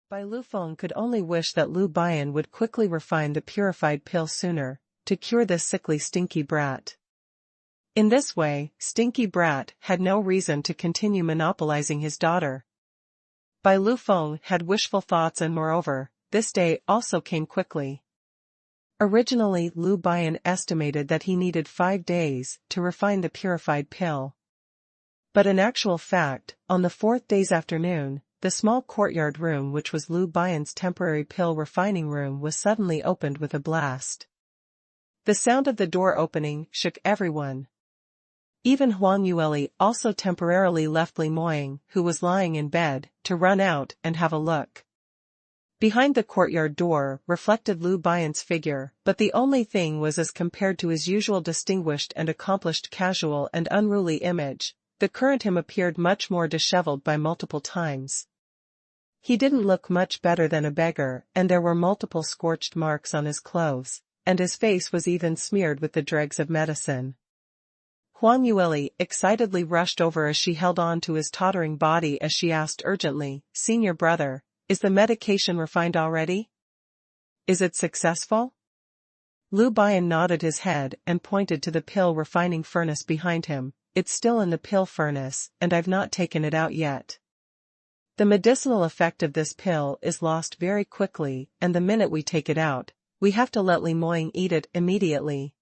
Bai Lufeng could only wish that Lu Bian would quickly refine the purified pill sooner, to cure this sickly stinky brat. In this way, Stinky Brat had no reason to continue monopolizing his daughter. Bai Lufeng had wishful thoughts, and moreover, this day also came quickly. Originally, Lu Bian estimated that he needed 5 days to refine the purified pill. But in actual fact, on the 4th day's afternoon, the small courtyard room which was Lu Bian's temporary pill refining room was suddenly opened with a blast. The sound of the door opening shook everyone. Even Huang Yueli also temporarily left Li Moying, who was lying in bed, to run out and have a look. Behind the courtyard door reflected Lu Bian's figure, but the only thing was, as compared to his usual distinguished and accomplished casual and unruly image, the current him appeared much more disheveled by multiple times. He didn't look much better than a beggar, and there were multiple scorched marks on his clothes, and his face was even smeared with the dregs of medicine. Huang Yueli excitedly rushed over as she held on to his tottering body as she asked urgently, "Senior brother, is the medication refined already? Is it successful?" Lu Bian nodded his head and pointed to the pill refining furnace behind him. "It's still in the pill furnace, and I've not taken it out yet. The medicinal effect of this pill is lost very quickly, and the minute we take it out, we have to let Li Moying eat it immediately."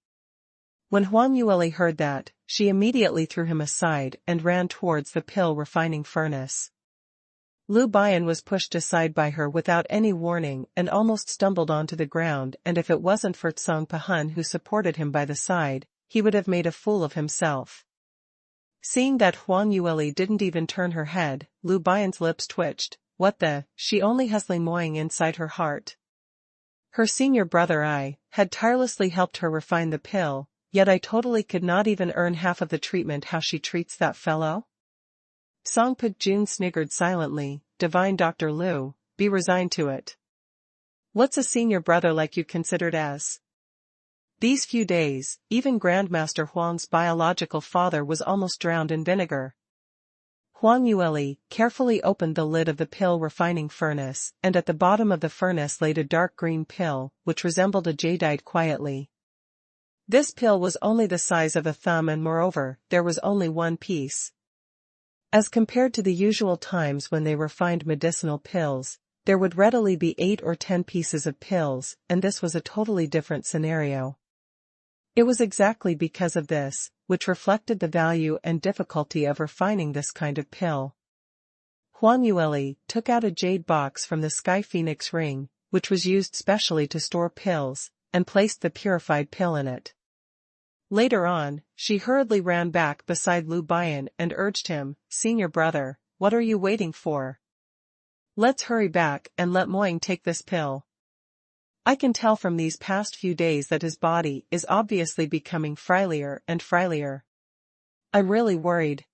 When Huang Yueli heard that, she immediately threw him aside and ran towards the pill refining furnace. Lu Bian was pushed aside by her without any warning and almost stumbled onto the ground, and if it wasn't for Tsang Pahan who supported him by the side, he would have made a fool of himself. Seeing that Huang Yueli didn't even turn her head, Lu Bian's lips twitched. What the? She only has Li Moying inside her heart. Her senior brother I had tirelessly helped her refine the pill, yet I totally could not even earn half of the treatment how she treats that fellow. Song Puk-jun sniggered silently. Divine Dr. Lu, be resigned to it. What's a senior brother like you considered as? These few days, even Grandmaster Huang's biological father was almost drowned in vinegar. Huang Yueli carefully opened the lid of the pill refining furnace, and at the bottom of the furnace laid a dark green pill, which resembled a jadeite quietly. This pill was only the size of a thumb, and moreover, there was only one piece. As compared to the usual times when they refined medicinal pills, there would readily be 8 or 10 pieces of pills, and this was a totally different scenario. It was exactly because of this, which reflected the value and difficulty of refining this kind of pill. Huang Yueli took out a jade box from the Sky Phoenix ring, which was used specially to store pills, and placed the purified pill in it. Later on, she hurriedly ran back beside Lu Bian and urged him, "Senior brother, what are you waiting for? Let's hurry back and let Moying take this pill. I can tell from these past few days that his body is obviously becoming frilier and frilier. I'm really worried."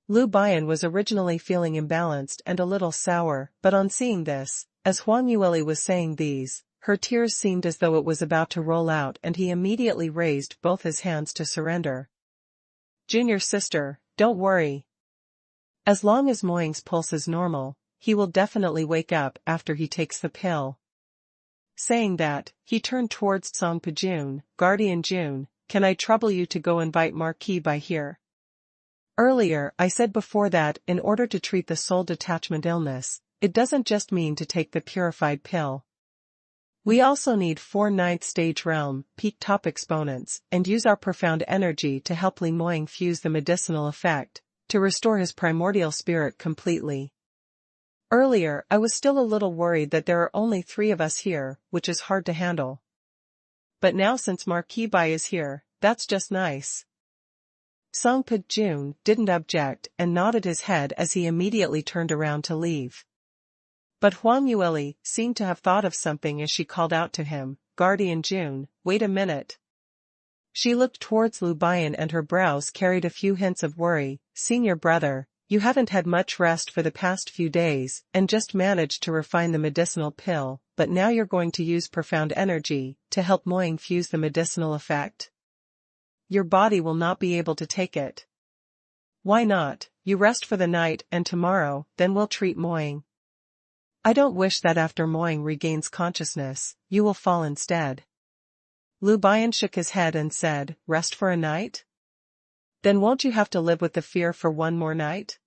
Lu Bian was originally feeling imbalanced and a little sour, but on seeing this, as Huang Yueli was saying these, her tears seemed as though it was about to roll out, and he immediately raised both his hands to surrender. "Junior sister, don't worry. As long as Moying's pulse is normal, he will definitely wake up after he takes the pill." Saying that, he turned towards Song Pujun. "Guardian Jun, can I trouble you to go invite Marquis by here? Earlier I said before that, in order to treat the soul detachment illness, it doesn't just mean to take the purified pill. We also need 4 9th stage realm, peak top exponents, and use our profound energy to help Li Moying fuse the medicinal effect, to restore his primordial spirit completely. Earlier I was still a little worried that there are only 3 of us here, which is hard to handle. But now since Marquis Bai is here, that's just nice." Song Puk-jun didn't object and nodded his head as he immediately turned around to leave. But Huang Yueli seemed to have thought of something as she called out to him, "Guardian Jun, wait a minute." She looked towards Lu Bian and her brows carried a few hints of worry. "Senior brother, you haven't had much rest for the past few days, and just managed to refine the medicinal pill, but now you're going to use profound energy to help Moying fuse the medicinal effect? Your body will not be able to take it. Why not? You rest for the night and tomorrow, then we'll treat Moying." I don't wish that after Moing regains consciousness, you will fall instead. Lu Bian shook his head and said, rest for a night? Then won't you have to live with the fear for one more night?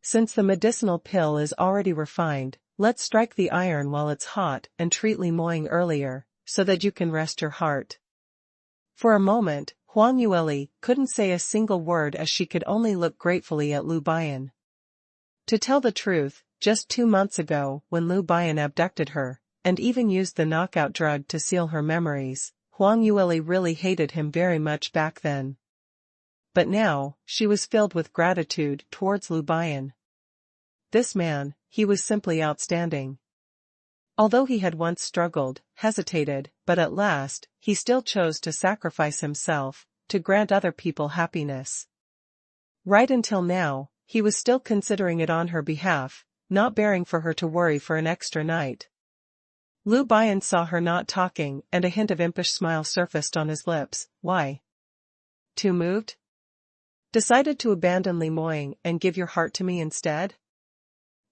Since the medicinal pill is already refined, let's strike the iron while it's hot and treat Li Moing earlier, so that you can rest your heart. For a moment, Huang Yueli couldn't say a single word as she could only look gratefully at Lu Bian. To tell the truth, just 2 months ago, when Lu Bian abducted her, and even used the knockout drug to seal her memories, Huang Yueli really hated him very much back then. But now, she was filled with gratitude towards Lu Bian. This man, he was simply outstanding. Although he had once struggled, hesitated, but at last, he still chose to sacrifice himself, to grant other people happiness. Right until now, he was still considering it on her behalf, not bearing for her to worry for an extra night. Lu Bian saw her not talking and a hint of impish smile surfaced on his lips. Why? Too moved? Decided to abandon Li Moing and give your heart to me instead?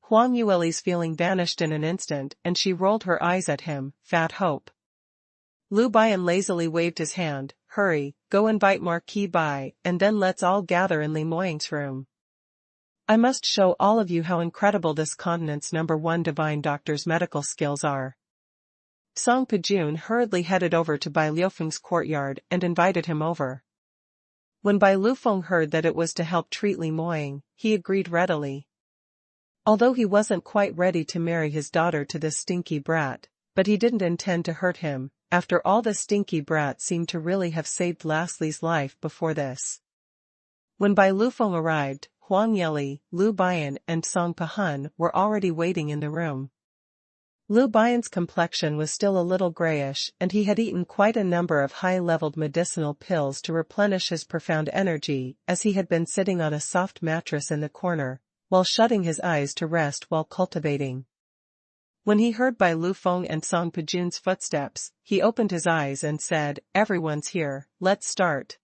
Huang Yueli's feeling vanished in an instant and she rolled her eyes at him, fat hope. Lu Bian lazily waved his hand, hurry, go invite Marquis Bai and then let's all gather in Li Moing's room. I must show all of you how incredible this continent's #1 divine doctor's medical skills are. Song Pejun hurriedly headed over to Bai Liufeng's courtyard and invited him over. When Bai Lufeng heard that it was to help treat Li Moing, he agreed readily. Although he wasn't quite ready to marry his daughter to this stinky brat, but he didn't intend to hurt him. After all, the stinky brat seemed to really have saved Lastly's life before this. When Bai Lufeng arrived, Huang Yeli, Lu Bian and Song Pehun were already waiting in the room. Lu Bian's complexion was still a little grayish and he had eaten quite a number of high-leveled medicinal pills to replenish his profound energy as he had been sitting on a soft mattress in the corner, while shutting his eyes to rest while cultivating. When he heard Bai Lufeng and Song Pejun's footsteps, he opened his eyes and said, everyone's here, let's start.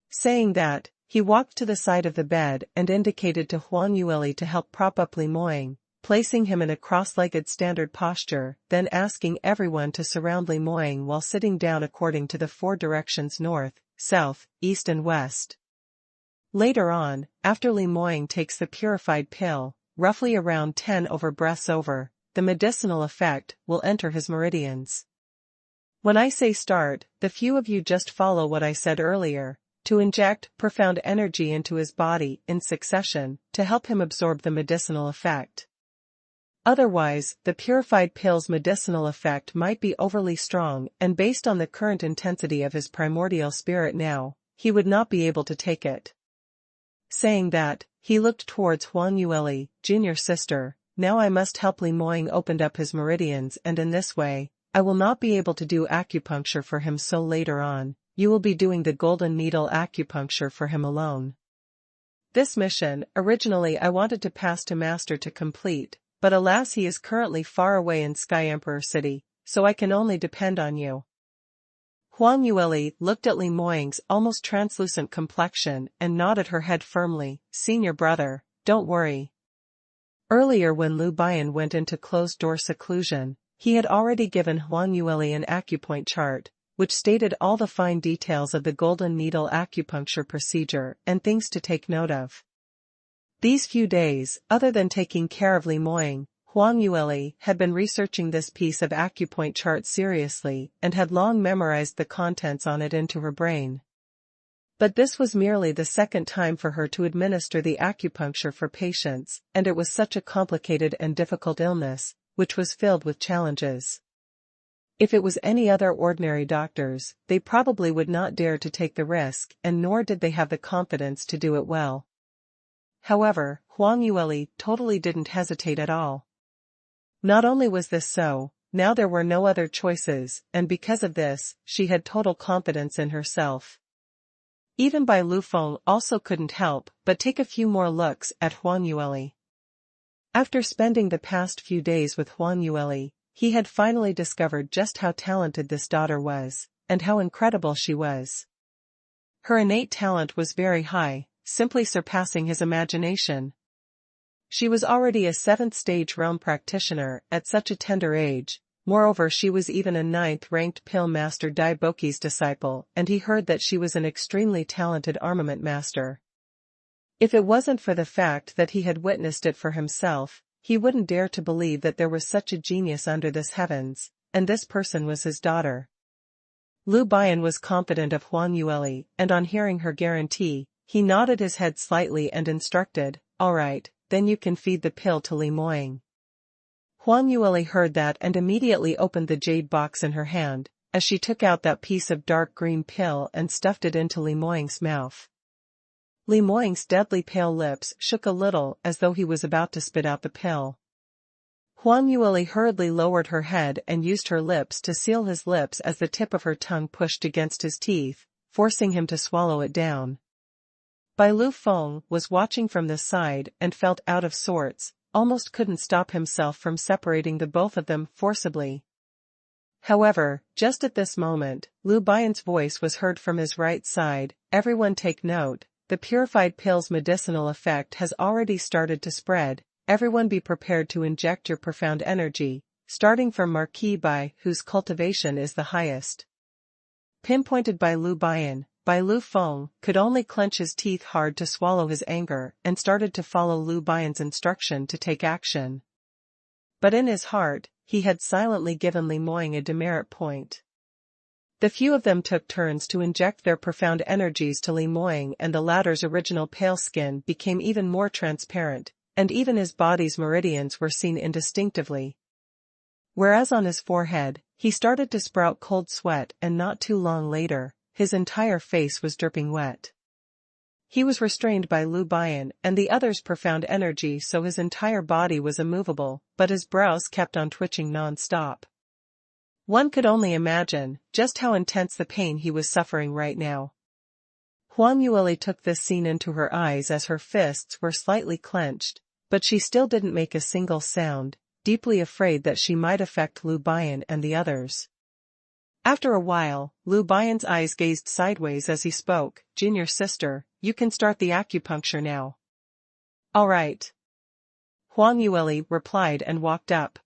Saying that, he walked to the side of the bed and indicated to Huang Yueli to help prop up Li Moing, placing him in a cross-legged standard posture, then asking everyone to surround Li Moing while sitting down according to the 4 directions north, south, east and west. Later on, after Li Moing takes the purified pill, roughly around 10 over breaths over, the medicinal effect will enter his meridians. When I say start, the few of you just follow what I said earlier, to inject profound energy into his body in succession to help him absorb the medicinal effect. Otherwise, the purified pill's medicinal effect might be overly strong and based on the current intensity of his primordial spirit now, he would not be able to take it. Saying that, he looked towards Huang Yueli, junior sister, now I must help Li Moing opened up his meridians and in this way, I will not be able to do acupuncture for him so later on, you will be doing the golden needle acupuncture for him alone. This mission, originally I wanted to pass to Master to complete, but alas he is currently far away in Sky Emperor City, so I can only depend on you. Huang Yueli looked at Li Moing's almost translucent complexion and nodded her head firmly, senior brother, don't worry. Earlier when Lu Bian went into closed-door seclusion, he had already given Huang Yueli an acupoint chart, which stated all the fine details of the golden needle acupuncture procedure and things to take note of. These few days, other than taking care of Li Moing, Huang Yueli had been researching this piece of acupoint chart seriously and had long memorized the contents on it into her brain. But this was merely the second time for her to administer the acupuncture for patients, and it was such a complicated and difficult illness, which was filled with challenges. If it was any other ordinary doctors, they probably would not dare to take the risk and nor did they have the confidence to do it well. However, Huang Yueli totally didn't hesitate at all. Not only was this so, now there were no other choices, and because of this, she had total confidence in herself. Even Bai Lufeng also couldn't help but take a few more looks at Huang Yueli. After spending the past few days with Huang Yueli, he had finally discovered just how talented this daughter was, and how incredible she was. Her innate talent was very high, simply surpassing his imagination. She was already a 7th-stage realm practitioner at such a tender age. Moreover, she was even a 9th-ranked pill master Daiboki's disciple, and he heard that she was an extremely talented armament master. If it wasn't for the fact that he had witnessed it for himself, he wouldn't dare to believe that there was such a genius under this heavens, and this person was his daughter. Lu Bian was confident of Huang Yueli, and on hearing her guarantee, he nodded his head slightly and instructed, "All right, then you can feed the pill to Li Moying." Huang Yueli heard that and immediately opened the jade box in her hand, as she took out that piece of dark green pill and stuffed it into Li Moying's mouth. Li Moying's deadly pale lips shook a little as though he was about to spit out the pill. Huang Yueli hurriedly lowered her head and used her lips to seal his lips as the tip of her tongue pushed against his teeth, forcing him to swallow it down. Bai Lu Feng was watching from the side and felt out of sorts, almost couldn't stop himself from separating the both of them forcibly. However, just at this moment, Lu Bian's voice was heard from his right side, "Everyone take note, the purified pill's medicinal effect has already started to spread. Everyone be prepared to inject your profound energy, starting from Marquis Bai, whose cultivation is the highest." Pinpointed by Lu Bian, Bai Lu Feng could only clench his teeth hard to swallow his anger and started to follow Lu Bian's instruction to take action. But in his heart, he had silently given Li Moying a demerit point. The few of them took turns to inject their profound energies to Li Moying, and the latter's original pale skin became even more transparent, and even his body's meridians were seen indistinctively. Whereas on his forehead, he started to sprout cold sweat, and not too long later, his entire face was dripping wet. He was restrained by Lu Bian and the other's profound energy, so his entire body was immovable, but his brows kept on twitching non-stop. One could only imagine just how intense the pain he was suffering right now. Huang Yueli took this scene into her eyes as her fists were slightly clenched, but she still didn't make a single sound, deeply afraid that she might affect Lu Bian and the others. After a while, Lu Bian's eyes gazed sideways as he spoke, "Junior sister, you can start the acupuncture now." "All right." Huang Yueli replied and walked up.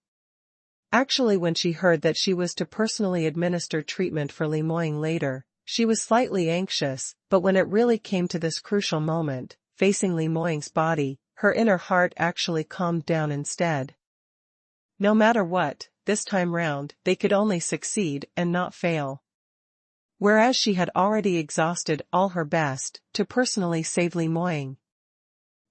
Actually, when she heard that she was to personally administer treatment for Li Moying later, she was slightly anxious, but when it really came to this crucial moment, facing Li Moying's body, her inner heart actually calmed down instead. No matter what, this time round, they could only succeed and not fail. Whereas she had already exhausted all her best to personally save Li Moying.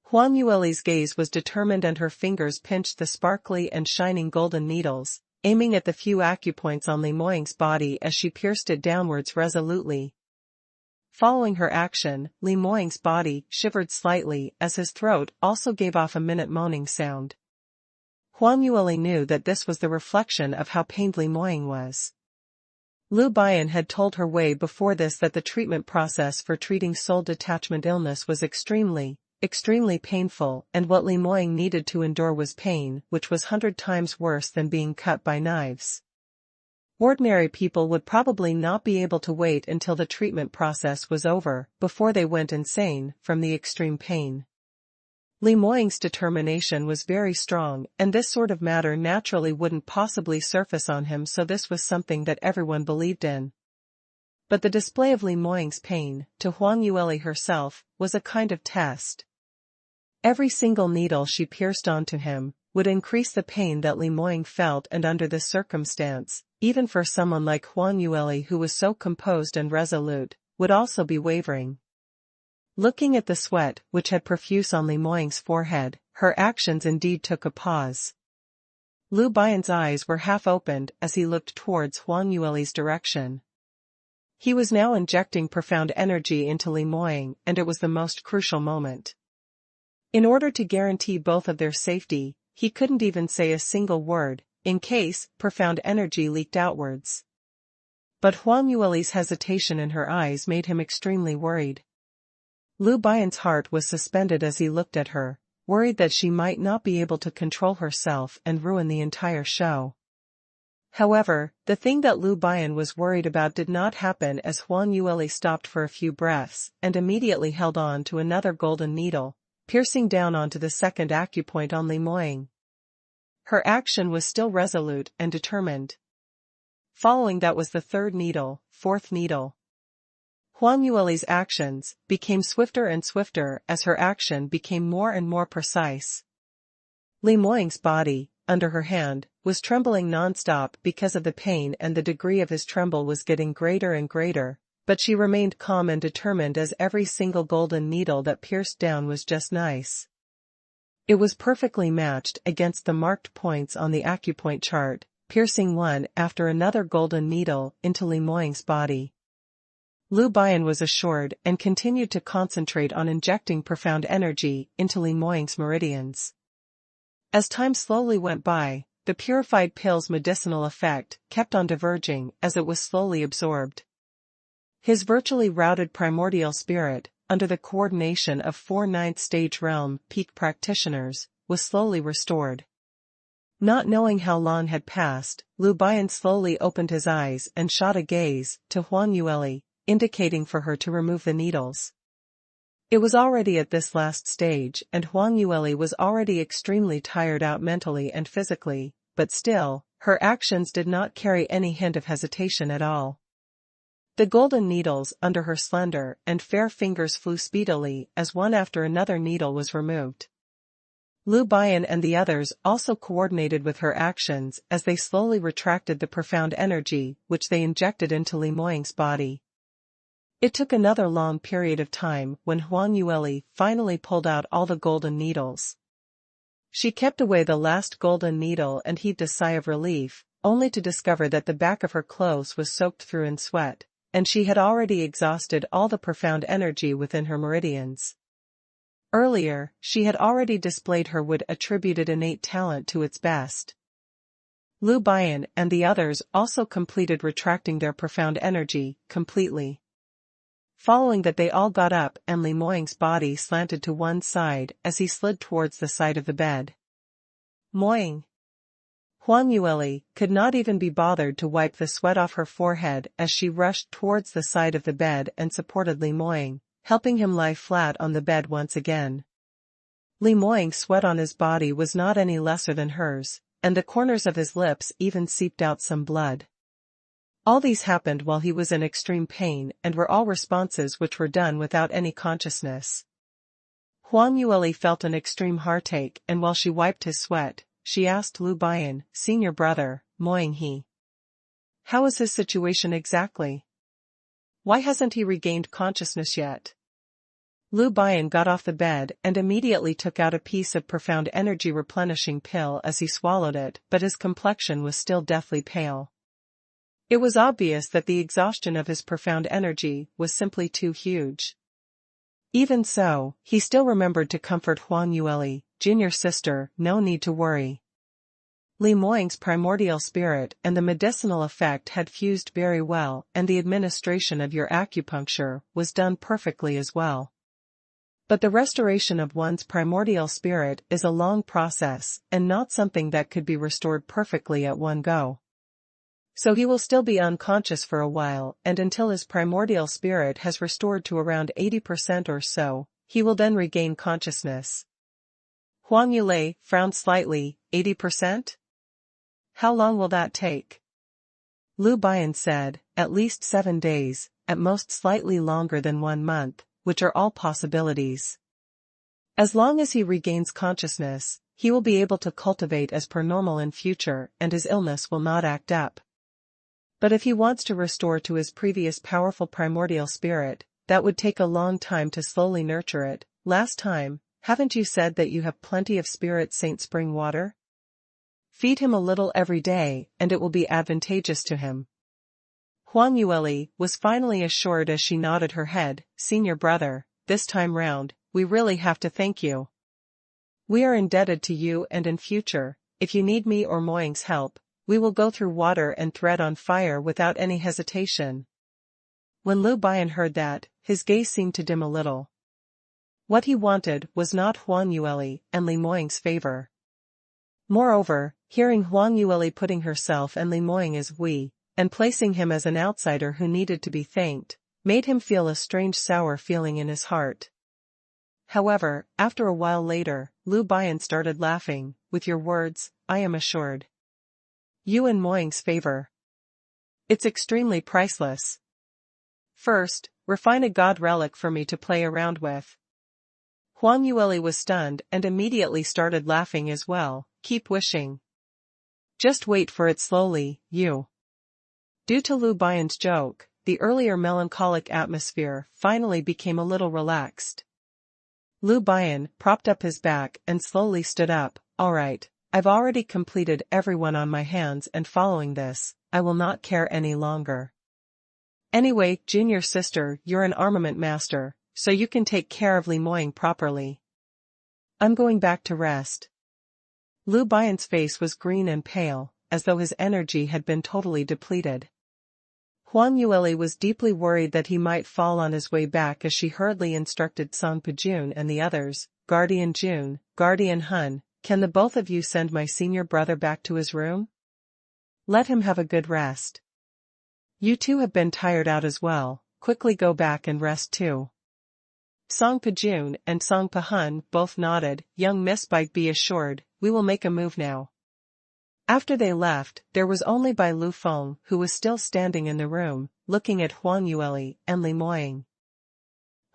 Huang Yueli's gaze was determined and her fingers pinched the sparkly and shining golden needles, aiming at the few acupoints on Li Moying's body as she pierced it downwards resolutely. Following her action, Li Moying's body shivered slightly as his throat also gave off a minute moaning sound. Huang Yueli knew that this was the reflection of how pained Li Moying was. Lu Bian had told her way before this that the treatment process for treating soul detachment illness was extremely painful, and what Li Moying needed to endure was pain, which was 100 times worse than being cut by knives. Ordinary people would probably not be able to wait until the treatment process was over before they went insane from the extreme pain. Li Moying's determination was very strong, and this sort of matter naturally wouldn't possibly surface on him, so this was something that everyone believed in. But the display of Li Moying's pain, to Huang Yueli herself, was a kind of test. Every single needle she pierced onto him would increase the pain that Li Moying felt, and under this circumstance, even for someone like Huang Yueli, who was so composed and resolute, would also be wavering. Looking at the sweat which had profuse on Li Moying's forehead, her actions indeed took a pause. Lu Bian's eyes were half opened as he looked towards Huang Yueli's direction. He was now injecting profound energy into Li Moying, and it was the most crucial moment. In order to guarantee both of their safety, he couldn't even say a single word, in case profound energy leaked outwards. But Huang Yueli's hesitation in her eyes made him extremely worried. Lu Bian's heart was suspended as he looked at her, worried that she might not be able to control herself and ruin the entire show. However, the thing that Lu Bian was worried about did not happen, as Huang Yueli stopped for a few breaths and immediately held on to another golden needle, piercing down onto the second acupoint on Li Moying. Her action was still resolute and determined. Following that was the third needle, fourth needle. Huang Yueli's actions became swifter and swifter as her action became more and more precise. Li Moying's body, under her hand, was trembling non-stop because of the pain, and the degree of his tremble was getting greater and greater, but she remained calm and determined as every single golden needle that pierced down was just nice. It was perfectly matched against the marked points on the acupoint chart, piercing one after another golden needle into Li Moying's body. Lu Bian was assured and continued to concentrate on injecting profound energy into Li Moying's meridians. As time slowly went by, the purified pill's medicinal effect kept on diverging as it was slowly absorbed. His virtually routed primordial spirit, under the coordination of 4 ninth-stage realm peak practitioners, was slowly restored. Not knowing how long had passed, Lu Bian slowly opened his eyes and shot a gaze to Huang Yueli, indicating for her to remove the needles. It was already at this last stage, and Huang Yueli was already extremely tired out mentally and physically, but still, her actions did not carry any hint of hesitation at all. The golden needles under her slender and fair fingers flew speedily as one after another needle was removed. Lu Bian and the others also coordinated with her actions as they slowly retracted the profound energy which they injected into Li Moying's body. It took another long period of time when Huang Yueli finally pulled out all the golden needles. She kept away the last golden needle and heaved a sigh of relief, only to discover that the back of her clothes was soaked through in sweat, and she had already exhausted all the profound energy within her meridians. Earlier, she had already displayed her attributed innate talent to its best. Lu Bian and the others also completed retracting their profound energy completely. Following that, they all got up and Li Moying's body slanted to one side as he slid towards the side of the bed. Moying. Huang Yueli could not even be bothered to wipe the sweat off her forehead as she rushed towards the side of the bed and supported Li Moying, helping him lie flat on the bed once again. Li Moying's sweat on his body was not any lesser than hers, and the corners of his lips even seeped out some blood. All these happened while he was in extreme pain and were all responses which were done without any consciousness. Huang Yueli felt an extreme heartache, and while she wiped his sweat, she asked Lu Bian, "Senior brother, Moying he. How is his situation exactly? Why hasn't he regained consciousness yet?" Lu Bian got off the bed and immediately took out a piece of profound energy replenishing pill as he swallowed it, but his complexion was still deathly pale. It was obvious that the exhaustion of his profound energy was simply too huge. Even so, he still remembered to comfort Huang Yueli, "Junior sister, no need to worry. Li Moying's primordial spirit and the medicinal effect had fused very well, and the administration of your acupuncture was done perfectly as well. But the restoration of one's primordial spirit is a long process, and not something that could be restored perfectly at one go. So he will still be unconscious for a while, and until his primordial spirit has restored to around 80% or so, he will then regain consciousness." Huang Yueli frowned slightly. 80%? How long will that take? Lu Bian said, "At least 7 days, at most slightly longer than 1 month, which are all possibilities. As long as he regains consciousness, he will be able to cultivate as per normal in future, and his illness will not act up. But if he wants to restore to his previous powerful primordial spirit, that would take a long time to slowly nurture it. Last time, haven't you said that you have plenty of Spirit Saint spring water? Feed him a little every day, and it will be advantageous to him." Huang Yueli was finally assured as she nodded her head, "Senior brother, this time round, we really have to thank you. We are indebted to you, and in future, if you need me or Moying's help, we will go through water and thread on fire without any hesitation." When Lu Bian heard that, his gaze seemed to dim a little. What he wanted was not Huang Yueli and Li Moying's favor. Moreover, hearing Huang Yueli putting herself and Li Moying as "we," and placing him as an outsider who needed to be thanked, made him feel a strange sour feeling in his heart. However, after a while later, Lu Bian started laughing, with your words, I am assured. You in Moying's favor. It's extremely priceless. First, refine a god relic for me to play around with. Huang Yueli was stunned and immediately started laughing as well, keep wishing. Just wait for it slowly, you. Due to Lu Bian's joke, the earlier melancholic atmosphere finally became a little relaxed. Lu Bian propped up his back and slowly stood up. Alright, I've already completed everyone on my hands and following this, I will not care any longer. Anyway, junior sister, you're an armament master, so you can take care of Li Moying properly. I'm going back to rest. Lu Bian's face was green and pale, as though his energy had been totally depleted. Huang Yueli was deeply worried that he might fall on his way back as she hurriedly instructed Song Pijun and the others, Guardian Jun, Guardian Hun, can the both of you send my senior brother back to his room? Let him have a good rest. You two have been tired out as well, quickly go back and rest too. Song Pijun and Song Pahun both nodded. Young Miss Bike, be assured, we will make a move now. After they left, there was only Bai Lu Feng who was still standing in the room, looking at Huang Yueli and Li Moying.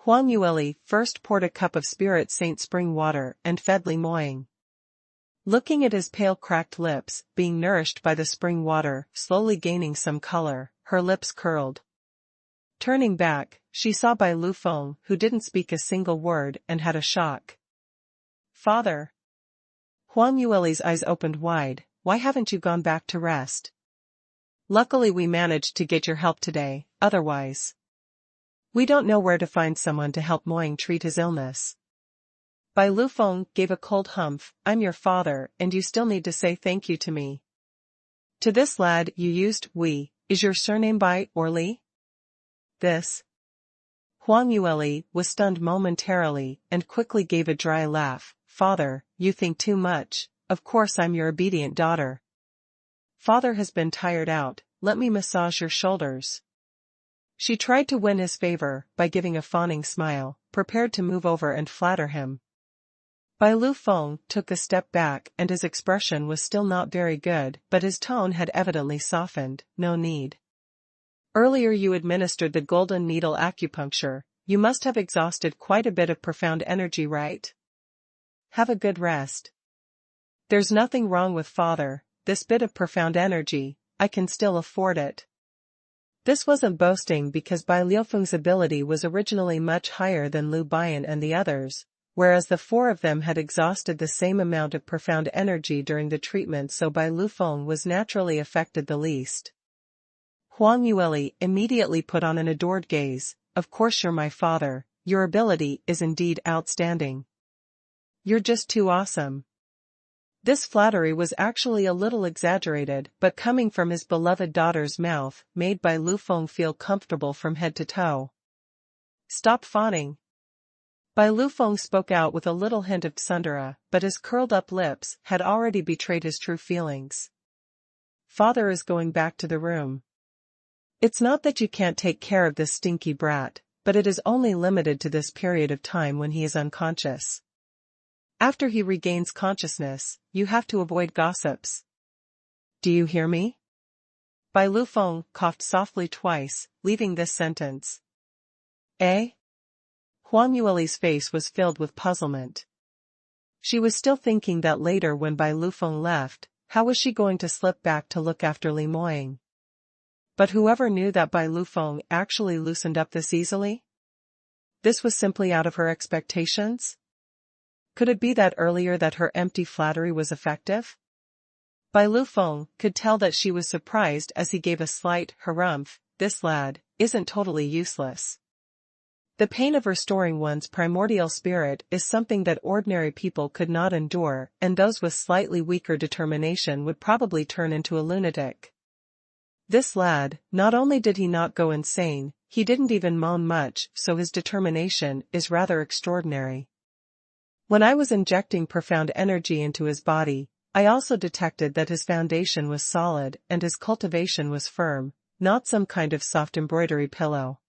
Huang Yueli first poured a cup of Spirit Saint spring water and fed Li Moying. Looking at his pale cracked lips, being nourished by the spring water, slowly gaining some color, her lips curled. Turning back, she saw Bai Lu Feng who didn't speak a single word and had a shock. Father. Huang Yueli's eyes opened wide. Why haven't you gone back to rest? Luckily we managed to get your help today, otherwise. We don't know where to find someone to help Moying treat his illness. Bai Lu Feng gave a cold humph. I'm your father and you still need to say thank you to me. To this lad you used we, is your surname Bai or Li? This. Huang Yueli was stunned momentarily and quickly gave a dry laugh. Father, you think too much. Of course I'm your obedient daughter. Father has been tired out, let me massage your shoulders. She tried to win his favor by giving a fawning smile, prepared to move over and flatter him. Bai Lu Feng took a step back and his expression was still not very good, but his tone had evidently softened. No need. Earlier you administered the golden needle acupuncture, you must have exhausted quite a bit of profound energy, right? Have a good rest. There's nothing wrong with father, this bit of profound energy, I can still afford it. This wasn't boasting because Bai Liufeng's ability was originally much higher than Lu Bian and the others, whereas the four of them had exhausted the same amount of profound energy during the treatment, so Bai Lu Feng was naturally affected the least. Huang Yueli immediately put on an adored gaze. Of course you're my father, your ability is indeed outstanding. You're just too awesome. This flattery was actually a little exaggerated, but coming from his beloved daughter's mouth, made Bai Lu Feng feel comfortable from head to toe. Stop fawning. Bai Lu Feng spoke out with a little hint of tsundere, but his curled-up lips had already betrayed his true feelings. Father is going back to the room. It's not that you can't take care of this stinky brat, but it is only limited to this period of time when he is unconscious. After he regains consciousness, you have to avoid gossips. Do you hear me? Bai Lu Feng coughed softly twice, leaving this sentence. Eh? Huang Yueli's face was filled with puzzlement. She was still thinking that later when Bai Lu Feng left, how was she going to slip back to look after Li Moying? But whoever knew that Bai Lu Feng actually loosened up this easily? This was simply out of her expectations? Could it be that earlier that her empty flattery was effective? Bai Lu Feng could tell that she was surprised as he gave a slight harumph. This lad isn't totally useless. The pain of restoring one's primordial spirit is something that ordinary people could not endure, and those with slightly weaker determination would probably turn into a lunatic. This lad, not only did he not go insane, he didn't even moan much, so his determination is rather extraordinary. When I was injecting profound energy into his body, I also detected that his foundation was solid and his cultivation was firm, not some kind of soft embroidery pillow.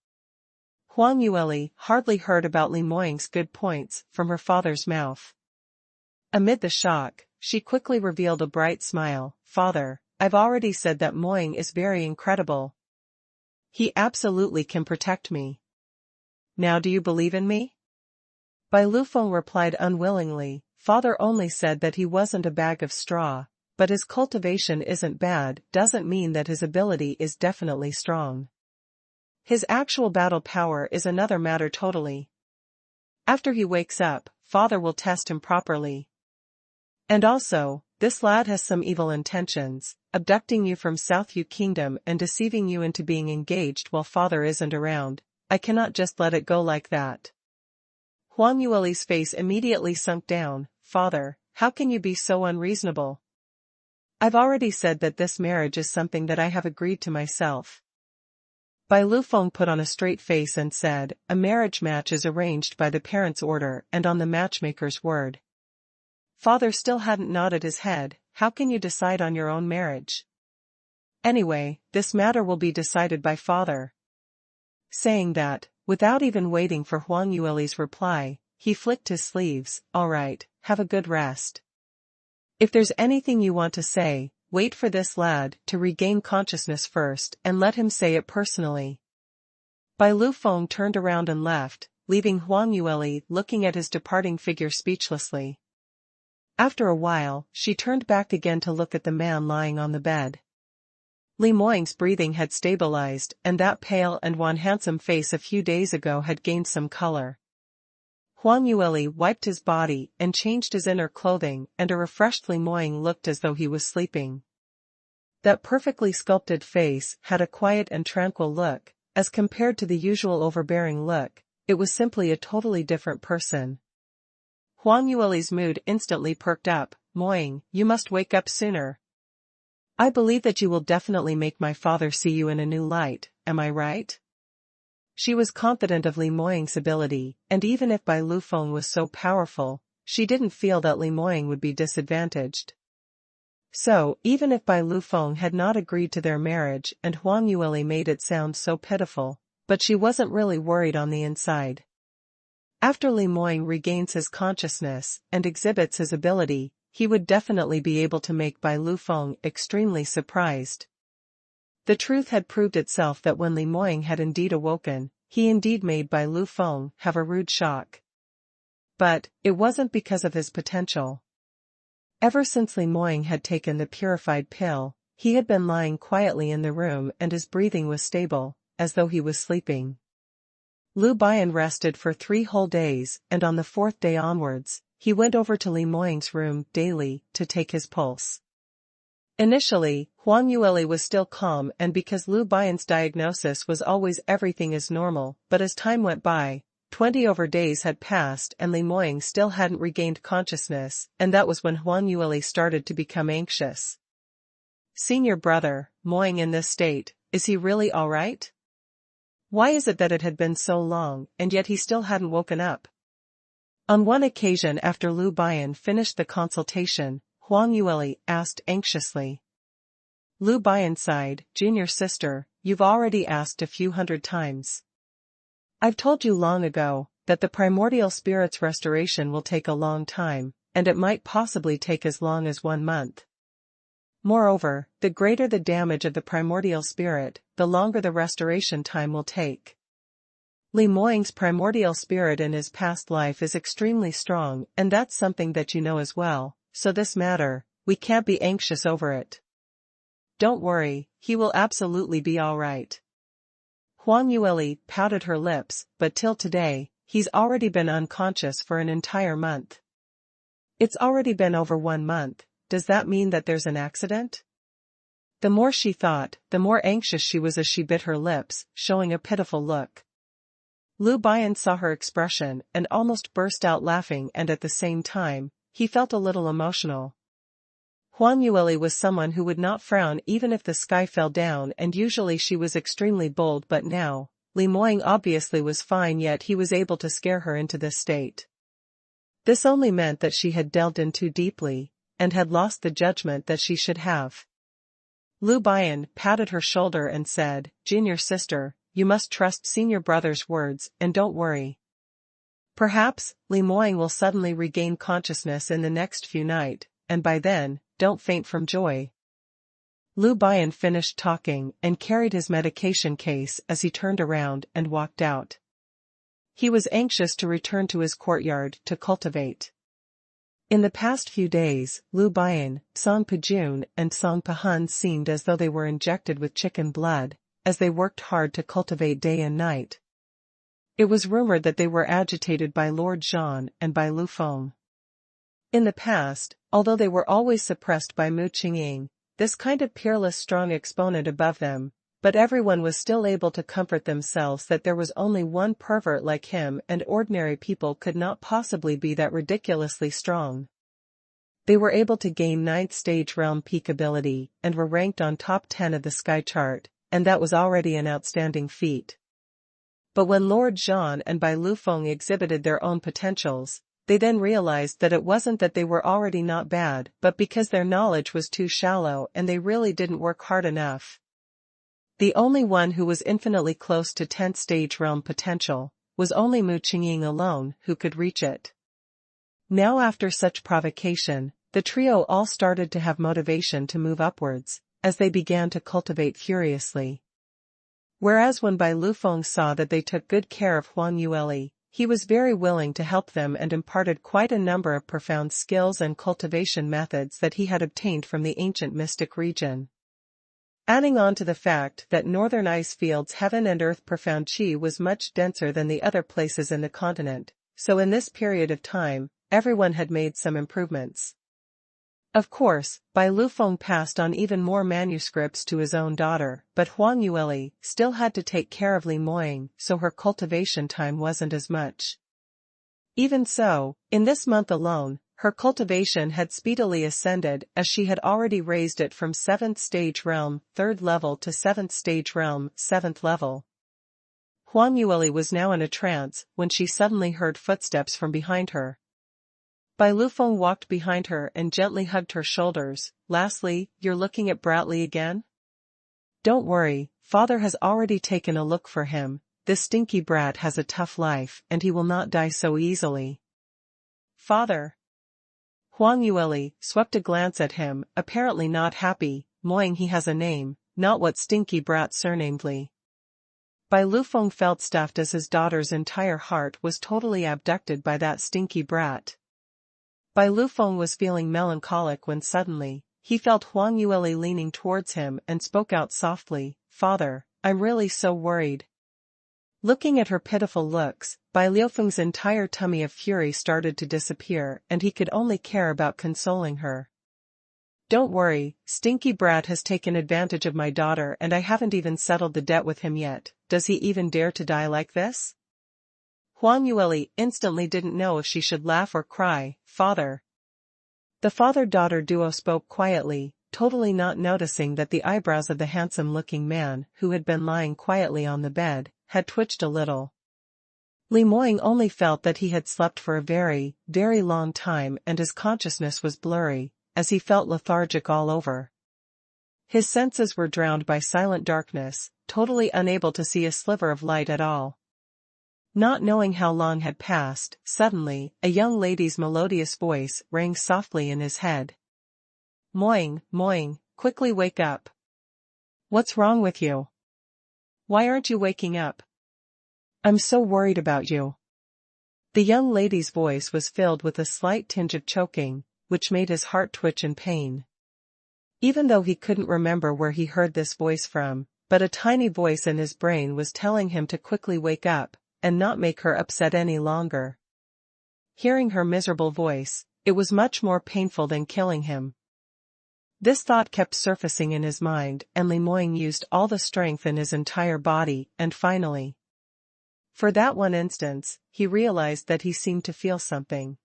Huang Yueli hardly heard about Li Moying's good points from her father's mouth. Amid the shock, she quickly revealed a bright smile. "Father, I've already said that Moying is very incredible. He absolutely can protect me. Now do you believe in me?" Bai Lufeng replied unwillingly. "Father only said that he wasn't a bag of straw, but his cultivation isn't bad doesn't mean that his ability is definitely strong. His actual battle power is another matter totally. After he wakes up, Father will test him properly. And also, this lad has some evil intentions, abducting you from South Yu Kingdom and deceiving you into being engaged while Father isn't around. I cannot just let it go like that." Huang Yueli's face immediately sunk down. "Father, how can you be so unreasonable? I've already said that this marriage is something that I have agreed to myself." Bai Lufeng put on a straight face and said, "A marriage match is arranged by the parents' order and on the matchmaker's word." Father still hadn't nodded his head. "How can you decide on your own marriage? Anyway, this matter will be decided by Father." Saying that, without even waiting for Huang Yueli's reply, he flicked his sleeves. "All right, have a good rest. If there's anything you want to say, wait for this lad to regain consciousness first and let him say it personally." Bai Lufeng turned around and left, leaving Huang Yueli looking at his departing figure speechlessly. After a while, she turned back again to look at the man lying on the bed. Li Moying's breathing had stabilized, and that pale and wan handsome face a few days ago had gained some color. Huang Yueli wiped his body and changed his inner clothing, and a refreshed Li Moying looked as though he was sleeping. That perfectly sculpted face had a quiet and tranquil look, as compared to the usual overbearing look. It was simply a totally different person. Huang Yueli's mood instantly perked up. "Moying, you must wake up sooner. I believe that you will definitely make my father see you in a new light, am I right?" She was confident of Li Moying's ability, and even if Bai Lufeng was so powerful, she didn't feel that Li Moying would be disadvantaged. So, even if Bai Lufeng had not agreed to their marriage and Huang Yueli made it sound so pitiful, but she wasn't really worried on the inside. After Li Moying regains his consciousness and exhibits his ability, he would definitely be able to make Bai Lufeng extremely surprised. The truth had proved itself that when Li Moying had indeed awoken, he indeed made Bai Lufeng have a rude shock. But, it wasn't because of his potential. Ever since Li Moying had taken the purified pill, he had been lying quietly in the room and his breathing was stable, as though he was sleeping. Lu Bian rested for 3 whole days, and on the 4th day onwards, he went over to Li Moying's room daily to take his pulse. Initially, Huang Yueli was still calm and because Lu Bian's diagnosis was always everything is normal, but as time went by, 20 over days had passed and Li Moying still hadn't regained consciousness, and that was when Huang Yueli started to become anxious. "Senior brother, Moying in this state, is he really alright? Why is it that it had been so long, and yet he still hadn't woken up?" On one occasion after Lu Bian finished the consultation, Huang Yueli asked anxiously. Lu Bian sighed. "Junior sister, you've already asked a few hundred times. I've told you long ago, that the primordial spirit's restoration will take a long time, and it might possibly take as long as 1 month. Moreover, the greater the damage of the primordial spirit, the longer the restoration time will take. Li Moying's primordial spirit in his past life is extremely strong, and that's something that you know as well, so this matter, we can't be anxious over it. Don't worry, he will absolutely be alright." Huang Yueli pouted her lips, "But till today, he's already been unconscious for an entire month." "It's already been over 1 month, does that mean that there's an accident?" The more she thought, the more anxious she was as she bit her lips, showing a pitiful look. Lu Bian saw her expression and almost burst out laughing, and at the same time, he felt a little emotional. Huang Yueli was someone who would not frown even if the sky fell down, and usually she was extremely bold, but now, Li Moying obviously was fine, yet he was able to scare her into this state. This only meant that she had delved in too deeply, and had lost the judgment that she should have. Lu Bian patted her shoulder and said, "Junior sister, you must trust senior brother's words and don't worry. Perhaps, Li Moying will suddenly regain consciousness in the next few nights, and by then, don't faint from joy. Lu Bian finished talking and carried his medication case as he turned around and walked out. He was anxious to return to his courtyard to cultivate. In the past few days, Lu Bian, Song Pejun and Song Pehun seemed as though they were injected with chicken blood, as they worked hard to cultivate day and night. It was rumored that they were agitated by Lord Zhan and by Lu Feng. In the past, although they were always suppressed by Mu Qingqing, this kind of peerless strong exponent above them, but everyone was still able to comfort themselves that there was only one pervert like him and ordinary people could not possibly be that ridiculously strong. They were able to gain 9th stage realm peak ability and were ranked on top 10 of the sky chart, and that was already an outstanding feat. But when Lord Zhan and Bai Lufeng exhibited their own potentials, they then realized that it wasn't that they were already not bad but because their knowledge was too shallow and they really didn't work hard enough. The only one who was infinitely close to 10th stage realm potential was only Mu Qingqing alone who could reach it. Now after such provocation, the trio all started to have motivation to move upwards, as they began to cultivate furiously. Whereas when Bai Lufeng saw that they took good care of Huang Yueli, he was very willing to help them and imparted quite a number of profound skills and cultivation methods that he had obtained from the ancient mystic region. Adding on to the fact that northern ice fields heaven and earth profound qi was much denser than the other places in the continent, so in this period of time, everyone had made some improvements. Of course, Bai Lufeng passed on even more manuscripts to his own daughter, but Huang Yueli still had to take care of Li Moying, so her cultivation time wasn't as much. Even so, in this month alone, her cultivation had speedily ascended as she had already raised it from 7th stage realm 3rd level to 7th stage realm 7th level. Huang Yueli was now in a trance when she suddenly heard footsteps from behind her. Bai Lufeng walked behind her and gently hugged her shoulders. Lastly, you're looking at Bradley again? Don't worry, father has already taken a look for him. This stinky brat has a tough life and he will not die so easily. Father. Huang Yueli swept a glance at him, apparently not happy. Moying, he has a name, not what stinky brat surnamed Li. Bai Lufeng felt stuffed as his daughter's entire heart was totally abducted by that stinky brat. Bai Lufeng was feeling melancholic when suddenly, he felt Huang Yueli leaning towards him and spoke out softly, Father, I'm really so worried. Looking at her pitiful looks, Bai Lufeng's entire tummy of fury started to disappear and he could only care about consoling her. Don't worry, stinky brat has taken advantage of my daughter and I haven't even settled the debt with him yet. Does he even dare to die like this? Huang Yueli instantly didn't know if she should laugh or cry. Father. The father-daughter duo spoke quietly, totally not noticing that the eyebrows of the handsome-looking man who had been lying quietly on the bed had twitched a little. Li Moying only felt that he had slept for a very, very long time and his consciousness was blurry, as he felt lethargic all over. His senses were drowned by silent darkness, totally unable to see a sliver of light at all. Not knowing how long had passed, suddenly, a young lady's melodious voice rang softly in his head. Moying, Moying, quickly wake up. What's wrong with you? Why aren't you waking up? I'm so worried about you. The young lady's voice was filled with a slight tinge of choking, which made his heart twitch in pain. Even though he couldn't remember where he heard this voice from, but a tiny voice in his brain was telling him to quickly wake up and not make her upset any longer. Hearing her miserable voice, it was much more painful than killing him. This thought kept surfacing in his mind and Li Moying used all the strength in his entire body and finally, for that one instance, he realized that he seemed to feel something.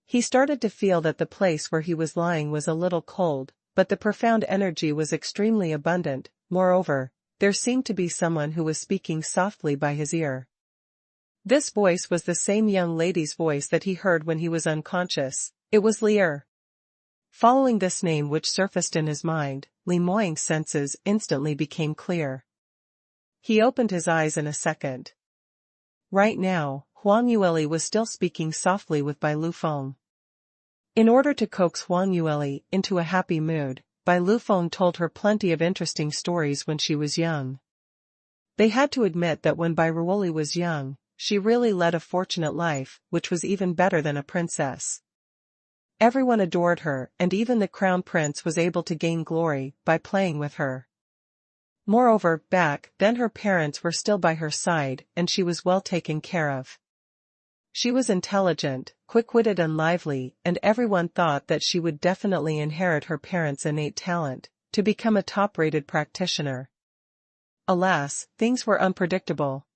He started to feel that the place where he was lying was a little cold, but the profound energy was extremely abundant. Moreover, there seemed to be someone who was speaking softly by his ear. This voice was the same young lady's voice that he heard when he was unconscious. It was Lier. Following this name which surfaced in his mind, Li Moying's senses instantly became clear. He opened his eyes in a second. Right now, Huang Yueli was still speaking softly with Bai Lufeng. In order to coax Huang Yueli into a happy mood, Bai Lufeng told her plenty of interesting stories when she was young. They had to admit that when Bai Ruoli was young, she really led a fortunate life, which was even better than a princess. Everyone adored her, and even the crown prince was able to gain glory by playing with her. Moreover, back then her parents were still by her side, and she was well taken care of. She was intelligent, quick-witted and lively, and everyone thought that she would definitely inherit her parents' innate talent, to become a top-rated practitioner. Alas, things were unpredictable.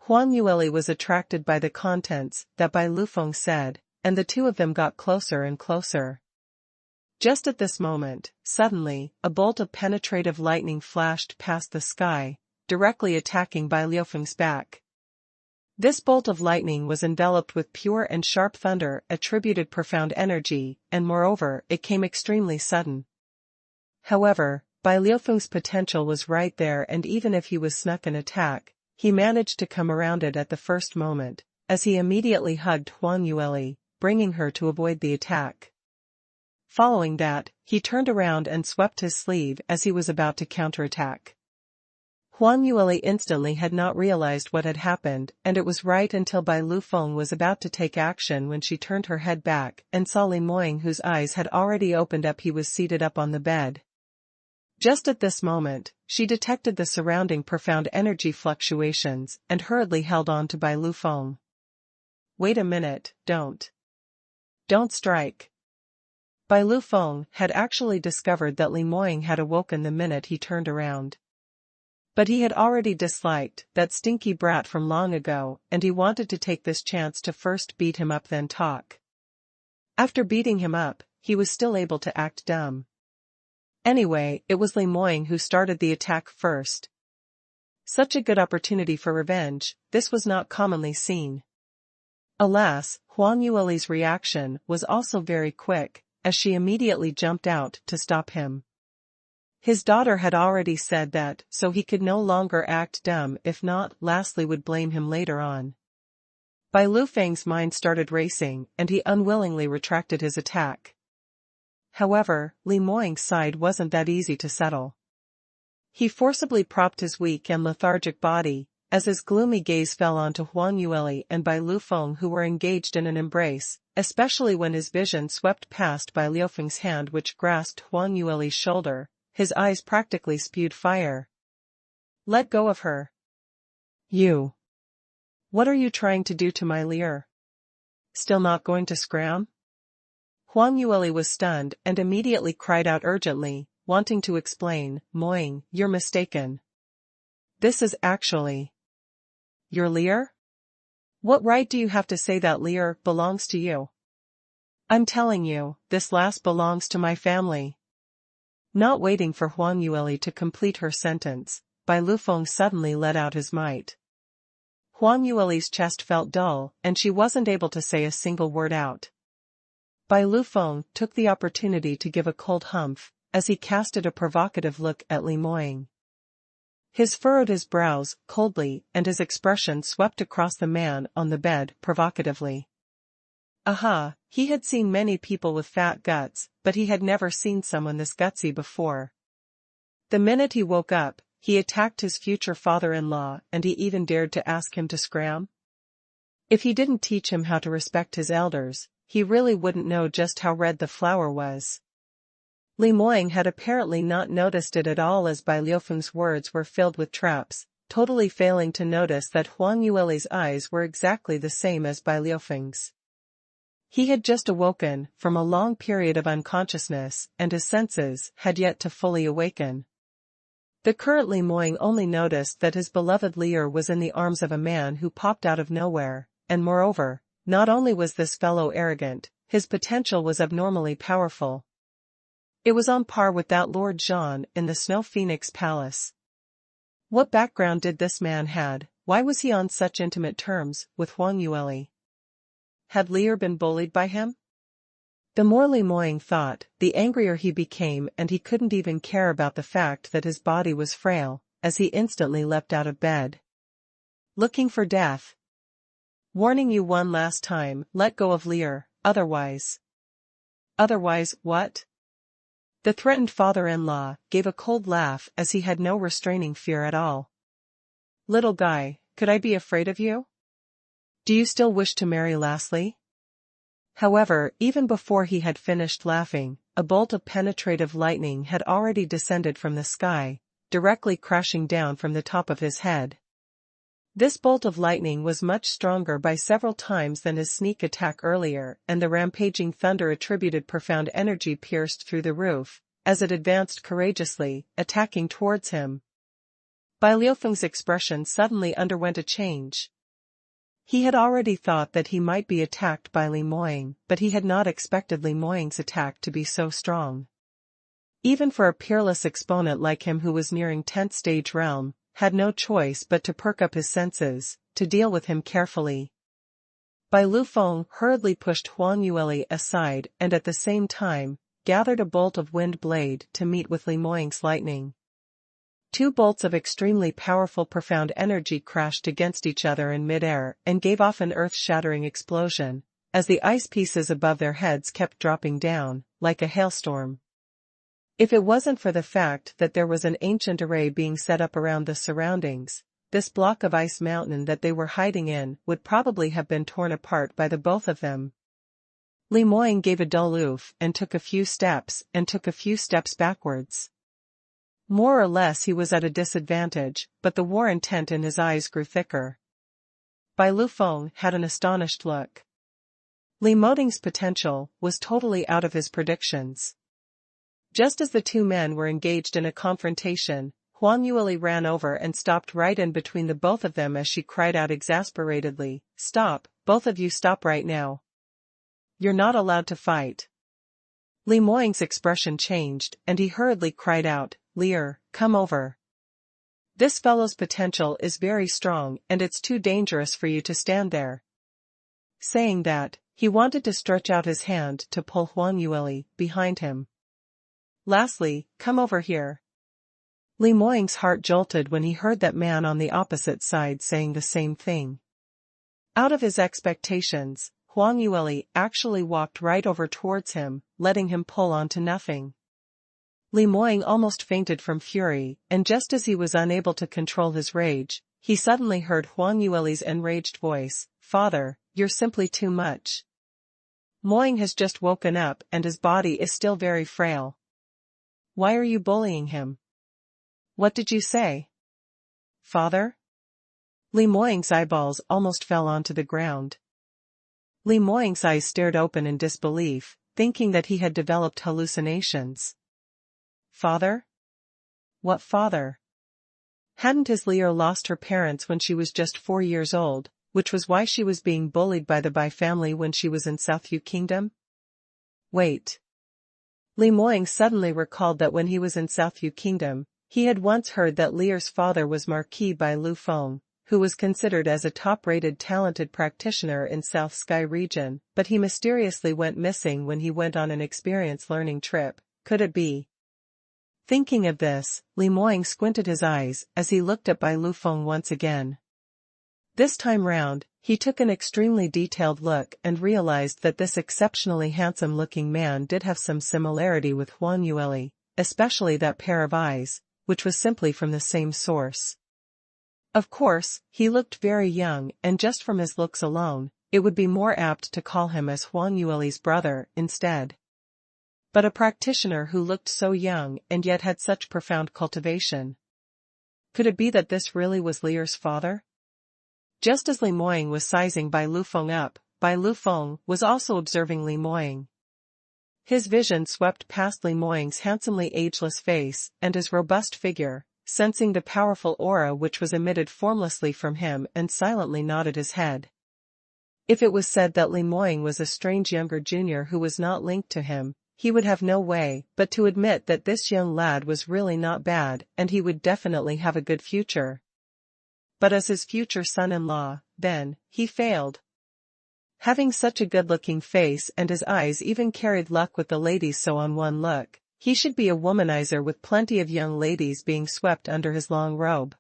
Huang Yueli was attracted by the contents that Bai Lufeng said, and the two of them got closer and closer. Just at this moment, suddenly, a bolt of penetrative lightning flashed past the sky, directly attacking Bai Lufeng's back. This bolt of lightning was enveloped with pure and sharp thunder, attributed profound energy, and moreover, it came extremely sudden. However, Bai Lufeng's potential was right there, and even if he was snuck an attack, he managed to come around it at the first moment, as he immediately hugged Huang Yueli, bringing her to avoid the attack. Following that, he turned around and swept his sleeve as he was about to counterattack. Huang Yueli instantly had not realized what had happened, and it was right until Bai Lufeng was about to take action when she turned her head back and saw Li Moying, whose eyes had already opened up. He was seated up on the bed. Just at this moment, she detected the surrounding profound energy fluctuations and hurriedly held on to Bai Lufeng. Wait a minute, don't strike. Bai Lufeng had actually discovered that Li Moying had awoken the minute he turned around. But he had already disliked that stinky brat from long ago, and he wanted to take this chance to first beat him up, then talk. After beating him up, he was still able to act dumb. Anyway, it was Li Moying who started the attack first. Such a good opportunity for revenge, this was not commonly seen. Alas, Huang Yueli's reaction was also very quick, as she immediately jumped out to stop him. His daughter had already said that, so he could no longer act dumb, if not, lastly would blame him later on. Bai Lufeng's mind started racing, and he unwillingly retracted his attack. However, Li Moying's side wasn't that easy to settle. He forcibly propped his weak and lethargic body, as his gloomy gaze fell onto Huang Yueli and Bai Lufeng, who were engaged in an embrace, especially when his vision swept past Bai Lufeng's hand, which grasped Huang Yueli's shoulder. His eyes practically spewed fire. Let go of her. You. What are you trying to do to my Lear? Still not going to scram? Huang Yueli was stunned and immediately cried out urgently, wanting to explain. Moying, you're mistaken. This is actually your Lear? What right do you have to say that Lear belongs to you? I'm telling you, this lass belongs to my family. Not waiting for Huang Yueli to complete her sentence, Bai Lufeng suddenly let out his might. Huang Yueli's chest felt dull, and she wasn't able to say a single word out. Bai Lufeng took the opportunity to give a cold humph, as he casted a provocative look at Li Moying. His furrowed his brows coldly, and his expression swept across the man on the bed provocatively. Aha, he had seen many people with fat guts, but he had never seen someone this gutsy before. The minute he woke up, he attacked his future father-in-law, and he even dared to ask him to scram? If he didn't teach him how to respect his elders, he really wouldn't know just how red the flour was. Li Moying had apparently not noticed it at all, as Bai Lufeng's words were filled with traps, totally failing to notice that Huang Yueli's eyes were exactly the same as Bai Lufeng's. He had just awoken from a long period of unconsciousness, and his senses had yet to fully awaken. The current Li Moying only noticed that his beloved Lear was in the arms of a man who popped out of nowhere, and moreover, not only was this fellow arrogant, his potential was abnormally powerful. It was on par with that Lord Jean in the Snow Phoenix Palace. What background did this man had? Why was he on such intimate terms with Huang Yueli? Had Lear been bullied by him? The more Li Moying thought, the angrier he became, and he couldn't even care about the fact that his body was frail, as he instantly leapt out of bed. Looking for death? Warning you one last time, let go of Lear, otherwise. Otherwise, what? The threatened father-in-law gave a cold laugh as he had no restraining fear at all. Little guy, could I be afraid of you? Do you still wish to marry Lastly? However, even before he had finished laughing, a bolt of penetrative lightning had already descended from the sky, directly crashing down from the top of his head. This bolt of lightning was much stronger by several times than his sneak attack earlier, and the rampaging thunder attributed profound energy pierced through the roof, as it advanced courageously, attacking towards him. Bai Liufeng's expression suddenly underwent a change. He had already thought that he might be attacked by Li Moying, but he had not expected Li Moying's attack to be so strong. Even for a peerless exponent like him who was nearing 10th stage realm, had no choice but to perk up his senses, to deal with him carefully. Bai Lufeng hurriedly pushed Huang Yueli aside and at the same time, gathered a bolt of wind blade to meet with Li Moying's lightning. Two bolts of extremely powerful profound energy crashed against each other in midair and gave off an earth-shattering explosion, as the ice pieces above their heads kept dropping down, like a hailstorm. If it wasn't for the fact that there was an ancient array being set up around the surroundings, this block of ice mountain that they were hiding in would probably have been torn apart by the both of them. Li Moying gave a dull oof and took a few steps backwards. More or less he was at a disadvantage, but the war intent in his eyes grew thicker. Bai Lufeng had an astonished look. Li Moting's potential was totally out of his predictions. Just as the two men were engaged in a confrontation, Huang Yueli ran over and stopped right in between the both of them as she cried out exasperatedly, "Stop, both of you stop right now. You're not allowed to fight." Li Moying's expression changed, and he hurriedly cried out, "Lear, come over. This fellow's potential is very strong and it's too dangerous for you to stand there." Saying that, he wanted to stretch out his hand to pull Huang Yueli behind him. "Lastly, come over here." Li Moying's heart jolted when he heard that man on the opposite side saying the same thing. Out of his expectations, Huang Yueli actually walked right over towards him, letting him pull on to nothing. Li Moying almost fainted from fury, and just as he was unable to control his rage, he suddenly heard Huang Yueli's enraged voice, "Father, you're simply too much. Moying has just woken up and his body is still very frail. Why are you bullying him? What did you say? Father?" Li Moying's eyeballs almost fell onto the ground. Li Moying's eyes stared open in disbelief, thinking that he had developed hallucinations. Father? What father? Hadn't his Lear lost her parents when she was just 4 years old, which was why she was being bullied by the Bai family when she was in South Yu Kingdom? Wait. Li Moying suddenly recalled that when he was in South Yu Kingdom, he had once heard that Lear's father was Marquis Bai Lufeng, who was considered as a top-rated talented practitioner in South Sky region, but he mysteriously went missing when he went on an experience learning trip. Could it be? Thinking of this, Li Moying squinted his eyes as he looked at Bai Lufeng once again. This time round, he took an extremely detailed look and realized that this exceptionally handsome-looking man did have some similarity with Huang Yueli, especially that pair of eyes, which was simply from the same source. Of course, he looked very young, and just from his looks alone, it would be more apt to call him as Huang Yueli's brother instead. But a practitioner who looked so young and yet had such profound cultivation. Could it be that this really was Lear's father? Just as Li Moying was sizing Bai Lufeng up, Bai Lufeng was also observing Li Moying. His vision swept past Li Moying's handsomely ageless face and his robust figure, sensing the powerful aura which was emitted formlessly from him, and silently nodded his head. If it was said that Li Moying was a strange younger junior who was not linked to him, he would have no way but to admit that this young lad was really not bad and he would definitely have a good future. But as his future son-in-law, then, he failed. Having such a good-looking face and his eyes even carried luck with the ladies, so on one look, He should be a womanizer with plenty of young ladies being swept under his long robe.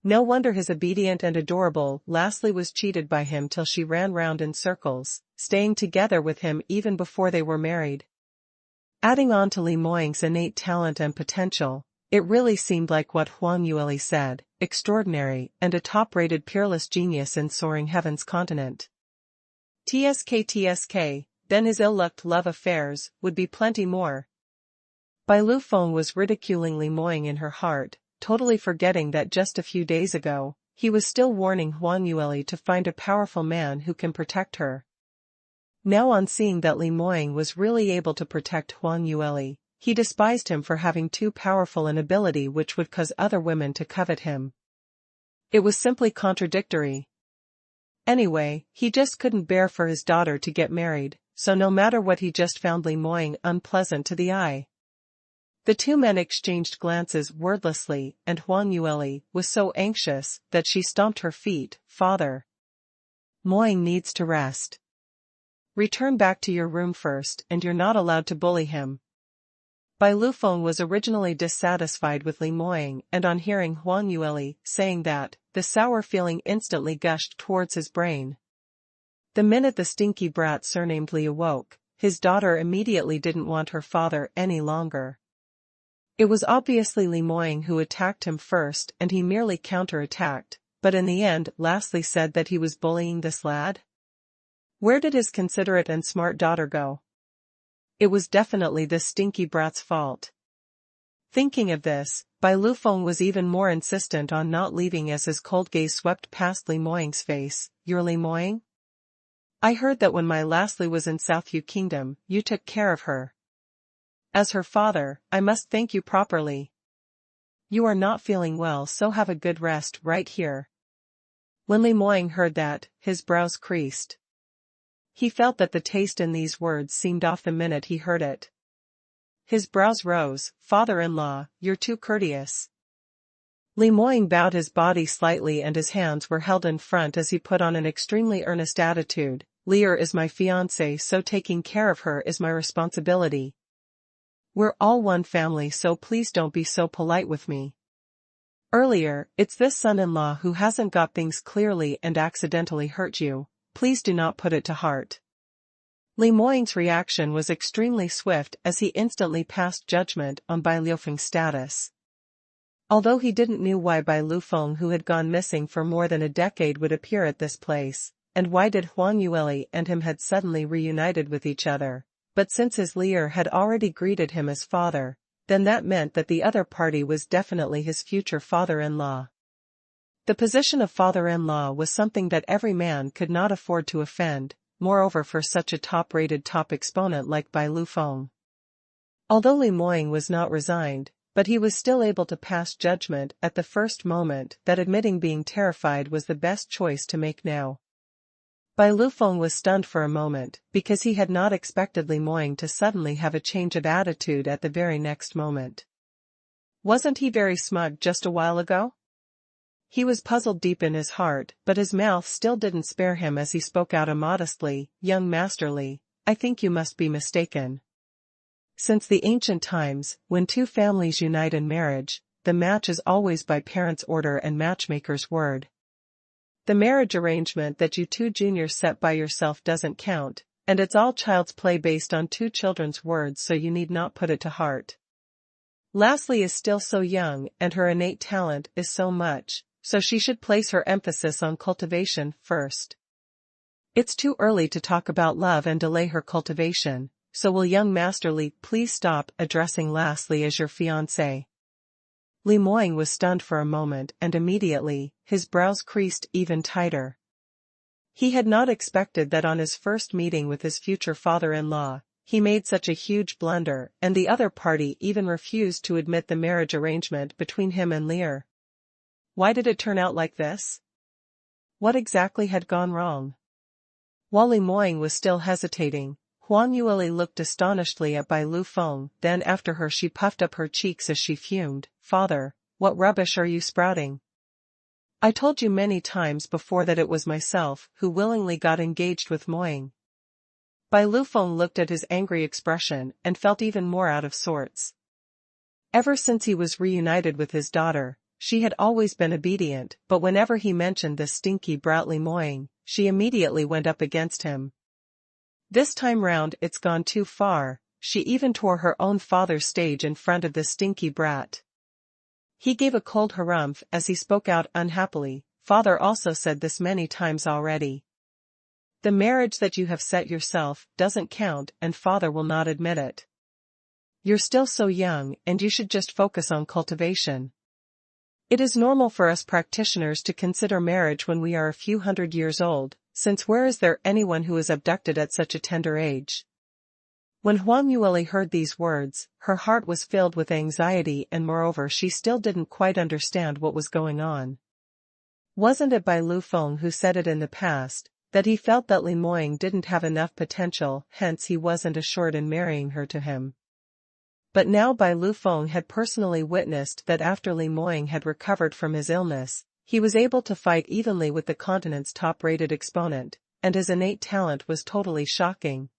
No wonder his obedient and adorable Lastly was cheated by him till she ran round in circles, staying together with him even before they were married. Adding on to Li Moying's innate talent and potential, it really seemed like what Huang Yueli said, extraordinary and a top-rated peerless genius in soaring heaven's continent. TSK, then his ill-lucked love affairs would be plenty more. Bai Lu Feng was ridiculing Li Moying in her heart, totally forgetting that just a few days ago, he was still warning Huang Yueli to find a powerful man who can protect her. Now on seeing that Li Moying was really able to protect Huang Yueli, he despised him for having too powerful an ability which would cause other women to covet him. It was simply contradictory. Anyway, he just couldn't bear for his daughter to get married, so no matter what he just found Li Moying unpleasant to the eye. The two men exchanged glances wordlessly, and Huang Yueli was so anxious that she stomped her feet. Father, Moying needs to rest. Return back to your room first, and you're not allowed to bully him. Bai Lu Feng was originally dissatisfied with Li Moying, and on hearing Huang Yueli saying that, the sour feeling instantly gushed towards his brain. The minute the stinky brat surnamed Li awoke, his daughter immediately didn't want her father any longer. It was obviously Li Moying who attacked him first, and he merely counter-attacked, but in the end Lastly said that he was bullying this lad? Where did his considerate and smart daughter go? It was definitely this stinky brat's fault. Thinking of this, Bai Lu Feng was even more insistent on not leaving as his cold gaze swept past Li Moying's face. You're Li Moying? I heard that when my Lastly was in Southview Kingdom, you took care of her. As her father, I must thank you properly. You are not feeling well, so have a good rest right here. When Li Moying heard that, his brows creased. He felt that the taste in these words seemed off the minute he heard it. His brows rose. Father-in-law, you're too courteous. Li Moying bowed his body slightly and his hands were held in front as he put on an extremely earnest attitude. Lear is my fiancée, so taking care of her is my responsibility. We're all one family, so please don't be so polite with me. Earlier, it's this son-in-law who hasn't got things clearly and accidentally hurt you. Please do not put it to heart. Li Moying's reaction was extremely swift as he instantly passed judgment on Bai Lu Feng's status. Although he didn't know why Bai Lu Feng, who had gone missing for more than a decade, would appear at this place, and why did Huang Yueli and him had suddenly reunited with each other, but since his Lear had already greeted him as father, then that meant that the other party was definitely his future father-in-law. The position of father-in-law was something that every man could not afford to offend, moreover for such a top-rated top exponent like Bai Lu Feng. Although Li Moying was not resigned, but he was still able to pass judgment at the first moment that admitting being terrified was the best choice to make now. Bai Lu Feng was stunned for a moment, because he had not expected Li Moying to suddenly have a change of attitude at the very next moment. Wasn't he very smug just a while ago? He was puzzled deep in his heart, but his mouth still didn't spare him as he spoke out immodestly. Young Master Li, I think you must be mistaken. Since the ancient times, when two families unite in marriage, the match is always by parents' order and matchmaker's word. The marriage arrangement that you two juniors set by yourself doesn't count, and it's all child's play based on two children's words, so you need not put it to heart. Lastly is still so young and her innate talent is so much, so she should place her emphasis on cultivation first. It's too early to talk about love and delay her cultivation, so will young Master Li please stop addressing Lastly as your fiancé? Li Moying was stunned for a moment and immediately, his brows creased even tighter. He had not expected that on his first meeting with his future father-in-law, he made such a huge blunder, and the other party even refused to admit the marriage arrangement between him and Lear. Why did it turn out like this? What exactly had gone wrong? While Li Moying was still hesitating, Huang Yueli looked astonishedly at Bai Lu Feng, then after her she puffed up her cheeks as she fumed. Father, what rubbish are you sprouting? I told you many times before that it was myself who willingly got engaged with Moying. Bai Lufeng looked at his angry expression and felt even more out of sorts. Ever since he was reunited with his daughter, she had always been obedient, but whenever he mentioned this stinky brat Li Moying, she immediately went up against him. This time round it's gone too far, she even tore her own father's stage in front of this stinky brat. He gave a cold harumph as he spoke out unhappily, "Father also said this many times already. The marriage that you have set yourself doesn't count and father will not admit it. You're still so young and you should just focus on cultivation. It is normal for us practitioners to consider marriage when we are a few hundred years old, since where is there anyone who is abducted at such a tender age?" When Huang Yueli heard these words, her heart was filled with anxiety and moreover she still didn't quite understand what was going on. Wasn't it Bai Lufeng who said it in the past, that he felt that Li Moying didn't have enough potential, hence he wasn't assured in marrying her to him? But now Bai Lufeng had personally witnessed that after Li Moying had recovered from his illness, he was able to fight evenly with the continent's top-rated exponent, and his innate talent was totally shocking.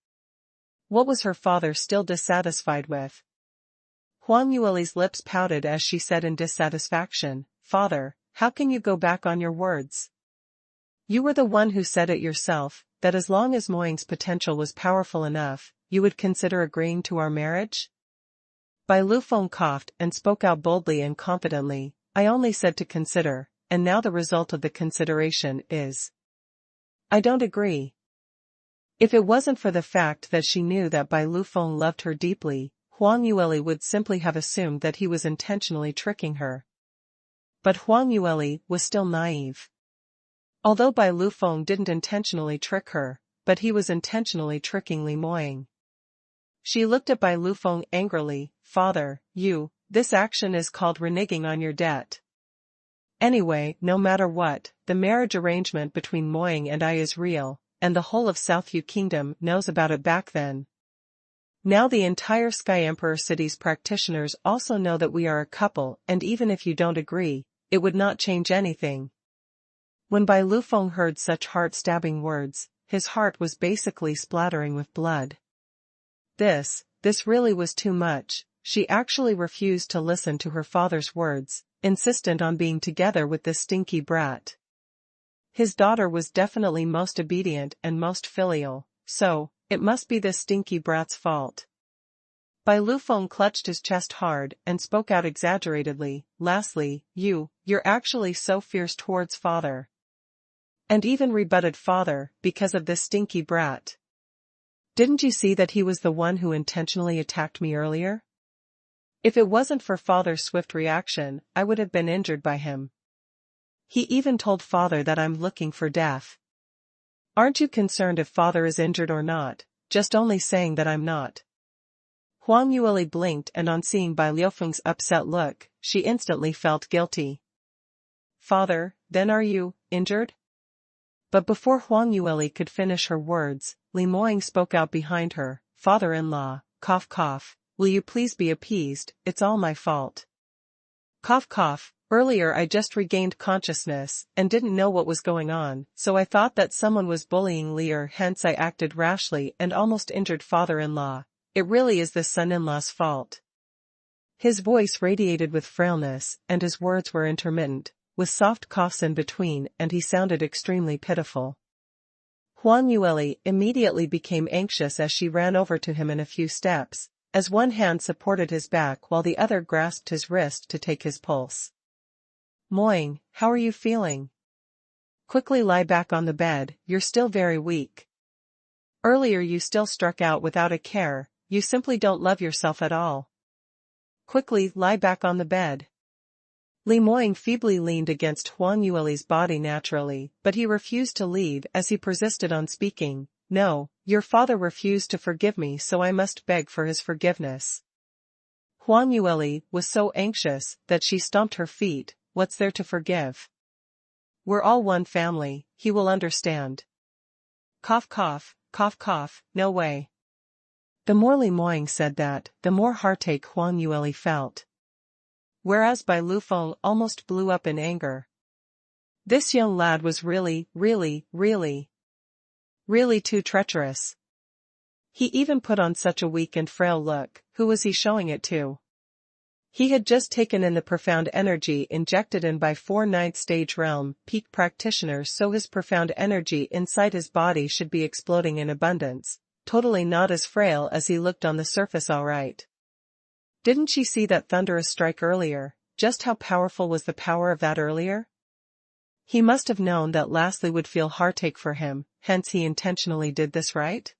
What was her father still dissatisfied with? Huang Yueli's lips pouted as she said in dissatisfaction, "Father, how can you go back on your words? You were the one who said it yourself, that as long as Moying's potential was powerful enough, you would consider agreeing to our marriage?" Bai Lufeng coughed and spoke out boldly and confidently, "I only said to consider, and now the result of the consideration is, I don't agree." If it wasn't for the fact that she knew that Bai Lufeng loved her deeply, Huang Yueli would simply have assumed that he was intentionally tricking her. But Huang Yueli was still naive. Although Bai Lufeng didn't intentionally trick her, but he was intentionally tricking Li Moying. She looked at Bai Lufeng angrily, "Father, this action is called reneging on your debt. Anyway, no matter what, the marriage arrangement between Moying and I is real, and the whole of South Yu Kingdom knows about it back then. Now the entire Sky Emperor City's practitioners also know that we are a couple, and even if you don't agree, it would not change anything." When Bai Lufeng heard such heart-stabbing words, his heart was basically splattering with blood. This really was too much. She actually refused to listen to her father's words, insistent on being together with this stinky brat. His daughter was definitely most obedient and most filial, so it must be this stinky brat's fault. Bai Lufeng clutched his chest hard and spoke out exaggeratedly, "Lastly, you're actually so fierce towards father. And even rebutted father, because of this stinky brat. Didn't you see that he was the one who intentionally attacked me earlier? If it wasn't for father's swift reaction, I would have been injured by him. He even told father that I'm looking for death. Aren't you concerned if father is injured or not, just only saying that I'm not?" Huang Yueli blinked and on seeing Bai Lufeng's upset look, she instantly felt guilty. "Father, then are you injured?" But before Huang Yueli could finish her words, Li Moying spoke out behind her, "Father-in-law, cough cough, will you please be appeased, it's all my fault. Cough cough, earlier I just regained consciousness and didn't know what was going on, so I thought that someone was bullying Lear, hence I acted rashly and almost injured father-in-law. It really is the son-in-law's fault." His voice radiated with frailness and his words were intermittent, with soft coughs in between, and he sounded extremely pitiful. Huang Yueli immediately became anxious as she ran over to him in a few steps, as one hand supported his back while the other grasped his wrist to take his pulse. "Moying, how are you feeling? Quickly lie back on the bed, you're still very weak. Earlier you still struck out without a care, you simply don't love yourself at all. Quickly lie back on the bed." Li Moying feebly leaned against Huang Yueli's body naturally, but he refused to leave as he persisted on speaking, "No, your father refused to forgive me, so I must beg for his forgiveness." Huang Yueli was so anxious that she stomped her feet. "What's there to forgive? We're all one family, he will understand." Cough cough, cough cough, no way. The more Li Moying said that, the more heartache Huang Yueli felt. Whereas Bai Lufeng almost blew up in anger. This young lad was really too treacherous. He even put on such a weak and frail look. Who was he showing it to? He had just taken in the profound energy injected in by 4 ninth stage realm peak practitioners, so his profound energy inside his body should be exploding in abundance, totally not as frail as he looked on the surface. Alright. Didn't she see that thunderous strike earlier? Just how powerful was the power of that earlier? He must have known that Lastly would feel heartache for him, hence he intentionally did this, right?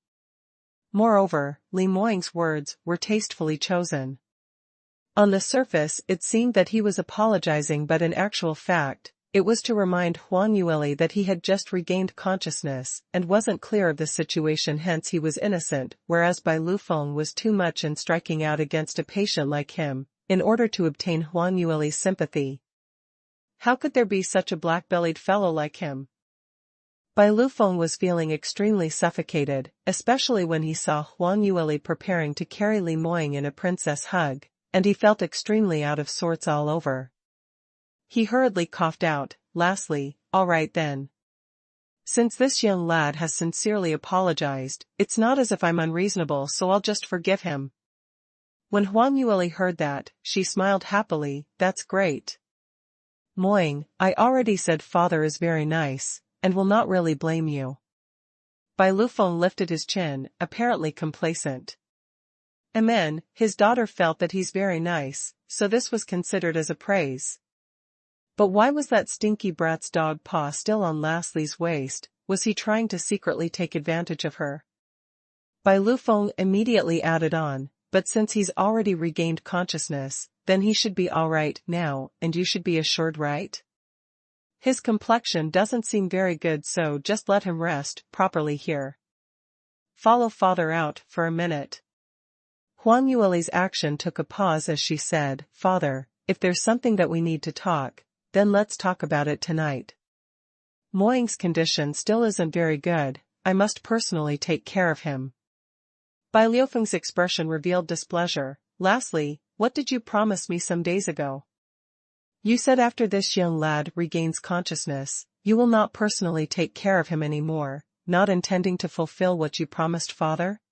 Moreover, Li Moying's words were tastefully chosen. On the surface it seemed that he was apologizing, but in actual fact, it was to remind Huang Yueli that he had just regained consciousness and wasn't clear of the situation, hence he was innocent, whereas Bai Lufeng was too much in striking out against a patient like him, in order to obtain Huang Yueli's sympathy. How could there be such a black-bellied fellow like him? Bai Lufeng was feeling extremely suffocated, especially when he saw Huang Yueli preparing to carry Li Moying in a princess hug, and he felt extremely out of sorts all over. He hurriedly coughed out, "Lastly, all right then. Since this young lad has sincerely apologized, it's not as if I'm unreasonable, so I'll just forgive him." When Huang Yueli heard that, she smiled happily. "That's great. Moying, I already said father is very nice, and will not really blame you." Bai Lufeng lifted his chin, apparently complacent. Amen, his daughter felt that he's very nice, so this was considered as a praise. But why was that stinky brat's dog paw still on Lastly's waist? Was he trying to secretly take advantage of her? Bai Lufeng immediately added on, "But since he's already regained consciousness, then he should be alright now, and you should be assured, right? His complexion doesn't seem very good, so just let him rest properly here. Follow father out for a minute." Huang Yueli's action took a pause as she said, "Father, if there's something that we need to talk, then let's talk about it tonight. Moying's condition still isn't very good, I must personally take care of him." Bai Liufeng's expression revealed displeasure. "Lastly, what did you promise me some days ago? You said after this young lad regains consciousness, you will not personally take care of him anymore, not intending to fulfill what you promised father?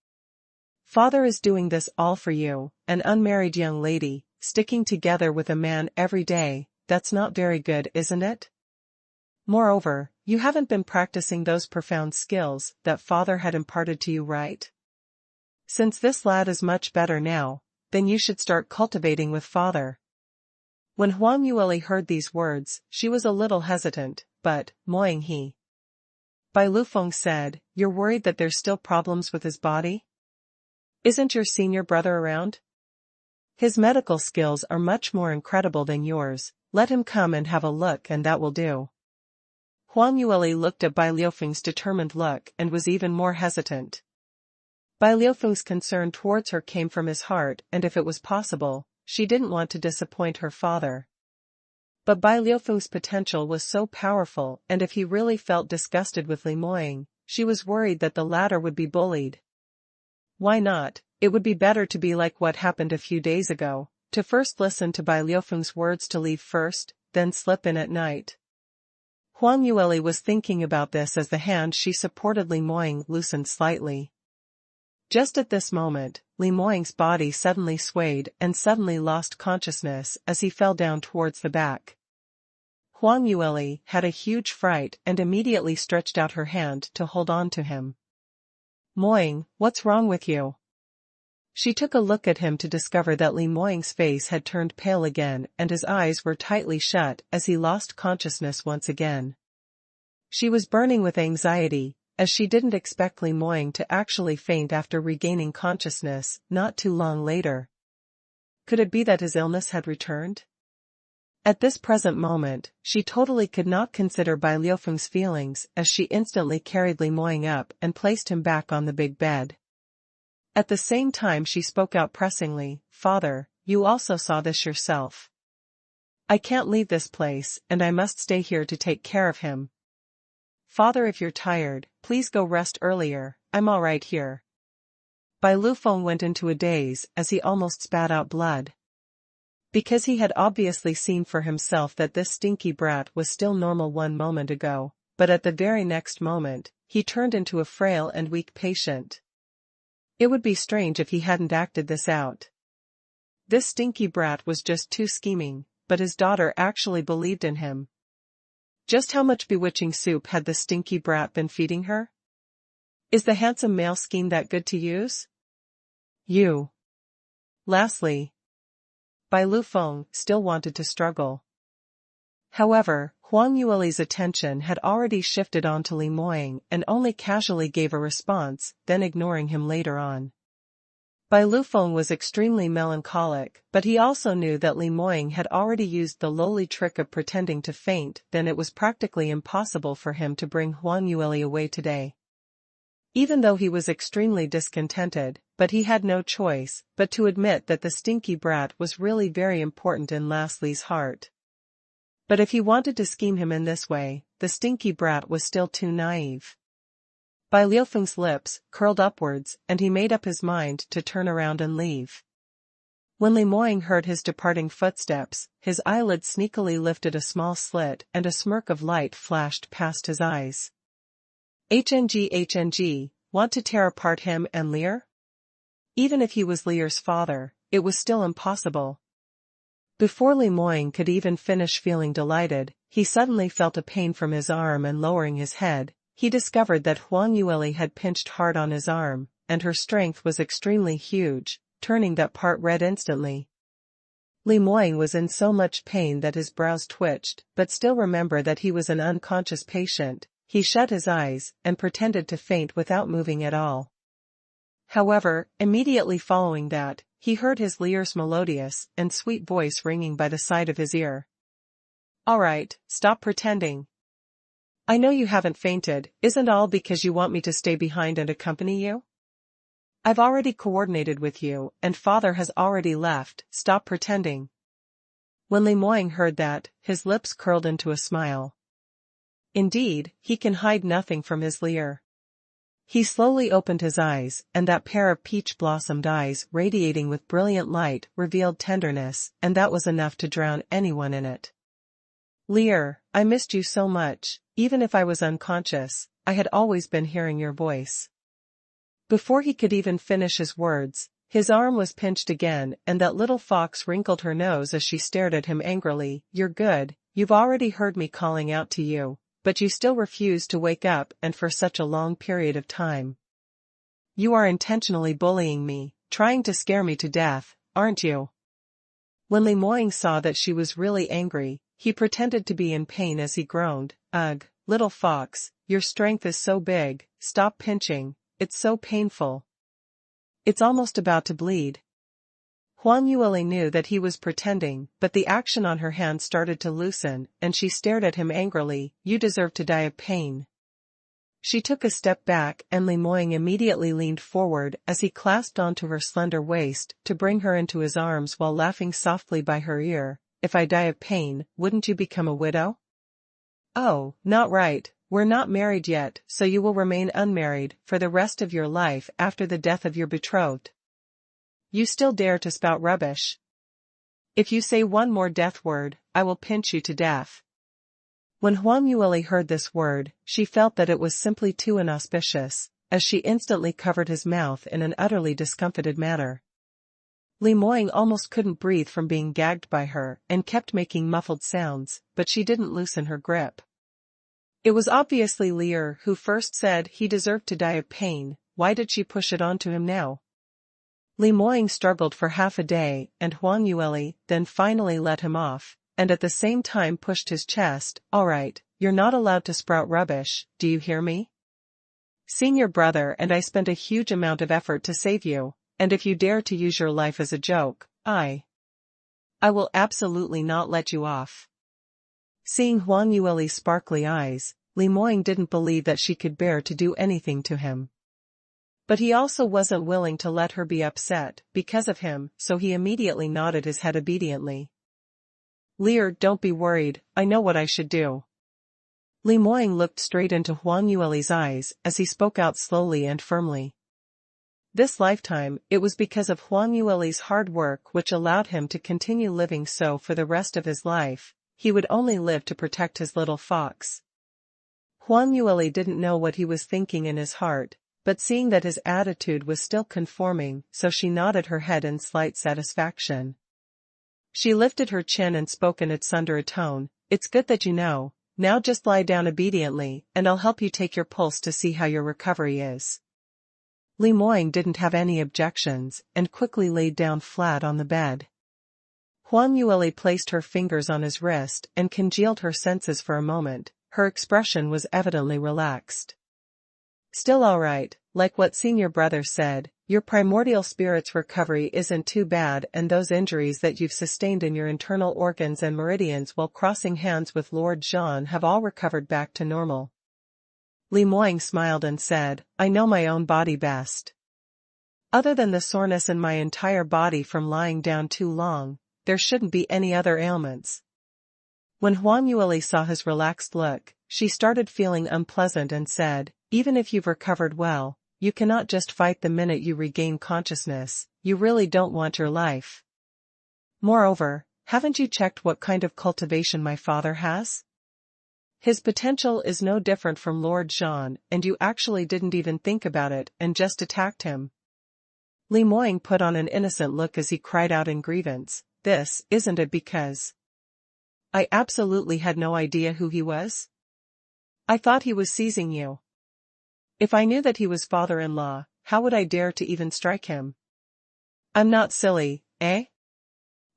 Father is doing this all for you, an unmarried young lady, sticking together with a man every day. That's not very good, isn't it? Moreover, you haven't been practicing those profound skills that father had imparted to you, right? Since this lad is much better now, then you should start cultivating with father." When Huang Yueli heard these words, she was a little hesitant, but, Moying he. Bai Lufeng said, "You're worried that there's still problems with his body? Isn't your senior brother around? His medical skills are much more incredible than yours, let him come and have a look and that will do." Huang Yueli looked at Bai Liufeng's determined look and was even more hesitant. Bai Liufeng's concern towards her came from his heart, and if it was possible, she didn't want to disappoint her father. But Bai Liufeng's potential was so powerful, and if he really felt disgusted with Li Moying, she was worried that the latter would be bullied. Why not? It would be better to be like what happened a few days ago, to first listen to Bai Liufeng's words to leave first, then slip in at night. Huang Yueli was thinking about this as the hand she supported Li Moying loosened slightly. Just at this moment, Li Moying's body suddenly swayed and suddenly lost consciousness as he fell down towards the back. Huang Yueli had a huge fright and immediately stretched out her hand to hold on to him. "Moying, what's wrong with you?" She took a look at him to discover that Li Moying's face had turned pale again and his eyes were tightly shut as he lost consciousness once again. She was burning with anxiety, as she didn't expect Li Moying to actually faint after regaining consciousness not too long later. Could it be that his illness had returned? At this present moment, she totally could not consider Bai Liufeng's feelings as she instantly carried Li Moying up and placed him back on the big bed. At the same time she spoke out pressingly, "Father, you also saw this yourself. I can't leave this place and I must stay here to take care of him. Father, if you're tired, please go rest earlier, I'm all right here." Bai Lufeng went into a daze as he almost spat out blood. Because he had obviously seen for himself that this stinky brat was still normal one moment ago, but at the very next moment, he turned into a frail and weak patient. It would be strange if he hadn't acted this out. This stinky brat was just too scheming, but his daughter actually believed in him. Just how much bewitching soup had the stinky brat been feeding her? Is the handsome male scheme that good to use? You. Lastly, Bai Lufeng still wanted to struggle. However, Huang Yueli's attention had already shifted onto Li Moying and only casually gave a response, then ignoring him later on. Bai Lufeng was extremely melancholic, but he also knew that Li Moying had already used the lowly trick of pretending to faint, then it was practically impossible for him to bring Huang Yueli away today. Even though he was extremely discontented, but he had no choice but to admit that the stinky brat was really very important in Leslie's heart. But if he wanted to scheme him in this way, the stinky brat was still too naive. Bai Lufeng's lips curled upwards, and he made up his mind to turn around and leave. When Li Moying heard his departing footsteps, his eyelids sneakily lifted a small slit and a smirk of light flashed past his eyes. HNG, want to tear apart him and Lear? Even if he was Lear's father, it was still impossible. Before Li Moying could even finish feeling delighted, he suddenly felt a pain from his arm, and lowering his head, he discovered that Huang Yueli had pinched hard on his arm, and her strength was extremely huge, turning that part red instantly. Li Moying was in so much pain that his brows twitched, but still remember that he was an unconscious patient. He shut his eyes and pretended to faint without moving at all. However, immediately following that, he heard his Lear's melodious and sweet voice ringing by the side of his ear. "All right, stop pretending. I know you haven't fainted, isn't all because you want me to stay behind and accompany you? I've already coordinated with you, and father has already left, stop pretending." When Li Moying heard that, his lips curled into a smile. Indeed, he can hide nothing from his Lear. He slowly opened his eyes, and that pair of peach-blossomed eyes radiating with brilliant light revealed tenderness, and that was enough to drown anyone in it. "Lear, I missed you so much, even if I was unconscious, I had always been hearing your voice." Before he could even finish his words, his arm was pinched again, and that little fox wrinkled her nose as she stared at him angrily. "You're good, you've already heard me calling out to you, but you still refuse to wake up, and for such a long period of time. You are intentionally bullying me, trying to scare me to death, aren't you?" When Li Moying saw that she was really angry, he pretended to be in pain as he groaned, "Ugh, little fox, your strength is so big, stop pinching, it's so painful. It's almost about to bleed." Huang Yueli knew that he was pretending, but the action on her hand started to loosen, and she stared at him angrily. "You deserve to die of pain." She took a step back, and Li Moying immediately leaned forward as he clasped onto her slender waist to bring her into his arms while laughing softly by her ear. "If I die of pain, wouldn't you become a widow?" "Oh, not right, we're not married yet, so you will remain unmarried for the rest of your life after the death of your betrothed. You still dare to spout rubbish? If you say one more death word, I will pinch you to death." When Huang Yueli heard this word, she felt that it was simply too inauspicious, as she instantly covered his mouth in an utterly discomfited manner. Li Moying almost couldn't breathe from being gagged by her, and kept making muffled sounds, but she didn't loosen her grip. It was obviously Lear who first said he deserved to die of pain. Why did she push it onto him now? Li Moying struggled for half a day, and Huang Yueli then finally let him off, and at the same time pushed his chest. "All right, you're not allowed to sprout rubbish, do you hear me? Seeing your brother and I spent a huge amount of effort to save you, and if you dare to use your life as a joke, I will absolutely not let you off." Seeing Huang Yueli's sparkly eyes, Li Moying didn't believe that she could bear to do anything to him. But he also wasn't willing to let her be upset because of him, so he immediately nodded his head obediently. "Lear, don't be worried, I know what I should do." Li Moying looked straight into Huang Yueli's eyes as he spoke out slowly and firmly. This lifetime, it was because of Huang Yueli's hard work which allowed him to continue living, so for the rest of his life, he would only live to protect his little fox. Huang Yueli didn't know what he was thinking in his heart, but seeing that his attitude was still conforming, so she nodded her head in slight satisfaction. She lifted her chin and spoke in its undertone, "It's good that you know. Now just lie down obediently, and I'll help you take your pulse to see how your recovery is." Li Moying didn't have any objections, and quickly laid down flat on the bed. Huang Yueli placed her fingers on his wrist and congealed her senses for a moment. Her expression was evidently relaxed. "Still all right, like what senior brother said, your primordial spirit's recovery isn't too bad, and those injuries that you've sustained in your internal organs and meridians while crossing hands with Lord Jean have all recovered back to normal." Li Moying smiled and said, "I know my own body best. Other than the soreness in my entire body from lying down too long, there shouldn't be any other ailments." When Huang Yueli saw his relaxed look, she started feeling unpleasant and said, "Even if you've recovered well, you cannot just fight the minute you regain consciousness. You really don't want your life. Moreover, haven't you checked what kind of cultivation my father has? His potential is no different from Lord Jean, and you actually didn't even think about it and just attacked him." Li Moying put on an innocent look as he cried out in grievance, "This isn't it because I absolutely had no idea who he was? I thought he was seizing you. If I knew that he was father-in-law, how would I dare to even strike him? I'm not silly, eh?"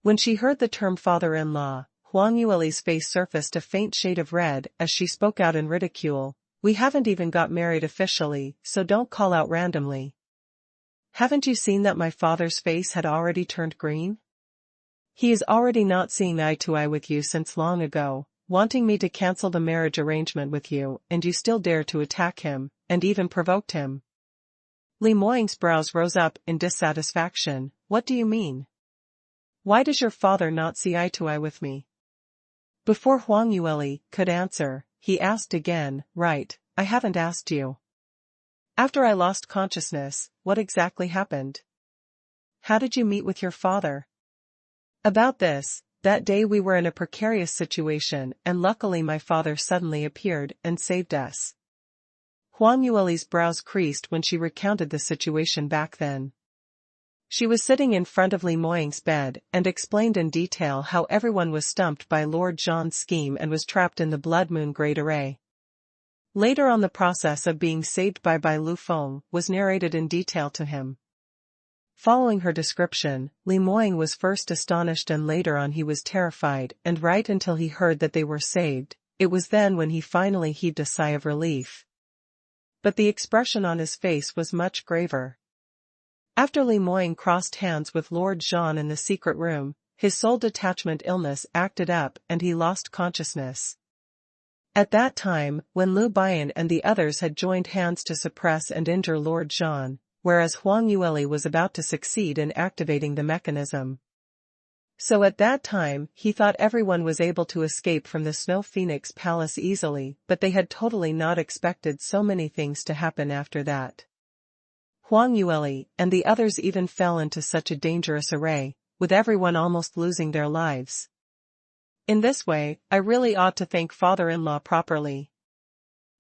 When she heard the term father-in-law, Huang Yueli's face surfaced a faint shade of red as she spoke out in ridicule, "We haven't even got married officially, so don't call out randomly. Haven't you seen that my father's face had already turned green? He is already not seeing eye to eye with you since long ago, wanting me to cancel the marriage arrangement with you, and you still dare to attack him, and even provoked him." Li Moying's brows rose up in dissatisfaction. "What do you mean? Why does your father not see eye to eye with me?" Before Huang Yueli could answer, he asked again, "Right, I haven't asked you. After I lost consciousness, what exactly happened? How did you meet with your father?" "About this, that day we were in a precarious situation and luckily my father suddenly appeared and saved us." Huang Yueli's brows creased when she recounted the situation back then. She was sitting in front of Li Moying's bed and explained in detail how everyone was stumped by Lord Jean's scheme and was trapped in the Blood Moon Great Array. Later on, the process of being saved by Lu Feng was narrated in detail to him. Following her description, Li Moying was first astonished and later on he was terrified, and right until he heard that they were saved, it was then when he finally heaved a sigh of relief. But the expression on his face was much graver. After Li Moying crossed hands with Lord Jean in the secret room, his soul detachment illness acted up and he lost consciousness. At that time, when Lu Bian and the others had joined hands to suppress and injure Lord Jean, whereas Huang Yueli was about to succeed in activating the mechanism. So at that time, he thought everyone was able to escape from the Snow Phoenix Palace easily, but they had totally not expected so many things to happen after that. Huang Yueli and the others even fell into such a dangerous array, with everyone almost losing their lives. In this way, I really ought to thank father-in-law properly.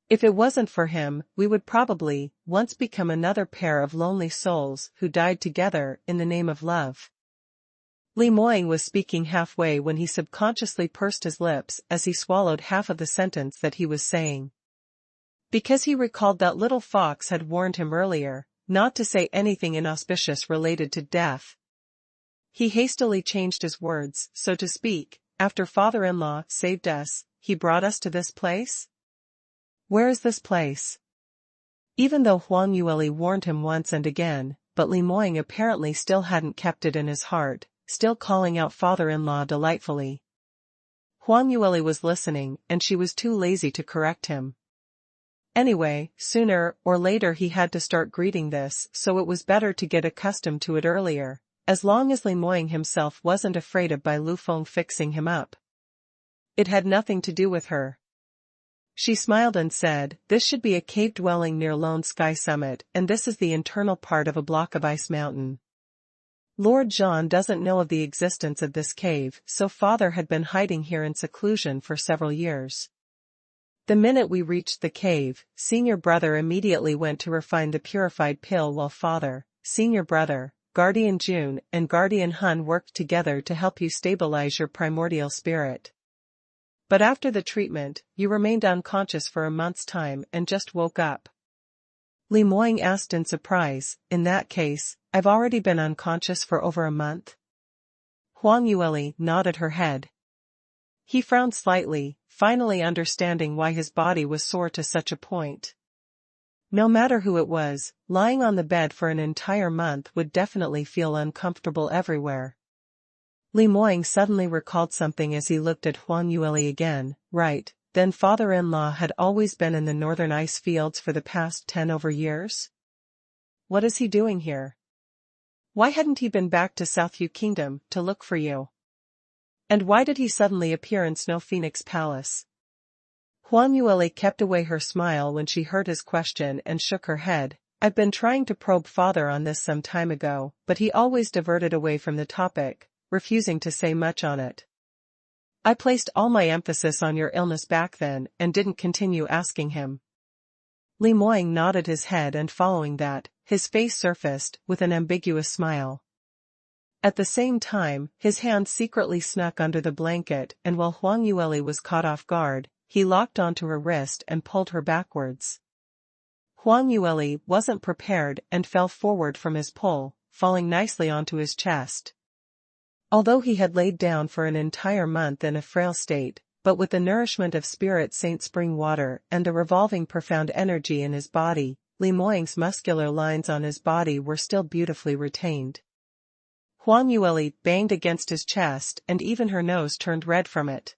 If it wasn't for him, we would probably once become another pair of lonely souls who died together in the name of love. Li Moying was speaking halfway when he subconsciously pursed his lips as he swallowed half of the sentence that he was saying. Because he recalled that little fox had warned him earlier, not to say anything inauspicious related to death. He hastily changed his words, so to speak, after father-in-law saved us, he brought us to this place? Where is this place? Even though Huang Yueli warned him once and again, but Li Moying apparently still hadn't kept it in his heart, still calling out father-in-law delightfully. Huang Yueli was listening and she was too lazy to correct him. Anyway, sooner or later he had to start greeting this, so it was better to get accustomed to it earlier, as long as Li Moying himself wasn't afraid of Lu Feng fixing him up. It had nothing to do with her. She smiled and said, "This should be a cave dwelling near Lone Sky Summit, and this is the internal part of a block of ice mountain. Lord Jean doesn't know of the existence of this cave, so father had been hiding here in seclusion for several years. The minute we reached the cave, senior brother immediately went to refine the purified pill while father, senior brother, Guardian June and Guardian Hun worked together to help you stabilize your primordial spirit. But after the treatment, you remained unconscious for a month's time and just woke up. Li Moying asked in surprise. In that case, I've already been unconscious for over a month? Huang Yueli nodded her head. He frowned slightly, finally understanding why his body was sore to such a point. No matter who it was, lying on the bed for an entire month would definitely feel uncomfortable everywhere. Li Moying suddenly recalled something as he looked at Huang Yueli again. Right, then father-in-law had always been in the northern ice fields for the past 10 over years? What is he doing here? Why hadn't he been back to South Yu Kingdom to look for you? And why did he suddenly appear in Snow Phoenix Palace? Huang Yueli kept away her smile when she heard his question and shook her head. I've been trying to probe father on this some time ago, but he always diverted away from the topic, refusing to say much on it. I placed all my emphasis on your illness back then and didn't continue asking him. Li Moying nodded his head and following that, his face surfaced with an ambiguous smile. At the same time, his hand secretly snuck under the blanket and while Huang Yueli was caught off guard, he locked onto her wrist and pulled her backwards. Huang Yueli wasn't prepared and fell forward from his pull, falling nicely onto his chest. Although he had laid down for an entire month in a frail state, but with the nourishment of Spirit Saint spring water and the revolving profound energy in his body, Li Moying's muscular lines on his body were still beautifully retained. Huang Yueli banged against his chest and even her nose turned red from it.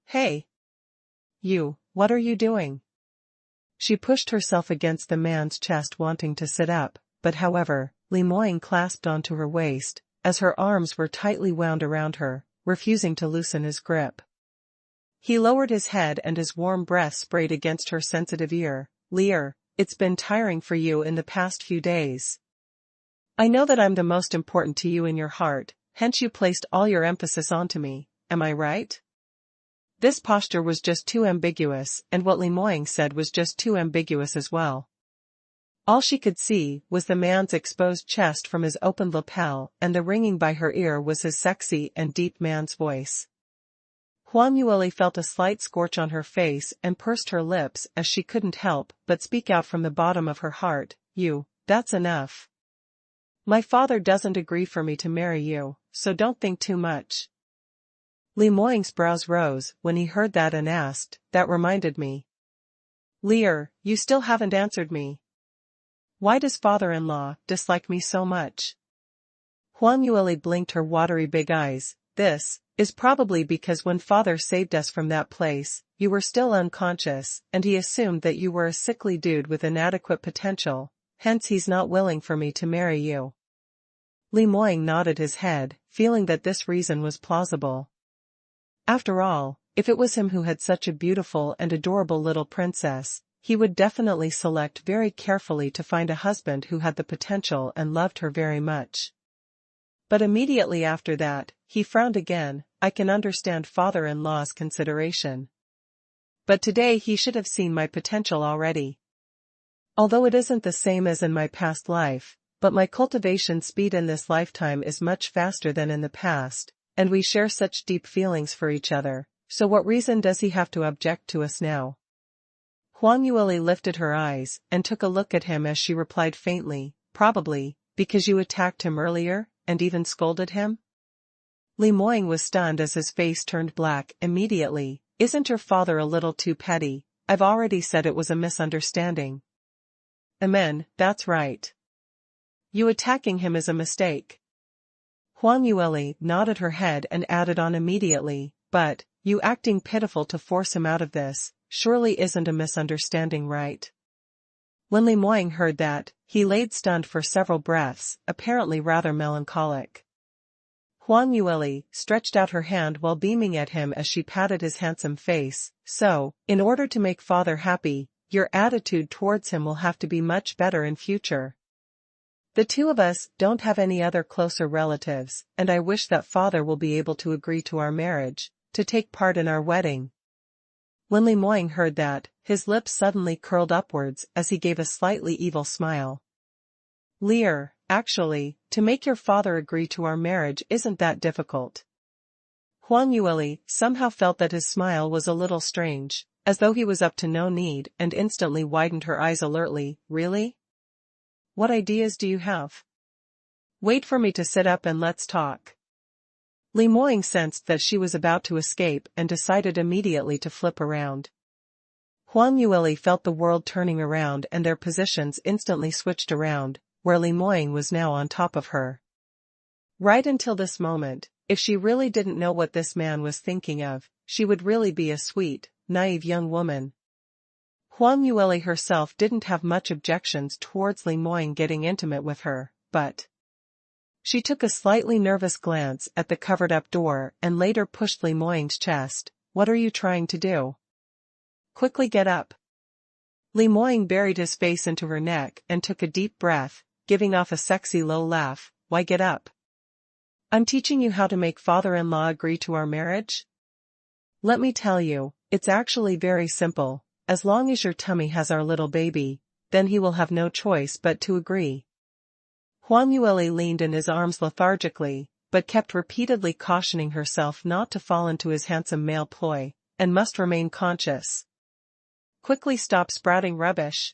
Hey! You, what are you doing? She pushed herself against the man's chest wanting to sit up, but however, Li Moying clasped onto her waist, as her arms were tightly wound around her, refusing to loosen his grip. He lowered his head and his warm breath sprayed against her sensitive ear. Lear, it's been tiring for you in the past few days. I know that I'm the most important to you in your heart, hence you placed all your emphasis onto me, am I right? This posture was just too ambiguous, and what Li Moying said was just too ambiguous as well. All she could see was the man's exposed chest from his open lapel, and the ringing by her ear was his sexy and deep man's voice. Huang Yueli felt a slight scorch on her face and pursed her lips as she couldn't help but speak out from the bottom of her heart, that's enough. My father doesn't agree for me to marry you, so don't think too much. Li Moying's brows rose when he heard that and asked, that reminded me. Lear, you still haven't answered me. Why does father-in-law dislike me so much? Huang Yueli blinked her watery big eyes. This is probably because when father saved us from that place, you were still unconscious, and he assumed that you were a sickly dude with inadequate potential, hence he's not willing for me to marry you. Li Moying nodded his head, feeling that this reason was plausible. After all, if it was him who had such a beautiful and adorable little princess, he would definitely select very carefully to find a husband who had the potential and loved her very much. But immediately after that, he frowned again. I can understand father-in-law's consideration. But today he should have seen my potential already. Although it isn't the same as in my past life, but my cultivation speed in this lifetime is much faster than in the past, and we share such deep feelings for each other, so what reason does he have to object to us now? Huang Yueli lifted her eyes and took a look at him as she replied faintly, probably, because you attacked him earlier, and even scolded him? Li Moying was stunned as his face turned black immediately. Isn't your father a little too petty? I've already said it was a misunderstanding. Amen, that's right. You attacking him is a mistake. Huang Yueli nodded her head and added on immediately, but, you acting pitiful to force him out of this, surely isn't a misunderstanding, right? When Li Moying heard that, he laid stunned for several breaths, apparently rather melancholic. Huang Yueli stretched out her hand while beaming at him as she patted his handsome face. So, in order to make father happy, your attitude towards him will have to be much better in future. The two of us don't have any other closer relatives, and I wish that father will be able to agree to our marriage, to take part in our wedding. When Li Moying heard that, his lips suddenly curled upwards as he gave a slightly evil smile. Lear, actually, to make your father agree to our marriage isn't that difficult. Huang Yueli somehow felt that his smile was a little strange, as though he was up to no need, and instantly widened her eyes alertly. Really? What ideas do you have? Wait for me to sit up and let's talk. Li Moying sensed that she was about to escape and decided immediately to flip around. Huang Yueli felt the world turning around and their positions instantly switched around, where Li Moying was now on top of her. Right until this moment, if she really didn't know what this man was thinking of, she would really be a sweet, naive young woman. Huang Yueli herself didn't have much objections towards Li Moying getting intimate with her, but she took a slightly nervous glance at the covered-up door and later pushed Li Moying's chest. What are you trying to do? Quickly get up. Li Moying buried his face into her neck and took a deep breath, giving off a sexy low laugh. Why get up? I'm teaching you how to make father-in-law agree to our marriage? Let me tell you, it's actually very simple. As long as your tummy has our little baby, then he will have no choice but to agree. Huang Yueli leaned in his arms lethargically, but kept repeatedly cautioning herself not to fall into his handsome male ploy, and must remain conscious. Quickly stop sprouting rubbish.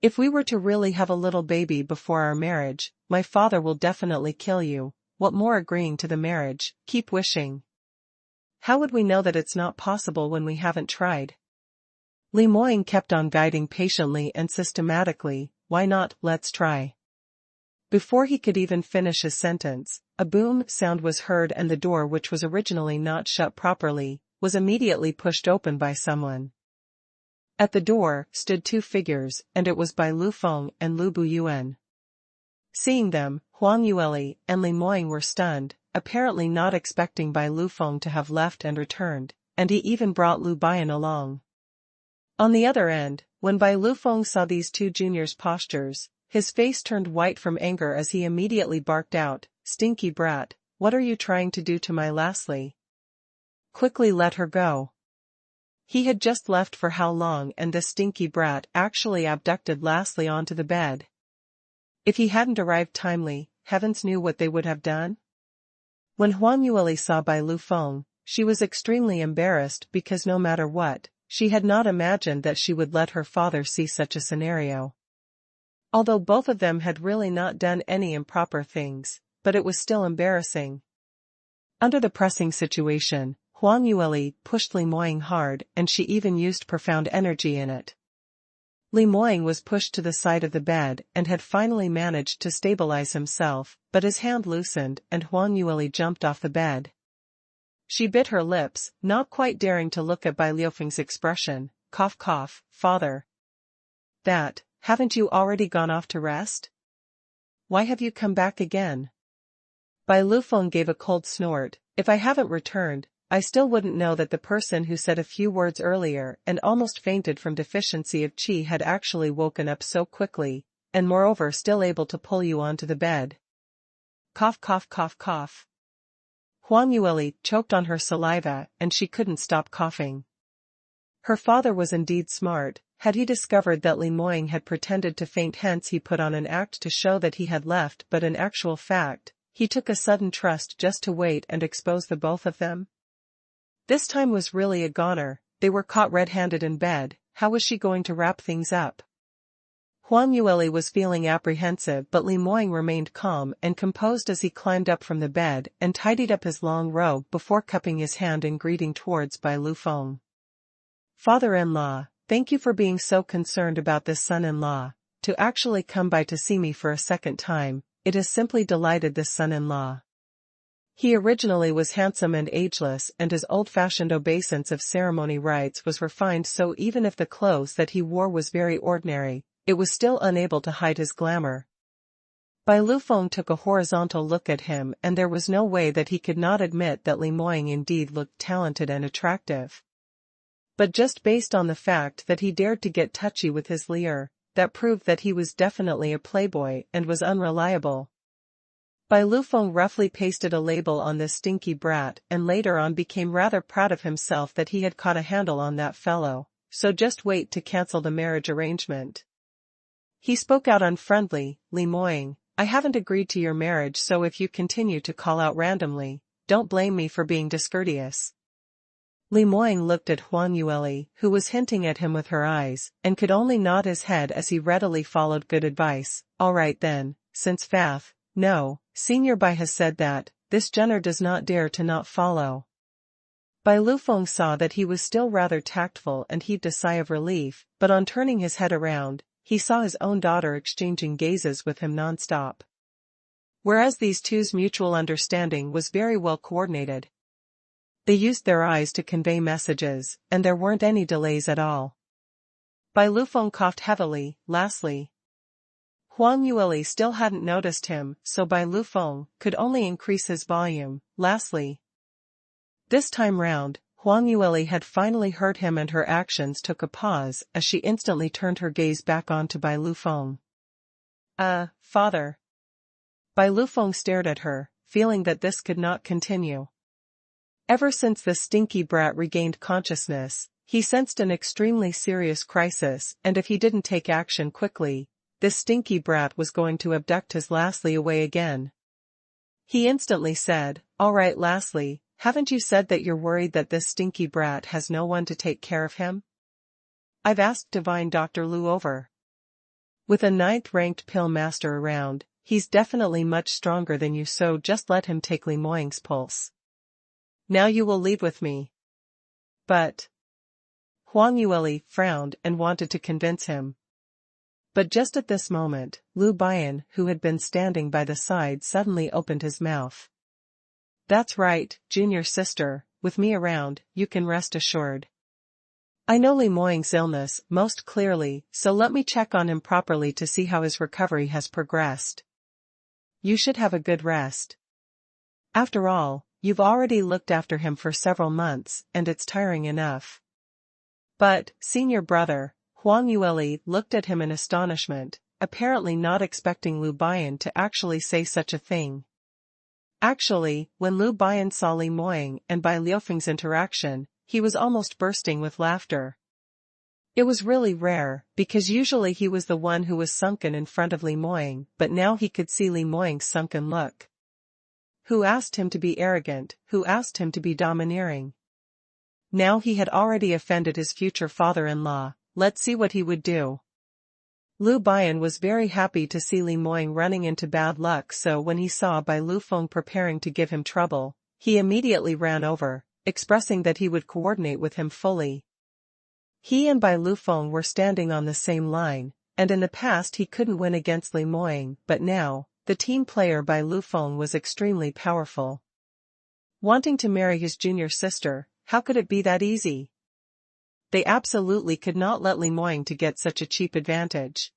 If we were to really have a little baby before our marriage, my father will definitely kill you. What more agreeing to the marriage, keep wishing. How would we know that it's not possible when we haven't tried? Li Moying kept on guiding patiently and systematically. Why not, let's try. Before he could even finish his sentence, a boom sound was heard and the door, which was originally not shut properly, was immediately pushed open by someone. At the door stood two figures, and it was Bai Lufeng and Lu Buyuan. Seeing them, Huang Yueli and Li Moying were stunned, apparently not expecting Bai Lufeng to have left and returned, and he even brought Lu Baiyan along. On the other end, when Bai Lufeng saw these two juniors' postures, his face turned white from anger as he immediately barked out, "Stinky brat, what are you trying to do to my Lassie? Quickly let her go." He had just left for how long, and this stinky brat actually abducted Lassie onto the bed. If he hadn't arrived timely, heavens knew what they would have done. When Huang Yueli saw Bai Lufeng, she was extremely embarrassed because no matter what, she had not imagined that she would let her father see such a scenario. Although both of them had really not done any improper things, but it was still embarrassing. Under the pressing situation, Huang Yueli pushed Li Moying hard, and she even used profound energy in it. Li Moying was pushed to the side of the bed and had finally managed to stabilize himself, but his hand loosened and Huang Yueli jumped off the bed. She bit her lips, not quite daring to look at Bai Lufeng's expression. Cough cough, father. That, haven't you already gone off to rest? Why have you come back again? Bai Lufeng gave a cold snort. If I haven't returned, I still wouldn't know that the person who said a few words earlier and almost fainted from deficiency of qi had actually woken up so quickly, and moreover still able to pull you onto the bed. Cough cough cough cough. Huang Yueli choked on her saliva and she couldn't stop coughing. Her father was indeed smart. Had he discovered that Li Moying had pretended to faint, hence he put on an act to show that he had left, but in actual fact, he took a sudden trust just to wait and expose the both of them? This time was really a goner. They were caught red-handed in bed. How was she going to wrap things up? Huang Yueli was feeling apprehensive, but Li Moying remained calm and composed as he climbed up from the bed and tidied up his long robe before cupping his hand in greeting towards Bai Lufeng. Father-in-law, thank you for being so concerned about this son-in-law. To actually come by to see me for a second time, it has simply delighted this son-in-law. He originally was handsome and ageless, and his old-fashioned obeisance of ceremony rites was refined, so even if the clothes that he wore was very ordinary, it was still unable to hide his glamour. Bai Lufeng took a horizontal look at him, and there was no way that he could not admit that Li Moying indeed looked talented and attractive. But just based on the fact that he dared to get touchy with his Lear, that proved that he was definitely a playboy and was unreliable. Bai Lufeng roughly pasted a label on this stinky brat and later on became rather proud of himself that he had caught a handle on that fellow, so just wait to cancel the marriage arrangement. He spoke out unfriendly, Li Moying, I haven't agreed to your marriage, so if you continue to call out randomly, don't blame me for being discourteous. Li Moying looked at Huang Yueli, who was hinting at him with her eyes, and could only nod his head as he readily followed good advice. All right then, since Fath, no, Senior Bai has said that, this Jenner does not dare to not follow. Bai Lufeng saw that he was still rather tactful and heaved a sigh of relief, but on turning his head around, he saw his own daughter exchanging gazes with him non-stop. Whereas these two's mutual understanding was very well coordinated. They used their eyes to convey messages, and there weren't any delays at all. Bai Lufeng coughed heavily. Lastly, Huang Yueli still hadn't noticed him, so Bai Lufeng could only increase his volume. Lastly, this time round, Huang Yueli had finally heard him and her actions took a pause as she instantly turned her gaze back onto Bai Lufeng. Father. Bai Lufeng stared at her, feeling that this could not continue. Ever since the stinky brat regained consciousness, he sensed an extremely serious crisis, and if he didn't take action quickly, this stinky brat was going to abduct his Lastly away again. He instantly said, all right Lastly, haven't you said that you're worried that this stinky brat has no one to take care of him? I've asked Divine Dr. Lu over. With a 9th-ranked pill master around, he's definitely much stronger than you, so just let him take Li Moying's pulse. Now you will leave with me. But Huang Yueli frowned and wanted to convince him. But just at this moment, Lu Baiyan, who had been standing by the side, suddenly opened his mouth. That's right, junior sister, with me around, you can rest assured. I know Li Moying's illness most clearly, so let me check on him properly to see how his recovery has progressed. You should have a good rest. After all, you've already looked after him for several months, and it's tiring enough. But, senior brother, Huang Yueli looked at him in astonishment, apparently not expecting Lu Baiyan to actually say such a thing. Actually, when Lu Baiyan saw Li Moying and Bai Lufeng's interaction, he was almost bursting with laughter. It was really rare, because usually he was the one who was sunken in front of Li Moying, but now he could see Li Moying's sunken look. Who asked him to be arrogant? Who asked him to be domineering? Now he had already offended his future father-in-law, let's see what he would do. Lu Baiyan was very happy to see Li Moying running into bad luck, so when he saw Bai Lufeng preparing to give him trouble, he immediately ran over, expressing that he would coordinate with him fully. He and Bai Lufeng were standing on the same line, and in the past he couldn't win against Li Moying, but now, the team player Bai Lufeng was extremely powerful. Wanting to marry his junior sister, how could it be that easy? They absolutely could not let Li Moying to get such a cheap advantage.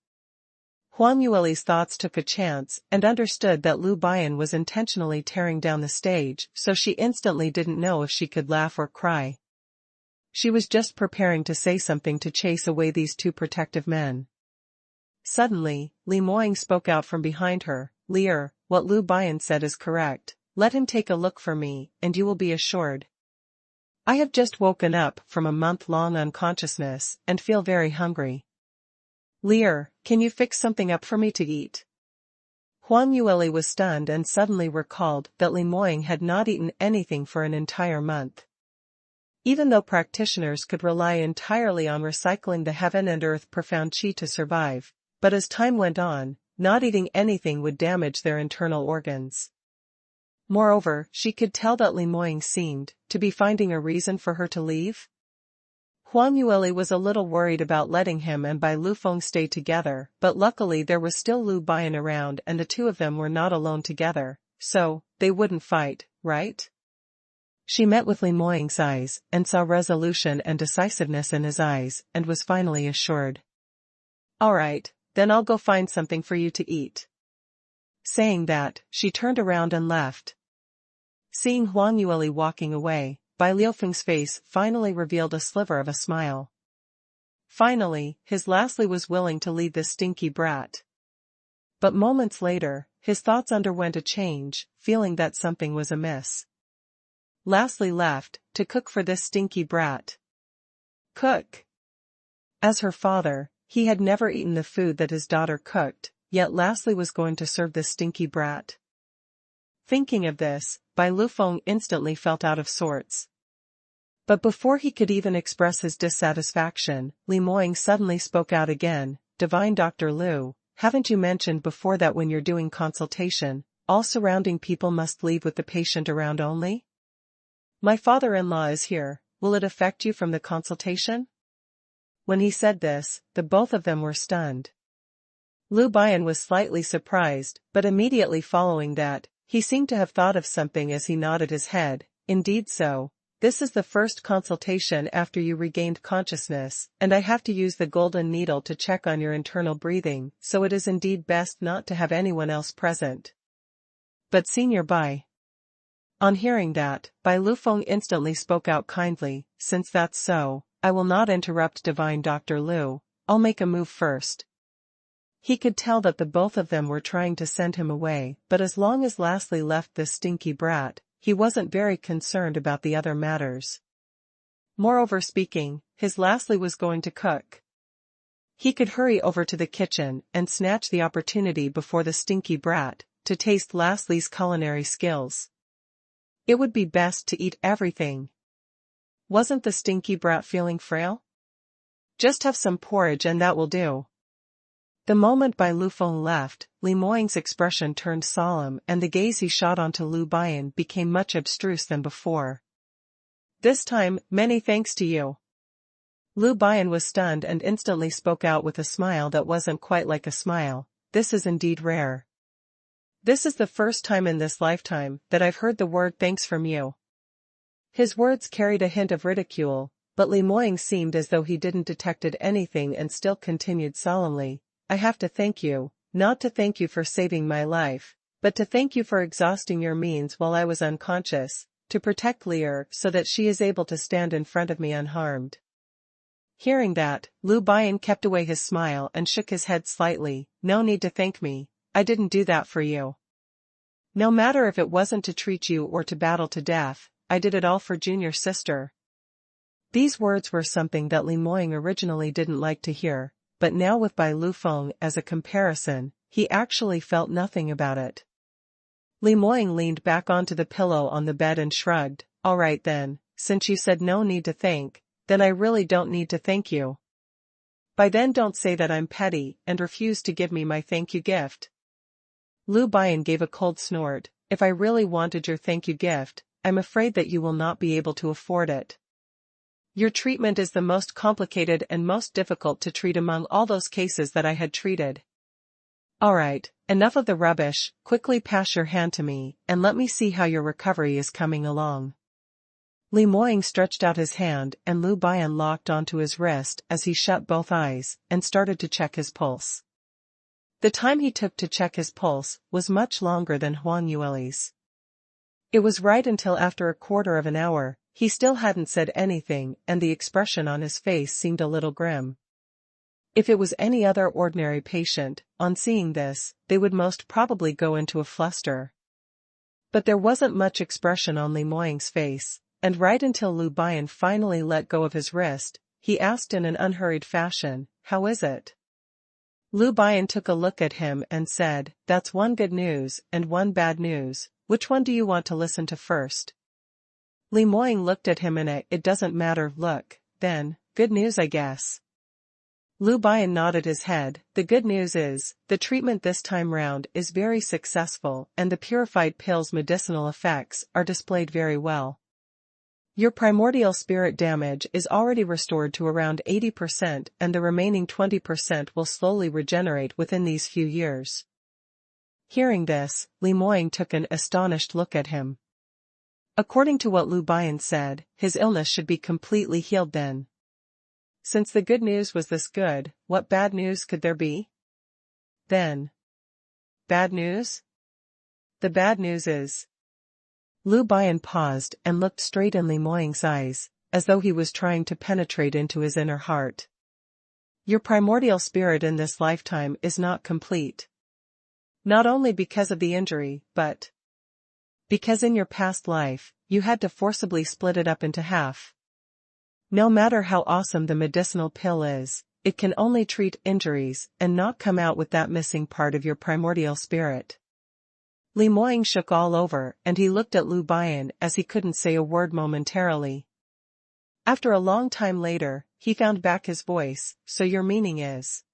Huang Yueli's thoughts took a chance and understood that Lu Baiyan was intentionally tearing down the stage, so she instantly didn't know if she could laugh or cry. She was just preparing to say something to chase away these two protective men. Suddenly, Li Moying spoke out from behind her, Lear, what Lu Baiyan said is correct, let him take a look for me, and you will be assured. I have just woken up from a month-long unconsciousness and feel very hungry. Lear, can you fix something up for me to eat? Huang Yueli was stunned and suddenly recalled that Li Moying had not eaten anything for an entire month. Even though practitioners could rely entirely on recycling the heaven and earth profound qi to survive, but as time went on, not eating anything would damage their internal organs. Moreover, she could tell that Li Moying seemed to be finding a reason for her to leave. Huang Yueli was a little worried about letting him and Bai Lufeng stay together, but luckily there was still Lu Baiyan around and the two of them were not alone together, so, they wouldn't fight, right? She met with Li Moying's eyes and saw resolution and decisiveness in his eyes and was finally assured. All right, then I'll go find something for you to eat. Saying that, she turned around and left. Seeing Huang Yueli walking away, Bai Lufeng's face finally revealed a sliver of a smile. Finally, his Lastly was willing to leave this stinky brat. But moments later, his thoughts underwent a change, feeling that something was amiss. Lastly left, to cook for this stinky brat. Cook! As her father, he had never eaten the food that his daughter cooked, yet Lastly was going to serve this stinky brat. Thinking of this, Bai Lufeng instantly felt out of sorts. But before he could even express his dissatisfaction, Li Moying suddenly spoke out again, "Divine Dr. Liu, haven't you mentioned before that when you're doing consultation, all surrounding people must leave with the patient around only? My father-in-law is here, will it affect you from the consultation?" When he said this, the both of them were stunned. Lu Bian was slightly surprised, but immediately following that, he seemed to have thought of something as he nodded his head. "Indeed so. This is the first consultation after you regained consciousness, and I have to use the golden needle to check on your internal breathing, so it is indeed best not to have anyone else present." "But Senior Bai." On hearing that, Bai Lufeng instantly spoke out kindly, "Since that's so, I will not interrupt Divine Dr. Liu, I'll make a move first." He could tell that the both of them were trying to send him away, but as long as Lastly left this stinky brat, he wasn't very concerned about the other matters. Moreover speaking, his Lastly was going to cook. He could hurry over to the kitchen and snatch the opportunity before the stinky brat, to taste Lastly's culinary skills. It would be best to eat everything. Wasn't the stinky brat feeling frail? Just have some porridge and that will do. The moment Bai Lufeng left, Li Moying's expression turned solemn and the gaze he shot onto Lu Bian became much abstruse than before. "This time, many thanks to you." Lu Bian was stunned and instantly spoke out with a smile that wasn't quite like a smile, "This is indeed rare. This is the first time in this lifetime that I've heard the word thanks from you." His words carried a hint of ridicule, but Li Moying seemed as though he didn't detected anything and still continued solemnly, "I have to thank you, not to thank you for saving my life, but to thank you for exhausting your means while I was unconscious, to protect Lear so that she is able to stand in front of me unharmed." Hearing that, Lu Bian kept away his smile and shook his head slightly, "No need to thank me, I didn't do that for you. No matter if it wasn't to treat you or to battle to death, I did it all for Junior Sister." These words were something that Li Moying originally didn't like to hear, but now with Bai Lufeng as a comparison, he actually felt nothing about it. Li Moying leaned back onto the pillow on the bed and shrugged, "All right then, since you said no need to thank, then I really don't need to thank you. By then don't say that I'm petty and refuse to give me my thank you gift." Lu Bian gave a cold snort, "If I really wanted your thank you gift, I'm afraid that you will not be able to afford it. Your treatment is the most complicated and most difficult to treat among all those cases that I had treated. Alright, enough of the rubbish, quickly pass your hand to me, and let me see how your recovery is coming along." Li Moying stretched out his hand and Lu Bian locked onto his wrist as he shut both eyes, and started to check his pulse. The time he took to check his pulse was much longer than Huang Yueli's. It was right until after a quarter of an hour, he still hadn't said anything and the expression on his face seemed a little grim. If it was any other ordinary patient, on seeing this, they would most probably go into a fluster. But there wasn't much expression on Li Moying's face, and right until Lu Bian finally let go of his wrist, he asked in an unhurried fashion, "How is it?" Lu Bian took a look at him and said, "That's one good news and one bad news, which one do you want to listen to first?" Li Moying looked at him in a "it doesn't matter" look, then, "Good news I guess." Lu Bian nodded his head. "The good news is, the treatment this time round is very successful and the purified pill's medicinal effects are displayed very well. Your primordial spirit damage is already restored to around 80% and the remaining 20% will slowly regenerate within these few years." Hearing this, Li Moying took an astonished look at him. According to what Lu Bian said, his illness should be completely healed then. Since the good news was this good, what bad news could there be? Then. Bad news? The bad news is. Lu Bian paused and looked straight in Li Moying's eyes, as though he was trying to penetrate into his inner heart. Your primordial spirit in this lifetime is not complete. Not only because of the injury, but because in your past life, you had to forcibly split it up into half. No matter how awesome the medicinal pill is, it can only treat injuries and not come out with that missing part of your primordial spirit. Li Moying shook all over and he looked at Lu Bian as he couldn't say a word momentarily. After a long time later, he found back his voice, so your meaning is.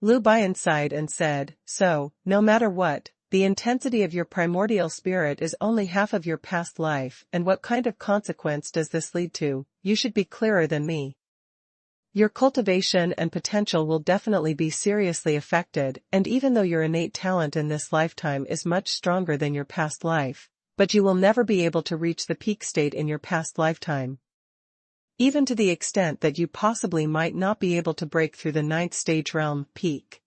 Lu Bian sighed and said, so, no matter what, the intensity of your primordial spirit is only half of your past life, and what kind of consequence does this lead to? You should be clearer than me. Your cultivation and potential will definitely be seriously affected, and even though your innate talent in this lifetime is much stronger than your past life, but you will never be able to reach the peak state in your past lifetime. Even to the extent that you possibly might not be able to break through the 9th stage realm peak.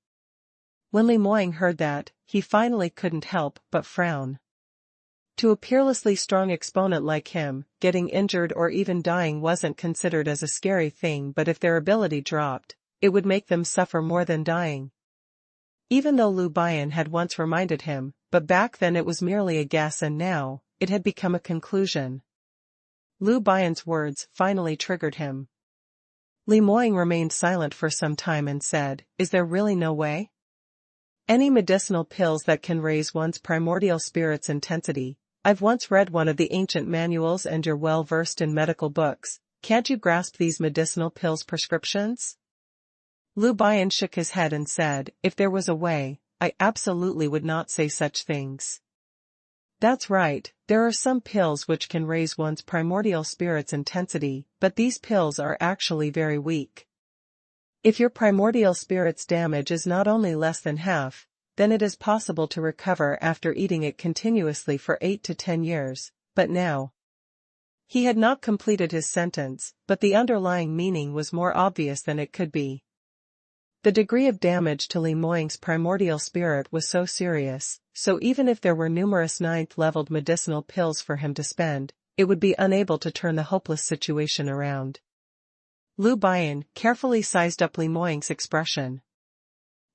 When Li Moying heard that, he finally couldn't help but frown. To a peerlessly strong exponent like him, getting injured or even dying wasn't considered as a scary thing, but if their ability dropped, it would make them suffer more than dying. Even though Lu Bian had once reminded him, but back then it was merely a guess and now, it had become a conclusion. Lu Bian's words finally triggered him. Li Moying remained silent for some time and said, is there really no way? Any medicinal pills that can raise one's primordial spirit's intensity? I've once read one of the ancient manuals and you're well versed in medical books. Can't you grasp these medicinal pills prescriptions? Lu Bian shook his head and said, if there was a way, I absolutely would not say such things. That's right, there are some pills which can raise one's primordial spirit's intensity, but these pills are actually very weak. If your primordial spirit's damage is not only less than half, then it is possible to recover after eating it continuously for 8 to 10 years, but now. He had not completed his sentence, but the underlying meaning was more obvious than it could be. The degree of damage to Li Moying's primordial spirit was so serious, so even if there were numerous 9th-leveled medicinal pills for him to spend, it would be unable to turn the hopeless situation around. Lu Bian carefully sized up Li Moying's expression.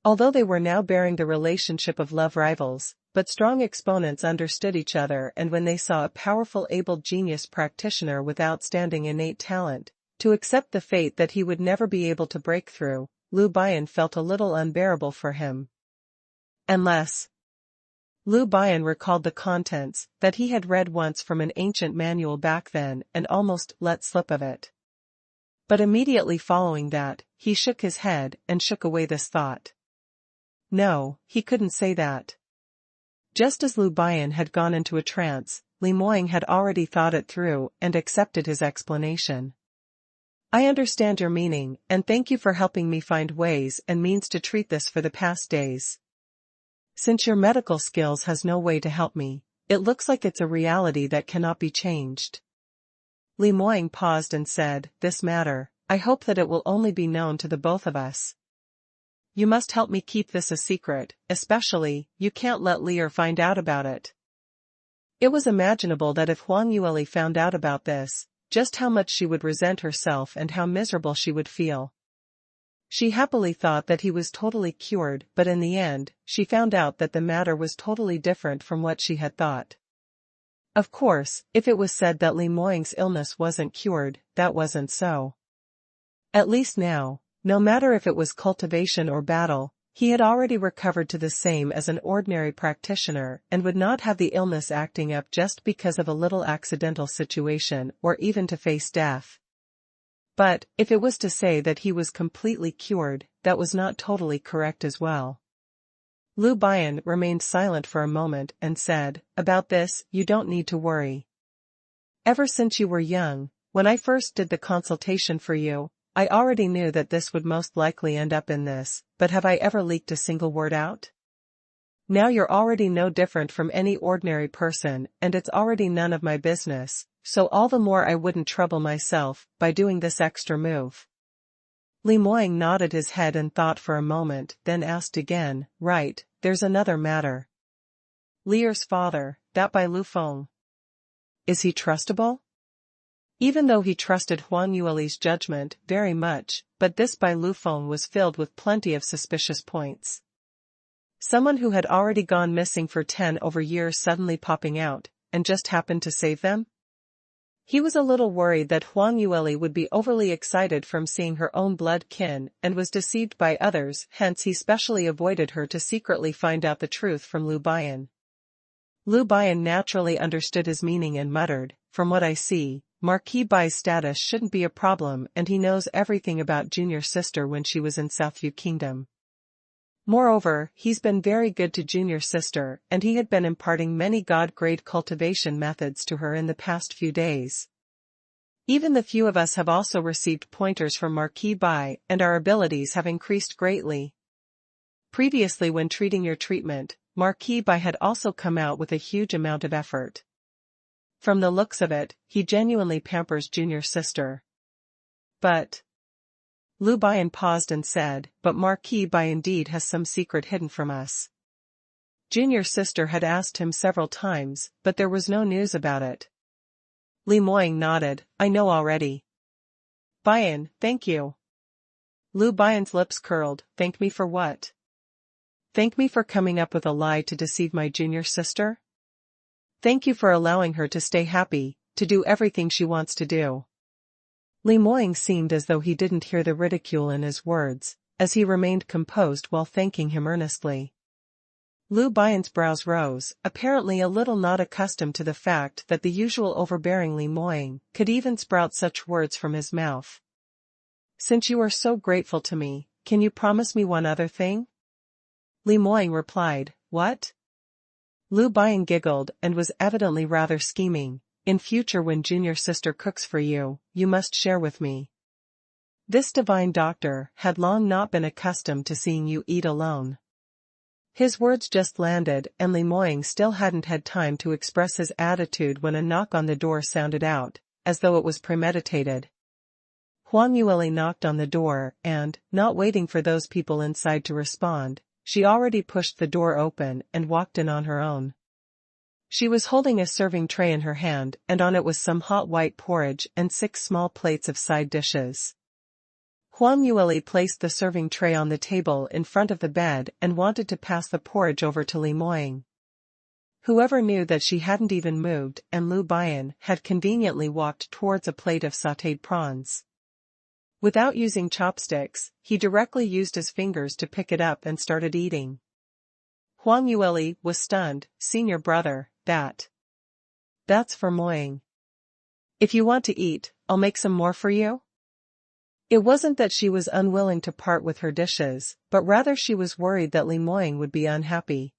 Although they were now bearing the relationship of love rivals, but strong exponents understood each other, and when they saw a powerful able genius practitioner with outstanding innate talent, to accept the fate that he would never be able to break through, Lu Bian felt a little unbearable for him. Unless. Lu Bian recalled the contents that he had read once from an ancient manual back then and almost let slip of it. But immediately following that, he shook his head and shook away this thought. No, he couldn't say that. Just as Lu Bian had gone into a trance, Li Moying had already thought it through and accepted his explanation. I understand your meaning, and thank you for helping me find ways and means to treat this for the past days. Since your medical skills has no way to help me, it looks like it's a reality that cannot be changed. Li Moying paused and said, this matter, I hope that it will only be known to the both of us. You must help me keep this a secret, especially, you can't let Lier find out about it. It was imaginable that if Huang Yueli found out about this, just how much she would resent herself and how miserable she would feel. She happily thought that he was totally cured, but in the end, she found out that the matter was totally different from what she had thought. Of course, if it was said that Li Moying's illness wasn't cured, that wasn't so. At least now, no matter if it was cultivation or battle, he had already recovered to the same as an ordinary practitioner and would not have the illness acting up just because of a little accidental situation or even to face death. But, if it was to say that he was completely cured, that was not totally correct as well. Lu Bian remained silent for a moment and said, about this, you don't need to worry. Ever since you were young, when I first did the consultation for you, I already knew that this would most likely end up in this, but have I ever leaked a single word out? Now you're already no different from any ordinary person, and it's already none of my business, so all the more I wouldn't trouble myself by doing this extra move. Li Moying nodded his head and thought for a moment, then asked again, right, there's another matter. Lier's father, that Bai Lufeng. Is he trustable? Even though he trusted Huang Yueli's judgment very much, but this Bai Lufeng was filled with plenty of suspicious points. Someone who had already gone missing for 10 over years suddenly popping out, and just happened to save them? He was a little worried that Huang Yueli would be overly excited from seeing her own blood kin and was deceived by others, hence he specially avoided her to secretly find out the truth from Lu Bian. Lu Bian naturally understood his meaning and muttered, "From what I see, Marquis Bai's status shouldn't be a problem and he knows everything about junior sister when she was in Southview Kingdom. Moreover, he's been very good to junior sister and he had been imparting many god-grade cultivation methods to her in the past few days. Even the few of us have also received pointers from Marquis Bai and our abilities have increased greatly. Previously when treating your treatment, Marquis Bai had also come out with a huge amount of effort. From the looks of it, he genuinely pampers junior sister. But..." Lu Bian paused and said, "But Marquis Bai indeed has some secret hidden from us." Junior sister had asked him several times, but there was no news about it. Li Moying nodded, "I know already." "Bian, thank you." Lu Bian's lips curled, "Thank me for what?" "Thank me for coming up with a lie to deceive my junior sister? Thank you for allowing her to stay happy, to do everything she wants to do." Li Moying seemed as though he didn't hear the ridicule in his words, as he remained composed while thanking him earnestly. Lu Bian's brows rose, apparently a little not accustomed to the fact that the usual overbearing Li Moying could even sprout such words from his mouth. "Since you are so grateful to me, can you promise me one other thing?" Li Moying replied, "What?" Lu Bian giggled and was evidently rather scheming. "In future when junior sister cooks for you, you must share with me." This divine doctor had long not been accustomed to seeing you eat alone. His words just landed and Li Moying still hadn't had time to express his attitude when a knock on the door sounded out, as though it was premeditated. Huang Yueli knocked on the door and, not waiting for those people inside to respond, she already pushed the door open and walked in on her own. She was holding a serving tray in her hand and on it was some hot white porridge and 6 small plates of side dishes. Huang Yueli placed the serving tray on the table in front of the bed and wanted to pass the porridge over to Li Moying. Whoever knew that she hadn't even moved and Lu Bian had conveniently walked towards a plate of sautéed prawns. Without using chopsticks, he directly used his fingers to pick it up and started eating. Huang Yueli was stunned. "Senior brother, that's for Moying. If you want to eat, I'll make some more for you?" It wasn't that she was unwilling to part with her dishes, but rather she was worried that Li Moying would be unhappy.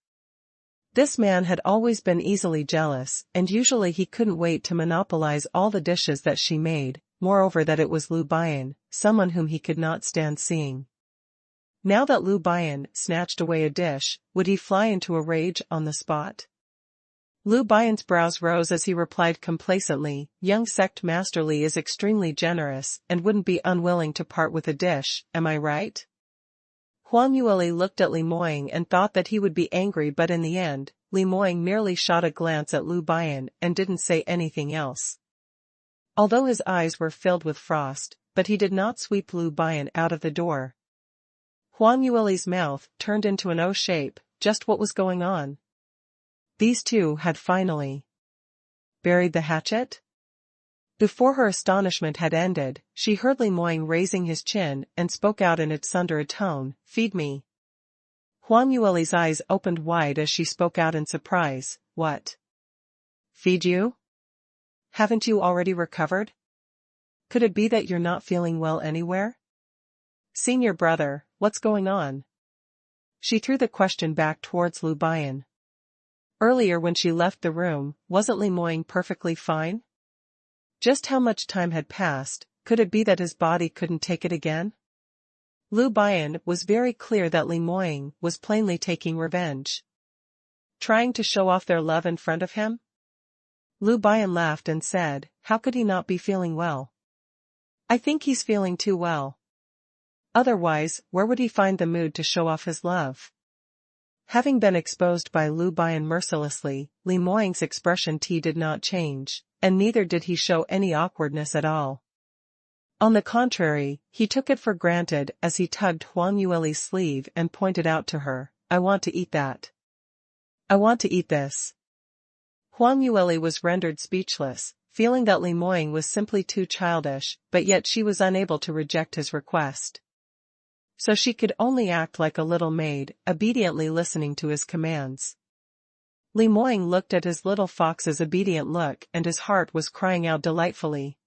This man had always been easily jealous, and usually he couldn't wait to monopolize all the dishes that she made, moreover that it was Lu Bian, someone whom he could not stand seeing. Now that Lu Bian snatched away a dish, would he fly into a rage on the spot? Lu Bian's brows rose as he replied complacently, "Young sect master Li is extremely generous and wouldn't be unwilling to part with a dish, am I right?" Huang Yueli looked at Li Moying and thought that he would be angry, but in the end, Li Moying merely shot a glance at Lu Bian and didn't say anything else. Although his eyes were filled with frost, but he did not sweep Lu Bian out of the door. Huang Yueli's mouth turned into an O shape. Just what was going on? These two had finally buried the hatchet? Before her astonishment had ended, she heard Li Moying raising his chin and spoke out in its thunder tone, "Feed me." Huang Yueli's eyes opened wide as she spoke out in surprise, "What? Feed you? Haven't you already recovered? Could it be that you're not feeling well anywhere? Senior brother, what's going on?" She threw the question back towards Lu Bian. Earlier when she left the room, wasn't Li Moying perfectly fine? Just how much time had passed? Could it be that his body couldn't take it again? Lu Bian was very clear that Li Moying was plainly taking revenge. Trying to show off their love in front of him? Lu Bian laughed and said, "How could he not be feeling well? I think he's feeling too well. Otherwise, where would he find the mood to show off his love?" Having been exposed by Lu Bian mercilessly, Li Moying's expression did not change, and neither did he show any awkwardness at all. On the contrary, he took it for granted as he tugged Huang Yueli's sleeve and pointed out to her, I want to eat that. I want to eat this. Huang Yueli was rendered speechless, feeling that Li Moying was simply too childish, but yet she was unable to reject his request. So she could only act like a little maid, obediently listening to his commands. Li Moying looked at his little fox's obedient look and his heart was crying out delightfully.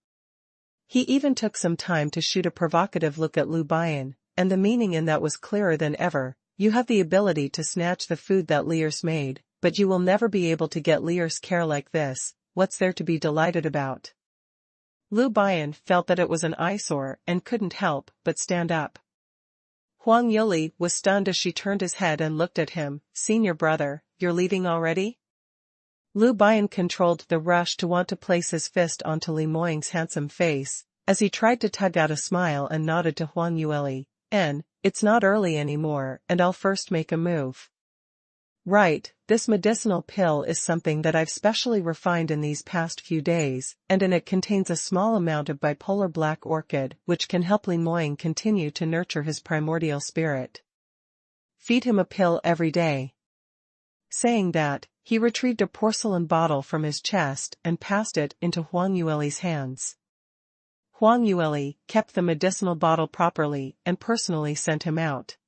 He even took some time to shoot a provocative look at Lu Bian, and the meaning in that was clearer than ever. You have the ability to snatch the food that Liers made, but you will never be able to get Liers' care like this. What's there to be delighted about? Lu Bian felt that it was an eyesore and couldn't help but stand up. Huang Yueli was stunned as she turned his head and looked at him. Senior brother, you're leaving already? Lu Bian controlled the rush to want to place his fist onto Li Moying's handsome face, as he tried to tug out a smile and nodded to Huang Yueli. It's not early anymore, and I'll first make a move. Right, this medicinal pill is something that I've specially refined in these past few days, and in it contains a small amount of bipolar black orchid which can help Li Moying continue to nurture his primordial spirit. Feed him a pill every day. Saying that, he retrieved a porcelain bottle from his chest and passed it into Huang Yueli's hands. Huang Yueli kept the medicinal bottle properly and personally sent him out.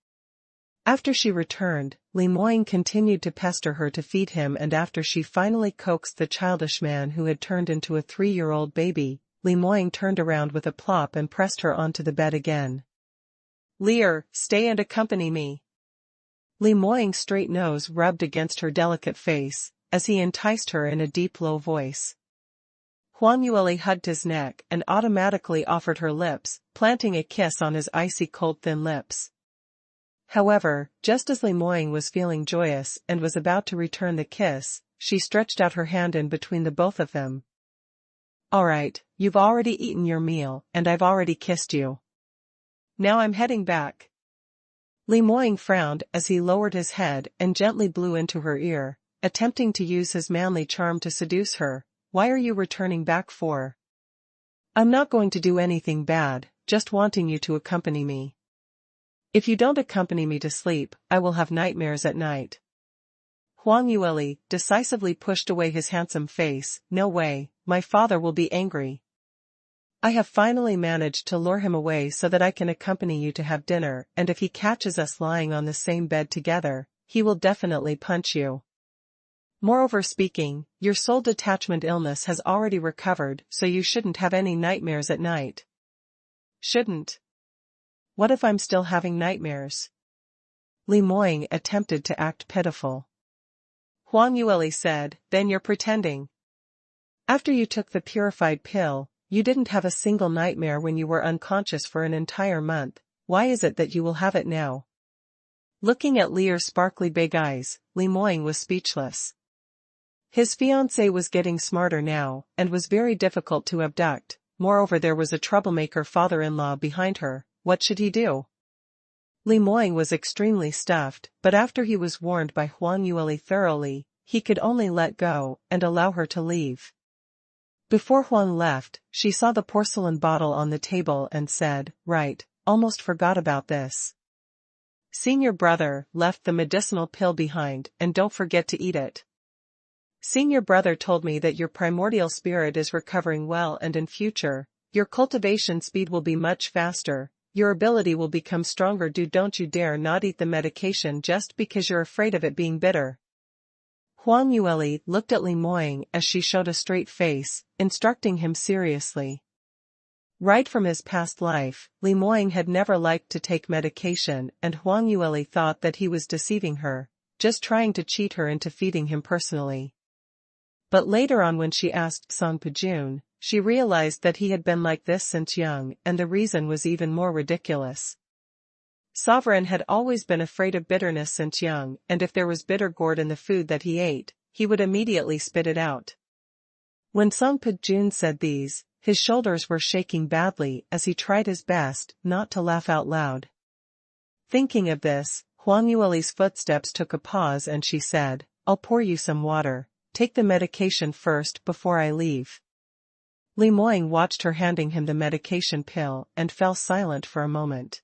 After she returned, Li Moying continued to pester her to feed him, and after she finally coaxed the childish man who had turned into a 3-year-old baby, Li Moying turned around with a plop and pressed her onto the bed again. Lier, stay and accompany me. Li Moying's straight nose rubbed against her delicate face, as he enticed her in a deep low voice. Huang Yueli hugged his neck and automatically offered her lips, planting a kiss on his icy cold thin lips. However, just as Li Moying was feeling joyous and was about to return the kiss, she stretched out her hand in between the both of them. Alright, you've already eaten your meal, and I've already kissed you. Now I'm heading back. Li Moying frowned as he lowered his head and gently blew into her ear, attempting to use his manly charm to seduce her. Why are you returning back for? I'm not going to do anything bad, just wanting you to accompany me. If you don't accompany me to sleep, I will have nightmares at night. Huang Yueli decisively pushed away his handsome face. No way, my father will be angry. I have finally managed to lure him away so that I can accompany you to have dinner, and if he catches us lying on the same bed together, he will definitely punch you. Moreover speaking, your soul detachment illness has already recovered, so you shouldn't have any nightmares at night. Shouldn't? What if I'm still having nightmares? Li Moying attempted to act pitiful. Huang Yueli said, then you're pretending. After you took the purified pill, you didn't have a single nightmare when you were unconscious for an entire month. Why is it that you will have it now? Looking at Lier's sparkly big eyes, Li Moying was speechless. His fiancée was getting smarter now, and was very difficult to abduct. Moreover, there was a troublemaker father-in-law behind her. What should he do? Li Moying was extremely stuffed, but after he was warned by Huang Yueli thoroughly, he could only let go and allow her to leave. Before Huang left, she saw the porcelain bottle on the table and said, right, almost forgot about this. Senior brother left the medicinal pill behind, and don't forget to eat it. Senior brother told me that your primordial spirit is recovering well, and in future, your cultivation speed will be much faster, your ability will become stronger. Don't you dare not eat the medication just because you're afraid of it being bitter. Huang Yueli looked at Li Moying as she showed a straight face, instructing him seriously. Right from his past life, Li Moying had never liked to take medication, and Huang Yueli thought that he was deceiving her, just trying to cheat her into feeding him personally. But later on, when she asked Song Pajun, she realized that he had been like this since young, and the reason was even more ridiculous. Sovereign had always been afraid of bitterness since young, and if there was bitter gourd in the food that he ate, he would immediately spit it out. When Song Pajun said these, his shoulders were shaking badly as he tried his best not to laugh out loud. Thinking of this, Huang Yueli's footsteps took a pause and she said, I'll pour you some water. Take the medication first before I leave. Li Moying watched her handing him the medication pill and fell silent for a moment.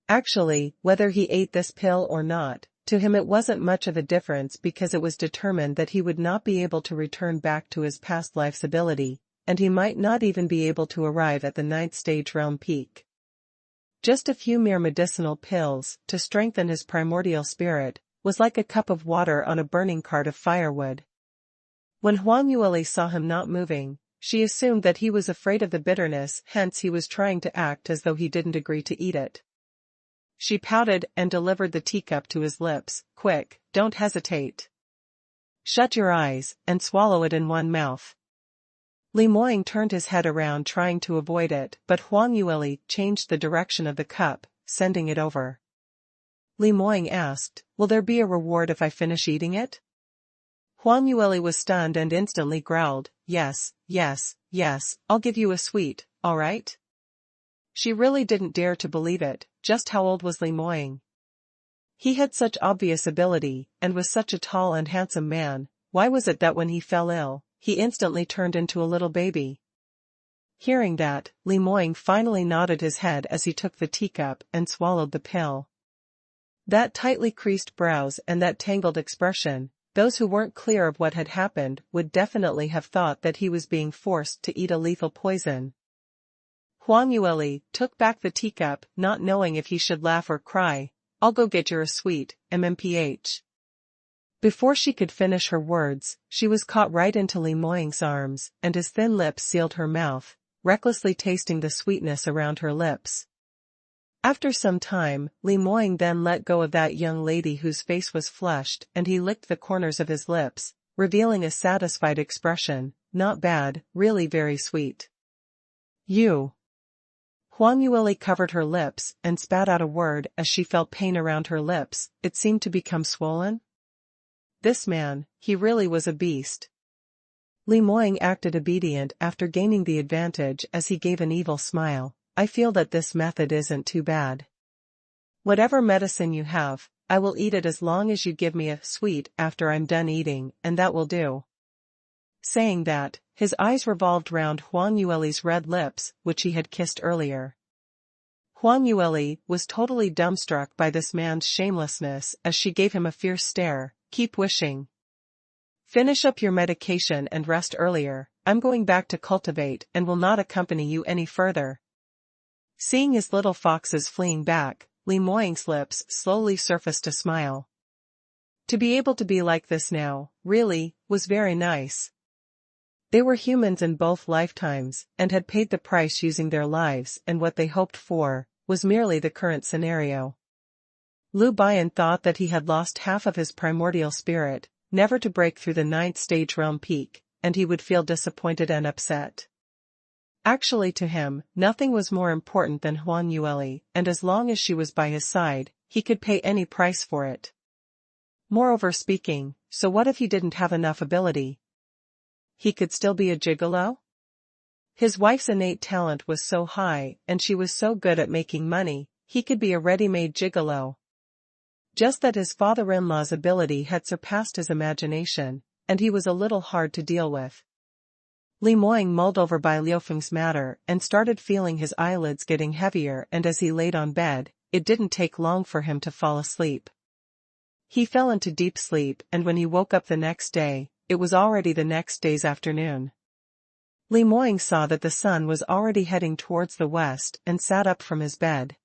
Actually, whether he ate this pill or not, To him it wasn't much of a difference because it was determined that he would not be able to return back to his past life's ability, and he might not even be able to arrive at the 9th stage realm peak. Just a few mere medicinal pills, to strengthen his primordial spirit, was like a cup of water on a burning cart of firewood. When Huang Yueli saw him not moving, she assumed that he was afraid of the bitterness, hence he was trying to act as though he didn't agree to eat it. She pouted and delivered the teacup to his lips. "Quick, don't hesitate. Shut your eyes, and swallow it in one mouth." Li Moying turned his head around trying to avoid it, but Huang Yueli changed the direction of the cup, sending it over. Li Moying asked, "Will there be a reward if I finish eating it?" Huang Yueli was stunned and instantly growled, "Yes, yes, yes, I'll give you a sweet, all right?" She really didn't dare to believe it. Just how old was Li Moying? He had such obvious ability, and was such a tall and handsome man. Why was it that when he fell ill, he instantly turned into a little baby? Hearing that, Li Moying finally nodded his head as he took the teacup and swallowed the pill. That tightly creased brows and that tangled expression, those who weren't clear of what had happened would definitely have thought that he was being forced to eat a lethal poison. Huang Yueli took back the teacup, not knowing if he should laugh or cry. "I'll go get you a sweet, MMPH. Before she could finish her words, she was caught right into Li Moying's arms, and his thin lips sealed her mouth, recklessly tasting the sweetness around her lips. After some time, Li Moying then let go of that young lady whose face was flushed, and he licked the corners of his lips, revealing a satisfied expression. "Not bad, really very sweet." "You." Huang Yueli covered her lips and spat out a word as she felt pain around her lips. It seemed to become swollen. This man, he really was a beast. Li Moying acted obedient after gaining the advantage as he gave an evil smile. "I feel that this method isn't too bad. Whatever medicine you have, I will eat it as long as you give me a sweet after I'm done eating, and that will do." Saying that, his eyes revolved round Huang Yueli's red lips, which he had kissed earlier. Huang Yueli was totally dumbstruck by this man's shamelessness as she gave him a fierce stare. "Keep wishing. Finish up your medication and rest earlier. I'm going back to cultivate and will not accompany you any further." Seeing his little foxes fleeing back, Li Moying's lips slowly surfaced a smile. To be able to be like this now, really, was very nice. They were humans in both lifetimes, and had paid the price using their lives, and what they hoped for was merely the current scenario. Lu Bian thought that he had lost half of his primordial spirit, never to break through the 9th stage realm peak, and he would feel disappointed and upset. Actually, to him, nothing was more important than Huang Yueli, and as long as she was by his side, he could pay any price for it. Moreover speaking, so what if he didn't have enough ability? He could still be a gigolo? His wife's innate talent was so high, and she was so good at making money, he could be a ready-made gigolo. Just that his father-in-law's ability had surpassed his imagination, and he was a little hard to deal with. Li Moying mulled over Bai Liufeng's matter and started feeling his eyelids getting heavier, and as he laid on bed, it didn't take long for him to fall asleep. He fell into deep sleep, and when he woke up the next day, it was already the next day's afternoon. Li Moying saw that the sun was already heading towards the west and sat up from his bed.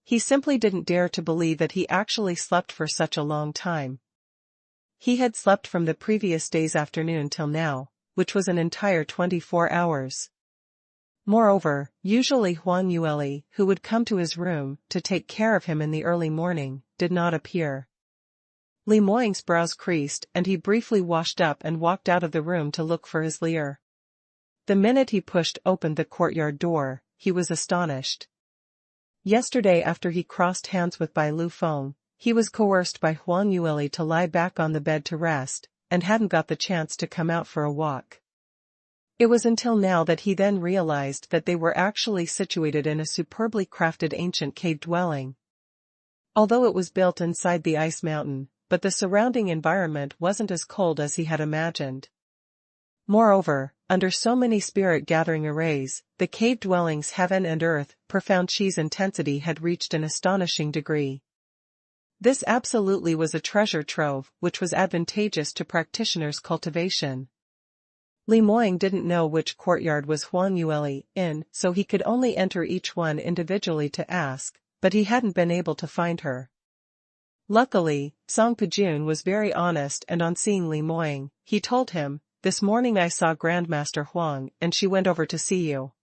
He simply didn't dare to believe that he actually slept for such a long time. He had slept from the previous day's afternoon till now, which was an entire 24 hours. Moreover, usually Huang Yueli, who would come to his room to take care of him in the early morning, did not appear. Li Moying's brows creased and he briefly washed up and walked out of the room to look for his lair. The minute he pushed open the courtyard door, he was astonished. Yesterday, after he crossed hands with Bai Lufeng, he was coerced by Huang Yueli to lie back on the bed to rest, and hadn't got the chance to come out for a walk. It was until now that he then realized that they were actually situated in a superbly crafted ancient cave dwelling. Although it was built inside the ice mountain, but the surrounding environment wasn't as cold as he had imagined. Moreover, under so many spirit-gathering arrays, the cave dwelling's heaven and earth, profound chi's intensity had reached an astonishing degree. This absolutely was a treasure trove which was advantageous to practitioners' cultivation. Li Moying didn't know which courtyard was Huangyueli in, so he could only enter each one individually to ask, but he hadn't been able to find her. Luckily, Song Pujun was very honest, and on seeing Li Moying, he told him, "This morning I saw Grandmaster Huang and she went over to see you.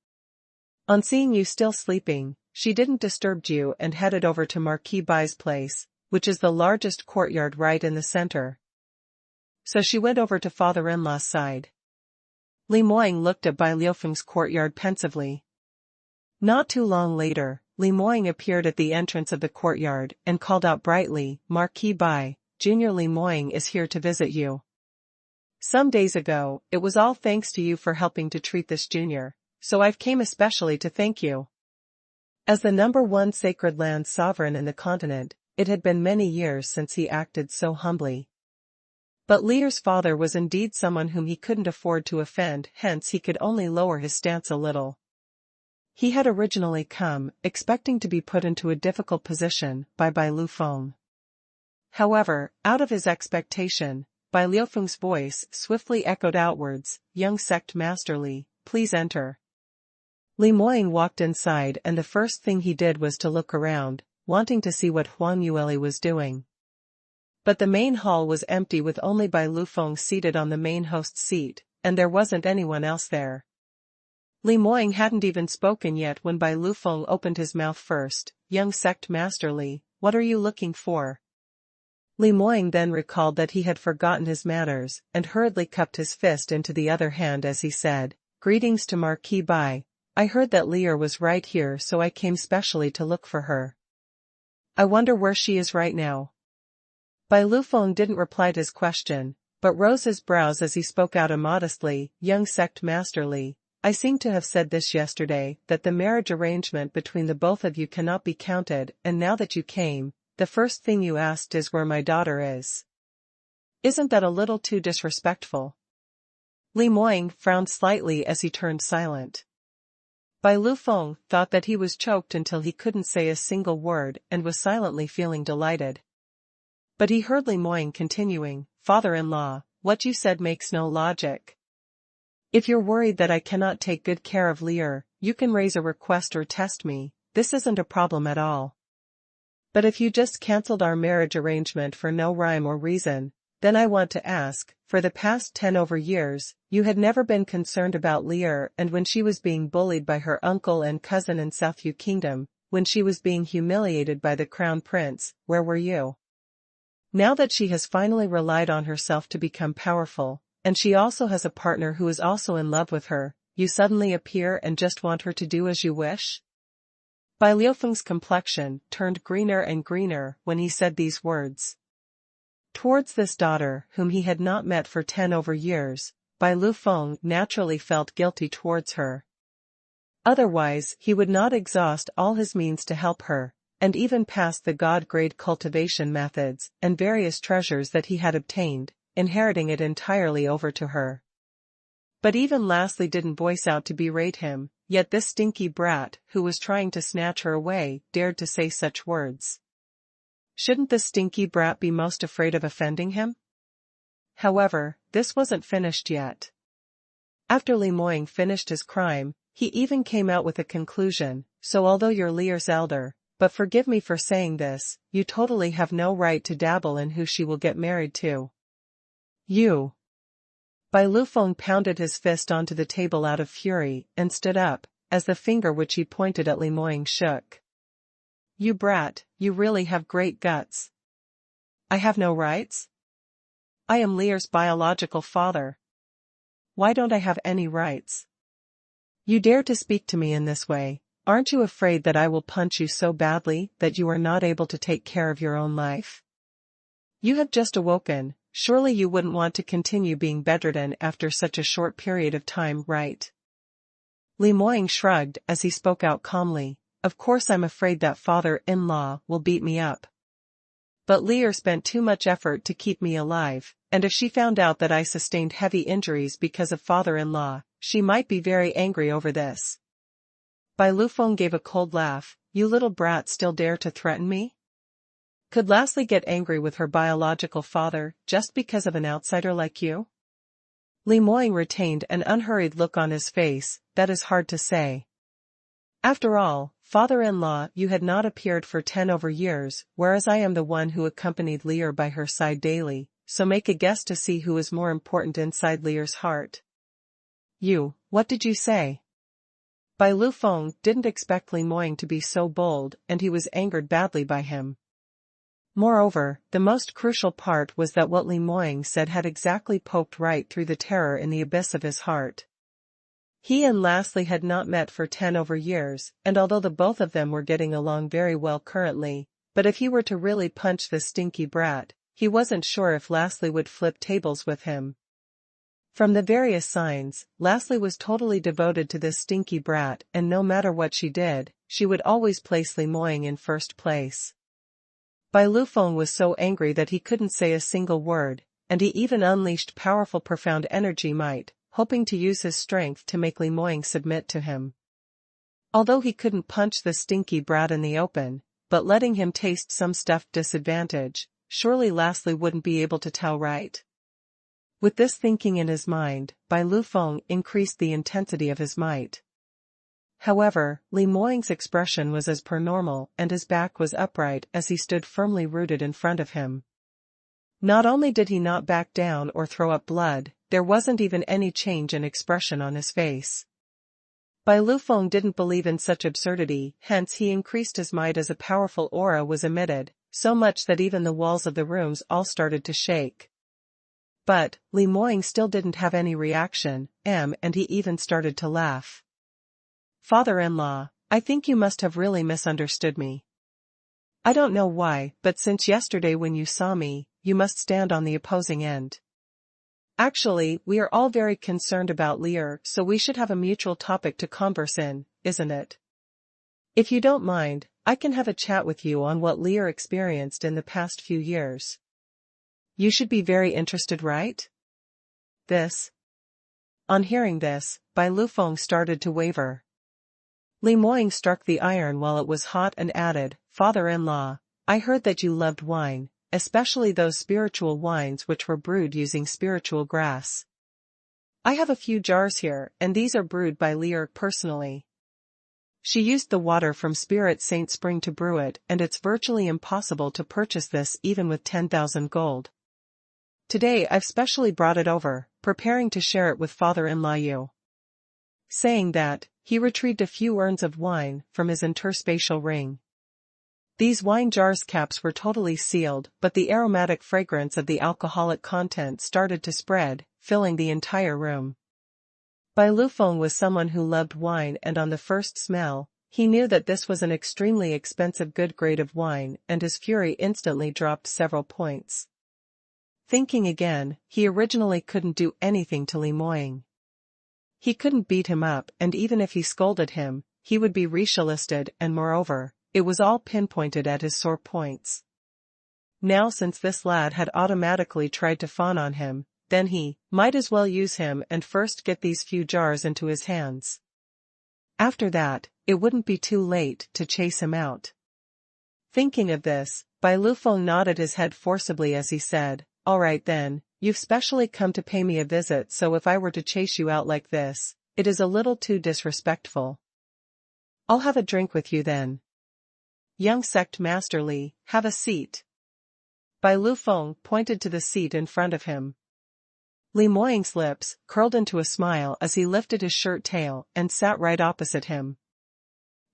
On seeing you still sleeping, she didn't disturb you and headed over to Marquis Bai's place, which is the largest courtyard right in the center. So she went over to father-in-law's side." Li Moying looked at Bai Liufeng's courtyard pensively. Not too long later, Li Moying appeared at the entrance of the courtyard and called out brightly, "Marquis Bai, Junior Li Moying is here to visit you. Some days ago, it was all thanks to you for helping to treat this junior, so I've came especially to thank you." As the #1 sacred land sovereign in the continent, it had been many years since he acted so humbly. But Lier's father was indeed someone whom he couldn't afford to offend, hence he could only lower his stance a little. He had originally come, expecting to be put into a difficult position by Bai Lufeng. However, out of his expectation, Bai Liufeng's voice swiftly echoed outwards, "Young sect master Li, please enter." Li Moying walked inside and the first thing he did was to look around, wanting to see what Huangyueli was doing. But the main hall was empty with only Bai Lufeng seated on the main host's seat, and there wasn't anyone else there. Li Moying hadn't even spoken yet when Bai Lufeng opened his mouth first, "Young sect master Li, what are you looking for?" Li Moying then recalled that he had forgotten his manners, and hurriedly cupped his fist into the other hand as he said, "Greetings to Marquis Bai. I heard that Lier was right here, so I came specially to look for her. I wonder where she is right now." Bai Lufeng didn't reply to his question, but rose his brows as he spoke out immodestly, "Young sect master Li, I seem to have said this yesterday, that the marriage arrangement between the both of you cannot be counted, and now that you came, the first thing you asked is where my daughter is. Isn't that a little too disrespectful?" Li Moying frowned slightly as he turned silent. Bai Lufeng thought that he was choked until he couldn't say a single word and was silently feeling delighted. But he heard Li Moying continuing, "Father-in-law, what you said makes no logic. If you're worried that I cannot take good care of Lier, you can raise a request or test me, this isn't a problem at all. But if you just cancelled our marriage arrangement for no rhyme or reason, then I want to ask, for the past 10 over years, you had never been concerned about Lier, and when she was being bullied by her uncle and cousin in South Yu Kingdom, when she was being humiliated by the crown prince, where were you? Now that she has finally relied on herself to become powerful, and she also has a partner who is also in love with her, you suddenly appear and just want her to do as you wish?" Bai Liufeng's complexion turned greener and greener when he said these words. Towards this daughter, whom he had not met for 10 over years, Bai Lufeng naturally felt guilty towards her. Otherwise, he would not exhaust all his means to help her, and even past the god-grade cultivation methods and various treasures that he had obtained, inheriting it entirely over to her. But even Lastly didn't voice out to berate him, yet this stinky brat, who was trying to snatch her away, dared to say such words. Shouldn't the stinky brat be most afraid of offending him? However, this wasn't finished yet. After Li Moying finished his crime, he even came out with a conclusion, "So although you're Lier's elder, but forgive me for saying this, you totally have no right to dabble in who she will get married to. You." Bai Lufeng pounded his fist onto the table out of fury and stood up, as the finger which he pointed at Li Moying shook. "You brat, you really have great guts. I have no rights? I am Lier's biological father. Why don't I have any rights? You dare to speak to me in this way, aren't you afraid that I will punch you so badly that you are not able to take care of your own life? You have just awoken, surely you wouldn't want to continue being bedridden after such a short period of time, right?" Li Moying shrugged as he spoke out calmly, "Of course I'm afraid that father-in-law will beat me up. But Lier spent too much effort to keep me alive, and if she found out that I sustained heavy injuries because of father-in-law, she might be very angry over this." Bai Lufeng gave a cold laugh, "You little brat still dare to threaten me? Could Lastly get angry with her biological father just because of an outsider like you? Li Moying retained an unhurried look on his face. That is hard to say. After all, father-in-law, you had not appeared for 10 over years, whereas I am the one who accompanied Lear by her side daily, so make a guess to see who is more important inside Lear's heart. You, what did you say? Bai Lufeng didn't expect Li Moying to be so bold, and he was angered badly by him. Moreover, the most crucial part was that what Li Moying said had exactly poked right through the terror in the abyss of his heart. He and Lastly had not met for 10 over years, and although the both of them were getting along very well currently, but if he were to really punch this stinky brat, he wasn't sure if Lastly would flip tables with him. From the various signs, Lastly was totally devoted to this stinky brat, and no matter what she did, she would always place Li Moying in first place. Bai Lufeng was so angry that he couldn't say a single word, and he even unleashed powerful profound energy might, hoping to use his strength to make Li Moying submit to him. Although he couldn't punch the stinky brat in the open, but letting him taste some stuffed disadvantage, surely Lastly wouldn't be able to tell right. With this thinking in his mind, Bai Lufeng increased the intensity of his might. However, Li Moying's expression was as per normal and his back was upright as he stood firmly rooted in front of him. Not only did he not back down or throw up blood, there wasn't even any change in expression on his face. Bai Lufeng didn't believe in such absurdity, hence he increased his might as a powerful aura was emitted, so much that even the walls of the rooms all started to shake. But, Li Moying still didn't have any reaction, and he even started to laugh. Father-in-law, I think you must have really misunderstood me. I don't know why, but since yesterday when you saw me, you must stand on the opposing end. Actually, we are all very concerned about Lear, so we should have a mutual topic to converse in, isn't it? If you don't mind, I can have a chat with you on what Lear experienced in the past few years. You should be very interested, right? On hearing this, Bai Lufeng started to waver. Li Moying struck the iron while it was hot and added, Father-in-law, I heard that you loved wine, especially those spiritual wines which were brewed using spiritual grass. I have a few jars here, and these are brewed by Lear personally. She used the water from Spirit Saint Spring to brew it, and it's virtually impossible to purchase this even with 10,000 gold. Today I've specially brought it over, preparing to share it with father-in-law you. Saying that, he retrieved a few urns of wine from his interspatial ring. These wine jars' caps were totally sealed, but the aromatic fragrance of the alcoholic content started to spread, filling the entire room. Bai Lufeng was someone who loved wine, and on the first smell, he knew that this was an extremely expensive good grade of wine, and his fury instantly dropped several points. Thinking again, he originally couldn't do anything to Li Moying. He couldn't beat him up, and even if he scolded him, he would be relisted, and moreover, it was all pinpointed at his sore points. Now since this lad had automatically tried to fawn on him, then he might as well use him and first get these few jars into his hands. After that, it wouldn't be too late to chase him out. Thinking of this, Bai Lufeng nodded his head forcibly as he said, All right then, you've specially come to pay me a visit, so if I were to chase you out like this, it is a little too disrespectful. I'll have a drink with you then. Young sect master Li, have a seat. Bai Lufeng pointed to the seat in front of him. Li Moying's lips curled into a smile as he lifted his shirt tail and sat right opposite him.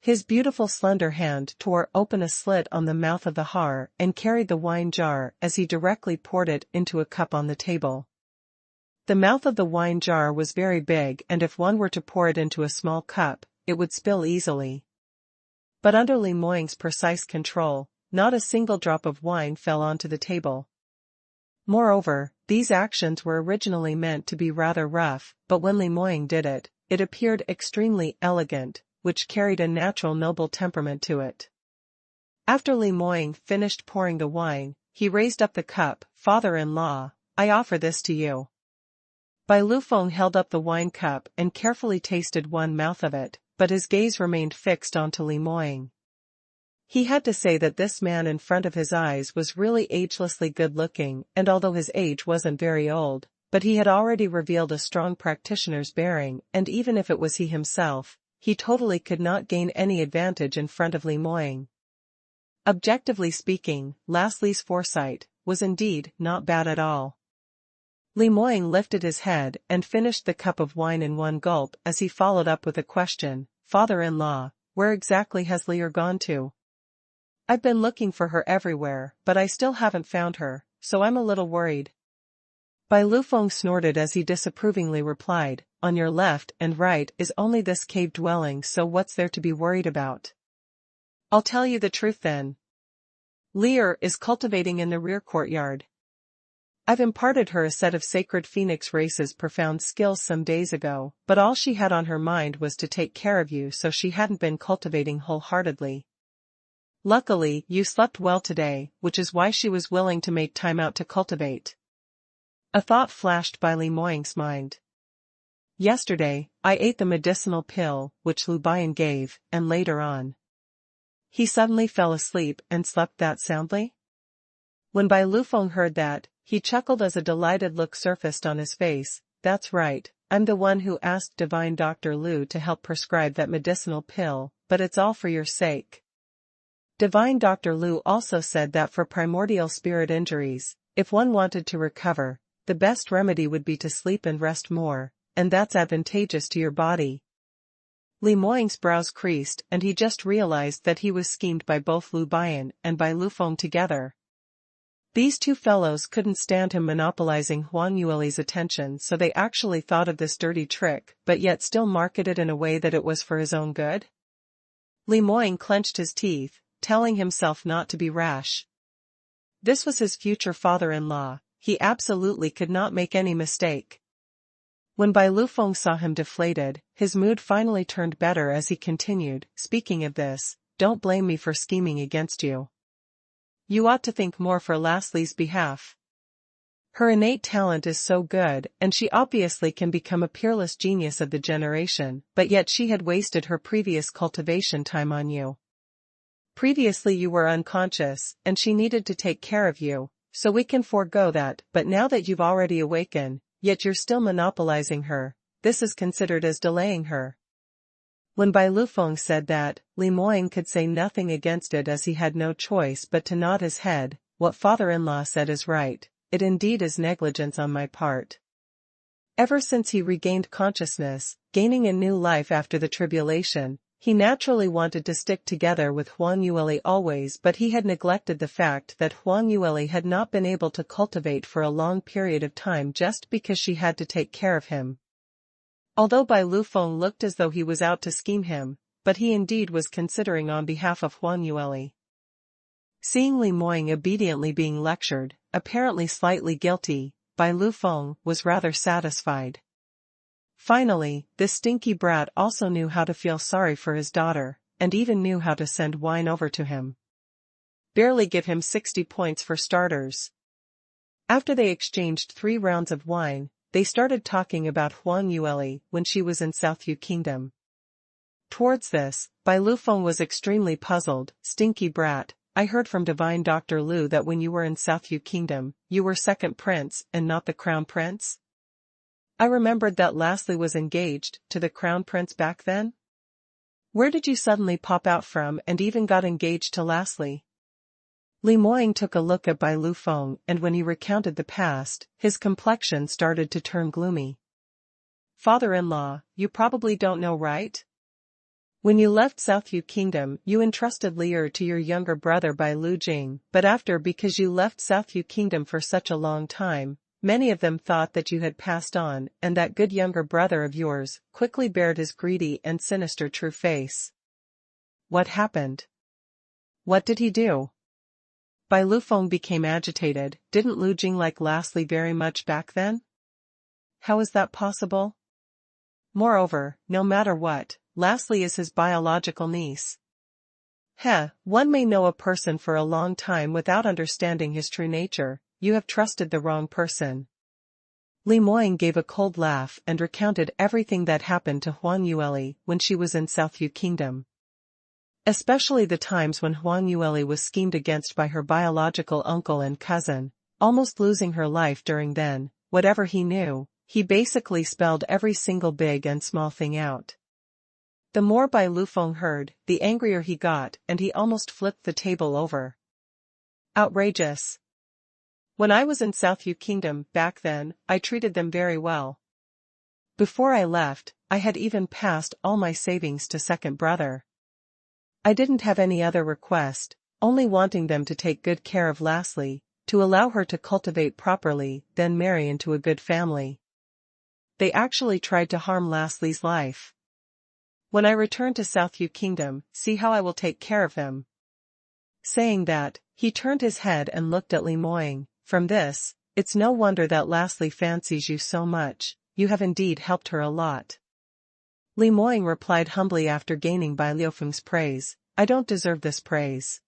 His beautiful slender hand tore open a slit on the mouth of the jar and carried the wine jar as he directly poured it into a cup on the table. The mouth of the wine jar was very big, and if one were to pour it into a small cup, it would spill easily. But under Li Moying's precise control, not a single drop of wine fell onto the table. Moreover, these actions were originally meant to be rather rough, but when Li Moying did it, it appeared extremely elegant, which carried a natural noble temperament to it. After Li Moying finished pouring the wine, he raised up the cup. Father-in-law, I offer this to you. Bai Lufeng held up the wine cup and carefully tasted one mouth of it, but his gaze remained fixed onto Li Moying. He had to say that this man in front of his eyes was really agelessly good-looking, and although his age wasn't very old, but he had already revealed a strong practitioner's bearing, and even if it was he himself, he totally could not gain any advantage in front of Li Moying. Objectively speaking, Lastly's foresight was indeed not bad at all. Li Moying lifted his head and finished the cup of wine in one gulp as he followed up with a question, "Father-in-law, where exactly has Lier gone to? I've been looking for her everywhere, but I still haven't found her, so I'm a little worried." Bai Lufeng snorted as he disapprovingly replied, "On your left and right is only this cave dwelling, so what's there to be worried about? I'll tell you the truth then. Lier is cultivating in the rear courtyard. I've imparted her a set of sacred phoenix race's profound skills some days ago, but all she had on her mind was to take care of you, so she hadn't been cultivating wholeheartedly. Luckily, you slept well today, which is why she was willing to make time out to cultivate." A thought flashed by Li Moying's mind. "Yesterday, I ate the medicinal pill which Lu Bian gave, and later on, he suddenly fell asleep and slept that soundly?" When Bai Lufeng heard that, he chuckled as a delighted look surfaced on his face. "That's right, I'm the one who asked Divine Dr. Lu to help prescribe that medicinal pill, but it's all for your sake. Divine Dr. Lu also said that for primordial spirit injuries, if one wanted to recover, the best remedy would be to sleep and rest more, and that's advantageous to your body." Li Moying's brows creased and he just realized that he was schemed by both Lu Bian and Bai Lufeng together. These two fellows couldn't stand him monopolizing Huang Yueli's attention, so they actually thought of this dirty trick, but yet still marketed in a way that it was for his own good? Li Moying clenched his teeth, telling himself not to be rash. This was his future father-in-law, he absolutely could not make any mistake. When Bai Lufeng saw him deflated, his mood finally turned better as he continued, "Speaking of this, don't blame me for scheming against you. You ought to think more for Lastly's behalf. Her innate talent is so good, and she obviously can become a peerless genius of the generation, but yet she had wasted her previous cultivation time on you. Previously you were unconscious, and she needed to take care of you, so we can forego that, but now that you've already awakened, yet you're still monopolizing her, this is considered as delaying her." When Bai Lufeng said that, Li Moying could say nothing against it as he had no choice but to nod his head. "What father-in-law said is right, it indeed is negligence on my part." Ever since he regained consciousness, gaining a new life after the tribulation, he naturally wanted to stick together with Huang Yueli always, but he had neglected the fact that Huang Yueli had not been able to cultivate for a long period of time just because she had to take care of him. Although Bai Lufeng looked as though he was out to scheme him, but he indeed was considering on behalf of Huang Yueli. Seeing Li Moying obediently being lectured, apparently slightly guilty, Bai Lufeng was rather satisfied. Finally, this stinky brat also knew how to feel sorry for his daughter, and even knew how to send wine over to him. Barely give him 60 points for starters. After they exchanged 3 rounds of wine, they started talking about Huang Yueli when she was in South Yu Kingdom. Towards this, Bai Lufeng was extremely puzzled. "Stinky brat, I heard from Divine Dr. Lu that when you were in South Yu Kingdom, you were second prince and not the crown prince? I remembered that Lastly was engaged to the crown prince back then? Where did you suddenly pop out from and even got engaged to Lastly?" Li Moying took a look at Bai Lufeng, and when he recounted the past, his complexion started to turn gloomy. "Father-in-law, you probably don't know, right? When you left South Yu Kingdom, you entrusted Lier to your younger brother Bai Lujing, but because you left South Yu Kingdom for such a long time, many of them thought that you had passed on, and that good younger brother of yours quickly bared his greedy and sinister true face. What happened? What did he do?" Bai Lufeng became agitated. "Didn't Lujing like Lastly very much back then? How is that possible? Moreover, no matter what, Lastly is his biological niece. One may know a person for a long time without understanding his true nature. You have trusted the wrong person." Li Moying gave a cold laugh and recounted everything that happened to Huang Yueli when she was in South Yu Kingdom. Especially the times when Huang Yueli was schemed against by her biological uncle and cousin, almost losing her life during then. Whatever he knew, he basically spelled every single big and small thing out. The more Bai Lufeng heard, the angrier he got, and he almost flipped the table over. Outrageous. When I was in South Yu Kingdom back then, I treated them very well. Before I left, I had even passed all my savings to second brother. I didn't have any other request, only wanting them to take good care of Lastly, to allow her to cultivate properly, then marry into a good family. They actually tried to harm Lastly's life. When I return to South Yu Kingdom, see how I will take care of him. Saying that, he turned his head and looked at Li Moying. From this, it's no wonder that Lastly fancies you so much, you have indeed helped her a lot. Li Moying replied humbly after gaining Bai Liufeng's praise, I don't deserve this praise.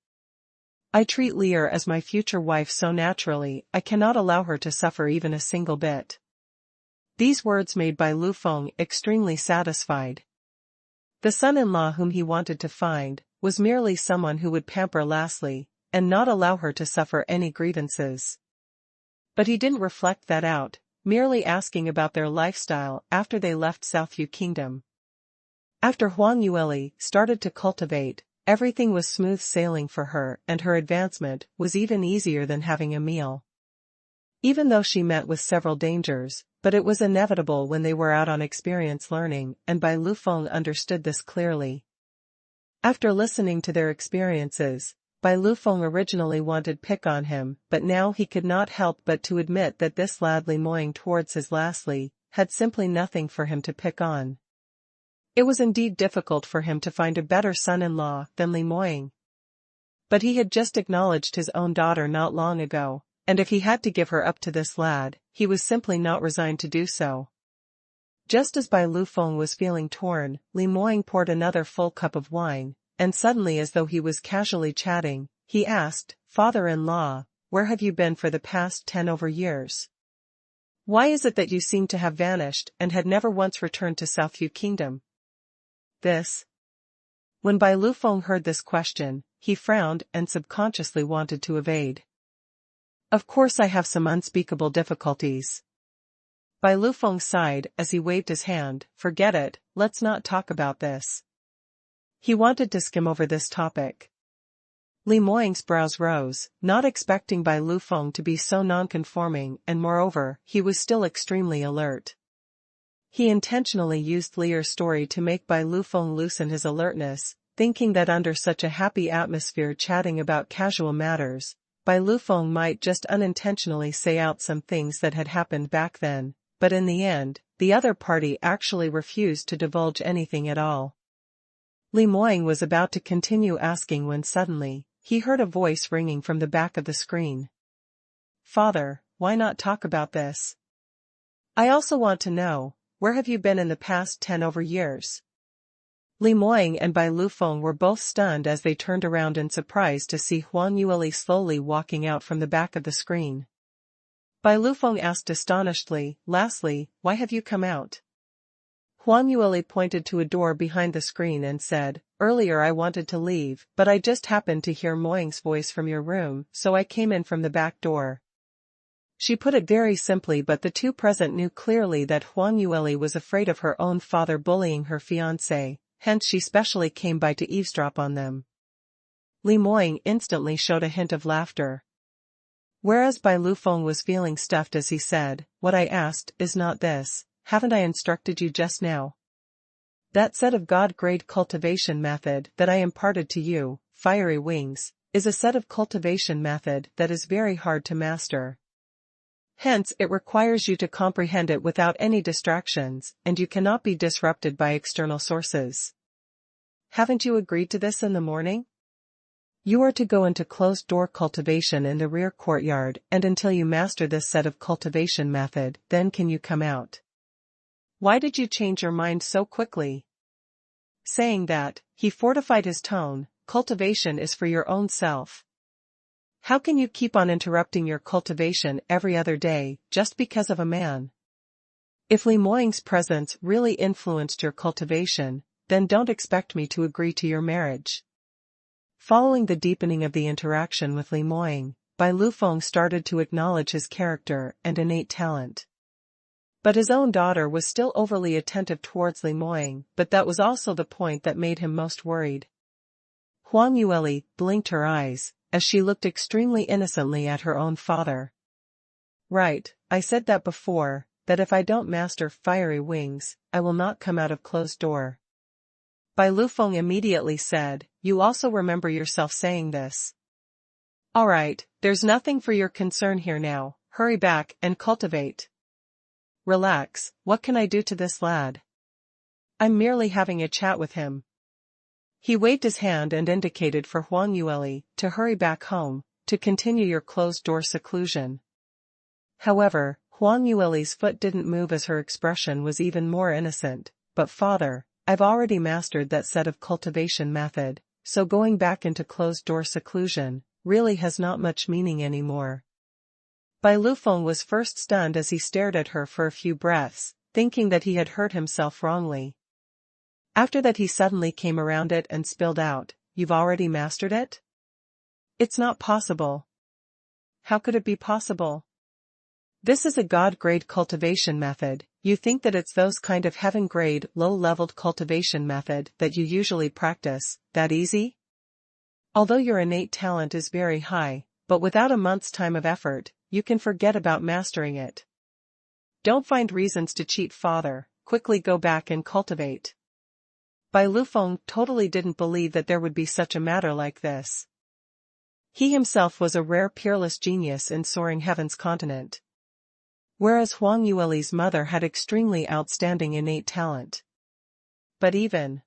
I treat Lear as my future wife so naturally, I cannot allow her to suffer even a single bit. These words made Bai Lufeng extremely satisfied. The son-in-law whom he wanted to find, was merely someone who would pamper Lastly, and not allow her to suffer any grievances. But he didn't reflect that out, merely asking about their lifestyle after they left South Yu Kingdom. After Huang Yueli started to cultivate, everything was smooth sailing for her, and her advancement was even easier than having a meal. Even though she met with several dangers, but it was inevitable when they were out on experience learning, and Bai Lufeng understood this clearly. After listening to their experiences, Bai Lufeng originally wanted pick on him, but now he could not help but to admit that this lad Li Moying towards his Lastly, had simply nothing for him to pick on. It was indeed difficult for him to find a better son-in-law than Li Moying. But he had just acknowledged his own daughter not long ago, and if he had to give her up to this lad, he was simply not resigned to do so. Just as Bai Lufeng was feeling torn, Li Moying poured another full cup of wine, and suddenly as though he was casually chatting, he asked, Father-in-law, where have you been for the past 10 over years? Why is it that you seem to have vanished and had never once returned to South Yu Kingdom? When Bai Lufeng heard this question, he frowned and subconsciously wanted to evade. Of course I have some unspeakable difficulties. Bai Lufeng sighed as he waved his hand, forget it, let's not talk about this. He wanted to skim over this topic. Li Moying's brows rose, not expecting Bai Lufeng to be so non-conforming, and moreover, he was still extremely alert. He intentionally used Lear's story to make Bai Lufeng loosen his alertness, thinking that under such a happy atmosphere chatting about casual matters, Bai Lufeng might just unintentionally say out some things that had happened back then, but in the end, the other party actually refused to divulge anything at all. Li Moying was about to continue asking when suddenly, he heard a voice ringing from the back of the screen. Father, why not talk about this? I also want to know, where have you been in the past 10 over years? Li Moying and Bai Lufeng were both stunned as they turned around in surprise to see Huang Yueli slowly walking out from the back of the screen. Bai Lufeng asked astonishedly, Lastly, why have you come out? Huang Yueli pointed to a door behind the screen and said, earlier I wanted to leave, but I just happened to hear Moying's voice from your room, so I came in from the back door. She put it very simply, but the two present knew clearly that Huang Yueli was afraid of her own father bullying her fiancé, hence she specially came by to eavesdrop on them. Li Moying instantly showed a hint of laughter. Whereas Bai Lufeng was feeling stuffed as he said, what I asked is not this, haven't I instructed you just now? That set of God-grade cultivation method that I imparted to you, Fiery Wings, is a set of cultivation method that is very hard to master. Hence it requires you to comprehend it without any distractions, and you cannot be disrupted by external sources. Haven't you agreed to this in the morning? You are to go into closed-door cultivation in the rear courtyard, and until you master this set of cultivation method, then can you come out. Why did you change your mind so quickly? Saying that, he fortified his tone, cultivation is for your own self. How can you keep on interrupting your cultivation every other day, just because of a man? If Li Moying's presence really influenced your cultivation, then don't expect me to agree to your marriage. Following the deepening of the interaction with Li Moying, Bai Lufeng started to acknowledge his character and innate talent. But his own daughter was still overly attentive towards Li Moying, but that was also the point that made him most worried. Huang Yueli blinked her eyes, as she looked extremely innocently at her own father. Right, I said that before, that if I don't master fiery wings, I will not come out of closed door. Bai Lufeng immediately said, you also remember yourself saying this. Alright, there's nothing for your concern here now, hurry back and cultivate. Relax, what can I do to this lad? I'm merely having a chat with him. He waved his hand and indicated for Huang Yueli to hurry back home, to continue your closed-door seclusion. However, Huang Yueli's foot didn't move as her expression was even more innocent. But father, I've already mastered that set of cultivation method, so going back into closed-door seclusion really has not much meaning anymore. Bai Lufeng was first stunned as he stared at her for a few breaths, thinking that he had hurt himself wrongly. After that he suddenly came around it and spilled out, you've already mastered it? It's not possible. How could it be possible? This is a God-grade cultivation method. You think that it's those kind of heaven-grade, low-leveled cultivation method that you usually practice, that easy? Although your innate talent is very high, but without a month's time of effort, you can forget about mastering it. Don't find reasons to cheat father, quickly go back and cultivate. Bai Lufeng totally didn't believe that there would be such a matter like this. He himself was a rare peerless genius in soaring heaven's continent. Whereas Huang Yueli's mother had extremely outstanding innate talent. But even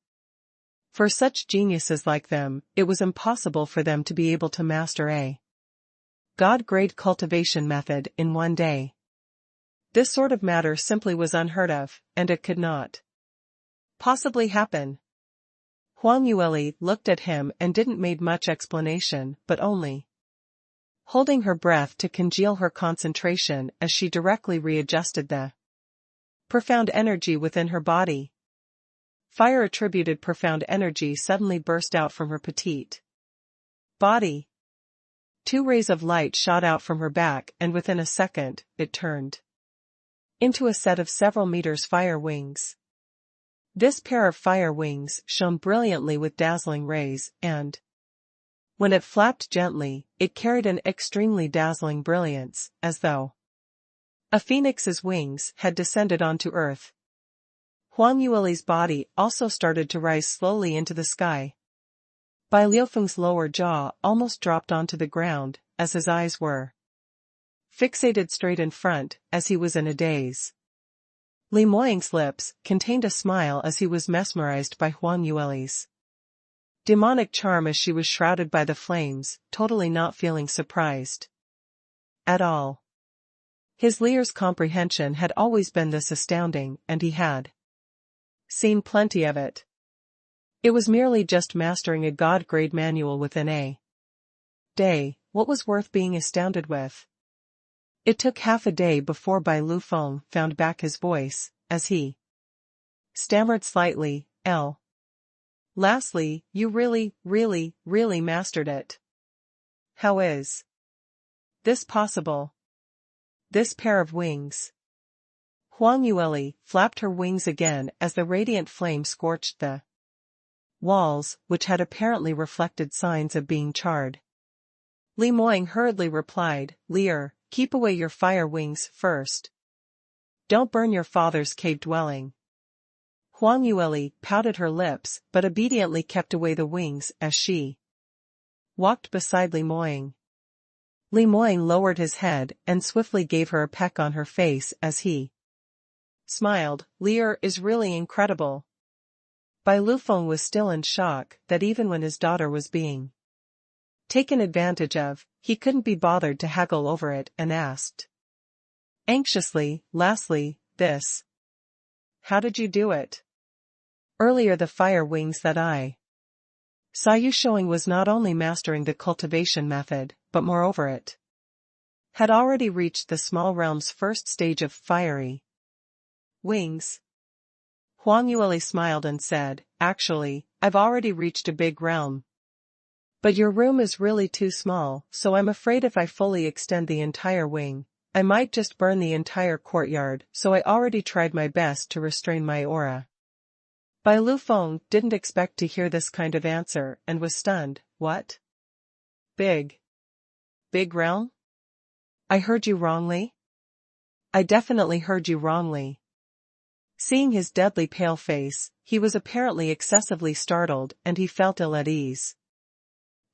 for such geniuses like them, it was impossible for them to be able to master a God-grade cultivation method in one day. This sort of matter simply was unheard of, and it could not possibly happen. Huang Yueli looked at him and didn't make much explanation, but only holding her breath to congeal her concentration as she directly readjusted the profound energy within her body. Fire-attributed profound energy suddenly burst out from her petite body. 2 rays of light shot out from her back and within a second, it turned into a set of several meters fire wings. This pair of fire wings shone brilliantly with dazzling rays and, when it flapped gently, it carried an extremely dazzling brilliance, as though a phoenix's wings had descended onto earth. Huang Yueli's body also started to rise slowly into the sky. Bai Lufeng's lower jaw almost dropped onto the ground, as his eyes were fixated straight in front, as he was in a daze. Li Moying's lips contained a smile as he was mesmerized by Huang Yueli's demonic charm as she was shrouded by the flames, totally not feeling surprised at all. His Lear's comprehension had always been this astounding, and he had seen plenty of it. It was merely just mastering a God-grade manual within a day. What was worth being astounded with? It took half a day before Bai Lufeng found back his voice, as he stammered slightly, Lastly, you really mastered it. How is this possible? This pair of wings. Huang Yueli flapped her wings again as the radiant flame scorched the walls, which had apparently reflected signs of being charred. Li Moying hurriedly replied, Lear, keep away your fire wings first. Don't burn your father's cave dwelling. Huang Yueli pouted her lips but obediently kept away the wings as she walked beside Li Moying. Li Moying lowered his head and swiftly gave her a peck on her face as he smiled. Lear is really incredible. Bai Lufeng was still in shock that even when his daughter was being taken advantage of, he couldn't be bothered to haggle over it and asked anxiously, lastly, this. How did you do it? Earlier the fire wings that I saw you showing was not only mastering the cultivation method, but moreover it had already reached the small realm's first stage of fiery wings. Huang Yueli smiled and said, actually, I've already reached a big realm. But your room is really too small, so I'm afraid if I fully extend the entire wing, I might just burn the entire courtyard, so I already tried my best to restrain my aura. Bai Lufeng didn't expect to hear this kind of answer and was stunned. What? Big realm? I heard you wrongly? I definitely heard you wrongly. Seeing his deadly pale face, he was apparently excessively startled and he felt ill at ease.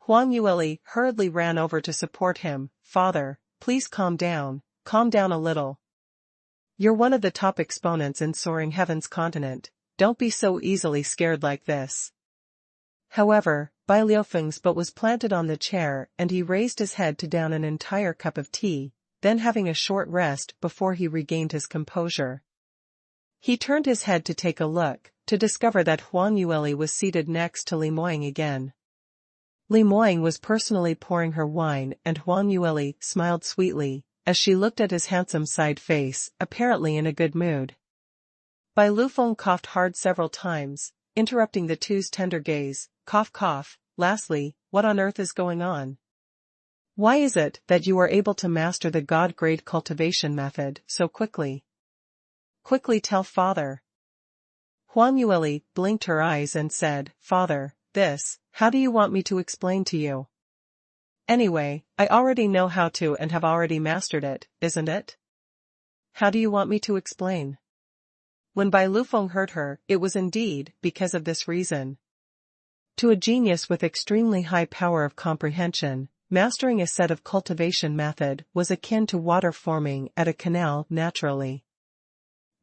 Huang Yueli hurriedly ran over to support him. Father, please calm down a little. You're one of the top exponents in Soaring Heaven's continent, don't be so easily scared like this. However, Bai Liufeng's butt was planted on the chair and he raised his head to down an entire cup of tea, then having a short rest before he regained his composure. He turned his head to take a look, to discover that Huang Yueli was seated next to Li Moying again. Li Moying was personally pouring her wine and Huang Yueli smiled sweetly, as she looked at his handsome side face, apparently in a good mood. Bai Lufeng coughed hard several times, interrupting the two's tender gaze. Cough cough. Lastly, what on earth is going on? Why is it that you are able to master the god-grade cultivation method so quickly? Quickly tell father. Huang Yueli blinked her eyes and said, Father, how do you want me to explain to you? Anyway, I already know how to and have already mastered it, isn't it? How do you want me to explain? When Bai Lufeng heard her, it was indeed because of this reason. To a genius with extremely high power of comprehension, mastering a set of cultivation method was akin to water forming at a canal naturally.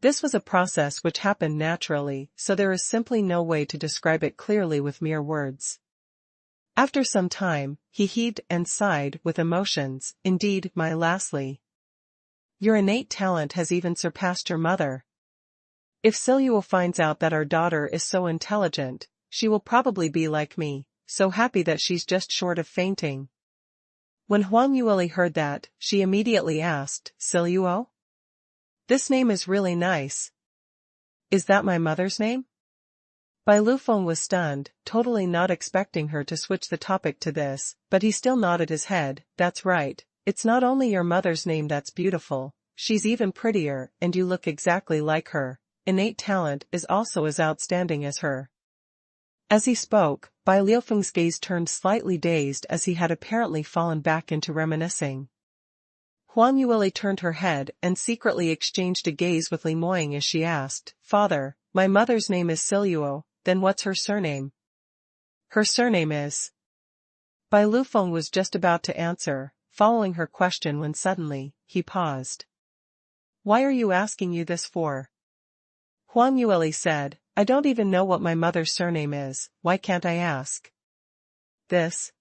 This was a process which happened naturally, so there is simply no way to describe it clearly with mere words. After some time, he heaved and sighed with emotions. Indeed, lastly. Your innate talent has even surpassed your mother. If Siluo finds out that our daughter is so intelligent, she will probably be like me, so happy that she's just short of fainting. When Huang Yueli heard that, she immediately asked, Siluo? This name is really nice. Is that my mother's name? Bai Lufeng was stunned, totally not expecting her to switch the topic to this, but he still nodded his head. That's right, it's not only your mother's name that's beautiful, she's even prettier, and you look exactly like her. Innate talent is also as outstanding as her. As he spoke, Bai Liufeng's gaze turned slightly dazed as he had apparently fallen back into reminiscing. Huang Yueli turned her head and secretly exchanged a gaze with Li Moying as she asked, Father, my mother's name is Siluo, then what's her surname? Her surname is... Bai Lufeng was just about to answer, following her question when suddenly, he paused. Why are you asking you this for? Huang Yueli said, I don't even know what my mother's surname is, why can't I ask? This?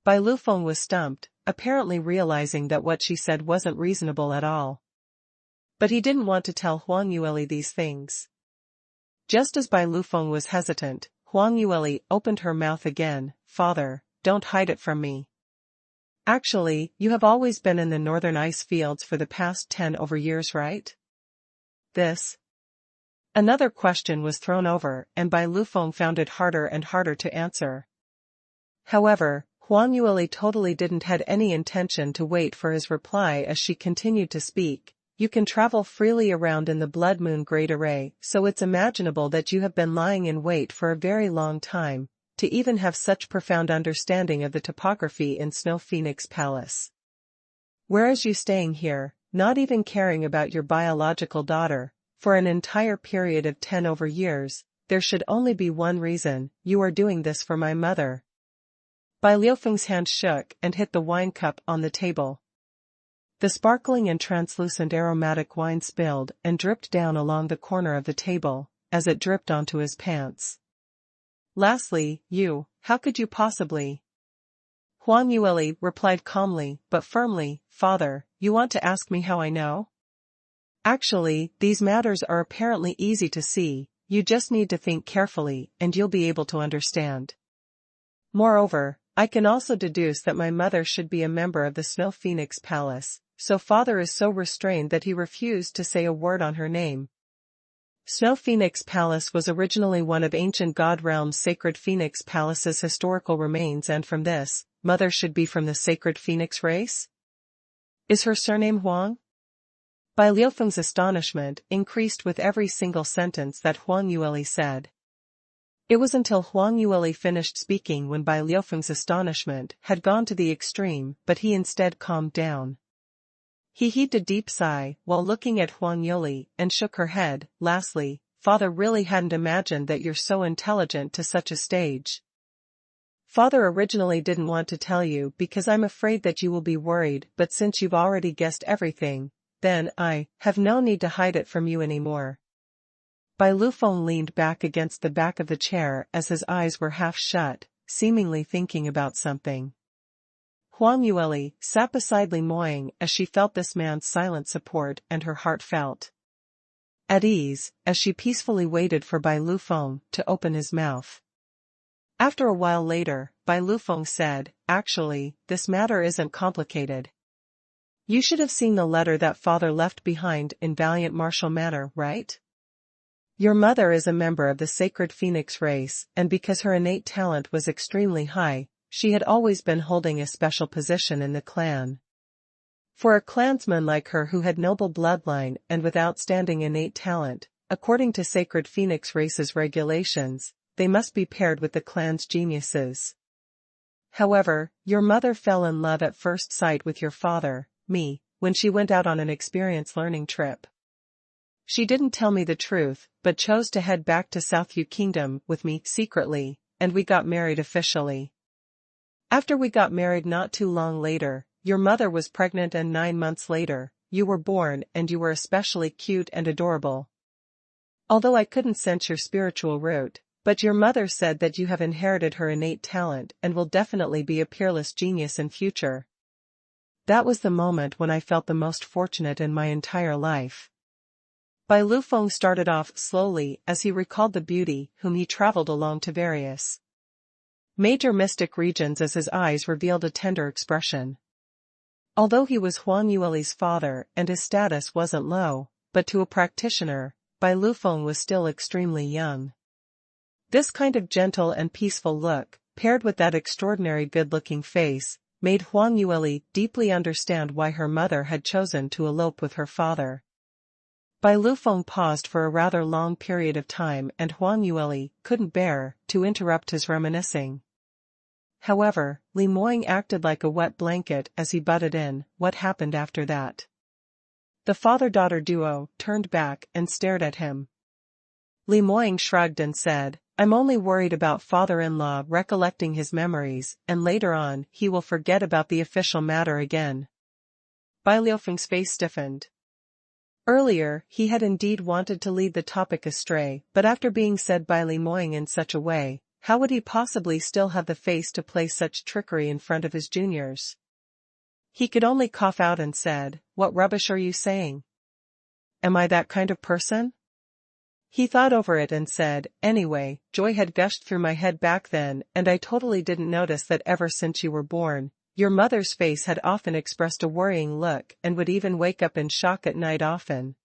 Bai Lufeng was stumped, apparently realizing that what she said wasn't reasonable at all. But he didn't want to tell Huang Yueli these things. Just as Bai Lufeng was hesitant, Huang Yueli opened her mouth again. Father, don't hide it from me. Actually, you have always been in the northern ice fields for the past 10 over years, right? This? Another question was thrown over and Bai Lufeng found it harder and harder to answer. However, Huang Yueli totally didn't had any intention to wait for his reply as she continued to speak. You can travel freely around in the Blood Moon Great Array, so it's imaginable that you have been lying in wait for a very long time, to even have such profound understanding of the topography in Snow Phoenix Palace. Whereas you staying here, not even caring about your biological daughter, for an entire period of 10 over years, there should only be one reason, you are doing this for my mother. Bai Liufeng's hand shook and hit the wine cup on the table. The sparkling and translucent aromatic wine spilled and dripped down along the corner of the table, as it dripped onto his pants. Lastly, how could you possibly? Huang Yueli replied calmly but firmly, Father, you want to ask me how I know? Actually, these matters are apparently easy to see, you just need to think carefully and you'll be able to understand. Moreover, I can also deduce that my mother should be a member of the Snow Phoenix Palace, so father is so restrained that he refused to say a word on her name. Snow Phoenix Palace was originally one of ancient god realm's sacred Phoenix Palace's historical remains, and from this, mother should be from the sacred Phoenix race? Is her surname Huang? Bai Liufeng's astonishment increased with every single sentence that Huang Yueli said. It was until Huang Yueli finished speaking when Bai Liufeng's astonishment had gone to the extreme, but he instead calmed down. He heaved a deep sigh while looking at Huang Yueli and shook her head. Lastly, Father really hadn't imagined that you're so intelligent to such a stage. Father originally didn't want to tell you because I'm afraid that you will be worried, but since you've already guessed everything, then I have no need to hide it from you anymore. Bai Lufeng leaned back against the back of the chair as his eyes were half shut, seemingly thinking about something. Huang Yueli sat beside Li Moying as she felt this man's silent support, and her heart felt at ease as she peacefully waited for Bai Lufeng to open his mouth. After a while later, Bai Lufeng said, "Actually, this matter isn't complicated. You should have seen the letter that father left behind in Valiant Martial Manor, right? Your mother is a member of the sacred Phoenix race, and because her innate talent was extremely high, she had always been holding a special position in the clan. For a clansman like her who had noble bloodline and with outstanding innate talent, according to sacred Phoenix race's regulations, they must be paired with the clan's geniuses. However, your mother fell in love at first sight with your father, me, when she went out on an experience learning trip. She didn't tell me the truth, but chose to head back to Southview Kingdom with me secretly, and we got married officially. After we got married not too long later, your mother was pregnant, and 9 months later, you were born, and you were especially cute and adorable. Although I couldn't sense your spiritual root, but your mother said that you have inherited her innate talent and will definitely be a peerless genius in future. That was the moment when I felt the most fortunate in my entire life." Bai Lufeng started off slowly as he recalled the beauty whom he traveled along to various major mystic regions as his eyes revealed a tender expression. Although he was Huang Yueli's father and his status wasn't low, but to a practitioner, Bai Lufeng was still extremely young. This kind of gentle and peaceful look, paired with that extraordinary good-looking face, made Huang Yueli deeply understand why her mother had chosen to elope with her father. Bai Lufeng paused for a rather long period of time, and Huang Yueli couldn't bear to interrupt his reminiscing. However, Li Moying acted like a wet blanket as he butted in. "What happened after that?" The father-daughter duo turned back and stared at him. Li Moying shrugged and said, "I'm only worried about father-in-law recollecting his memories, and later on he will forget about the official matter again." Bai Liufeng's face stiffened. Earlier, he had indeed wanted to lead the topic astray, but after being said by Li Moying in such a way, how would he possibly still have the face to play such trickery in front of his juniors? He could only cough out and said, "What rubbish are you saying? Am I that kind of person?" He thought over it and said, "Anyway, joy had gushed through my head back then, and I totally didn't notice that ever since you were born, your mother's face had often expressed a worrying look and would even wake up in shock at night often.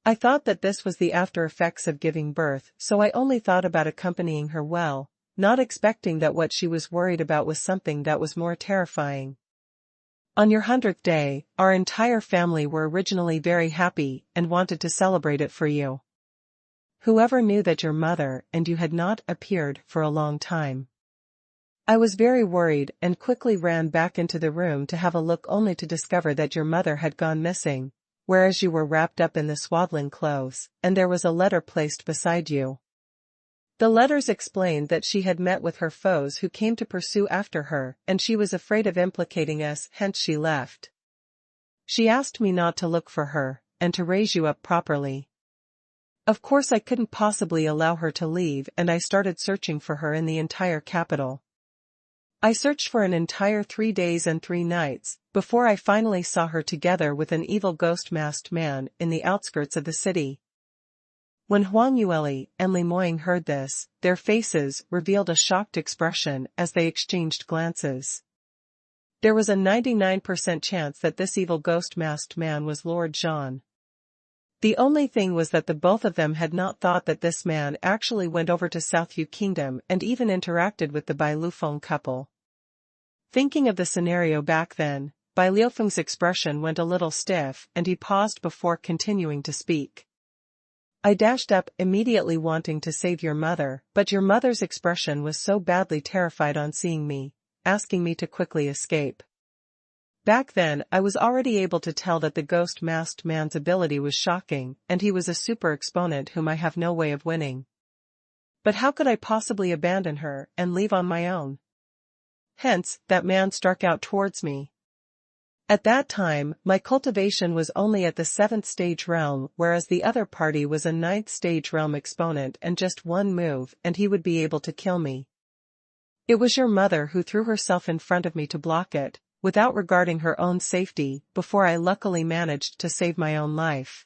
I thought that this was the after effects of giving birth, so I only thought about accompanying her well, not expecting that what she was worried about was something that was more terrifying. On your 100th day, our entire family were originally very happy and wanted to celebrate it for you. Whoever knew that your mother and you had not appeared for a long time? I was very worried and quickly ran back into the room to have a look, only to discover that your mother had gone missing, whereas you were wrapped up in the swaddling clothes, and there was a letter placed beside you. The letters explained that she had met with her foes who came to pursue after her, and she was afraid of implicating us, hence she left. She asked me not to look for her, and to raise you up properly. Of course I couldn't possibly allow her to leave, and I started searching for her in the entire capital. I searched for an entire 3 days and 3 nights, before I finally saw her together with an evil ghost-masked man in the outskirts of the city." When Huang Yueli and Li Moying heard this, their faces revealed a shocked expression as they exchanged glances. There was a 99% chance that this evil ghost-masked man was Lord Zhan. The only thing was that the both of them had not thought that this man actually went over to Southview Kingdom and even interacted with the Bai Lufeng couple. Thinking of the scenario back then, Bai Liufeng's expression went a little stiff and he paused before continuing to speak. I dashed up, immediately wanting to save your mother, but your mother's expression was so badly terrified on seeing me, asking me to quickly escape. Back then I was already able to tell that the ghost masked man's ability was shocking, and he was a super exponent whom I have no way of winning. But how could I possibly abandon her and leave on my own? Hence, that man struck out towards me. At that time, my cultivation was only at the 7th stage realm, whereas the other party was a 9th stage realm exponent, and just one move and he would be able to kill me. It was your mother who threw herself in front of me to block it, without regarding her own safety, before I luckily managed to save my own life.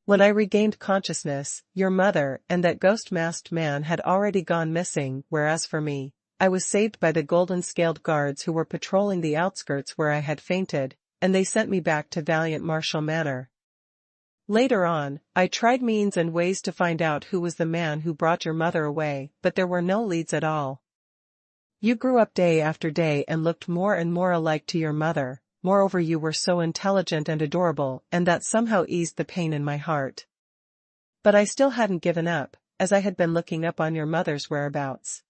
When I regained consciousness, your mother and that ghost-masked man had already gone missing, whereas for me, I was saved by the golden-scaled guards who were patrolling the outskirts where I had fainted, and they sent me back to Valiant Marshall Manor. Later on, I tried means and ways to find out who was the man who brought your mother away, but there were no leads at all. You grew up day after day and looked more and more alike to your mother. Moreover, you were so intelligent and adorable, and that somehow eased the pain in my heart. But I still hadn't given up, as I had been looking up on your mother's whereabouts.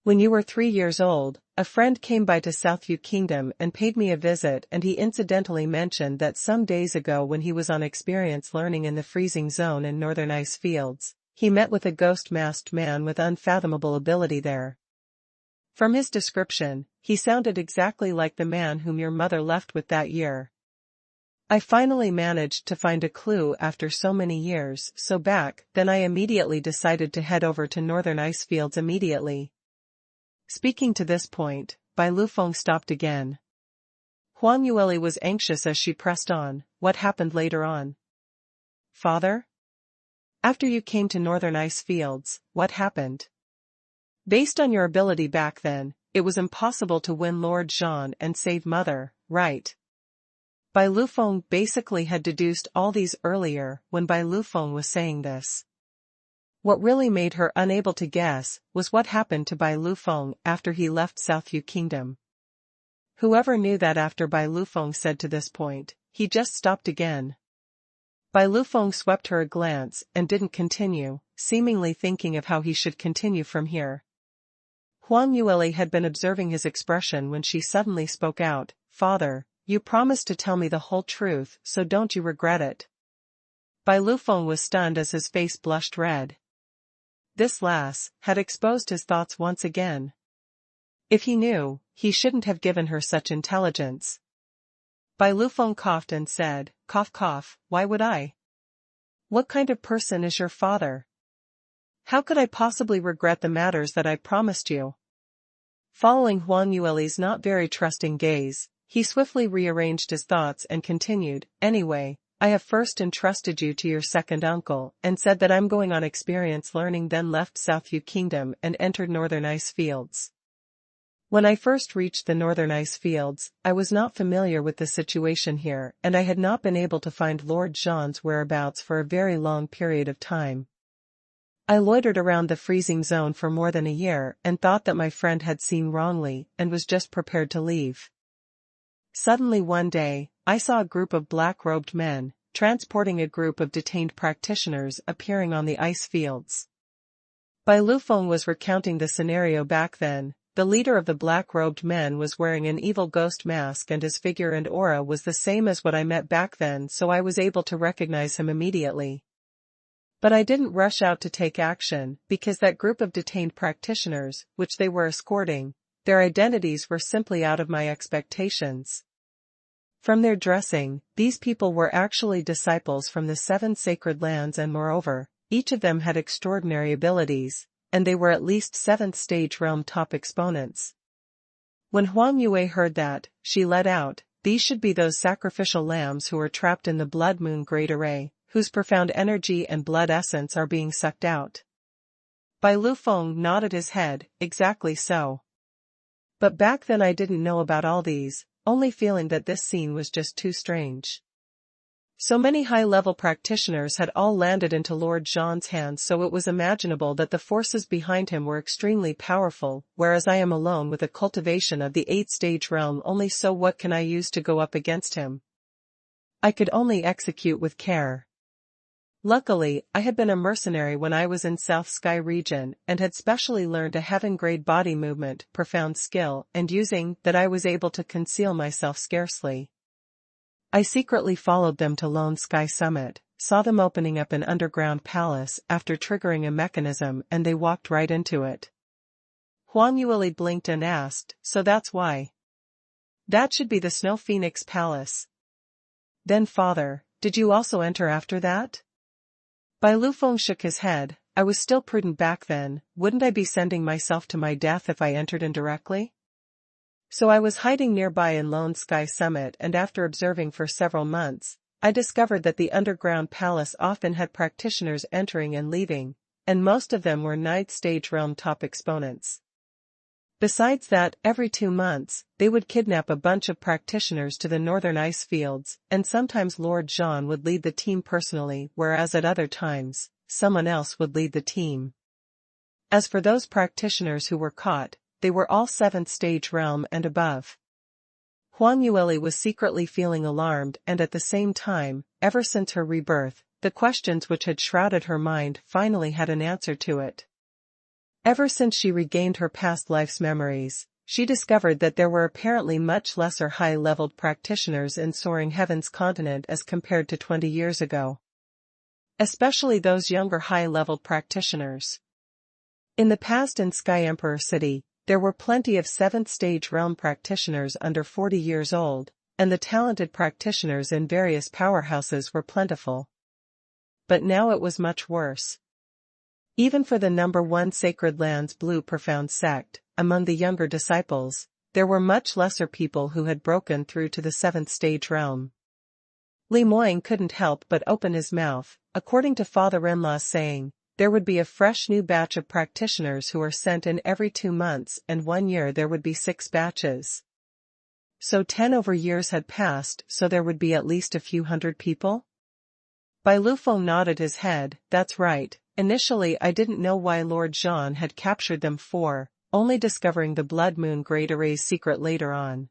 When you were 3 years old, a friend came by to Southview Kingdom and paid me a visit, and he incidentally mentioned that some days ago when he was on experience learning in the freezing zone in northern ice fields, he met with a ghost-masked man with unfathomable ability there. From his description, he sounded exactly like the man whom your mother left with that year. I finally managed to find a clue after so many years, so back then I immediately decided to head over to northern ice fields immediately. Speaking to this point, Bai Lufeng stopped again. Huang Yueli was anxious as she pressed on. What happened later on? Father? After you came to northern ice fields, what happened? Based on your ability back then, it was impossible to win Lord Zhan and save Mother, right? Bai Lufeng basically had deduced all these earlier when Bai Lufeng was saying this. What really made her unable to guess was what happened to Bai Lufeng after he left Southview Kingdom. Whoever knew that after Bai Lufeng said to this point, he just stopped again. Bai Lufeng swept her a glance and didn't continue, seemingly thinking of how he should continue from here. Huang Yueli had been observing his expression when she suddenly spoke out, Father, you promised to tell me the whole truth, so don't you regret it? Bai Lufeng was stunned as his face blushed red. This lass had exposed his thoughts once again. If he knew, he shouldn't have given her such intelligence. Bai Lufeng coughed and said, cough cough, why would I? What kind of person is your father? How could I possibly regret the matters that I promised you? Following Huang Yueli's not very trusting gaze, he swiftly rearranged his thoughts and continued, anyway, I have first entrusted you to your second uncle and said that I'm going on experience learning, then left Southview Kingdom and entered northern ice fields. When I first reached the northern ice fields, I was not familiar with the situation here and I had not been able to find Lord Zhan's whereabouts for a very long period of time. I loitered around the freezing zone for more than a year and thought that my friend had seen wrongly and was just prepared to leave. Suddenly one day, I saw a group of black-robed men, transporting a group of detained practitioners appearing on the ice fields. Bai Lufeng was recounting the scenario back then. The leader of the black-robed men was wearing an evil ghost mask and his figure and aura was the same as what I met back then, so I was able to recognize him immediately. But I didn't rush out to take action, because that group of detained practitioners, which they were escorting, their identities were simply out of my expectations. From their dressing, these people were actually disciples from the 7 sacred lands and moreover, each of them had extraordinary abilities, and they were at least 7th stage realm top exponents. When Huang Yue heard that, she let out, these should be those sacrificial lambs who are trapped in the Blood Moon Great Array, whose profound energy and blood essence are being sucked out. Bai Lufeng nodded his head, exactly so. But back then I didn't know about all these, only feeling that this scene was just too strange. So many high-level practitioners had all landed into Lord Zhang's hands, so it was imaginable that the forces behind him were extremely powerful, whereas I am alone with a cultivation of the 8th-stage realm only, so what can I use to go up against him? I could only execute with care. Luckily, I had been a mercenary when I was in South Sky region and had specially learned a heaven-grade body movement, profound skill, and using that I was able to conceal myself scarcely. I secretly followed them to Lone Sky Summit, saw them opening up an underground palace after triggering a mechanism, and they walked right into it. Huang Yueli blinked and asked, "So that's why? That should be the Snow Phoenix Palace." "Then father, did you also enter after that?" Bai Lufeng shook his head. "I was still prudent back then, wouldn't I be sending myself to my death if I entered indirectly? So I was hiding nearby in Lone Sky Summit, and after observing for several months, I discovered that the underground palace often had practitioners entering and leaving, and most of them were 9th stage realm top exponents. Besides that, every 2 months, they would kidnap a bunch of practitioners to the northern ice fields, and sometimes Lord Zhang would lead the team personally, whereas at other times, someone else would lead the team. As for those practitioners who were caught, they were all 7th stage realm and above." Huang Yueli was secretly feeling alarmed, and at the same time, ever since her rebirth, the questions which had shrouded her mind finally had an answer to it. Ever since she regained her past life's memories, she discovered that there were apparently much lesser high-leveled practitioners in Soaring Heaven's continent as compared to 20 years ago. Especially those younger high-leveled practitioners. In the past in Sky Emperor City, there were plenty of 7th stage realm practitioners under 40 years old, and the talented practitioners in various powerhouses were plentiful. But now it was much worse. Even for the number 1 Sacred Lands Blue Profound sect, among the younger disciples, there were much lesser people who had broken through to the 7th stage realm. Li Moying couldn't help but open his mouth. According to father-in-law's saying, there would be a fresh new batch of practitioners who are sent in every 2 months, and 1 year there would be 6 batches. So 10 over years had passed, so there would be at least a few hundred people? Bai Lufeng nodded his head. "That's right. Initially I didn't know why Lord Zhang had captured them for, only discovering the Blood Moon Great Array's secret later on.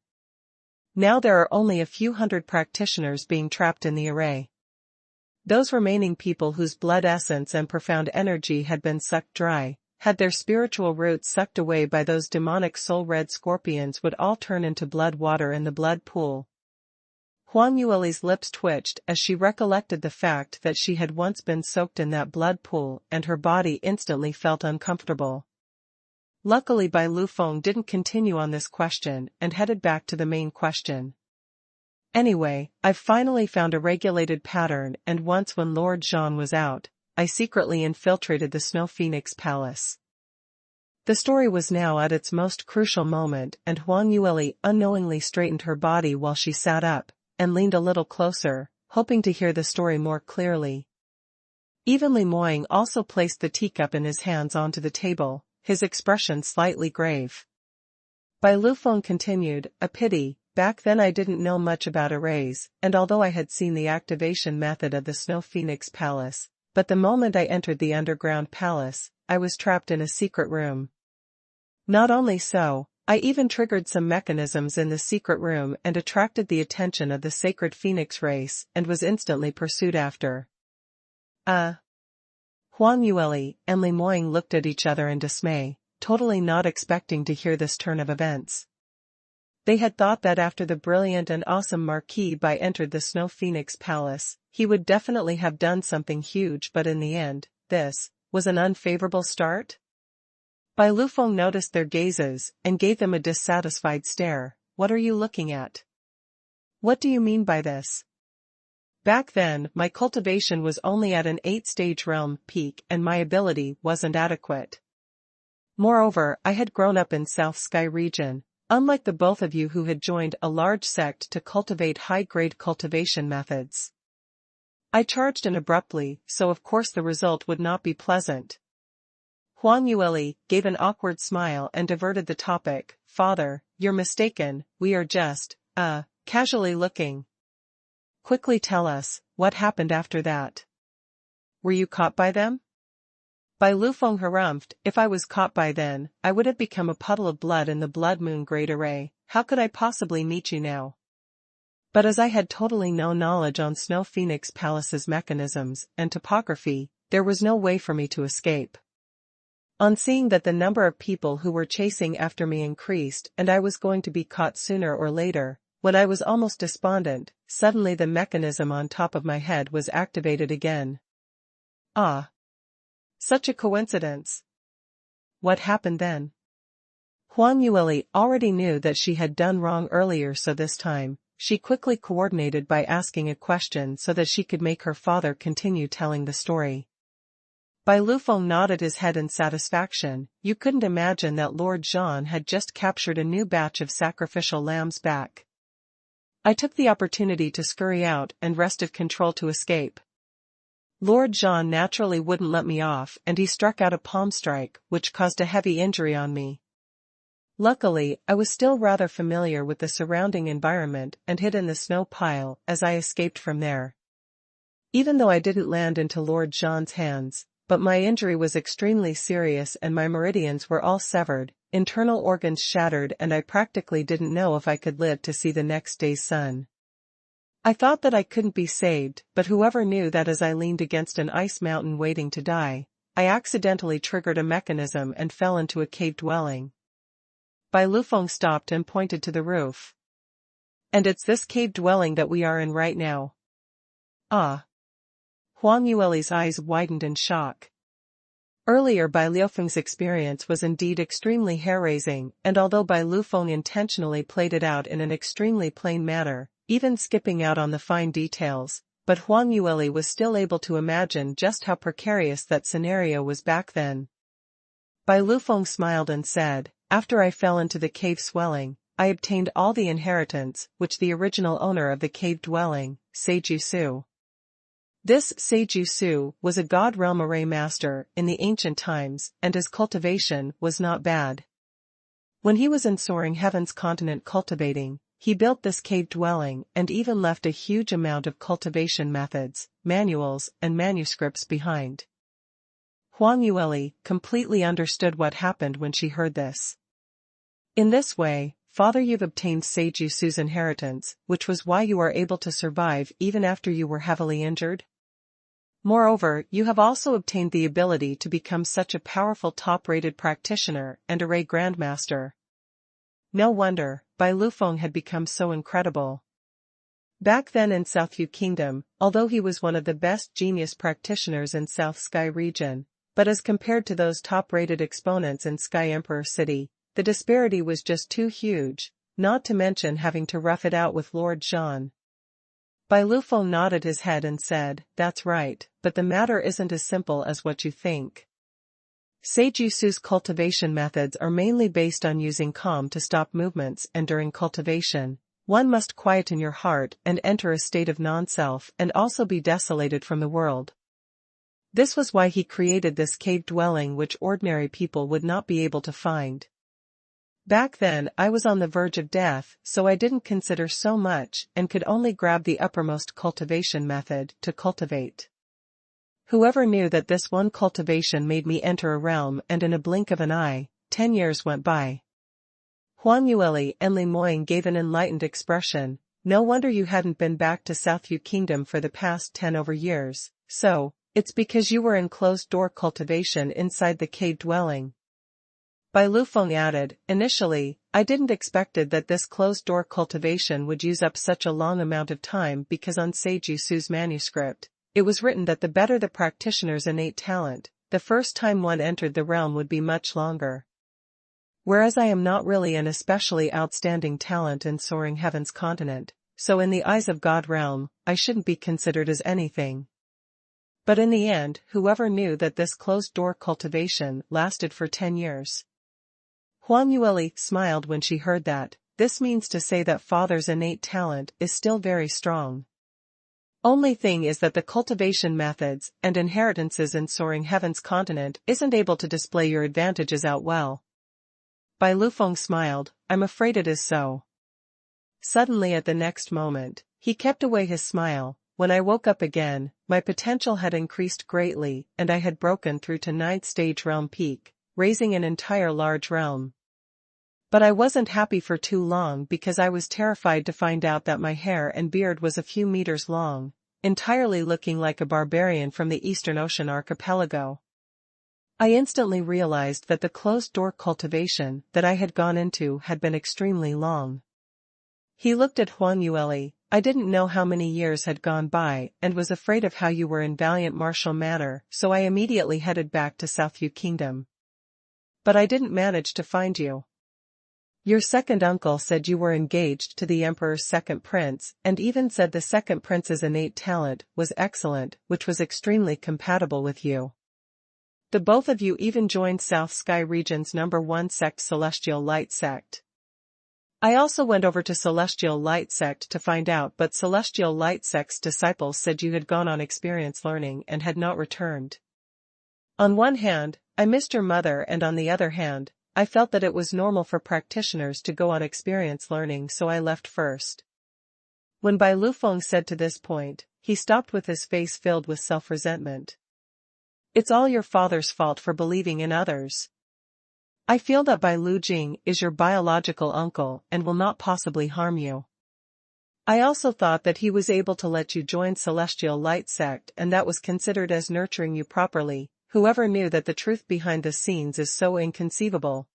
Now there are only a few hundred practitioners being trapped in the array. Those remaining people whose blood essence and profound energy had been sucked dry, had their spiritual roots sucked away by those demonic soul-red scorpions, would all turn into blood water in the blood pool." Huang Yueli's lips twitched as she recollected the fact that she had once been soaked in that blood pool, and her body instantly felt uncomfortable. Luckily Bai Lufeng didn't continue on this question and headed back to the main question. "Anyway, I've finally found a regulated pattern, and once when Lord Zhang was out, I secretly infiltrated the Snow Phoenix Palace." The story was now at its most crucial moment, and Huang Yueli unknowingly straightened her body while she sat up, and leaned a little closer, hoping to hear the story more clearly. Even Li Moying also placed the teacup in his hands onto the table, his expression slightly grave. Bai Lufeng continued, "A pity. Back then I didn't know much about arrays, and although I had seen the activation method of the Snow Phoenix Palace, but the moment I entered the underground palace, I was trapped in a secret room. Not only so, I even triggered some mechanisms in the secret room and attracted the attention of the sacred Phoenix race, and was instantly pursued after." Huang Yueli and Li Moying looked at each other in dismay, totally not expecting to hear this turn of events. They had thought that after the brilliant and awesome Marquis Bai entered the Snow Phoenix Palace, he would definitely have done something huge, but in the end, this was an unfavorable start? Bai Lufeng noticed their gazes, and gave them a dissatisfied stare. "What are you looking at? What do you mean by this? Back then, my cultivation was only at an 8th-stage realm peak, and my ability wasn't adequate. Moreover, I had grown up in South Sky region, unlike the both of you who had joined a large sect to cultivate high-grade cultivation methods. I charged in abruptly, so of course the result would not be pleasant." Huang Yueli gave an awkward smile and diverted the topic. "Father, you're mistaken, we are just, casually looking. Quickly tell us, what happened after that? Were you caught by them? Bai Lufeng harumphed, if I was caught by then, I would have become a puddle of blood in the blood moon great array, how could I possibly meet you now? But as I had totally no knowledge on Snow Phoenix Palace's mechanisms and topography, there was no way for me to escape. On seeing that the number of people who were chasing after me increased and I was going to be caught sooner or later, when I was almost despondent, suddenly the mechanism on top of my head was activated again. Ah! Such a coincidence. What happened then? Huang Yueli already knew that she had done wrong earlier, so this time, she quickly coordinated by asking a question so that she could make her father continue telling the story. Bai Lufeng nodded his head in satisfaction. You couldn't imagine that Lord Zhan had just captured a new batch of sacrificial lambs back. I took the opportunity to scurry out and wrested control to escape. Lord Zhan naturally wouldn't let me off and he struck out a palm strike, which caused a heavy injury on me. Luckily, I was still rather familiar with the surrounding environment and hid in the snow pile as I escaped from there. Even though I didn't land into Lord Zhan's hands, but my injury was extremely serious and my meridians were all severed, internal organs shattered, and I practically didn't know if I could live to see the next day's sun. I thought that I couldn't be saved, but whoever knew that as I leaned against an ice mountain waiting to die, I accidentally triggered a mechanism and fell into a cave dwelling. Bai Lufeng stopped and pointed to the roof. And it's this cave dwelling that we are in right now. Ah! Huang Yueli's eyes widened in shock. Earlier Bai Lufeng's experience was indeed extremely hair-raising, and although Bai Lufeng intentionally played it out in an extremely plain manner, even skipping out on the fine details, but Huang Yueli was still able to imagine just how precarious that scenario was back then. Bai Lufeng smiled and said, after I fell into the cave swelling, I obtained all the inheritance which the original owner of the cave dwelling, Seiju Su. This Seiju Su was a god realm array master in the ancient times, and his cultivation was not bad. When he was in Soaring Heaven's continent cultivating, he built this cave dwelling and even left a huge amount of cultivation methods, manuals, and manuscripts behind. Huang Yueli completely understood what happened when she heard this. In this way, Father, you've obtained Seiju Su's inheritance, which was why you are able to survive even after you were heavily injured. Moreover, you have also obtained the ability to become such a powerful top-rated practitioner and array grandmaster. No wonder, Bai Lufeng had become so incredible. Back then in Southview Kingdom, although he was one of the best genius practitioners in South Sky region, but as compared to those top-rated exponents in Sky Emperor City, the disparity was just too huge, not to mention having to rough it out with Lord Zhan. Bai Lufeng nodded his head and said, that's right, but the matter isn't as simple as what you think. Seiju Su's cultivation methods are mainly based on using calm to stop movements, and during cultivation, one must quieten your heart and enter a state of non-self and also be desolated from the world. This was why he created this cave dwelling which ordinary people would not be able to find. Back then I was on the verge of death, so I didn't consider so much and could only grab the uppermost cultivation method to cultivate. Whoever knew that this one cultivation made me enter a realm, and in a blink of an eye, 10 years went by. Huang Yueli and Li Moying gave an enlightened expression. No wonder you hadn't been back to Southview Kingdom for the past 10 over years, so, it's because you were in closed-door cultivation inside the cave dwelling. Bai Lufeng added, initially, I didn't expected that this closed-door cultivation would use up such a long amount of time because on Seiju Su's manuscript, it was written that the better the practitioner's innate talent, the first time one entered the realm would be much longer. Whereas I am not really an especially outstanding talent in Soaring Heaven's continent, so in the eyes of God Realm, I shouldn't be considered as anything. But in the end, whoever knew that this closed-door cultivation lasted for 10 years? Huang Yueli smiled when she heard that. This means to say that Father's innate talent is still very strong. Only thing is that the cultivation methods and inheritances in Soaring Heaven's continent isn't able to display your advantages out well. Bai Lufeng smiled, I'm afraid it is so. Suddenly at the next moment, he kept away his smile, when I woke up again, my potential had increased greatly and I had broken through to 9th stage realm peak, raising an entire large realm. But I wasn't happy for too long because I was terrified to find out that my hair and beard was a few meters long, entirely looking like a barbarian from the Eastern Ocean archipelago. I instantly realized that the closed-door cultivation that I had gone into had been extremely long. He looked at Huang Yueli. I didn't know how many years had gone by and was afraid of how you were in valiant martial manner, so I immediately headed back to Southview Kingdom. But I didn't manage to find you. Your second uncle said you were engaged to the Emperor's second prince, and even said the second prince's innate talent was excellent, which was extremely compatible with you. The both of you even joined South Sky Region's #1 sect, Celestial Light Sect. I also went over to Celestial Light Sect to find out, but Celestial Light Sect's disciples said you had gone on experience learning and had not returned. On one hand, I missed your mother, and on the other hand, I felt that it was normal for practitioners to go on experience learning, so I left first. When Bai Lufeng said to this point, he stopped with his face filled with self-resentment. It's all your father's fault for believing in others. I feel that Bai Lujing is your biological uncle and will not possibly harm you. I also thought that he was able to let you join Celestial Light Sect, and that was considered as nurturing you properly. Whoever knew that the truth behind the scenes is so inconceivable.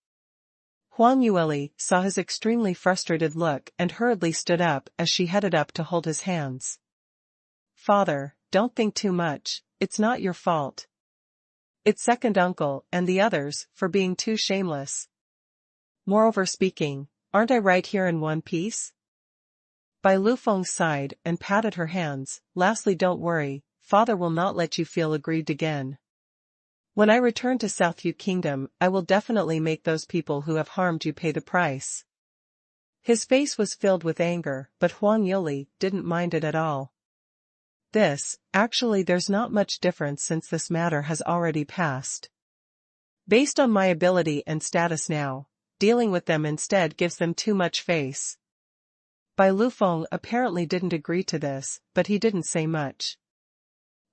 Huang Yueli saw his extremely frustrated look and hurriedly stood up as she headed up to hold his hands. Father, don't think too much, it's not your fault. It's second uncle and the others for being too shameless. Moreover speaking, aren't I right here in one piece? Bai Lufeng sighed and patted her hands. Lastly, don't worry, father will not let you feel aggrieved again. When I return to Southview Kingdom, I will definitely make those people who have harmed you pay the price. His face was filled with anger, but Huang Yueli didn't mind it at all. Actually there's not much difference since this matter has already passed. Based on my ability and status now, dealing with them instead gives them too much face. Bai Lufeng apparently didn't agree to this, but he didn't say much.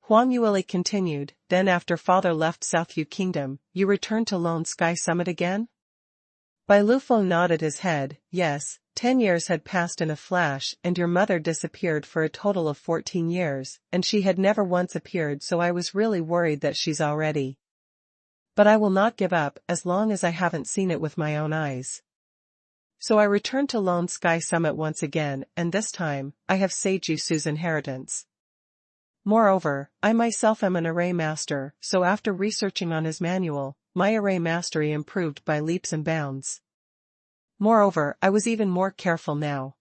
Huang Yueli continued, then after father left Southview Kingdom, you returned to Lone Sky Summit again? Bai Lufeng nodded his head. Yes, 10 years had passed in a flash and your mother disappeared for a total of 14 years, and she had never once appeared, so I was really worried that she's already. But I will not give up as long as I haven't seen it with my own eyes. So I returned to Lone Sky Summit once again, and this time, I have Sage Yusu's inheritance. Moreover, I myself am an array master, so after researching on his manual, my array mastery improved by leaps and bounds. Moreover, I was even more careful now.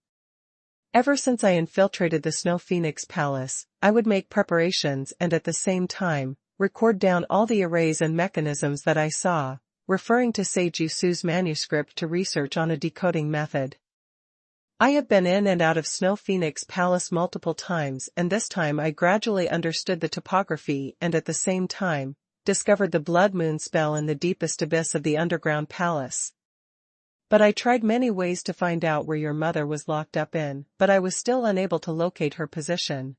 Ever since I infiltrated the Snow Phoenix Palace, I would make preparations and at the same time, record down all the arrays and mechanisms that I saw, referring to Sage Yusu's manuscript to research on a decoding method. I have been in and out of Snow Phoenix Palace multiple times, and this time I gradually understood the topography and at the same time, discovered the Blood Moon spell in the deepest abyss of the underground palace. But I tried many ways to find out where your mother was locked up in, but I was still unable to locate her position.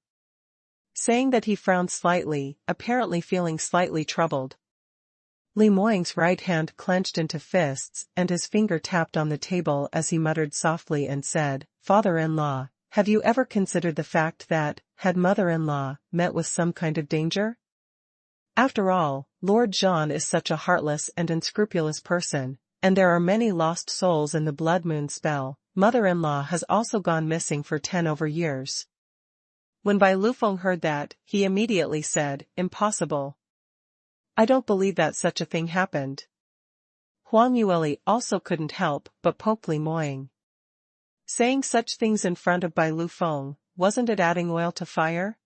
Saying that, he frowned slightly, apparently feeling slightly troubled. Li Moying's right hand clenched into fists and his finger tapped on the table as he muttered softly and said, Father-in-law, have you ever considered the fact that, had mother-in-law met with some kind of danger? After all, Lord Jean is such a heartless and unscrupulous person, and there are many lost souls in the Blood Moon spell. Mother-in-law has also gone missing for 10 over years. When Bai Lufeng heard that, he immediately said, Impossible. I don't believe that such a thing happened. Huang Yueli also couldn't help but poke Li Moying. Saying such things in front of Bai Lufeng, wasn't it adding oil to fire?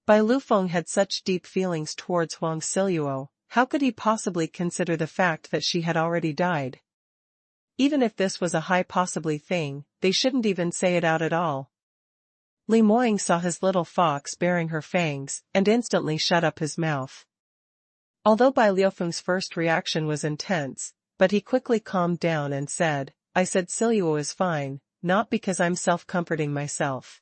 Bai Lufeng had such deep feelings towards Huang Siluo. How could he possibly consider the fact that she had already died? Even if this was a high possibly thing, they shouldn't even say it out at all. Li Moying saw his little fox baring her fangs, and instantly shut up his mouth. Although Bai Lufeng's first reaction was intense, but he quickly calmed down and said, I said Siluo is fine, not because I'm self-comforting myself.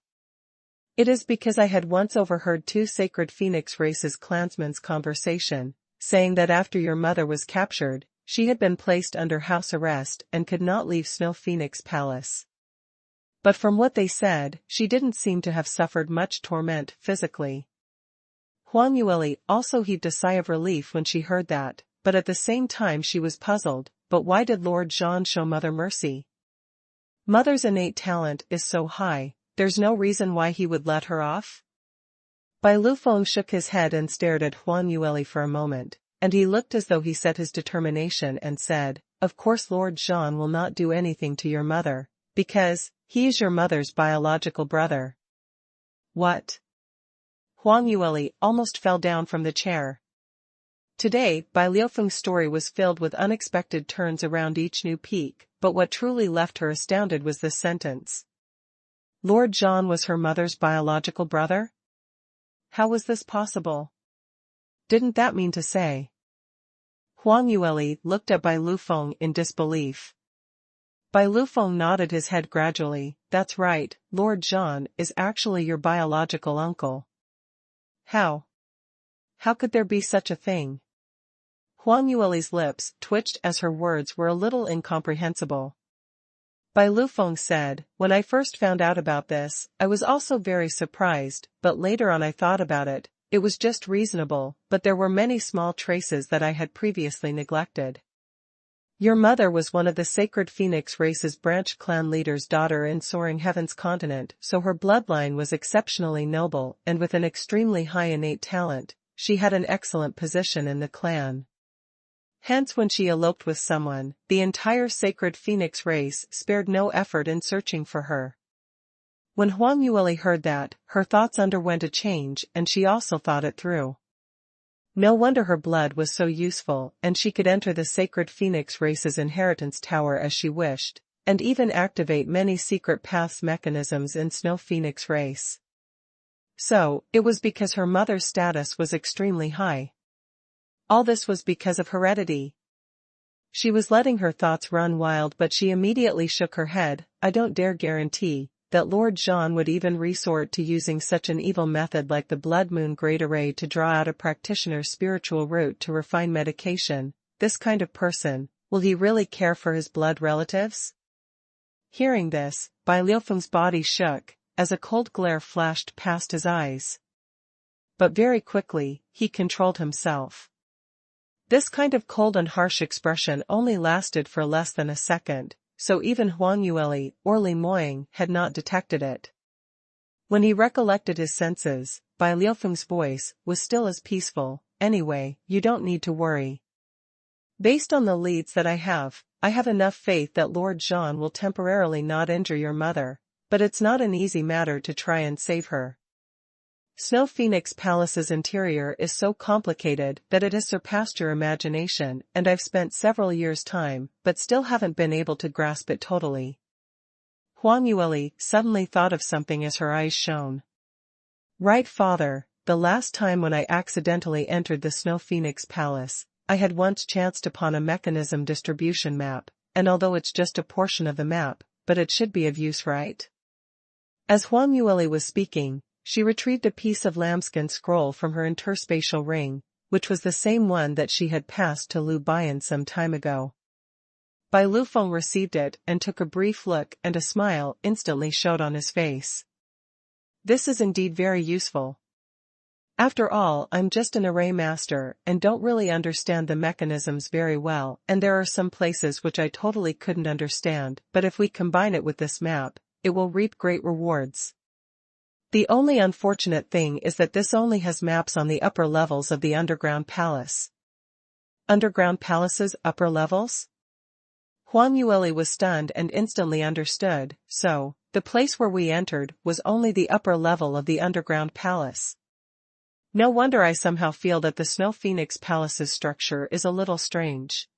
It is because I had once overheard two sacred Phoenix race's clansmen's conversation, saying that after your mother was captured, she had been placed under house arrest and could not leave Snow Phoenix Palace. But from what they said, she didn't seem to have suffered much torment physically. Huang Yueli also heaved a sigh of relief when she heard that, but at the same time she was puzzled. But why did Lord Zhan show Mother mercy? Mother's innate talent is so high, there's no reason why he would let her off? Bai Lufeng shook his head and stared at Huang Yueli for a moment, and he looked as though he set his determination and said, of course Lord Zhan will not do anything to your mother, because he is your mother's biological brother. What? Huang Yueli almost fell down from the chair. Today, Bai Liufeng's story was filled with unexpected turns around each new peak, but what truly left her astounded was this sentence. Lord Zhan was her mother's biological brother? How was this possible? Didn't that mean to say? Huang Yueli looked at Bai Lufeng in disbelief. Bai Lufeng nodded his head gradually. That's right, Lord Zhan is actually your biological uncle. How? How could there be such a thing? Huang Yueli's lips twitched as her words were a little incomprehensible. Bai Lufeng said, when I first found out about this, I was also very surprised, but later on I thought about it, it was just reasonable, but there were many small traces that I had previously neglected. Your mother was one of the sacred Phoenix race's branch clan leader's daughter in Soaring Heaven's continent, so her bloodline was exceptionally noble and with an extremely high innate talent, she had an excellent position in the clan. Hence when she eloped with someone, the entire sacred Phoenix race spared no effort in searching for her. When Huang Yueli heard that, her thoughts underwent a change and she also thought it through. No wonder her blood was so useful and she could enter the sacred Phoenix race's inheritance tower as she wished, and even activate many secret paths mechanisms in Snow Phoenix race. So, it was because her mother's status was extremely high. All this was because of heredity. She was letting her thoughts run wild, but she immediately shook her head. I don't dare guarantee that Lord Zhan would even resort to using such an evil method like the Blood Moon Great Array to draw out a practitioner's spiritual route to refine medication. This kind of person, will he really care for his blood relatives? Hearing this, Bai Liufeng's body shook, as a cold glare flashed past his eyes. But very quickly, he controlled himself. This kind of cold and harsh expression only lasted for less than a second, so even Huang Yueli or Li Moying had not detected it. When he recollected his senses, Bai Liufeng's voice was still as peaceful. Anyway, you don't need to worry. Based on the leads that I have enough faith that Lord Zhan will temporarily not injure your mother, but it's not an easy matter to try and save her. Snow Phoenix Palace's interior is so complicated that it has surpassed your imagination, and I've spent several years' time, but still haven't been able to grasp it totally. Huang Yueli suddenly thought of something as her eyes shone. Right, father, the last time when I accidentally entered the Snow Phoenix Palace, I had once chanced upon a mechanism distribution map, and although it's just a portion of the map, but it should be of use, right? As Huang Yueli was speaking, she retrieved a piece of lambskin scroll from her interspatial ring, which was the same one that she had passed to Lu Bian some time ago. Bai Lufeng received it and took a brief look, and a smile instantly showed on his face. This is indeed very useful. After all, I'm just an array master and don't really understand the mechanisms very well, and there are some places which I totally couldn't understand, but if we combine it with this map, it will reap great rewards. The only unfortunate thing is that this only has maps on the upper levels of the underground palace. Underground palace's upper levels? Huang Yueli was stunned and instantly understood, so, the place where we entered was only the upper level of the underground palace. No wonder I somehow feel that the Snow Phoenix Palace's structure is a little strange.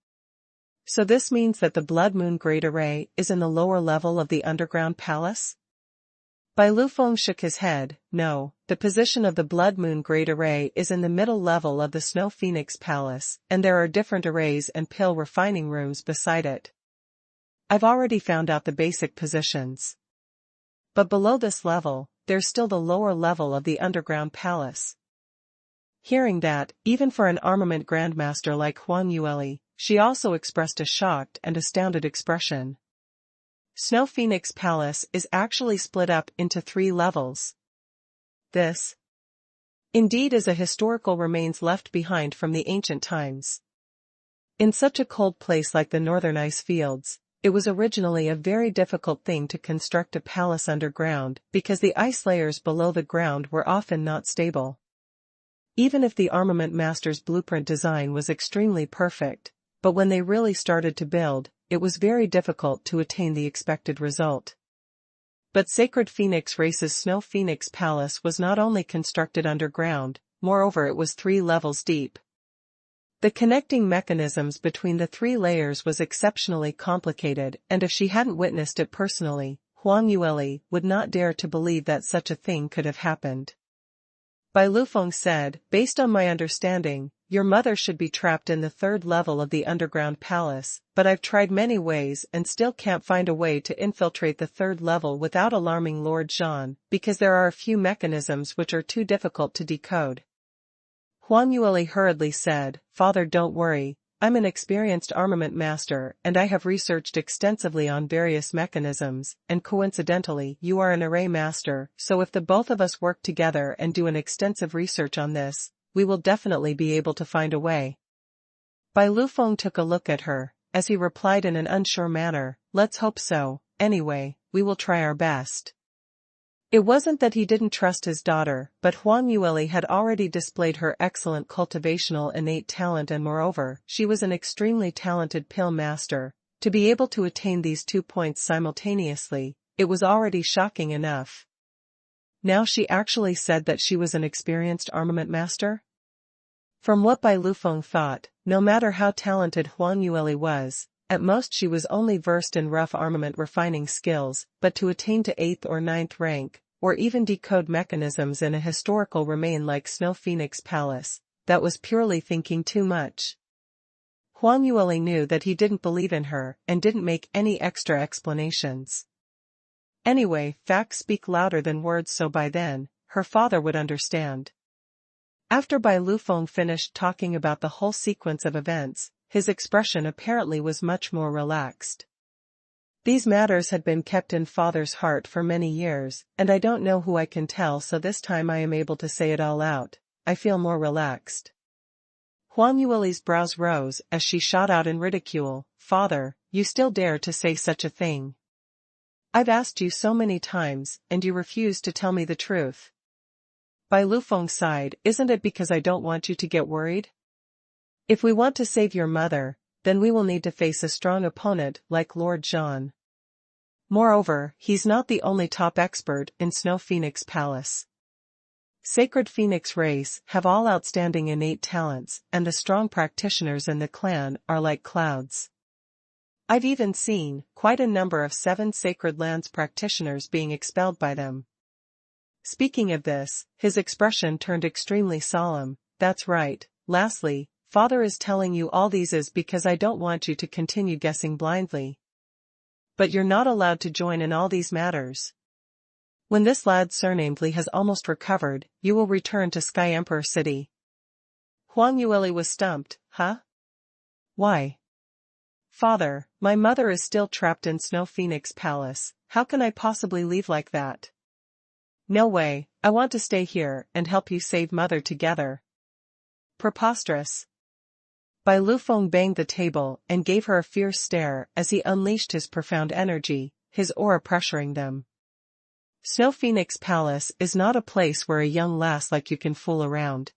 So this means that the Blood Moon Great Array is in the lower level of the underground palace? Bai Lufeng shook his head. No, the position of the Blood Moon Great Array is in the middle level of the Snow Phoenix Palace, and there are different arrays and pill refining rooms beside it. I've already found out the basic positions. But below this level, there's still the lower level of the underground palace. Hearing that, even for an armament grandmaster like Huang Yueli, she also expressed a shocked and astounded expression. Snow Phoenix Palace is actually split up into 3 levels. This, indeed, is a historical remains left behind from the ancient times. In such a cold place like the northern ice fields, it was originally a very difficult thing to construct a palace underground because the ice layers below the ground were often not stable. Even if the armament master's blueprint design was extremely perfect, but when they really started to build, it was very difficult to attain the expected result. But Sacred Phoenix Race's Snow Phoenix Palace was not only constructed underground, moreover it was 3 levels deep. The connecting mechanisms between the 3 layers was exceptionally complicated, and if she hadn't witnessed it personally, Huang Yueli would not dare to believe that such a thing could have happened. Bai Lufeng said, based on my understanding, your mother should be trapped in the 3rd level of the underground palace, but I've tried many ways and still can't find a way to infiltrate the 3rd level without alarming Lord Zhan, because there are a few mechanisms which are too difficult to decode. Huang Yueli hurriedly said, Father, don't worry, I'm an experienced armament master and I have researched extensively on various mechanisms, and coincidentally you are an array master, so if the both of us work together and do an extensive research on this, we will definitely be able to find a way. Bai Lufeng took a look at her, as he replied in an unsure manner, let's hope so, anyway, we will try our best. It wasn't that he didn't trust his daughter, but Huang Yueli had already displayed her excellent cultivational innate talent and moreover, she was an extremely talented pill master. To be able to attain these 2 points simultaneously, it was already shocking enough. Now she actually said that she was an experienced armament master? From what Bai Lufeng thought, no matter how talented Huang Yueli was, at most she was only versed in rough armament refining skills, but to attain to 8th or 9th rank, or even decode mechanisms in a historical remain like Snow Phoenix Palace, that was purely thinking too much. Huang Yueli knew that he didn't believe in her and didn't make any extra explanations. Anyway, facts speak louder than words, so by then, her father would understand. After Bai Lufeng finished talking about the whole sequence of events, his expression apparently was much more relaxed. These matters had been kept in father's heart for many years, and I don't know who I can tell, so this time I am able to say it all out. I feel more relaxed. Huang Yueli's brows rose as she shot out in ridicule, Father, you still dare to say such a thing? I've asked you so many times, and you refuse to tell me the truth. Bai Lufeng sighed, isn't it because I don't want you to get worried? If we want to save your mother, then we will need to face a strong opponent like Lord Zhan. Moreover, he's not the only top expert in Snow Phoenix Palace. Sacred Phoenix race have all outstanding innate talents, and the strong practitioners in the clan are like clouds. I've even seen quite a number of 7 Sacred Lands practitioners being expelled by them. Speaking of this, his expression turned extremely solemn. That's right. Lastly, Father is telling you all these is because I don't want you to continue guessing blindly. But you're not allowed to join in all these matters. When this lad surnamedly has almost recovered, you will return to Sky Emperor City. Huang Yueli was stumped. Huh? Why? Father, my mother is still trapped in Snow Phoenix Palace. How can I possibly leave like that? No way, I want to stay here and help you save mother together. Preposterous. Bai Lufeng banged the table and gave her a fierce stare as he unleashed his profound energy, his aura pressuring them. Snow Phoenix Palace is not a place where a young lass like you can fool around.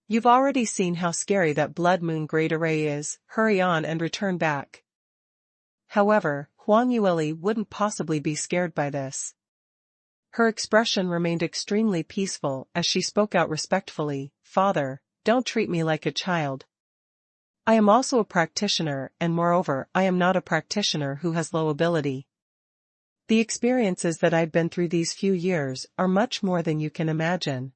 You've already seen how scary that Blood Moon Great Array is, hurry on and return back. However, Huang Yueli wouldn't possibly be scared by this. Her expression remained extremely peaceful as she spoke out respectfully, Father, don't treat me like a child. I am also a practitioner, and moreover I am not a practitioner who has low ability. The experiences that I've been through these few years are much more than you can imagine.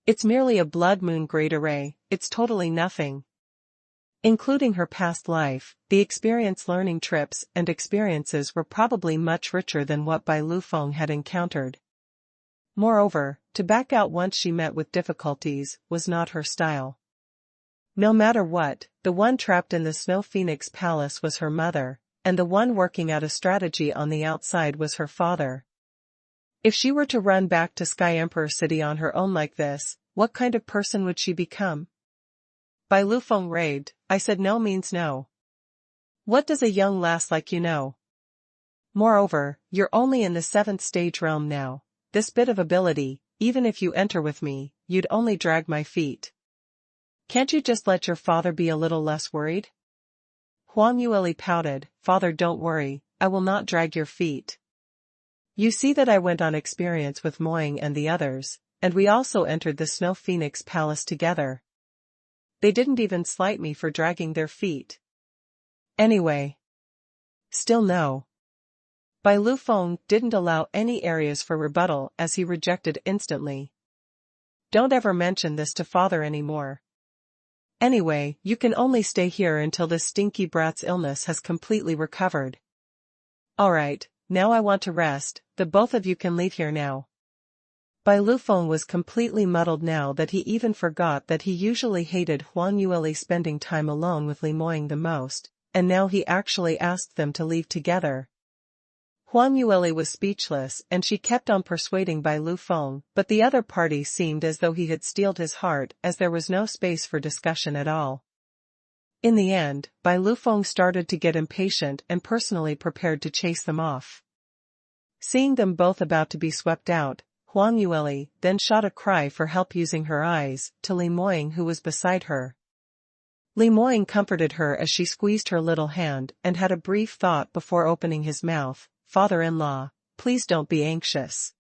It's merely a Blood Moon Great Array, it's totally nothing. Including her past life, the experience learning trips and experiences were probably much richer than what Bai Lufeng had encountered. Moreover, to back out once she met with difficulties was not her style. No matter what, the one trapped in the Snow Phoenix Palace was her mother, and the one working out a strategy on the outside was her father. If she were to run back to Sky Emperor City on her own like this, what kind of person would she become? Bai Lufeng raved, I said no means no. What does a young lass like you know? Moreover, you're only in the 7th stage realm now. This bit of ability, even if you enter with me, you'd only drag my feet. Can't you just let your father be a little less worried? Huang Yueli pouted, Father, don't worry, I will not drag your feet. You see that I went on experience with Moying and the others, and we also entered the Snow Phoenix Palace together. They didn't even slight me for dragging their feet. Anyway. Still no. Bai Lufeng didn't allow any areas for rebuttal as he rejected instantly. Don't ever mention this to father anymore. Anyway, you can only stay here until this stinky brat's illness has completely recovered. Alright, now I want to rest, the both of you can leave here now. Bai Lufeng was completely muddled now that he even forgot that he usually hated Huang Yueli spending time alone with Li Moying the most, and now he actually asked them to leave together. Huang Yueli was speechless and she kept on persuading Bai Lufeng, but the other party seemed as though he had steeled his heart as there was no space for discussion at all. In the end, Bai Lufeng started to get impatient and personally prepared to chase them off. Seeing them both about to be swept out, Huang Yueli then shot a cry for help using her eyes to Li Moying who was beside her. Li Moying comforted her as she squeezed her little hand and had a brief thought before opening his mouth. Father-in-law, please don't be anxious.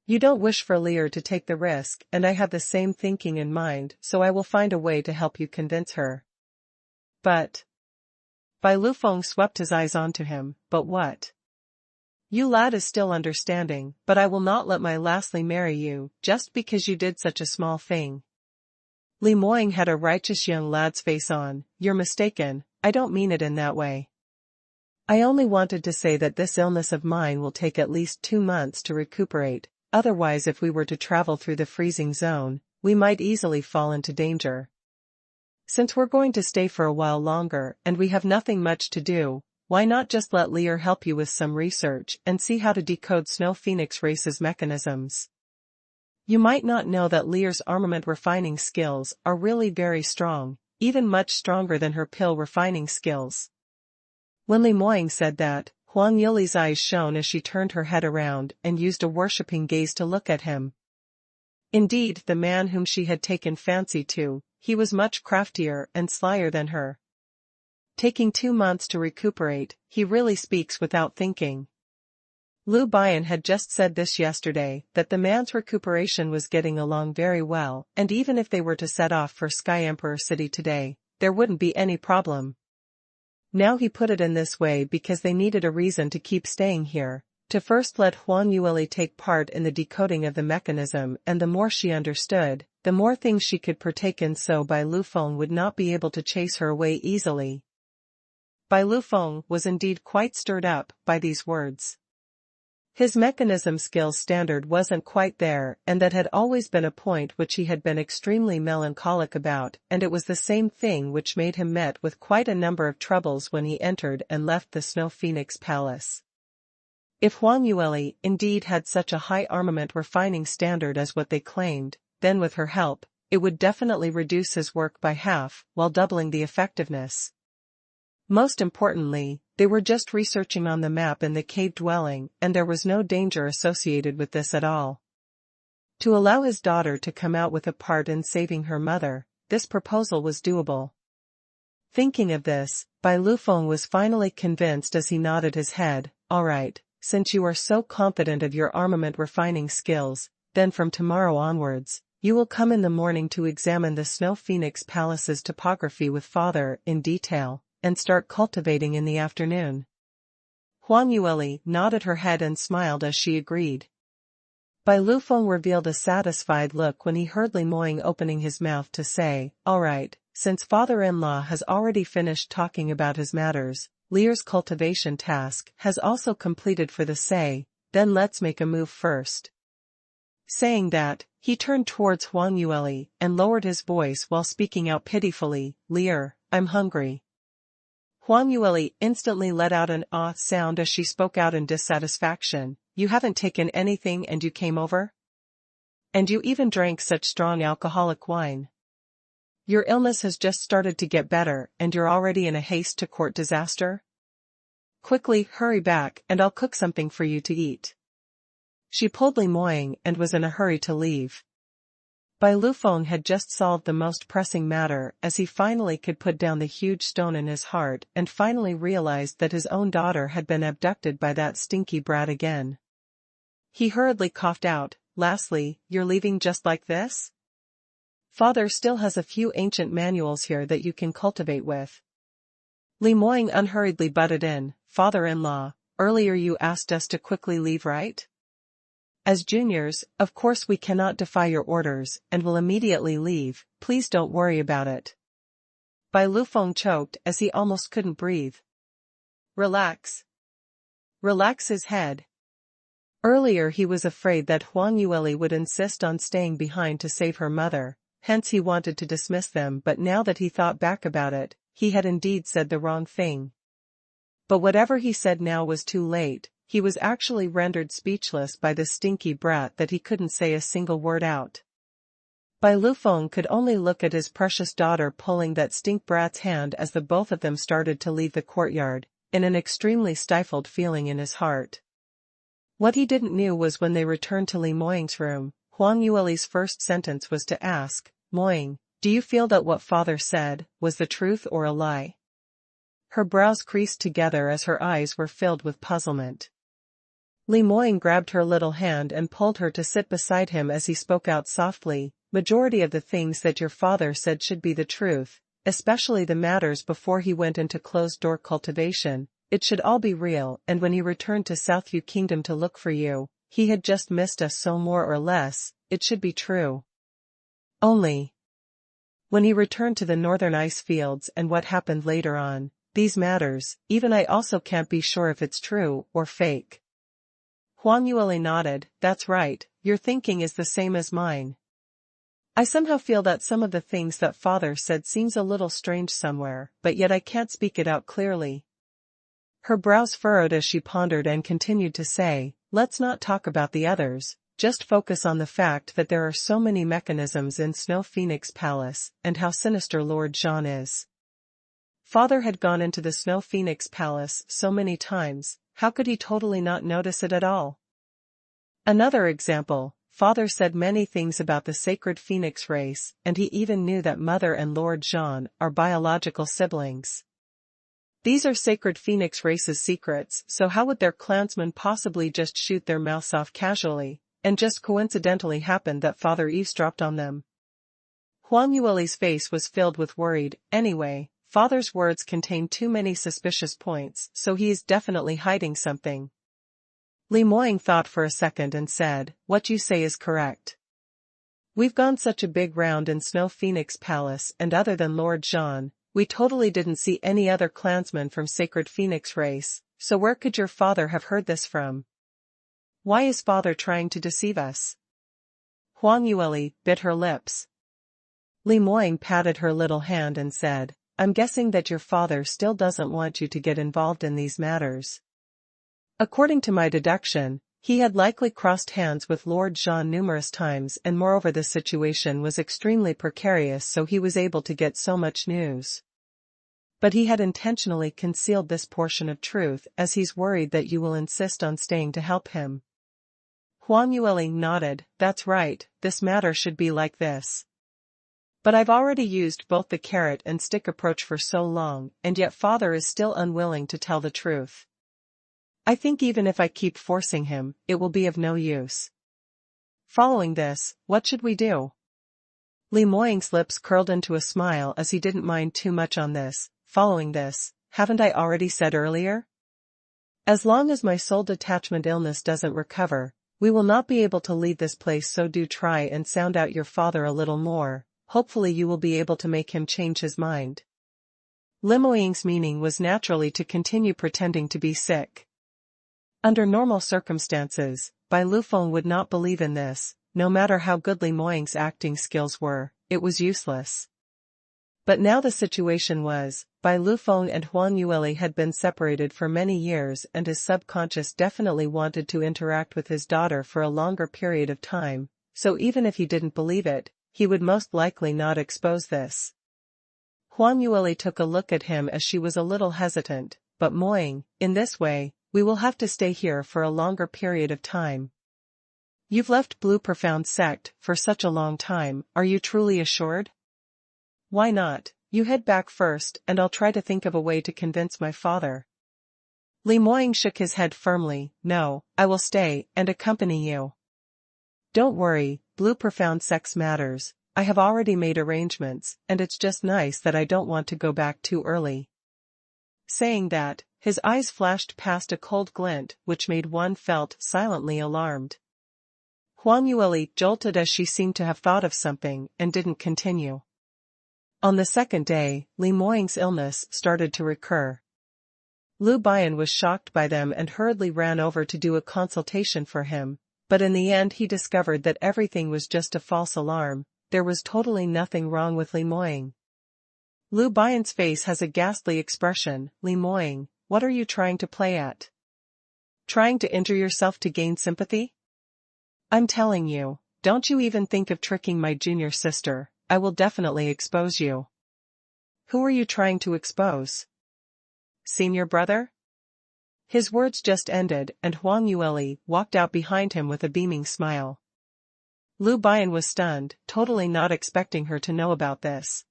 You don't wish for Lear to take the risk and I have the same thinking in mind, so I will find a way to help you convince her. But. Bai Lufeng swept his eyes onto him, but what? You lad is still understanding, but I will not let my lastly marry you, just because you did such a small thing. Li Moying had a righteous young lad's face on, you're mistaken, I don't mean it in that way. I only wanted to say that this illness of mine will take at least 2 months to recuperate, otherwise if we were to travel through the freezing zone, we might easily fall into danger. Since we're going to stay for a while longer and we have nothing much to do, why not just let Lear help you with some research and see how to decode Snow Phoenix race's mechanisms? You might not know that Lear's armament refining skills are really very strong, even much stronger than her pill refining skills. When Li Moying said that, Huang Yuli's eyes shone as she turned her head around and used a worshipping gaze to look at him. Indeed, the man whom she had taken fancy to, he was much craftier and slyer than her. Taking 2 months to recuperate, he really speaks without thinking. Lu Bian had just said this yesterday, that the man's recuperation was getting along very well, and even if they were to set off for Sky Emperor City today, there wouldn't be any problem. Now he put it in this way because they needed a reason to keep staying here, to first let Huang Yueli take part in the decoding of the mechanism, and the more she understood, the more things she could partake in, so Bai Lufeng would not be able to chase her away easily. Bai Lufeng was indeed quite stirred up by these words. His mechanism skills standard wasn't quite there, and that had always been a point which he had been extremely melancholic about, and it was the same thing which made him met with quite a number of troubles when he entered and left the Snow Phoenix Palace. If Huang Yueli indeed had such a high armament refining standard as what they claimed, then with her help, it would definitely reduce his work by half, while doubling the effectiveness. Most importantly, they were just researching on the map in the cave dwelling, and there was no danger associated with this at all. To allow his daughter to come out with a part in saving her mother, this proposal was doable. Thinking of this, Bai Lufeng was finally convinced as he nodded his head, alright, since you are so confident of your armament refining skills, then from tomorrow onwards, you will come in the morning to examine the Snow Phoenix Palace's topography with father in detail, and start cultivating in the afternoon. Huang Yueli nodded her head and smiled as she agreed. Bai Lufeng revealed a satisfied look when he heard Li Moying opening his mouth to say, alright, since father-in-law has already finished talking about his matters, Lear's cultivation task has also completed for the say, then let's make a move first. Saying that, he turned towards Huang Yueli and lowered his voice while speaking out pitifully, "Leer, I'm hungry." Huang Yueli instantly let out an "ah" sound as she spoke out in dissatisfaction. "You haven't taken anything and you came over? And you even drank such strong alcoholic wine. Your illness has just started to get better and you're already in a haste to court disaster? Quickly, hurry back and I'll cook something for you to eat." She pulled Li Moying and was in a hurry to leave. Bai Lufeng had just solved the most pressing matter as he finally could put down the huge stone in his heart and finally realized that his own daughter had been abducted by that stinky brat again. He hurriedly coughed out, "Lastly, you're leaving just like this? Father still has a few ancient manuals here that you can cultivate with." Li Moying unhurriedly butted in, "Father-in-law, earlier you asked us to quickly leave, right? As juniors, of course we cannot defy your orders and will immediately leave, please don't worry about it." Bai Lufeng choked as he almost couldn't breathe. "Relax. Relax his head." Earlier he was afraid that Huang Yueli would insist on staying behind to save her mother, hence he wanted to dismiss them, but now that he thought back about it, he had indeed said the wrong thing. But whatever he said now was too late. He was actually rendered speechless by the stinky brat that he couldn't say a single word out. Bai Lufeng could only look at his precious daughter pulling that stink brat's hand as the both of them started to leave the courtyard, in an extremely stifled feeling in his heart. What he didn't know was when they returned to Li Moying's room, Huang Yueli's first sentence was to ask, "Moying, do you feel that what father said was the truth or a lie?" Her brows creased together as her eyes were filled with puzzlement. Li Moying grabbed her little hand and pulled her to sit beside him as he spoke out softly, "Majority of the things that your father said should be the truth, especially the matters before he went into closed-door cultivation. It should all be real, and when he returned to Southview Kingdom to look for you, he had just missed us, so more or less, it should be true. Only when he returned to the northern ice fields and what happened later on, these matters, even I also can't be sure if it's true or fake." Huang Yueli nodded, "That's right, your thinking is the same as mine. I somehow feel that some of the things that father said seems a little strange somewhere, but yet I can't speak it out clearly." Her brows furrowed as she pondered and continued to say, "Let's not talk about the others, just focus on the fact that there are so many mechanisms in Snow Phoenix Palace, and how sinister Lord Jean is. Father had gone into the Snow Phoenix Palace so many times, how could he totally not notice it at all? Another example, father said many things about the sacred phoenix race, and he even knew that mother and Lord Jean are biological siblings. These are sacred phoenix race's secrets, so how would their clansmen possibly just shoot their mouths off casually, and just coincidentally happen that father eavesdropped on them?" Huang Yueli's face was filled with worried, "Anyway, father's words contain too many suspicious points, so he is definitely hiding something." Li Moying thought for a second and said, "What you say is correct. We've gone such a big round in Snow Phoenix Palace, and other than Lord Jean, we totally didn't see any other clansmen from Sacred Phoenix race, so where could your father have heard this from? Why is father trying to deceive us?" Huang Yueli bit her lips. Li Moying patted her little hand and said, "I'm guessing that your father still doesn't want you to get involved in these matters. According to my deduction, he had likely crossed hands with Lord Jean numerous times, and moreover the situation was extremely precarious, so he was able to get so much news. But he had intentionally concealed this portion of truth as he's worried that you will insist on staying to help him." Huang Yueli nodded, "That's right, this matter should be like this. But I've already used both the carrot and stick approach for so long, and yet father is still unwilling to tell the truth. I think even if I keep forcing him, it will be of no use. Following this, what should we do?" Li Moying's lips curled into a smile as he didn't mind too much on this. "Following this, haven't I already said earlier? As long as my soul detachment illness doesn't recover, we will not be able to leave this place, so do try and sound out your father a little more. Hopefully you will be able to make him change his mind." Li Moying's meaning was naturally to continue pretending to be sick. Under normal circumstances, Bai Lufeng would not believe in this, no matter how good Li Moying's acting skills were, it was useless. But now the situation was, Bai Lufeng and Huang Yueli had been separated for many years, and his subconscious definitely wanted to interact with his daughter for a longer period of time, so even if he didn't believe it, he would most likely not expose this. Huang Yueli took a look at him as she was a little hesitant, but Moying, in this way, we will have to stay here for a longer period of time. You've left Blue Profound Sect for such a long time, are you truly assured? Why not? You head back first and I'll try to think of a way to convince my father. Li Moying shook his head firmly. No, I will stay and accompany you. Don't worry, Blue Profound Sect's matters. I have already made arrangements, and it's just nice that I don't want to go back too early. Saying that, his eyes flashed past a cold glint which made one felt silently alarmed. Huang Yueli jolted as she seemed to have thought of something and didn't continue. On the second day, Li Moying's illness started to recur. Lu Bian was shocked by them and hurriedly ran over to do a consultation for him, but in the end he discovered that everything was just a false alarm. There was totally nothing wrong with Li Moying. Lu Bian's face has a ghastly expression. Li Moying, what are you trying to play at? Trying to injure yourself to gain sympathy? I'm telling you, don't you even think of tricking my junior sister. I will definitely expose you. Who are you trying to expose? Senior brother? His words just ended and Huang Yueli walked out behind him with a beaming smile. Lu Bian was stunned, totally not expecting her to know about this.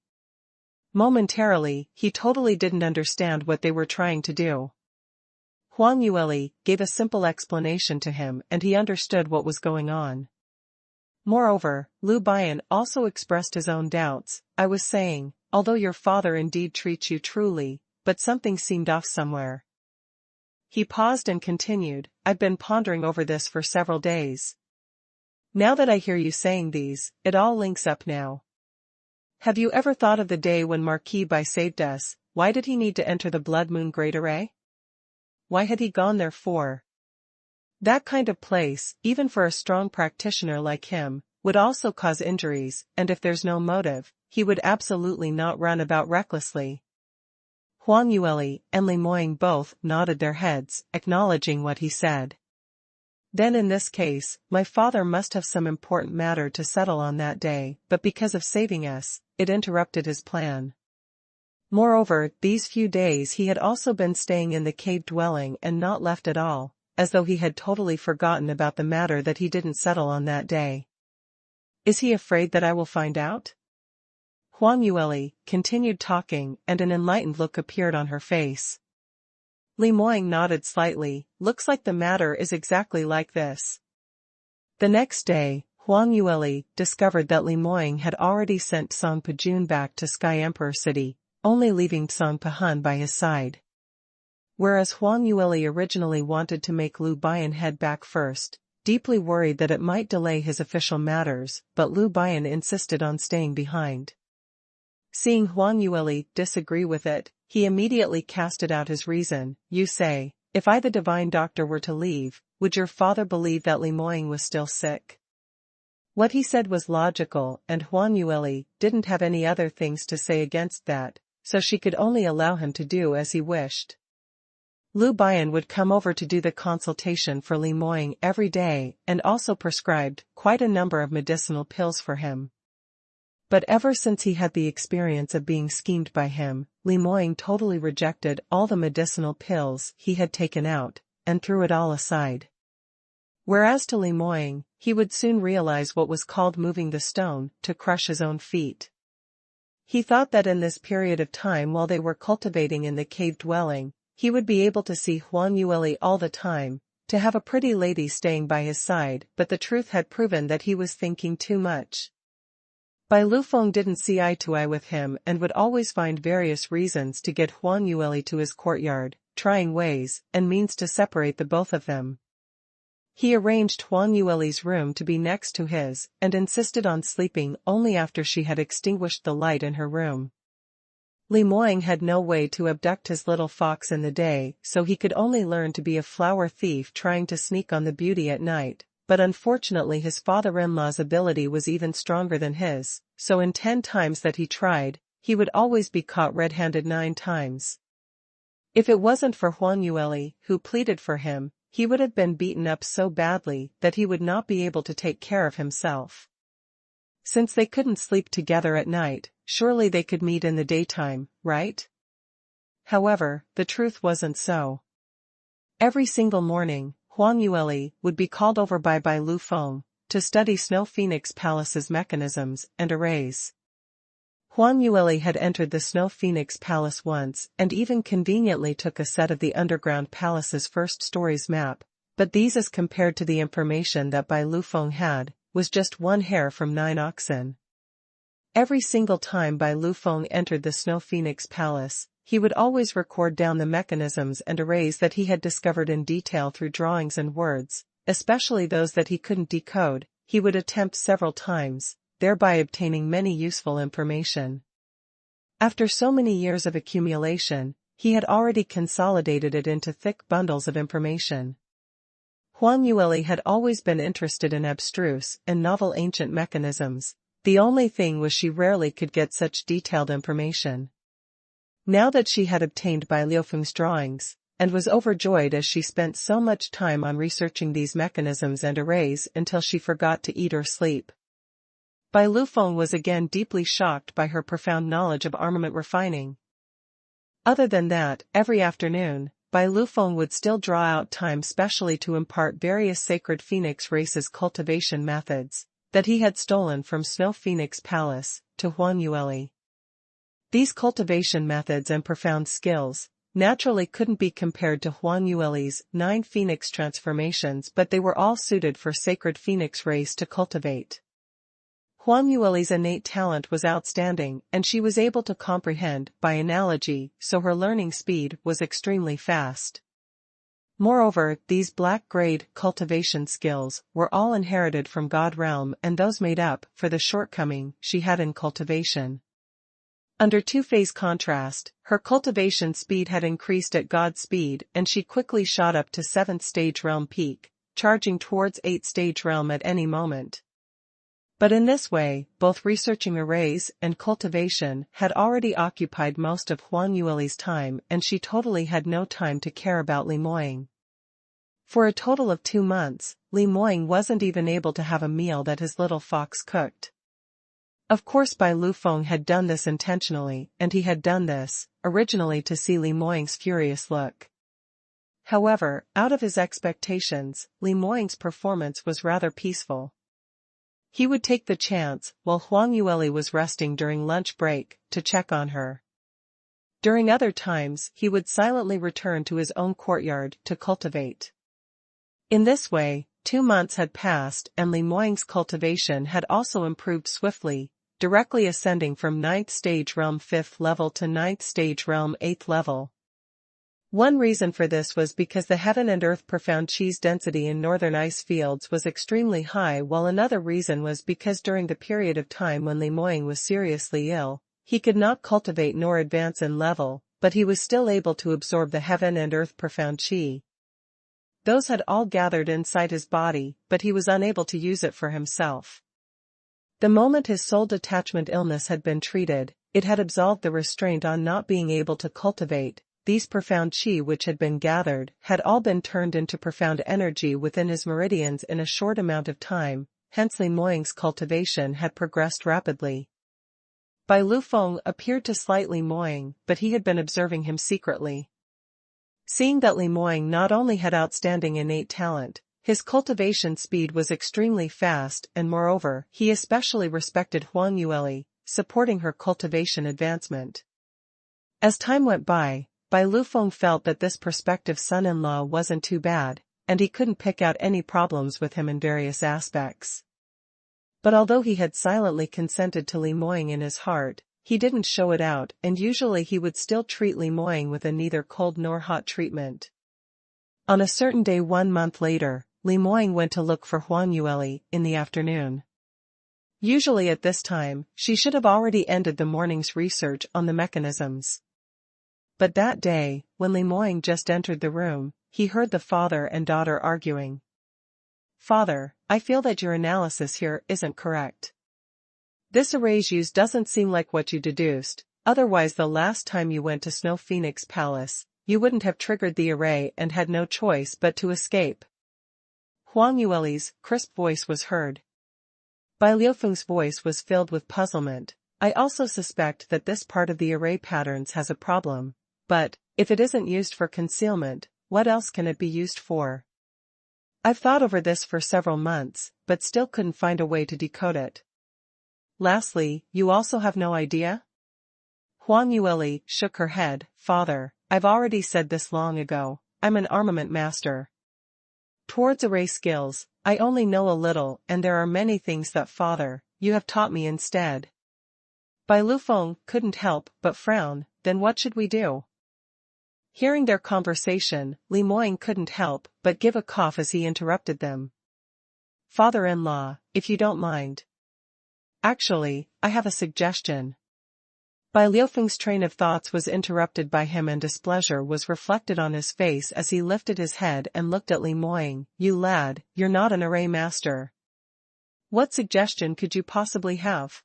Momentarily, he totally didn't understand what they were trying to do. Huang Yueli gave a simple explanation to him and he understood what was going on. Moreover, Lu Bian also expressed his own doubts. I was saying, although your father indeed treats you truly, but something seemed off somewhere. He paused and continued, I've been pondering over this for several days. Now that I hear you saying these, it all links up now. Have you ever thought of the day when Marquis Bai saved us? Why did he need to enter the Blood Moon Great Array? Why had he gone there for? That kind of place, even for a strong practitioner like him, would also cause injuries, and if there's no motive, he would absolutely not run about recklessly. Huang Yueli and Li Moying both nodded their heads, acknowledging what he said. Then in this case, my father must have some important matter to settle on that day, but because of saving us, it interrupted his plan. Moreover, these few days he had also been staying in the cave dwelling and not left at all, as though he had totally forgotten about the matter that he didn't settle on that day. Is he afraid that I will find out? Huang Yueli continued talking and an enlightened look appeared on her face. Li Moying nodded slightly, looks like the matter is exactly like this. The next day, Huang Yueli discovered that Li Moying had already sent Song Pajun back to Sky Emperor City, only leaving Song Pahan by his side. Whereas Huang Yueli originally wanted to make Lu Bian head back first, deeply worried that it might delay his official matters, but Lu Bian insisted on staying behind. Seeing Huang Yueli disagree with it, he immediately casted out his reason. You say, if I the divine doctor were to leave, would your father believe that Li Moying was still sick? What he said was logical and Huang Yueli didn't have any other things to say against that, so she could only allow him to do as he wished. Lu Bian would come over to do the consultation for Li Moying every day and also prescribed quite a number of medicinal pills for him. But ever since he had the experience of being schemed by him, Li Moying totally rejected all the medicinal pills he had taken out, and threw it all aside. Whereas to Li Moying, he would soon realize what was called moving the stone to crush his own feet. He thought that in this period of time while they were cultivating in the cave dwelling, he would be able to see Huang Yueli all the time, to have a pretty lady staying by his side, but the truth had proven that he was thinking too much. Bai Lufeng didn't see eye to eye with him and would always find various reasons to get Huang Yueli to his courtyard, trying ways and means to separate the both of them. He arranged Huang Yueli's room to be next to his and insisted on sleeping only after she had extinguished the light in her room. Li Moying had no way to abduct his little fox in the day, so he could only learn to be a flower thief trying to sneak on the beauty at night, but unfortunately his father-in-law's ability was even stronger than his, so in 10 times that he tried, he would always be caught red-handed 9 times. If it wasn't for Huang Yueli, who pleaded for him, he would have been beaten up so badly that he would not be able to take care of himself. Since they couldn't sleep together at night, surely they could meet in the daytime, right? However, the truth wasn't so. Every single morning, Huang Yueli would be called over by Bai Lufeng to study Snow Phoenix Palace's mechanisms and arrays. Huang Yueli had entered the Snow Phoenix Palace once and even conveniently took a set of the underground palace's first story's map, but these as compared to the information that Bai Lufeng had, was just 1 hair from 9 oxen. Every single time Bai Lufeng entered the Snow Phoenix Palace, he would always record down the mechanisms and arrays that he had discovered in detail through drawings and words, especially those that he couldn't decode. He would attempt several times, thereby obtaining many useful information. After so many years of accumulation, he had already consolidated it into thick bundles of information. Huang Yueli had always been interested in abstruse and novel ancient mechanisms. The only thing was she rarely could get such detailed information. Now that she had obtained Bai Lufeng's drawings, and was overjoyed as she spent so much time on researching these mechanisms and arrays until she forgot to eat or sleep. Bai Lufeng was again deeply shocked by her profound knowledge of armament refining. Other than that, every afternoon, Bai Lufeng would still draw out time specially to impart various sacred phoenix races cultivation methods that he had stolen from Snow Phoenix Palace to Huang Yueli. These cultivation methods and profound skills naturally couldn't be compared to Huang Yueli's 9 phoenix transformations, but they were all suited for sacred phoenix race to cultivate. Huang Yueli's innate talent was outstanding and she was able to comprehend by analogy, so her learning speed was extremely fast. Moreover, these black-grade cultivation skills were all inherited from God realm and those made up for the shortcoming she had in cultivation. Under two-phase contrast, her cultivation speed had increased at God speed and she quickly shot up to 7th stage realm peak, charging towards 8th stage realm at any moment. But in this way, both researching arrays and cultivation had already occupied most of Huang Yueli's time and she totally had no time to care about Li Moying. For a total of 2 months, Li Moying wasn't even able to have a meal that his little fox cooked. Of course Bai Lufeng had done this intentionally, and he had done this, originally to see Li Moying's furious look. However, out of his expectations, Li Moying's performance was rather peaceful. He would take the chance, while Huang Yueli was resting during lunch break, to check on her. During other times, he would silently return to his own courtyard to cultivate. In this way, 2 months had passed and Li Moying's cultivation had also improved swiftly, directly ascending from 9th stage realm 5th level to 9th stage realm 8th level. One reason for this was because the heaven and earth profound chi's density in northern ice fields was extremely high, while another reason was because during the period of time when Li Moying was seriously ill, he could not cultivate nor advance in level, but he was still able to absorb the heaven and earth profound chi. Those had all gathered inside his body, but he was unable to use it for himself. The moment his soul detachment illness had been treated, it had absolved the restraint on not being able to cultivate. These profound chi which had been gathered had all been turned into profound energy within his meridians in a short amount of time, hence Li Moying's cultivation had progressed rapidly. Bai Lufeng appeared to slight Li Moying, but he had been observing him secretly. Seeing that Li Moying not only had outstanding innate talent, his cultivation speed was extremely fast and moreover, he especially respected Huang Yueli, supporting her cultivation advancement. As time went by, Bai Lufeng felt that this prospective son-in-law wasn't too bad, and he couldn't pick out any problems with him in various aspects. But although he had silently consented to Li Moying in his heart, he didn't show it out and usually he would still treat Li Moying with a neither cold nor hot treatment. On a certain day 1 month later, Li Moying went to look for Huang Yueli in the afternoon. Usually at this time, she should have already ended the morning's research on the mechanisms. But that day, when Li Moying just entered the room, he heard the father and daughter arguing. Father, I feel that your analysis here isn't correct. This array's use doesn't seem like what you deduced, otherwise the last time you went to Snow Phoenix Palace, you wouldn't have triggered the array and had no choice but to escape. Huang Yueli's crisp voice was heard. Bai Liufeng's voice was filled with puzzlement. I also suspect that this part of the array patterns has a problem, but, if it isn't used for concealment, what else can it be used for? I've thought over this for several months, but still couldn't find a way to decode it. Lastly, you also have no idea? Huang Yueli shook her head. Father, I've already said this long ago, I'm an armament master. Towards array skills, I only know a little and there are many things that Father, you have taught me instead. Bai Lufeng couldn't help but frown. Then what should we do? Hearing their conversation, Li Moying couldn't help but give a cough as he interrupted them. Father-in-law, if you don't mind. Actually, I have a suggestion. Bai Liufeng's train of thoughts was interrupted by him and displeasure was reflected on his face as he lifted his head and looked at Li Moying. You lad, you're not an array master. What suggestion could you possibly have?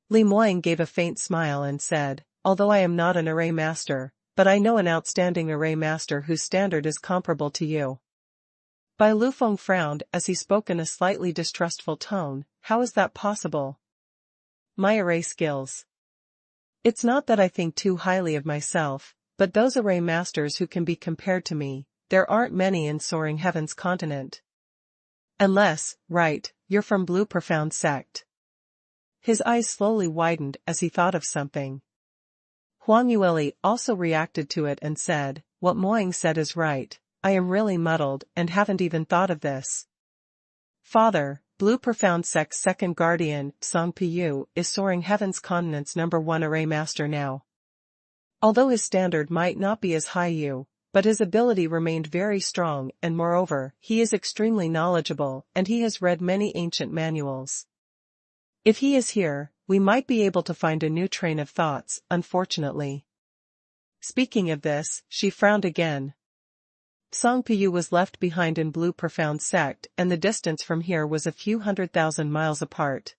Li Moying gave a faint smile and said, although I am not an array master, but I know an outstanding array master whose standard is comparable to you. Bai Lufeng frowned as he spoke in a slightly distrustful tone. How is that possible? My array skills. It's not that I think too highly of myself, but those array masters who can be compared to me, there aren't many in Soaring Heaven's continent. Unless, right, you're from Blue Profound Sect. His eyes slowly widened as he thought of something. Huang Yueli also reacted to it and said, what Moying said is right, I am really muddled and haven't even thought of this. Father, Blue Profound Sect's second guardian, Song Piyu, is Soaring Heaven's continent's #1 array master now. Although his standard might not be as high but his ability remained very strong and moreover, he is extremely knowledgeable and he has read many ancient manuals. If he is here, we might be able to find a new train of thoughts, unfortunately. Speaking of this, she frowned again. Song Piyu was left behind in Blue Profound Sect and the distance from here was a few 100,000 miles apart.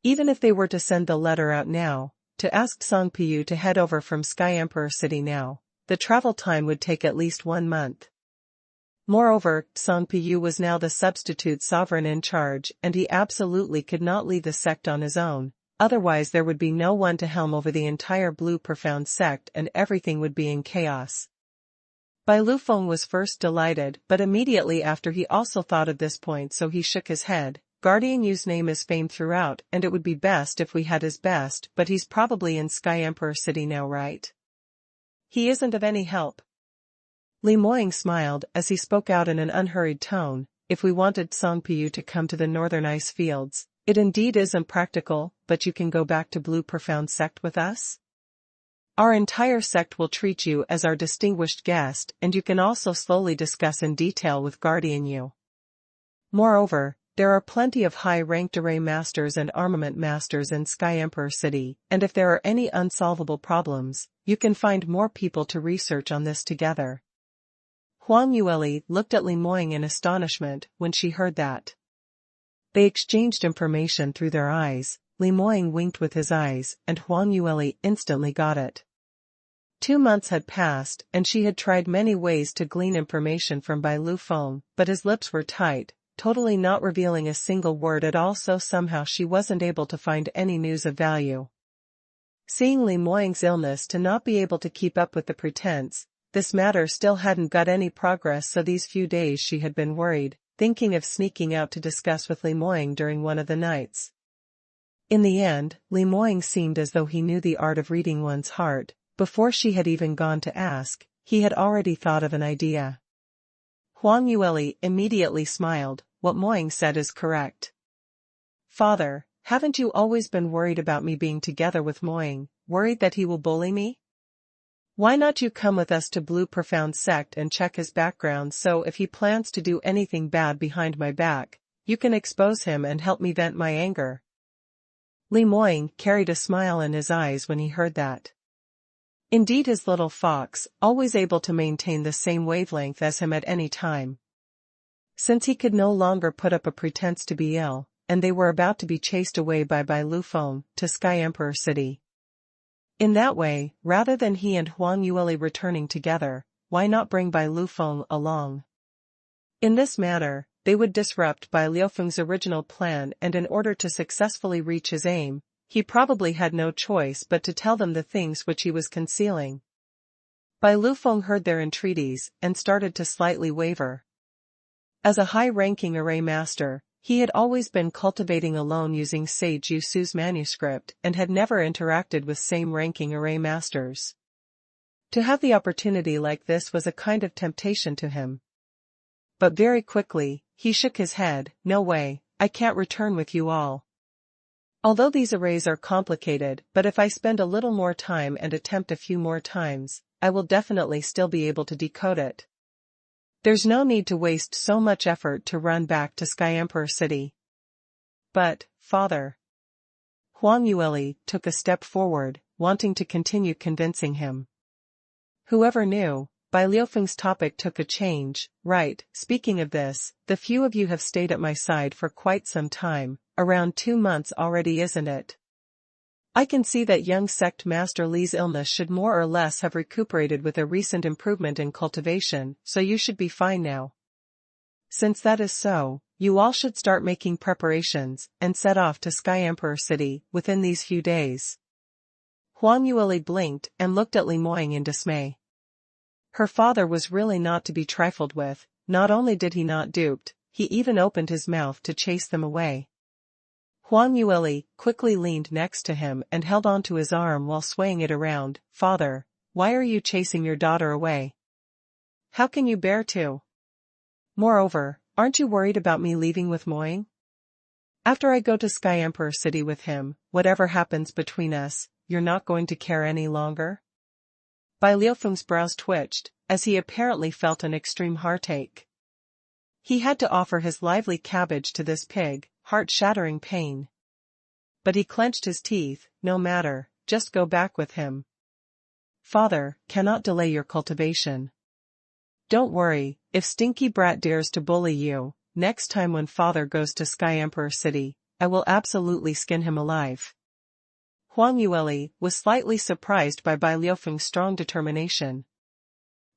Even if they were to send the letter out now, to ask Song Piyu to head over from Sky Emperor City now, the travel time would take at least 1 month. Moreover, Song Piyu was now the substitute sovereign in charge and he absolutely could not leave the sect on his own, otherwise there would be no one to helm over the entire Blue Profound Sect and everything would be in chaos. Bai Lufeng was first delighted but immediately after he also thought of this point so he shook his head. Guardian Yu's name is famed throughout and it would be best if we had his best but he's probably in Sky Emperor City now, right? He isn't of any help. Li Moying smiled as he spoke out in an unhurried tone. If we wanted Song Piyu to come to the northern ice fields, it indeed isn't practical, but you can go back to Blue Profound Sect with us? Our entire sect will treat you as our distinguished guest and you can also slowly discuss in detail with Guardian Yu. Moreover, there are plenty of high-ranked array masters and armament masters in Sky Emperor City, and if there are any unsolvable problems, you can find more people to research on this together. Huang Yueli looked at Li Moying in astonishment when she heard that. They exchanged information through their eyes. Li Moying winked with his eyes, and Huang Yueli instantly got it. 2 months had passed, and she had tried many ways to glean information from Bai Lufeng, but his lips were tight, totally not revealing a single word at all, so somehow she wasn't able to find any news of value. Seeing Li Moying's illness to not be able to keep up with the pretense, this matter still hadn't got any progress, so these few days she had been worried, thinking of sneaking out to discuss with Li Moying during one of the nights. In the end, Li Moying seemed as though he knew the art of reading one's heart. Before she had even gone to ask, he had already thought of an idea. Huang Yueli immediately smiled. What Moying said is correct. Father, haven't you always been worried about me being together with Moying, worried that he will bully me? Why not you come with us to Blue Profound Sect and check his background, so if he plans to do anything bad behind my back, you can expose him and help me vent my anger. Li Moying carried a smile in his eyes when he heard that. Indeed, his little fox, always able to maintain the same wavelength as him at any time. Since he could no longer put up a pretense to be ill, and they were about to be chased away by Lu Feng to Sky Emperor City. In that way, rather than he and Huang Yueli returning together, why not bring Bai Lu Feng along? In this manner, they would disrupt Bai Liufeng's original plan, and in order to successfully reach his aim, he probably had no choice but to tell them the things which he was concealing. Bai Lu Feng heard their entreaties and started to slightly waver. As a high-ranking array master, he had always been cultivating alone using Sage Yusu's manuscript and had never interacted with same-ranking array masters. To have the opportunity like this was a kind of temptation to him. But very quickly, he shook his head. No way, I can't return with you all. Although these arrays are complicated, but if I spend a little more time and attempt a few more times, I will definitely still be able to decode it. There's no need to waste so much effort to run back to Sky Emperor City. But, Father. Huang Yueli took a step forward, wanting to continue convincing him. Whoever knew, Bai Liufeng's topic took a change. Right, speaking of this, the few of you have stayed at my side for quite some time, around 2 months already, isn't it? I can see that young sect master Li's illness should more or less have recuperated with a recent improvement in cultivation, so you should be fine now. Since that is so, you all should start making preparations and set off to Sky Emperor City within these few days. Huang Yueli blinked and looked at Li Moying in dismay. Her father was really not to be trifled with. Not only did he not duped, he even opened his mouth to chase them away. Huang Yueli quickly leaned next to him and held onto his arm while swaying it around. Father, why are you chasing your daughter away? How can you bear to? Moreover, aren't you worried about me leaving with Moying? After I go to Sky Emperor City with him, whatever happens between us, you're not going to care any longer? Bai Liufeng's brows twitched, as he apparently felt an extreme heartache. He had to offer his lively cabbage to this pig, heart-shattering pain. But he clenched his teeth. No matter, just go back with him. Father, cannot delay your cultivation. Don't worry, if Stinky Brat dares to bully you, next time when Father goes to Sky Emperor City, I will absolutely skin him alive. Huang Yueli was slightly surprised by Bai Liufeng's strong determination.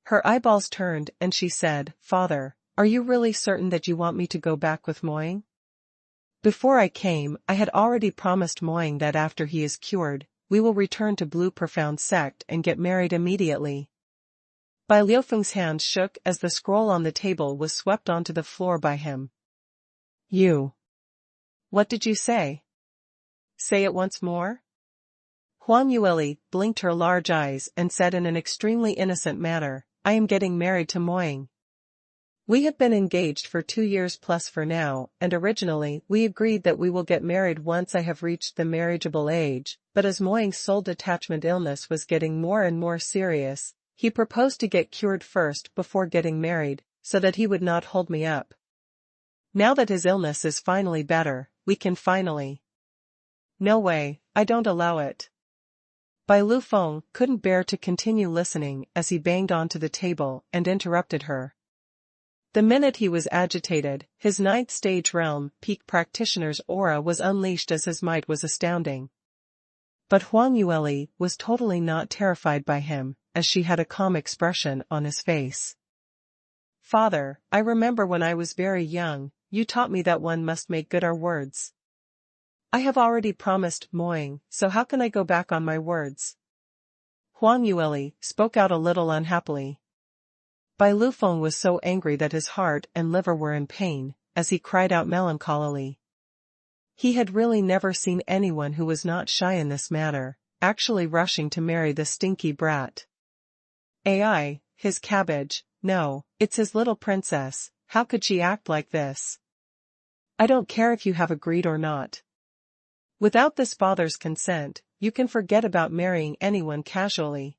Her eyeballs turned and she said, Father, are you really certain that you want me to go back with Moying? Before I came, I had already promised Moying that after he is cured, we will return to Blue Profound Sect and get married immediately. Bai Liufeng's hands shook as the scroll on the table was swept onto the floor by him. You. What did you say? Say it once more? Huang Yueli blinked her large eyes and said in an extremely innocent manner, I am getting married to Moying. We have been engaged for 2 years plus for now, and originally we agreed that we will get married once I have reached the marriageable age, but as Moying's soul detachment illness was getting more and more serious, he proposed to get cured first before getting married, so that he would not hold me up. Now that his illness is finally better, we can finally. No way, I don't allow it. Bai Lu Feng couldn't bear to continue listening as he banged onto the table and interrupted her. The minute he was agitated, his 9th stage realm peak practitioner's aura was unleashed as his might was astounding. But Huang Yueli was totally not terrified by him, as she had a calm expression on his face. Father, I remember when I was very young, you taught me that one must make good our words. I have already promised Moying, so how can I go back on my words? Huang Yueli spoke out a little unhappily. Bai Lu Feng was so angry that his heart and liver were in pain, as he cried out melancholily. He had really never seen anyone who was not shy in this matter, actually rushing to marry the stinky brat. AI, his cabbage, no, it's his little princess, how could she act like this? I don't care if you have agreed or not. Without this father's consent, you can forget about marrying anyone casually.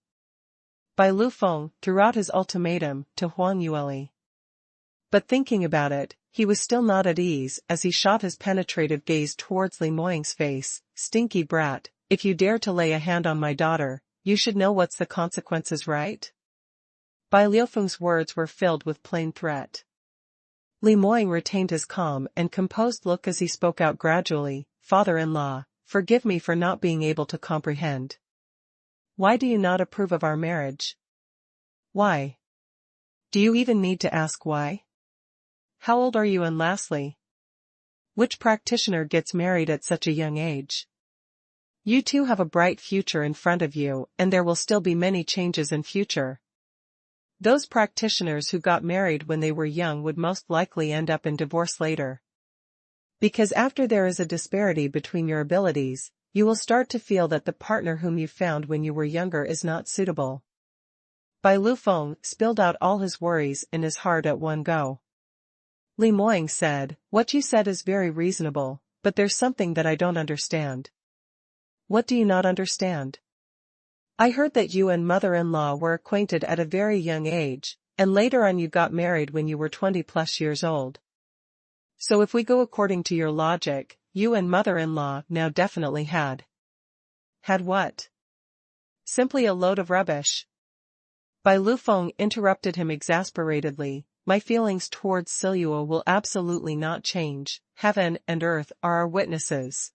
Bai Lu Feng threw out his ultimatum to Huang Yueli. But thinking about it, he was still not at ease as he shot his penetrative gaze towards Li Moying's face. Stinky brat, if you dare to lay a hand on my daughter, you should know what's the consequences, right? Bai Liufeng's words were filled with plain threat. Li Moying retained his calm and composed look as he spoke out gradually, "Father-in-law, forgive me for not being able to comprehend. Why do you not approve of our marriage? Why? Do you even need to ask why? How old are you, and lastly, which practitioner gets married at such a young age? You two have a bright future in front of you, and there will still be many changes in future. Those practitioners who got married when they were young would most likely end up in divorce later. Because after there is a disparity between your abilities, you will start to feel that the partner whom you found when you were younger is not suitable." Bai Lufeng spilled out all his worries in his heart at one go. Li Moying said, "What you said is very reasonable, but there's something that I don't understand." "What do you not understand?" "I heard that you and mother-in-law were acquainted at a very young age, and later on you got married when you were 20+ years old. So if we go according to your logic, you and mother-in-law now definitely had." "Had what?" "Simply a load of rubbish." Bai Lufeng interrupted him exasperatedly, "My feelings towards Silua will absolutely not change. Heaven and earth are our witnesses.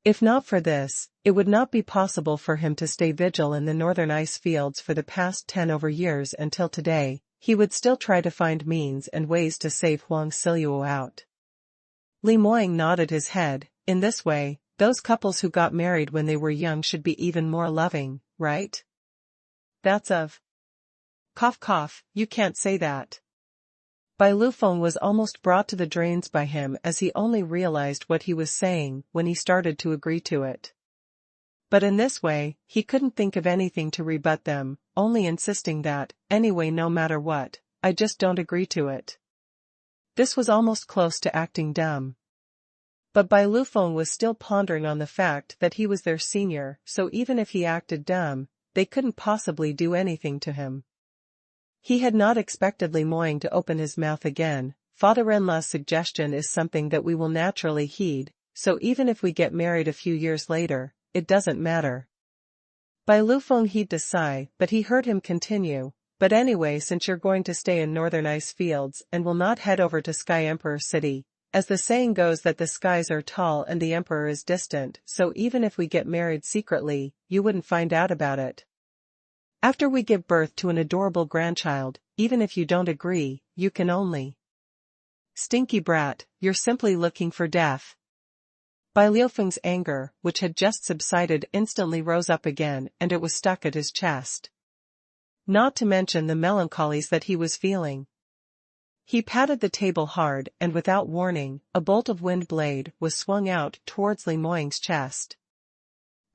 If not for this, it would not be possible for him to stay vigil in the northern ice fields for the past 10 over years until today. He would still try to find means and ways to save Huang Silua out." Li Moying nodded his head. "In this way, those couples who got married when they were young should be even more loving, right?" "That's of cough cough, you can't say that." Bai Lufeng was almost brought to the drains by him, as he only realized what he was saying when he started to agree to it. But in this way, he couldn't think of anything to rebut them, only insisting that, "Anyway, no matter what, I just don't agree to it." This was almost close to acting dumb. But Bai Lufeng was still pondering on the fact that he was their senior, so even if he acted dumb, they couldn't possibly do anything to him. He had not expected Li Moying to open his mouth again. "Father-in-law's suggestion is something that we will naturally heed, so even if we get married a few years later, it doesn't matter." Bai Lufeng heaved a sigh, but he heard him continue, "But anyway, since you're going to stay in northern ice fields and will not head over to Sky Emperor City, as the saying goes that the skies are tall and the emperor is distant, so even if we get married secretly, you wouldn't find out about it. After we give birth to an adorable grandchild, even if you don't agree, you can only—" "Stinky brat, you're simply looking for death." Bai Lufeng's anger, which had just subsided, instantly rose up again, and it was stuck at his chest. Not to mention the melancholies that he was feeling. He patted the table hard, and without warning, a bolt of wind blade was swung out towards Li Moying's chest.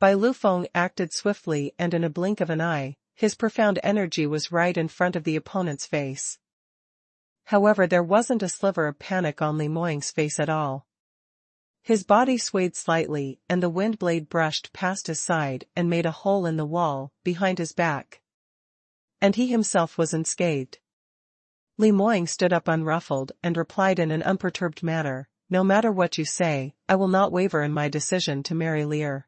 Bai Lufeng acted swiftly, and in a blink of an eye, his profound energy was right in front of the opponent's face. However, there wasn't a sliver of panic on Li Moying's face at all. His body swayed slightly, and the wind blade brushed past his side and made a hole in the wall, behind his back. And he himself was unscathed. Li Moying stood up unruffled and replied in an unperturbed manner, "No matter what you say, I will not waver in my decision to marry Lear.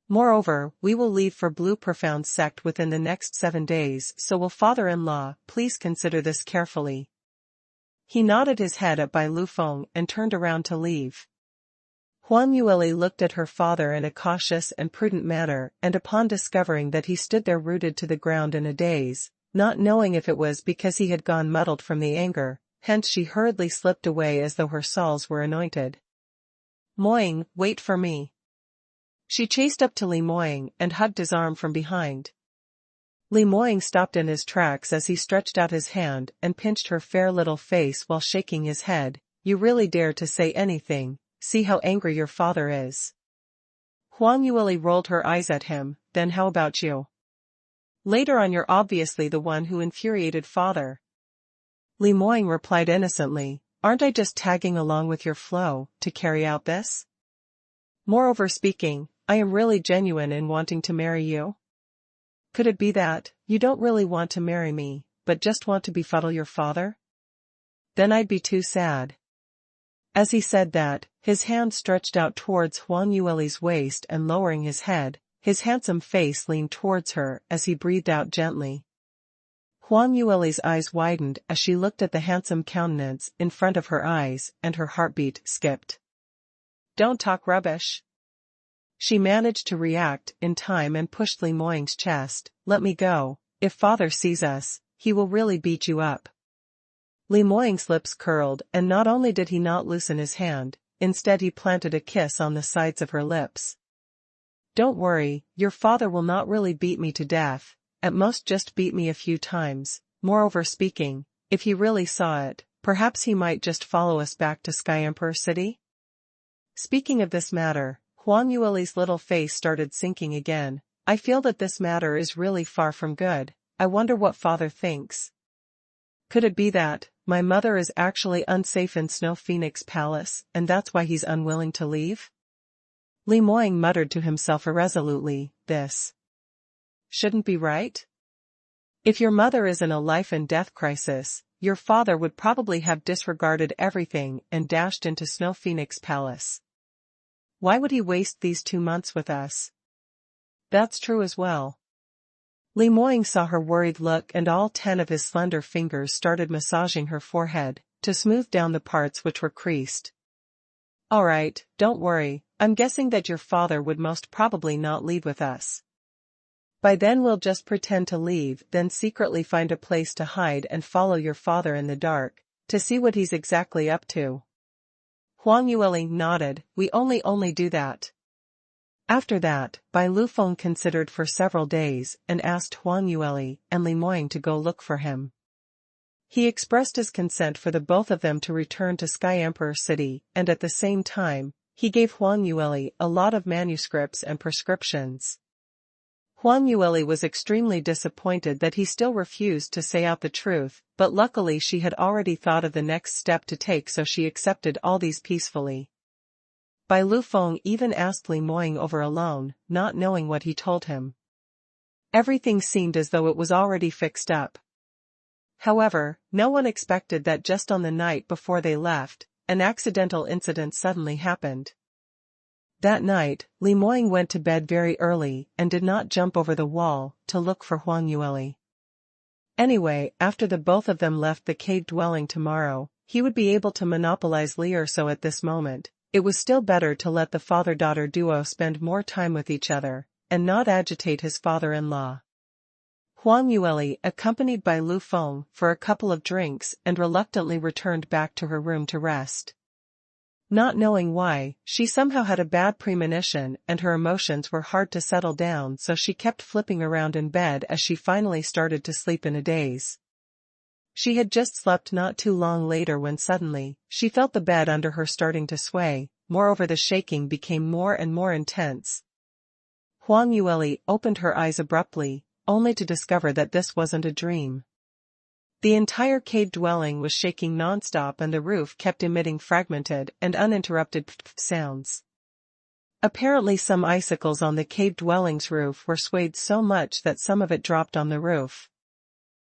Moreover, we will leave for Blue Profound Sect within the next 7 days, so will father-in-law please consider this carefully." He nodded his head at Bai Lufeng and turned around to leave. Huang Yueli looked at her father in a cautious and prudent manner, and upon discovering that he stood there rooted to the ground in a daze, not knowing if it was because he had gone muddled from the anger, hence she hurriedly slipped away as though her salves were anointed. "Moying, wait for me." She chased up to Li Moying and hugged his arm from behind. Li Moying stopped in his tracks as he stretched out his hand and pinched her fair little face while shaking his head. "You really dare to say anything? See how angry your father is." Huang Yueli rolled her eyes at him. "Then how about you? Later on you're obviously the one who infuriated father." Li Moying replied innocently, "Aren't I just tagging along with your flow to carry out this? Moreover speaking, I am really genuine in wanting to marry you. Could it be that you don't really want to marry me, but just want to befuddle your father? Then I'd be too sad." As he said that, his hand stretched out towards Huang Yueli's waist, and lowering his head, his handsome face leaned towards her as he breathed out gently. Huang Yueli's eyes widened as she looked at the handsome countenance in front of her eyes, and her heartbeat skipped. Don't talk rubbish. She managed to react in time and pushed Li Moying's chest. Let me go. If father sees us, he will really beat you up. Li Moying's lips curled, and not only did he not loosen his hand, instead he planted a kiss on the sides of her lips. Don't worry, your father will not really beat me to death, at most just beat me a few times. Moreover speaking, if he really saw it, perhaps he might just follow us back to Sky Emperor City? Speaking of this matter, Huang Yueli's little face started sinking again. I feel that this matter is really far from good. I wonder what father thinks. Could it be that my mother is actually unsafe in Snow Phoenix Palace, and that's why he's unwilling to leave? Li Moying muttered to himself irresolutely, this shouldn't be right. If your mother is in a life-and-death crisis, your father would probably have disregarded everything and dashed into Snow Phoenix Palace. Why would he waste these 2 months with us? That's true as well. Li Moying saw her worried look, and all 10 of his slender fingers started massaging her forehead, to smooth down the parts which were creased. All right, don't worry, I'm guessing that your father would most probably not leave with us. By then we'll just pretend to leave, then secretly find a place to hide and follow your father in the dark, to see what he's exactly up to. Huang Yueli nodded. We only do that. After that, Bai Lufeng considered for several days and asked Huang Yueli and Li Moying to go look for him. He expressed his consent for the both of them to return to Sky Emperor City, and at the same time, he gave Huang Yueli a lot of manuscripts and prescriptions. Huang Yueli was extremely disappointed that he still refused to say out the truth, but luckily she had already thought of the next step to take, so she accepted all these peacefully. Bai Lufeng even asked Li Moying over alone, not knowing what he told him. Everything seemed as though it was already fixed up. However, no one expected that just on the night before they left, an accidental incident suddenly happened. That night, Li Moying went to bed very early and did not jump over the wall to look for Huang Yueli. Anyway, after the both of them left the cave dwelling tomorrow, he would be able to monopolize Lier, so at this moment, it was still better to let the father-daughter duo spend more time with each other, and not agitate his father-in-law. Huang Yueli accompanied by Lufeng for a couple of drinks and reluctantly returned back to her room to rest. Not knowing why, she somehow had a bad premonition and her emotions were hard to settle down, so she kept flipping around in bed as she finally started to sleep in a daze. She had just slept not too long later when suddenly, she felt the bed under her starting to sway. Moreover, the shaking became more and more intense. Huang Yueli opened her eyes abruptly, only to discover that this wasn't a dream. The entire cave dwelling was shaking non-stop, and the roof kept emitting fragmented and uninterrupted sounds. Apparently some icicles on the cave dwelling's roof were swayed so much that some of it dropped on the roof.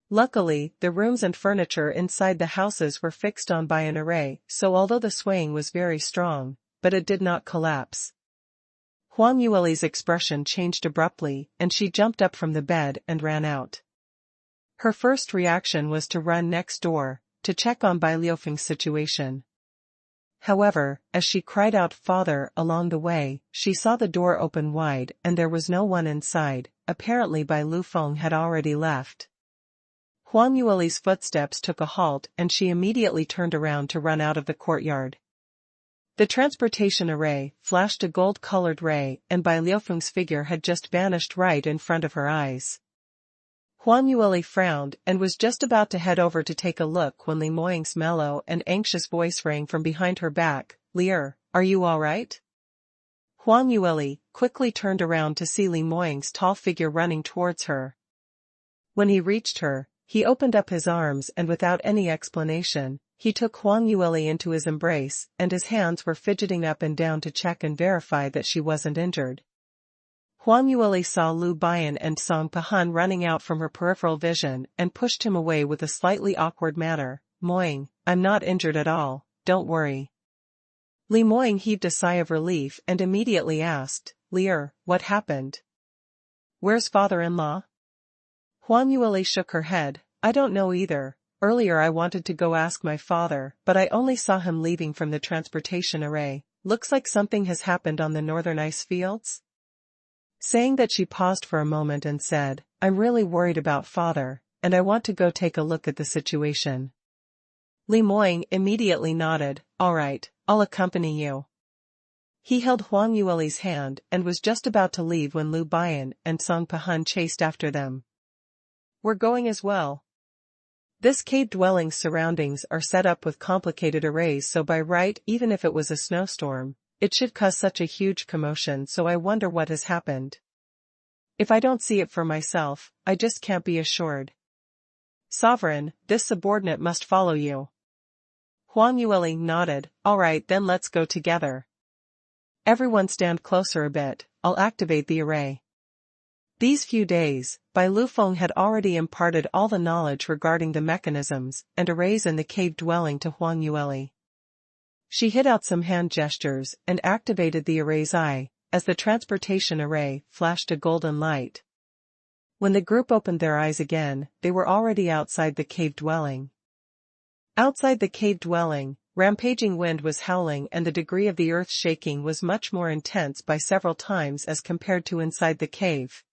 Luckily, the rooms and furniture inside the houses were fixed on by an array, so although the swaying was very strong, but it did not collapse. Huang Yueli's expression changed abruptly, and she jumped up from the bed and ran out. Her first reaction was to run next door, to check on Bai Lufeng's situation. However, as she cried out "Father" along the way, she saw the door open wide and there was no one inside. Apparently Bai Lufeng had already left. Huang Yueli's footsteps took a halt and she immediately turned around to run out of the courtyard. The transportation array flashed a gold-colored ray, and Bai Lufeng's figure had just vanished right in front of her eyes. Huang Yueli frowned and was just about to head over to take a look when Li Moying's mellow and anxious voice rang from behind her back. "Lier, are you all right?" Huang Yueli quickly turned around to see Li Moying's tall figure running towards her. When he reached her, he opened up his arms and without any explanation, he took Huang Yueli into his embrace, and his hands were fidgeting up and down to check and verify that she wasn't injured. Huang Yueli saw Lu Bian and Song Pahan running out from her peripheral vision and pushed him away with a slightly awkward manner. "Moying, I'm not injured at all, don't worry." Li Moying heaved a sigh of relief and immediately asked, "Lier, what happened? Where's father-in-law?" Huang Yueli shook her head. I don't know either. Earlier I wanted to go ask my father, but I only saw him leaving from the transportation array. Looks like something has happened on the northern ice fields. Saying that, she paused for a moment and said, I'm really worried about father, and I want to go take a look at the situation. Li Moying immediately nodded, all right, I'll accompany you. He held Huang Yueli's hand and was just about to leave when Lu Bian and Song Pahun chased after them. We're going as well. This cave-dwelling's surroundings are set up with complicated arrays, so by right, even if it was a snowstorm, it should cause such a huge commotion, so I wonder what has happened. If I don't see it for myself, I just can't be assured. Sovereign, this subordinate must follow you. Huang Yueli nodded, all right then let's go together. Everyone stand closer a bit, I'll activate the array. These few days, Bai Lufeng had already imparted all the knowledge regarding the mechanisms and arrays in the cave dwelling to Huang Yueli. She hit out some hand gestures and activated the array's eye, as the transportation array flashed a golden light. When the group opened their eyes again, they were already outside the cave dwelling. Outside the cave dwelling, rampaging wind was howling and the degree of the earth shaking was much more intense by several times as compared to inside the cave.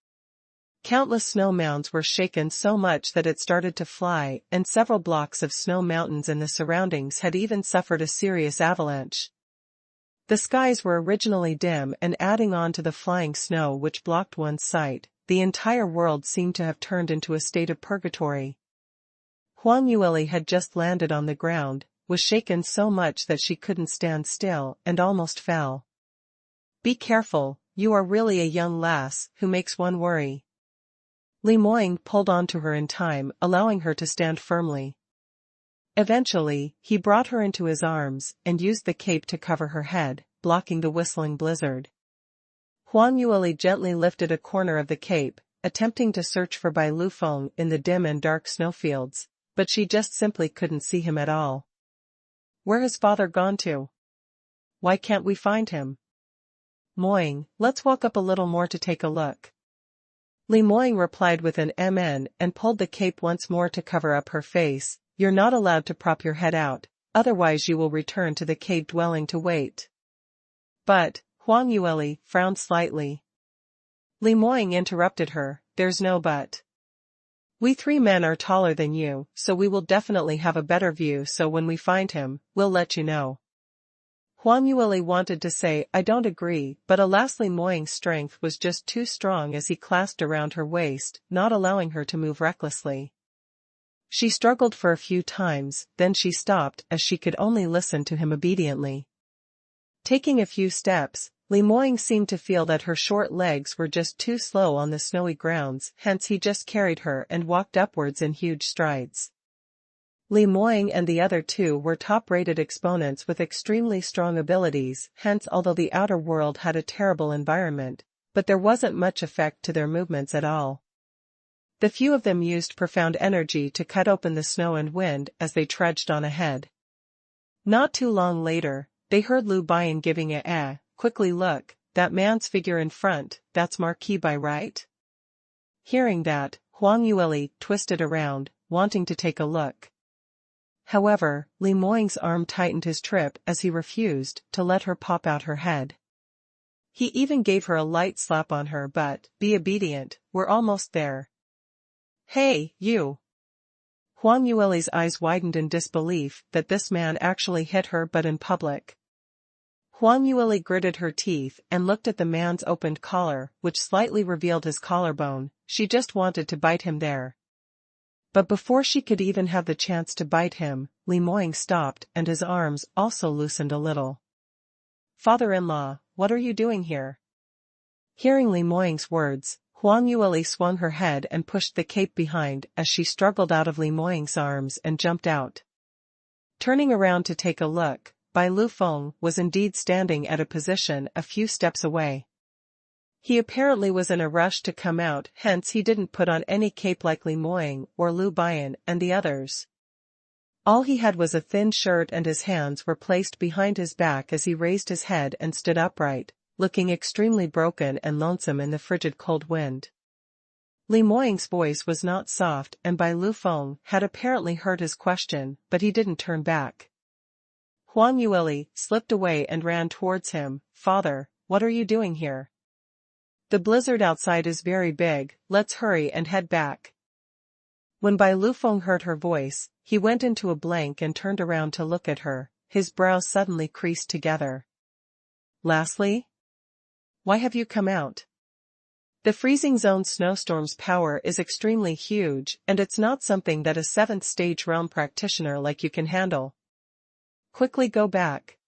Countless snow mounds were shaken so much that it started to fly, and several blocks of snow mountains in the surroundings had even suffered a serious avalanche. The skies were originally dim, and adding on to the flying snow which blocked one's sight, the entire world seemed to have turned into a state of purgatory. Huang Yueli had just landed on the ground, was shaken so much that she couldn't stand still, and almost fell. Be careful, you are really a young lass who makes one worry. Li Moying pulled onto her in time, allowing her to stand firmly. Eventually, he brought her into his arms and used the cape to cover her head, blocking the whistling blizzard. Huang Yueli gently lifted a corner of the cape, attempting to search for Bai Lufeng in the dim and dark snowfields, but she just simply couldn't see him at all. Where has father gone to? Why can't we find him? Moying, let's walk up a little more to take a look. Li Moying replied with an "Mn" and pulled the cape once more to cover up her face. You're not allowed to prop your head out, otherwise you will return to the cave dwelling to wait. But, Huang Yueli frowned slightly. Li Moying interrupted her, there's no but. We three men are taller than you, so we will definitely have a better view, so when we find him, we'll let you know. Huang Yueli wanted to say, I don't agree, but alas, Li Moying's strength was just too strong as he clasped around her waist, not allowing her to move recklessly. She struggled for a few times, then she stopped as she could only listen to him obediently. Taking a few steps, Li Moying seemed to feel that her short legs were just too slow on the snowy grounds, hence he just carried her and walked upwards in huge strides. Li Moying and the other two were top-rated exponents with extremely strong abilities, hence although the outer world had a terrible environment, but there wasn't much effect to their movements at all. The few of them used profound energy to cut open the snow and wind as they trudged on ahead. Not too long later, they heard Lu Bian giving a quickly look, that man's figure in front, that's Marquis by right? Hearing that, Huang Yueli twisted around, wanting to take a look. However, Li Moying's arm tightened his trip as he refused to let her pop out her head. He even gave her a light slap on her butt. Be obedient, we're almost there. Hey, you! Huang Yueli's eyes widened in disbelief that this man actually hit her but in public. Huang Yueli gritted her teeth and looked at the man's opened collar, which slightly revealed his collarbone. She just wanted to bite him there. But before she could even have the chance to bite him, Li Moying stopped and his arms also loosened a little. Father-in-law, what are you doing here? Hearing Li Moying's words, Huang Yueli swung her head and pushed the cape behind as she struggled out of Li Moying's arms and jumped out. Turning around to take a look, Bai Lufeng was indeed standing at a position a few steps away. He apparently was in a rush to come out, hence he didn't put on any cape like Li Moying or Lu Bian and the others. All he had was a thin shirt and his hands were placed behind his back as he raised his head and stood upright, looking extremely broken and lonesome in the frigid cold wind. Li Moying's voice was not soft and Bai Lufeng had apparently heard his question, but he didn't turn back. Huang Yueli slipped away and ran towards him. Father, what are you doing here? The blizzard outside is very big, let's hurry and head back. When Bai Lufeng heard her voice, he went into a blank and turned around to look at her, his brows suddenly creased together. Lastly? Why have you come out? The freezing zone snowstorm's power is extremely huge and it's not something that a 7th stage realm practitioner like you can handle. Quickly go back.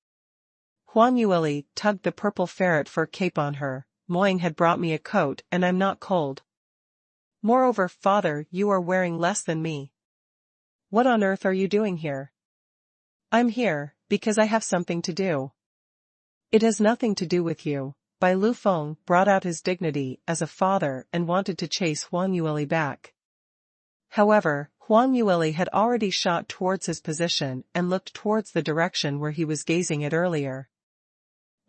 Huang Yueli tugged the purple ferret fur cape on her. Moying had brought me a coat and I'm not cold. Moreover, father, you are wearing less than me. What on earth are you doing here? I'm here, because I have something to do. It has nothing to do with you. Bai Lufeng brought out his dignity as a father and wanted to chase Huang Yueli back. However, Huang Yueli had already shot towards his position and looked towards the direction where he was gazing at earlier.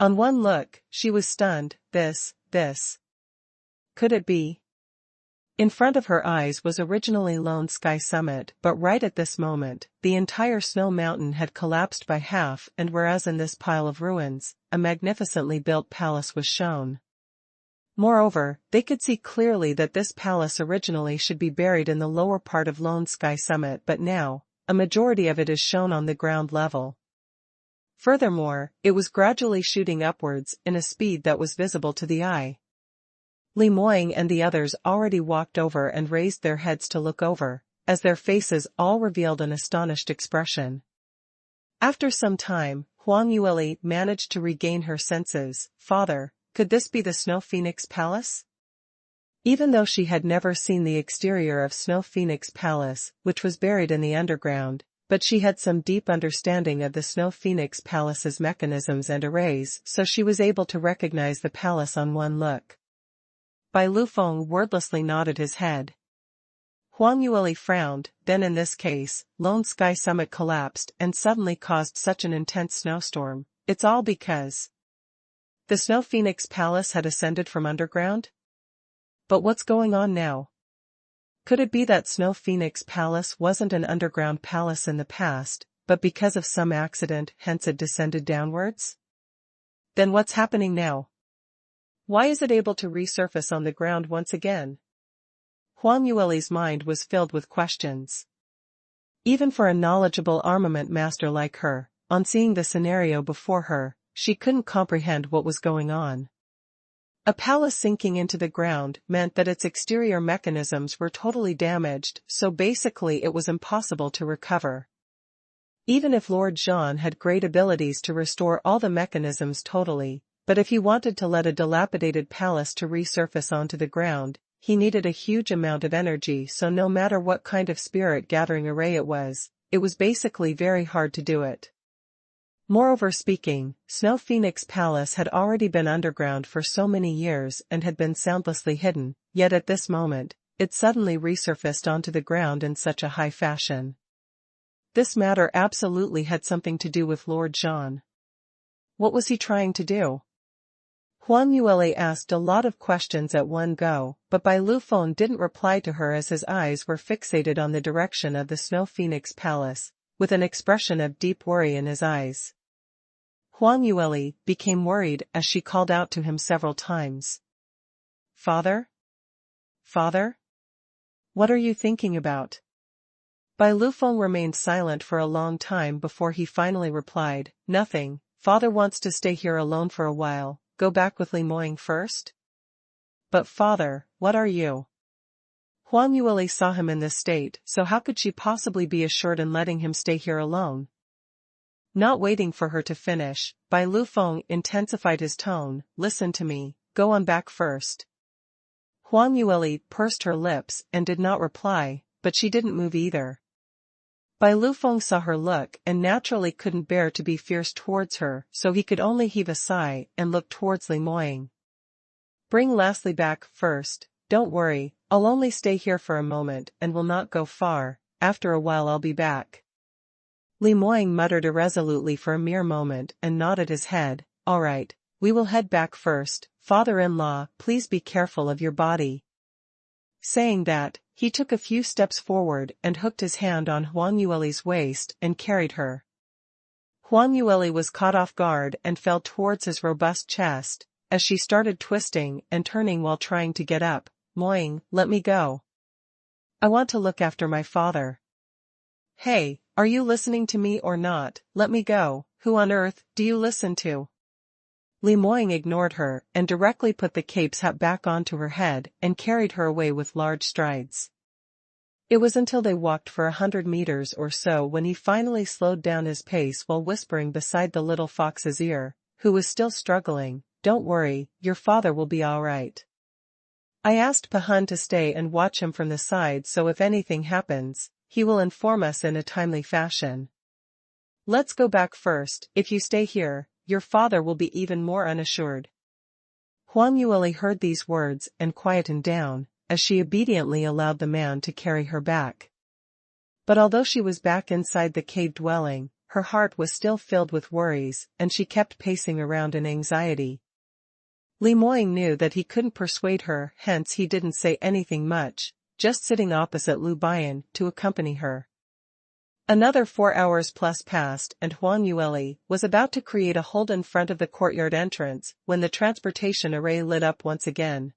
On one look, she was stunned. This. Could it be? In front of her eyes was originally Lone Sky Summit, but right at this moment, the entire snow mountain had collapsed by half, and whereas in this pile of ruins, a magnificently built palace was shown. Moreover, they could see clearly that this palace originally should be buried in the lower part of Lone Sky Summit, but now, a majority of it is shown on the ground level. Furthermore, it was gradually shooting upwards in a speed that was visible to the eye. Li Moying and the others already walked over and raised their heads to look over, as their faces all revealed an astonished expression. After some time, Huang Yueli managed to regain her senses. Father, could this be the Snow Phoenix Palace? Even though she had never seen the exterior of Snow Phoenix Palace, which was buried in the underground, but she had some deep understanding of the Snow Phoenix Palace's mechanisms and arrays, so she was able to recognize the palace on one look. Bai Lufeng wordlessly nodded his head. Huang Yueli frowned. Then in this case, Lone Sky Summit collapsed and suddenly caused such an intense snowstorm. It's all because the Snow Phoenix Palace had ascended from underground? But what's going on now? Could it be that Snow Phoenix Palace wasn't an underground palace in the past, but because of some accident, hence it descended downwards? Then what's happening now? Why is it able to resurface on the ground once again? Huang Yueli's mind was filled with questions. Even for a knowledgeable armament master like her, on seeing the scenario before her, she couldn't comprehend what was going on. A palace sinking into the ground meant that its exterior mechanisms were totally damaged, so basically it was impossible to recover. Even if Lord Zhan had great abilities to restore all the mechanisms totally, but if he wanted to let a dilapidated palace to resurface onto the ground, he needed a huge amount of energy, so no matter what kind of spirit-gathering array it was basically very hard to do it. Moreover speaking, Snow Phoenix Palace had already been underground for so many years and had been soundlessly hidden, yet at this moment, it suddenly resurfaced onto the ground in such a high fashion. This matter absolutely had something to do with Lord Zhan. What was he trying to do? Huang Yueli asked a lot of questions at one go, but Bai Lufeng didn't reply to her as his eyes were fixated on the direction of the Snow Phoenix Palace, with an expression of deep worry in his eyes. Huang Yueli became worried as she called out to him several times. Father? Father? What are you thinking about? Bai Lufeng remained silent for a long time before he finally replied, Nothing, father wants to stay here alone for a while. Go back with Li Moying first? But father, what are you? Huang Yueli saw him in this state, so how could she possibly be assured in letting him stay here alone? Not waiting for her to finish, Bai Lufeng intensified his tone. Listen to me, go on back first. Huang Yueli pursed her lips and did not reply, but she didn't move either. Bai Lufeng saw her look and naturally couldn't bear to be fierce towards her, so he could only heave a sigh and look towards Li Moying. Bring Lastly back first, don't worry, I'll only stay here for a moment and will not go far, after a while I'll be back. Li Moying muttered irresolutely for a mere moment and nodded his head. All right, we will head back first. Father-in-law, please be careful of your body. Saying that, he took a few steps forward and hooked his hand on Huang Yueli's waist and carried her. Huang Yueli was caught off guard and fell towards his robust chest, as she started twisting and turning while trying to get up. Moing, let me go. I want to look after my father. Hey, are you listening to me or not? Let me go. Who on earth do you listen to? Li Moing ignored her and directly put the cape's hat back onto her head and carried her away with large strides. It was until they walked for 100 meters or so when he finally slowed down his pace while whispering beside the little fox's ear, who was still struggling, "Don't worry, your father will be all right. I asked Pahan to stay and watch him from the side so if anything happens, he will inform us in a timely fashion. Let's go back first. If you stay here, your father will be even more unassured." Huang Yueli heard these words and quietened down, as she obediently allowed the man to carry her back. But although she was back inside the cave dwelling, her heart was still filled with worries, and she kept pacing around in anxiety. Li Moing knew that he couldn't persuade her, hence he didn't say anything much, just sitting opposite Lu Bian to accompany her. Another 4 hours plus passed and Huang Yueli was about to create a hold in front of the courtyard entrance when the transportation array lit up once again.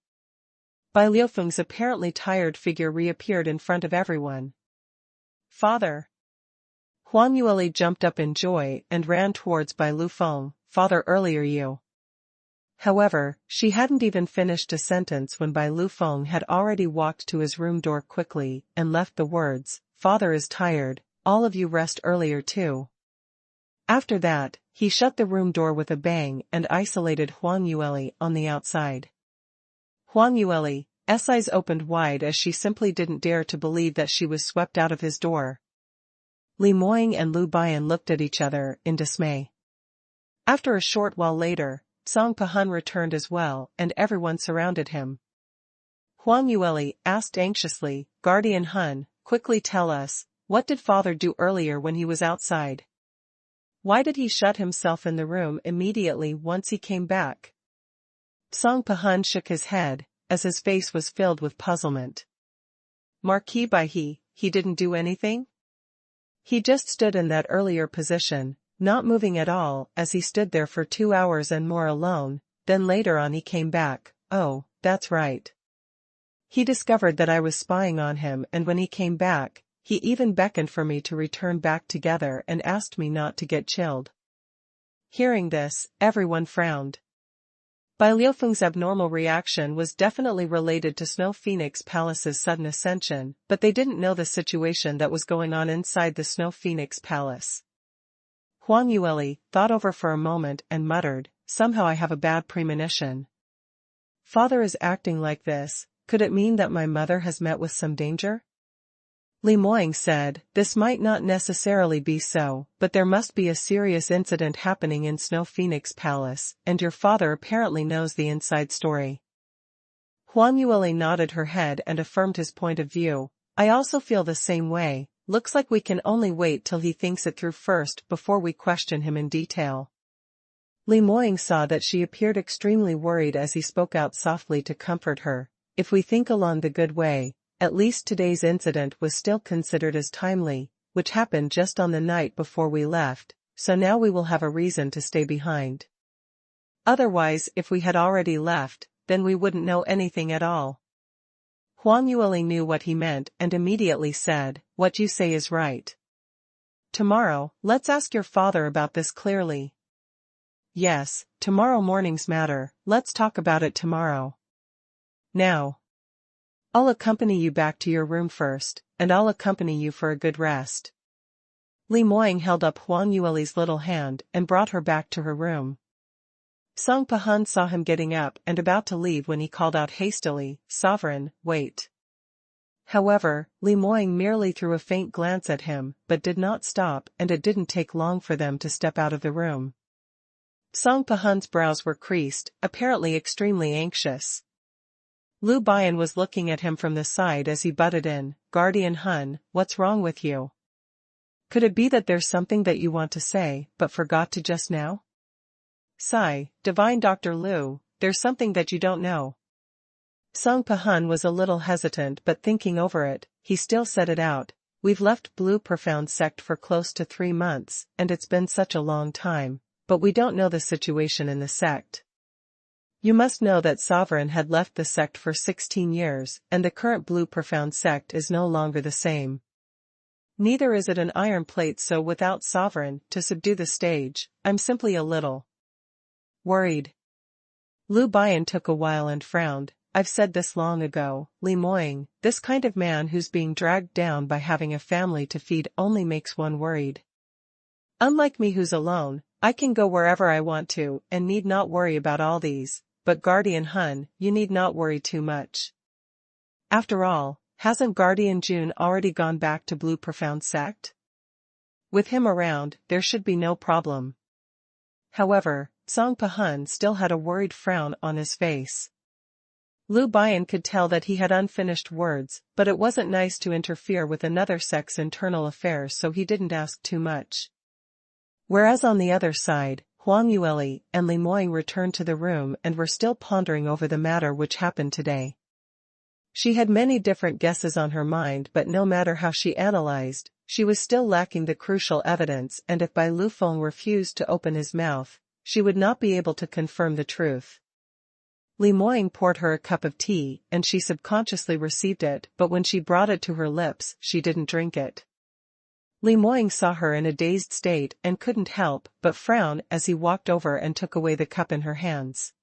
Bai Liufeng's apparently tired figure reappeared in front of everyone. "Father!" Huang Yueli jumped up in joy and ran towards Bai Liufeng. "Father, earlier you." However, she hadn't even finished a sentence when Bai Liufeng had already walked to his room door quickly and left the words, "Father is tired, all of you rest earlier too." After that, he shut the room door with a bang and isolated Huang Yueli on the outside. Huang Yueli's eyes opened wide as she simply didn't dare to believe that she was swept out of his door. Li Moing and Lu Bian looked at each other in dismay. After a short while later, Song Pahan returned as well and everyone surrounded him. Huang Yueli asked anxiously, "Guardian Hun, quickly tell us, what did father do earlier when he was outside? Why did he shut himself in the room immediately once he came back?" Song Pahan shook his head, as his face was filled with puzzlement. "Marquis Bai he didn't do anything? He just stood in that earlier position, not moving at all as he stood there for 2 hours and more alone, then later on he came back. Oh, that's right. He discovered that I was spying on him and when he came back, he even beckoned for me to return back together and asked me not to get chilled." Hearing this, everyone frowned. Bai Liufeng's abnormal reaction was definitely related to Snow Phoenix Palace's sudden ascension, but they didn't know the situation that was going on inside the Snow Phoenix Palace. Huang Yueli thought over for a moment and muttered, "Somehow I have a bad premonition. Father is acting like this, could it mean that my mother has met with some danger?" Li Moing said, "This might not necessarily be so, but there must be a serious incident happening in Snow Phoenix Palace, and your father apparently knows the inside story." Huang Yueli nodded her head and affirmed his point of view. "I also feel the same way, looks like we can only wait till he thinks it through first before we question him in detail." Li Moing saw that she appeared extremely worried as he spoke out softly to comfort her. "If we think along the good way, at least today's incident was still considered as timely, which happened just on the night before we left, so now we will have a reason to stay behind. Otherwise, if we had already left, then we wouldn't know anything at all." Huang Yueli knew what he meant and immediately said, "What you say is right. Tomorrow, let's ask your father about this clearly." "Yes, tomorrow morning's matter, let's talk about it tomorrow. Now, I'll accompany you back to your room first, and I'll accompany you for a good rest." Li Moing held up Huang Yueli's little hand and brought her back to her room. Song Pahan saw him getting up and about to leave when he called out hastily, "Sovereign, wait." However, Li Moing merely threw a faint glance at him but did not stop and it didn't take long for them to step out of the room. Song Pahan's brows were creased, apparently extremely anxious. Lu Bian was looking at him from the side as he butted in, "Guardian Hun, what's wrong with you? Could it be that there's something that you want to say but forgot to just now?" "Sigh, Divine Dr. Lu, there's something that you don't know." Song Pahun was a little hesitant, but thinking over it, he still said it out. We've left Blue Profound Sect for close to 3 months, and it's been such a long time, but we don't know the situation in the sect. You must know that Sovereign had left the sect for 16 years, and the current Blue Profound Sect is no longer the same. Neither is it an iron plate, so without Sovereign to subdue the stage, I'm simply a little worried. Lu Bian took a while and frowned. I've said this long ago, Li Moying, this kind of man who's being dragged down by having a family to feed only makes one worried. Unlike me who's alone, I can go wherever I want to and need not worry about all these, but Guardian Hun, you need not worry too much. After all, hasn't Guardian Jun already gone back to Blue Profound Sect? With him around, there should be no problem. However, Song Pahun still had a worried frown on his face. Lu Bian could tell that he had unfinished words, but it wasn't nice to interfere with another sect's internal affairs, so he didn't ask too much. Whereas on the other side, Huang Yueli and Li Moying returned to the room and were still pondering over the matter which happened today. She had many different guesses on her mind, but no matter how she analyzed, she was still lacking the crucial evidence, and if Bai Lufeng refused to open his mouth, she would not be able to confirm the truth. Li Moying poured her a cup of tea, and she subconsciously received it, but when she brought it to her lips, she didn't drink it. Li Moying saw her in a dazed state and couldn't help but frown as he walked over and took away the cup in her hands.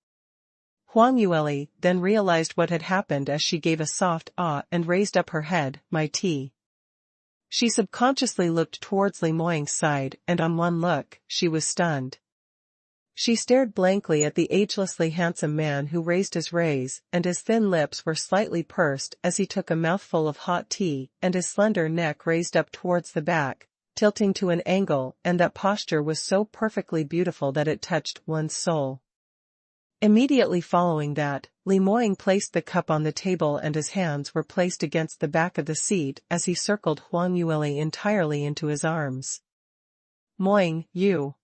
Huang Yueli then realized what had happened as she gave a soft ah and raised up her head. My tea. She subconsciously looked towards Li Moying's side, and on one look, she was stunned. She stared blankly at the agelessly handsome man who raised his rays, and his thin lips were slightly pursed as he took a mouthful of hot tea, and his slender neck raised up towards the back, tilting to an angle, and that posture was so perfectly beautiful that it touched one's soul. Immediately following that, Li Moying placed the cup on the table and his hands were placed against the back of the seat as he circled Huang Yueli entirely into his arms. Moying, you.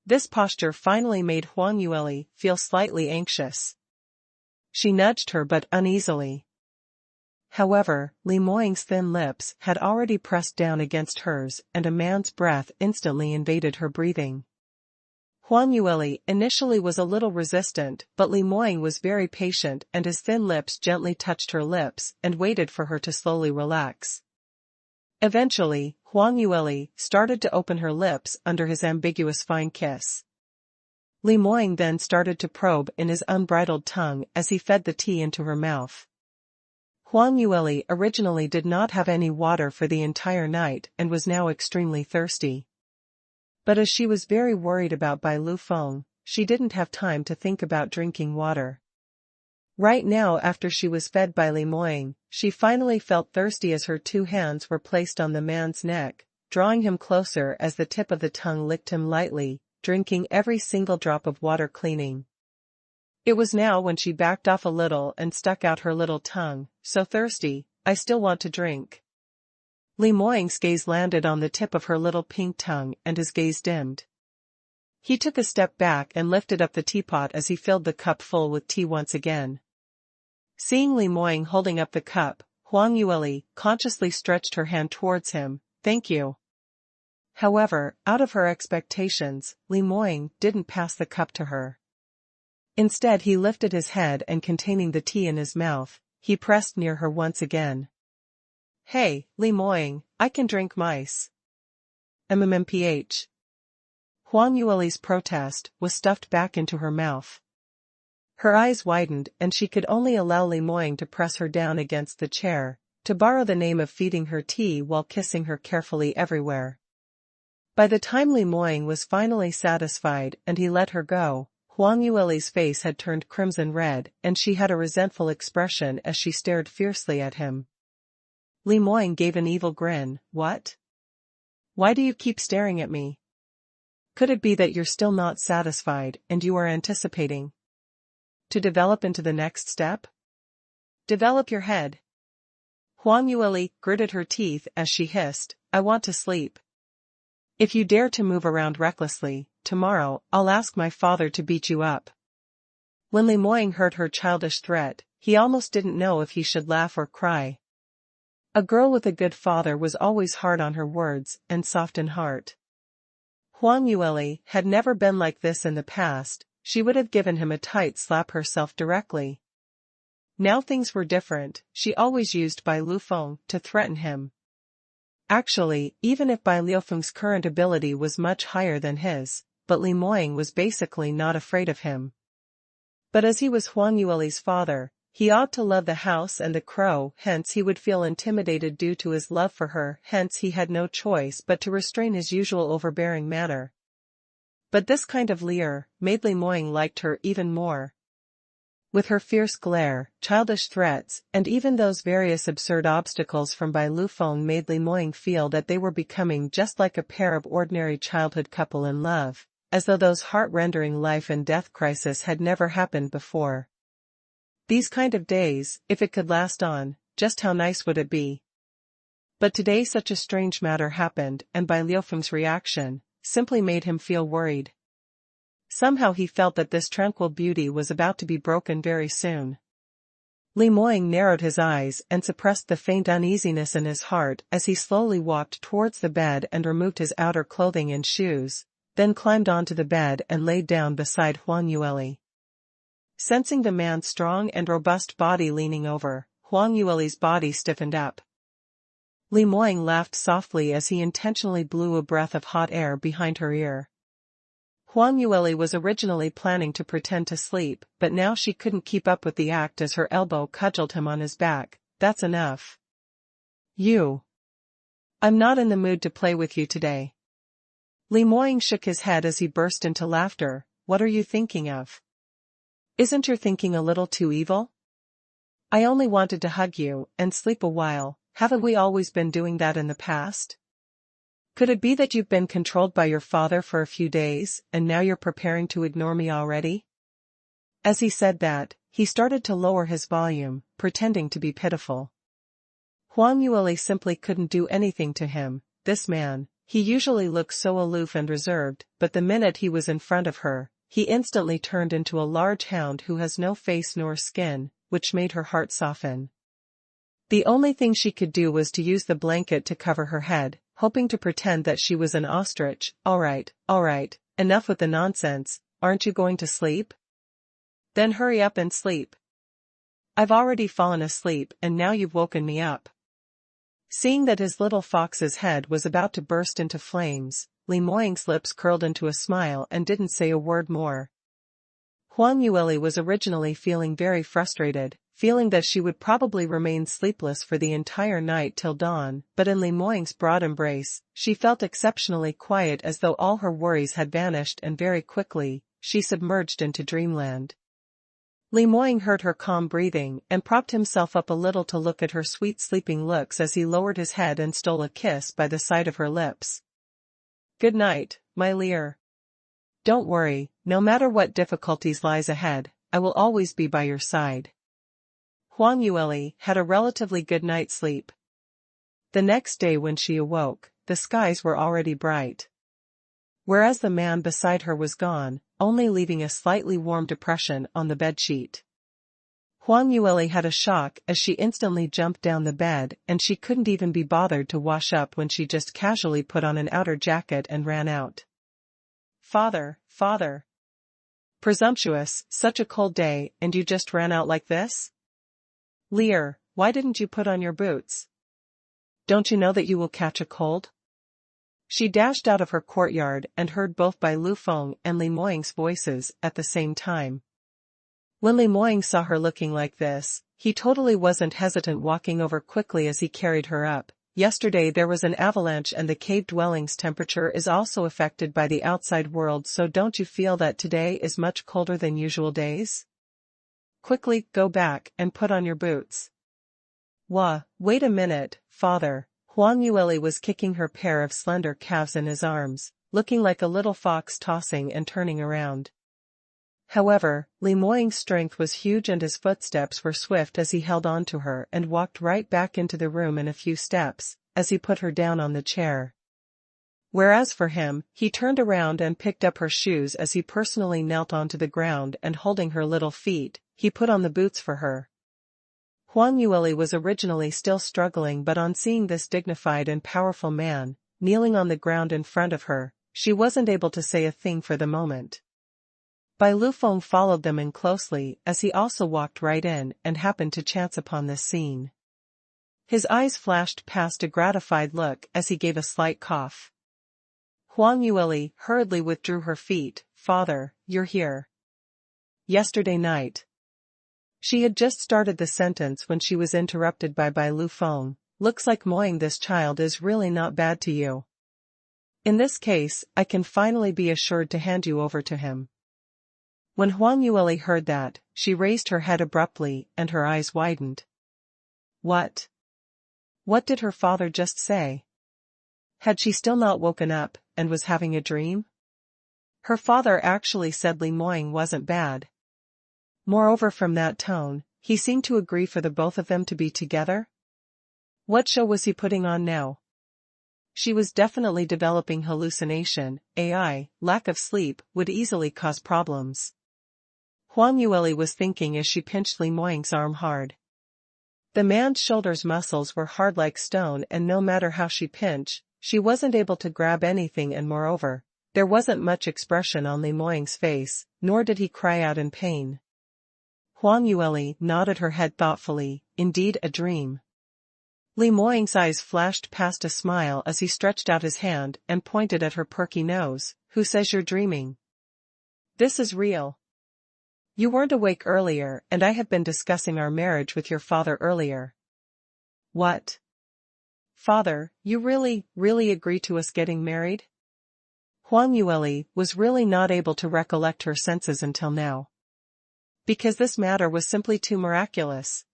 This posture finally made Huang Yueli feel slightly anxious. She nudged her but uneasily. However, Li Moying's thin lips had already pressed down against hers, and a man's breath instantly invaded her breathing. Huang Yueli initially was a little resistant, but Li Moying was very patient and his thin lips gently touched her lips and waited for her to slowly relax. Eventually, Huang Yueli started to open her lips under his ambiguous fine kiss. Li Moying then started to probe in his unbridled tongue as he fed the tea into her mouth. Huang Yueli originally did not have any water for the entire night and was now extremely thirsty. But as she was very worried about Bai Lufeng, she didn't have time to think about drinking water. Right now, after she was fed by Li Moying, she finally felt thirsty as her 2 hands were placed on the man's neck, drawing him closer as the tip of the tongue licked him lightly, drinking every single drop of water cleaning. It was now when she backed off a little and stuck out her little tongue. So thirsty, I still want to drink. Li Moying's gaze landed on the tip of her little pink tongue and his gaze dimmed. He took a step back and lifted up the teapot as he filled the cup full with tea once again. Seeing Li Moying holding up the cup, Huang Yueli consciously stretched her hand towards him. Thank you. However, out of her expectations, Li Moying didn't pass the cup to her. Instead he lifted his head and containing the tea in his mouth, he pressed near her once again. Hey, Li Moying, I can drink mice. MMPH. Huang Yueli's protest was stuffed back into her mouth. Her eyes widened and she could only allow Li Moying to press her down against the chair, to borrow the name of feeding her tea while kissing her carefully everywhere. By the time Li Moying was finally satisfied and he let her go, Huang Yueli's face had turned crimson red and she had a resentful expression as she stared fiercely at him. Li Moying gave an evil grin. What? Why do you keep staring at me? Could it be that you're still not satisfied and you are anticipating to develop into the next step? Develop your head. Huang Yueli gritted her teeth as she hissed, I want to sleep. If you dare to move around recklessly, tomorrow I'll ask my father to beat you up. When Li Moying heard her childish threat, he almost didn't know if he should laugh or cry. A girl with a good father was always hard on her words and soft in heart. Huang Yueli had never been like this in the past. She would have given him a tight slap herself directly. Now things were different. She always used Bai Lufeng to threaten him. Actually, even if Bai Liufeng's current ability was much higher than his, but Li Moying was basically not afraid of him. But as he was Huang Yueli's father, he ought to love the house and the crow, hence he would feel intimidated due to his love for her, hence he had no choice but to restrain his usual overbearing manner. But this kind of leer made Li Moying liked her even more. With her fierce glare, childish threats, and even those various absurd obstacles from Bai Lufeng made Li Moying feel that they were becoming just like a pair of ordinary childhood couple in love, as though those heart-rendering life and death crises had never happened before. These kind of days, if it could last on, just how nice would it be? But today such a strange matter happened, and Bai Liufeng's reaction simply made him feel worried. Somehow he felt that this tranquil beauty was about to be broken very soon. Li Moying narrowed his eyes and suppressed the faint uneasiness in his heart as he slowly walked towards the bed and removed his outer clothing and shoes, then climbed onto the bed and laid down beside Huang Yueli. Sensing the man's strong and robust body leaning over, Huang Yueli's body stiffened up. Li Moying laughed softly as he intentionally blew a breath of hot air behind her ear. Huang Yueli was originally planning to pretend to sleep, but now she couldn't keep up with the act as her elbow cudgeled him on his back. That's enough. I'm not in the mood to play with you today. Li Moying shook his head as he burst into laughter. What are you thinking of? Isn't your thinking a little too evil? I only wanted to hug you and sleep a while. Haven't we always been doing that in the past? Could it be that you've been controlled by your father for a few days, and now you're preparing to ignore me already? As he said that, he started to lower his volume, pretending to be pitiful. Huang Yueli simply couldn't do anything to him. This man, he usually looked so aloof and reserved, but the minute he was in front of her, he instantly turned into a large hound who has no face nor skin, which made her heart soften. The only thing she could do was to use the blanket to cover her head, hoping to pretend that she was an ostrich. All right, enough with the nonsense. Aren't you going to sleep? Then hurry up and sleep. I've already fallen asleep and now you've woken me up. Seeing that his little fox's head was about to burst into flames, Li Moying's lips curled into a smile and didn't say a word more. Huang Yueli was originally feeling very frustrated, feeling that she would probably remain sleepless for the entire night till dawn, but in Li Moying's broad embrace, she felt exceptionally quiet as though all her worries had vanished, and very quickly, she submerged into dreamland. Li Moying heard her calm breathing and propped himself up a little to look at her sweet sleeping looks as he lowered his head and stole a kiss by the side of her lips. Good night, my Lear. Don't worry, no matter what difficulties lies ahead, I will always be by your side. Huang Yueli had a relatively good night's sleep. The next day when she awoke, the skies were already bright. Whereas the man beside her was gone, only leaving a slightly warm depression on the bedsheet. Huang Yueli had a shock as she instantly jumped down the bed, and she couldn't even be bothered to wash up when she just casually put on an outer jacket and ran out. Father. Presumptuous, such a cold day, and you just ran out like this? Lear, why didn't you put on your boots? Don't you know that you will catch a cold? She dashed out of her courtyard and heard both Bai Lufeng and Li Moying's voices at the same time. When Li Moying saw her looking like this, he totally wasn't hesitant, walking over quickly as he carried her up. Yesterday there was an avalanche and the cave dwelling's temperature is also affected by the outside world, so don't you feel that today is much colder than usual days? Quickly, go back and put on your boots. Wait a minute, father. Huang Yueli was kicking her pair of slender calves in his arms, looking like a little fox tossing and turning around. However, Li Moying's strength was huge and his footsteps were swift as he held on to her and walked right back into the room in a few steps, as he put her down on the chair. Whereas for him, he turned around and picked up her shoes as he personally knelt onto the ground and holding her little feet, he put on the boots for her. Huang Yueli was originally still struggling, but on seeing this dignified and powerful man, kneeling on the ground in front of her, she wasn't able to say a thing for the moment. Bai Lufeng followed them in closely, as he also walked right in and happened to chance upon this scene. His eyes flashed past a gratified look as he gave a slight cough. Huang Yueli hurriedly withdrew her feet. "Father, you're here." "Yesterday night." She had just started the sentence when she was interrupted by Bai Lufeng. "Looks like moying this child is really not bad to you. In this case, I can finally be assured to hand you over to him." When Huang Yueli heard that, she raised her head abruptly and her eyes widened. What? What did her father just say? Had she still not woken up, and was having a dream? Her father actually said Li Moying wasn't bad. Moreover, from that tone, he seemed to agree for the both of them to be together. What show was he putting on now? She was definitely developing hallucination. Lack of sleep would easily cause problems. Huang Yueli was thinking as she pinched Li Moying's arm hard. The man's shoulders muscles were hard like stone, and no matter how she pinched, she wasn't able to grab anything, and moreover, there wasn't much expression on Li Moying's face, nor did he cry out in pain. Huang Yueli nodded her head thoughtfully. Indeed, a dream. Li Moying's eyes flashed past a smile as he stretched out his hand and pointed at her perky nose. "Who says you're dreaming? This is real. You weren't awake earlier, and I have been discussing our marriage with your father earlier." "What? Father, you really agree to us getting married?" Huang Yueli was really not able to recollect her senses until now. Because this matter was simply too miraculous.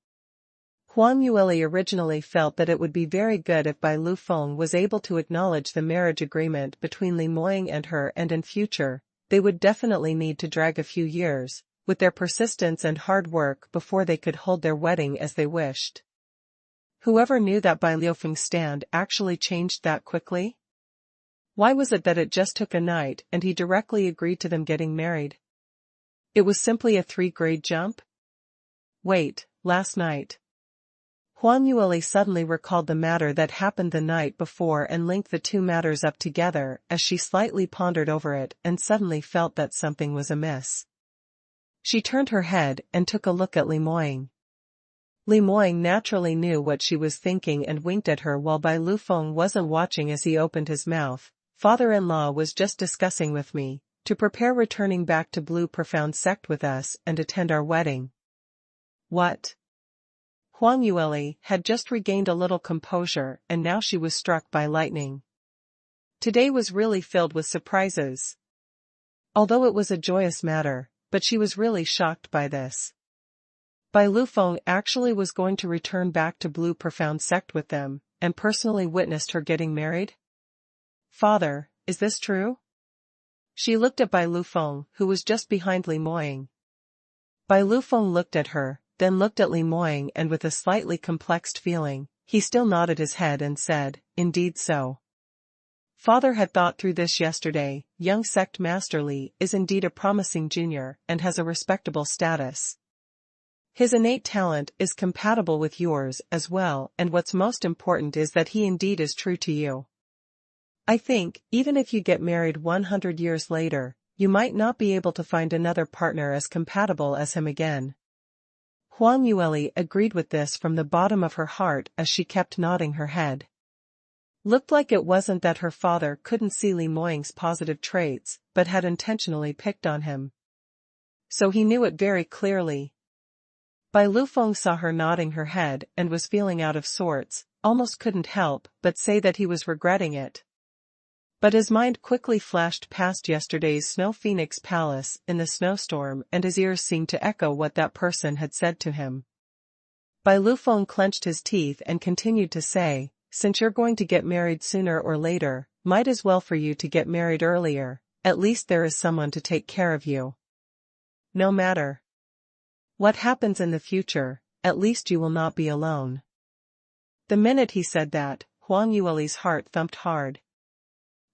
Huang Yueli originally felt that it would be very good if Bai Lufeng was able to acknowledge the marriage agreement between Li Moying and her, and in future, they would definitely need to drag a few years, with their persistence and hard work, before they could hold their wedding as they wished. Whoever knew that Bai Lufeng's stand actually changed that quickly? Why was it that it just took a night and he directly agreed to them getting married? It was simply a 3-grade jump? Wait, last night. Huang Yueli suddenly recalled the matter that happened the night before and linked the two matters up together as she slightly pondered over it, and suddenly felt that something was amiss. She turned her head and took a look at Li Moying. Li Moying naturally knew what she was thinking and winked at her while Bai Lufeng wasn't watching as he opened his mouth. "Father-in-law was just discussing with me, to prepare returning back to Blue Profound Sect with us and attend our wedding." What? Huang Yueli had just regained a little composure, and now she was struck by lightning. Today was really filled with surprises. Although it was a joyous matter, but she was really shocked by this. Bai Lufeng actually was going to return back to Blue Profound Sect with them, and personally witnessed her getting married? "Father, is this true?" She looked at Bai Lufeng, who was just behind Li Moying. Bai Lufeng looked at her, then looked at Li Moying, and with a slightly complexed feeling, he still nodded his head and said, "Indeed so. Father had thought through this yesterday. Young Sect Master Li is indeed a promising junior and has a respectable status. His innate talent is compatible with yours as well, and what's most important is that he indeed is true to you. I think, even if you get married 100 years later, you might not be able to find another partner as compatible as him again." Huang Yueli agreed with this from the bottom of her heart as she kept nodding her head. Looked like it wasn't that her father couldn't see Li Moying's positive traits, but had intentionally picked on him. So he knew it very clearly. Bai Lufeng saw her nodding her head and was feeling out of sorts, almost couldn't help but say that he was regretting it. But his mind quickly flashed past yesterday's Snow Phoenix Palace in the snowstorm, and his ears seemed to echo what that person had said to him. Bai Lufeng clenched his teeth and continued to say, "Since you're going to get married sooner or later, might as well for you to get married earlier, at least there is someone to take care of you. No matter what happens in the future, at least you will not be alone." The minute he said that, Huang Yueli's heart thumped hard.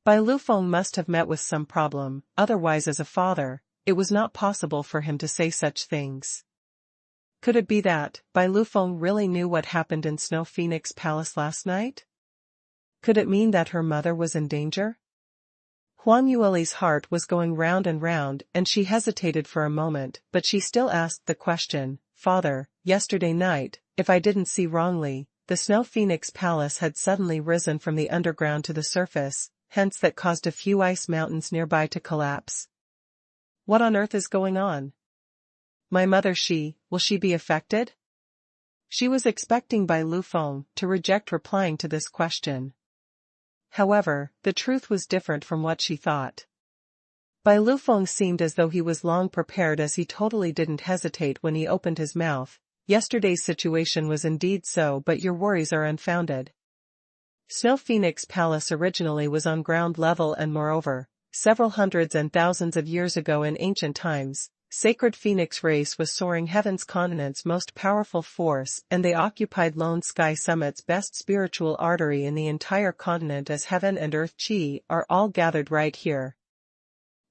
Bai Lufeng must have met with some problem, otherwise as a father, it was not possible for him to say such things. Could it be that Bai Lufeng really knew what happened in Snow Phoenix Palace last night? Could it mean that her mother was in danger? Huang Yueli's heart was going round and she hesitated for a moment, but she still asked the question, "Father, yesterday night, if I didn't see wrongly, the Snow Phoenix Palace had suddenly risen from the underground to the surface, hence that caused a few ice mountains nearby to collapse. What on earth is going on? My mother will she be affected?" She was expecting Bai Lufeng to reject replying to this question. However, the truth was different from what she thought. Bai Lufeng seemed as though he was long prepared, as he totally didn't hesitate when he opened his mouth. "Yesterday's situation was indeed so, but your worries are unfounded. Snow Phoenix Palace originally was on ground level, and moreover, several hundreds and thousands of years ago in ancient times, Sacred Phoenix race was soaring heaven's continent's most powerful force, and they occupied Lone Sky Summit's best spiritual artery in the entire continent, as heaven and earth chi are all gathered right here.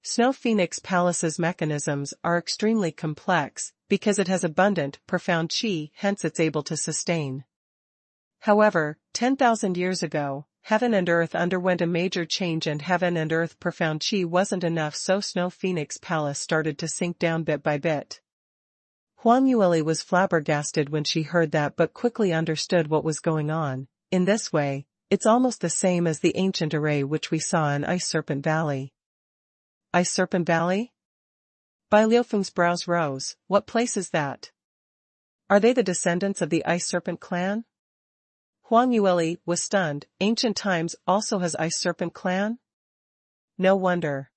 Snow Phoenix Palace's mechanisms are extremely complex, because it has abundant, profound chi, hence it's able to sustain. However, 10,000 years ago, heaven and earth underwent a major change, and heaven and earth profound chi wasn't enough, so Snow Phoenix Palace started to sink down bit by bit." Huang Yueli was flabbergasted when she heard that, but quickly understood what was going on. "In this way, it's almost the same as the ancient array which we saw in Ice Serpent Valley." Ice Serpent Valley? Bai Lufeng's brows rose. "What place is that? Are they the descendants of the Ice Serpent clan?" Huang Yueli was stunned. "Ancient times also has Ice Serpent clan? No wonder."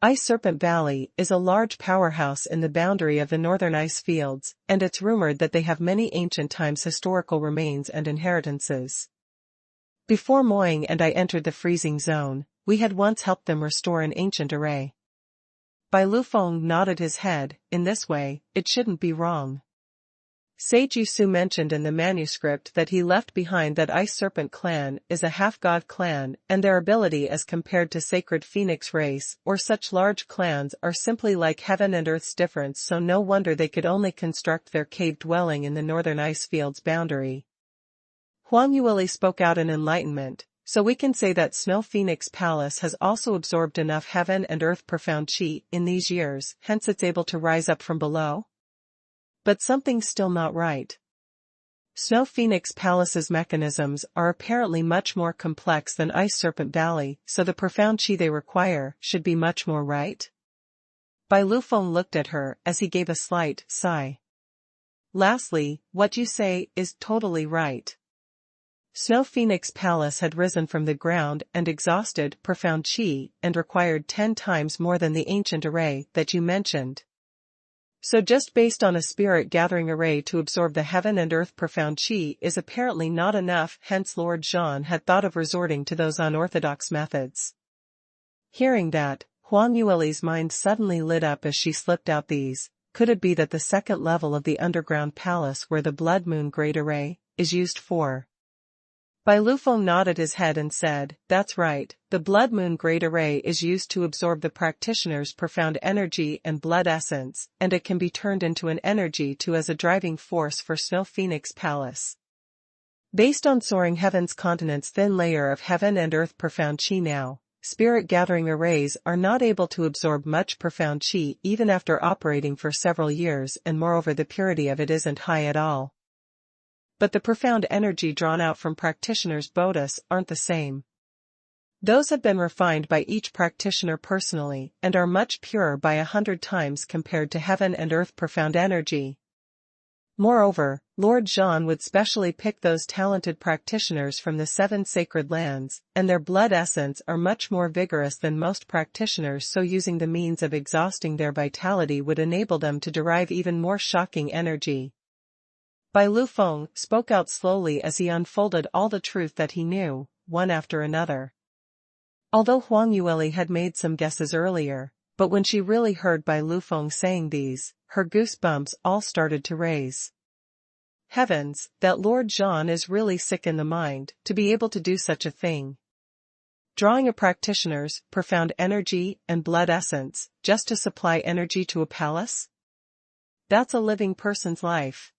Ice Serpent Valley is a large powerhouse in the boundary of the northern ice fields, and it's rumored that they have many ancient times historical remains and inheritances. Before Moying and I entered the freezing zone, we had once helped them restore an ancient array. Bai Lufeng nodded his head. "In this way, it shouldn't be wrong. Sage Yusu mentioned in the manuscript that he left behind that Ice Serpent clan is a half-god clan, and their ability as compared to Sacred Phoenix race or such large clans are simply like heaven and earth's difference, so no wonder they could only construct their cave dwelling in the northern ice field's boundary." Huang Yueli spoke out in enlightenment. "So we can say that Snow Phoenix Palace has also absorbed enough heaven and earth profound chi in these years, hence it's able to rise up from below? But something's still not right. Snow Phoenix Palace's mechanisms are apparently much more complex than Ice Serpent Valley, so the profound chi they require should be much more, right?" Bai Lufeng looked at her as he gave a slight sigh. "Lastly, what you say is totally right. Snow Phoenix Palace had risen from the ground and exhausted profound chi and required 10 times more than the ancient array that you mentioned. So just based on a spirit gathering array to absorb the heaven and earth profound chi is apparently not enough, hence Lord Zhan had thought of resorting to those unorthodox methods." Hearing that, Huang Yueli's mind suddenly lit up as she slipped out these. Could it be that the second level of the underground palace where the Blood Moon Great Array is used for? Bai Lufeng nodded his head and said, "That's right, the Blood Moon Great Array is used to absorb the practitioner's profound energy and blood essence, and it can be turned into an energy to as a driving force for Snow Phoenix Palace. Based on soaring heaven's continent's thin layer of heaven and earth profound chi now, spirit gathering arrays are not able to absorb much profound chi even after operating for several years, and moreover the purity of it isn't high at all. But the profound energy drawn out from practitioners' bodhis aren't the same. Those have been refined by each practitioner personally and are much purer by 100 times compared to heaven and earth profound energy. Moreover, Lord Zhan would specially pick those talented practitioners from the 7 sacred lands, and their blood essence are much more vigorous than most practitioners, so using the means of exhausting their vitality would enable them to derive even more shocking energy." Bai Lufeng spoke out slowly as he unfolded all the truth that he knew, one after another. Although Huang Yueli had made some guesses earlier, but when she really heard Bai Lufeng saying these, her goosebumps all started to raise. Heavens, that Lord Zhan is really sick in the mind, to be able to do such a thing. Drawing a practitioner's profound energy and blood essence, just to supply energy to a palace? That's a living person's life.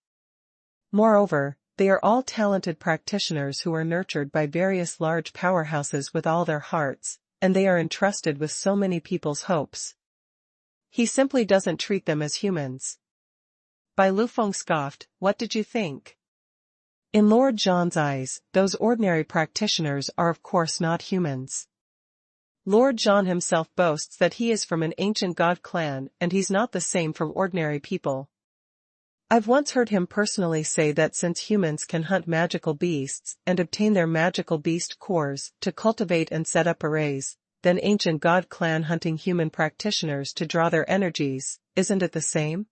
Moreover, they are all talented practitioners who are nurtured by various large powerhouses with all their hearts, and they are entrusted with so many people's hopes. He simply doesn't treat them as humans. Bai Lufeng scoffed, what did you think? In Lord Zhan's eyes, those ordinary practitioners are of course not humans. Lord Zhan himself boasts that he is from an ancient god clan and he's not the same from ordinary people. I've once heard him personally say that since humans can hunt magical beasts and obtain their magical beast cores to cultivate and set up arrays, then ancient god clan hunting human practitioners to draw their energies, isn't it the same?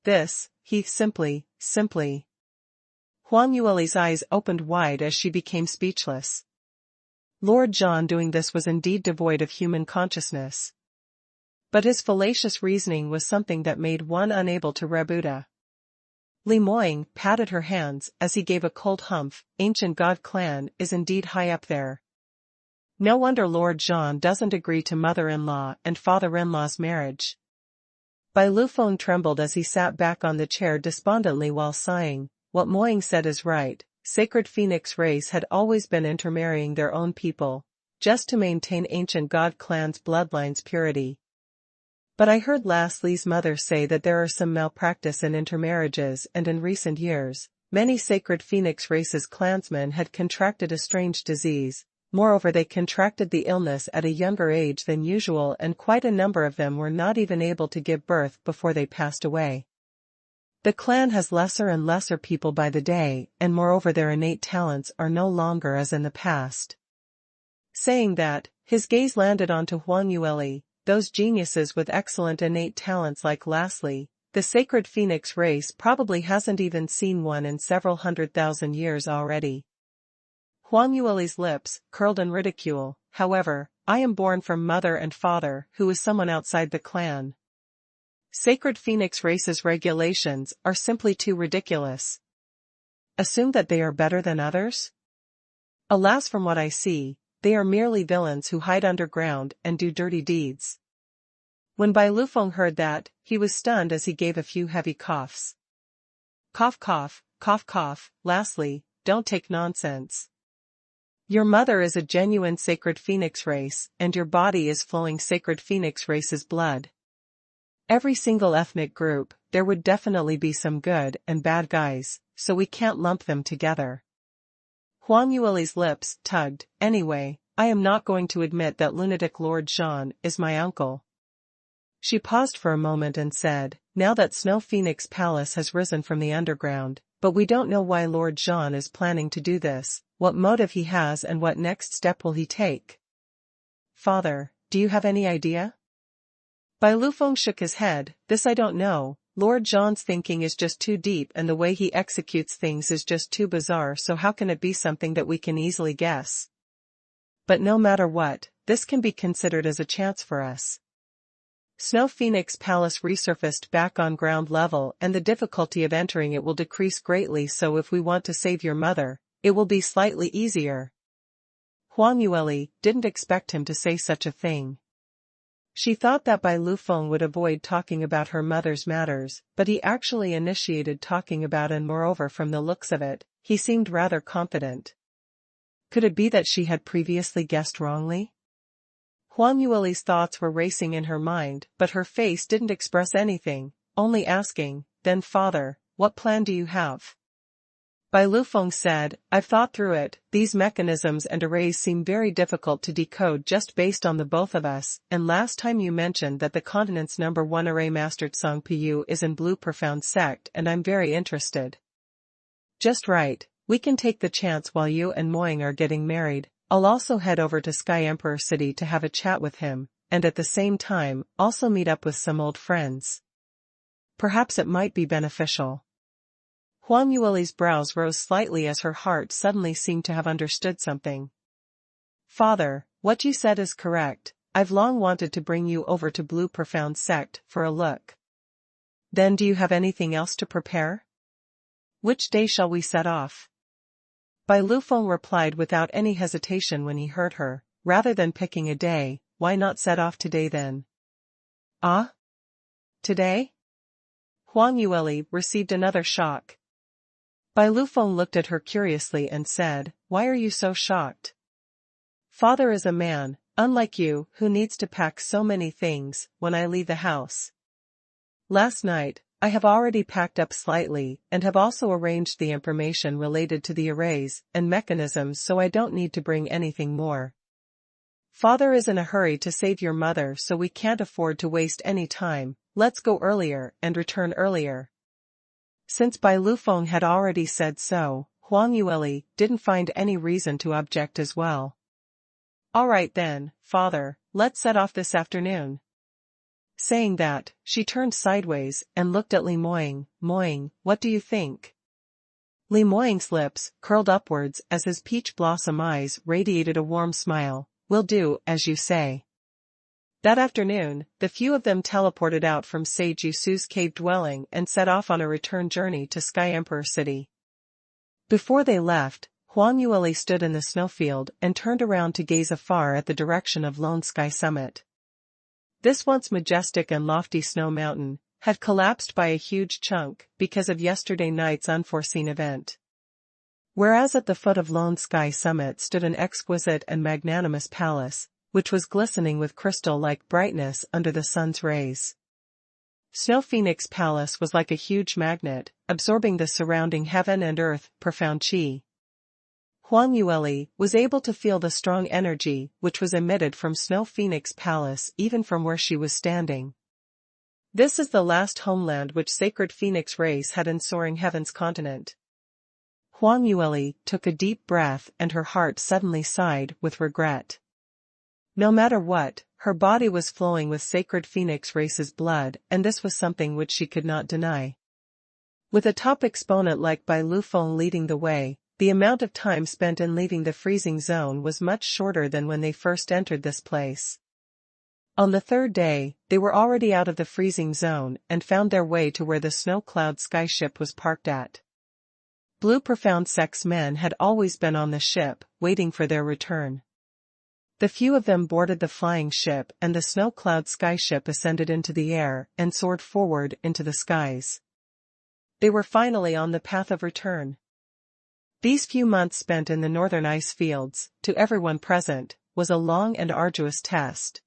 This, he simply. Huang Yueli's eyes opened wide as she became speechless. Lord Zhan doing this was indeed devoid of human consciousness. But his fallacious reasoning was something that made one unable to rebuta. Li Moying patted her hands as he gave a cold humph. Ancient god clan is indeed high up there. No wonder Lord Zhan doesn't agree to mother-in-law and father-in-law's marriage. Bai Lufeng trembled as he sat back on the chair despondently while sighing. What Moying said is right, sacred phoenix race had always been intermarrying their own people, just to maintain ancient god clan's bloodline's purity. But I heard Lastly's mother say that there are some malpractice in intermarriages and in recent years, many sacred phoenix race's clansmen had contracted a strange disease. Moreover, they contracted the illness at a younger age than usual and quite a number of them were not even able to give birth before they passed away. The clan has lesser and lesser people by the day, and moreover their innate talents are no longer as in the past. Saying that, his gaze landed onto Huang Yueli, those geniuses with excellent innate talents like Lastly, the sacred phoenix race probably hasn't even seen one in several 100,000 years already. Huang Yueli's lips curled in ridicule. However, I am born from mother and father who is someone outside the clan. Sacred phoenix race's regulations are simply too ridiculous. Assume that they are better than others? Alas, from what I see, they are merely villains who hide underground and do dirty deeds. When Bai Lufeng heard that, he was stunned as he gave a few heavy coughs. Cough cough, cough cough. Lastly, don't take nonsense. Your mother is a genuine sacred phoenix race, and your body is flowing sacred phoenix race's blood. Every single ethnic group, there would definitely be some good and bad guys, so we can't lump them together. Huang Yueli's lips tugged. Anyway, I am not going to admit that lunatic Lord Zhan is my uncle. She paused for a moment and said, now that Snow Phoenix Palace has risen from the underground, but we don't know why Lord Zhan is planning to do this, what motive he has and what next step will he take. Father, do you have any idea? Bai Lufeng shook his head. This I don't know. Lord Zhan's thinking is just too deep and the way he executes things is just too bizarre, so how can it be something that we can easily guess? But no matter what, this can be considered as a chance for us. Snow Phoenix Palace resurfaced back on ground level and the difficulty of entering it will decrease greatly, so if we want to save your mother, it will be slightly easier. Huang Yueli didn't expect him to say such a thing. She thought that Bai Lufeng would avoid talking about her mother's matters, but he actually initiated talking about, and moreover from the looks of it, he seemed rather confident. Could it be that she had previously guessed wrongly? Huang Yueli's thoughts were racing in her mind, but her face didn't express anything, only asking, then father, what plan do you have? Bai Lufeng said, I've thought through it. These mechanisms and arrays seem very difficult to decode just based on the both of us, and last time you mentioned that the continent's #1 array master Tsang Piyu is in Blue Profound Sect and I'm very interested. Just right, we can take the chance while you and Moying are getting married. I'll also head over to Sky Emperor City to have a chat with him, and at the same time, also meet up with some old friends. Perhaps it might be beneficial. Huang Yueli's brows rose slightly as her heart suddenly seemed to have understood something. Father, what you said is correct. I've long wanted to bring you over to Blue Profound Sect for a look. Then do you have anything else to prepare? Which day shall we set off? Bai Lufeng replied without any hesitation when he heard her, rather than picking a day, why not set off today then? Ah? Today? Huang Yueli received another shock. Bai Lufeng looked at her curiously and said, "Why are you so shocked? Father is a man, unlike you, who needs to pack so many things when I leave the house. Last night, I have already packed up slightly and have also arranged the information related to the arrays and mechanisms so I don't need to bring anything more. Father is in a hurry to save your mother, so we can't afford to waste any time. Let's go earlier and return earlier." Since Bai Lufeng had already said so, Huang Yueli didn't find any reason to object as well. "All right then, father, let's set off this afternoon." Saying that, she turned sideways and looked at Li Moying. "Moying, what do you think?" Li Moying's lips curled upwards as his peach blossom eyes radiated a warm smile. "Will do as you say." That afternoon, the few of them teleported out from Sage Yusu's cave dwelling and set off on a return journey to Sky Emperor City. Before they left, Huang Yueli stood in the snowfield and turned around to gaze afar at the direction of Lone Sky Summit. This once majestic and lofty snow mountain had collapsed by a huge chunk because of yesterday night's unforeseen event. Whereas at the foot of Lone Sky Summit stood an exquisite and magnanimous palace, which was glistening with crystal-like brightness under the sun's rays. Snow Phoenix Palace was like a huge magnet, absorbing the surrounding heaven and earth profound qi. Huang Yueli was able to feel the strong energy which was emitted from Snow Phoenix Palace even from where she was standing. This is the last homeland which sacred Phoenix race had in soaring heaven's continent. Huang Yueli took a deep breath and her heart suddenly sighed with regret. No matter what, her body was flowing with sacred Phoenix race's blood, and this was something which she could not deny. With a top exponent like Bai Lufeng leading the way, the amount of time spent in leaving the freezing zone was much shorter than when they first entered this place. On the third day, they were already out of the freezing zone and found their way to where the snow cloud skyship was parked at. Blue Profound Sex men had always been on the ship, waiting for their return. The few of them boarded the flying ship and the snow cloud skyship ascended into the air and soared forward into the skies. They were finally on the path of return. These few months spent in the northern ice fields, to everyone present, was a long and arduous test.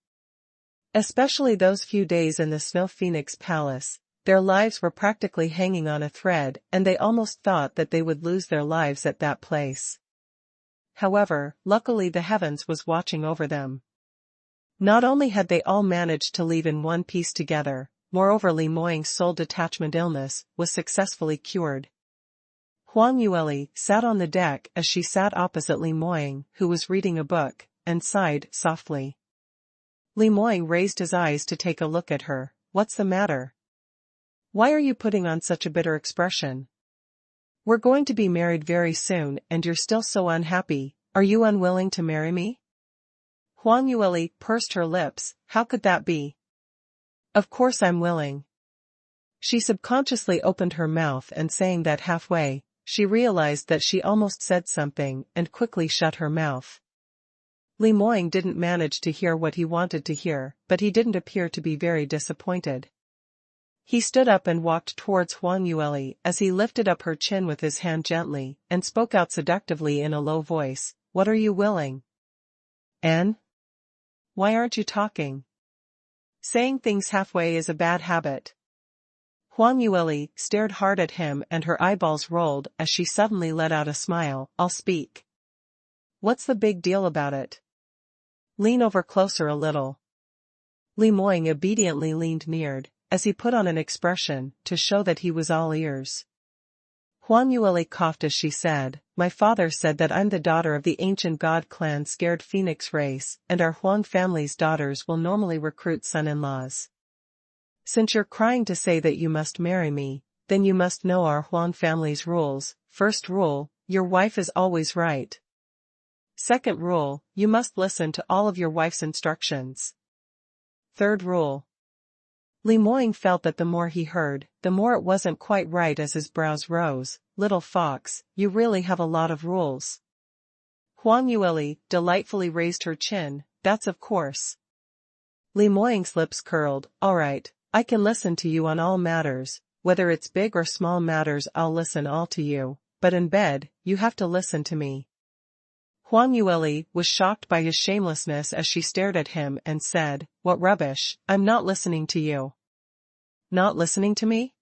Especially those few days in the Snow Phoenix Palace, their lives were practically hanging on a thread and they almost thought that they would lose their lives at that place. However, luckily the heavens was watching over them. Not only had they all managed to leave in one piece together, moreover Li Moying's soul detachment illness was successfully cured. Huang Yueli sat on the deck as she sat opposite Li Moying, who was reading a book, and sighed softly. Li Moying raised his eyes to take a look at her. "What's the matter? Why are you putting on such a bitter expression? We're going to be married very soon and you're still so unhappy. Are you unwilling to marry me?" Huang Yueli pursed her lips. "How could that be? Of course I'm willing." She subconsciously opened her mouth and saying that halfway, she realized that she almost said something and quickly shut her mouth. Li Moying didn't manage to hear what he wanted to hear, but he didn't appear to be very disappointed. He stood up and walked towards Huang Yueli as he lifted up her chin with his hand gently and spoke out seductively in a low voice. "What are you willing? Anne? Why aren't you talking? Saying things halfway is a bad habit." Huang Yueli stared hard at him and her eyeballs rolled as she suddenly let out a smile. "I'll speak. What's the big deal about it? Lean over closer a little." Li Moying obediently leaned neared, as he put on an expression to show that he was all ears. Huang Yueli coughed as she said, "My father said that I'm the daughter of the ancient god clan scared Phoenix race, and our Huang family's daughters will normally recruit son-in-laws. Since you're crying to say that you must marry me, then you must know our Huang family's rules. First rule, your wife is always right. Second rule, you must listen to all of your wife's instructions. Third rule." Li Moying felt that the more he heard, the more it wasn't quite right as his brows rose. "Little fox, you really have a lot of rules." Huang Yueli delightfully raised her chin. "That's of course." Li Moying's lips curled. "All right, I can listen to you on all matters, whether it's big or small matters I'll listen all to you, but in bed, you have to listen to me. Huang Yueli was shocked by his shamelessness as she stared at him and said, "What rubbish, I'm not listening to you." "Not listening to me?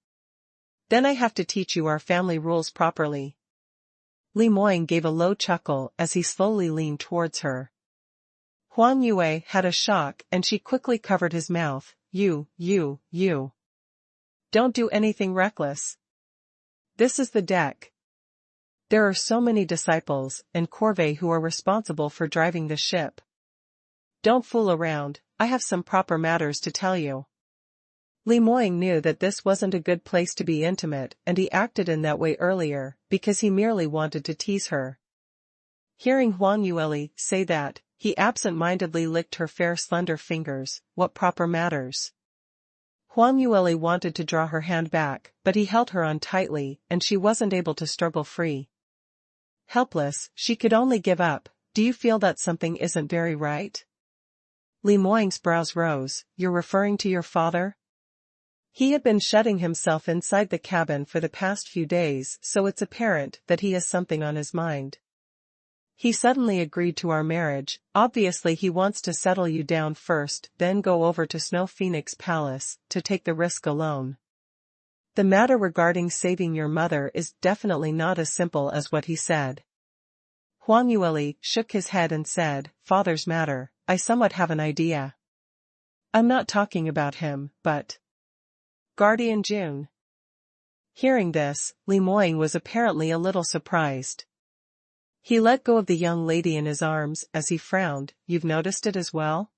Then I have to teach you our family rules properly." Li Moying gave a low chuckle as he slowly leaned towards her. Huang Yue had a shock and she quickly covered his mouth. You. Don't do anything reckless. This is the deck. There are so many disciples and corvée who are responsible for driving the ship. Don't fool around, I have some proper matters to tell you. Li Moying knew that this wasn't a good place to be intimate and he acted in that way earlier because he merely wanted to tease her. Hearing Huang Yueli say that, he absent-mindedly licked her fair slender fingers. What proper matters? Huang Yueli wanted to draw her hand back, but he held her on tightly and she wasn't able to struggle free. Helpless, she could only give up. Do you feel that something isn't very right? Li Moying's brows rose. You're referring to your father? He had been shutting himself inside the cabin for the past few days, so it's apparent that he has something on his mind. He suddenly agreed to our marriage. Obviously he wants to settle you down first, then go over to Snow Phoenix Palace to take the risk alone. The matter regarding saving your mother is definitely not as simple as what he said. Huang Yueli shook his head and said, Father's matter, I somewhat have an idea. I'm not talking about him, but Guardian June. Hearing this, Li Moying was apparently a little surprised. He let go of the young lady in his arms as he frowned. You've noticed it as well?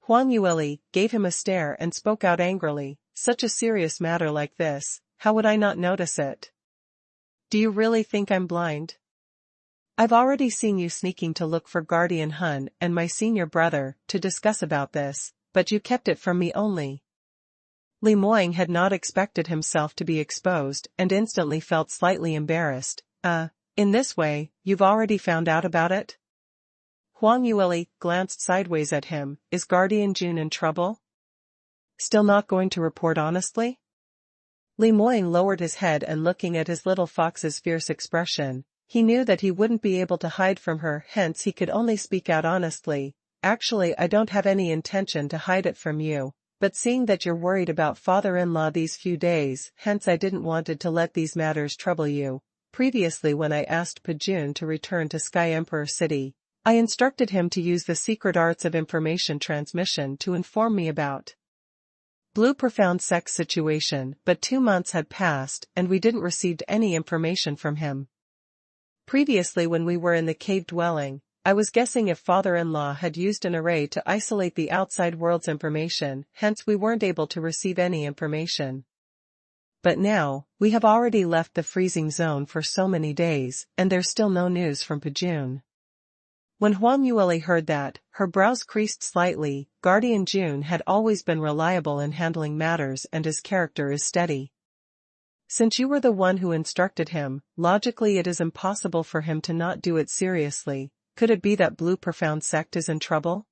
Huang Yueli gave him a stare and spoke out angrily. Such a serious matter like this, how would I not notice it? Do you really think I'm blind? I've already seen you sneaking to look for Guardian Hun and my senior brother to discuss about this, but you kept it from me only. Li Moying had not expected himself to be exposed and instantly felt slightly embarrassed. In this way, you've already found out about it? Huang Yueli glanced sideways at him. Is Guardian June in trouble? Still not going to report honestly? Li Moying lowered his head and looking at his little fox's fierce expression, he knew that he wouldn't be able to hide from her, hence he could only speak out honestly. Actually, I don't have any intention to hide it from you, but seeing that you're worried about father-in-law these few days, hence I didn't wanted to let these matters trouble you. Previously when I asked Pajun to return to Sky Emperor City, I instructed him to use the secret arts of information transmission to inform me about Blue Profound Sect's situation, but 2 months had passed and we didn't receive any information from him. Previously when we were in the cave dwelling, I was guessing if father-in-law had used an array to isolate the outside world's information, hence we weren't able to receive any information. But now, we have already left the freezing zone for so many days, and there's still no news from Pajun. When Huang Yueli heard that, her brows creased slightly. Guardian June had always been reliable in handling matters and his character is steady. Since you were the one who instructed him, logically it is impossible for him to not do it seriously. Could it be that Blue Profound Sect is in trouble?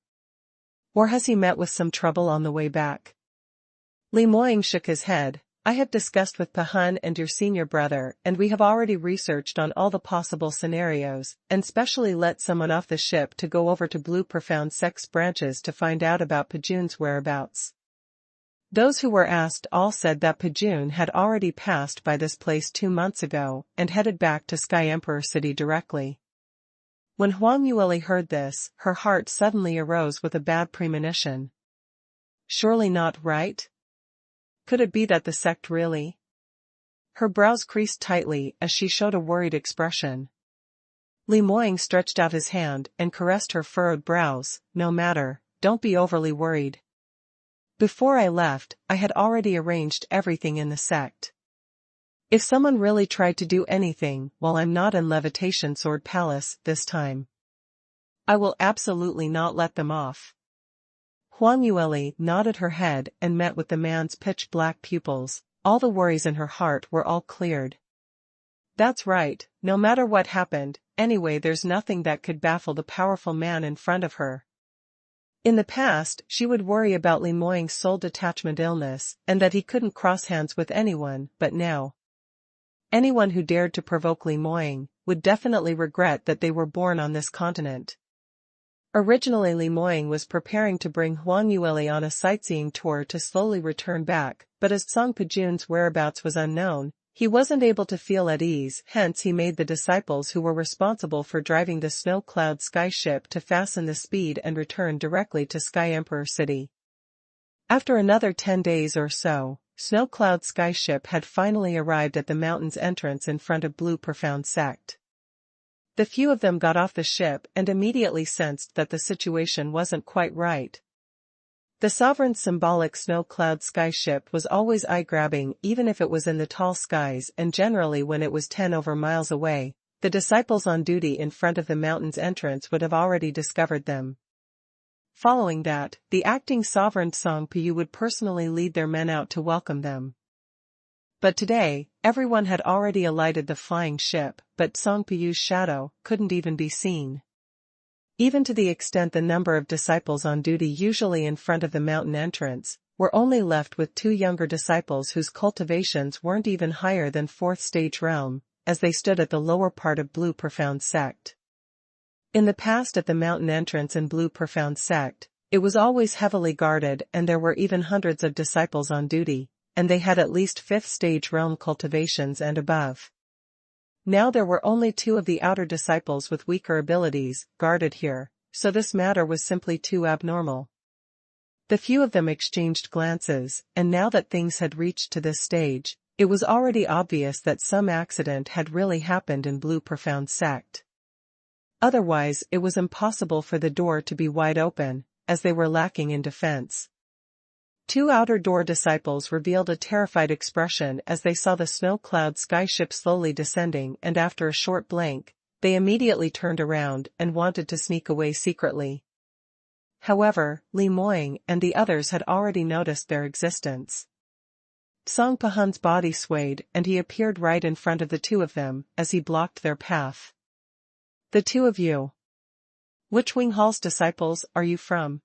Or has he met with some trouble on the way back? Li Moying shook his head. I have discussed with Pahun and your senior brother, and we have already researched on all the possible scenarios, and specially let someone off the ship to go over to Blue Profound Sect's branches to find out about Pajun's whereabouts. Those who were asked all said that Pajun had already passed by this place 2 months ago, and headed back to Sky Emperor City directly. When Huang Yueli heard this, her heart suddenly arose with a bad premonition. Surely not right? Could it be that the sect really? Her brows creased tightly as she showed a worried expression. Li Moying stretched out his hand and caressed her furrowed brows. No matter, don't be overly worried. Before I left, I had already arranged everything in the sect. If someone really tried to do anything while I'm not in Levitation Sword Palace this time, I will absolutely not let them off. Huang Yueli nodded her head and met with the man's pitch-black pupils. All the worries in her heart were all cleared. That's right, no matter what happened, anyway there's nothing that could baffle the powerful man in front of her. In the past, she would worry about Li Moying's soul detachment illness and that he couldn't cross hands with anyone, but now, anyone who dared to provoke Li Moying would definitely regret that they were born on this continent. Originally Li Moying was preparing to bring Huang Yueli on a sightseeing tour to slowly return back, but as Song Pajun's whereabouts was unknown, he wasn't able to feel at ease, hence he made the disciples who were responsible for driving the Snow Cloud sky ship to fasten the speed and return directly to Sky Emperor City. After another 10 days or so, Snow Cloud sky ship had finally arrived at the mountain's entrance in front of Blue Profound Sect. The few of them got off the ship and immediately sensed that the situation wasn't quite right. The sovereign's symbolic Snow Cloud sky ship was always eye-grabbing even if it was in the tall skies, and generally when it was 10 over miles away, the disciples on duty in front of the mountain's entrance would have already discovered them. Following that, the acting sovereign Song Piyu would personally lead their men out to welcome them. But today, everyone had already alighted the flying ship, but Song Piyu's shadow couldn't even be seen. Even to the extent the number of disciples on duty usually in front of the mountain entrance, were only left with 2 younger disciples whose cultivations weren't even higher than 4th stage realm, as they stood at the lower part of Blue Profound Sect. In the past at the mountain entrance in Blue Profound Sect, it was always heavily guarded and there were even hundreds of disciples on duty, and they had at least 5th stage realm cultivations and above. Now there were only 2 of the outer disciples with weaker abilities guarded here, so this matter was simply too abnormal. The few of them exchanged glances, and now that things had reached to this stage, it was already obvious that some accident had really happened in Blue Profound Sect. Otherwise, it was impossible for the door to be wide open, as they were lacking in defense. 2 outer door disciples revealed a terrified expression as they saw the Snow Cloud sky ship slowly descending, and after a short blank, they immediately turned around and wanted to sneak away secretly. However, Li Moying and the others had already noticed their existence. Song Pahun's body swayed and he appeared right in front of the 2 of them as he blocked their path. "The 2 of you. Which Wing Hall's disciples are you from?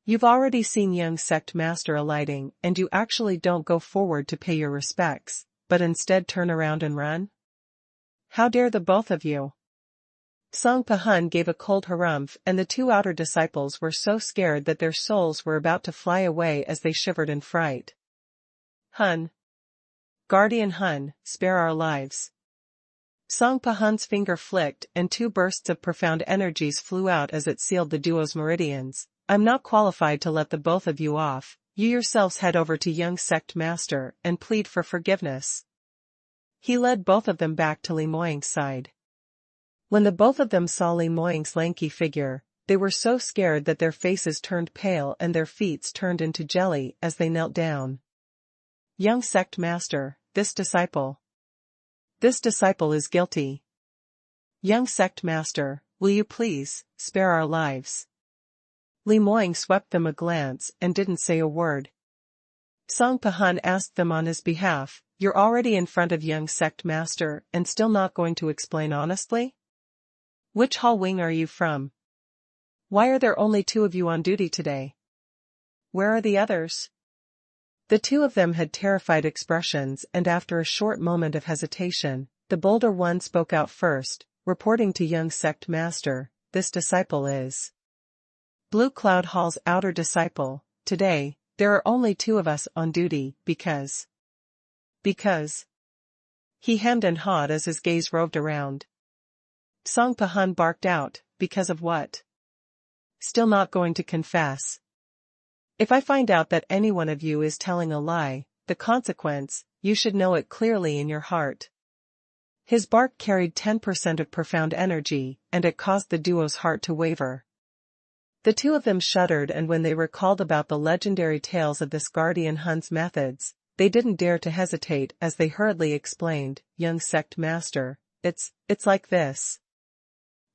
You've already seen young sect master alighting and you actually don't go forward to pay your respects, but instead turn around and run? How dare the both of you?" Song Pahun gave a cold harumph and the 2 outer disciples were so scared that their souls were about to fly away as they shivered in fright. "Hun. Guardian Hun, spare our lives." Song Pahun's finger flicked and 2 bursts of profound energies flew out as it sealed the duo's meridians. "I'm not qualified to let the both of you off. You yourselves head over to young sect master and plead for forgiveness." He led both of them back to Li Moying's side. When the both of them saw Li Moying's lanky figure, they were so scared that their faces turned pale and their feet turned into jelly as they knelt down. "Young sect master, this disciple is guilty. Young sect master, will you please spare our lives?" Li Moying swept them a glance and didn't say a word. Song Pahun asked them on his behalf, "You're already in front of young sect master and still not going to explain honestly? Which hall wing are you from? Why are there only 2 of you on duty today? Where are the others?" The 2 of them had terrified expressions and after a short moment of hesitation, the bolder one spoke out first, reporting to young sect master, "This disciple is Blue Cloud Hall's outer disciple. Today, there are only 2 of us on duty because. He hemmed and hawed as his gaze roved around. Song Pahun barked out, "Because of what? Still not going to confess? If I find out that any one of you is telling a lie, the consequence, you should know it clearly in your heart." His bark carried 10% of profound energy, and it caused the duo's heart to waver. The 2 of them shuddered, and when they recalled about the legendary tales of this guardian Hun's methods, they didn't dare to hesitate as they hurriedly explained, "Young sect master, it's like this.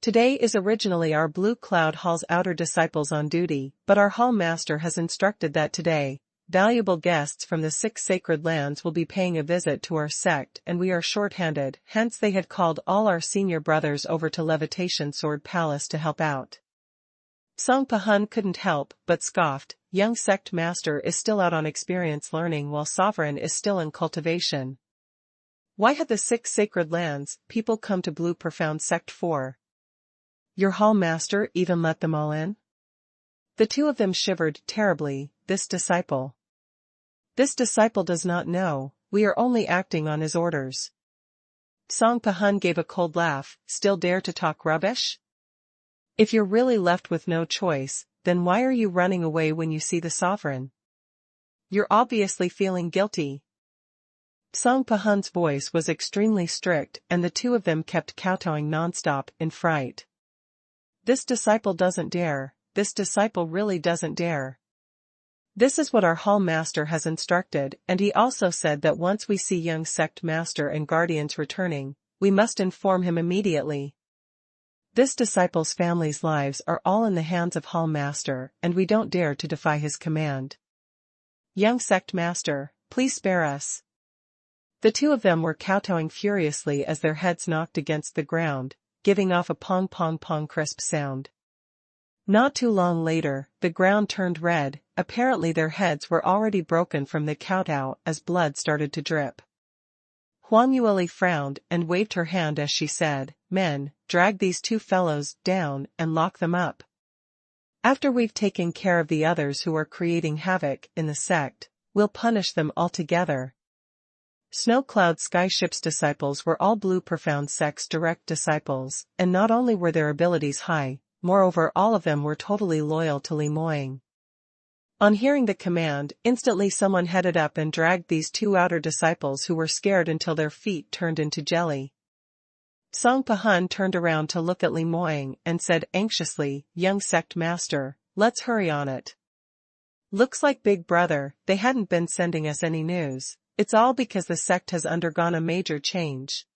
Today is originally our Blue Cloud Hall's outer disciples on duty, but our hall master has instructed that today, valuable guests from the 6 sacred lands will be paying a visit to our sect and we are short-handed, hence they had called all our senior brothers over to Levitation Sword Palace to help out. Song Pahun couldn't help but scoffed. Young sect master is still out on experience learning while sovereign is still in cultivation. Why had the 6 sacred lands people come to Blue Profound Sect for? Your hall master even let them all in? The two of them shivered terribly. This disciple does not know, we are only acting on his orders. Song Pahun gave a cold laugh. Still dare to talk rubbish? If you're really left with no choice, then why are you running away when you see the sovereign? You're obviously feeling guilty. Song Pahun's voice was extremely strict and the two of them kept kowtowing nonstop in fright. This disciple doesn't dare. This disciple really doesn't dare. This is what our hall master has instructed, and he also said that once we see young sect master and guardians returning, we must inform him immediately. This disciple's family's lives are all in the hands of hall master, and we don't dare to defy his command. Young sect master, please spare us. The two of them were kowtowing furiously as their heads knocked against the ground, giving off a pong pong pong crisp sound. Not too long later, the ground turned red. Apparently their heads were already broken from the kowtow as blood started to drip. Huang Yueli frowned and waved her hand as she said, "Men, drag these two fellows down and lock them up. After we've taken care of the others who are creating havoc in the sect, we'll punish them all together." Snow Cloud Skyship's disciples were all Blue Profound Sect's direct disciples, and not only were their abilities high, moreover all of them were totally loyal to Li Moying. On hearing the command, instantly someone headed up and dragged these two outer disciples who were scared until their feet turned into jelly. Song Pahun turned around to look at Li Moying and said anxiously, "Young sect master, let's hurry on it. Looks like Big Brother, they hadn't been sending us any news. It's all because the sect has undergone a major change.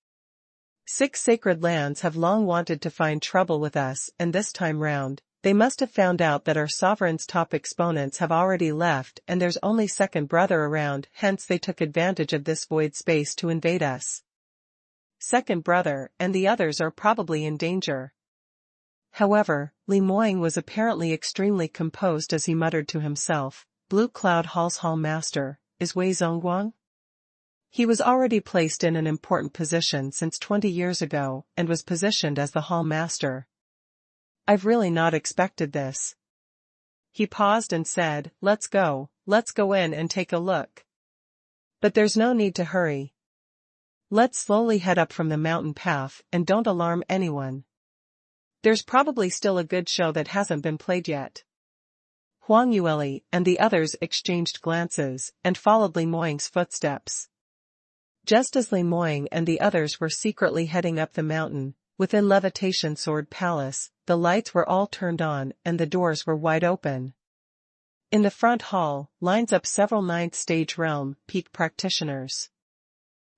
6 sacred lands have long wanted to find trouble with us, and this time round, they must have found out that our sovereign's top exponents have already left and there's only second brother around, hence they took advantage of this void space to invade us. Second brother and the others are probably in danger." However, Li Moying was apparently extremely composed as he muttered to himself, "Blue Cloud Hall's hall master, is Wei Zhongguang? He was already placed in an important position since 20 years ago and was positioned as the hall master. I've really not expected this." He paused and said, let's go in and take a look. But there's no need to hurry. Let's slowly head up from the mountain path and don't alarm anyone. There's probably still a good show that hasn't been played yet." Huang Yueli and the others exchanged glances and followed Li Moying's footsteps. Just as Li Moying and the others were secretly heading up the mountain, within Levitation Sword Palace, the lights were all turned on and the doors were wide open. In the front hall, lines up several 9th stage realm peak practitioners.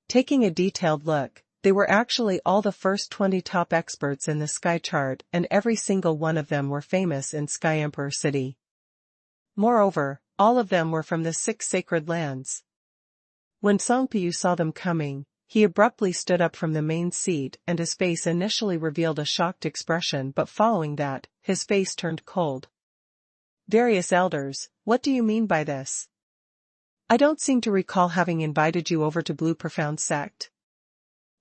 Taking a detailed look, they were actually all the first 20 top experts in the sky chart, and every single one of them were famous in Sky Emperor City. Moreover, all of them were from the 6 sacred lands. When Songpiu saw them coming, he abruptly stood up from the main seat and his face initially revealed a shocked expression, but following that, his face turned cold. "Various elders, what do you mean by this? I don't seem to recall having invited you over to Blue Profound Sect.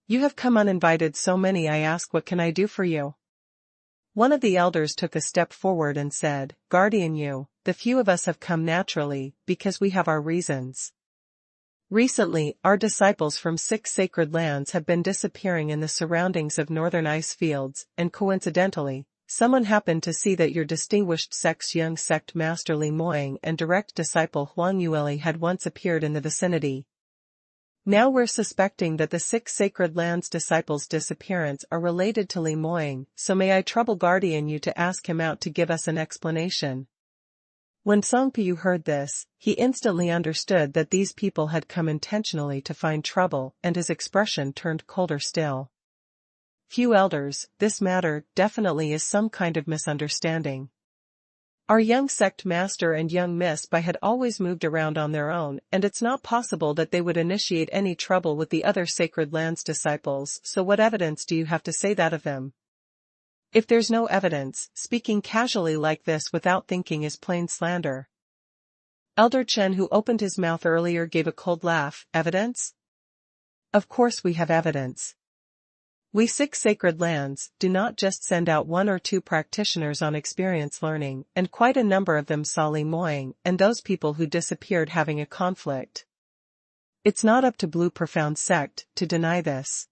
You have come uninvited. So many I ask, what can I do for you?" One of the elders took a step forward and said, "Guardian Yu, the few of us have come naturally, because we have our reasons. Recently, our disciples from 6 sacred lands have been disappearing in the surroundings of northern ice fields, and coincidentally, someone happened to see that your distinguished sect's young sect master Li Moying and direct disciple Huang Yueli had once appeared in the vicinity. Now we're suspecting that the 6 sacred lands disciples' disappearance are related to Li Moying, so may I trouble Guardian Yu to ask him out to give us an explanation." When Songpiu heard this, he instantly understood that these people had come intentionally to find trouble, and his expression turned colder still. "Few elders, this matter definitely is some kind of misunderstanding. Our young sect master and young Miss Bai had always moved around on their own, and it's not possible that they would initiate any trouble with the other sacred lands disciples, so what evidence do you have to say that of them?" If there's no evidence, speaking casually like this without thinking is plain slander. Elder Chen, who opened his mouth earlier, gave a cold laugh. Evidence? Of course we have evidence. We 6 sacred lands do not just send out 1 or 2 practitioners on experience learning, and quite a number of them saw Li Moying and those people who disappeared having a conflict. It's not up to Blue Profound Sect to deny this.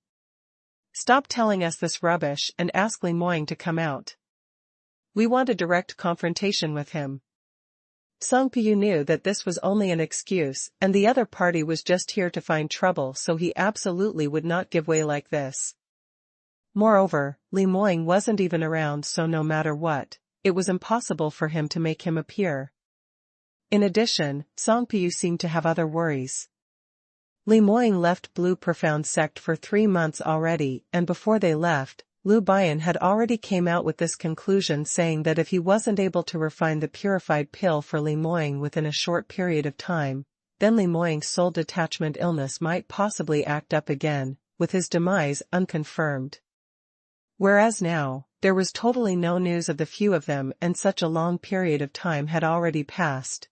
Stop telling us this rubbish and ask Li Moying to come out. We want a direct confrontation with him. Song Piyu knew that this was only an excuse and the other party was just here to find trouble, so he absolutely would not give way like this. Moreover, Li Moying wasn't even around, so no matter what, it was impossible for him to make him appear. In addition, Song Piyu seemed to have other worries. Li Moying left Blue Profound Sect for 3 months already, and before they left, Liu Bian had already came out with this conclusion, saying that if he wasn't able to refine the purified pill for Li Moying within a short period of time, then Li Moying's soul detachment illness might possibly act up again, with his demise unconfirmed. Whereas now, there was totally no news of the few of them, and such a long period of time had already passed.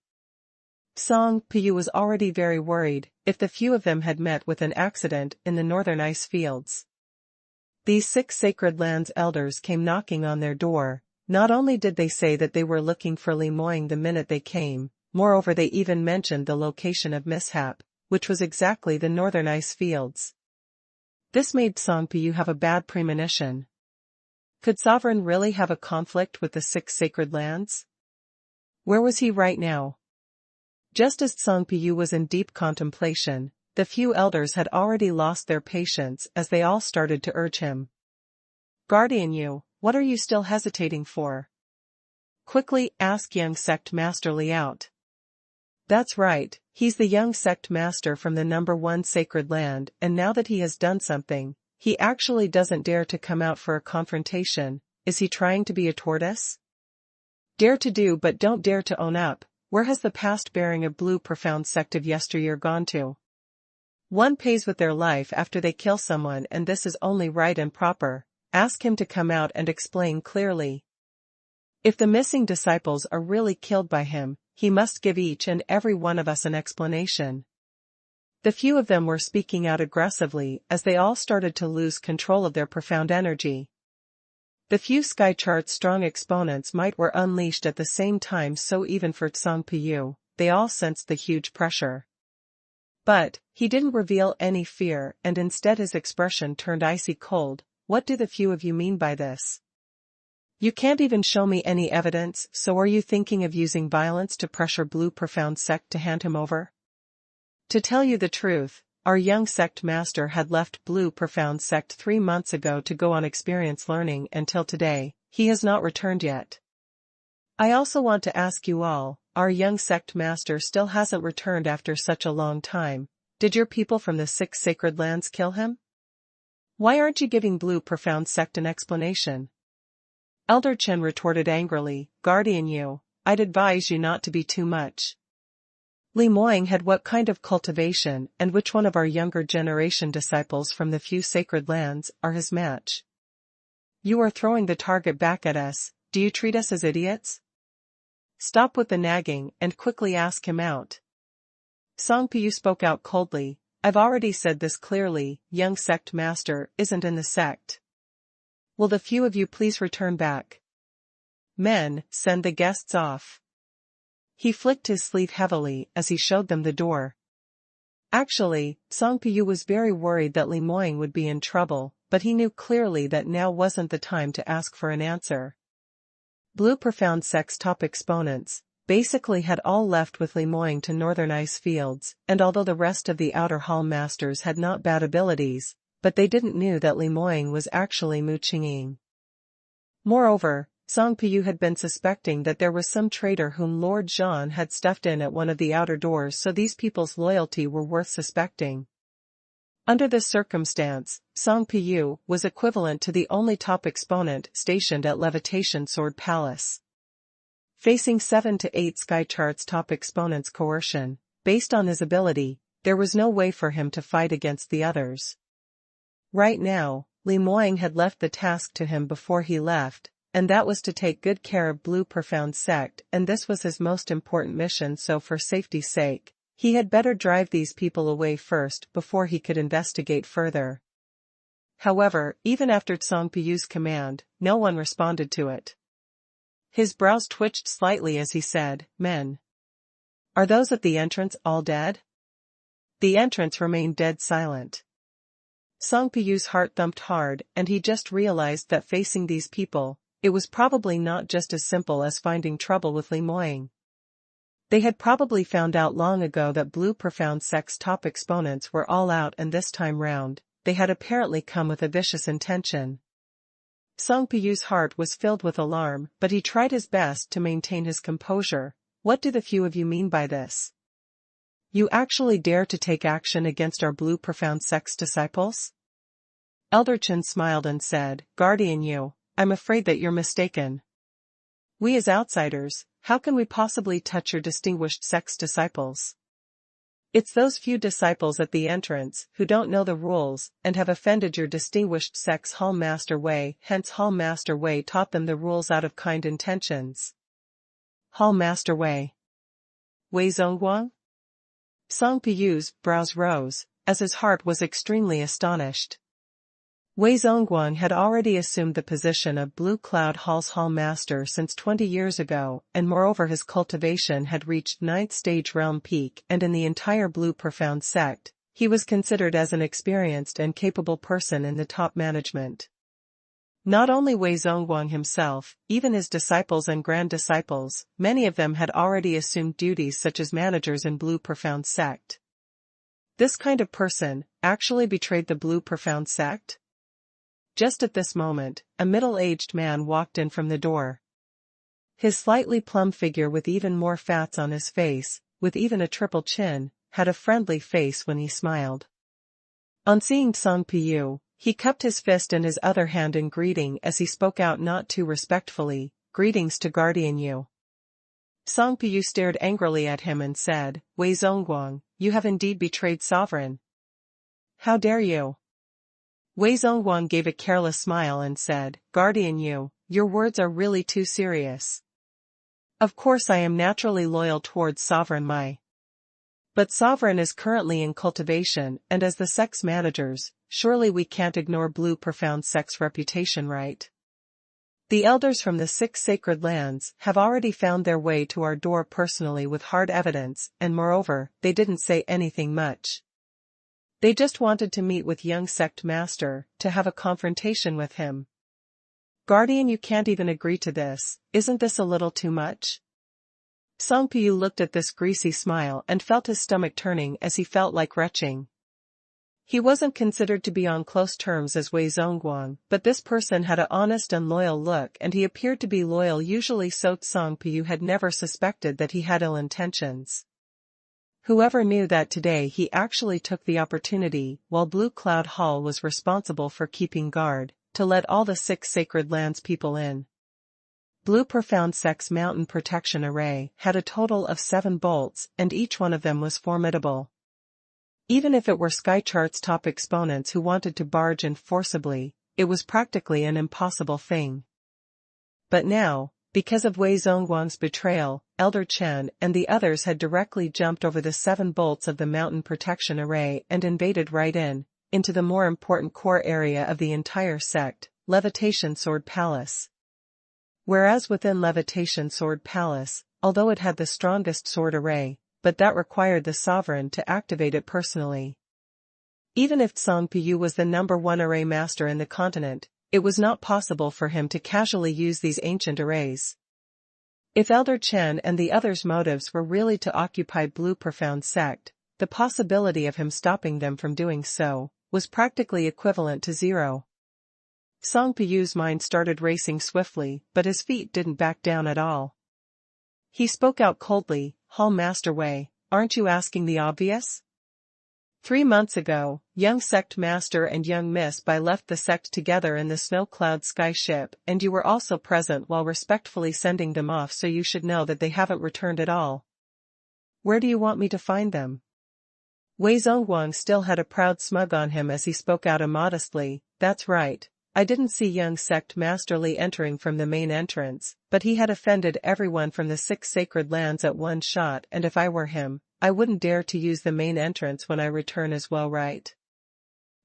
Song Piyu was already very worried if the few of them had met with an accident in the northern ice fields. These 6 sacred lands elders came knocking on their door. Not only did they say that they were looking for Li Moying the minute they came, moreover they even mentioned the location of mishap, which was exactly the northern ice fields. This made Song Piyu have a bad premonition. Could Sovereign really have a conflict with the 6 sacred lands? Where was he right now? Just as Song Piyu was in deep contemplation, the few elders had already lost their patience as they all started to urge him. Guardian Yu, what are you still hesitating for? Quickly ask young sect master Li out. That's right, he's the young sect master from the number 1 sacred land, and now that he has done something, he actually doesn't dare to come out for a confrontation. Is he trying to be a tortoise? Dare to do but don't dare to own up. Where has the past bearing of Blue Profound Sect of yesteryear gone to? One pays with their life after they kill someone, and this is only right and proper. Ask him to come out and explain clearly. If the missing disciples are really killed by him, he must give each and every one of us an explanation. The few of them were speaking out aggressively as they all started to lose control of their profound energy. The few sky chart's strong exponents might were unleashed at the same time, so even for Song Piyu, they all sensed the huge pressure. But he didn't reveal any fear, and instead his expression turned icy cold. What do the few of you mean by this? You can't even show me any evidence, so are you thinking of using violence to pressure Blue Profound Sect to hand him over? To tell you the truth, our young sect master had left Blue Profound Sect 3 months ago to go on experience learning. Until today, he has not returned yet. I also want to ask you all, our young sect master still hasn't returned after such a long time. Did your people from the 6 sacred lands kill him? Why aren't you giving Blue Profound Sect an explanation? Elder Chen retorted angrily, Guardian Yu, I'd advise you not to be too much. Li Moying had what kind of cultivation, and which one of our younger generation disciples from the few sacred lands are his match? You are throwing the target back at us. Do you treat us as idiots? Stop with the nagging and quickly ask him out. Song Piyu spoke out coldly. I've already said this clearly, young sect master isn't in the sect. Will the few of you please return back? Men, send the guests off. He flicked his sleeve heavily as he showed them the door. Actually, Song Piyu was very worried that Li Moying would be in trouble, but he knew clearly that now wasn't the time to ask for an answer. Blue Profound Sect's top exponents basically had all left with Li Moying to northern ice fields, and although the rest of the outer hall masters had not bad abilities, but they didn't know that Li Moying was actually Mu Qingqing. Moreover, Song Piyu had been suspecting that there was some traitor whom Lord Zhan had stuffed in at one of the outer doors, so these people's loyalty were worth suspecting. Under this circumstance, Song Piyu was equivalent to the only top exponent stationed at Levitation Sword Palace. Facing 7 to 8 sky chart's top exponent's coercion, based on his ability, there was no way for him to fight against the others. Right now, Li Moying had left the task to him before he left, and that was to take good care of Blue Profound Sect, and this was his most important mission, so for safety's sake, he had better drive these people away first before he could investigate further. However, even after Song Piyu's command, no one responded to it. His brows twitched slightly as he said, "Men. Are those at the entrance all dead?" The entrance remained dead silent. Song Piyu's heart thumped hard, and he just realized that facing these people, it was probably not just as simple as finding trouble with Li Moying. They had probably found out long ago that Blue Profound Sect's top exponents were all out, and this time round, they had apparently come with a vicious intention. Song Piyu's heart was filled with alarm, but he tried his best to maintain his composure. "What do the few of you mean by this? You actually dare to take action against our Blue Profound Sect's disciples?" Elder Chen smiled and said, "Guardian Yu, I'm afraid that you're mistaken. We as outsiders, how can we possibly touch your distinguished sect's disciples? It's those few disciples at the entrance who don't know the rules and have offended your distinguished sect's Hall Master Wei, hence Hall Master Wei taught them the rules out of kind intentions." Hall Master Wei. Wei Zongguang? Song Piyu's brows rose, as his heart was extremely astonished. Wei Zongguang had already assumed the position of Blue Cloud Hall's Hall Master since 20 years ago, and moreover his cultivation had reached 9th stage realm peak, and in the entire Blue Profound Sect, he was considered as an experienced and capable person in the top management. Not only Wei Zongguang himself, even his disciples and grand disciples, many of them had already assumed duties such as managers in Blue Profound Sect. This kind of person actually betrayed the Blue Profound Sect? Just at this moment, a middle-aged man walked in from the door. His slightly plump figure with even more fats on his face, with even a triple chin, had a friendly face when he smiled. On seeing Song Piyu, he cupped his fist in his other hand in greeting as he spoke out not too respectfully, "Greetings to Guardian Yu." Song Piyu stared angrily at him and said, "Wei Zongguang, you have indeed betrayed Sovereign. How dare you?" Wei Zongguang gave a careless smile and said, "Guardian Yu, your words are really too serious. Of course I am naturally loyal towards Sovereign Mai. But Sovereign is currently in cultivation, and as the sect's managers, surely we can't ignore Blue Profound Sect's reputation, right? The elders from the 6 sacred lands have already found their way to our door personally with hard evidence, and moreover, they didn't say anything much. They just wanted to meet with young sect master, to have a confrontation with him. Guardian, you can't even agree to this, isn't this a little too much?" Song Piyu looked at this greasy smile and felt his stomach turning as he felt like retching. He wasn't considered to be on close terms as Wei Zongguang, but this person had an honest and loyal look and he appeared to be loyal usually, so Song Piyu had never suspected that he had ill intentions. Whoever knew that today he actually took the opportunity, while Blue Cloud Hall was responsible for keeping guard, to let all the 6 sacred lands people in. Blue Profound Sect's mountain protection array had a total of 7 bolts, and each one of them was formidable. Even if it were Skychart's top exponents who wanted to barge in forcibly, it was practically an impossible thing. But now, because of Wei Zongguang's betrayal, Elder Chen and the others had directly jumped over the 7 bolts of the mountain protection array and invaded right into the more important core area of the entire sect, Levitation Sword Palace. Whereas within Levitation Sword Palace, although it had the strongest sword array, but that required the Sovereign to activate it personally. Even if Song Piyu was the #1 array master in the continent, it was not possible for him to casually use these ancient arrays. If Elder Chen and the others' motives were really to occupy Blue Profound Sect, the possibility of him stopping them from doing so was practically equivalent to 0. Song Piyu's mind started racing swiftly, but his feet didn't back down at all. He spoke out coldly, "Hall Master Wei, aren't you asking the obvious? 3 months ago, young sect master and young Miss Bai left the sect together in the Snow Cloud Sky ship, and you were also present while respectfully sending them off, so you should know that they haven't returned at all. Where do you want me to find them?" Wei Zongguang still had a proud smug on him as he spoke out immodestly, that's right. I didn't see young sect Master Li entering from the main entrance, but he had offended everyone from the 6 sacred lands at one shot, and if I were him, I wouldn't dare to use the main entrance when I return as well, right?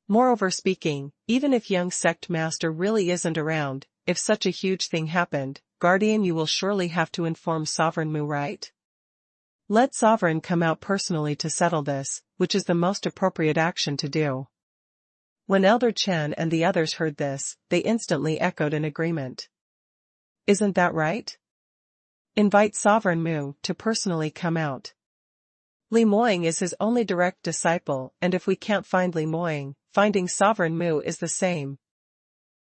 Moreover speaking, even if young sect master really isn't around, if such a huge thing happened, Guardian, you will surely have to inform Sovereign Mu, right? Let Sovereign come out personally to settle this, which is the most appropriate action to do. When Elder Chen and the others heard this, they instantly echoed in agreement. Isn't that right? Invite Sovereign Mu to personally come out. Li Moying is his only direct disciple, and if we can't find Li Moying, finding Sovereign Mu is the same.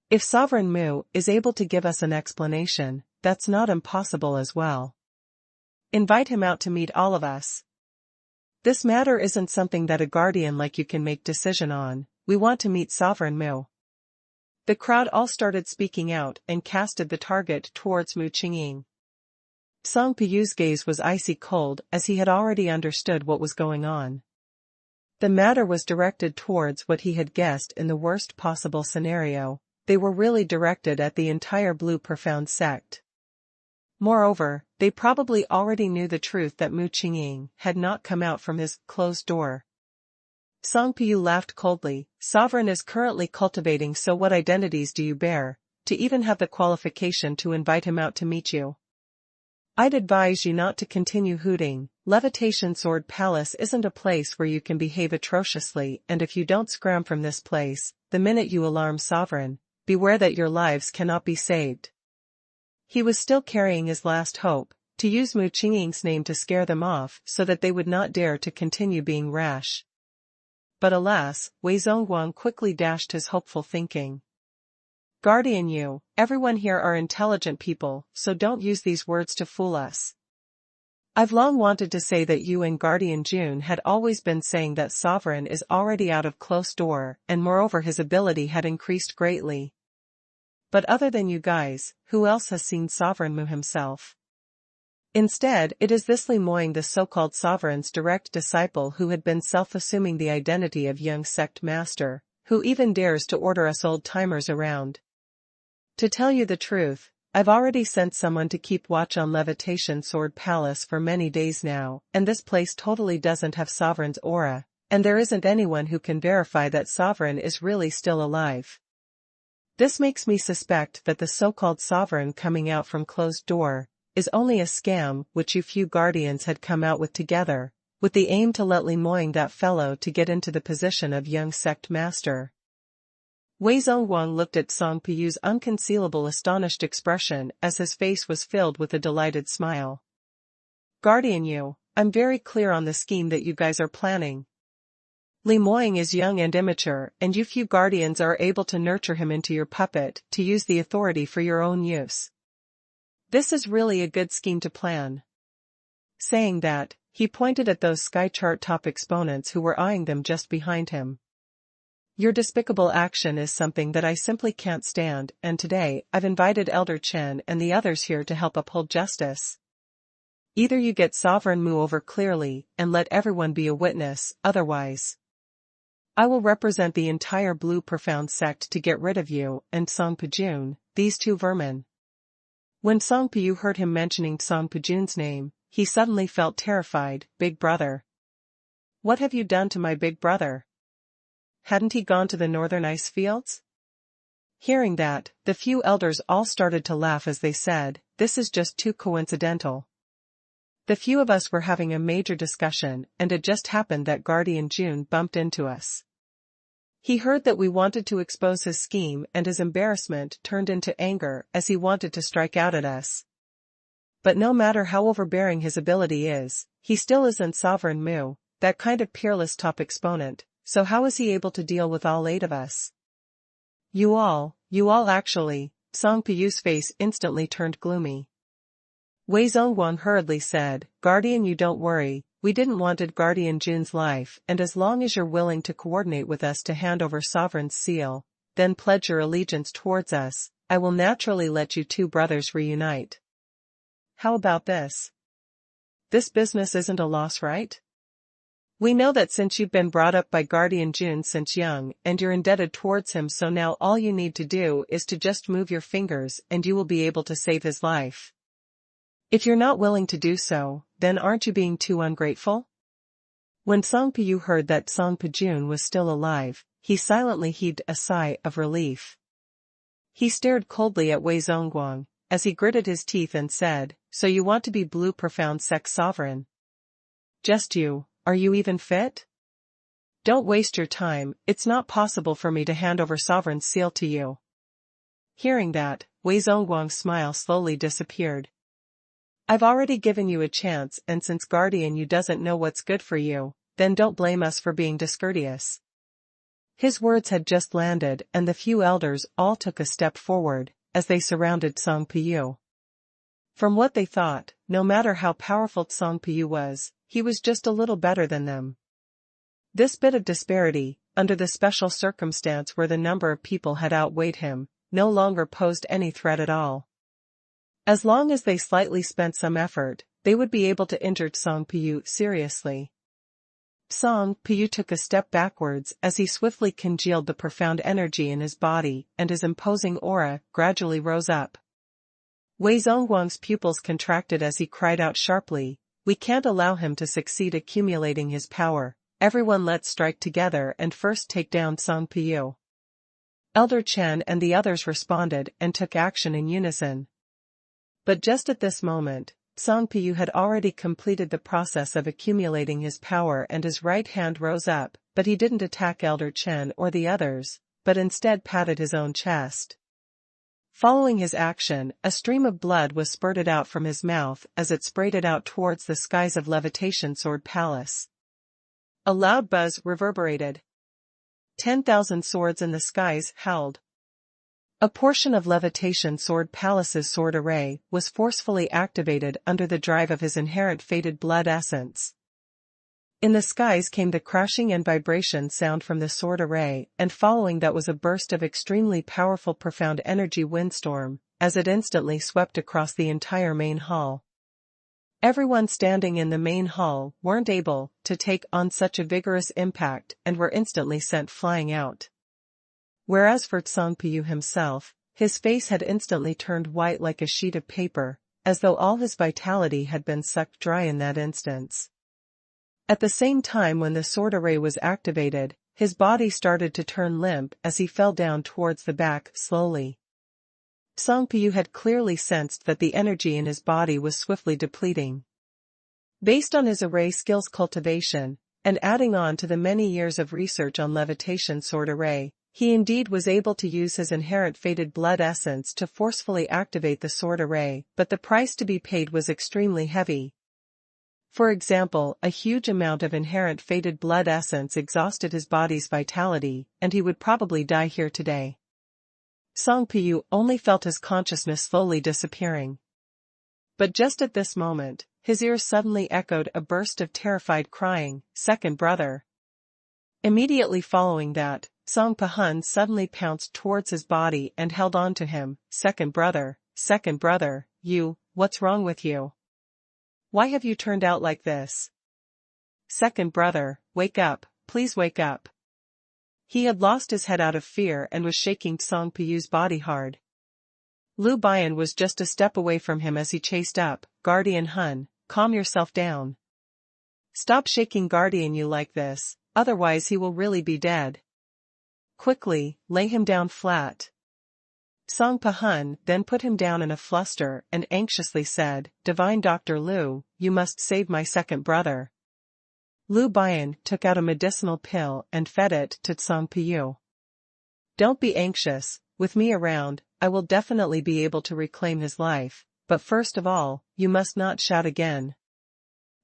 If Sovereign Mu is able to give us an explanation, that's not impossible as well. Invite him out to meet all of us. This matter isn't something that a guardian like you can make decision on. We want to meet Sovereign Mu. The crowd all started speaking out and casted the target towards Mu Qingqing. Song Piyu's gaze was icy cold as he had already understood what was going on. The matter was directed towards what he had guessed in the worst possible scenario. They were really directed at the entire Blue Profound sect. Moreover, they probably already knew the truth that Mu Qingqing had not come out from his closed door. Song Piyu laughed coldly. Sovereign is currently cultivating, so what identities do you bear, to even have the qualification to invite him out to meet you? I'd advise you not to continue hooting. Levitation Sword Palace isn't a place where you can behave atrociously, and if you don't scram from this place, the minute you alarm Sovereign, beware that your lives cannot be saved. He was still carrying his last hope, to use Mu Qingqing's name to scare them off so that they would not dare to continue being rash. But alas, Wei Zhongguang quickly dashed his hopeful thinking. Guardian Yu, everyone here are intelligent people, so don't use these words to fool us. I've long wanted to say that you and Guardian Jun had always been saying that Sovereign is already out of close door, and moreover his ability had increased greatly. But other than you guys, who else has seen Sovereign Mu himself? Instead, it is this Li Moying, the so-called Sovereign's direct disciple, who had been self-assuming the identity of young sect master, who even dares to order us old-timers around. To tell you the truth, I've already sent someone to keep watch on Levitation Sword Palace for many days now, and this place totally doesn't have Sovereign's aura, and there isn't anyone who can verify that Sovereign is really still alive. This makes me suspect that the so-called Sovereign coming out from closed door is only a scam which you few guardians had come out with together, with the aim to let Li Moying, that fellow, to get into the position of young sect master. Wei Zhongguang looked at Song Piyu's unconcealable astonished expression as his face was filled with a delighted smile. Guardian Yu, I'm very clear on the scheme that you guys are planning. Li Moying is young and immature, and you few guardians are able to nurture him into your puppet, to use the authority for your own use. This is really a good scheme to plan. Saying that, he pointed at those sky chart top exponents who were eyeing them just behind him. Your despicable action is something that I simply can't stand, and today, I've invited Elder Chen and the others here to help uphold justice. Either you get Sovereign Mu over clearly, and let everyone be a witness, otherwise I will represent the entire Blue Profound sect to get rid of you and Song Pijun, these two vermin. When Song Piyu heard him mentioning Song Pijun's name, he suddenly felt terrified. Big brother. What have you done to my big brother? Hadn't he gone to the northern ice fields? Hearing that, the few elders all started to laugh as they said, this is just too coincidental. The few of us were having a major discussion, and it just happened that Guardian Jun bumped into us. He heard that we wanted to expose his scheme, and his embarrassment turned into anger as he wanted to strike out at us. But no matter how overbearing his ability is, he still isn't Sovereign Mu, that kind of peerless top exponent, so how is he able to deal with all 8 of us? You all actually. Song Piyu's face instantly turned gloomy. Wei Zhongguang hurriedly said, Guardian, you don't worry. We didn't wanted Guardian Jun's life, and as long as you're willing to coordinate with us to hand over Sovereign's seal, then pledge your allegiance towards us, I will naturally let you two brothers reunite. How about this? This business isn't a loss, right? We know that since you've been brought up by Guardian June since young and you're indebted towards him, so now all you need to do is to just move your fingers and you will be able to save his life. If you're not willing to do so, then aren't you being too ungrateful? When Song Piyu heard that Song Pijun was still alive, he silently heaved a sigh of relief. He stared coldly at Wei Zongguang, as he gritted his teeth and said, "So you want to be Blue Profound Sex Sovereign? Just you, are you even fit? Don't waste your time, it's not possible for me to hand over Sovereign's seal to you." Hearing that, Wei Zongguang's smile slowly disappeared. "I've already given you a chance, and since Guardian Yu doesn't know what's good for you, then don't blame us for being discourteous." His words had just landed and the few elders all took a step forward, as they surrounded Song Piyu. From what they thought, no matter how powerful Song Piyu was, he was just a little better than them. This bit of disparity, under the special circumstance where the number of people had outweighed him, no longer posed any threat at all. As long as they slightly spent some effort, they would be able to injure Song Piyu seriously. Song Piyu took a step backwards as he swiftly congealed the profound energy in his body, and his imposing aura gradually rose up. Wei Zongguang's pupils contracted as he cried out sharply, "We can't allow him to succeed accumulating his power. Everyone, let's strike together and first take down Song Piyu." Elder Chen and the others responded and took action in unison. But just at this moment, Song Piyu had already completed the process of accumulating his power and his right hand rose up, but he didn't attack Elder Chen or the others, but instead patted his own chest. Following his action, a stream of blood was spurted out from his mouth as it sprayed out towards the skies of Levitation Sword Palace. A loud buzz reverberated. 10,000 swords in the skies howled. A portion of Levitation Sword Palace's sword array was forcefully activated under the drive of his inherent fated blood essence. In the skies came the crashing and vibration sound from the sword array, and following that was a burst of extremely powerful profound energy windstorm, as it instantly swept across the entire main hall. Everyone standing in the main hall weren't able to take on such a vigorous impact and were instantly sent flying out. Whereas for Song Piyu himself, his face had instantly turned white like a sheet of paper, as though all his vitality had been sucked dry in that instance. At the same time when the sword array was activated, his body started to turn limp as he fell down towards the back slowly. Song Piyu had clearly sensed that the energy in his body was swiftly depleting. Based on his array skills cultivation, and adding on to the many years of research on Levitation Sword Array, he indeed was able to use his inherent fated blood essence to forcefully activate the sword array, but the price to be paid was extremely heavy. For example, a huge amount of inherent fated blood essence exhausted his body's vitality, and he would probably die here today. Song Piyu only felt his consciousness slowly disappearing. But just at this moment, his ears suddenly echoed a burst of terrified crying, "Second brother!" Immediately following that, Song Pahun suddenly pounced towards his body and held on to him. Second brother, what's wrong with you? Why have you turned out like this? Second brother, wake up, please wake up." He had lost his head out of fear and was shaking Song Piyu's body hard. Lu Bian was just a step away from him as he chased up, "Guardian Hun, calm yourself down. Stop shaking Guardian Yu like this, otherwise he will really be dead. Quickly, lay him down flat." Song Pahun then put him down in a fluster and anxiously said, "Divine Dr. Lu, you must save my second brother." Lu Bian took out a medicinal pill and fed it to Song Piyu. "Don't be anxious, with me around, I will definitely be able to reclaim his life, but first of all, you must not shout again."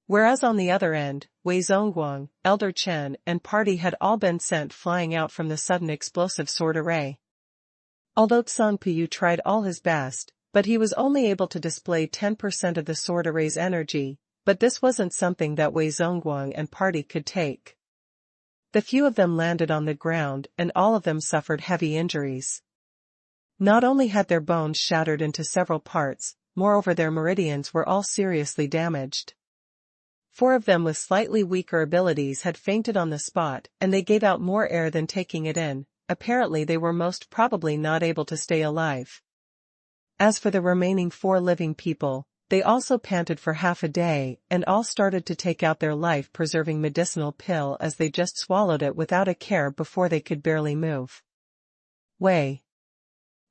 Whereas on the other end, Wei Zongguang, Elder Chen and party had all been sent flying out from the sudden explosive sword array. Although Song Piyu tried all his best, but he was only able to display 10% of the sword array's energy, but this wasn't something that Wei Zongguang and party could take. The few of them landed on the ground and all of them suffered heavy injuries. Not only had their bones shattered into several parts, moreover their meridians were all seriously damaged. 4 of them with slightly weaker abilities had fainted on the spot, and they gave out more air than taking it in. Apparently they were most probably not able to stay alive. As for the remaining 4 living people, they also panted for half a day, and all started to take out their life-preserving medicinal pill as they just swallowed it without a care before they could barely move. Wei.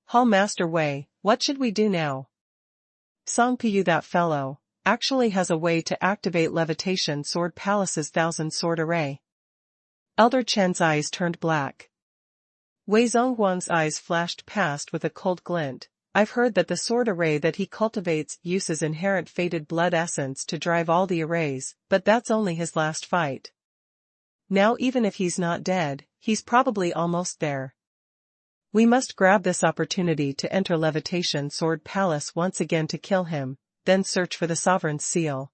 Hall Master Wei, what should we do now? Song Piyu, that fellow, actually has a way to activate Levitation Sword Palace's 1,000-sword array. Elder Chen's eyes turned black. Wei Zhongguang's eyes flashed past with a cold glint. I've heard that the sword array that he cultivates uses inherent fated blood essence to drive all the arrays, but that's only his last fight. Now even if he's not dead, he's probably almost there. We must grab this opportunity to enter Levitation Sword Palace once again to kill him, then search for the Sovereign's seal.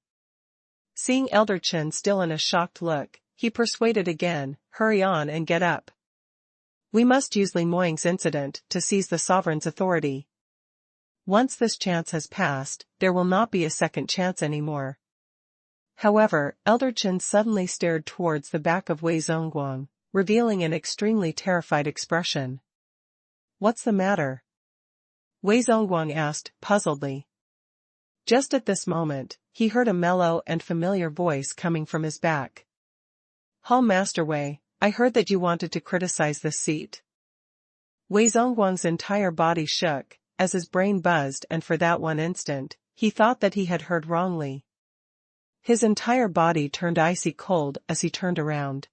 Seeing Elder Chen still in a shocked look, he persuaded again, hurry on and get up. We must use Li Moying's incident to seize the Sovereign's authority. Once this chance has passed, there will not be a second chance anymore. However, Elder Chen suddenly stared towards the back of Wei Zhongguang, revealing an extremely terrified expression. What's the matter? Wei Zhongguang asked, puzzledly. Just at this moment, he heard a mellow and familiar voice coming from his back. Hall Master Wei, I heard that you wanted to criticize this seat. Wei Zhongguang's entire body shook, as his brain buzzed, and for that one instant, he thought that he had heard wrongly. His entire body turned icy cold as he turned around.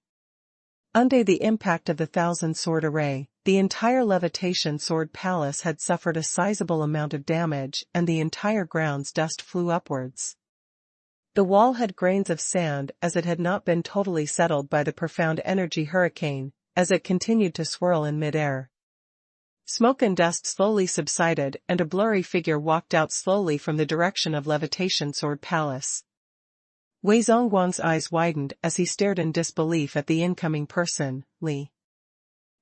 Under the impact of the 1,000-sword array, the entire Levitation Sword Palace had suffered a sizable amount of damage, and the entire ground's dust flew upwards. The wall had grains of sand as it had not been totally settled by the profound energy hurricane, as it continued to swirl in midair. Smoke and dust slowly subsided, and a blurry figure walked out slowly from the direction of Levitation Sword Palace. Wei Zhongguang's eyes widened as he stared in disbelief at the incoming person, Li.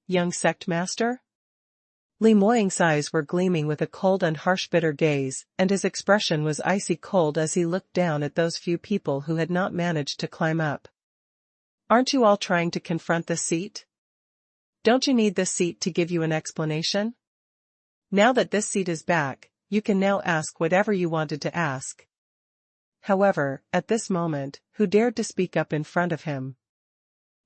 Young sect master? Li Moying's eyes were gleaming with a cold and harsh bitter gaze, and his expression was icy cold as he looked down at those few people who had not managed to climb up. Aren't you all trying to confront this seat? Don't you need this seat to give you an explanation? Now that this seat is back, you can now ask whatever you wanted to ask. However, at this moment, who dared to speak up in front of him?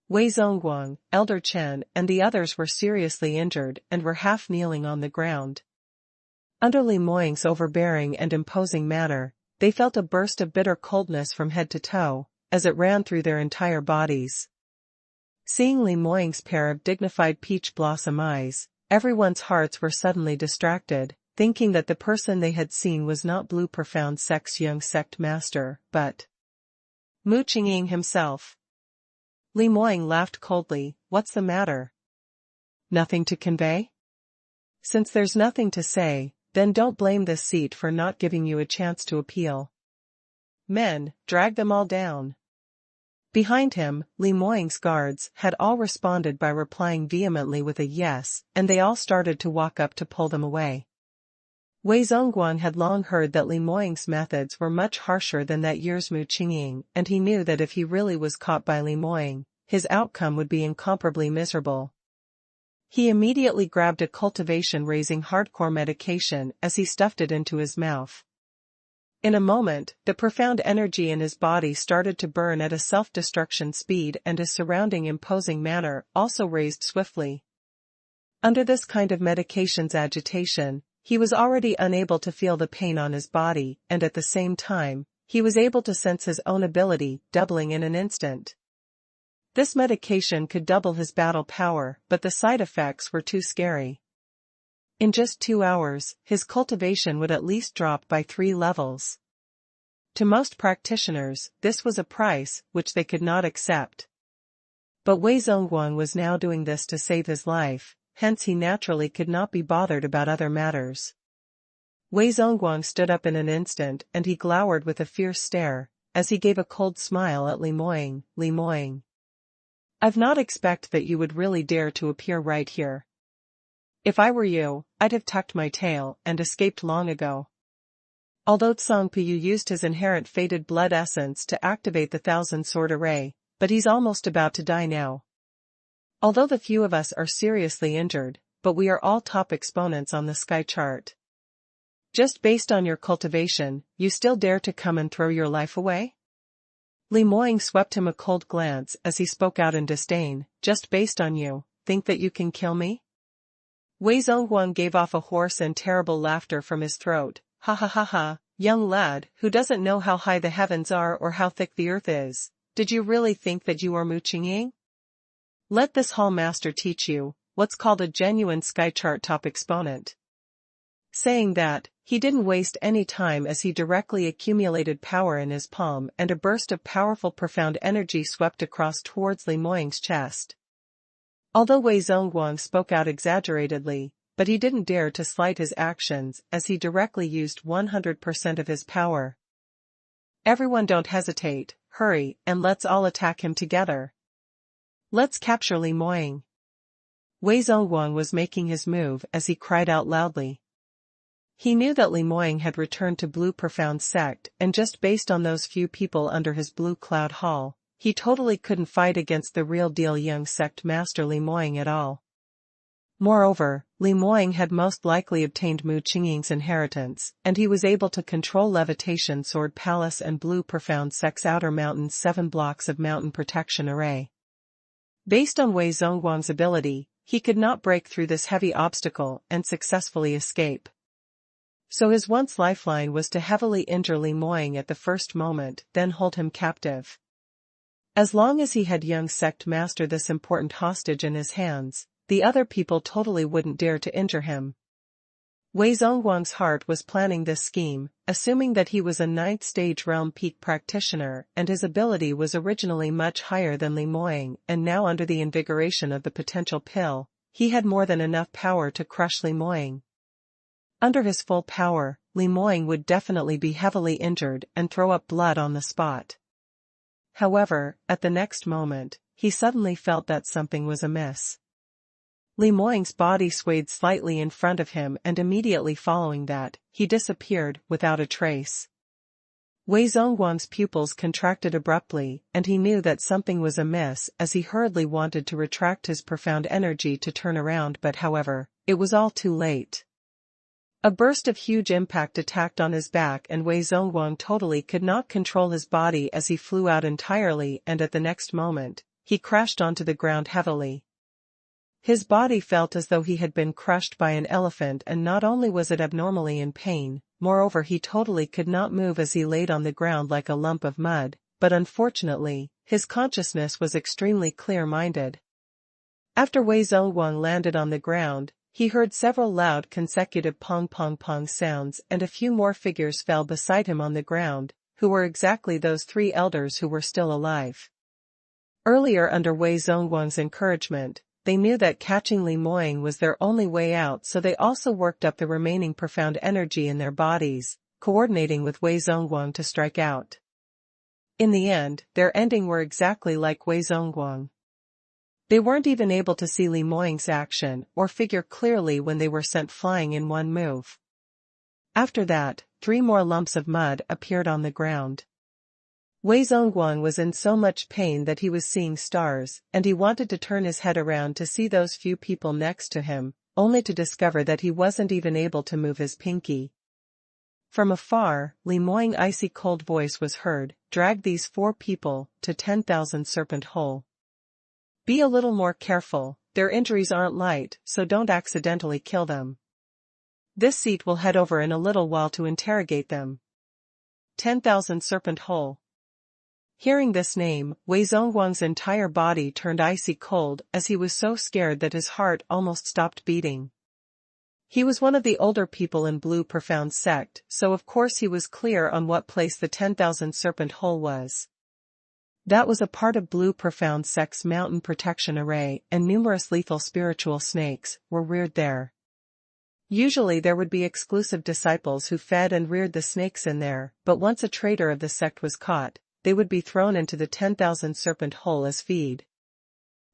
Wei Zhongguang, Elder Chen, and the others were seriously injured and were half kneeling on the ground. Under Li Moying's overbearing and imposing manner, they felt a burst of bitter coldness from head to toe, as it ran through their entire bodies. Seeing Li Moying's pair of dignified peach blossom eyes, everyone's hearts were suddenly distracted, thinking that the person they had seen was not Blue Profound Sect's young sect master, but Mu Qingqing himself. Li Moying laughed coldly, what's the matter? Nothing to convey? Since there's nothing to say, then don't blame this seat for not giving you a chance to appeal. Men, drag them all down. Behind him, Li Moying's guards had all responded by replying vehemently with a yes, and they all started to walk up to pull them away. Wei Zhongguang had long heard that Li Moying's methods were much harsher than that year's Mu Qingqing, and he knew that if he really was caught by Li Moying, his outcome would be incomparably miserable. He immediately grabbed a cultivation-raising hardcore medication as he stuffed it into his mouth. In a moment, the profound energy in his body started to burn at a self-destruction speed, and his surrounding imposing manner also raised swiftly. Under this kind of medication's agitation, he was already unable to feel the pain on his body, and at the same time, he was able to sense his own ability doubling in an instant. This medication could double his battle power, but the side effects were too scary. In just 2 hours, his cultivation would at least drop by 3 levels. To most practitioners, this was a price which they could not accept. But Wei Zhongguang was now doing this to save his life, hence he naturally could not be bothered about other matters. Wei Zhongguang stood up in an instant, and he glowered with a fierce stare, as he gave a cold smile at Li Moying. Li Moying, I've not expected that you would really dare to appear right here. If I were you, I'd have tucked my tail and escaped long ago. Although Tsongpiyu used his inherent fated blood essence to activate the Thousand Sword Array, but he's almost about to die now. Although the few of us are seriously injured, but we are all top exponents on the sky chart. Just based on your cultivation, you still dare to come and throw your life away? Li Moying swept him a cold glance as he spoke out in disdain. Just based on you, think that you can kill me? Wei Zhongguang gave off a hoarse and terrible laughter from his throat. Ha ha ha ha, young lad, who doesn't know how high the heavens are or how thick the earth is. Did you really think that you are Mu Qingqing? Let this hall master teach you what's called a genuine sky chart top exponent. Saying that, he didn't waste any time as he directly accumulated power in his palm and a burst of powerful profound energy swept across towards Li Moying's chest. Although Wei Zhongguang spoke out exaggeratedly, but he didn't dare to slight his actions as he directly used 100% of his power. Everyone don't hesitate, hurry, and let's all attack him together. Let's capture Li Moying. Wei Zhongguang was making his move as he cried out loudly. He knew that Li Moying had returned to Blue Profound Sect, and just based on those few people under his Blue Cloud Hall, he totally couldn't fight against the real-deal young sect master Li Moying at all. Moreover, Li Moying had most likely obtained Mu Qingqing's inheritance, and he was able to control Levitation Sword Palace and Blue Profound Sect's Outer Mountain's 7 blocks of mountain protection array. Based on Wei Zhongguang's ability, he could not break through this heavy obstacle and successfully escape. So his once lifeline was to heavily injure Li Moying at the first moment, then hold him captive. As long as he had young sect master this important hostage in his hands, the other people totally wouldn't dare to injure him. Wei Zhongguang's heart was planning this scheme, assuming that he was a 9th stage realm peak practitioner and his ability was originally much higher than Li Moying, and now under the invigoration of the potential pill, he had more than enough power to crush Li Moying. Under his full power, Li Moying would definitely be heavily injured and throw up blood on the spot. However, at the next moment, he suddenly felt that something was amiss. Li Moying's body swayed slightly in front of him and immediately following that, he disappeared without a trace. Wei Zhongguang's pupils contracted abruptly, and he knew that something was amiss as he hurriedly wanted to retract his profound energy to turn around, but however, it was all too late. A burst of huge impact attacked on his back and Wei Zhongguang totally could not control his body as he flew out entirely, and at the next moment, he crashed onto the ground heavily. His body felt as though he had been crushed by an elephant, and not only was it abnormally in pain, moreover he totally could not move as he laid on the ground like a lump of mud, but unfortunately, his consciousness was extremely clear-minded. After Wei Zhongguang landed on the ground, he heard several loud consecutive pong-pong-pong sounds and a few more figures fell beside him on the ground, who were exactly those 3 elders who were still alive. Earlier under Wei Zhongguang's encouragement, they knew that catching Li Moying was their only way out, so they also worked up the remaining profound energy in their bodies, coordinating with Wei Zhongguang to strike out. In the end, their ending were exactly like Wei Zhongguang. They weren't even able to see Li Moying's action or figure clearly when they were sent flying in one move. After that, 3 more lumps of mud appeared on the ground. Wei Zhongguang was in so much pain that he was seeing stars, and he wanted to turn his head around to see those few people next to him, only to discover that he wasn't even able to move his pinky. From afar, Li Moying's icy cold voice was heard, "Drag these 4 people to 10,000 Serpent Hole. Be a little more careful, their injuries aren't light, so don't accidentally kill them. This seat will head over in a little while to interrogate them." 10,000 Serpent Hole. Hearing this name, Wei Zhongguang's entire body turned icy cold as he was so scared that his heart almost stopped beating. He was one of the older people in Blue Profound Sect, so of course he was clear on what place the 10,000 Serpent Hole was. That was a part of Blue Profound Sect's mountain protection array, and numerous lethal spiritual snakes were reared there. Usually there would be exclusive disciples who fed and reared the snakes in there, but once a traitor of the sect was caught, they would be thrown into the 10,000 Serpent Hole as feed.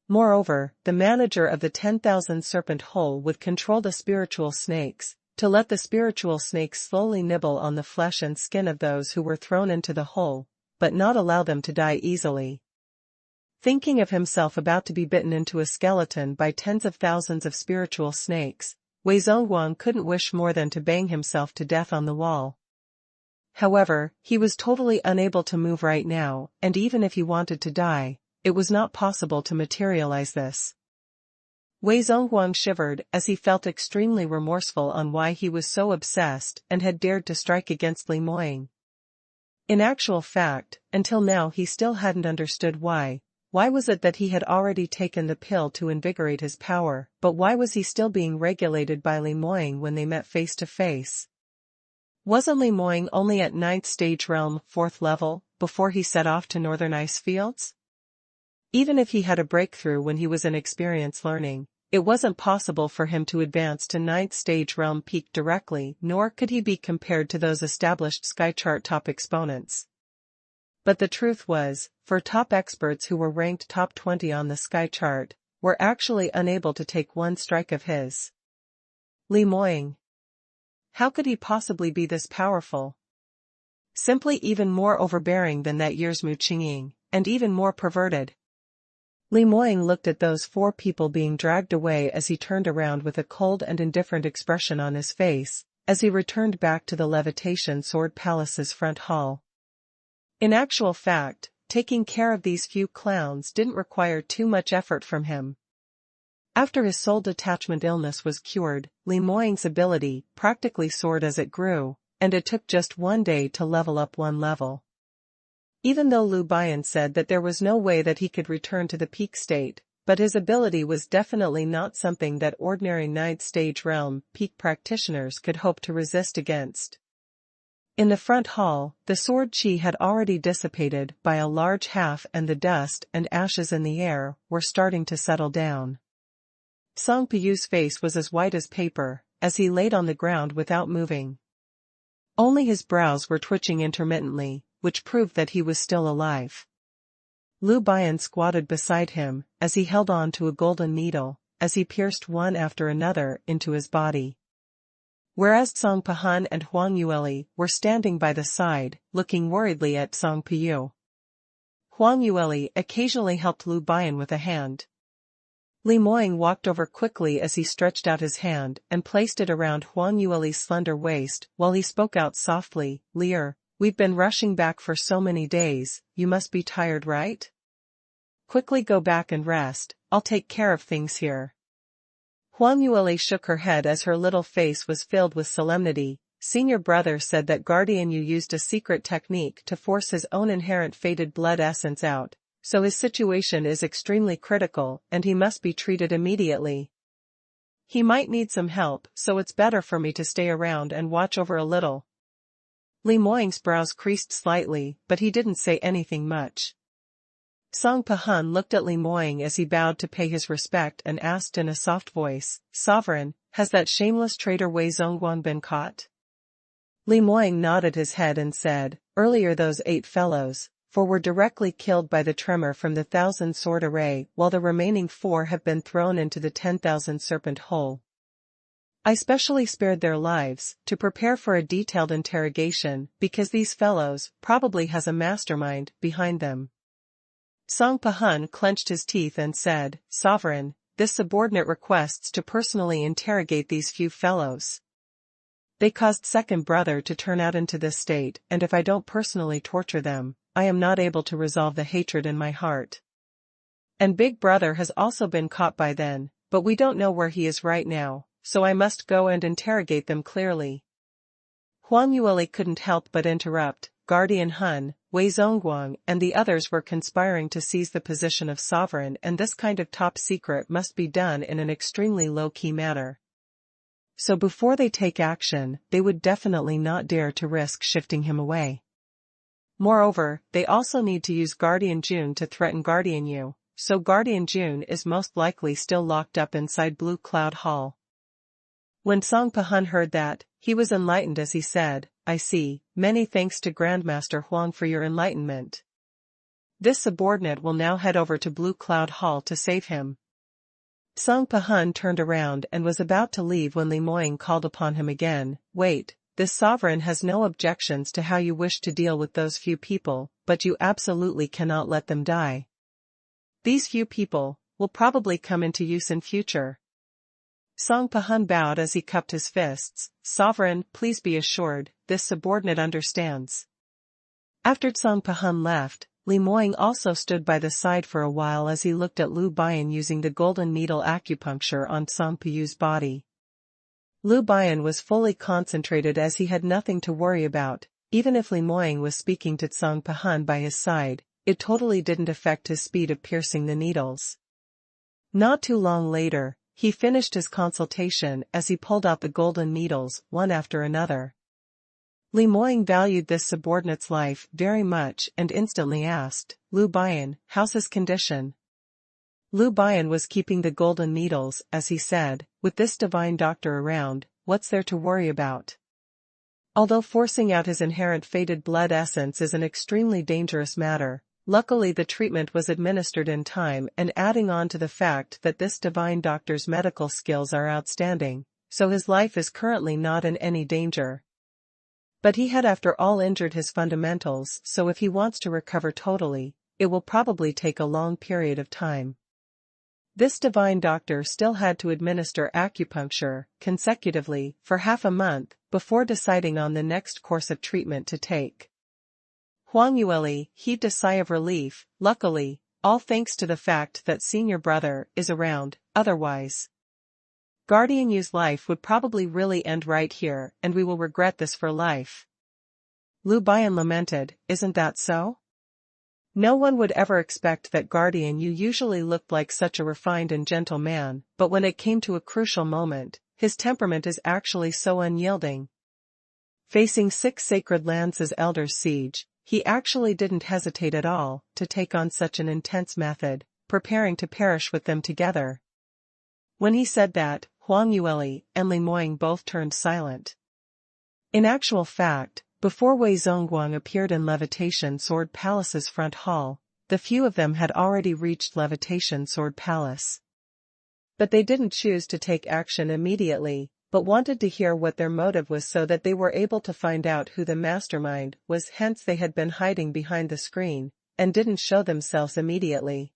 Moreover, the manager of the 10,000 Serpent Hole would control the spiritual snakes, to let the spiritual snakes slowly nibble on the flesh and skin of those who were thrown into the hole, but not allow them to die easily. Thinking of himself about to be bitten into a skeleton by tens of thousands of spiritual snakes, Wei Zhongguang couldn't wish more than to bang himself to death on the wall. However, he was totally unable to move right now, and even if he wanted to die, it was not possible to materialize this. Wei Zhongguang shivered as he felt extremely remorseful on why he was so obsessed and had dared to strike against Li Moying. In actual fact, until now he still hadn't understood why. Why was it that he had already taken the pill to invigorate his power, but why was he still being regulated by Li Moying when they met face to face? Wasn't Li Moying only at 9th stage realm 4th level, before he set off to northern ice fields? Even if he had a breakthrough when he was in experience learning, it wasn't possible for him to advance to 9th stage realm peak directly, nor could he be compared to those established skychart top exponents. But the truth was, for top experts who were ranked top 20 on the sky chart, were actually unable to take one strike of his. Li Moying. How could he possibly be this powerful? Simply even more overbearing than that year's Mu Qingqing, and even more perverted. Li Moying looked at those 4 people being dragged away as he turned around with a cold and indifferent expression on his face, as he returned back to the Levitation Sword Palace's front hall. In actual fact, taking care of these few clowns didn't require too much effort from him. After his soul detachment illness was cured, Li Moying's ability practically soared as it grew, and it took just one day to level up one level. Even though Lu Bian said that there was no way that he could return to the peak state, but his ability was definitely not something that ordinary 9th stage realm peak practitioners could hope to resist against. In the front hall, the sword chi had already dissipated by a large half and the dust and ashes in the air were starting to settle down. Song Piyu's face was as white as paper, as he laid on the ground without moving. Only his brows were twitching intermittently, which proved that he was still alive. Lu Bian squatted beside him, as he held on to a golden needle, as he pierced one after another into his body. Whereas Song Pahan and Huang Yueli were standing by the side, looking worriedly at Song Piyu. Huang Yueli occasionally helped Lu Bian with a hand. Li Moying walked over quickly as he stretched out his hand and placed it around Huang Yueli's slender waist while he spoke out softly, "Lear, we've been rushing back for so many days, you must be tired, right? Quickly go back and rest, I'll take care of things here." Huang Yueli shook her head as her little face was filled with solemnity. Senior brother said that Guardian Yu used a secret technique to force his own inherent fated blood essence out, so his situation is extremely critical and he must be treated immediately. He might need some help, so it's better for me to stay around and watch over a little. Li Moying's brows creased slightly, but he didn't say anything much. Song Pahan looked at Li Moying as he bowed to pay his respect and asked in a soft voice, "Sovereign, has that shameless traitor Wei Zhongguang been caught?" Li Moying nodded his head and said, "Earlier those 8 fellows, 4 were directly killed by the tremor from the 1,000 sword array while the remaining 4 have been thrown into the 10,000 serpent hole. I specially spared their lives to prepare for a detailed interrogation because these fellows probably has a mastermind behind them." Song Pahan clenched his teeth and said, "Sovereign, this subordinate requests to personally interrogate these few fellows. They caused second brother to turn out into this state, and if I don't personally torture them, I am not able to resolve the hatred in my heart. And big brother has also been caught by then, but we don't know where he is right now, so I must go and interrogate them clearly." Huang Yueli couldn't help but interrupt. Guardian Hun, Wei Zhongguang and the others were conspiring to seize the position of sovereign, and this kind of top secret must be done in an extremely low-key manner. So before they take action, they would definitely not dare to risk shifting him away. Moreover, they also need to use Guardian June to threaten Guardian Yu, so Guardian June is most likely still locked up inside Blue Cloud Hall. When Song Pahan heard that, he was enlightened as he said, "I see, many thanks to Grandmaster Huang for your enlightenment. This subordinate will now head over to Blue Cloud Hall to save him." Song Pahun turned around and was about to leave when Li Moying called upon him again. Wait, this sovereign has no objections to how you wish to deal with those few people, but you absolutely cannot let them die. These few people will probably come into use in future. Song Pahun bowed as he cupped his fists. Sovereign, please be assured, this subordinate understands. After Song Pahun left, Li Moying also stood by the side for a while as he looked at Lu Bian using the golden needle acupuncture on Song Piyu's body. Lu Bian was fully concentrated as he had nothing to worry about. Even if Li Moying was speaking to Song Pahun by his side, it totally didn't affect his speed of piercing the needles. Not too long later, he finished his consultation as he pulled out the golden needles, one after another. Li Moying valued this subordinate's life very much and instantly asked, Lu Bian, how's his condition? Lu Bian was keeping the golden needles, as he said, with this divine doctor around, what's there to worry about? Although forcing out his inherent fated blood essence is an extremely dangerous matter, luckily the treatment was administered in time, and adding on to the fact that this divine doctor's medical skills are outstanding, so his life is currently not in any danger. But he had after all injured his fundamentals, so if he wants to recover totally, it will probably take a long period of time. This divine doctor still had to administer acupuncture, consecutively, for half a month, before deciding on the next course of treatment to take. Huang Yueli heaved a sigh of relief, luckily, all thanks to the fact that senior brother is around, otherwise Guardian Yu's life would probably really end right here, and we will regret this for life. Lu Bian lamented, isn't that so? No one would ever expect that Guardian Yu usually looked like such a refined and gentle man, but when it came to a crucial moment, his temperament is actually so unyielding. Facing 6 sacred lands as Elder's siege, he actually didn't hesitate at all to take on such an intense method, preparing to perish with them together. When he said that, Huang Yueli and Li Moying both turned silent. In actual fact, before Wei Zongguang appeared in Levitation Sword Palace's front hall, the few of them had already reached Levitation Sword Palace. But they didn't choose to take action immediately, but wanted to hear what their motive was so that they were able to find out who the mastermind was. Hence they had been hiding behind the screen, and didn't show themselves immediately.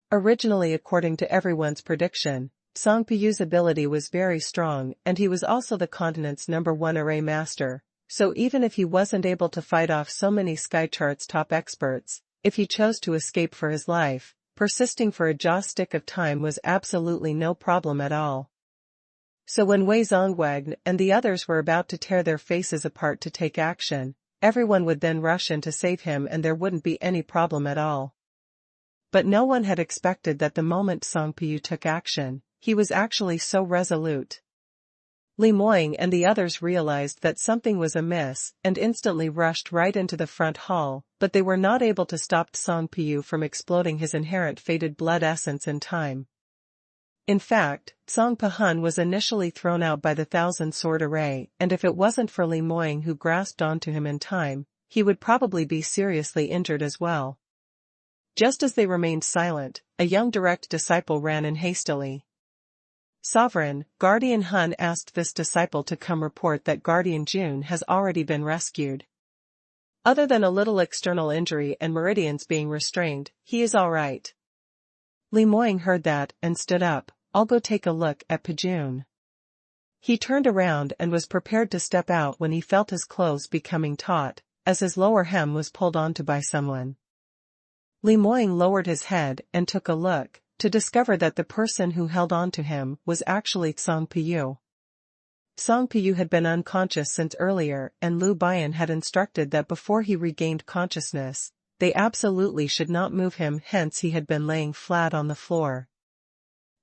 Originally, according to everyone's prediction, Song Piyu's ability was very strong, and he was also the continent's #1 array master, so even if he wasn't able to fight off so many Skychart's top experts, if he chose to escape for his life, persisting for a joystick of time was absolutely no problem at all. So when Wei Zongguang and the others were about to tear their faces apart to take action, everyone would then rush in to save him and there wouldn't be any problem at all. But no one had expected that the moment Song Piyu took action, he was actually so resolute. Li Moying and the others realized that something was amiss and instantly rushed right into the front hall, but they were not able to stop Song Piyu from exploding his inherent fated blood essence in time. In fact, Song Pahun was initially thrown out by the 1,000-sword array, and if it wasn't for Li Moying who grasped onto him in time, he would probably be seriously injured as well. Just as they remained silent, a young direct disciple ran in hastily. Sovereign, Guardian Hun asked this disciple to come report that Guardian Jun has already been rescued. Other than a little external injury and meridians being restrained, he is all right. Li Moying heard that and stood up. I'll go take a look at Pajun. He turned around and was prepared to step out when he felt his clothes becoming taut, as his lower hem was pulled onto by someone. Li Moying lowered his head and took a look, to discover that the person who held on to him was actually Song Piyu. Song Piyu had been unconscious since earlier, and Lu Bian had instructed that before he regained consciousness, they absolutely should not move him, hence he had been laying flat on the floor.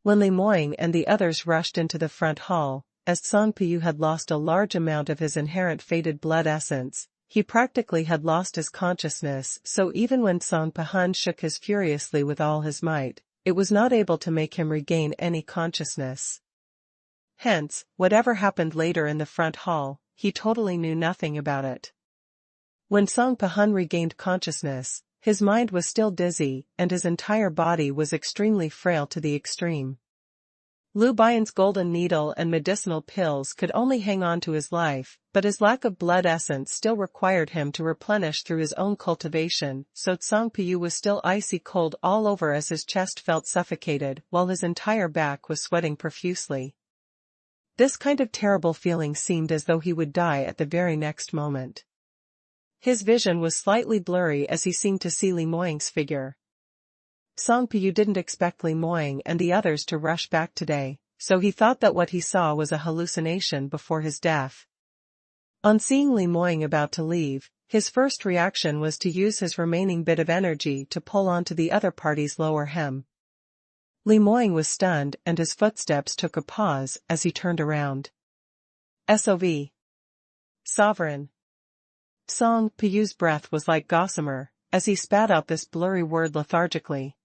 When Li Moying and the others rushed into the front hall, as Song Piyu had lost a large amount of his inherent fated blood essence, he practically had lost his consciousness, so even when Song Pahun shook his furiously with all his might, it was not able to make him regain any consciousness. Hence, whatever happened later in the front hall, he totally knew nothing about it. When Song Pahun regained consciousness, his mind was still dizzy, and his entire body was extremely frail to the extreme. Lu Bian's golden needle and medicinal pills could only hang on to his life, but his lack of blood essence still required him to replenish through his own cultivation, so Tsang Piyu was still icy cold all over as his chest felt suffocated while his entire back was sweating profusely. This kind of terrible feeling seemed as though he would die at the very next moment. His vision was slightly blurry as he seemed to see Li Moying's figure. Tsang Piyu didn't expect Li Moying and the others to rush back today, so he thought that what he saw was a hallucination before his death. On seeing Li Moying about to leave, his first reaction was to use his remaining bit of energy to pull onto the other party's lower hem. Li Moying was stunned and his footsteps took a pause as he turned around. SOV. Sovereign. Tsang Piyu's breath was like gossamer, as he spat out this blurry word lethargically.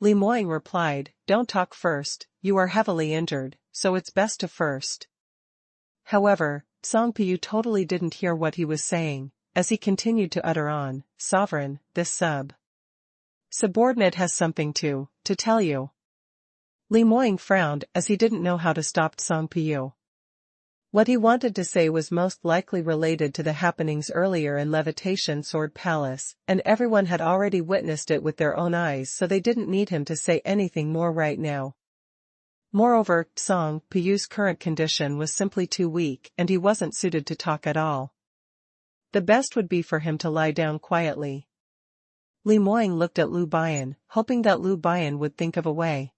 Li Moying replied, "Don't talk first, you are heavily injured, so it's best to first." However, Tsang Piyu totally didn't hear what he was saying, as he continued to utter on, "Sovereign, this subordinate has something to tell you." Li Moying frowned as he didn't know how to stop Tsang Piyu. What he wanted to say was most likely related to the happenings earlier in Levitation Sword Palace, and everyone had already witnessed it with their own eyes, so they didn't need him to say anything more right now. Moreover, Tsang Piyu's current condition was simply too weak and he wasn't suited to talk at all. The best would be for him to lie down quietly. Li Moying looked at Lu Bian, hoping that Lu Bian would think of a way.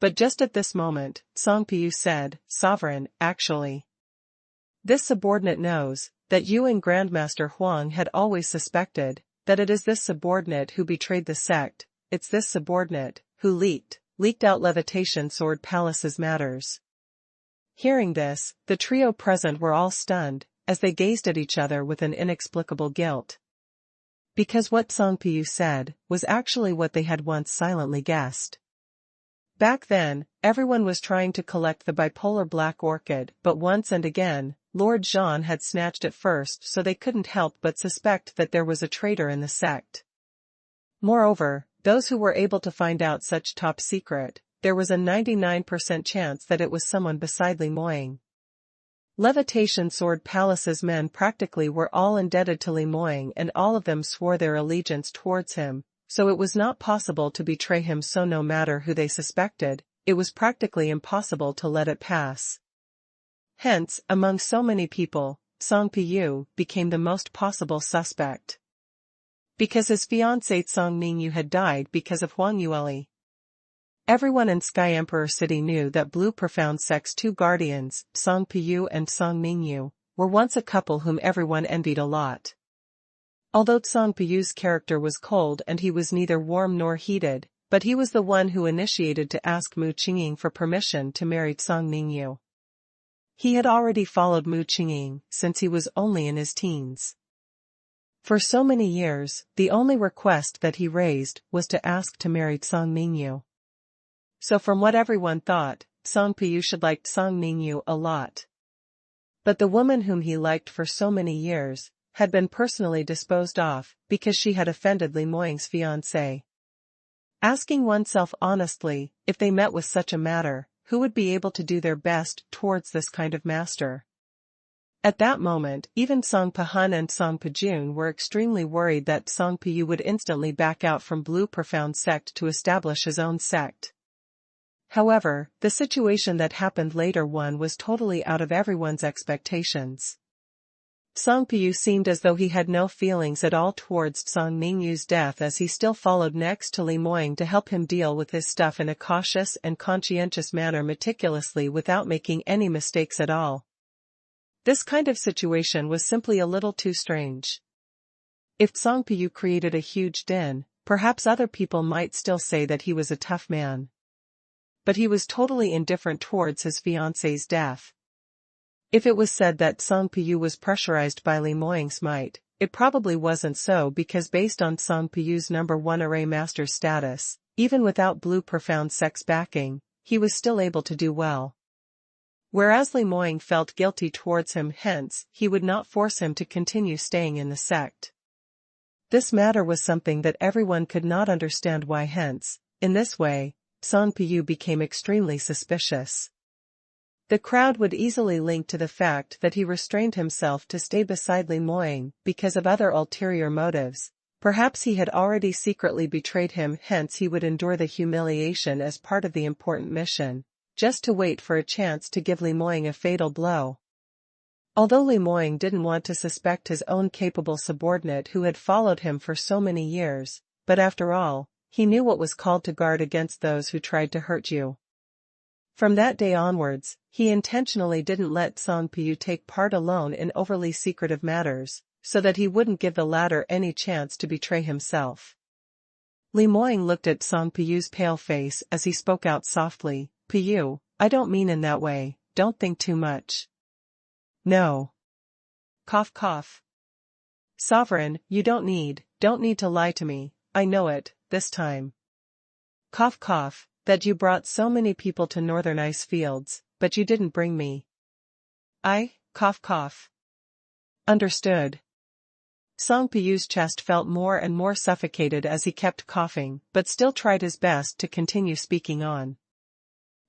But just at this moment, Tsang Piyu said, "Sovereign, actually. This subordinate knows that you and Grandmaster Huang had always suspected that it is this subordinate who betrayed the sect. It's this subordinate who leaked out Levitation Sword Palace's matters." Hearing this, the trio present were all stunned, as they gazed at each other with an inexplicable guilt. Because what Tsang Piyu said was actually what they had once silently guessed. Back then, everyone was trying to collect the bipolar black orchid, but once and again, Lord Jean had snatched it first, so they couldn't help but suspect that there was a traitor in the sect. Moreover, those who were able to find out such top secret, there was a 99% chance that it was someone beside Li Moying. Levitation Sword Palace's men practically were all indebted to Li Moying and all of them swore their allegiance towards him, so it was not possible to betray him, so no matter who they suspected, it was practically impossible to let it pass. Hence, among so many people, Tsang Piyu became the most possible suspect. Because his fiancée Tsang Ningyu had died because of Huang Yueli. Everyone in Sky Emperor City knew that Blue Profound Sect's two guardians, Tsang Piyu and Tsang Ningyu, were once a couple whom everyone envied a lot. Although Tsang Piyu's character was cold and he was neither warm nor heated, but he was the one who initiated to ask Mu Qingqing for permission to marry Tsang Ningyu. He had already followed Mu Qingqing since he was only in his teens. For so many years, the only request that he raised was to ask to marry Tsang Ningyu. So from what everyone thought, Tsang Piyu should like Tsang Ningyu a lot. But the woman whom he liked for so many years had been personally disposed of because she had offended Li Moying's fiancé. Asking oneself honestly, if they met with such a matter, who would be able to do their best towards this kind of master? At that moment, even Song Pahan and Song Pajun were extremely worried that Song Piyu would instantly back out from Blue Profound Sect to establish his own sect. However, the situation that happened later was totally out of everyone's expectations. Tsang Piyu seemed as though he had no feelings at all towards Tsang Ningyu's death, as he still followed next to Li Moying to help him deal with his stuff in a cautious and conscientious manner, meticulously without making any mistakes at all. This kind of situation was simply a little too strange. If Tsang Piyu created a huge din, perhaps other people might still say that he was a tough man. But he was totally indifferent towards his fiancée's death. If it was said that Tsang Piyu was pressurized by Li Moying's might, it probably wasn't so, because based on Tsang Piyu's #1 array master status, even without Blue Profound Sect's backing, he was still able to do well. Whereas Li Moying felt guilty towards him, hence, he would not force him to continue staying in the sect. This matter was something that everyone could not understand why, hence, in this way, Song Piyu became extremely suspicious. The crowd would easily link to the fact that he restrained himself to stay beside Li Moying because of other ulterior motives. Perhaps he had already secretly betrayed him, hence he would endure the humiliation as part of the important mission, just to wait for a chance to give Li Moying a fatal blow. Although Li Moying didn't want to suspect his own capable subordinate who had followed him for so many years, but after all, he knew what was called to guard against those who tried to hurt you. From that day onwards, he intentionally didn't let Song Piyu take part alone in overly secretive matters, so that he wouldn't give the latter any chance to betray himself. Li Moying looked at Song Piyu's pale face as he spoke out softly, "Piyu, I don't mean in that way, don't think too much." "No." Cough cough. "Sovereign, you don't need to lie to me, I know it, this time." Cough cough, "That you brought so many people to northern ice fields, but you didn't bring me." "I, cough cough." "Understood." Song Piyu's chest felt more and more suffocated as he kept coughing, but still tried his best to continue speaking on.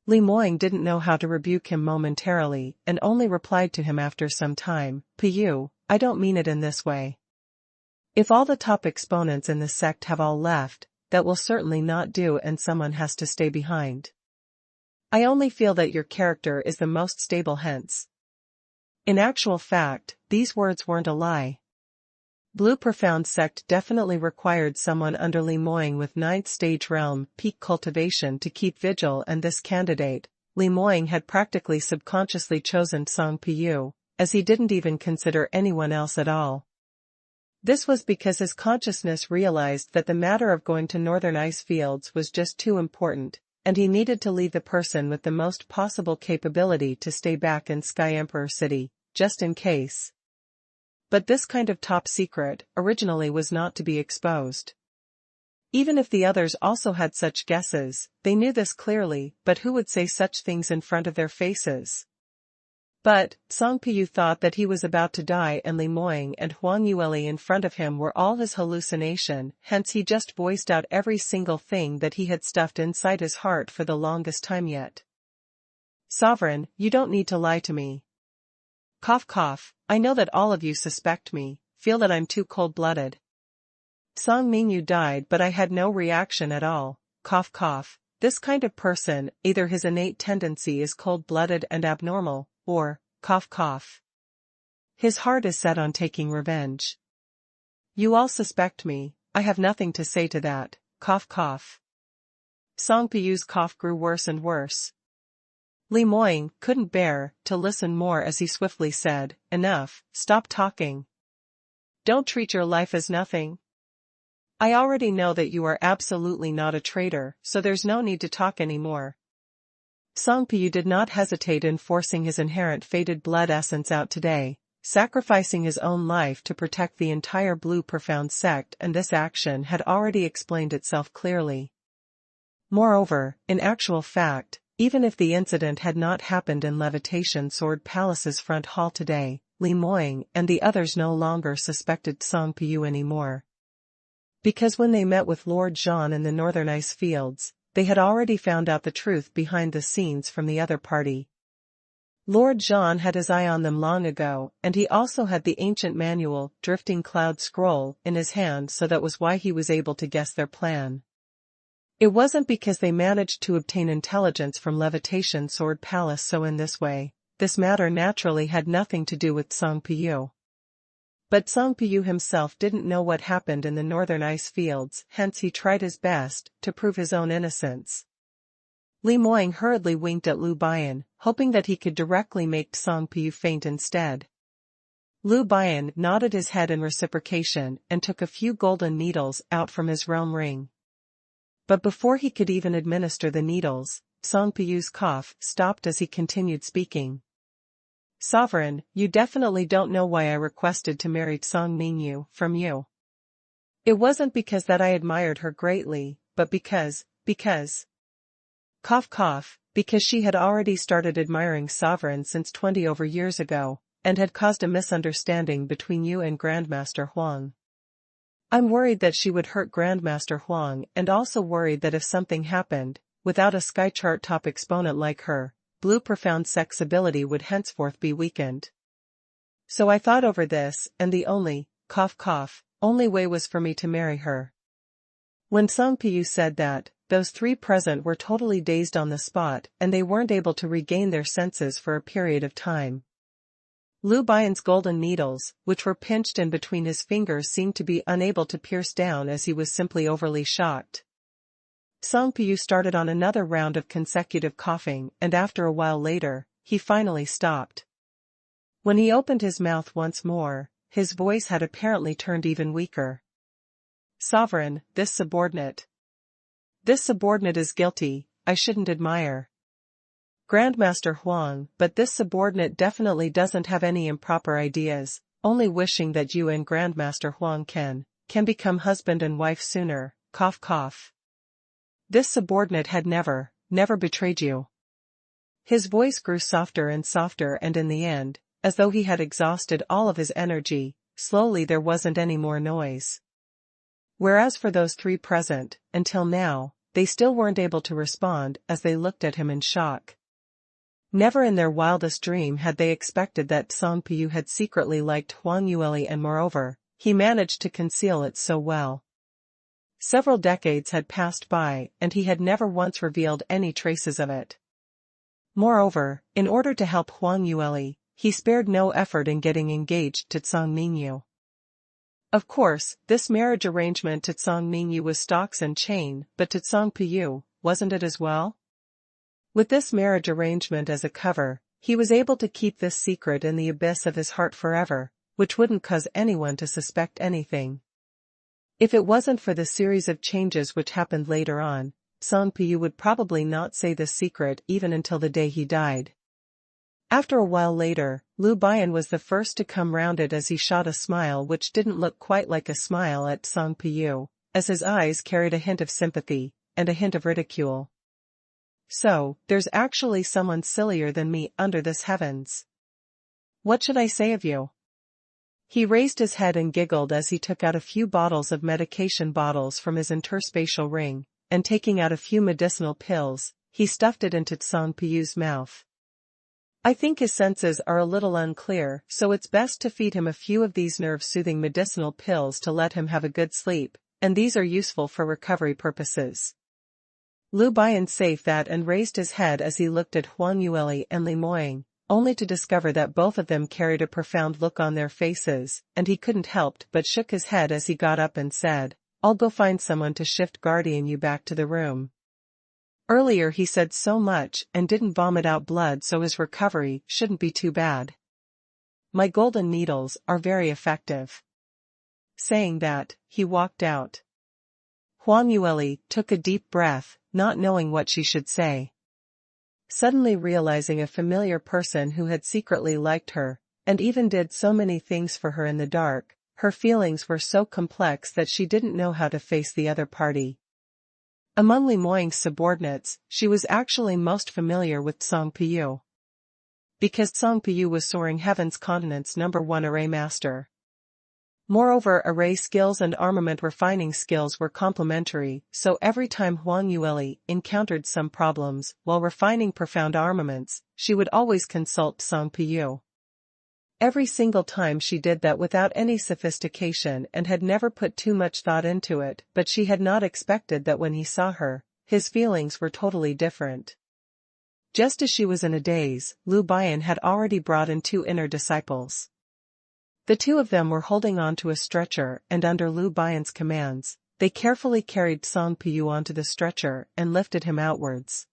Li Moying didn't know how to rebuke him momentarily, and only replied to him after some time, "Piyu, I don't mean it in this way. If all the top exponents in the sect have all left, that will certainly not do and someone has to stay behind. I only feel that your character is the most stable hence." In actual fact, these words weren't a lie. Blue Profound Sect definitely required someone under Li Moying with 9th stage realm peak cultivation to keep vigil, and this candidate, Li Moying had practically subconsciously chosen Song Piyu, as he didn't even consider anyone else at all. This was because his consciousness realized that the matter of going to northern ice fields was just too important, and he needed to leave the person with the most possible capability to stay back in Sky Emperor City, just in case. But this kind of top secret, originally was not to be exposed. Even if the others also had such guesses, they knew this clearly, but who would say such things in front of their faces? But, Song Piyu thought that he was about to die and Li Moying and Huang Yueli in front of him were all his hallucination, hence he just voiced out every single thing that he had stuffed inside his heart for the longest time yet. "Sovereign, you don't need to lie to me. Cough cough, I know that all of you suspect me, feel that I'm too cold-blooded. Song Mingyu died but I had no reaction at all, cough cough. This kind of person, either his innate tendency is cold-blooded and abnormal, or, cough cough, his heart is set on taking revenge. You all suspect me, I have nothing to say to that, cough cough." Song Piyu's cough grew worse and worse. Li Moying couldn't bear to listen more as he swiftly said, "Enough, stop talking. Don't treat your life as nothing. I already know that you are absolutely not a traitor, so there's no need to talk anymore." Song Piyu did not hesitate in forcing his inherent fated blood essence out today, sacrificing his own life to protect the entire Blue Profound Sect, and this action had already explained itself clearly. Moreover, in actual fact, even if the incident had not happened in Levitation Sword Palace's front hall today, Li Moying and the others no longer suspected Song Piyu anymore. Because when they met with Lord Zhan in the northern ice fields, they had already found out the truth behind the scenes from the other party. Lord Zhan had his eye on them long ago, and he also had the ancient manual, Drifting Cloud Scroll, in his hand, so that was why he was able to guess their plan. It wasn't because they managed to obtain intelligence from Levitation Sword Palace, so in this way, this matter naturally had nothing to do with Song Piyu. But Song Piyu himself didn't know what happened in the northern ice fields, hence he tried his best to prove his own innocence. Li Moying hurriedly winked at Lu Bian, hoping that he could directly make Song Piyu faint instead. Lu Bian nodded his head in reciprocation and took a few golden needles out from his realm ring. But before he could even administer the needles, Song Piyu's cough stopped as he continued speaking. "Sovereign, you definitely don't know why I requested to marry Song Mingyu from you. It wasn't because that I admired her greatly, but because, cough cough, because she had already started admiring Sovereign since 20 over years ago, and had caused a misunderstanding between you and Grandmaster Huang. I'm worried that she would hurt Grandmaster Huang, and also worried that if something happened, without a skychart top exponent like her, Blue profound sex ability would henceforth be weakened. So I thought over this, and the only, cough cough, only way was for me to marry her. When Song Piyu said that, those three present were totally dazed on the spot and they weren't able to regain their senses for a period of time. Lu Bian's golden needles, which were pinched in between his fingers, seemed to be unable to pierce down as he was simply overly shocked. Song Piyu started on another round of consecutive coughing and after a while later, he finally stopped. When he opened his mouth once more, his voice had apparently turned even weaker. Sovereign, this subordinate is guilty, I shouldn't admire. Grandmaster Huang, but this subordinate definitely doesn't have any improper ideas, only wishing that you and Grandmaster Huang can become husband and wife sooner, cough cough. This subordinate had never betrayed you. His voice grew softer and softer and in the end, as though he had exhausted all of his energy, slowly there wasn't any more noise. Whereas for those three present, until now, they still weren't able to respond as they looked at him in shock. Never in their wildest dream had they expected that Song Piyu had secretly liked Huang Yueli, and moreover, he managed to conceal it so well. Several decades had passed by and he had never once revealed any traces of it. Moreover, in order to help Huang Yueli, he spared no effort in getting engaged to Tsang Mingyu. Of course, this marriage arrangement to Tsang Mingyu was stocks and chain, but to Song Piyu, wasn't it as well? With this marriage arrangement as a cover, he was able to keep this secret in the abyss of his heart forever, which wouldn't cause anyone to suspect anything. If it wasn't for the series of changes which happened later on, Song Piyu would probably not say this secret even until the day he died. After a while later, Lu Bian was the first to come round it as he shot a smile which didn't look quite like a smile at Song Piyu, as his eyes carried a hint of sympathy, and a hint of ridicule. So, there's actually someone sillier than me under this heavens. What should I say of you? He raised his head and giggled as he took out a few bottles of medication bottles from his interspatial ring, and taking out a few medicinal pills, he stuffed it into Song Piyu's mouth. I think his senses are a little unclear, so it's best to feed him a few of these nerve-soothing medicinal pills to let him have a good sleep, and these are useful for recovery purposes. Lu Bian said that and raised his head as he looked at Huang Yueli and Li Moying, only to discover that both of them carried a profound look on their faces, and he couldn't help but shook his head as he got up and said, I'll go find someone to shift guardian you back to the room. Earlier he said so much and didn't vomit out blood, so his recovery shouldn't be too bad. My golden needles are very effective. Saying that, he walked out. Huang Yueli took a deep breath, not knowing what she should say. Suddenly realizing a familiar person who had secretly liked her, and even did so many things for her in the dark, her feelings were so complex that she didn't know how to face the other party. Among Li Moying's subordinates, she was actually most familiar with Song Piyu. Because Song Piyu was Soaring Heaven's Continent's #1 array master. Moreover, array skills and armament refining skills were complementary, so every time Huang Yueli encountered some problems while refining profound armaments, she would always consult Song Piyu. Every single time she did that without any sophistication and had never put too much thought into it, but she had not expected that when he saw her, his feelings were totally different. Just as she was in a daze, Lu Bian had already brought in 2 inner disciples. The 2 of them were holding on to a stretcher and under Lu Bian's commands, they carefully carried Song Piyu onto the stretcher and lifted him outwards.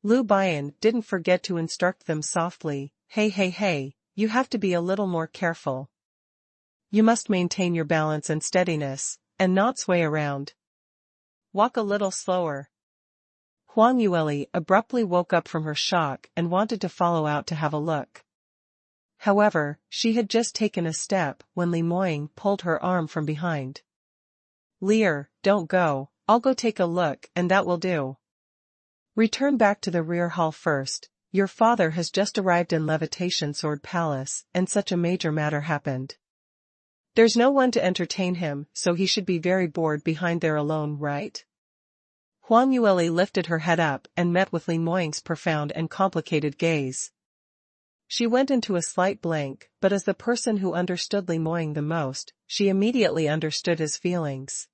Lu Bian didn't forget to instruct them softly, hey, you have to be a little more careful. You must maintain your balance and steadiness, and not sway around. Walk a little slower. Huang Yueli abruptly woke up from her shock and wanted to follow out to have a look. However, she had just taken a step when Li Moying pulled her arm from behind. Lear, don't go, I'll go take a look and that will do. Return back to the rear hall first. Your father has just arrived in Levitation Sword Palace, and such a major matter happened. There's no one to entertain him, so he should be very bored behind there alone, right? Huang Yueli lifted her head up and met with Li Moying's profound and complicated gaze. She went into a slight blank, but as the person who understood Li Moying the most, she immediately understood his feelings.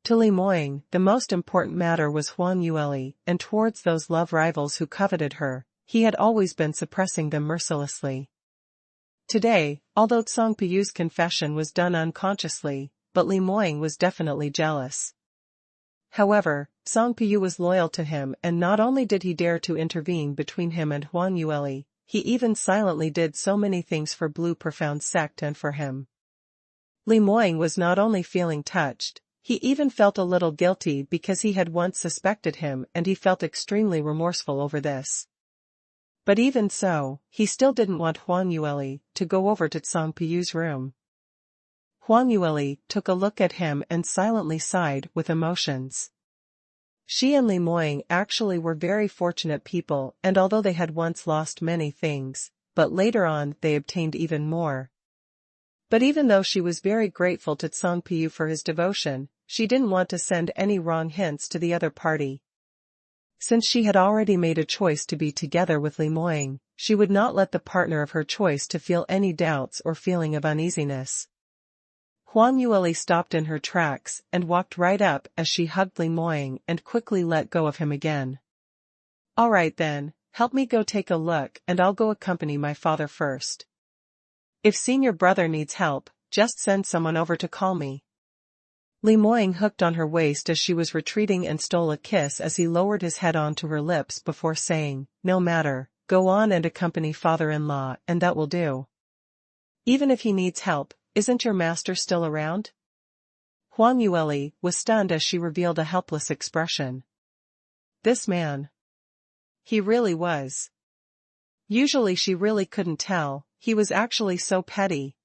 To Li Moying, the most important matter was Huang Yueli, and towards those love rivals who coveted her, he had always been suppressing them mercilessly. Today, although Tsang Piyu's confession was done unconsciously, but Li Moying was definitely jealous. However, Tsang Piyu was loyal to him, and not only did he dare to intervene between him and Huang Yueli, he even silently did so many things for Blue Profound Sect and for him. Li Moying was not only feeling touched, he even felt a little guilty because he had once suspected him, and he felt extremely remorseful over this. But even so, he still didn't want Huang Yueli to go over to Tsang Piyu's room. Huang Yueli took a look at him and silently sighed with emotions. She and Li Moying actually were very fortunate people, and although they had once lost many things, but later on they obtained even more. But even though she was very grateful to Tsang Piyu for his devotion, she didn't want to send any wrong hints to the other party. Since she had already made a choice to be together with Li Moying, she would not let the partner of her choice to feel any doubts or feeling of uneasiness. Huang Yueli stopped in her tracks and walked right up as she hugged Li Moying and quickly let go of him again. "All right then, help me go take a look and I'll go accompany my father first. If senior brother needs help, just send someone over to call me." Li Moying hooked on her waist as she was retreating and stole a kiss as he lowered his head onto her lips before saying, "No matter, go on and accompany father-in-law and that will do. Even if he needs help, isn't your master still around?" Huang Yueli was stunned as she revealed a helpless expression. This man. He really was. Usually she really couldn't tell, he was actually so petty.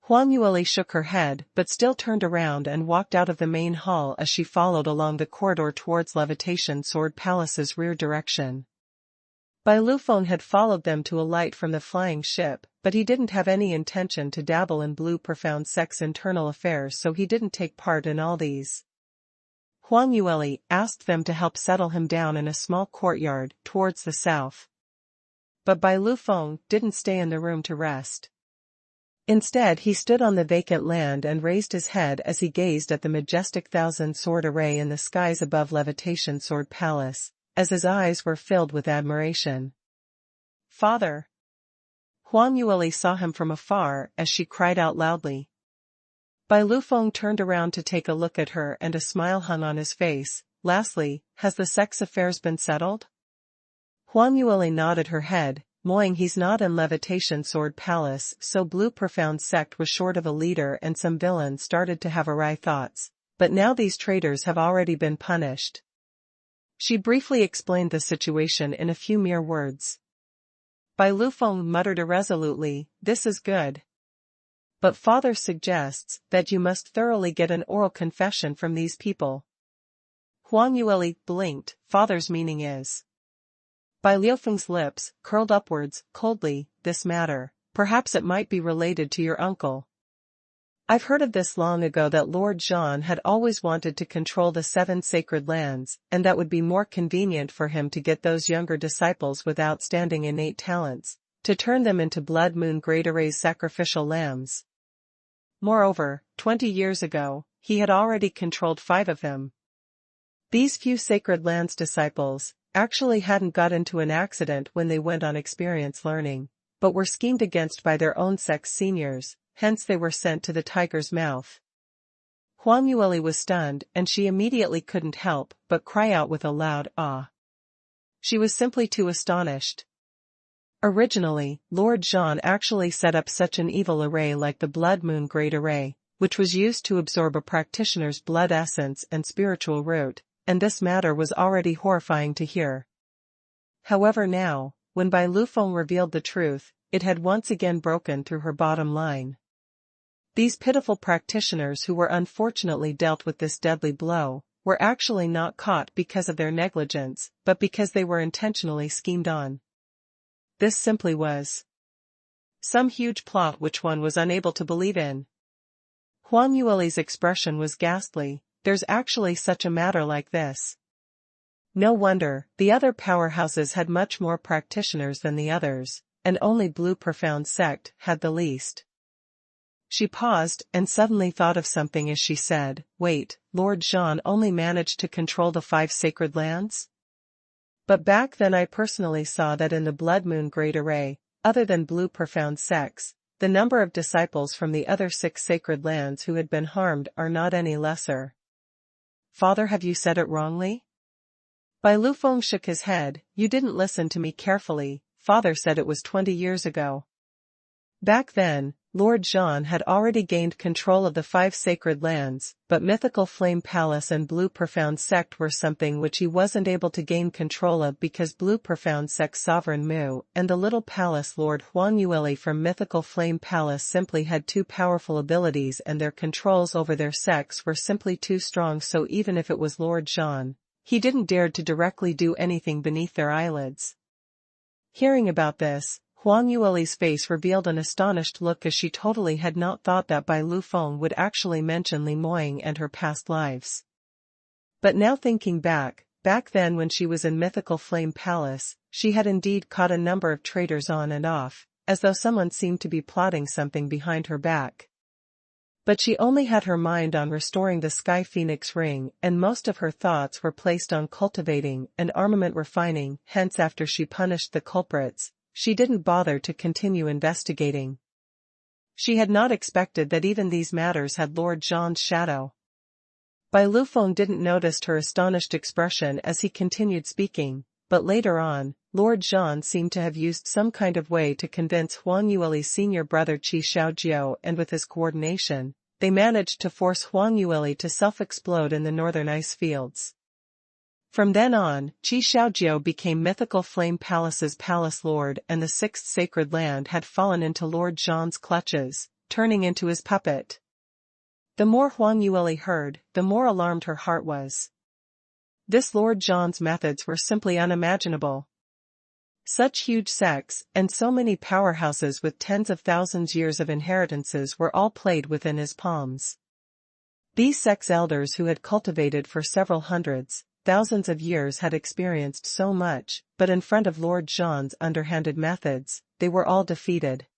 Huang Yueli shook her head but still turned around and walked out of the main hall as she followed along the corridor towards Levitation Sword Palace's rear direction. Bai Lufeng had followed them to alight from the flying ship, but he didn't have any intention to dabble in Blue Profound Sect's internal affairs, so he didn't take part in all these. Huang Yueli asked them to help settle him down in a small courtyard towards the south. But Bai Lufeng didn't stay in the room to rest. Instead he stood on the vacant land and raised his head as he gazed at the majestic 1,000-sword array in the skies above Levitation Sword Palace, as his eyes were filled with admiration. "Father!" Huang Yueli saw him from afar as she cried out loudly. Bai Lufeng turned around to take a look at her and a smile hung on his face. "Lastly, has the sect's affairs been settled?" Huang Yueli nodded her head. "Moying, he's not in Levitation Sword Palace, so Blue Profound Sect was short of a leader and some villains started to have awry thoughts, but now these traitors have already been punished." She briefly explained the situation in a few mere words. Bai Lufeng muttered irresolutely, "This is good. But father suggests that you must thoroughly get an oral confession from these people." Huang Yueli blinked. "Father's meaning is?" Bai Lufeng's lips curled upwards, coldly, "This matter, perhaps it might be related to your uncle. I've heard of this long ago that Lord Zhan had always wanted to control the 7 sacred lands, and that would be more convenient for him to get those younger disciples with outstanding innate talents, to turn them into Blood Moon Great Array's sacrificial lambs. Moreover, 20 years ago, he had already controlled 5 of them. These few sacred lands disciples actually hadn't got into an accident when they went on experience learning, but were schemed against by their own sect's seniors, hence they were sent to the tiger's mouth." Huang Yueli was stunned and she immediately couldn't help but cry out with a loud "ah." She was simply too astonished. Originally, Lord Zhan actually set up such an evil array like the Blood Moon Great Array, which was used to absorb a practitioner's blood essence and spiritual root, and this matter was already horrifying to hear. However now, when Bai Lufeng revealed the truth, it had once again broken through her bottom line. These pitiful practitioners who were unfortunately dealt with this deadly blow, were actually not caught because of their negligence, but because they were intentionally schemed on. This simply was some huge plot which one was unable to believe in. Huang Yueli's expression was ghastly. there's actually such a matter like this. No wonder, the other powerhouses had much more practitioners than the others, and only Blue Profound Sect had the least. She paused and suddenly thought of something as she said, "Wait, Lord Jean only managed to control the 5 sacred lands? But back then I personally saw that in the Blood Moon Great Array, other than Blue Profound Sects, the number of disciples from the other 6 sacred lands who had been harmed are not any lesser." "Father, have you said it wrongly?" Bai Lufeng shook his head. "You didn't listen to me carefully. Father said it was 20 years ago. Back then, Lord Jean had already gained control of the 5 sacred lands, but Mythical Flame Palace and Blue Profound Sect were something which he wasn't able to gain control of because Blue Profound Sect's Sovereign Mu and the Little Palace Lord Huang Yueli from Mythical Flame Palace simply had too powerful abilities and their controls over their sects were simply too strong, so even if it was Lord Jean, he didn't dare to directly do anything beneath their eyelids." Hearing about this, Huang Yueli's face revealed an astonished look as she totally had not thought that Bai Lufeng would actually mention Li Moying and her past lives. But now thinking back then when she was in Mythical Flame Palace, she had indeed caught a number of traitors on and off, as though someone seemed to be plotting something behind her back. But she only had her mind on restoring the Sky Phoenix ring, and most of her thoughts were placed on cultivating and armament refining, hence after she punished the culprits, she didn't bother to continue investigating. She had not expected that even these matters had Lord Jean's shadow. Bai Lufeng didn't notice her astonished expression as he continued speaking, but later on, Lord Jean seemed to have used some kind of way to convince Huang Yueli's senior brother Qi Xiaojiao, and with his coordination, they managed to force Huang Yueli to self-explode in the northern ice fields. From then on, Qi Xiaojiao became Mythical Flame Palace's palace lord, and the 6th sacred land had fallen into Lord Jean's clutches, turning into his puppet. The more Huang Yueli heard, the more alarmed her heart was. This Lord Jean's methods were simply unimaginable. Such huge sects, and so many powerhouses with tens of thousands years of inheritances were all played within his palms. These sects' elders who had cultivated for several hundreds, thousands of years had experienced so much, but in front of Lord Jean's underhanded methods, they were all defeated.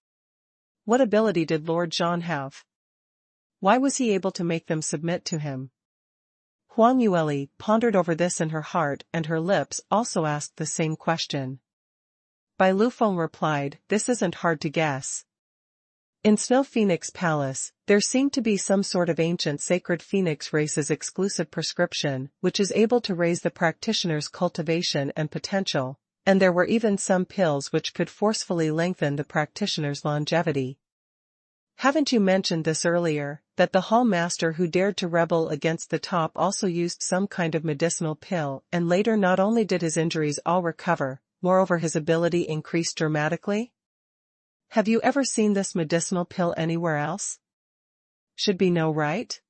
What ability did Lord Jean have? Why was he able to make them submit to him? Huang Yueli pondered over this in her heart, and her lips also asked the same question. Bai Lufeng replied, "This isn't hard to guess. In Snow Phoenix Palace, there seemed to be some sort of ancient sacred phoenix race's exclusive prescription, which is able to raise the practitioner's cultivation and potential, and there were even some pills which could forcefully lengthen the practitioner's longevity. Haven't you mentioned this earlier, that the Hall Master who dared to rebel against the top also used some kind of medicinal pill, and later not only did his injuries all recover, moreover his ability increased dramatically? Have you ever seen this medicinal pill anywhere else? Should be no, right?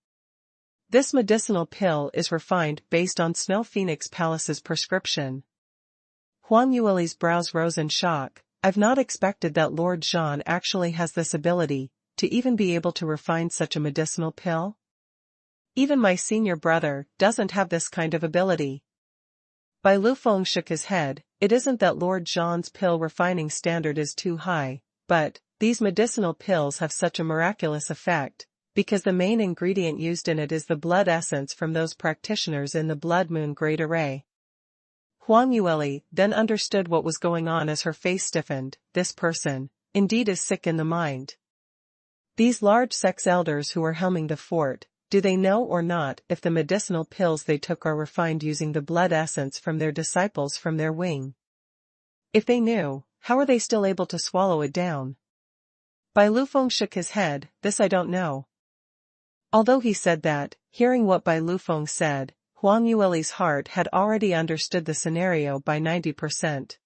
This medicinal pill is refined based on Snow Phoenix Palace's prescription." Huang Yueli's brows rose in shock. "I've not expected that Lord Jean actually has this ability, to even be able to refine such a medicinal pill. Even my senior brother doesn't have this kind of ability." Bai Lufeng shook his head. "It isn't that Lord Jean's pill refining standard is too high, but these medicinal pills have such a miraculous effect, because the main ingredient used in it is the blood essence from those practitioners in the Blood Moon Great Array." Huang Yueli then understood what was going on as her face stiffened. This person, indeed, is sick in the mind. These large sex elders who are helming the fort, do they know or not if the medicinal pills they took are refined using the blood essence from their disciples from their wing? If they knew, how are they still able to swallow it down? Bai Lufeng shook his head. "This I don't know." Although he said that, hearing what Bai Lufeng said, Huang Yueli's heart had already understood the scenario by 90%.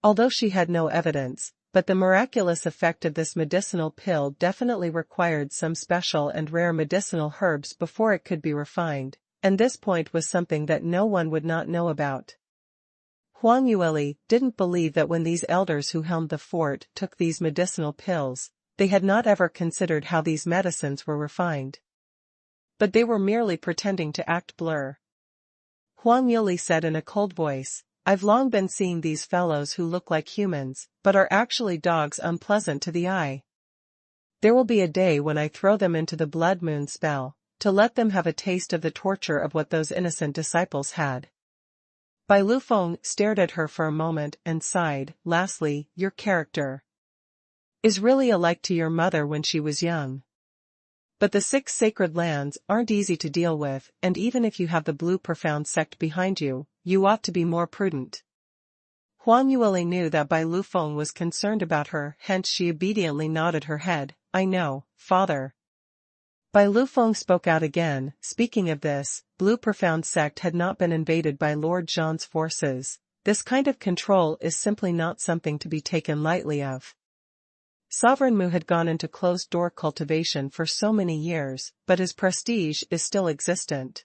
Although she had no evidence, but the miraculous effect of this medicinal pill definitely required some special and rare medicinal herbs before it could be refined, and this point was something that no one would not know about. Huang Yueli didn't believe that when these elders who helmed the fort took these medicinal pills, they had not ever considered how these medicines were refined. But they were merely pretending to act blur. Huang Yuli said in a cold voice, "I've long been seeing these fellows who look like humans, but are actually dogs unpleasant to the eye. There will be a day when I throw them into the blood moon spell, to let them have a taste of the torture of what those innocent disciples had." Bai Lufeng stared at her for a moment and sighed. "Lastly, your character is really alike to your mother when she was young. But the 6 sacred lands aren't easy to deal with, and even if you have the Blue Profound sect behind you, you ought to be more prudent." Huang Yueli knew that Bai Lufeng was concerned about her, hence she obediently nodded her head. "I know, father." Bai Lufeng spoke out again. "Speaking of this, Blue Profound sect had not been invaded by Lord Zhang's forces. This kind of control is simply not something to be taken lightly of. Sovereign Mu had gone into closed-door cultivation for so many years, but his prestige is still existent.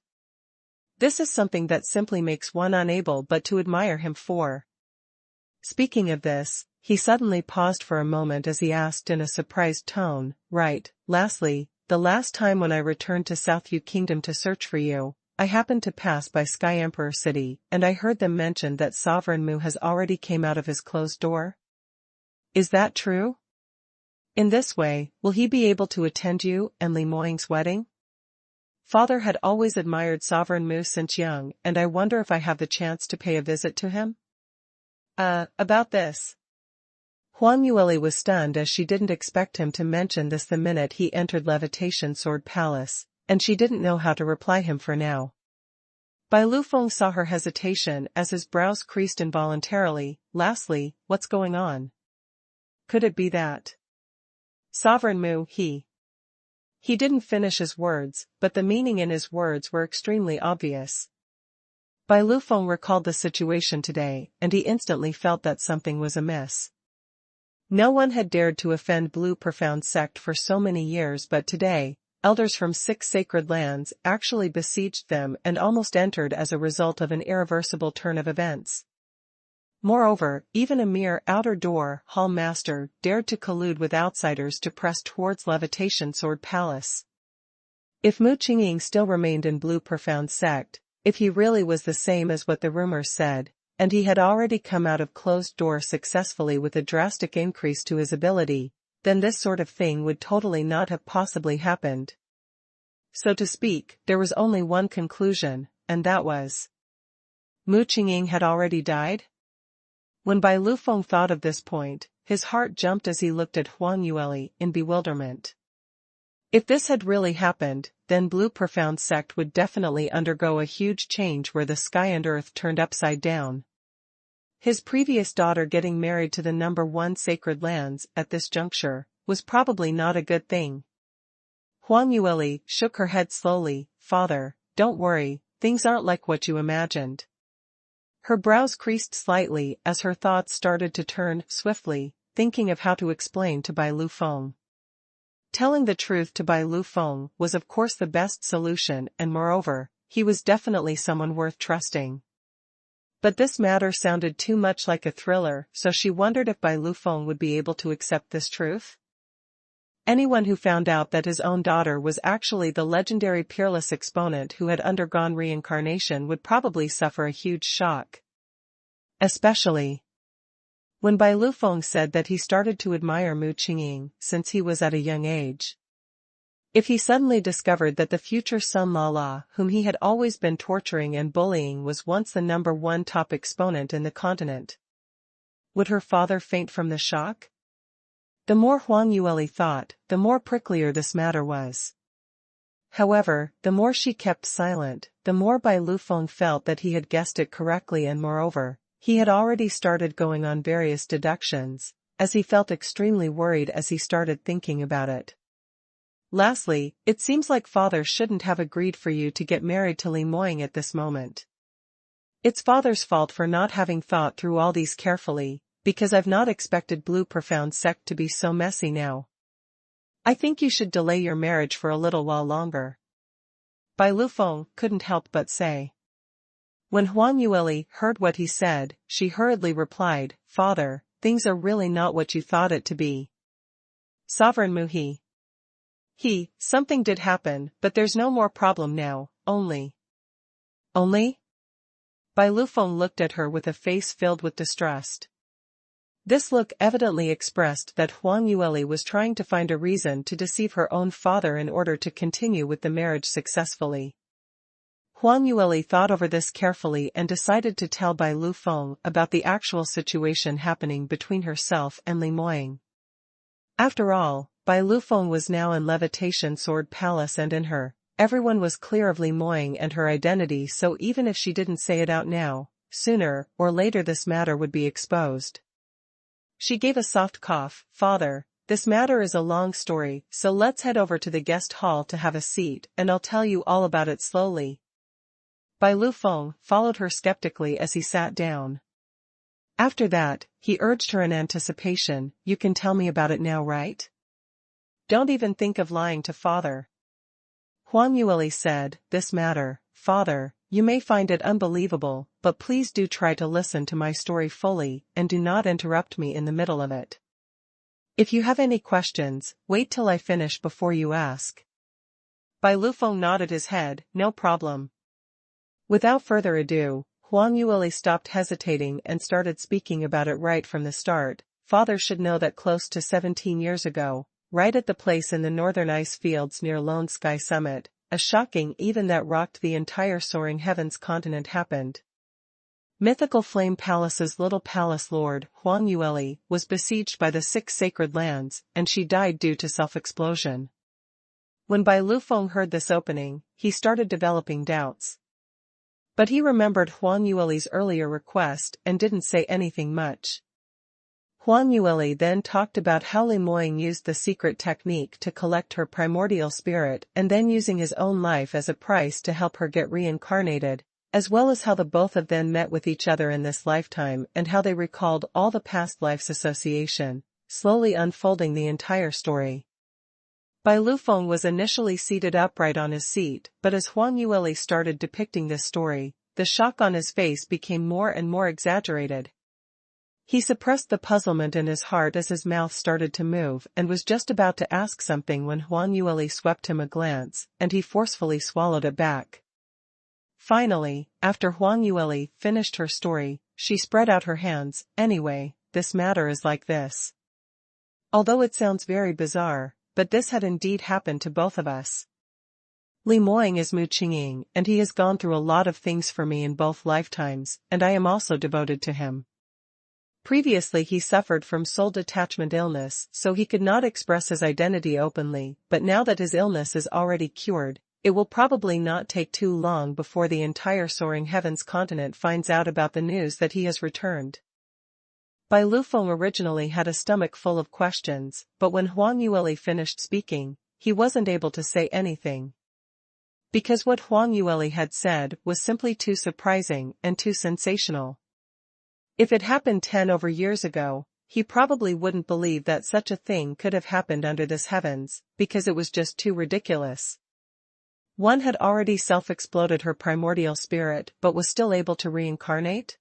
This is something that simply makes one unable but to admire him for." Speaking of this, he suddenly paused for a moment as he asked in a surprised tone, "Right, lastly, the last time when I returned to South Yu Kingdom to search for you, I happened to pass by Sky Emperor City, and I heard them mention that Sovereign Mu has already came out of his closed door. Is that true? In this way, will he be able to attend you and Li Moying's wedding? Father had always admired Sovereign Mu since young, and I wonder if I have the chance to pay a visit to him?" About this. Huang Yueli was stunned as she didn't expect him to mention this the minute he entered Levitation Sword Palace, and she didn't know how to reply him for now. Bai Lufeng saw her hesitation as his brows creased involuntarily. "Lastly, what's going on? Could it be that Sovereign Mu, he didn't finish his words, but the meaning in his words were extremely obvious. Bai Lufeng recalled the situation today, and he instantly felt that something was amiss. No one had dared to offend Blue Profound sect for so many years, but today, elders from 6 sacred lands actually besieged them and almost entered as a result of an irreversible turn of events. Moreover, even a mere outer door hall master dared to collude with outsiders to press towards Levitation Sword Palace. If Mu Qingqing still remained in Blue Profound sect, if he really was the same as what the rumors said, and he had already come out of closed door successfully with a drastic increase to his ability, then this sort of thing would totally not have possibly happened. So to speak, there was only one conclusion, and that was Mu Qingqing had already died? When Bai Lufeng thought of this point, his heart jumped as he looked at Huang Yueli in bewilderment. If this had really happened, then Blue Profound sect would definitely undergo a huge change where the sky and earth turned upside down. His previous daughter getting married to the number 1 sacred lands at this juncture was probably not a good thing. Huang Yueli shook her head slowly. "Father, don't worry, things aren't like what you imagined." Her brows creased slightly as her thoughts started to turn swiftly, thinking of how to explain to Bai Lufeng. Telling the truth to Bai Lufeng was of course the best solution, and moreover, he was definitely someone worth trusting. But this matter sounded too much like a thriller, so she wondered if Bai Lufeng would be able to accept this truth. Anyone who found out that his own daughter was actually the legendary peerless exponent who had undergone reincarnation would probably suffer a huge shock. Especially when Bai Lufeng said that he started to admire Mu Qingqing since he was at a young age. If he suddenly discovered that the future Sun Lala, whom he had always been torturing and bullying, was once the number 1 top exponent in the continent, would her father faint from the shock? The more Huang Yueli thought, the more pricklier this matter was. However, the more she kept silent, the more Bai Lufeng felt that he had guessed it correctly, and moreover, he had already started going on various deductions, as he felt extremely worried as he started thinking about it. "Lastly, it seems like father shouldn't have agreed for you to get married to Li Moying at this moment. It's father's fault for not having thought through all these carefully, because I've not expected Blue Profound sect to be so messy now. I think you should delay your marriage for a little while longer." Bai Lufeng couldn't help but say. When Huang Yueli heard what he said, she hurriedly replied, "Father, things are really not what you thought it to be. Sovereign Mu, he Something did happen, but there's no more problem now, only. Only? Bai Lufeng looked at her with a face filled with distrust. This look evidently expressed that Huang Yueli was trying to find a reason to deceive her own father in order to continue with the marriage successfully. Huang Yueli thought over this carefully and decided to tell Bai Lufeng about the actual situation happening between herself and Li Moying. After all, Bai Lufeng was now in Levitation Sword Palace, and in her, everyone was clear of Li Moying and her identity, so even if she didn't say it out now, sooner or later this matter would be exposed. She gave a soft cough. Father, this matter is a long story, so let's head over to the guest hall to have a seat, and I'll tell you all about it slowly. Bai Lufeng followed her skeptically as he sat down. After that, he urged her in anticipation, you can tell me about it now, right? Don't even think of lying to father. Huang Yueli said, this matter, father, you may find it unbelievable, but please do try to listen to my story fully, and do not interrupt me in the middle of it. If you have any questions, wait till I finish before you ask. Bai Lufeng nodded his head, no problem. Without further ado, Huang Yueli stopped hesitating and started speaking about it right from the start. Father should know that close to 17 years ago, right at the place in the northern ice fields near Lone Sky Summit, a shocking event that rocked the entire soaring heavens continent happened. Mythical Flame Palace's little palace lord, Huang Yueli, was besieged by the 6 sacred lands, and she died due to self-explosion. When Bai Lufeng heard this opening, he started developing doubts. But he remembered Huang Yueli's earlier request and didn't say anything much. Huang Yueli then talked about how Li Moying used the secret technique to collect her primordial spirit and then using his own life as a price to help her get reincarnated, as well as how the both of them met with each other in this lifetime and how they recalled all the past lives' association, slowly unfolding the entire story. Bai Lufeng was initially seated upright on his seat, but as Huang Yueli started depicting this story, the shock on his face became more and more exaggerated. He suppressed the puzzlement in his heart as his mouth started to move and was just about to ask something when Huang Yueli swept him a glance, and he forcefully swallowed it back. Finally, after Huang Yueli finished her story, she spread out her hands. Anyway, this matter is like this. Although it sounds very bizarre, but this had indeed happened to both of us. Li Moying is Mu Qingqing, and he has gone through a lot of things for me in both lifetimes, and I am also devoted to him. Previously he suffered from soul detachment illness, so he could not express his identity openly, but now that his illness is already cured, it will probably not take too long before the entire soaring heavens continent finds out about the news that he has returned. Bai Lufeng originally had a stomach full of questions, but when Huang Yueli finished speaking, he wasn't able to say anything. Because what Huang Yueli had said was simply too surprising and too sensational. If it happened 10 over years ago, he probably wouldn't believe that such a thing could have happened under this heavens, because it was just too ridiculous. One had already self-exploded her primordial spirit but was still able to reincarnate?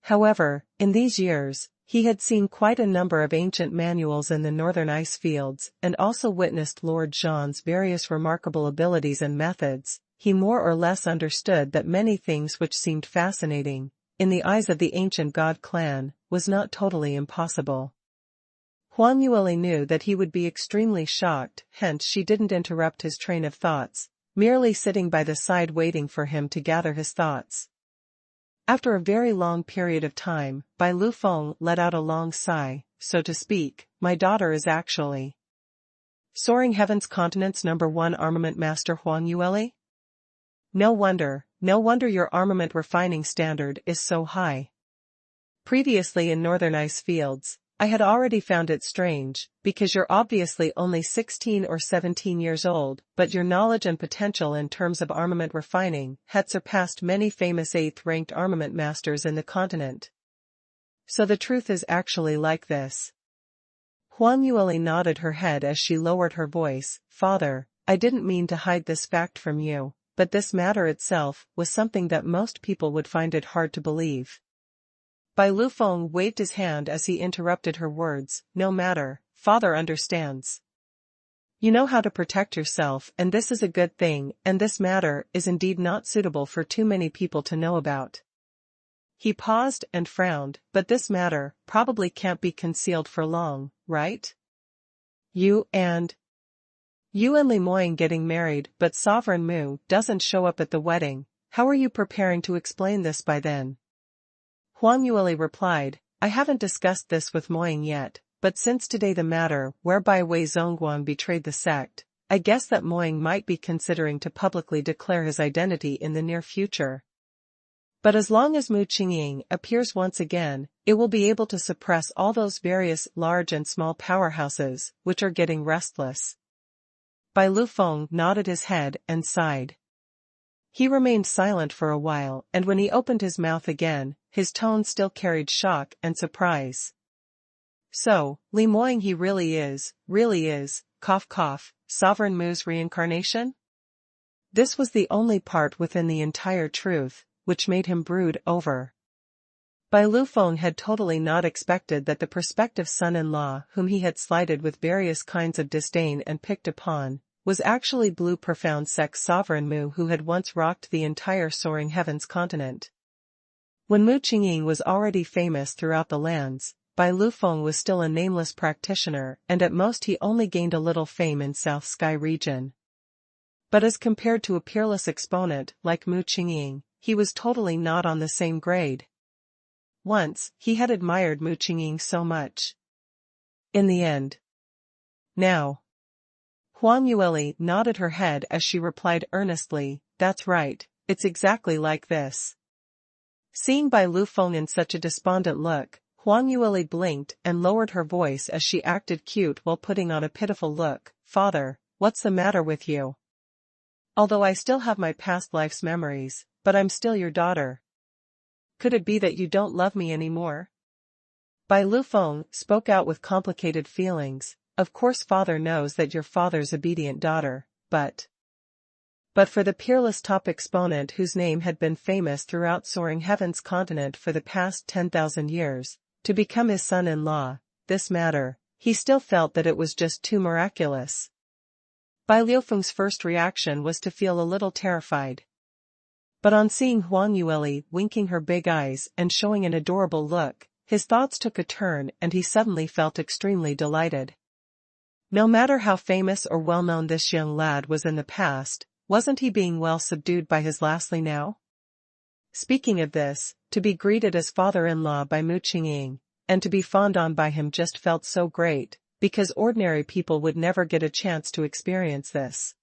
However, in these years, he had seen quite a number of ancient manuals in the northern ice fields and also witnessed Lord Zhang's various remarkable abilities and methods. He more or less understood that many things which seemed fascinating, in the eyes of the ancient god clan, was not totally impossible. Huang Yueli knew that he would be extremely shocked, hence she didn't interrupt his train of thoughts, merely sitting by the side waiting for him to gather his thoughts. After a very long period of time, Bai Lufeng let out a long sigh. So to speak, my daughter is actually Soaring Heavens Continent's #1 armament master Huang Yueli? No wonder your armament refining standard is so high. Previously in northern ice fields, I had already found it strange, because you're obviously only 16 or 17 years old, but your knowledge and potential in terms of armament refining had surpassed many famous 8th-ranked armament masters in the continent. So the truth is actually like this. Huang Yueli nodded her head as she lowered her voice. Father, I didn't mean to hide this fact from you, but this matter itself was something that most people would find it hard to believe. Bai Lufeng waved his hand as he interrupted her words. No matter, father understands. You know how to protect yourself, and this is a good thing, and this matter is indeed not suitable for too many people to know about. He paused and frowned, but this matter probably can't be concealed for long, right? You and Lemoyne getting married, but Sovereign Mu doesn't show up at the wedding. How are you preparing to explain this by then? Huang Yueli replied, I haven't discussed this with Moying yet, but since today the matter whereby Wei Zhongguang betrayed the sect, I guess that Moying might be considering to publicly declare his identity in the near future. But as long as Mu Qingqing appears once again, it will be able to suppress all those various large and small powerhouses which are getting restless. Bai Lufeng nodded his head and sighed. He remained silent for a while, and when he opened his mouth again, his tone still carried shock and surprise. So, Lemoyne he really is, cough cough, Sovereign Mu's reincarnation? This was the only part within the entire truth which made him brood over. Bai Lufeng had totally not expected that the prospective son-in-law whom he had slighted with various kinds of disdain and picked upon, was actually Blue Profound Sect's Sovereign Mu who had once rocked the entire Soaring Heavens continent. When Mu Qingqing was already famous throughout the lands, Bai Lufeng was still a nameless practitioner, and at most he only gained a little fame in South Sky region. But as compared to a peerless exponent like Mu Qingqing, he was totally not on the same grade. Once, he had admired Mu Qingqing so much. In the end. Now. Huang Yueli nodded her head as she replied earnestly, that's right, it's exactly like this. Seeing Bai Lufeng in such a despondent look, Huang Yueli blinked and lowered her voice as she acted cute while putting on a pitiful look. Father, what's the matter with you? Although I still have my past life's memories, but I'm still your daughter. Could it be that you don't love me anymore? Bai Lufeng spoke out with complicated feelings. Of course father knows that you're father's obedient daughter, but for the peerless top exponent whose name had been famous throughout Soaring Heavens continent for the past 10,000 years, to become his son-in-law, this matter, he still felt that it was just too miraculous. Bai Lufeng's first reaction was to feel a little terrified. But on seeing Huang Yueli winking her big eyes and showing an adorable look, his thoughts took a turn and he suddenly felt extremely delighted. No matter how famous or well-known this young lad was in the past, wasn't he being well subdued by his lastly now? Speaking of this, to be greeted as father-in-law by Mu Qingqing, and to be fawned on by him just felt so great, because ordinary people would never get a chance to experience this.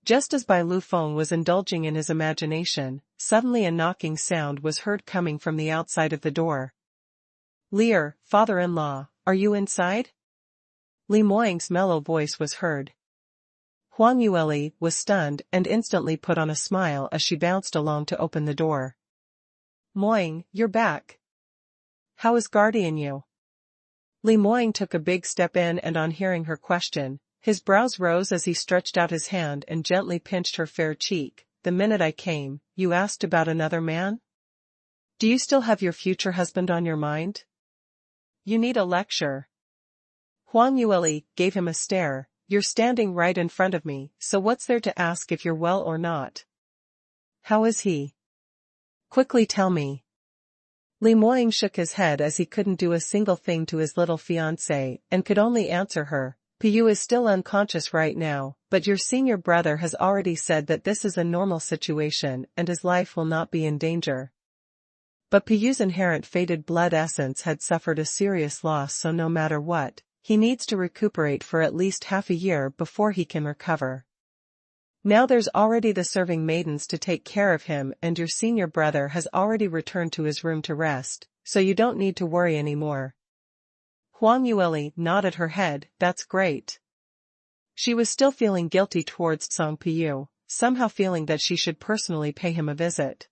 Just as Bai Lufeng was indulging in his imagination, suddenly a knocking sound was heard coming from the outside of the door. Lear, father-in-law, are you inside? Lemoyne's mellow voice was heard. Huang Yueli was stunned and instantly put on a smile as she bounced along to open the door. Moying, you're back. How is Guardian you? Lemoyne took a big step in and on hearing her question, his brows rose as he stretched out his hand and gently pinched her fair cheek. The minute I came, you asked about another man? Do you still have your future husband on your mind? You need a lecture. Huang Yueli gave him a stare. You're standing right in front of me, so what's there to ask if you're well or not? How is he? Quickly tell me. Lemoyne shook his head as he couldn't do a single thing to his little fiancé and could only answer her. Pu is still unconscious right now, but your senior brother has already said that this is a normal situation and his life will not be in danger. But Pu's inherent faded blood essence had suffered a serious loss, so no matter what, he needs to recuperate for at least half a year before he can recover. Now there's already the serving maidens to take care of him and your senior brother has already returned to his room to rest, so you don't need to worry anymore. Huang Yueli nodded her head, that's great. She was still feeling guilty towards Song Pu, somehow feeling that she should personally pay him a visit.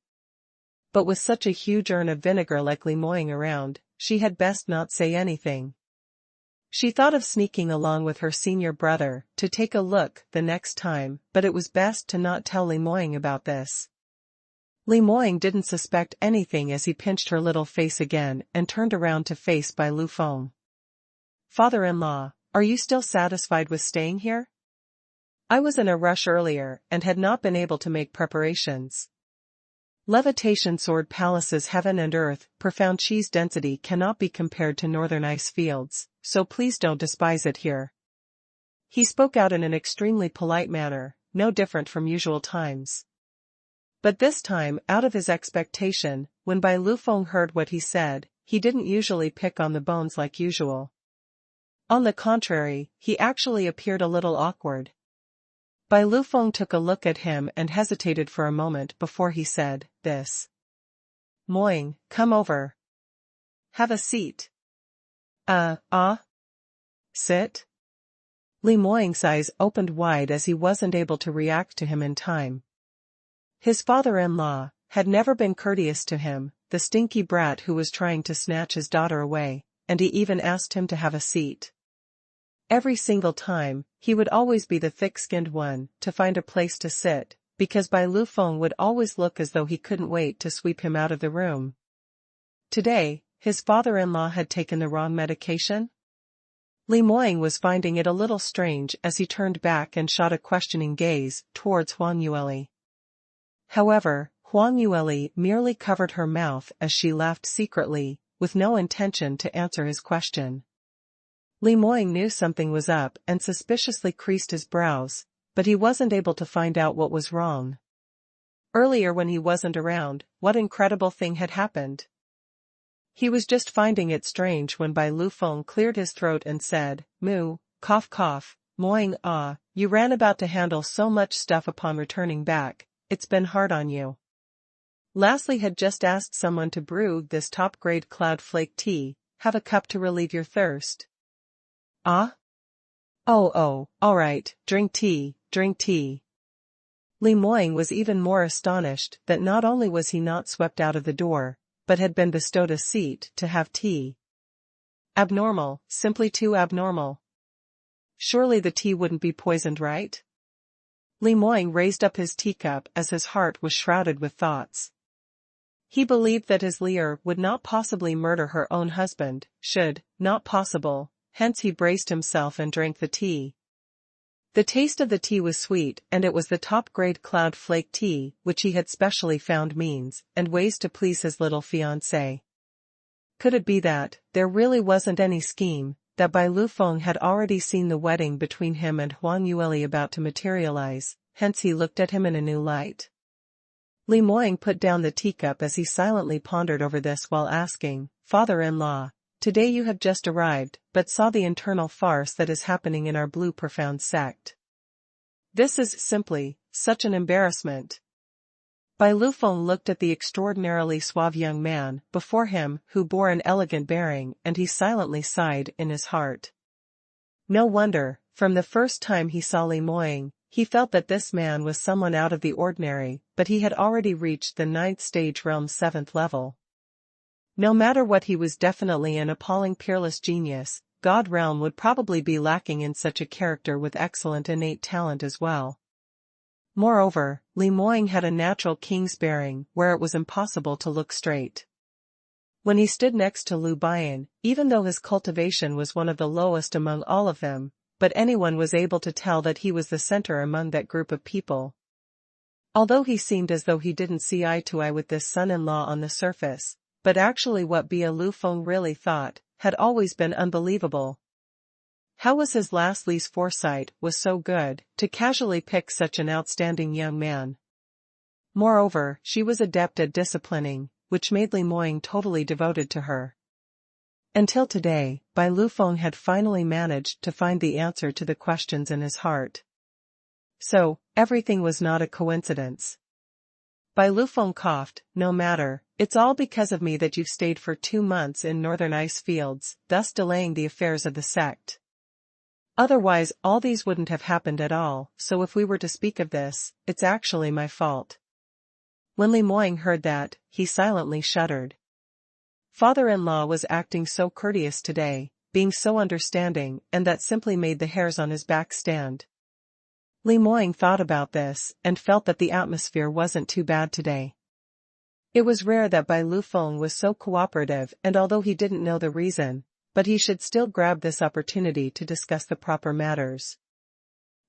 But with such a huge urn of vinegar like Lemoyne around, she had best not say anything. She thought of sneaking along with her senior brother to take a look the next time, but it was best to not tell Lemoyne about this. Lemoyne didn't suspect anything as he pinched her little face again and turned around to face Bai Lufeng. Father-in-law, Are you still satisfied with staying here? I was in a rush earlier and had not been able to make preparations. Levitation Sword Palace's heaven and earth, profound cheese density cannot be compared to northern ice fields, so please don't despise it here. He spoke out in an extremely polite manner, no different from usual times. But this time, out of his expectation, when Bai Lufeng heard what he said, he didn't usually pick on the bones like usual. On the contrary, he actually appeared a little awkward. Bai Lufeng took a look at him and hesitated for a moment before he said, "This. Moing, come over. Have a seat." Sit? Li Moying's eyes opened wide as he wasn't able to react to him in time. His father-in-law had never been courteous to him, the stinky brat who was trying to snatch his daughter away, and he even asked him to have a seat. Every single time, he would always be the thick-skinned one to find a place to sit, because Bai Lufeng would always look as though he couldn't wait to sweep him out of the room. Today, his father-in-law had taken the wrong medication? Li Moying was finding it a little strange as he turned back and shot a questioning gaze towards Huang Yueli. However, Huang Yueli merely covered her mouth as she laughed secretly, with no intention to answer his question. Li Moying knew something was up and suspiciously creased his brows, but he wasn't able to find out what was wrong. Earlier when he wasn't around, what incredible thing had happened? He was just finding it strange when Bai Lufeng cleared his throat and said, "Moo, cough cough, Moying you ran about to handle so much stuff upon returning back, it's been hard on you. Lastly had just asked someone to brew this top-grade cloud flake tea, have a cup to relieve your thirst." Oh, alright, drink tea, drink tea. Li Moying was even more astonished that not only was he not swept out of the door, but had been bestowed a seat to have tea. Abnormal, simply too abnormal. Surely the tea wouldn't be poisoned, right? Li Moying raised up his teacup as his heart was shrouded with thoughts. He believed that his Lear would not possibly murder her own husband, not possible. Hence he braced himself and drank the tea. The taste of the tea was sweet, and it was the top-grade cloud flake tea which he had specially found means and ways to please his little fiancée. Could it be that there really wasn't any scheme, that Bai Lufeng had already seen the wedding between him and Huang Yueli about to materialize, hence he looked at him in a new light? Li Moying put down the teacup as he silently pondered over this while asking, "Father-in-law, today you have just arrived, but saw the internal farce that is happening in our blue profound sect. This is simply such an embarrassment." Bai Lufeng looked at the extraordinarily suave young man before him who bore an elegant bearing, and he silently sighed in his heart. No wonder, from the first time he saw Li Moying, he felt that this man was someone out of the ordinary, but he had already reached the 9th stage realm's 7th level. No matter what, he was definitely an appalling peerless genius. God realm would probably be lacking in such a character with excellent innate talent as well. Moreover, Li Moying had a natural king's bearing where it was impossible to look straight. When he stood next to Liu Bian, even though his cultivation was one of the lowest among all of them, but anyone was able to tell that he was the center among that group of people. Although he seemed as though he didn't see eye to eye with this son-in-law on the surface, but actually what Bai Lufeng really thought had always been unbelievable. How was his Lee's foresight was so good to casually pick such an outstanding young man? Moreover, she was adept at disciplining, which made Li Moying totally devoted to her. Until today, Bai Lufeng had finally managed to find the answer to the questions in his heart. So, everything was not a coincidence. Bai Lufeng coughed, "No matter, it's all because of me that you've stayed for 2 months in northern ice fields, thus delaying the affairs of the sect. Otherwise all these wouldn't have happened at all, so if we were to speak of this, it's actually my fault." When Li Moying heard that, he silently shuddered. Father-in-law was acting so courteous today, being so understanding, and that simply made the hairs on his back stand. Li Moying thought about this, and felt that the atmosphere wasn't too bad today. It was rare that Bai Lufeng was so cooperative, and although he didn't know the reason, but he should still grab this opportunity to discuss the proper matters.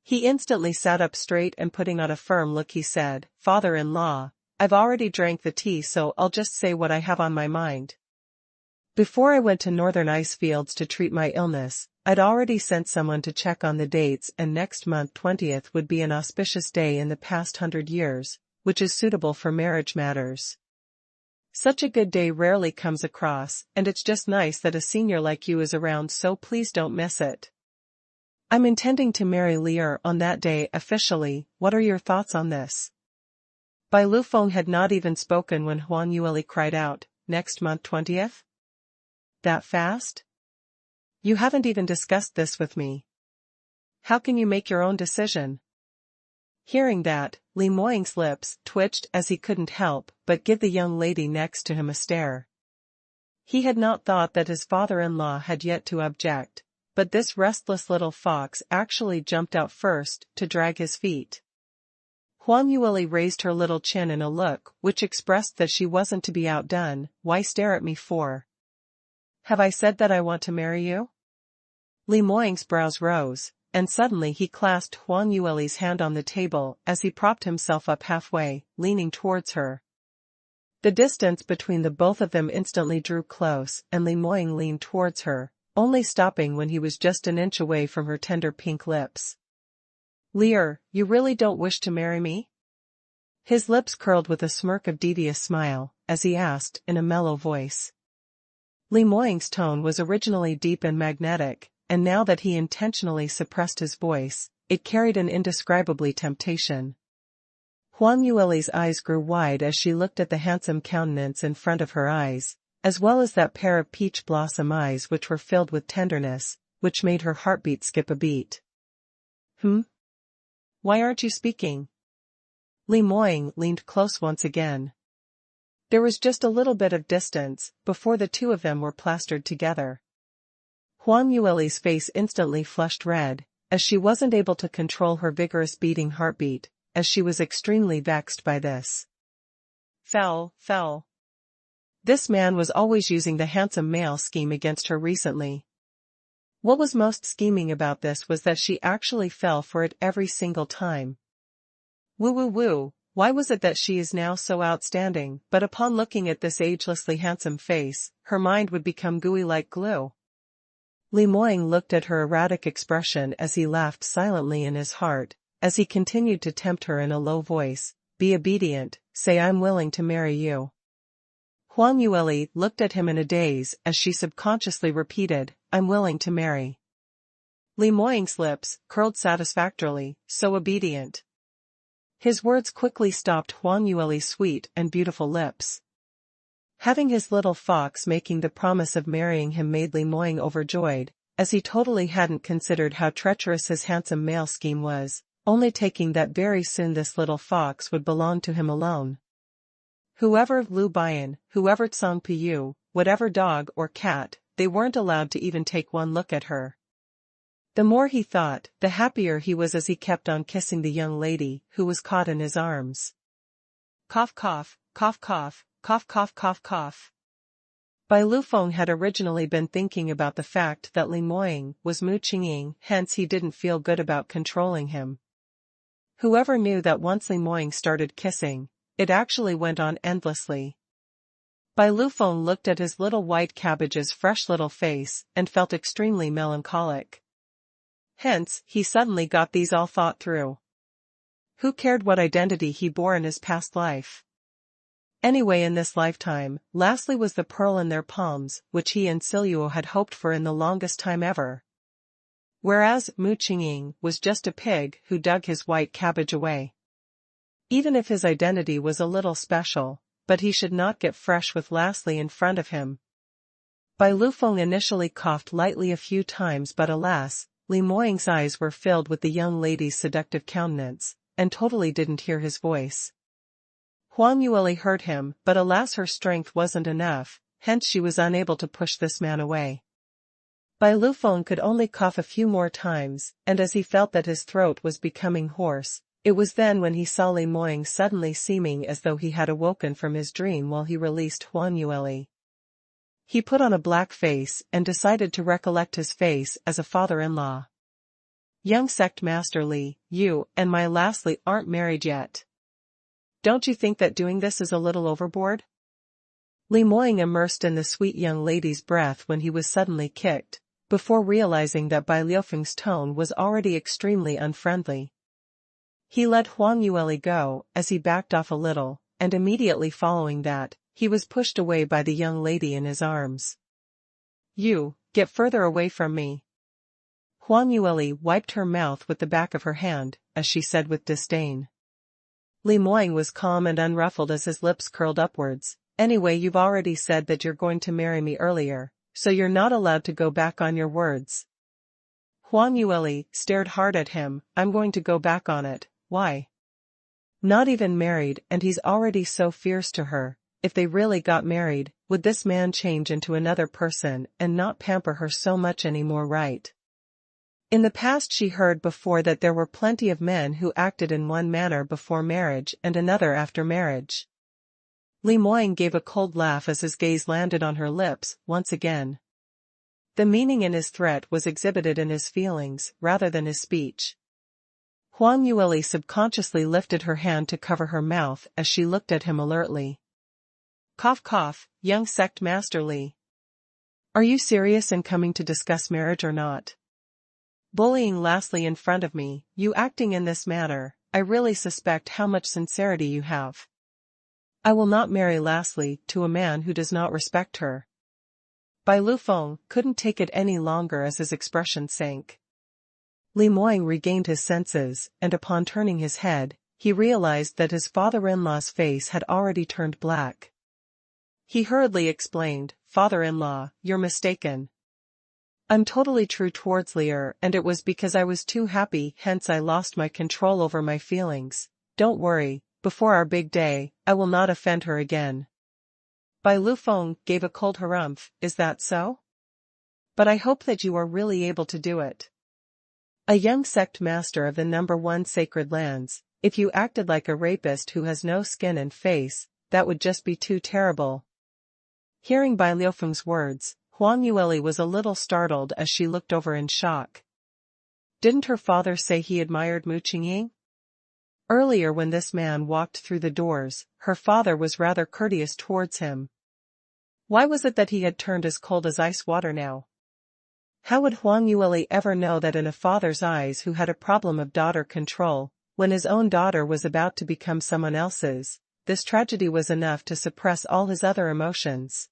He instantly sat up straight and putting on a firm look he said, "Father-in-law, I've already drank the tea so I'll just say what I have on my mind. Before I went to northern ice fields to treat my illness, I'd already sent someone to check on the dates and next month 20th would be an auspicious day in the past 100 years, which is suitable for marriage matters. Such a good day rarely comes across, and it's just nice that a senior like you is around, so please don't miss it. I'm intending to marry Lier on that day officially. What are your thoughts on this?" Bai Lufeng had not even spoken when Huang Yueli cried out, "Next month 20th? That fast? You haven't even discussed this with me. How can you make your own decision?" Hearing that, Li Moying's lips twitched as he couldn't help but give the young lady next to him a stare. He had not thought that his father-in-law had yet to object, but this restless little fox actually jumped out first to drag his feet. Huang Yueli raised her little chin in a look which expressed that she wasn't to be outdone. "Why stare at me for? Have I said that I want to marry you?" Li Moying's brows rose, and suddenly he clasped Huang Yueli's hand on the table as he propped himself up halfway, leaning towards her. The distance between the both of them instantly drew close and Li Moying leaned towards her, only stopping when he was just an inch away from her tender pink lips. "Lier, you really don't wish to marry me?" His lips curled with a smirk of devious smile, as he asked in a mellow voice. Li Moying's tone was originally deep and magnetic, and now that he intentionally suppressed his voice, it carried an indescribably temptation. Huang Yueli's eyes grew wide as she looked at the handsome countenance in front of her eyes, as well as that pair of peach blossom eyes which were filled with tenderness, which made her heartbeat skip a beat. Why aren't you speaking?" Li Moying leaned close once again. There was just a little bit of distance before the two of them were plastered together. Huang Yueli's face instantly flushed red, as she wasn't able to control her vigorous beating heartbeat, as she was extremely vexed by this. Fell. This man was always using the handsome male scheme against her recently. What was most scheming about this was that she actually fell for it every single time. Woo. Why was it that she is now so outstanding, but upon looking at this agelessly handsome face, her mind would become gooey like glue? Li Moying looked at her erratic expression as he laughed silently in his heart, as he continued to tempt her in a low voice, "Be obedient, say I'm willing to marry you." Huang Yueli looked at him in a daze as she subconsciously repeated, "I'm willing to marry." Li Moying's lips curled satisfactorily, "So obedient." His words quickly stopped Huang Yueli's sweet and beautiful lips. Having his little fox making the promise of marrying him made Li Moying overjoyed, as he totally hadn't considered how treacherous his handsome male scheme was, only taking that very soon this little fox would belong to him alone. Whoever Lu Baiyan, whoever Tsang Piyu, whatever dog or cat, they weren't allowed to even take one look at her. The more he thought, the happier he was as he kept on kissing the young lady, who was caught in his arms. Cough. Bai Lufeng had originally been thinking about the fact that Li Moying was Mu Qingqing, hence he didn't feel good about controlling him. Whoever knew that once Li Moying started kissing, it actually went on endlessly. Bai Lufeng looked at his little white cabbage's fresh little face and felt extremely melancholic. Hence, he suddenly got these all thought through. Who cared what identity he bore in his past life? Anyway, in this lifetime, lastly was the pearl in their palms, which he and Siluo had hoped for in the longest time ever. Whereas Mu Qingqing was just a pig who dug his white cabbage away. Even if his identity was a little special, but he should not get fresh with lastly in front of him. Bai Lufeng initially coughed lightly a few times, but alas, Li Moying's eyes were filled with the young lady's seductive countenance, and totally didn't hear his voice. Huang Yueli heard him, but alas her strength wasn't enough, hence she was unable to push this man away. Bai Lufeng could only cough a few more times, and as he felt that his throat was becoming hoarse, it was then when he saw Li Moying suddenly seeming as though he had awoken from his dream while he released Huang Yueli. He put on a black face and decided to recollect his face as a father-in-law. Young sect master Li, you and my lastly aren't married yet. Don't you think that doing this is a little overboard? Li Moying immersed in the sweet young lady's breath when he was suddenly kicked, before realizing that Bai Liufeng's tone was already extremely unfriendly. He let Huang Yueli go as he backed off a little, and immediately following that, he was pushed away by the young lady in his arms. You, get further away from me. Huang Yueli wiped her mouth with the back of her hand, as she said with disdain. Li Moying was calm and unruffled as his lips curled upwards. Anyway, you've already said that you're going to marry me earlier, so you're not allowed to go back on your words. Huang Yueli stared hard at him. I'm going to go back on it, why? Not even married, and he's already so fierce to her. If they really got married, would this man change into another person and not pamper her so much anymore, right? In the past she heard before that there were plenty of men who acted in one manner before marriage and another after marriage. Li Moying gave a cold laugh as his gaze landed on her lips once again. The meaning in his threat was exhibited in his feelings rather than his speech. Huang Yueli subconsciously lifted her hand to cover her mouth as she looked at him alertly. Cough cough, young sect master Li. Are you serious in coming to discuss marriage or not? Bullying lastly in front of me, you acting in this manner, I really suspect how much sincerity you have. I will not marry lastly to a man who does not respect her. Bai Lufeng couldn't take it any longer as his expression sank. Li Moying regained his senses, and upon turning his head, he realized that his father-in-law's face had already turned black. He hurriedly explained, Father-in-law, you're mistaken. I'm totally true towards Lear, and it was because I was too happy, hence I lost my control over my feelings. Don't worry, before our big day, I will not offend her again. Bai Lufeng gave a cold harumph, is that so? But I hope that you are really able to do it. A young sect master of the number 1 sacred lands, if you acted like a rapist who has no skin and face, that would just be too terrible. Hearing Bai Liufeng's words, Huang Yueli was a little startled as she looked over in shock. Didn't her father say he admired Mu Qingqing? Earlier when this man walked through the doors, her father was rather courteous towards him. Why was it that he had turned as cold as ice water now? How would Huang Yueli ever know that in a father's eyes who had a problem of daughter control, when his own daughter was about to become someone else's, this tragedy was enough to suppress all his other emotions?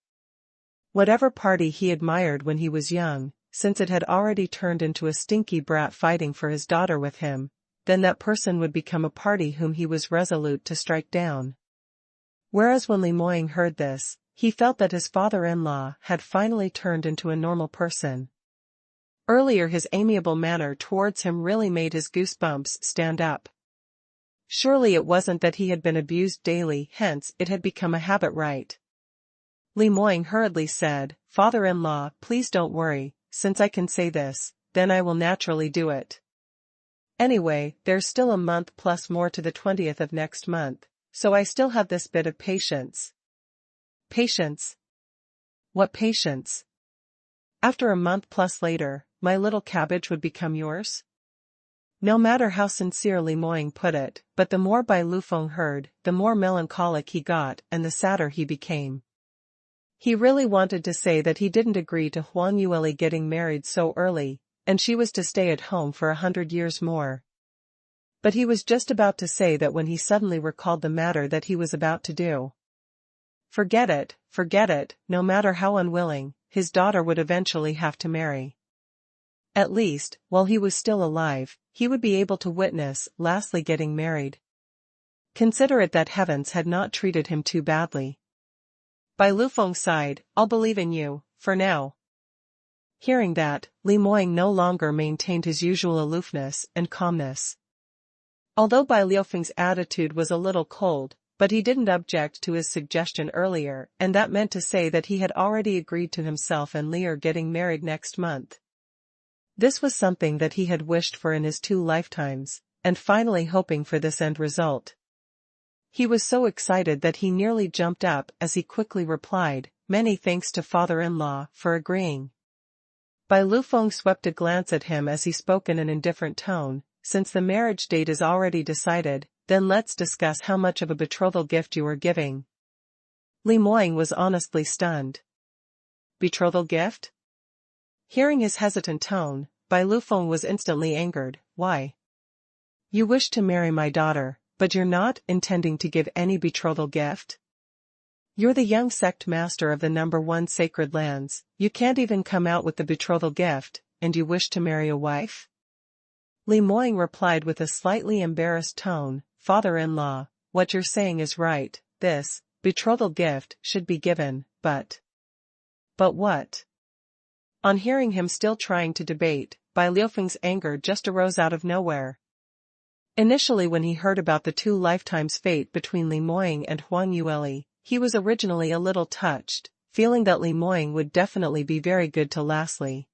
Whatever party he admired when he was young, since it had already turned into a stinky brat fighting for his daughter with him, then that person would become a party whom he was resolute to strike down. Whereas when Li Moying heard this, he felt that his father-in-law had finally turned into a normal person. Earlier his amiable manner towards him really made his goosebumps stand up. Surely it wasn't that he had been abused daily, hence it had become a habit, right? Li Moying hurriedly said, Father-in-law, please don't worry, since I can say this, then I will naturally do it. Anyway, there's still a month plus more to the 20th of next month, so I still have this bit of patience. Patience? What patience? After a month plus later, my little cabbage would become yours? No matter how sincerely Moying put it, but the more Bai Lufeng heard, the more melancholic he got and the sadder he became. He really wanted to say that he didn't agree to Huang Yueli getting married so early, and she was to stay at home for 100 years more. But he was just about to say that when he suddenly recalled the matter that he was about to do. Forget it, no matter how unwilling, his daughter would eventually have to marry. At least, while he was still alive, he would be able to witness lastly getting married. Consider it that heavens had not treated him too badly. Bai Lufeng sighed, I'll believe in you, for now. Hearing that, Li Moying no longer maintained his usual aloofness and calmness. Although Bai Liufeng's attitude was a little cold, but he didn't object to his suggestion earlier, and that meant to say that he had already agreed to himself and Lear getting married next month. This was something that he had wished for in his 2 lifetimes, and finally hoping for this end result. He was so excited that he nearly jumped up as he quickly replied, many thanks to father-in-law for agreeing. Bai Lufeng swept a glance at him as he spoke in an indifferent tone, since the marriage date is already decided, then let's discuss how much of a betrothal gift you are giving. Li Moying was honestly stunned. Betrothal gift? Hearing his hesitant tone, Bai Lufeng was instantly angered. Why? You wish to marry my daughter, but you're not intending to give any betrothal gift? You're the young sect master of the #1 sacred lands, you can't even come out with the betrothal gift, and you wish to marry a wife? Li Moying replied with a slightly embarrassed tone, Father-in-law, what you're saying is right, this betrothal gift should be given, but... But what? On hearing him still trying to debate, Bai Lufeng's anger just arose out of nowhere. Initially when he heard about the 2 lifetimes fate between Li Moying and Huang Yueli, he was originally a little touched, feeling that Li Moying would definitely be very good to Lastly.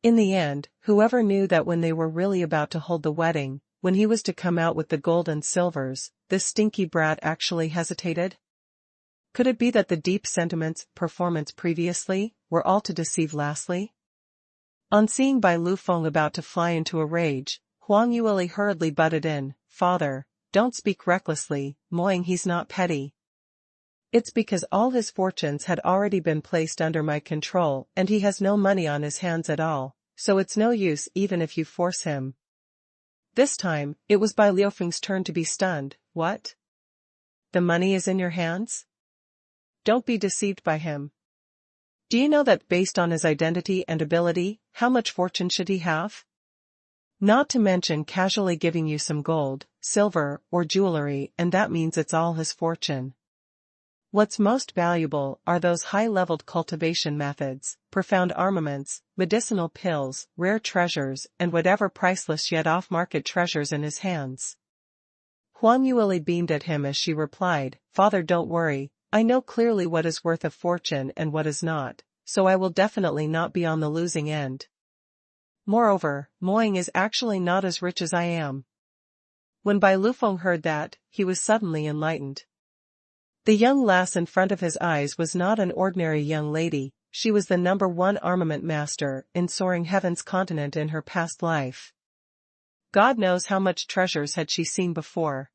In the end, whoever knew that when they were really about to hold the wedding, when he was to come out with the gold and silvers, this stinky brat actually hesitated? Could it be that the deep sentiments, performance previously, were all to deceive Lastly? On seeing Bai Lufeng about to fly into a rage, Huang Yueli hurriedly butted in, Father, don't speak recklessly, Moying he's not petty. It's because all his fortunes had already been placed under my control and he has no money on his hands at all, so it's no use even if you force him. This time, it was Bai Lufeng's turn to be stunned. What? The money is in your hands? Don't be deceived by him. Do you know that based on his identity and ability, how much fortune should he have? Not to mention casually giving you some gold, silver, or jewelry, and that means it's all his fortune. What's most valuable are those high-leveled cultivation methods, profound armaments, medicinal pills, rare treasures, and whatever priceless yet off-market treasures in his hands. Huang Yueli beamed at him as she replied, Father, don't worry, I know clearly what is worth a fortune and what is not, so I will definitely not be on the losing end. Moreover, Moying is actually not as rich as I am. When Bai Lufeng heard that, he was suddenly enlightened. The young lass in front of his eyes was not an ordinary young lady, she was the #1 armament master in Soaring Heaven's continent in her past life. God knows how much treasures had she seen before.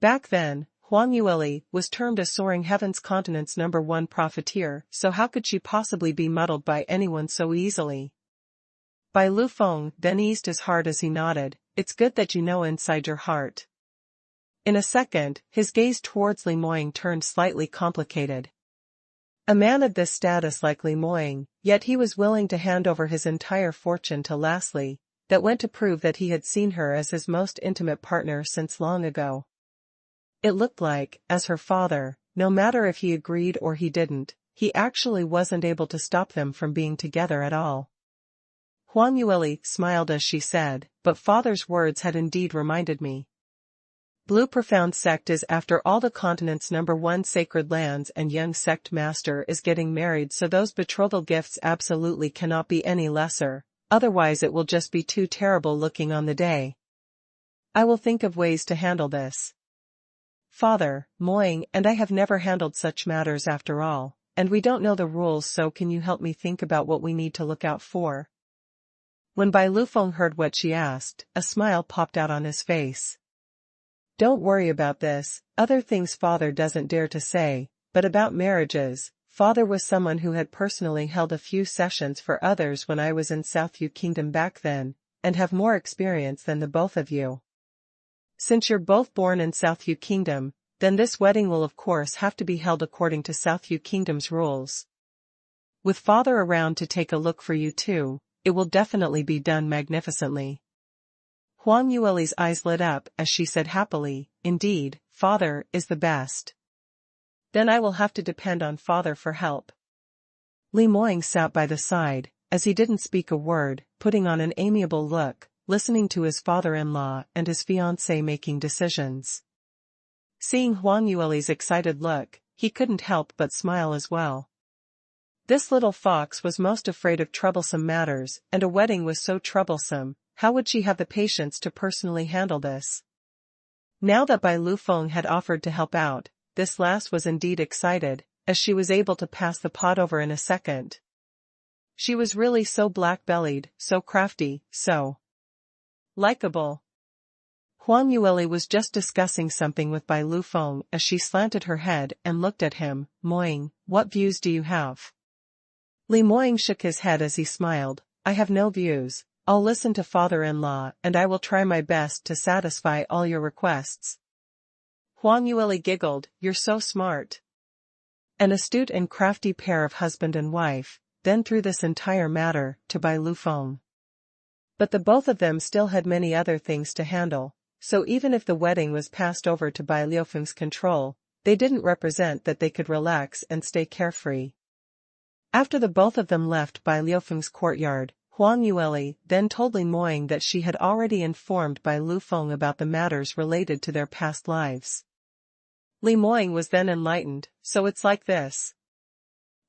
Back then, Huang Yueli was termed a Soaring Heaven's continent's #1 profiteer, so how could she possibly be muddled by anyone so easily? Bai Lufeng then eased his heart as he nodded, it's good that you know inside your heart. In a second, his gaze towards Li Moying turned slightly complicated. A man of this status like Li Moying, yet he was willing to hand over his entire fortune to Lastly, that went to prove that he had seen her as his most intimate partner since long ago. It looked like, as her father, no matter if he agreed or he didn't, he actually wasn't able to stop them from being together at all. Huang Yueli smiled as she said, but father's words had indeed reminded me. Blue Profound Sect is after all the continent's #1 sacred lands and young sect master is getting married, so those betrothal gifts absolutely cannot be any lesser, otherwise it will just be too terrible looking on the day. I will think of ways to handle this. Father, Moying and I have never handled such matters after all, and we don't know the rules, so can you help me think about what we need to look out for? When Bai Lufeng heard what she asked, a smile popped out on his face. Don't worry about this, other things father doesn't dare to say, but about marriages, father was someone who had personally held a few sessions for others when I was in Southview Kingdom back then, and have more experience than the both of you. Since you're both born in Southview Kingdom, then this wedding will of course have to be held according to Southview Kingdom's rules. With father around to take a look for you too, it will definitely be done magnificently. Huang Yueli's eyes lit up as she said happily, indeed, father is the best. Then I will have to depend on father for help. Li Moying sat by the side, as he didn't speak a word, putting on an amiable look, listening to his father-in-law and his fiancée making decisions. Seeing Huang Yueli's excited look, he couldn't help but smile as well. This little fox was most afraid of troublesome matters, and a wedding was so troublesome. How would she have the patience to personally handle this? Now that Bai Lufeng had offered to help out, this lass was indeed excited, as she was able to pass the pot over in a second. She was really so black-bellied, so crafty, so likable. Huang Yueli was just discussing something with Bai Lufeng as she slanted her head and looked at him. Moying, what views do you have? Li Moying shook his head as he smiled. I have no views. I'll listen to father-in-law and I will try my best to satisfy all your requests. Huang Yueli giggled, you're so smart. An astute and crafty pair of husband and wife, then threw this entire matter to Bai Lufeng. But the both of them still had many other things to handle, so even if the wedding was passed over to Bai Liufeng's control, they didn't represent that they could relax and stay carefree. After the both of them left Bai Liufeng's courtyard, Huang Yueli then told Li Moying that she had already informed Bai Lufeng about the matters related to their past lives. Li Moying was then enlightened, so it's like this.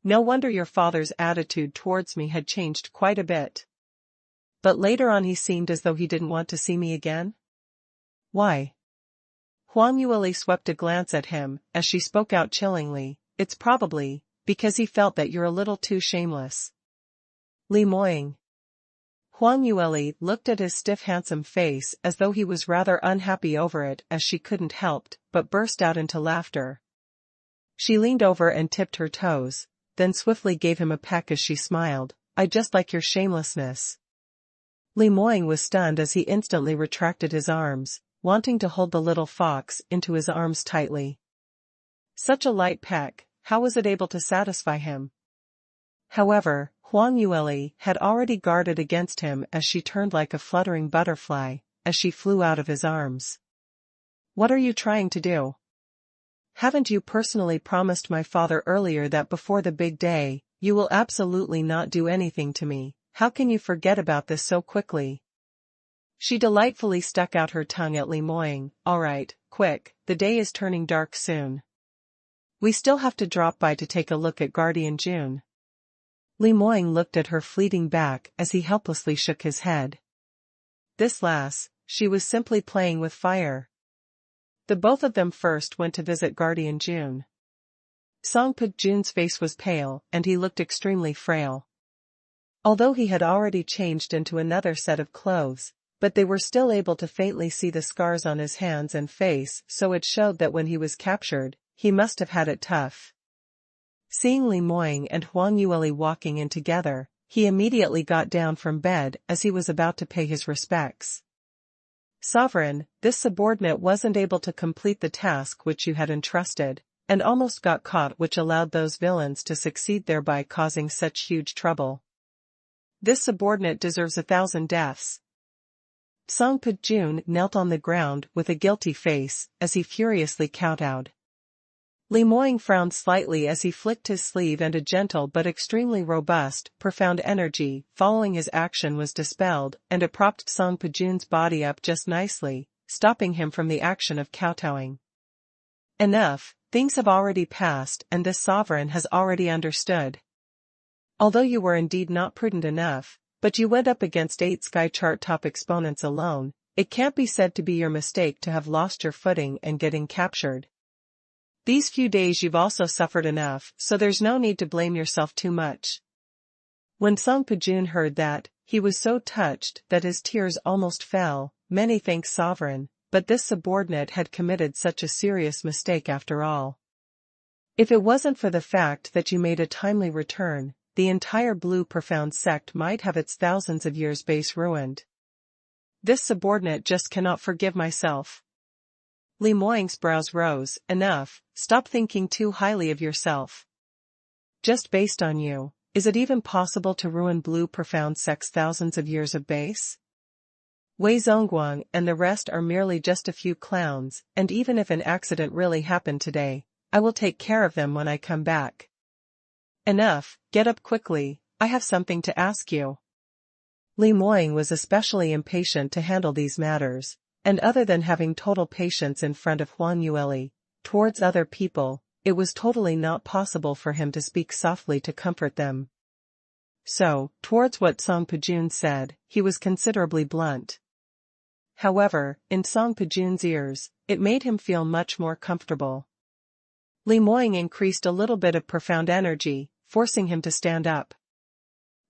No wonder your father's attitude towards me had changed quite a bit. But later on he seemed as though he didn't want to see me again? Why? Huang Yueli swept a glance at him, as she spoke out chillingly, it's probably because he felt that you're a little too shameless. Li Moying. Huang Yueli looked at his stiff handsome face as though he was rather unhappy over it as she couldn't help but burst out into laughter. She leaned over and tipped her toes, then swiftly gave him a peck as she smiled, I just like your shamelessness. Li Moying was stunned as he instantly retracted his arms, wanting to hold the little fox into his arms tightly. Such a light peck, how was it able to satisfy him? However, Huang Yueli had already guarded against him as she turned like a fluttering butterfly, as she flew out of his arms. What are you trying to do? Haven't you personally promised my father earlier that before the big day, you will absolutely not do anything to me? How can you forget about this so quickly? She delightfully stuck out her tongue at Li Moying. All right, quick, the day is turning dark soon. We still have to drop by to take a look at Guardian June. Li Moying looked at her fleeting back as he helplessly shook his head. This lass, she was simply playing with fire. The both of them first went to visit Guardian June. Song Put-jun's face was pale and he looked extremely frail. Although he had already changed into another set of clothes, but they were still able to faintly see the scars on his hands and face, so it showed that when he was captured, he must have had it tough. Seeing Li Moying and Huang Yueli walking in together, he immediately got down from bed as he was about to pay his respects. Sovereign, this subordinate wasn't able to complete the task which you had entrusted, and almost got caught, which allowed those villains to succeed, thereby causing such huge trouble. This subordinate deserves 1,000 deaths. Song Put-jun knelt on the ground with a guilty face as he furiously kowtowed. Li Moying frowned slightly as he flicked his sleeve, and a gentle but extremely robust, profound energy following his action was dispelled, and it propped Song Put-jun's body up just nicely, stopping him from the action of kowtowing. Enough, things have already passed and this sovereign has already understood. Although you were indeed not prudent enough, but you went up against 8 sky chart top exponents alone, it can't be said to be your mistake to have lost your footing and getting captured. These few days you've also suffered enough, so there's no need to blame yourself too much. When Song Put-jun heard that, he was so touched that his tears almost fell. Many thanks, sovereign, but this subordinate had committed such a serious mistake after all. If it wasn't for the fact that you made a timely return, the entire Blue Profound sect might have its thousands of years base ruined. This subordinate just cannot forgive myself. Li Moying's brows rose. Enough, stop thinking too highly of yourself. Just based on you, is it even possible to ruin Blue Profound sect's thousands of years of base? Wei Zongguang and the rest are merely just a few clowns, and even if an accident really happened today, I will take care of them when I come back. Enough, get up quickly, I have something to ask you. Li Moying was especially impatient to handle these matters, and other than having total patience in front of Huang Yueli, towards other people, it was totally not possible for him to speak softly to comfort them. So, towards what Song Put-jun said, he was considerably blunt. However, in Song Put-jun's ears, it made him feel much more comfortable. Li Moying increased a little bit of profound energy, forcing him to stand up.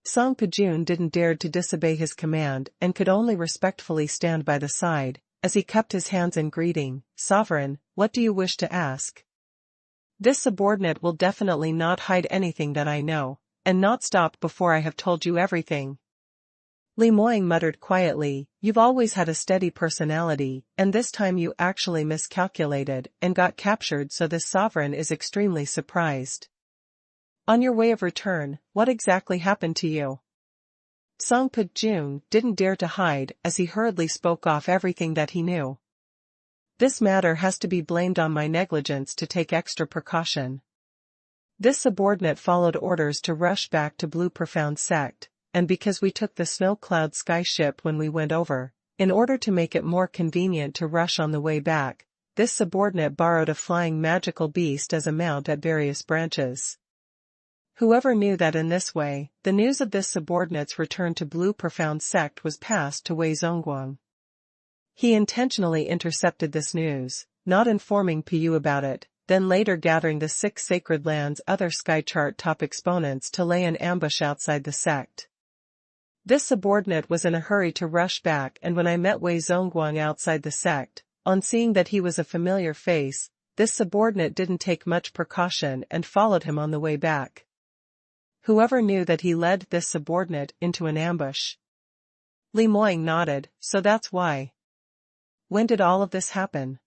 Song Pijun didn't dare to disobey his command and could only respectfully stand by the side, as he cupped his hands in greeting. "Sovereign, what do you wish to ask?" "This subordinate will definitely not hide anything that I know, and not stop before I have told you everything." Li Moying muttered quietly, "You've always had a steady personality, and this time you actually miscalculated and got captured, so this sovereign is extremely surprised. On your way of return, what exactly happened to you?" Song Pijun didn't dare to hide as he hurriedly spoke off everything that he knew. "This matter has to be blamed on my negligence to take extra precaution. This subordinate followed orders to rush back to Blue Profound Sect, and because we took the Snow Cloud Sky ship when we went over, in order to make it more convenient to rush on the way back, this subordinate borrowed a flying magical beast as a mount at various branches. Whoever knew that in this way, the news of this subordinate's return to Blue Profound Sect was passed to Wei Zongguang. He intentionally intercepted this news, not informing Piyu about it, then later gathering the 6 Sacred Lands' other sky chart top exponents to lay an ambush outside the sect. This subordinate was in a hurry to rush back, and when I met Wei Zongguang outside the sect, on seeing that he was a familiar face, this subordinate didn't take much precaution and followed him on the way back. Whoever knew that he led this subordinate into an ambush?" Li Moying nodded, "So that's why." "When did all of this happen?"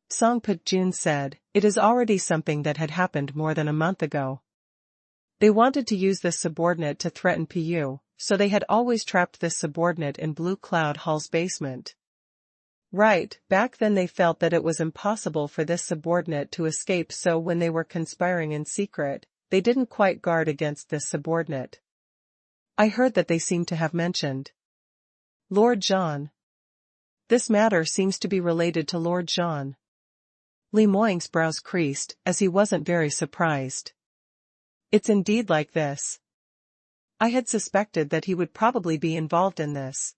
Song Pijun said, "It is already something that had happened more than a month ago. They wanted to use this subordinate to threaten Piyu, so they had always trapped this subordinate in Blue Cloud Hall's basement." "Right, back then they felt that it was impossible for this subordinate to escape, so when they were conspiring in secret, they didn't quite guard against this subordinate. I heard that they seemed to have mentioned Lord Jean. This matter seems to be related to Lord Jean." Li Moying's brows creased, as he wasn't very surprised. "It's indeed like this. I had suspected that he would probably be involved in this.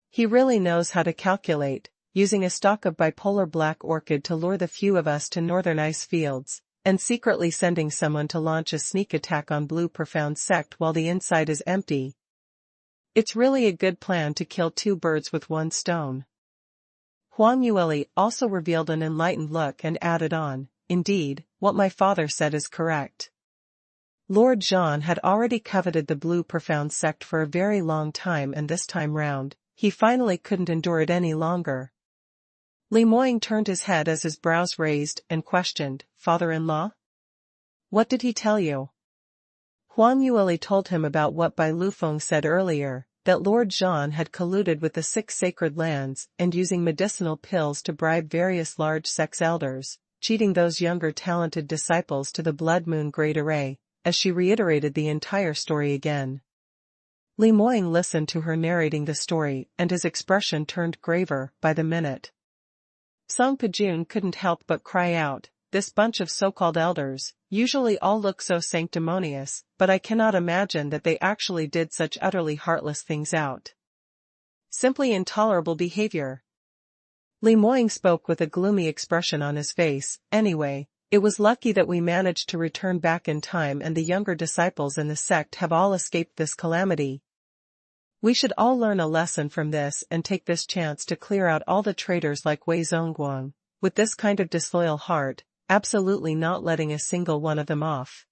He really knows how to calculate, using a stock of bipolar black orchid to lure the few of us to northern ice fields, and secretly sending someone to launch a sneak attack on Blue Profound Sect while the inside is empty. It's really a good plan to kill 2 birds with 1 stone." Huang Yueli also revealed an enlightened look and added on, "Indeed, what my father said is correct. Lord Jean had already coveted the Blue Profound Sect for a very long time, and this time round, he finally couldn't endure it any longer." Li Moying turned his head as his brows raised and questioned, "Father-in-law? What did he tell you?" Huang Yueli told him about what Bai Lufeng said earlier, that Lord Jean had colluded with the 6 Sacred Lands and using medicinal pills to bribe various large sex elders, cheating those younger talented disciples to the Blood Moon Great Array, as she reiterated the entire story again. Li Moying listened to her narrating the story, and his expression turned graver by the minute. Song Pijun couldn't help but cry out, "This bunch of so-called elders, usually all look so sanctimonious, but I cannot imagine that they actually did such utterly heartless things out. Simply intolerable behavior." Li Moying spoke with a gloomy expression on his face. "Anyway, it was lucky that we managed to return back in time, and the younger disciples in the sect have all escaped this calamity. We should all learn a lesson from this and take this chance to clear out all the traitors like Wei Zongguang, with this kind of disloyal heart, absolutely not letting a single one of them off."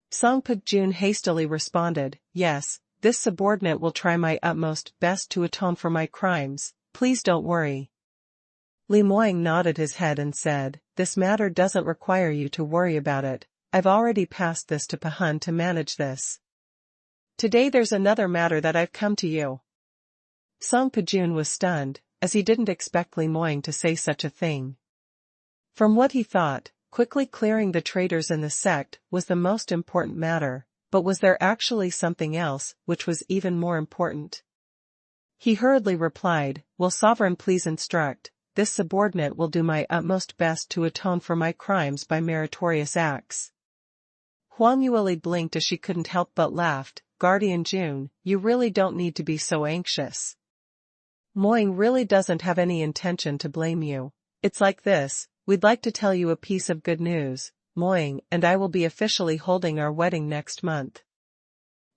Song Pijun hastily responded, "Yes, this subordinate will try my utmost best to atone for my crimes, please don't worry." Li Moying nodded his head and said, "This matter doesn't require you to worry about it, I've already passed this to Pahun to manage this. Today there's another matter that I've come to you." Song Pijun was stunned, as he didn't expect Li Moying to say such a thing. From what he thought, quickly clearing the traitors in the sect was the most important matter, but was there actually something else which was even more important? He hurriedly replied, "Will Sovereign please instruct, this subordinate will do my utmost best to atone for my crimes by meritorious acts." Huang Yueli blinked as she couldn't help but laughed. "Guardian June, you really don't need to be so anxious. Moying really doesn't have any intention to blame you. It's like this, we'd like to tell you a piece of good news. Moying and I will be officially holding our wedding next month.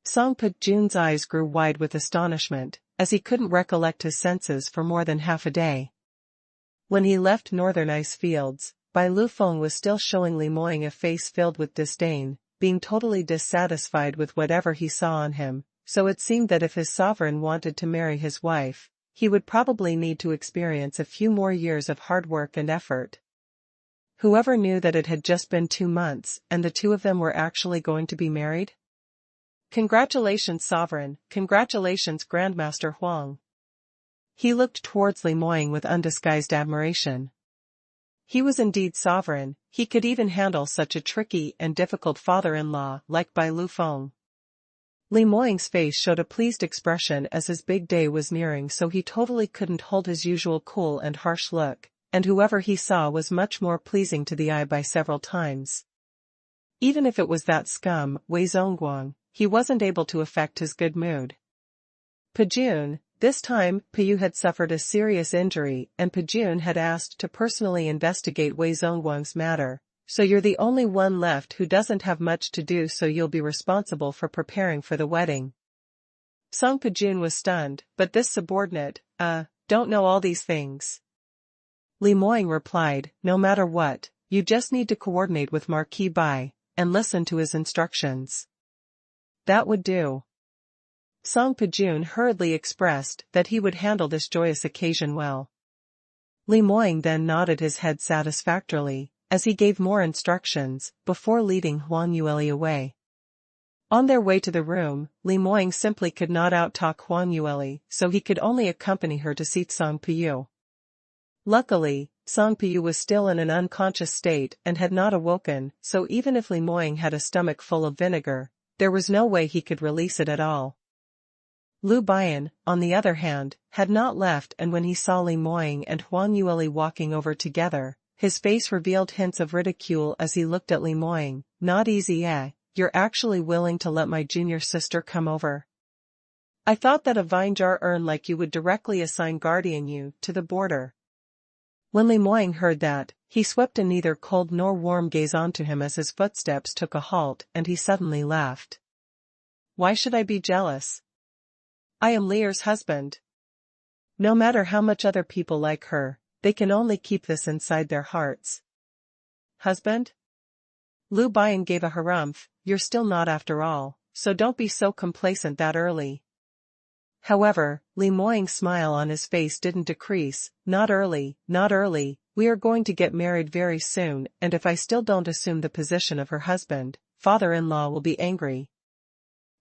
Song Pujun's eyes grew wide with astonishment, as he couldn't recollect his senses for more than half a day. When he left northern ice fields, Bai Lufeng was still showing Li Moying a face filled with disdain, being totally dissatisfied with whatever he saw on him, so it seemed that if his sovereign wanted to marry his wife, he would probably need to experience a few more years of hard work and effort. Whoever knew that it had just been 2 months and the two of them were actually going to be married? Congratulations, sovereign, congratulations, Grandmaster Huang. He looked towards Li Moying with undisguised admiration. He was indeed sovereign, he could even handle such a tricky and difficult father-in-law like Bai Lufeng. Li Moying's face showed a pleased expression as his big day was nearing, so he totally couldn't hold his usual cool and harsh look, and whoever he saw was much more pleasing to the eye by several times. Even if it was that scum, Wei Zongguang, he wasn't able to affect his good mood. Pujun, this time, Pu had suffered a serious injury and Pujun had asked to personally investigate Wei Zongguang's matter, so you're the only one left who doesn't have much to do, so you'll be responsible for preparing for the wedding. Song Pujun was stunned, but this subordinate, don't know all these things. Li Moying replied, no matter what, you just need to coordinate with Marquis Bai, and listen to his instructions. That would do. Song Pujun hurriedly expressed that he would handle this joyous occasion well. Li Moying then nodded his head satisfactorily, as he gave more instructions, before leading Huang Yueli away. On their way to the room, Li Moying simply could not out-talk Huang Yueli, so he could only accompany her to seat Song Pu. Luckily, Song Pu was still in an unconscious state and had not awoken, so even if Li Moying had a stomach full of vinegar, there was no way he could release it at all. Lu Bian, on the other hand, had not left, and when he saw Li Moying and Huang Yueli walking over together, his face revealed hints of ridicule as he looked at Li Moying. Not easy, eh? You're actually willing to let my junior sister come over? I thought that a vine-jar urn like you would directly assign guardian you to the border. When Li Moying heard that, he swept a neither cold nor warm gaze onto him as his footsteps took a halt, and he suddenly laughed. Why should I be jealous? I am Lear's husband. No matter how much other people like her, they can only keep this inside their hearts. Husband? Lu Bian gave a harumph. You're still not after all, so don't be so complacent that early. However, Li Moying's smile on his face didn't decrease. Not early, not early, we are going to get married very soon, and if I still don't assume the position of her husband, father-in-law will be angry.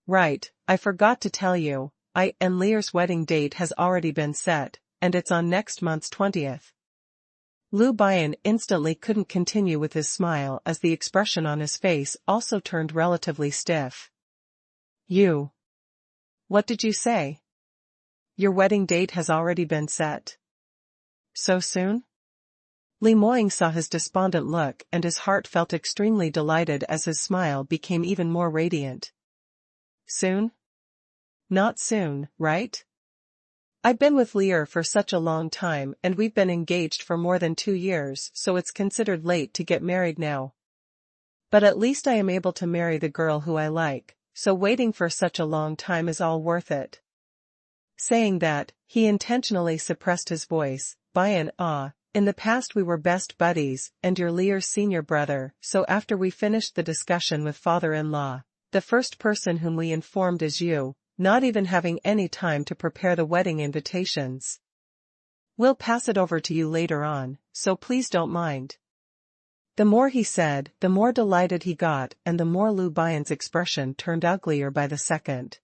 Right, I forgot to tell you, I and Lear's wedding date has already been set, and it's on next month's 20th. Lu Bian instantly couldn't continue with his smile as the expression on his face also turned relatively stiff. You. What did you say? Your wedding date has already been set. So soon? Li Moying saw his despondent look and his heart felt extremely delighted as his smile became even more radiant. Soon? Not soon, right? I've been with Lear for such a long time and we've been engaged for more than 2 years, so it's considered late to get married now. But at least I am able to marry the girl who I like, so waiting for such a long time is all worth it. Saying that, he intentionally suppressed his voice. Bian, in the past we were best buddies and you're Lear's senior brother, so after we finished the discussion with father-in-law, the first person whom we informed is you, not even having any time to prepare the wedding invitations. We'll pass it over to you later on, so please don't mind. The more he said, the more delighted he got, and the more Lu Bian's expression turned uglier by the second.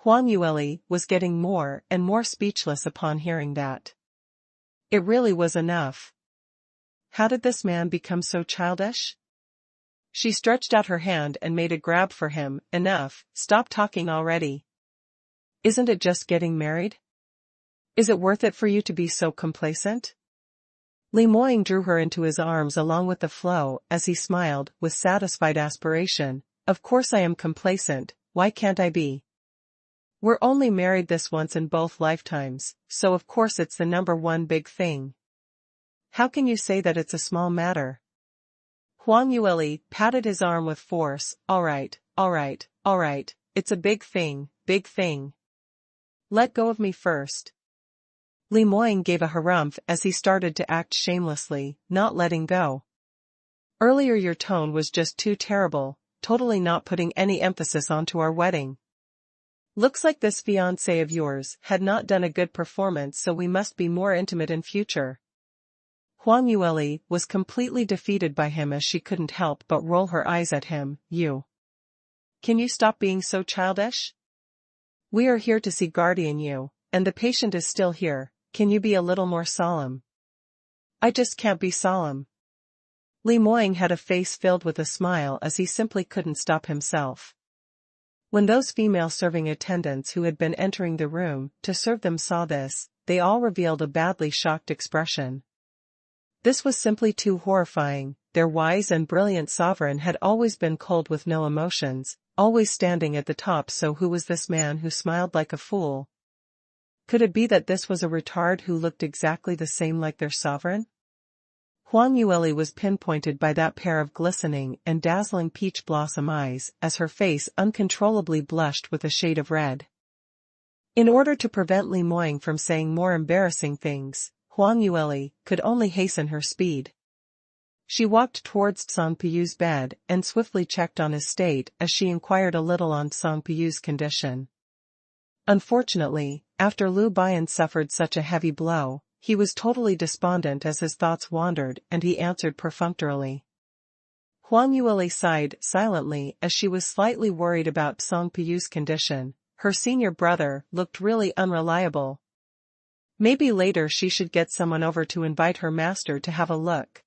Huang Yueli was getting more and more speechless upon hearing that. It really was enough. How did this man become so childish? She stretched out her hand and made a grab for him. Enough, stop talking already. Isn't it just getting married? Is it worth it for you to be so complacent? Li Moying drew her into his arms along with the flow as he smiled with satisfied aspiration. Of course I am complacent, why can't I be? We're only married this once in both lifetimes, so of course it's the number one big thing. How can you say that it's a small matter? Huang Yueli patted his arm with force. All right, it's a big thing, big thing. Let go of me first. Li Moying gave a harumph as he started to act shamelessly, not letting go. Earlier your tone was just too terrible, totally not putting any emphasis onto our wedding. Looks like this fiancé of yours had not done a good performance, so we must be more intimate in future. Huang Yueli was completely defeated by him as she couldn't help but roll her eyes at him. Can you stop being so childish? We are here to see Guardian Yu, and the patient is still here. Can you be a little more solemn? I just can't be solemn. Li Moying had a face filled with a smile as he simply couldn't stop himself. When those female serving attendants who had been entering the room to serve them saw this, they all revealed a badly shocked expression. This was simply too horrifying. Their wise and brilliant sovereign had always been cold with no emotions, always standing at the top, so who was this man who smiled like a fool? Could it be that this was a retard who looked exactly the same like their sovereign? Huang Yueli was pinpointed by that pair of glistening and dazzling peach blossom eyes as her face uncontrollably blushed with a shade of red. In order to prevent Li Moying from saying more embarrassing things, Huang Yueli could only hasten her speed. She walked towards Song Piyu's bed and swiftly checked on his state as she inquired a little on Song Piyu's condition. Unfortunately, after Lu Bian suffered such a heavy blow, he was totally despondent as his thoughts wandered, and he answered perfunctorily. Huang Yueli sighed silently as she was slightly worried about Song Piyu's condition. Her senior brother looked really unreliable. Maybe later she should get someone over to invite her master to have a look.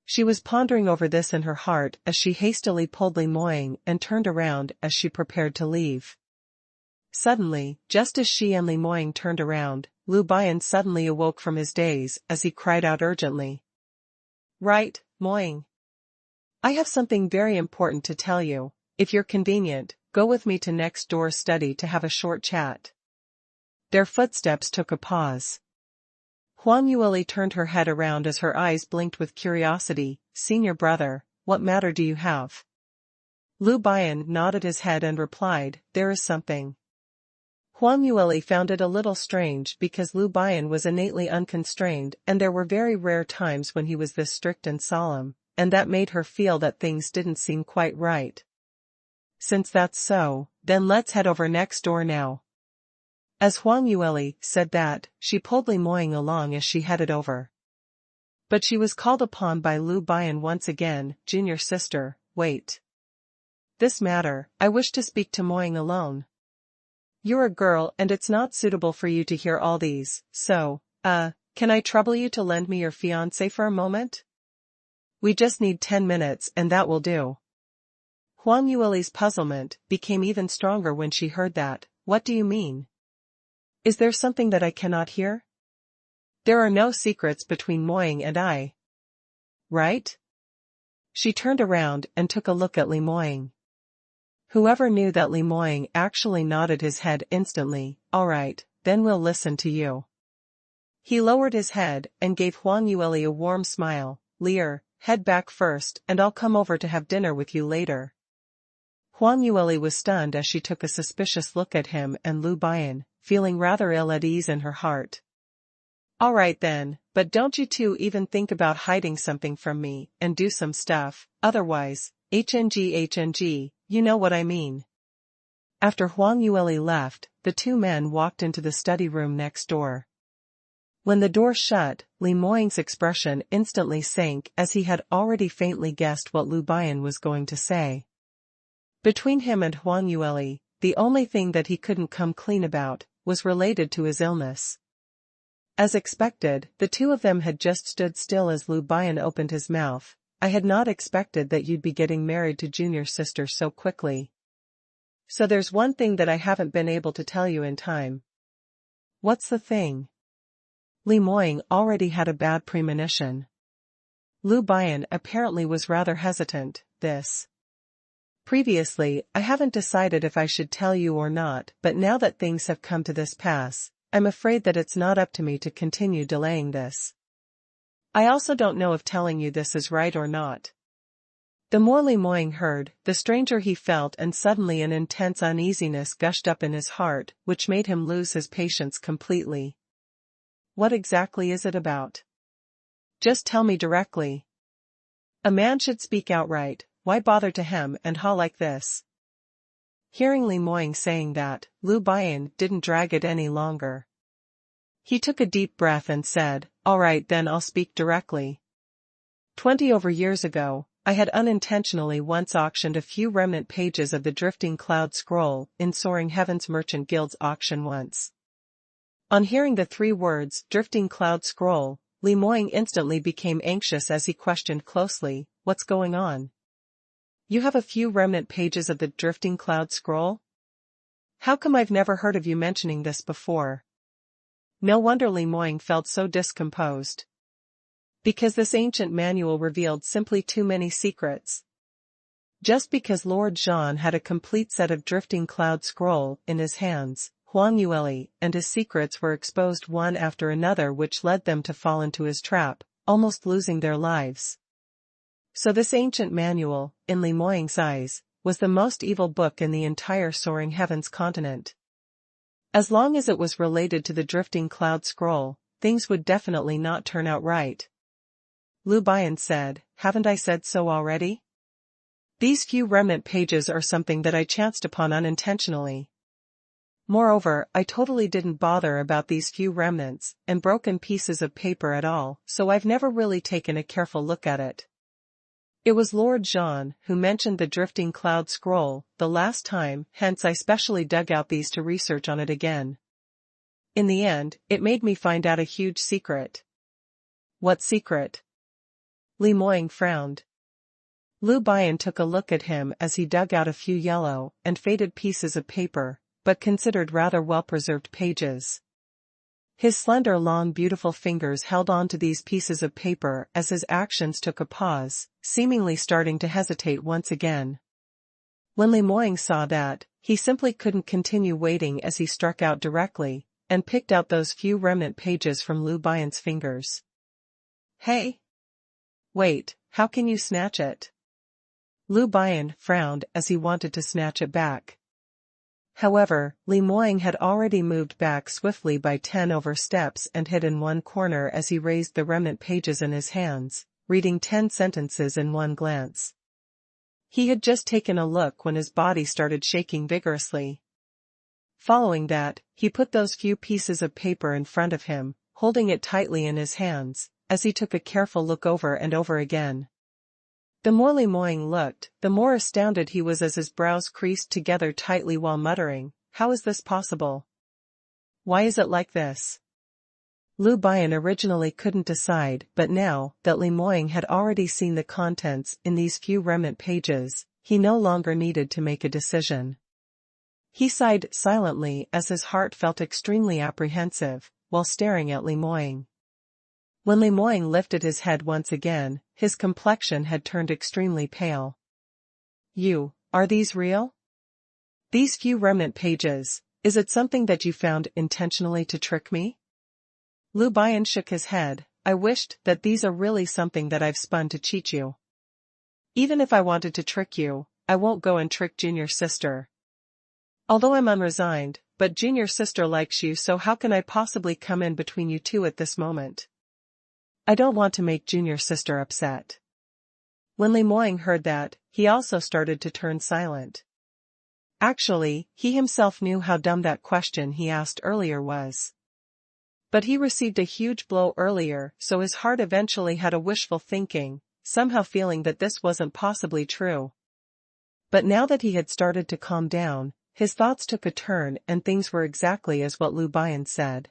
She was pondering over this in her heart as she hastily pulled Li Moying and turned around as she prepared to leave. Suddenly, just as she and Li Moying turned around, Lu Bian suddenly awoke from his daze as he cried out urgently. Right, Moying. I have something very important to tell you. If you're convenient, go with me to next door study to have a short chat. Their footsteps took a pause. Huang Yueli turned her head around as her eyes blinked with curiosity. Senior brother, what matter do you have? Lu Bian nodded his head and replied, there is something. Huang Yueli found it a little strange because Lu Bian was innately unconstrained and there were very rare times when he was this strict and solemn, and that made her feel that things didn't seem quite right. Since that's so, then let's head over next door now. As Huang Yueli said that, she pulled Li Moying along as she headed over. But she was called upon by Lu Bian once again. Junior sister, wait. This matter, I wish to speak to Moying alone. You're a girl and it's not suitable for you to hear all these, so, can I trouble you to lend me your fiancé for a moment? We just need 10 minutes and that will do. Huang Yueli's puzzlement became even stronger when she heard that. What do you mean? Is there something that I cannot hear? There are no secrets between Moying and I. Right? She turned around and took a look at Li Moying. Whoever knew that Li Moying actually nodded his head instantly. All right, then we'll listen to you. He lowered his head and gave Huang Yueli a warm smile. Lear, head back first and I'll come over to have dinner with you later. Huang Yueli was stunned as she took a suspicious look at him and Lu Bian, feeling rather ill at ease in her heart. All right then, but don't you two even think about hiding something from me and do some stuff, otherwise, HNG, you know what I mean. After Huang Yueli left, the two men walked into the study room next door. When the door shut, Li Moying's expression instantly sank as he had already faintly guessed what Lu Bian was going to say. Between him and Huang Yueli, the only thing that he couldn't come clean about was related to his illness. As expected, the two of them had just stood still as Lu Bian opened his mouth. I had not expected that you'd be getting married to junior sister so quickly. So there's one thing that I haven't been able to tell you in time. What's the thing? Li Moying already had a bad premonition. Lu Bian apparently was rather hesitant. Previously, I haven't decided if I should tell you or not, but now that things have come to this pass, I'm afraid that it's not up to me to continue delaying this. I also don't know if telling you this is right or not. The more Li Moying heard, the stranger he felt, and suddenly an intense uneasiness gushed up in his heart, which made him lose his patience completely. What exactly is it about? Just tell me directly. A man should speak outright, why bother to hem and haw like this? Hearing Li Moying saying that, Lu Bian didn't drag it any longer. He took a deep breath and said, all right then, I'll speak directly. 20 over years ago, I had unintentionally once auctioned a few remnant pages of the Drifting Cloud Scroll in Soaring Heaven's Merchant Guild's auction once. On hearing the 3 words, Drifting Cloud Scroll, Li Moying instantly became anxious as he questioned closely, what's going on? You have a few remnant pages of the Drifting Cloud Scroll? How come I've never heard of you mentioning this before? No wonder Li Moying felt so discomposed. Because this ancient manual revealed simply too many secrets. Just because Lord Zhan had a complete set of Drifting Cloud Scroll in his hands, Huang Yueli and his secrets were exposed one after another, which led them to fall into his trap, almost losing their lives. So this ancient manual, in Li Moying's eyes, was the most evil book in the entire Soaring Heavens continent. As long as it was related to the Drifting Cloud Scroll, things would definitely not turn out right. Lu Bian said, haven't I said so already? These few remnant pages are something that I chanced upon unintentionally. Moreover, I totally didn't bother about these few remnants and broken pieces of paper at all, so I've never really taken a careful look at it. It was Lord Zhan who mentioned the Drifting Cloud Scroll the last time, hence I specially dug out these to research on it again. In the end, it made me find out a huge secret. What secret? Li Moying frowned. Lu Bian took a look at him as he dug out a few yellow and faded pieces of paper, but considered rather well-preserved pages. His slender, long, beautiful fingers held on to these pieces of paper as his actions took a pause, seemingly starting to hesitate once again. When Li Moying saw that, he simply couldn't continue waiting as he struck out directly, and picked out those few remnant pages from Lu Bian's fingers. Hey! Wait, how can you snatch it? Lu Bian frowned as he wanted to snatch it back. However, Li Moying had already moved back swiftly by 10 over steps and hid in one corner as he raised the remnant pages in his hands, reading 10 sentences in one glance. He had just taken a look when his body started shaking vigorously. Following that, he put those few pieces of paper in front of him, holding it tightly in his hands, as he took a careful look over and over again. The more Li Moying looked, the more astounded he was as his brows creased together tightly while muttering, how is this possible? Why is it like this? Lu Bian originally couldn't decide, but now that Li Moying had already seen the contents in these few remnant pages, he no longer needed to make a decision. He sighed silently as his heart felt extremely apprehensive, while staring at Li Moying. When Li Moying lifted his head once again, his complexion had turned extremely pale. Are these real? These few remnant pages, is it something that you found intentionally to trick me? Lu Bian shook his head, I wished that these are really something that I've spun to cheat you. Even if I wanted to trick you, I won't go and trick Junior Sister. Although I'm unresigned, but Junior Sister likes you, so how can I possibly come in between you two at this moment? I don't want to make Junior Sister upset. When Li Moying heard that, he also started to turn silent. Actually, he himself knew how dumb that question he asked earlier was. But he received a huge blow earlier, so his heart eventually had a wishful thinking, somehow feeling that this wasn't possibly true. But now that he had started to calm down, his thoughts took a turn and things were exactly as what Lu Bian said.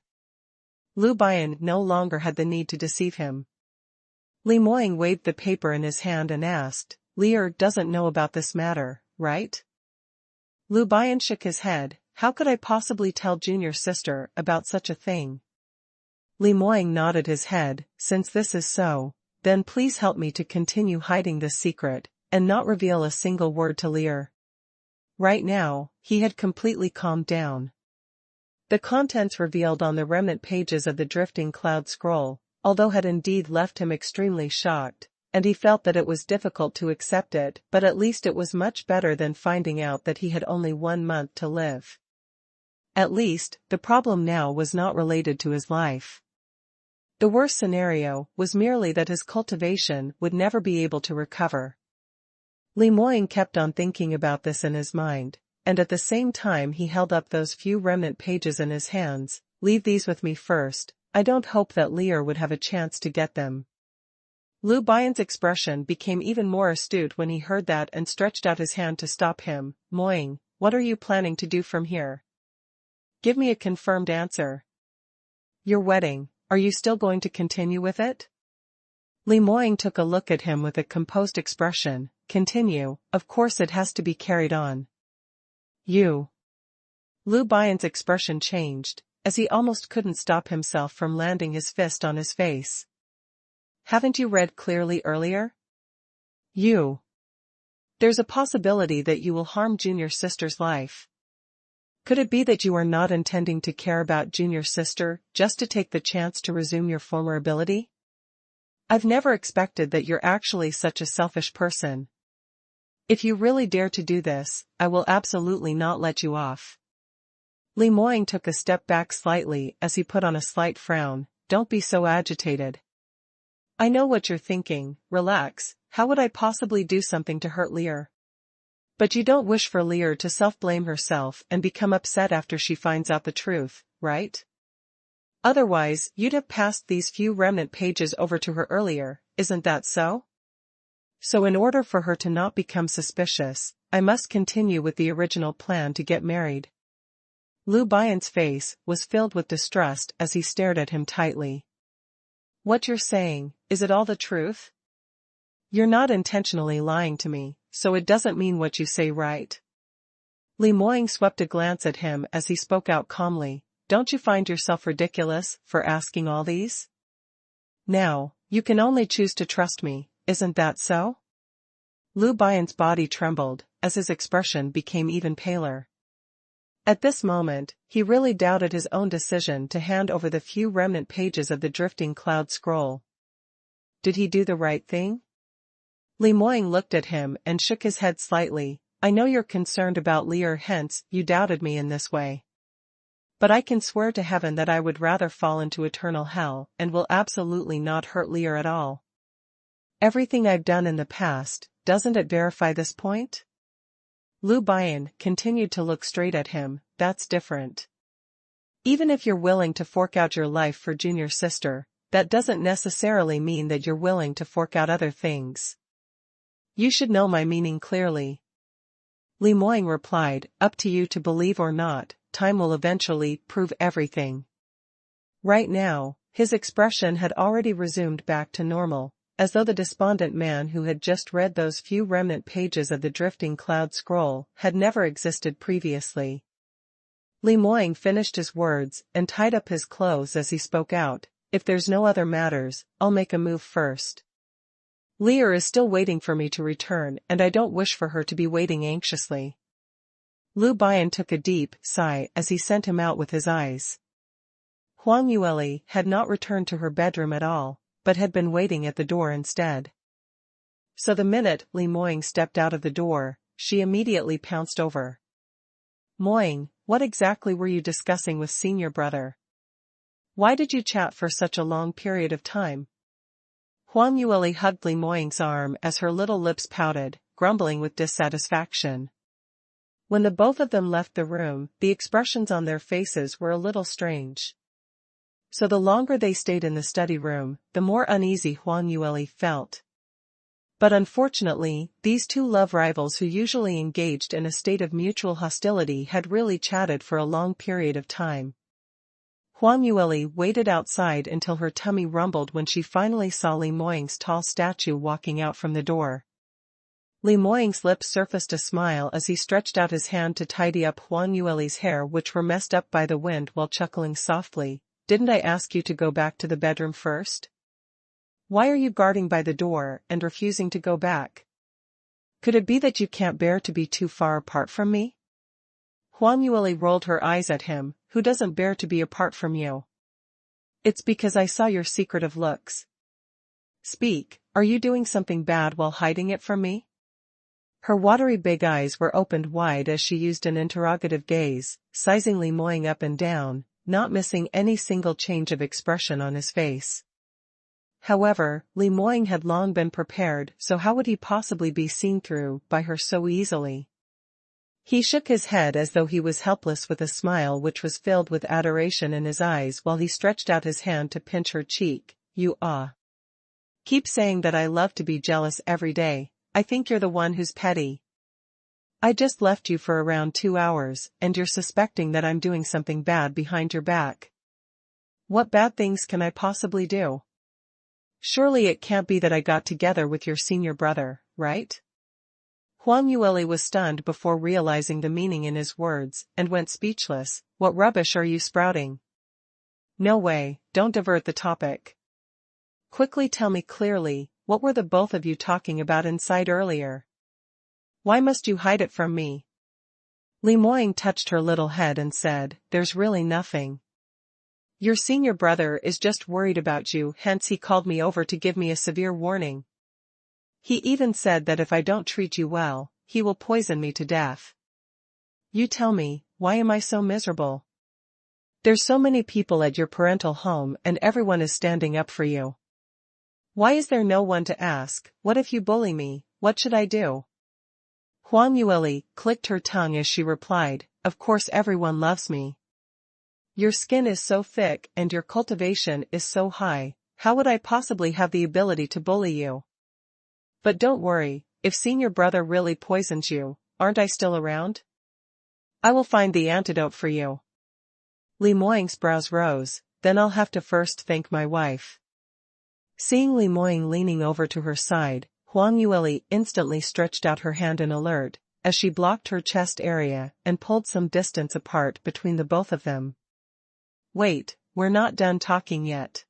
Lu Bian no longer had the need to deceive him. Li Moying waved the paper in his hand and asked, Lier doesn't know about this matter, right? Lu Bian shook his head, how could I possibly tell Junior Sister about such a thing? Li Moying nodded his head, since this is so, then please help me to continue hiding this secret, and not reveal a single word to Lier. Right now, he had completely calmed down. The contents revealed on the remnant pages of the Drifting Cloud Scroll, although had indeed left him extremely shocked, and he felt that it was difficult to accept it, but at least it was much better than finding out that he had only 1 month to live. At least, the problem now was not related to his life. The worst scenario was merely that his cultivation would never be able to recover. Li Moying kept on thinking about this in his mind, and at the same time he held up those few remnant pages in his hands. Leave these with me first, I don't hope that Lear would have a chance to get them. Lu Bian's expression became even more astute when he heard that and stretched out his hand to stop him. Moying, what are you planning to do from here? Give me a confirmed answer. Your wedding, are you still going to continue with it? Li Moying took a look at him with a composed expression. Continue, of course it has to be carried on. You. Lu Bian's expression changed, as he almost couldn't stop himself from landing his fist on his face. Haven't you read clearly earlier? You. There's a possibility that you will harm Junior Sister's life. Could it be that you are not intending to care about Junior Sister just to take the chance to resume your former ability? I've never expected that you're actually such a selfish person. If you really dare to do this, I will absolutely not let you off. Li Moying took a step back slightly as he put on a slight frown. Don't be so agitated. I know what you're thinking. Relax, how would I possibly do something to hurt Lear? But you don't wish for Lear to self-blame herself and become upset after she finds out the truth, right? Otherwise, you'd have passed these few remnant pages over to her earlier, isn't that so? So in order for her to not become suspicious, I must continue with the original plan to get married. Lu Bian's face was filled with distrust as he stared at him tightly. What you're saying, is it all the truth? You're not intentionally lying to me, so it doesn't mean what you say, right? Li Moying swept a glance at him as he spoke out calmly. Don't you find yourself ridiculous for asking all these? Now, you can only choose to trust me, isn't that so? Lu Bian's body trembled, as his expression became even paler. At this moment, he really doubted his own decision to hand over the few remnant pages of the drifting cloud scroll. Did he do the right thing? Li Moying looked at him and shook his head slightly. I know you're concerned about Lear, hence you doubted me in this way. But I can swear to heaven that I would rather fall into eternal hell and will absolutely not hurt Lear at all. Everything I've done in the past, doesn't it verify this point? Lu Bian continued to look straight at him. That's different. Even if you're willing to fork out your life for Junior Sister, that doesn't necessarily mean that you're willing to fork out other things. You should know my meaning clearly. Li Moying replied, up to you to believe or not, time will eventually prove everything. Right now, his expression had already resumed back to normal, as though the despondent man who had just read those few remnant pages of the drifting cloud scroll had never existed previously. Li Moying finished his words and tied up his clothes as he spoke out. If there's no other matters, I'll make a move first. Lear is still waiting for me to return and I don't wish for her to be waiting anxiously. Lu Bian took a deep sigh as he sent him out with his eyes. Huang Yueli had not returned to her bedroom at all, but had been waiting at the door instead. So the minute Li Moying stepped out of the door, she immediately pounced over. Moying, what exactly were you discussing with senior brother? Why did you chat for such a long period of time? Huang Yueli hugged Li Moying's arm as her little lips pouted, grumbling with dissatisfaction. When the both of them left the room, the expressions on their faces were a little strange. So the longer they stayed in the study room, the more uneasy Huang Yueli felt. But unfortunately, these two love rivals who usually engaged in a state of mutual hostility had really chatted for a long period of time. Huang Yueli waited outside until her tummy rumbled when she finally saw Li Moying's tall statue walking out from the door. Li Moying's lips surfaced a smile as he stretched out his hand to tidy up Huang Yueli's hair, which were messed up by the wind, while chuckling softly. Didn't I ask you to go back to the bedroom first? Why are you guarding by the door and refusing to go back? Could it be that you can't bear to be too far apart from me? Huang Yueli rolled her eyes at him. Who doesn't bear to be apart from you? It's because I saw your secretive looks. Speak, are you doing something bad while hiding it from me? Her watery big eyes were opened wide as she used an interrogative gaze, sizing Li Moying up and down, not missing any single change of expression on his face. However, Li Moying had long been prepared, so how would he possibly be seen through by her so easily? He shook his head as though he was helpless with a smile which was filled with adoration in his eyes while he stretched out his hand to pinch her cheek. You keep saying that I love to be jealous every day. I think you're the one who's petty. I just left you for around 2 hours, and you're suspecting that I'm doing something bad behind your back. What bad things can I possibly do? Surely it can't be that I got together with your senior brother, right? Huang Yueli was stunned before realizing the meaning in his words, and went speechless. What rubbish are you sprouting? No way, don't divert the topic. Quickly tell me clearly, what were the both of you talking about inside earlier? Why must you hide it from me? Li Moying touched her little head and said, There's really nothing. Your senior brother is just worried about you, hence he called me over to give me a severe warning. He even said that if I don't treat you well, he will poison me to death. You tell me, why am I so miserable? There's so many people at your parental home and everyone is standing up for you. Why is there no one to ask, what if you bully me, what should I do? Huang Yueli clicked her tongue as she replied, Of course everyone loves me. Your skin is so thick and your cultivation is so high, how would I possibly have the ability to bully you? But don't worry, if senior brother really poisons you, aren't I still around? I will find the antidote for you. Li Moying's brows rose, then I'll have to first thank my wife. Seeing Li Moying leaning over to her side, Huang Yueli instantly stretched out her hand in alert, as she blocked her chest area and pulled some distance apart between the both of them. Wait, we're not done talking yet.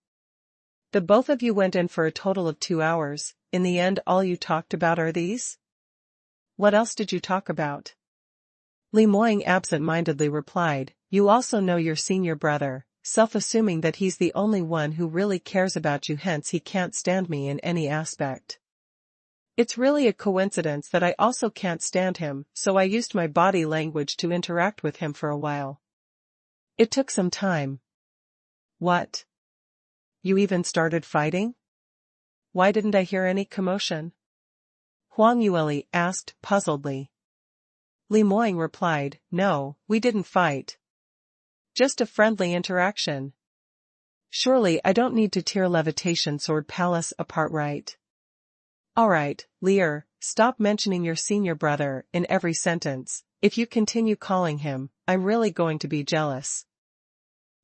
The both of you went in for a total of 2 hours, in the end all you talked about are these? What else did you talk about? Li Moying absent-mindedly replied, You also know your senior brother, self-assuming that he's the only one who really cares about you, hence he can't stand me in any aspect. It's really a coincidence that I also can't stand him, so I used my body language to interact with him for a while. It took some time. What? You even started fighting? Why didn't I hear any commotion? Huang Yueli asked puzzledly. Li Moying replied, No, we didn't fight. Just a friendly interaction. Surely I don't need to tear Levitation Sword Palace apart, right? Alright, Lear, stop mentioning your senior brother in every sentence. If you continue calling him, I'm really going to be jealous.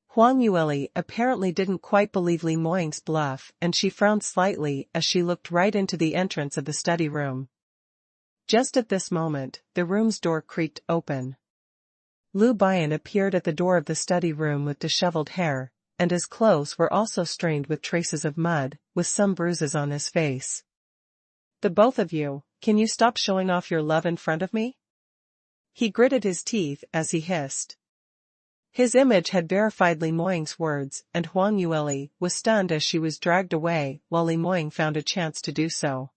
Huang Yueli apparently didn't quite believe Li Moying's bluff and she frowned slightly as she looked right into the entrance of the study room. Just at this moment, the room's door creaked open. Lu Bian appeared at the door of the study room with disheveled hair, and his clothes were also stained with traces of mud, with some bruises on his face. The both of you, can you stop showing off your love in front of me? He gritted his teeth as he hissed. His image had verified Li Moying's words, and Huang Yueli was stunned as she was dragged away while Li Moying found a chance to do so.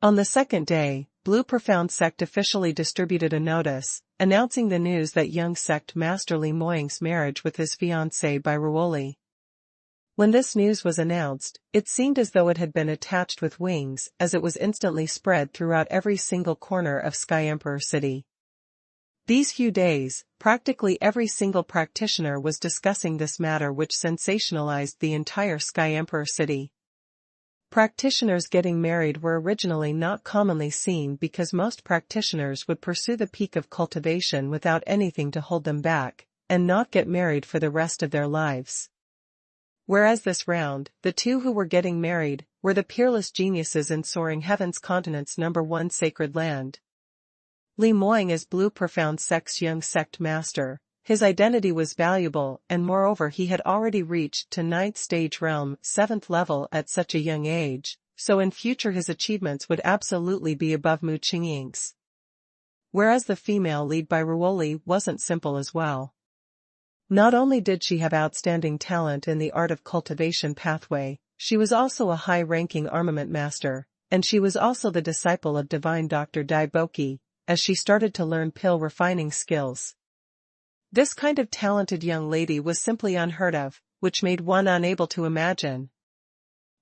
On the second day, Blue Profound Sect officially distributed a notice, announcing the news that young sect master Li Moying's marriage with his fiancée by Ruoli. When this news was announced, it seemed as though it had been attached with wings as it was instantly spread throughout every single corner of Sky Emperor City. These few days, practically every single practitioner was discussing this matter, which sensationalized the entire Sky Emperor City. Practitioners getting married were originally not commonly seen because most practitioners would pursue the peak of cultivation without anything to hold them back, and not get married for the rest of their lives. Whereas this round, the two who were getting married were the peerless geniuses in Soaring Heaven's Continent's #1 sacred land. Li Moying as Blue Profound Sect's young sect master, his identity was valuable and moreover he had already reached to 9th stage realm 7th level at such a young age, so in future his achievements would absolutely be above Mu Qingying's. Whereas the female lead by Ruoli wasn't simple as well. Not only did she have outstanding talent in the art of cultivation pathway, she was also a high-ranking armament master, and she was also the disciple of divine Dr. Daiboki, as she started to learn pill refining skills. This kind of talented young lady was simply unheard of, which made one unable to imagine.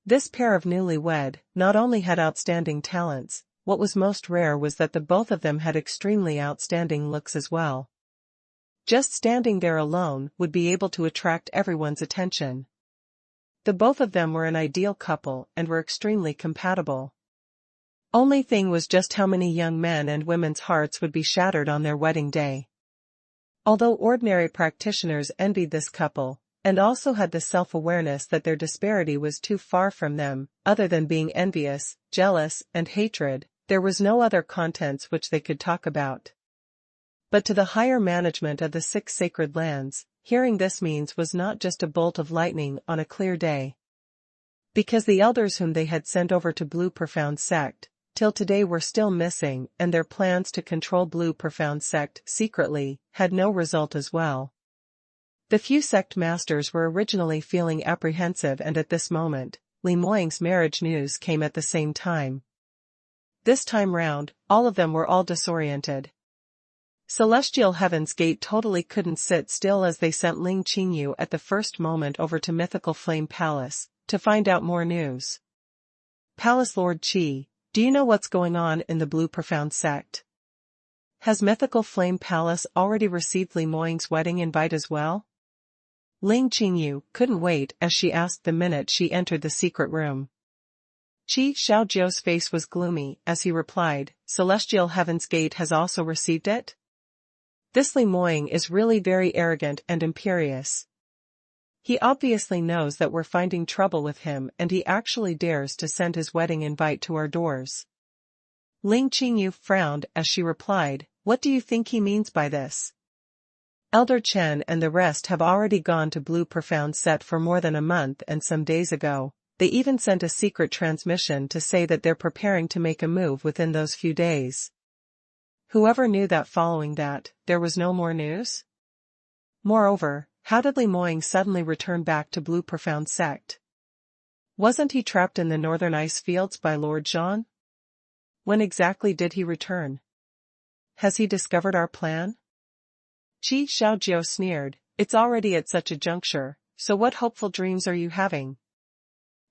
This pair of newlywed not only had outstanding talents, what was most rare was that the both of them had extremely outstanding looks as well. Just standing there alone would be able to attract everyone's attention. The both of them were an ideal couple and were extremely compatible. Only thing was just how many young men and women's hearts would be shattered on their wedding day. Although ordinary practitioners envied this couple, and also had the self-awareness that their disparity was too far from them, other than being envious, jealous, and hatred, there was no other contents which they could talk about. But to the higher management of the 6 sacred lands, hearing this news was not just a bolt of lightning on a clear day. Because the elders whom they had sent over to Blue Profound Sect, till today were still missing, and their plans to control Blue Profound Sect secretly had no result as well. The few sect masters were originally feeling apprehensive, and at this moment, Li Moying's marriage news came at the same time. This time round, all of them were all disoriented. Celestial Heaven's Gate totally couldn't sit still as they sent Ling Qingyu at the first moment over to Mythical Flame Palace, to find out more news. Palace Lord Qi, do you know what's going on in the Blue Profound Sect? Has Mythical Flame Palace already received Li Moying's wedding invite as well? Ling Qingyu couldn't wait as she asked the minute she entered the secret room. Qi Xiaojiu's face was gloomy as he replied, Celestial Heaven's Gate has also received it? This Li Moying is really very arrogant and imperious. He obviously knows that we're finding trouble with him, and he actually dares to send his wedding invite to our doors. Ling Qingyu frowned as she replied, what do you think he means by this? Elder Chen and the rest have already gone to Blue Profound Set for more than a month, and some days ago, they even sent a secret transmission to say that they're preparing to make a move within those few days. Whoever knew that following that, there was no more news? Moreover, how did Li Moying suddenly return back to Blue Profound Sect? Wasn't he trapped in the northern ice fields by Lord Zhan? When exactly did he return? Has he discovered our plan? Qi Xiaojiu sneered, it's already at such a juncture, so what hopeful dreams are you having?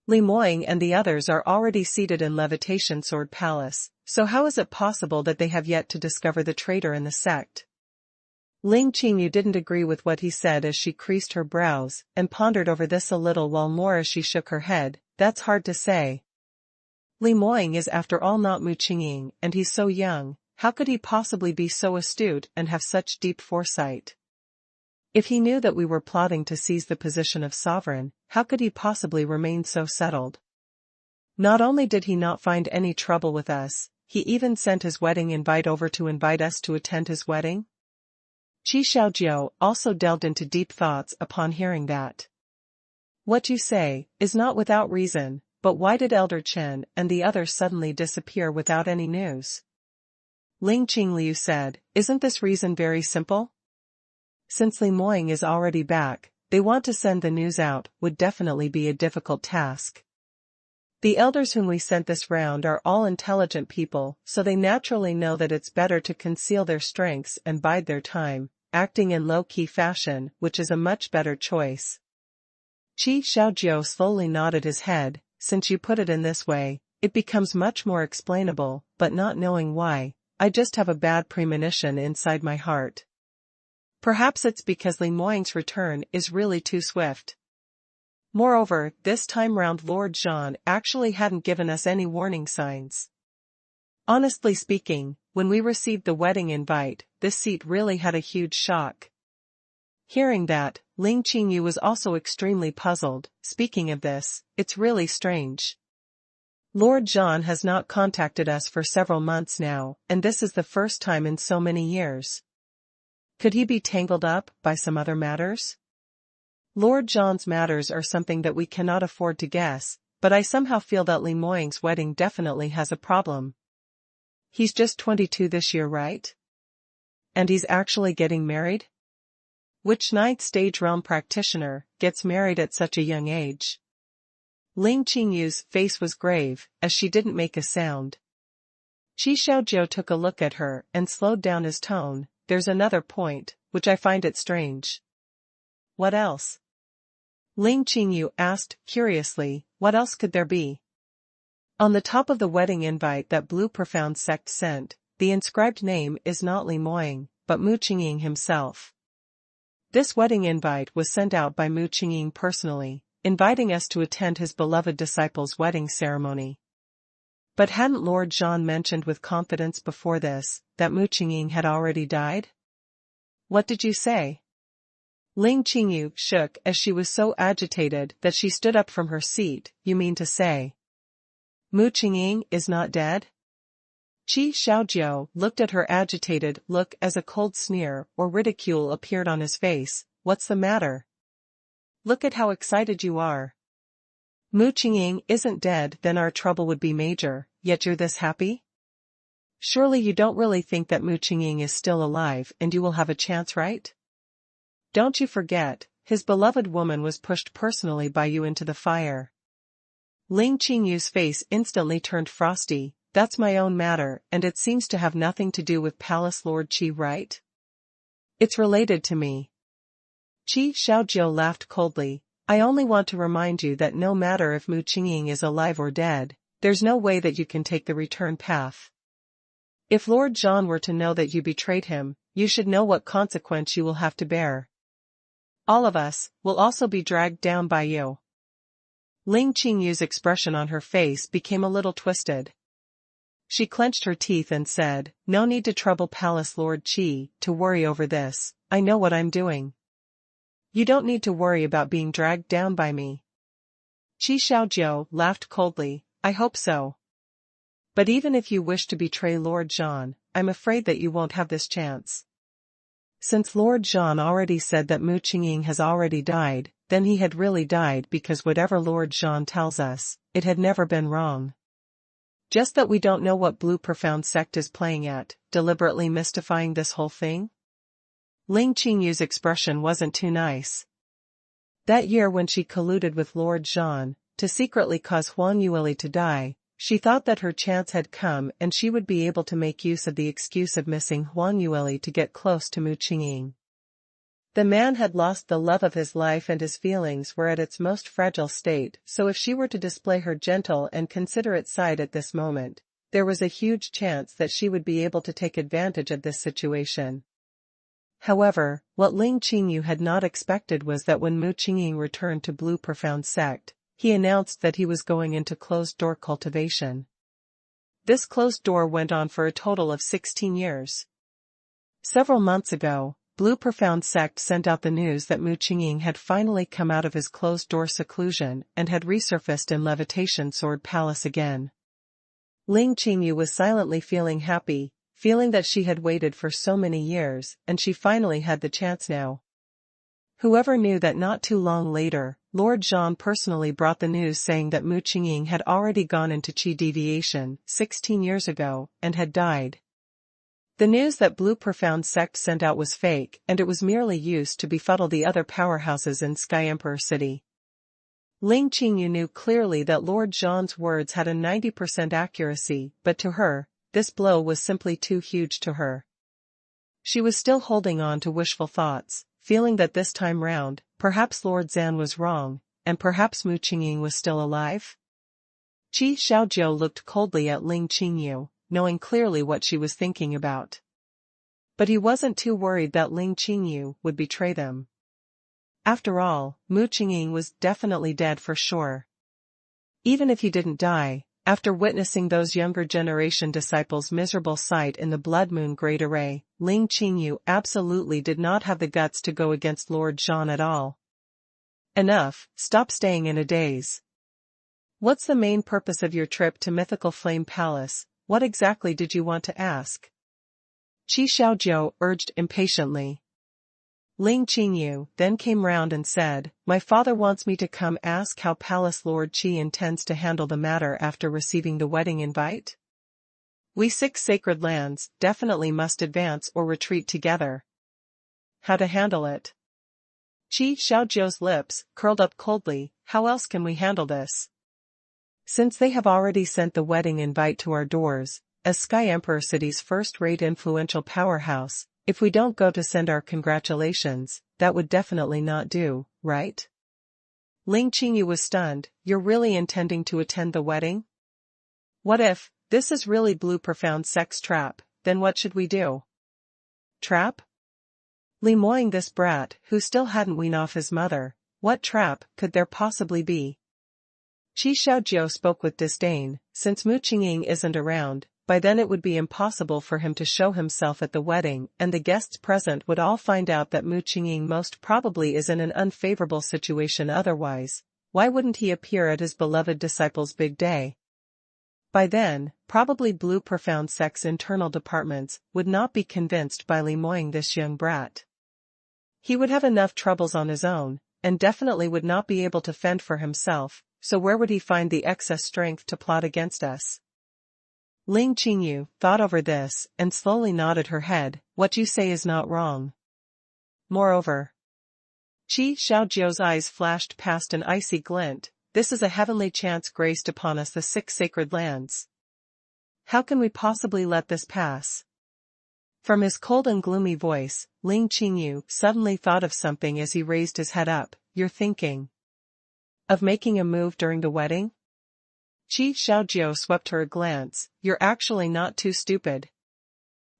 Li Moying and the others are already seated in Levitation Sword Palace, so how is it possible that they have yet to discover the traitor in the sect? Ling Qingyu didn't agree with what he said as she creased her brows, and pondered over this a little while more as she shook her head, that's hard to say. Li Moying is after all not Mu Qingqing, and he's so young, how could he possibly be so astute and have such deep foresight? If he knew that we were plotting to seize the position of sovereign, how could he possibly remain so settled? Not only did he not find any trouble with us, he even sent his wedding invite over to invite us to attend his wedding? Qi Xiaojiu also delved into deep thoughts upon hearing that. What you say is not without reason, but why did Elder Chen and the others suddenly disappear without any news? Ling Qingliu said, isn't this reason very simple? Since Li Moying is already back, they want to send the news out would definitely be a difficult task. The elders whom we sent this round are all intelligent people, so they naturally know that it's better to conceal their strengths and bide their time, acting in low-key fashion, which is a much better choice. Qi Xiaojiu slowly nodded his head, since you put it in this way, it becomes much more explainable, but not knowing why, I just have a bad premonition inside my heart. Perhaps it's because Li Moying's return is really too swift. Moreover, this time round Lord Zhan actually hadn't given us any warning signs. Honestly speaking, when we received the wedding invite, this seat really had a huge shock. Hearing that, Ling Qingyu was also extremely puzzled. Speaking of this, it's really strange. Lord Zhan has not contacted us for several months now, and this is the first time in so many years. Could he be tangled up by some other matters? Lord Zhan's matters are something that we cannot afford to guess, but I somehow feel that Li Moying's wedding definitely has a problem. He's just 22 this year, right? And he's actually getting married? Which ninth stage realm practitioner gets married at such a young age? Ling Qingyu's face was grave, as she didn't make a sound. Qi Xiaojiu took a look at her and slowed down his tone. There's another point, which I find it strange. What else? Ling Qingyu asked, curiously, what else could there be? On the top of the wedding invite that Blue Profound Sect sent, the inscribed name is not Li Moying, but Mu Qingying himself. This wedding invite was sent out by Mu Qingying personally, inviting us to attend his beloved disciple's wedding ceremony. But hadn't Lord Zhan mentioned with confidence before this, that Mu Qingying had already died? What did you say? Ling Qingyu shook as she was so agitated that she stood up from her seat. You mean to say Mu Qingying is not dead? Qi Xiaojiu looked at her agitated look as a cold sneer or ridicule appeared on his face. What's the matter? Look at how excited you are. Mu Qingying isn't dead, then our trouble would be major, yet you're this happy? Surely you don't really think that Mu Qingying is still alive and you will have a chance, right? Don't you forget, his beloved woman was pushed personally by you into the fire. Ling Qingyu's face instantly turned frosty. That's my own matter, and it seems to have nothing to do with Palace Lord Qi, right? It's related to me. Qi Xiaojiu laughed coldly. I only want to remind you that no matter if Mu Qingying is alive or dead, there's no way that you can take the return path. If Lord Zhan were to know that you betrayed him, you should know what consequence you will have to bear. All of us will also be dragged down by you. Ling Qingyu's expression on her face became a little twisted. She clenched her teeth and said, no need to trouble Palace Lord Qi to worry over this. I know what I'm doing. You don't need to worry about being dragged down by me. Qi Xiaojiu laughed coldly. I hope so. But even if you wish to betray Lord Zhan, I'm afraid that you won't have this chance. Since Lord Zhan already said that Mu Qingying has already died, then he had really died, because whatever Lord Zhan tells us, it had never been wrong. Just that we don't know what Blue Profound Sect is playing at, deliberately mystifying this whole thing? Ling Qingyu's expression wasn't too nice. That year when she colluded with Lord Zhan, to secretly cause Huang Yueli to die, she thought that her chance had come and she would be able to make use of the excuse of missing Huang Yueli to get close to Mu Qingying. The man had lost the love of his life and his feelings were at its most fragile state, so if she were to display her gentle and considerate side at this moment, there was a huge chance that she would be able to take advantage of this situation. However, what Ling Qingyu had not expected was that when Mu Qingying returned to Blue Profound Sect, he announced that he was going into closed-door cultivation. This closed door went on for a total of 16 years. Several months ago, Blue Profound Sect sent out the news that Mu Qingying had finally come out of his closed-door seclusion and had resurfaced in Levitation Sword Palace again. Ling Qingyu was silently feeling happy, feeling that she had waited for so many years, and she finally had the chance now. Whoever knew that not too long later, Lord Zhan personally brought the news saying that Mu Qingying had already gone into Qi deviation 16 years ago, and had died. The news that Blue Profound Sect sent out was fake, and it was merely used to befuddle the other powerhouses in Sky Emperor City. Ling Qingyu knew clearly that Lord Zhan's words had a 90% accuracy, but to her, this blow was simply too huge to her. She was still holding on to wishful thoughts, feeling that this time round, perhaps Lord Zhan was wrong, and perhaps Mu Qingying was still alive. Qi Xiaojiu looked coldly at Ling Qingyu, knowing clearly what she was thinking about. But he wasn't too worried that Ling Qingyu would betray them. After all, Mu Qingying was definitely dead for sure. Even if he didn't die, after witnessing those younger generation disciples' miserable sight in the Blood Moon Great Array, Ling Qingyu absolutely did not have the guts to go against Lord Zhan at all. Enough, stop staying in a daze. What's the main purpose of your trip to Mythical Flame Palace? What exactly did you want to ask? Qi Xiaojiu urged impatiently. Ling Qingyu then came round and said, my father wants me to come ask how Palace Lord Qi intends to handle the matter after receiving the wedding invite. We 6 sacred lands definitely must advance or retreat together. How to handle it? Qi Xiaozhou's lips curled up coldly. How else can we handle this? Since they have already sent the wedding invite to our doors, as Sky Emperor City's first-rate influential powerhouse, if we don't go to send our congratulations, that would definitely not do, right? Ling Qingyu was stunned. You're really intending to attend the wedding? What if this is really Blue Profound Sect's trap? Then what should we do? Trap? Lemoying this brat who still hadn't weaned off his mother. What trap could there possibly be? Qi Xiaozhou spoke with disdain. Since Mu Qingqing isn't around, by then it would be impossible for him to show himself at the wedding, and the guests present would all find out that Mu Qingqing most probably is in an unfavorable situation otherwise. Why wouldn't he appear at his beloved disciple's big day? By then, probably Blue Profound Sect's internal departments would not be convinced by lemoying this young brat. He would have enough troubles on his own, and definitely would not be able to fend for himself, so where would he find the excess strength to plot against us? Ling Qingyu thought over this and slowly nodded her head. What you say is not wrong. Moreover, Qi Xiaozhou's eyes flashed past an icy glint. This is a heavenly chance graced upon us, the 6 sacred lands. How can we possibly let this pass? From his cold and gloomy voice, Ling Qingyu suddenly thought of something as he raised his head up. You're thinking of making a move during the wedding? Qi Xiaozhou swept her a glance. You're actually not too stupid.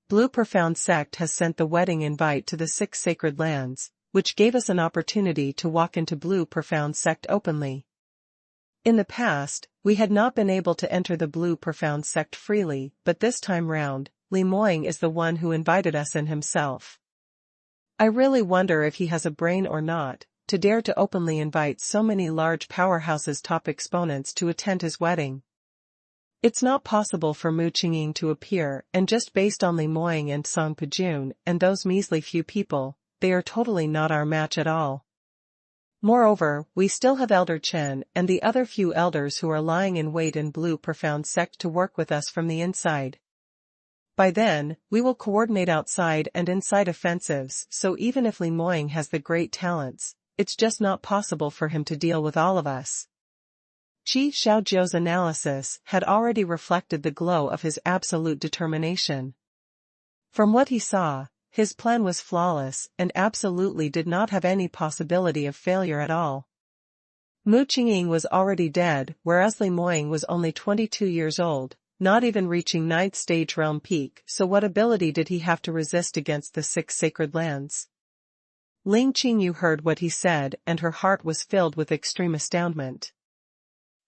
Blue Profound Sect has sent the wedding invite to the 6 sacred lands, which gave us an opportunity to walk into Blue Profound Sect openly. In the past, we had not been able to enter the Blue Profound Sect freely, but this time round, Lemoying is the one who invited us in himself. I really wonder if he has a brain or not, to dare to openly invite so many large powerhouses' top exponents to attend his wedding. It's not possible for Mu Qingqing to appear, and just based on Lemoying and Song Pujun and those measly few people, they are totally not our match at all. Moreover, we still have Elder Chen and the other few elders who are lying in wait in Blue Profound Sect to work with us from the inside. By then, we will coordinate outside and inside offensives, so even if Lemoying has the great talents, it's just not possible for him to deal with all of us. Qi Xiaozhou's analysis had already reflected the glow of his absolute determination. From what he saw, his plan was flawless and absolutely did not have any possibility of failure at all. Mu Qingqing was already dead, whereas Lemoying was only 22 years old, not even reaching 9th stage realm peak, so what ability did he have to resist against the 6 sacred lands? Ling Qingyu heard what he said and her heart was filled with extreme astoundment.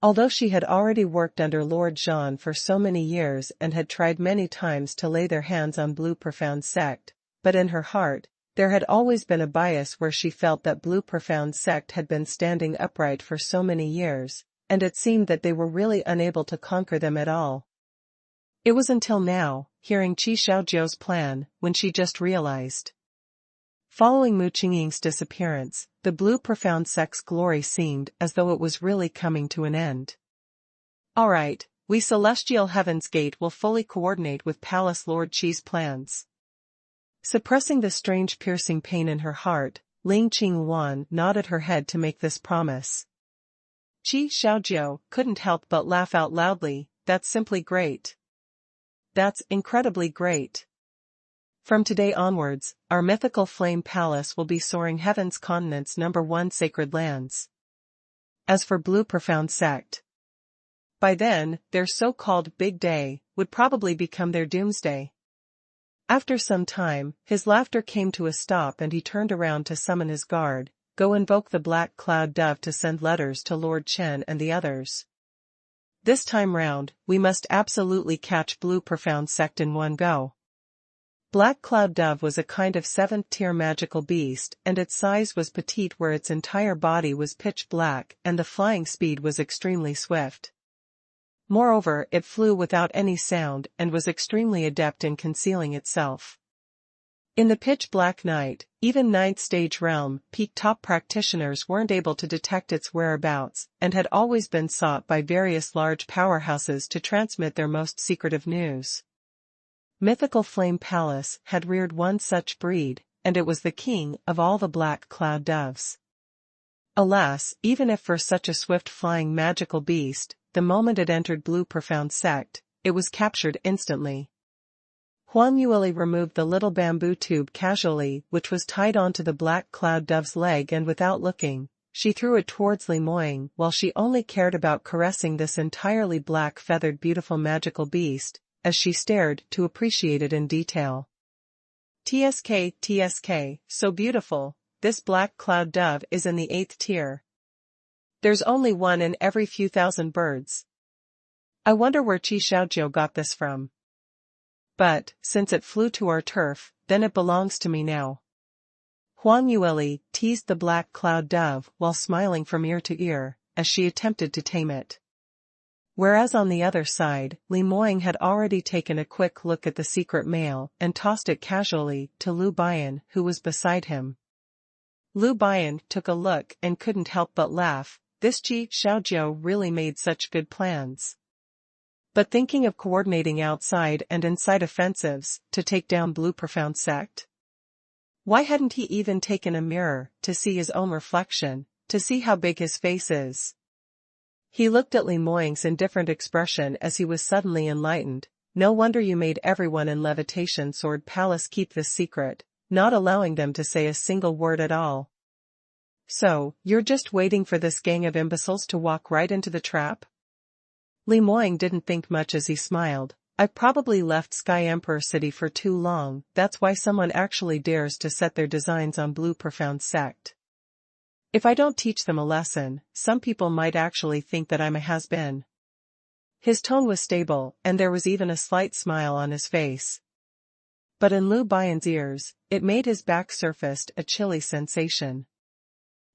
Although she had already worked under Lord Zhan for so many years and had tried many times to lay their hands on Blue Profound Sect, but in her heart, there had always been a bias where she felt that Blue Profound Sect had been standing upright for so many years, and it seemed that they were really unable to conquer them at all. It was until now, hearing Qi Xiaozhou's plan, when she just realized. Following Mu Qingqing's disappearance, the Blue Profound Sect's glory seemed as though it was really coming to an end. Alright, we Celestial Heaven's Gate will fully coordinate with Palace Lord Qi's plans. Suppressing the strange piercing pain in her heart, Ling Qingwan nodded her head to make this promise. Qi Xiaozhou couldn't help but laugh out loudly. That's simply great. That's incredibly great. From today onwards, our mythical flame palace will be soaring heaven's continent's #1 sacred lands. As for Blue Profound Sect, by then, their so-called big day would probably become their doomsday. After some time, his laughter came to a stop and he turned around to summon his guard. Go invoke the Black Cloud Dove to send letters to Lord Chen and the others. This time round, we must absolutely catch Blue Profound Sect in one go. Black Cloud Dove was a kind of 7th-tier magical beast, and its size was petite where its entire body was pitch black and the flying speed was extremely swift. Moreover, it flew without any sound and was extremely adept in concealing itself. In the pitch-black night, even 9th stage realm peak top practitioners weren't able to detect its whereabouts and had always been sought by various large powerhouses to transmit their most secretive news. Mythical Flame Palace had reared one such breed, and it was the king of all the black cloud doves. Alas, even if for such a swift-flying magical beast, the moment it entered Blue Profound Sect, it was captured instantly. Huang Yueli removed the little bamboo tube casually which was tied onto the black cloud dove's leg, and without looking, she threw it towards Li Moying, while she only cared about caressing this entirely black feathered beautiful magical beast, as she stared to appreciate it in detail. TSK, TSK, so beautiful, this black cloud dove is in the 8th tier. There's only one in every few thousand birds. I wonder where Qi Xiaojiu got this from. But, since it flew to our turf, then it belongs to me now. Huang Yueli teased the black cloud dove while smiling from ear to ear, as she attempted to tame it. Whereas on the other side, Li Moying had already taken a quick look at the secret male and tossed it casually to Lu Bian, who was beside him. Lu Bian took a look and couldn't help but laugh. This Qi Xiaojiu really made such good plans. But thinking of coordinating outside and inside offensives to take down Blue Profound Sect? Why hadn't he even taken a mirror to see his own reflection, to see how big his face is? He looked at Li Moying's indifferent expression as he was suddenly enlightened. No wonder you made everyone in Levitation Sword Palace keep this secret, not allowing them to say a single word at all. So, you're just waiting for this gang of imbeciles to walk right into the trap? Li Moying didn't think much as he smiled. I've probably left Sky Emperor City for too long, that's why someone actually dares to set their designs on Blue Profound Sect. If I don't teach them a lesson, some people might actually think that I'm a has-been. His tone was stable, and there was even a slight smile on his face. But in Lu Bian's ears, it made his back surfaced a chilly sensation.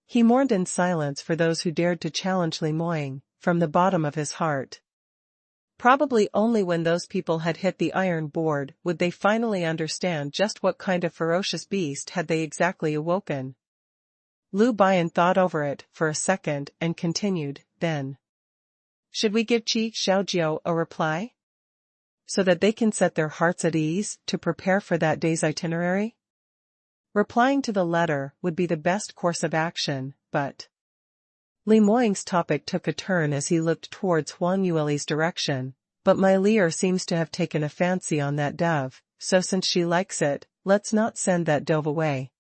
He mourned in silence for those who dared to challenge Li Moying, from the bottom of his heart. Probably only when those people had hit the iron board would they finally understand just what kind of ferocious beast had they exactly awoken. Lu Bian thought over it for a second and continued, then. Should we give Qi Xiaojiu a reply? So that they can set their hearts at ease to prepare for that day's itinerary? Replying to the letter would be the best course of action, but... Li Moying's topic took a turn as he looked towards Huang Yueli's direction, but my Lear seems to have taken a fancy on that dove, so since she likes it, let's not send that dove away.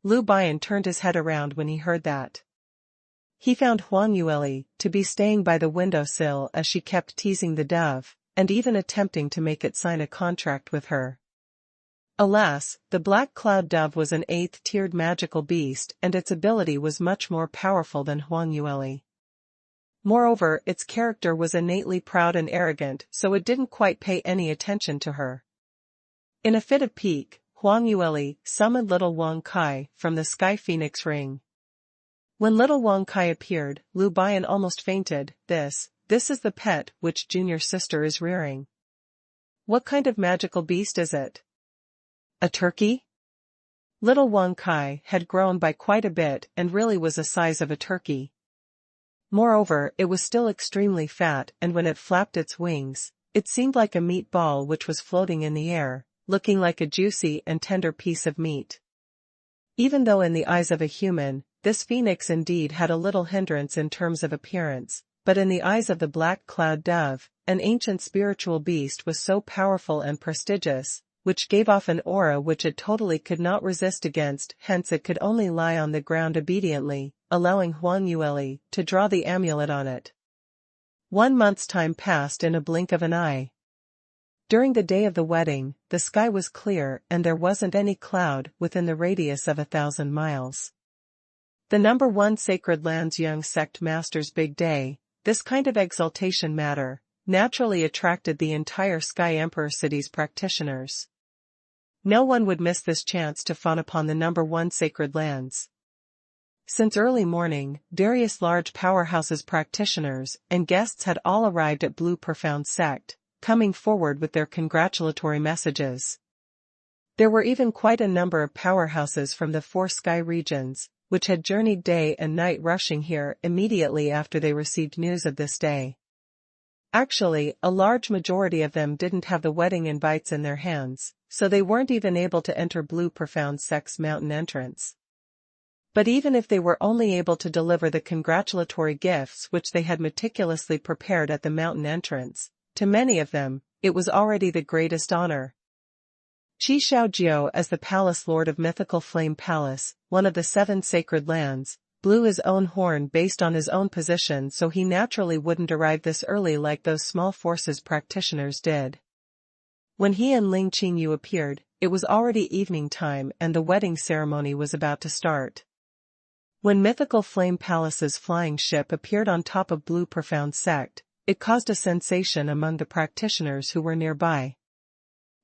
Lu Bian turned his head around when he heard that. He found Huang Yueli to be staying by the windowsill as she kept teasing the dove, and even attempting to make it sign a contract with her. Alas, the black cloud dove was an 8th-tiered magical beast and its ability was much more powerful than Huang Yueli. Moreover, its character was innately proud and arrogant, so it didn't quite pay any attention to her. In a fit of pique, Huang Yueli summoned little Wang Kai from the Sky Phoenix Ring. When little Wang Kai appeared, Lu Bian almost fainted. This is the pet which junior sister is rearing. What kind of magical beast is it? A turkey? Little Wang Kai had grown by quite a bit and really was the size of a turkey. Moreover, it was still extremely fat, and when it flapped its wings, it seemed like a meatball which was floating in the air, looking like a juicy and tender piece of meat. Even though in the eyes of a human, this phoenix indeed had a little hindrance in terms of appearance, but in the eyes of the black cloud dove, an ancient spiritual beast was so powerful and prestigious, which gave off an aura which it totally could not resist against, hence it could only lie on the ground obediently, allowing Huang Yueli to draw the amulet on it. 1 month's time passed in a blink of an eye. During the day of the wedding, the sky was clear and there wasn't any cloud within the radius of 1,000 miles. The number 1 Sacred Lands Young Sect Master's big day, this kind of exaltation matter, naturally attracted the entire Sky Emperor City's practitioners. No one would miss this chance to fawn upon the number 1 Sacred Lands. Since early morning, various large powerhouses' practitioners and guests had all arrived at Blue Profound Sect, coming forward with their congratulatory messages. There were even quite a number of powerhouses from the 4 sky regions, which had journeyed day and night rushing here immediately after they received news of this day. Actually, a large majority of them didn't have the wedding invites in their hands, so they weren't even able to enter Blue Profound Sect's mountain entrance. But even if they were only able to deliver the congratulatory gifts which they had meticulously prepared at the mountain entrance, to many of them, it was already the greatest honor. Qi Xiaojiu, as the Palace Lord of Mythical Flame Palace, one of the 7 sacred lands, blew his own horn based on his own position, so he naturally wouldn't arrive this early like those small forces practitioners did. When he and Ling Qingyu appeared, it was already evening time and the wedding ceremony was about to start. When Mythical Flame Palace's flying ship appeared on top of Blue Profound Sect, it caused a sensation among the practitioners who were nearby.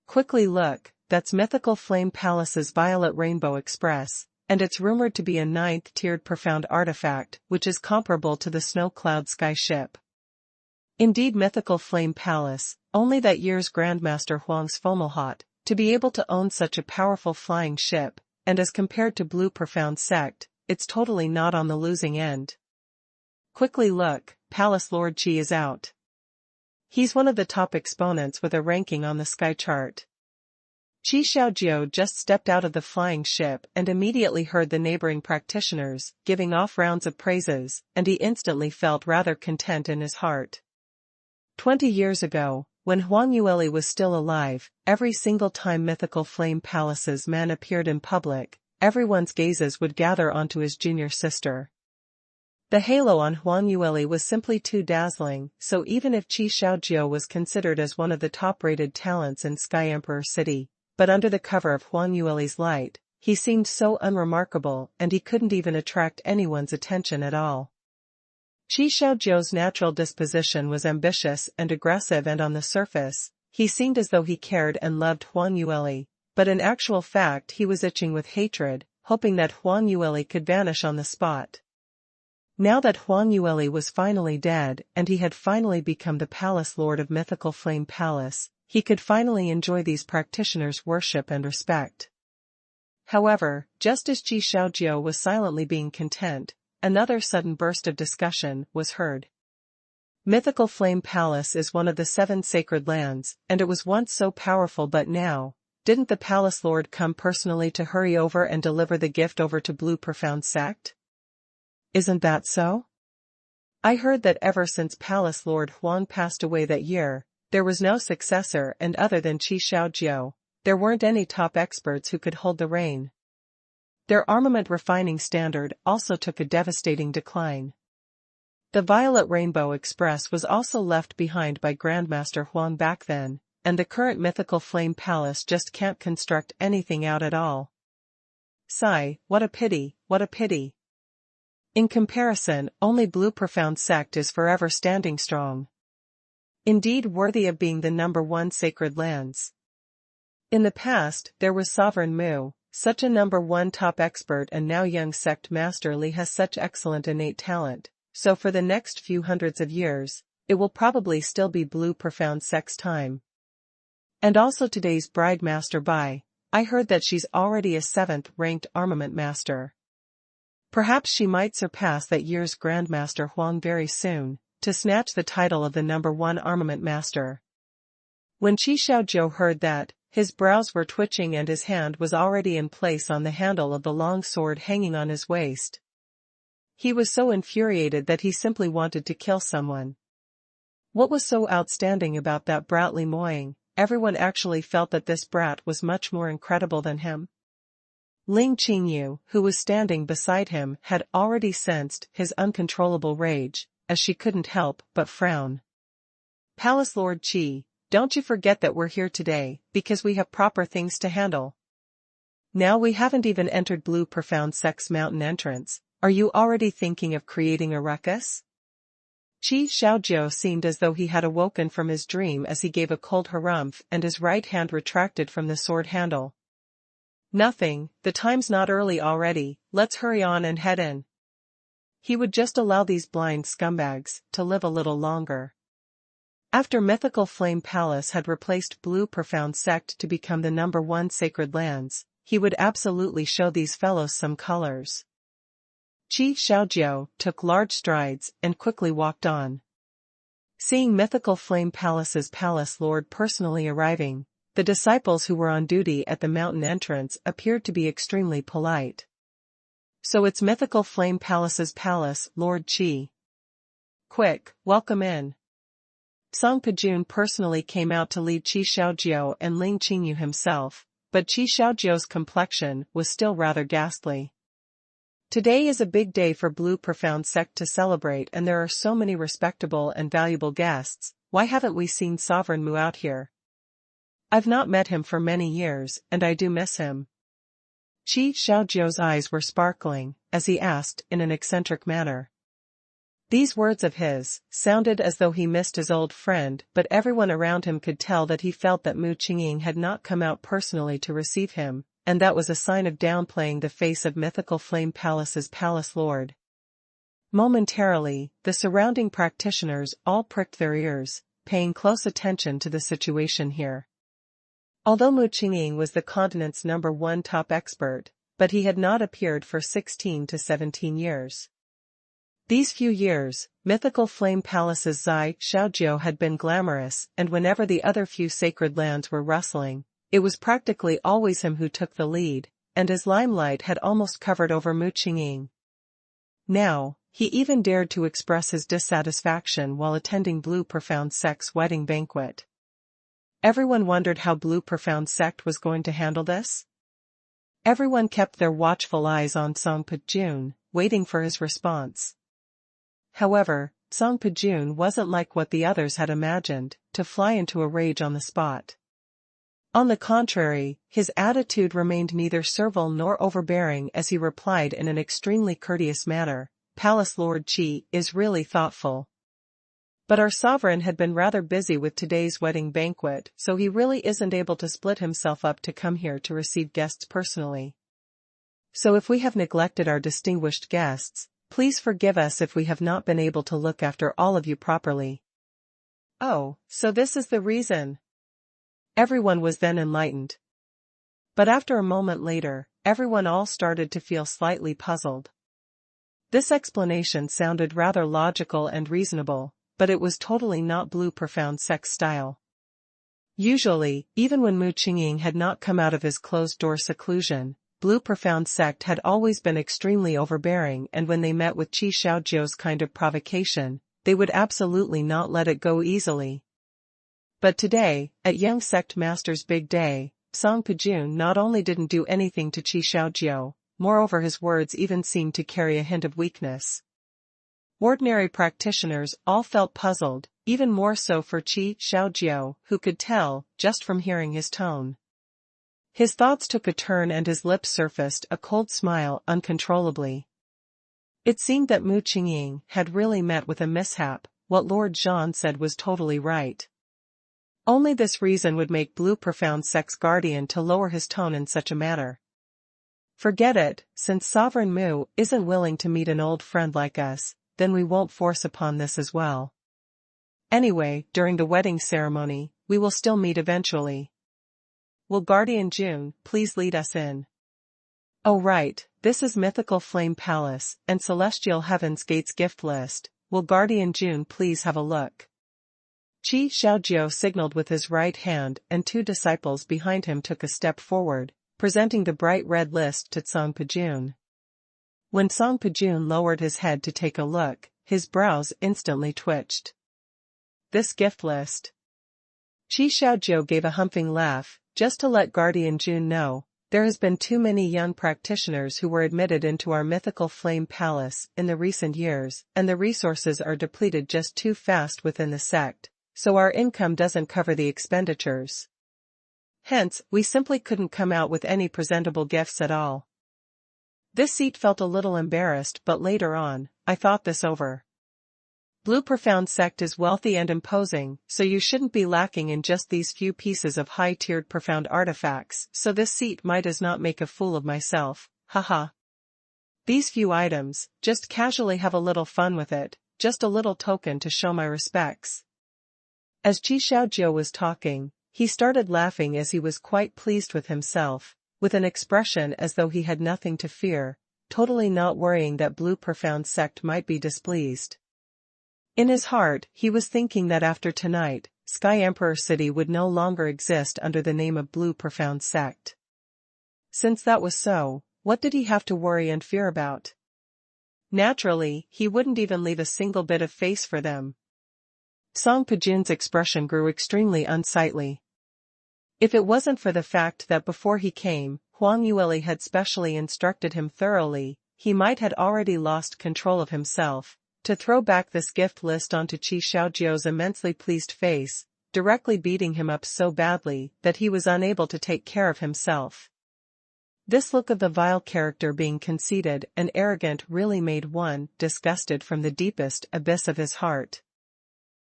Quickly look, that's Mythical Flame Palace's Violet Rainbow Express, and it's rumored to be a 9th-tiered profound artifact, which is comparable to the Snow Cloud Sky ship. Indeed, Mythical Flame Palace, only that year's Grandmaster Huang's Fomalhaut, to be able to own such a powerful flying ship, and as compared to Blue Profound Sect, it's totally not on the losing end. Quickly look, Palace Lord Qi is out. He's one of the top exponents with a ranking on the sky chart. Qi Xiaojiu just stepped out of the flying ship and immediately heard the neighboring practitioners giving off rounds of praises, and he instantly felt rather content in his heart. 20 years ago, when Huang Yueli was still alive, every single time Mythical Flame Palace's man appeared in public, everyone's gazes would gather onto his junior sister. The halo on Huang Yueli was simply too dazzling, so even if Qi Xiaojiu was considered as one of the top-rated talents in Sky Emperor City, but under the cover of Huang Yueli's light, he seemed so unremarkable and he couldn't even attract anyone's attention at all. Qi Xiaojiu's natural disposition was ambitious and aggressive, and on the surface, he seemed as though he cared and loved Huang Yueli, but in actual fact he was itching with hatred, hoping that Huang Yueli could vanish on the spot. Now that Huang Yueli was finally dead and he had finally become the Palace Lord of Mythical Flame Palace, he could finally enjoy these practitioners' worship and respect. However, just as Qi Xiaojiu was silently being content, another sudden burst of discussion was heard. Mythical Flame Palace is one of the 7 sacred lands, and it was once so powerful, but now, didn't the Palace Lord come personally to hurry over and deliver the gift over to Blue Profound Sect? Isn't that so? I heard that ever since Palace Lord Huang passed away that year, there was no successor, and other than Qi Xiaojiu, there weren't any top experts who could hold the reign. Their armament refining standard also took a devastating decline. The Violet Rainbow Express was also left behind by Grandmaster Huang back then, and the current Mythical Flame Palace just can't construct anything out at all. Sigh, what a pity, what a pity. In comparison, only Blue Profound Sect is forever standing strong. Indeed worthy of being the #1 sacred lands. In the past, there was Sovereign Mu, such a #1 top expert, and now young Sect Master Li has such excellent innate talent, so for the next few hundreds of years, it will probably still be Blue Profound Sect's time. And also today's bride Master Bai, I heard that she's already a 7th-ranked armament master. Perhaps she might surpass that year's Grandmaster Huang very soon, to snatch the title of the #1 armament master. When Qi Xiaojiu heard that, his brows were twitching and his hand was already in place on the handle of the long sword hanging on his waist. He was so infuriated that he simply wanted to kill someone. What was so outstanding about that brat Li Moying? Everyone actually felt that this brat was much more incredible than him. Ling Qingyu, who was standing beside him, had already sensed his uncontrollable rage, as she couldn't help but frown. Palace Lord Qi, don't you forget that we're here today, because we have proper things to handle. Now we haven't even entered Blue Profound Sect's mountain entrance, are you already thinking of creating a ruckus? Qi Xiaojiu seemed as though he had awoken from his dream as he gave a cold harumph and his right hand retracted from the sword handle. Nothing, the time's not early already, let's hurry on and head in. He would just allow these blind scumbags to live a little longer. After Mythical Flame Palace had replaced Blue Profound Sect to become the #1 sacred lands, he would absolutely show these fellows some colors. Qi Xiaojiu took large strides and quickly walked on. Seeing Mythical Flame Palace's Palace Lord personally arriving, the disciples who were on duty at the mountain entrance appeared to be extremely polite. "So it's Mythical Flame Palace's palace, Lord Qi. Quick, welcome in." Song Pijun personally came out to lead Qi Xiaojiu and Ling Qingyu himself, but Qi Xiaojiu's complexion was still rather ghastly. Today is a big day for Blue Profound Sect to celebrate, and there are so many respectable and valuable guests. Why haven't we seen Sovereign Mu out here? I've not met him for many years, and I do miss him. Qi Xiaojiu's eyes were sparkling, as he asked in an eccentric manner. These words of his sounded as though he missed his old friend, but everyone around him could tell that he felt that Mu Qingqing had not come out personally to receive him, and that was a sign of downplaying the face of Mythical Flame Palace's palace lord. Momentarily, the surrounding practitioners all pricked their ears, paying close attention to the situation here. Although Mu Qingqing was the continent's #1 top expert, but he had not appeared for 16 to 17 years. These few years, Mythical Flame Palace's Zai Xiaojiu had been glamorous, and whenever the other few sacred lands were rustling, it was practically always him who took the lead, and his limelight had almost covered over Mu Qingqing. Now, he even dared to express his dissatisfaction while attending Blue Profound Sect's wedding banquet. Everyone wondered how Blue Profound Sect was going to handle this. Everyone kept their watchful eyes on Song Pijun, waiting for his response. However, Song Pijun wasn't like what the others had imagined, to fly into a rage on the spot. On the contrary, his attitude remained neither servile nor overbearing as he replied in an extremely courteous manner, "Palace Lord Qi is really thoughtful. But our sovereign had been rather busy with today's wedding banquet, so he really isn't able to split himself up to come here to receive guests personally. So if we have neglected our distinguished guests, please forgive us if we have not been able to look after all of you properly." Oh, so this is the reason. Everyone was then enlightened. But after a moment later, everyone all started to feel slightly puzzled. This explanation sounded rather logical and reasonable, but it was totally not Blue Profound Sect style. Usually, even when Mu Qingqing had not come out of his closed-door seclusion, Blue Profound Sect had always been extremely overbearing, and when they met with Qi Xiaojiu's kind of provocation, they would absolutely not let it go easily. But today, at Young Sect Master's big day, Song Pijun not only didn't do anything to Qi Xiaojiu, moreover his words even seemed to carry a hint of weakness. Ordinary practitioners all felt puzzled, even more so for Qi Xiaojiu, who could tell, just from hearing his tone. His thoughts took a turn and his lips surfaced a cold smile uncontrollably. It seemed that Mu Qingqing had really met with a mishap. What Lord Zhan said was totally right. Only this reason would make Blue Profound Sect's guardian to lower his tone in such a manner. Forget it, since Sovereign Mu isn't willing to meet an old friend like us, then we won't force upon this as well. Anyway, during the wedding ceremony, we will still meet eventually. Will Guardian June please lead us in? Oh right, this is Mythical Flame Palace and Celestial Heaven's Gates gift list. Will Guardian June please have a look? Qi Xiaojiu signaled with his right hand, and two disciples behind him took a step forward, presenting the bright red list to Song Pijun. When Song Pijun lowered his head to take a look, his brows instantly twitched. This gift list. Qi Xiaojiu gave a humping laugh, just to let Guardian June know, there has been too many young practitioners who were admitted into our Mythical Flame Palace in the recent years, and the resources are depleted just too fast within the sect, so our income doesn't cover the expenditures. Hence, we simply couldn't come out with any presentable gifts at all. This seat felt a little embarrassed, but later on, I thought this over. Blue Profound Sect is wealthy and imposing, so you shouldn't be lacking in just these few pieces of high-tiered profound artifacts, so this seat might as not make a fool of myself, haha. These few items, just casually have a little fun with it, just a little token to show my respects. As Qi Xiaojiu was talking, he started laughing as he was quite pleased with himself, with an expression as though he had nothing to fear, totally not worrying that Blue Profound Sect might be displeased. In his heart, he was thinking that after tonight, Sky Emperor City would no longer exist under the name of Blue Profound Sect. Since that was so, what did he have to worry and fear about? Naturally, he wouldn't even leave a single bit of face for them. Song Pejun's expression grew extremely unsightly. If it wasn't for the fact that before he came, Huang Yueli had specially instructed him thoroughly, he might had already lost control of himself. To throw back this gift list onto Qi Xiaojiu's immensely pleased face, directly beating him up so badly that he was unable to take care of himself. This look of the vile character being conceited and arrogant really made one disgusted from the deepest abyss of his heart.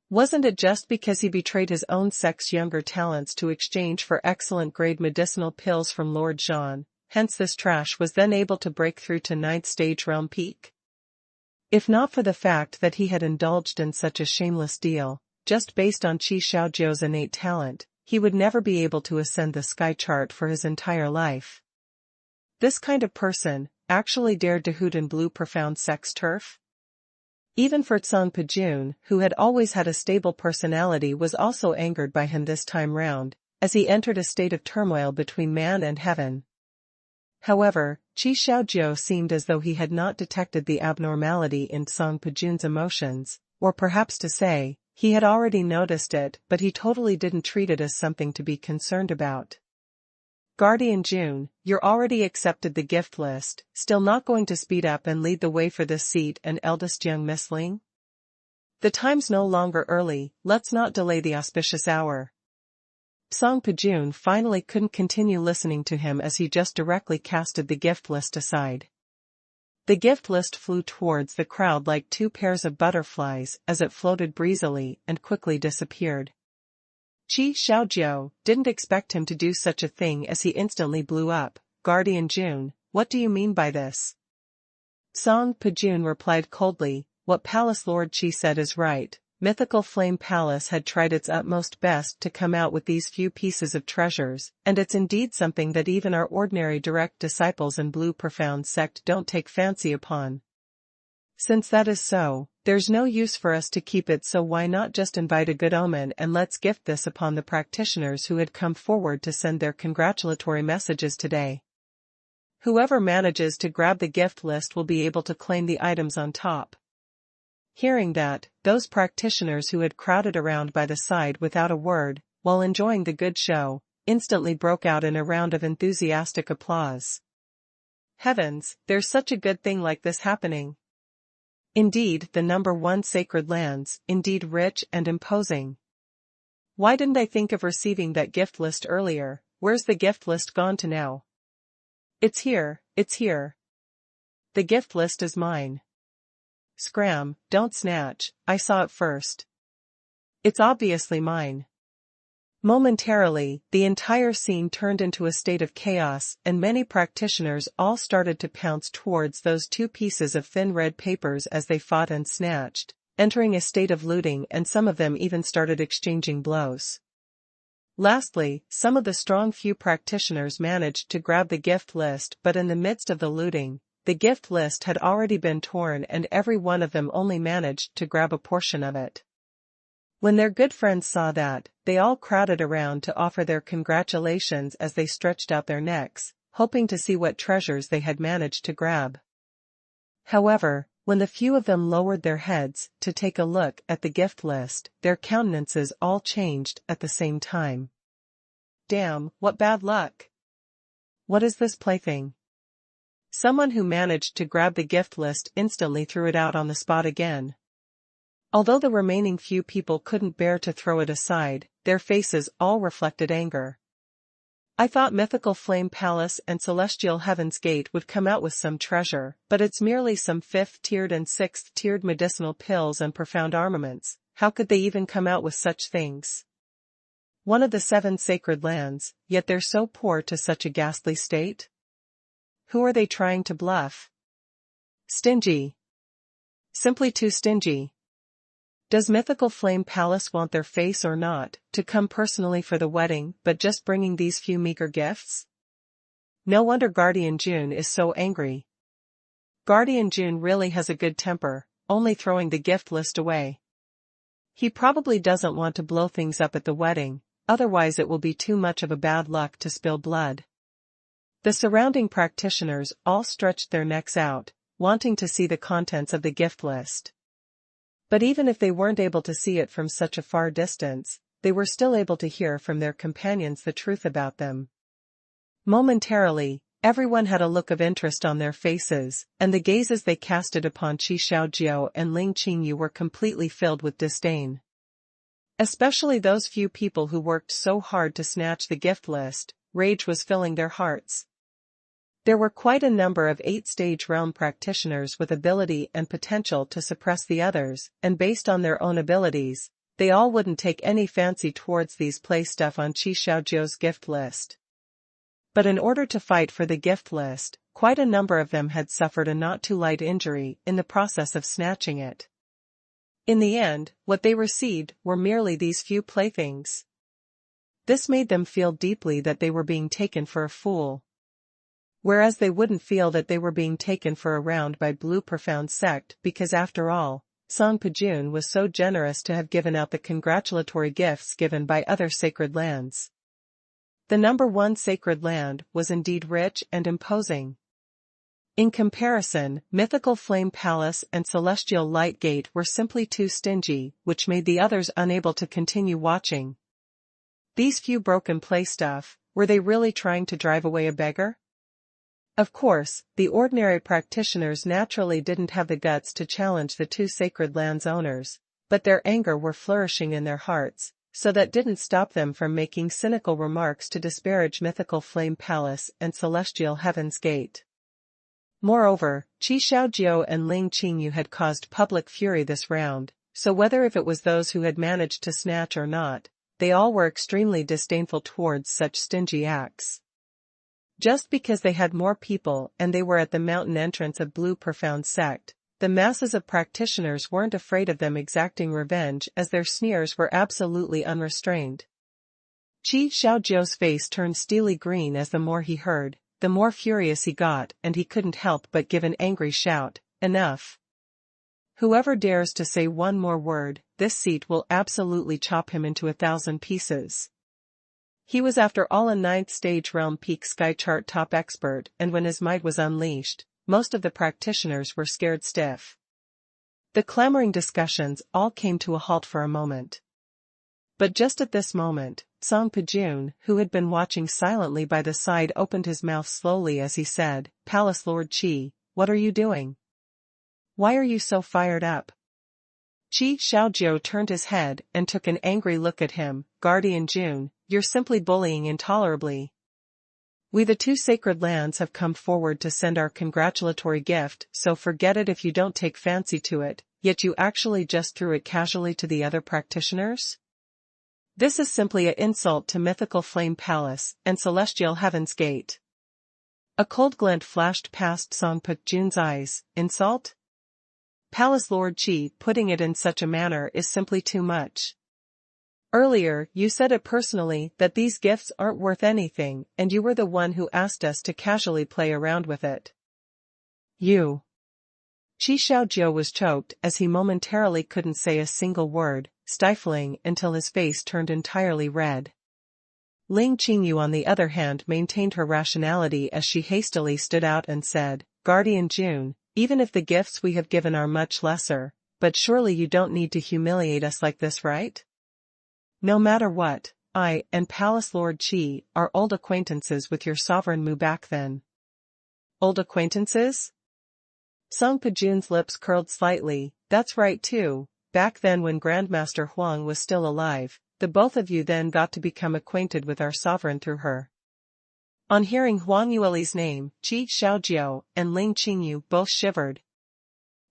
Wasn't it just because he betrayed his own sex's younger talents to exchange for excellent-grade medicinal pills from Lord Zhan, hence this trash was then able to break through to 9th stage realm peak? If not for the fact that he had indulged in such a shameless deal, just based on Qi Xiaojiu's innate talent, he would never be able to ascend the sky chart for his entire life. This kind of person actually dared to hoot in Blue Profound Sect's turf? Even for Song Pejun, who had always had a stable personality, was also angered by him this time round, as he entered a state of turmoil between man and heaven. However, Qi Xiaojiu seemed as though he had not detected the abnormality in Song Pejun's emotions, or perhaps to say, he had already noticed it but he totally didn't treat it as something to be concerned about. Guardian Jun, you're already accepted the gift list, still not going to speed up and lead the way for this seat and eldest young missling? The time's no longer early, let's not delay the auspicious hour. Song Pejun finally couldn't continue listening to him as he just directly casted the gift list aside. The gift list flew towards the crowd like two pairs of butterflies as it floated breezily and quickly disappeared. Qi Xiaojiu didn't expect him to do such a thing as he instantly blew up. Guardian Jun, what do you mean by this? Song Pejun replied coldly, what Palace Lord Qi said is right. Mythical Flame Palace had tried its utmost best to come out with these few pieces of treasures, and it's indeed something that even our ordinary direct disciples in Blue Profound Sect don't take fancy upon. Since that is so, there's no use for us to keep it, so why not just invite a good omen and let's gift this upon the practitioners who had come forward to send their congratulatory messages today. Whoever manages to grab the gift list will be able to claim the items on top. Hearing that, those practitioners who had crowded around by the side without a word, while enjoying the good show, instantly broke out in a round of enthusiastic applause. Heavens, there's such a good thing like this happening. Indeed, the number 1 sacred lands, indeed rich and imposing. Why didn't I think of receiving that gift list earlier? Where's the gift list gone to now? It's here, it's here. The gift list is mine. Scram, don't snatch, I saw it first. It's obviously mine. Momentarily, the entire scene turned into a state of chaos and many practitioners all started to pounce towards those 2 pieces of thin red papers as they fought and snatched, entering a state of looting, and some of them even started exchanging blows. Lastly, some of the strong few practitioners managed to grab the gift list, but in the midst of the looting, the gift list had already been torn and every one of them only managed to grab a portion of it. When their good friends saw that, they all crowded around to offer their congratulations as they stretched out their necks, hoping to see what treasures they had managed to grab. However, when the few of them lowered their heads to take a look at the gift list, their countenances all changed at the same time. Damn, what bad luck! What is this plaything? Someone who managed to grab the gift list instantly threw it out on the spot again. Although the remaining few people couldn't bear to throw it aside, their faces all reflected anger. I thought Mythical Flame Palace and Celestial Heaven's Gate would come out with some treasure, but it's merely some 5th-tiered and 6th-tiered medicinal pills and profound armaments. How could they even come out with such things? One of the 7 sacred lands, yet they're so poor to such a ghastly state? Who are they trying to bluff? Stingy. Simply too stingy. Does Mythical Flame Palace want their face or not, to come personally for the wedding, but just bringing these few meager gifts? No wonder Guardian Jun is so angry. Guardian Jun really has a good temper, only throwing the gift list away. He probably doesn't want to blow things up at the wedding, otherwise it will be too much of a bad luck to spill blood. The surrounding practitioners all stretched their necks out, wanting to see the contents of the gift list. But even if they weren't able to see it from such a far distance, they were still able to hear from their companions the truth about them. Momentarily, everyone had a look of interest on their faces, and the gazes they casted upon Qi Xiaojiu and Ling Qingyu were completely filled with disdain. Especially those few people who worked so hard to snatch the gift list, rage was filling their hearts. There were quite a number of 8-stage realm practitioners with ability and potential to suppress the others, and based on their own abilities, they all wouldn't take any fancy towards these play stuff on Qi Xiaojiu's gift list. But in order to fight for the gift list, quite a number of them had suffered a not too light injury in the process of snatching it. In the end, what they received were merely these few playthings. This made them feel deeply that they were being taken for a fool. Whereas they wouldn't feel that they were being taken for a round by Blue Profound Sect because after all, Song Pajun was so generous to have given out the congratulatory gifts given by other sacred lands. The number 1 sacred land was indeed rich and imposing. In comparison, Mythical Flame Palace and Celestial Light Gate were simply too stingy, which made the others unable to continue watching. These few broken play stuff, were they really trying to drive away a beggar? Of course, the ordinary practitioners naturally didn't have the guts to challenge the 2 sacred lands owners, but their anger were flourishing in their hearts, so that didn't stop them from making cynical remarks to disparage Mythical Flame Palace and Celestial Heaven's Gate. Moreover, Qi Xiaojiu and Ling Qingyu had caused public fury this round, so whether if it was those who had managed to snatch or not, they all were extremely disdainful towards such stingy acts. Just because they had more people and they were at the mountain entrance of Blue Profound Sect, the masses of practitioners weren't afraid of them exacting revenge as their sneers were absolutely unrestrained. Qi Xiaojiu's face turned steely green as the more he heard, the more furious he got, and he couldn't help but give an angry shout, "Enough! Whoever dares to say one more word, this seat will absolutely chop him into 1,000 pieces." He was after all a 9th stage realm peak sky chart top expert, and when his might was unleashed, most of the practitioners were scared stiff. The clamoring discussions all came to a halt for a moment. But just at this moment, Song Pajun, who had been watching silently by the side, opened his mouth slowly as he said, "Palace Lord Qi, what are you doing? Why are you so fired up?" Qi Xiaojiu turned his head and took an angry look at him. "Guardian Jun, you're simply bullying intolerably. We the 2 sacred lands have come forward to send our congratulatory gift, so forget it if you don't take fancy to it, yet you actually just threw it casually to the other practitioners? This is simply an insult to Mythical Flame Palace and Celestial Heaven's Gate." A cold glint flashed past Song Pajun's eyes. "Insult? Palace Lord Qi, putting it in such a manner is simply too much. Earlier, you said it personally that these gifts aren't worth anything, and you were the one who asked us to casually play around with it. You." Qi Xiaojiu was choked as he momentarily couldn't say a single word, stifling until his face turned entirely red. Ling Qingyu on the other hand maintained her rationality as she hastily stood out and said, "Guardian Jun, even if the gifts we have given are much lesser, but surely you don't need to humiliate us like this, right? No matter what, I and Palace Lord Qi are old acquaintances with your sovereign Mu back then." "Old acquaintances?" Song Pajun's lips curled slightly. "That's right too, back then when Grandmaster Huang was still alive, the both of you then got to become acquainted with our sovereign through her." On hearing Huang Yueli's name, Qi Xiaojiu and Ling Qingyu both shivered.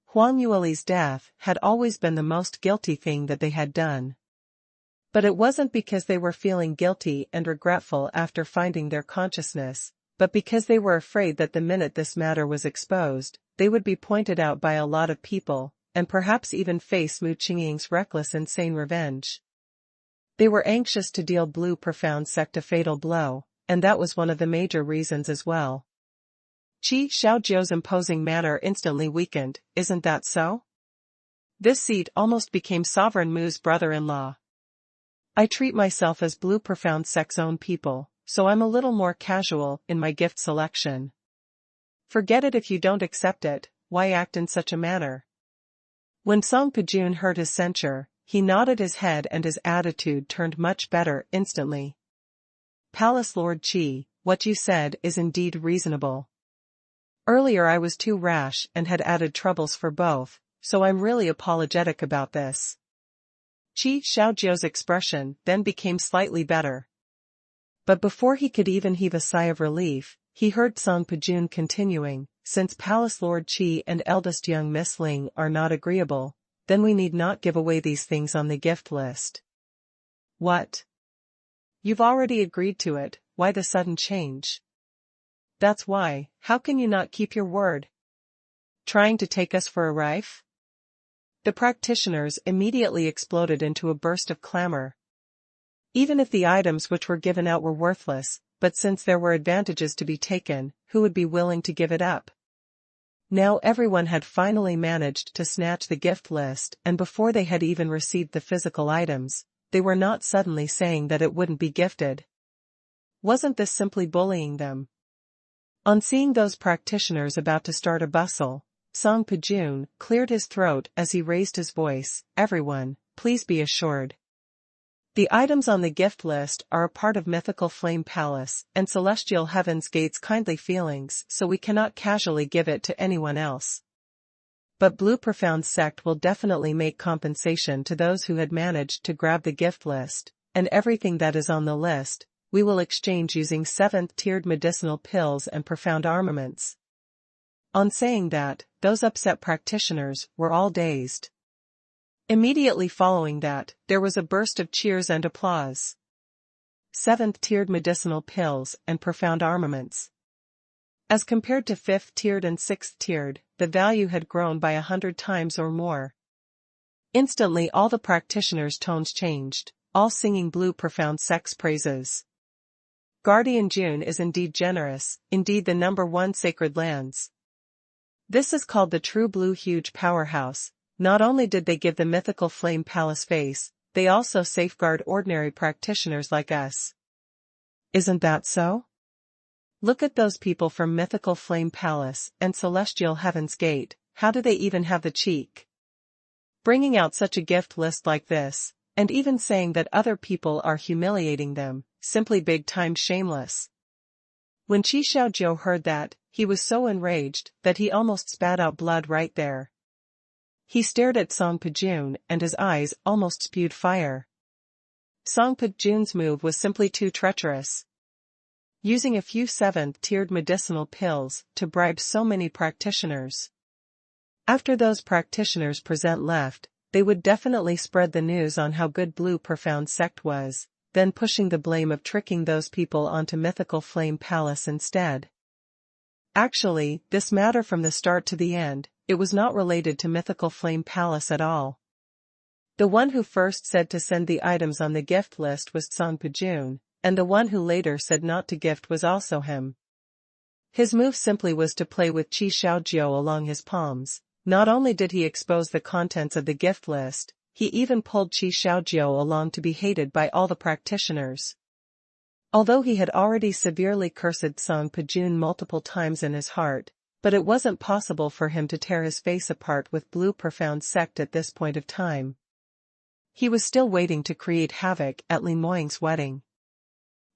Huang Yueli's death had always been the most guilty thing that they had done. But it wasn't because they were feeling guilty and regretful after finding their consciousness, but because they were afraid that the minute this matter was exposed, they would be pointed out by a lot of people, and perhaps even face Mu Qingqing's reckless insane revenge. They were anxious to deal Blue Profound Sect a fatal blow, and that was one of the major reasons as well. Qi Xiaojiu's imposing manner instantly weakened. "Isn't that so? This seat almost became Sovereign Mu's brother-in-law. I treat myself as Blue Profound Sect's own people, so I'm a little more casual in my gift selection. Forget it if you don't accept it, why act in such a manner? When Song Pajun heard his censure, he nodded his head and his attitude turned much better instantly. Palace Lord Qi, what you said is indeed reasonable. Earlier I was too rash and had added troubles for both, so I'm really apologetic about this. Qi Xiaojiu's expression then became slightly better. But before he could even heave a sigh of relief, he heard Song Pajun continuing, since Palace Lord Qi and eldest young Miss Ling are not agreeable, then we need not give away these things on the gift list. What? You've already agreed to it, why the sudden change? That's why, how can you not keep your word? Trying to take us for a rife? The practitioners immediately exploded into a burst of clamor. Even if the items which were given out were worthless, but since there were advantages to be taken, who would be willing to give it up? Now everyone had finally managed to snatch the gift list, and before they had even received the physical items, they were not suddenly saying that it wouldn't be gifted. Wasn't this simply bullying them? On seeing those practitioners about to start a bustle, Song Pajun cleared his throat as he raised his voice, everyone, please be assured. The items on the gift list are a part of Mythical Flame Palace and Celestial Heaven's Gate's kindly feelings, so we cannot casually give it to anyone else. But Blue Profound Sect will definitely make compensation to those who had managed to grab the gift list, and everything that is on the list, we will exchange using 7th-tiered medicinal pills and profound armaments. On saying that, those upset practitioners were all dazed. Immediately following that, there was a burst of cheers and applause. 7th-tiered medicinal pills and profound armaments. As compared to 5th-tiered and 6th-tiered, the value had grown by 100 times or more. Instantly all the practitioners' tones changed, all singing Blue Profound Sect's praises. Guardian June is indeed generous, indeed the #1 sacred lands. This is called the true blue huge powerhouse. Not only did they give the Mythical Flame Palace face, they also safeguard ordinary practitioners like us. Isn't that so? Look at those people from Mythical Flame Palace and Celestial Heaven's Gate, how do they even have the cheek? Bringing out such a gift list like this, and even saying that other people are humiliating them, simply big-time shameless. When Qi Xiaojiu heard that, he was so enraged that he almost spat out blood right there. He stared at Song Pajun and his eyes almost spewed fire. Song Pajun's move was simply too treacherous. Using a few 7th-tiered medicinal pills to bribe so many practitioners. After those practitioners present left, they would definitely spread the news on how good Blue Profound Sect was, then pushing the blame of tricking those people onto Mythical Flame Palace instead. Actually, this matter from the start to the end, it was not related to Mythical Flame Palace at all. The one who first said to send the items on the gift list was Song Pajun, and the one who later said not to gift was also him. His move simply was to play with Qi Xiaojiu along his palms. Not only did he expose the contents of the gift list, he even pulled Qi Xiaojiu along to be hated by all the practitioners. Although he had already severely cursed Song Pajun multiple times in his heart, but it wasn't possible for him to tear his face apart with Blue Profound Sect at this point of time. He was still waiting to create havoc at Li Moying's wedding.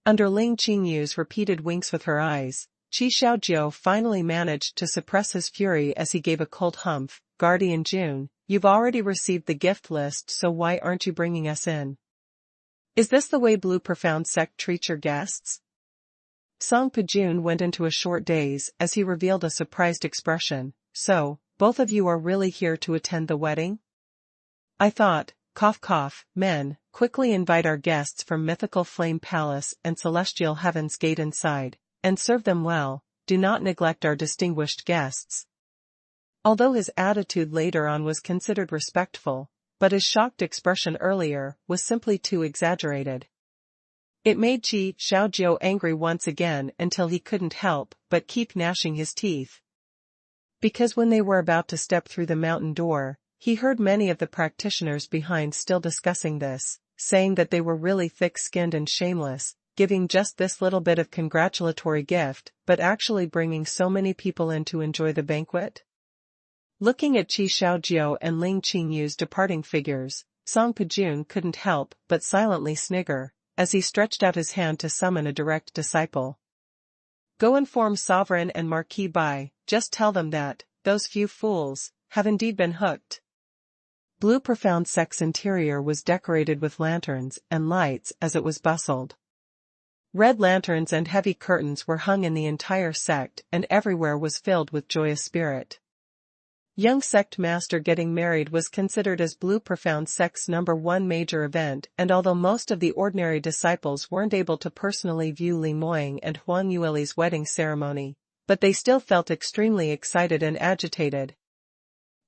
Under Ling Qingyu's repeated winks with her eyes, Qi Xiaojiu finally managed to suppress his fury as he gave a cold humph. Guardian June, you've already received the gift list, so why aren't you bringing us in? Is this the way Blue Profound Sect treats your guests? Song Pajun went into a short daze as he revealed a surprised expression. So, both of you are really here to attend the wedding? I thought, cough cough, men, quickly invite our guests from Mythical Flame Palace and Celestial Heaven's Gate inside, and serve them well, do not neglect our distinguished guests. Although his attitude later on was considered respectful, but his shocked expression earlier was simply too exaggerated. It made Qi Xiaojiu angry once again until he couldn't help but keep gnashing his teeth. Because when they were about to step through the mountain door, he heard many of the practitioners behind still discussing this, saying that they were really thick-skinned and shameless, giving just this little bit of congratulatory gift, but actually bringing so many people in to enjoy the banquet. Looking at Qi Xiaojiu and Ling Qingyu's departing figures, Song Pejun couldn't help but silently snigger, as he stretched out his hand to summon a direct disciple. Go inform Sovereign and Marquis Bai, just tell them that, those few fools, have indeed been hooked. Blue Profound Sect's interior was decorated with lanterns and lights as it was bustled. Red lanterns and heavy curtains were hung in the entire sect, and everywhere was filled with joyous spirit. Young sect master getting married was considered as Blue Profound Sect's #1 major event, and although most of the ordinary disciples weren't able to personally view Li Moying and Huang Yueli's wedding ceremony, but they still felt extremely excited and agitated.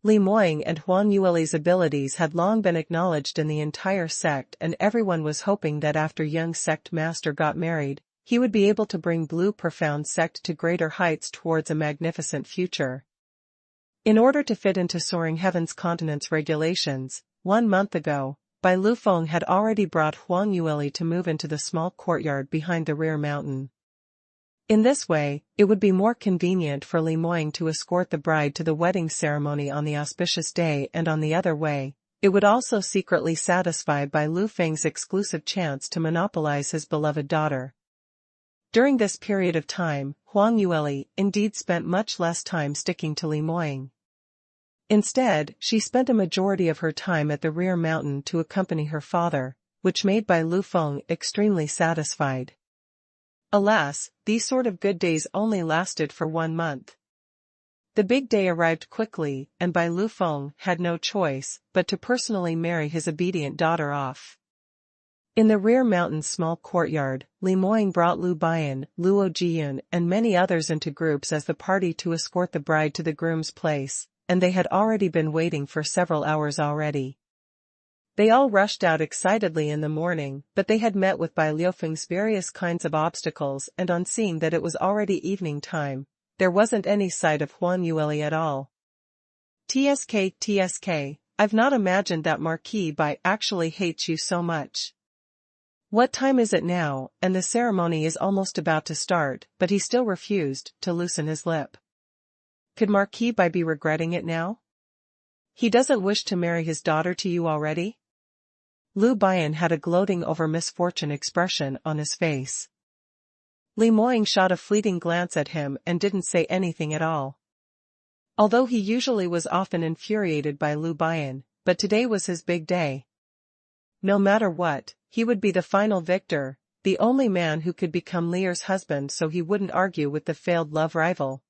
Li Moying and Huang Yueli's abilities had long been acknowledged in the entire sect, and everyone was hoping that after young sect master got married, he would be able to bring Blue Profound Sect to greater heights towards a magnificent future. In order to fit into Soaring Heaven's continent's regulations, 1 month ago, Bai Lufeng had already brought Huang Yueli to move into the small courtyard behind the rear mountain. In this way, it would be more convenient for Li Moying to escort the bride to the wedding ceremony on the auspicious day, and on the other way, it would also secretly satisfy Bai Lufeng's exclusive chance to monopolize his beloved daughter. During this period of time, Huang Yueli indeed spent much less time sticking to Li Moying. Instead, she spent a majority of her time at the rear mountain to accompany her father, which made Bai Lufeng extremely satisfied. Alas, these sort of good days only lasted for 1 month. The big day arrived quickly, and Bai Lufeng had no choice but to personally marry his obedient daughter off. In the rear mountain's small courtyard, Li Moying brought Lu Baiyan, Luo Jiyun, and many others into groups as the party to escort the bride to the groom's place, and they had already been waiting for several hours already. They all rushed out excitedly in the morning, but they had met with Bai Lufeng's various kinds of obstacles, and on seeing that it was already evening time, there wasn't any sight of Huang Yueli at all. TSK, I've not imagined that Marquis Bai actually hates you so much. What time is it now? And the ceremony is almost about to start, but he still refused to loosen his lip. Could Marquis Bai be regretting it now? He doesn't wish to marry his daughter to you already? Lu Baiyan had a gloating over misfortune expression on his face. Li Moying shot a fleeting glance at him and didn't say anything at all. Although he usually was often infuriated by Lu Baiyan, but today was his big day. No matter what, he would be the final victor, the only man who could become Lear's husband, so he wouldn't argue with the failed love rival.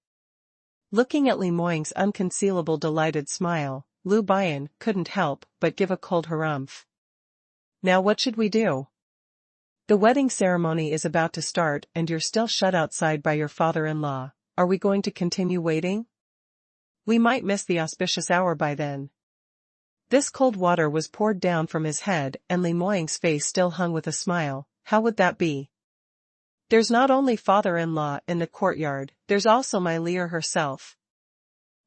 Looking at Li Moying's unconcealable delighted smile, Lu Baiyan couldn't help but give a cold harumph. Now what should we do? The wedding ceremony is about to start and you're still shut outside by your father-in-law. Are we going to continue waiting? We might miss the auspicious hour by then. This cold water was poured down from his head, and Li Moying's face still hung with a smile. How would that be? There's not only father-in-law in the courtyard, there's also my Lear herself.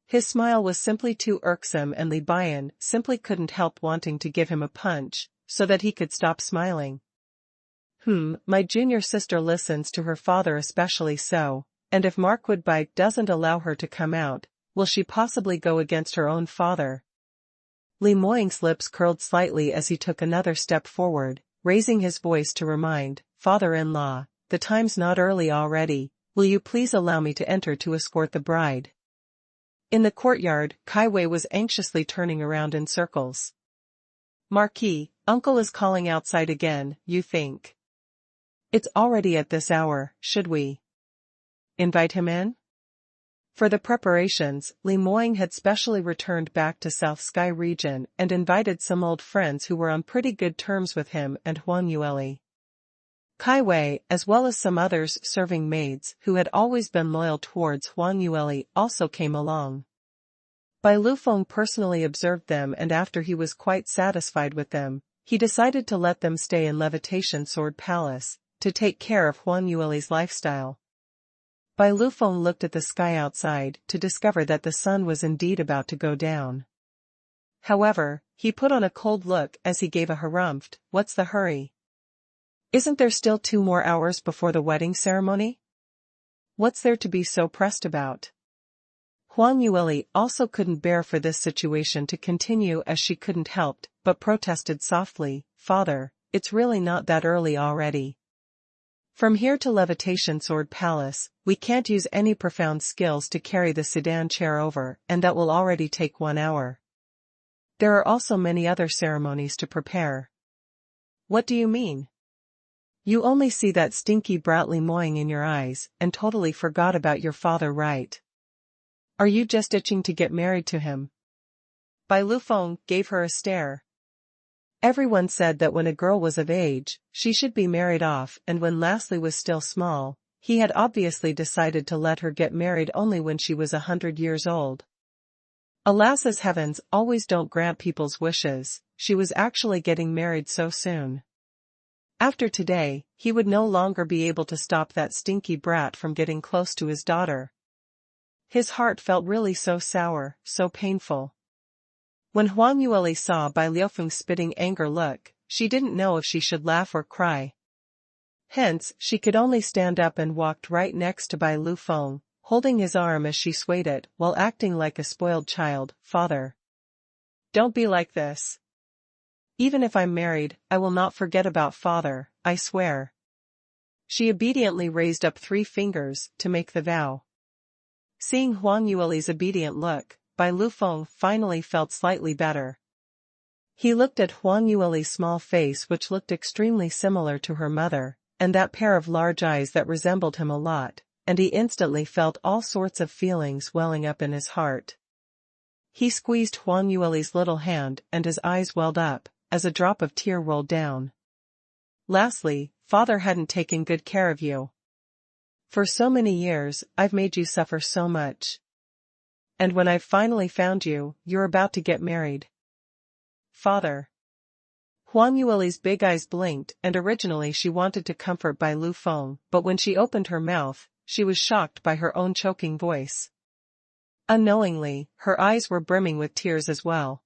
His smile was simply too irksome, and Li Baiyan simply couldn't help wanting to give him a punch, so that he could stop smiling. My junior sister listens to her father especially so, and if Marquis Bai doesn't allow her to come out, will she possibly go against her own father? Li Moying's lips curled slightly as he took another step forward, raising his voice to remind, "Father-in-law, the time's not early already, will you please allow me to enter to escort the bride?" In the courtyard, Kai Wei was anxiously turning around in circles. "Marquis, uncle is calling outside again, you think? It's already at this hour, should we invite him in?" For the preparations, Li Moying had specially returned back to South Sky region and invited some old friends who were on pretty good terms with him and Huang Yueli. Kai Wei, as well as some others serving maids who had always been loyal towards Huang Yueli, also came along. Bai Lufeng personally observed them, and after he was quite satisfied with them, he decided to let them stay in Levitation Sword Palace, to take care of Huang Yueli's lifestyle. Bai Lufeng looked at the sky outside to discover that the sun was indeed about to go down. However, he put on a cold look as he gave a harumphed, "What's the hurry? Isn't there still 2 more hours before the wedding ceremony? What's there to be so pressed about?" Huang Yueli also couldn't bear for this situation to continue as she couldn't help but protested softly, "Father, it's really not that early already. From here to Levitation Sword Palace, we can't use any profound skills to carry the sedan chair over, and that will already take 1 hour. There are also many other ceremonies to prepare." "What do you mean? You only see that stinky brat Li Moying in your eyes and totally forgot about your father, right? Are you just itching to get married to him?" Bai Lufeng gave her a stare. Everyone said that when a girl was of age, she should be married off, and when Lastly was still small, he had obviously decided to let her get married only when she was 100 years old. Alas, as heavens always don't grant people's wishes, she was actually getting married so soon. After today, he would no longer be able to stop that stinky brat from getting close to his daughter. His heart felt really so sour, so painful. When Huang Yueli saw Bai Liufeng's spitting anger look, she didn't know if she should laugh or cry. Hence, she could only stand up and walked right next to Bai Lufeng, holding his arm as she swayed it while acting like a spoiled child. "Father, don't be like this. Even if I'm married, I will not forget about father, I swear." She obediently raised up 3 fingers to make the vow. Seeing Huang Yueli's obedient look, Bai Lufeng finally felt slightly better. He looked at Huang Yueli's small face, which looked extremely similar to her mother, and that pair of large eyes that resembled him a lot, and he instantly felt all sorts of feelings welling up in his heart. He squeezed Huang Yueli's little hand and his eyes welled up, as a drop of tear rolled down. "Lastly, father hadn't taken good care of you. For so many years, I've made you suffer so much. And when I've finally found you, you're about to get married. Father." Huang Yueli's big eyes blinked, and originally she wanted to comfort Bai Lufeng, but when she opened her mouth, she was shocked by her own choking voice. Unknowingly, her eyes were brimming with tears as well.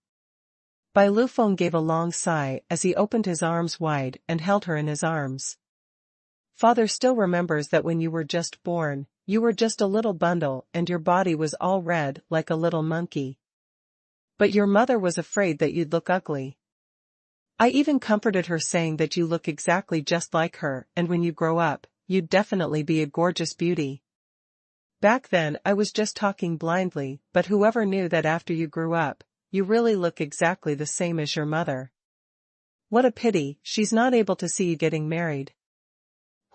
Bai Lufeng gave a long sigh as he opened his arms wide and held her in his arms. "Father still remembers that when you were just born, you were just a little bundle and your body was all red like a little monkey. But your mother was afraid that you'd look ugly. I even comforted her saying that you look exactly just like her, and when you grow up, you'd definitely be a gorgeous beauty. Back then I was just talking blindly, but whoever knew that after you grew up, you really look exactly the same as your mother. What a pity, she's not able to see you getting married."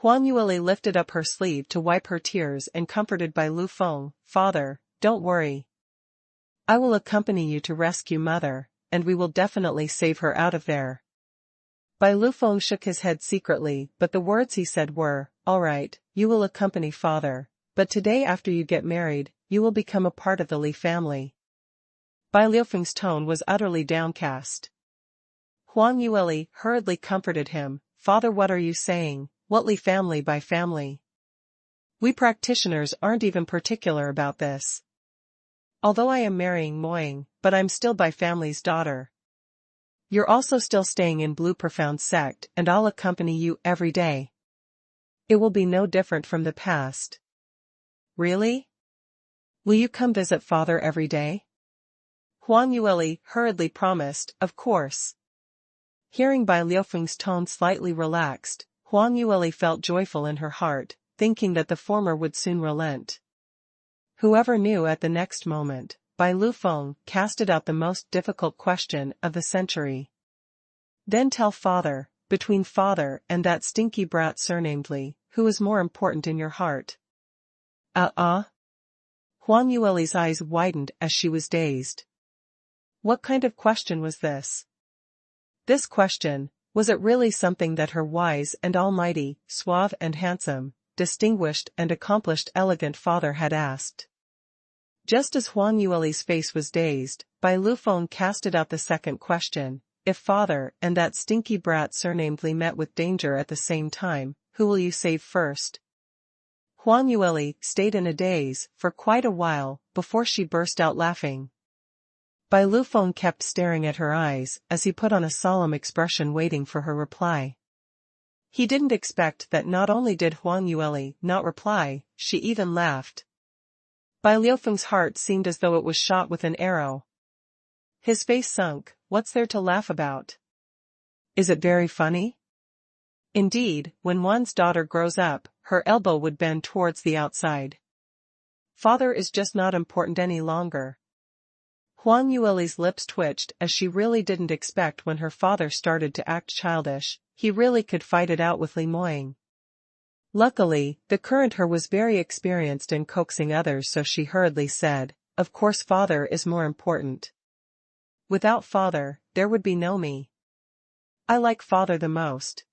Huang Yueli lifted up her sleeve to wipe her tears and comforted Bai Lufeng, "Father, don't worry. I will accompany you to rescue mother, and we will definitely save her out of there." Bai Lufeng shook his head secretly, but the words he said were, "All right, you will accompany father, but today after you get married, you will become a part of the Li family." Bai Lufeng's tone was utterly downcast. Huang Yueli hurriedly comforted him, "Father, what are you saying? What Li family by family? We practitioners aren't even particular about this. Although I am marrying Moying, but I'm still Bai family's daughter. You're also still staying in Blue Profound Sect, and I'll accompany you every day. It will be no different from the past." "Really? Will you come visit father every day?" Huang Yueli hurriedly promised, "Of course." Hearing Bai Lufeng's tone slightly relaxed, Huang Yueli felt joyful in her heart, thinking that the former would soon relent. Whoever knew at the next moment, Bai Lufeng casted out the most difficult question of the century. "Then tell father, between father and that stinky brat surnamed Li, who is more important in your heart?" Huang Yueli's eyes widened as she was dazed. What kind of question was this? This question, was it really something that her wise and almighty, suave and handsome, distinguished and accomplished elegant father had asked? Just as Huang Yueli's face was dazed, Bai Lufeng casted out the second question, "If father and that stinky brat surnamed Li met with danger at the same time, who will you save first?" Huang Yueli stayed in a daze for quite a while before she burst out laughing. Bai Lufeng kept staring at her eyes as he put on a solemn expression waiting for her reply. He didn't expect that not only did Huang Yueli not reply, she even laughed. Bai Lufeng's heart seemed as though it was shot with an arrow. His face sunk. What's there to laugh about? Is it very funny? Indeed, when one's daughter grows up, her elbow would bend towards the outside. Father is just not important any longer. Huang Yueli's lips twitched as she really didn't expect when her father started to act childish, he really could fight it out with Li Moying. Luckily, the current her was very experienced in coaxing others, so she hurriedly said, "Of course father is more important. Without father, there would be no me. I like father the most."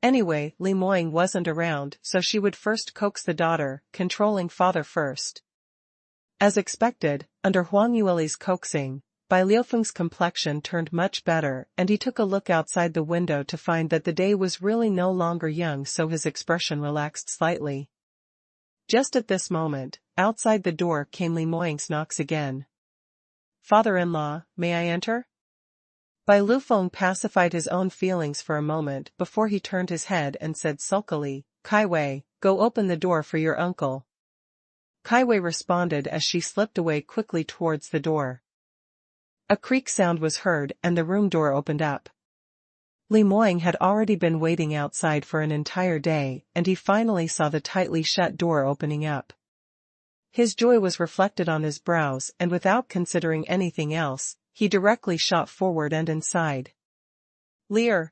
Anyway, Li Moying wasn't around, so she would first coax the daughter, controlling father first. As expected, under Huang Yueli's coaxing, Bai Lufeng's complexion turned much better, and he took a look outside the window to find that the day was really no longer young, so his expression relaxed slightly. Just at this moment, outside the door came Li Moying's knocks again. "Father-in-law, may I enter?" Bai Lufeng pacified his own feelings for a moment before he turned his head and said sulkily, "Kai Wei, go open the door for your uncle." Kai Wei responded as she slipped away quickly towards the door. A creak sound was heard and the room door opened up. Li Moying had already been waiting outside for an entire day, and he finally saw the tightly shut door opening up. His joy was reflected on his brows, and without considering anything else, he directly shot forward and inside. "Lear!"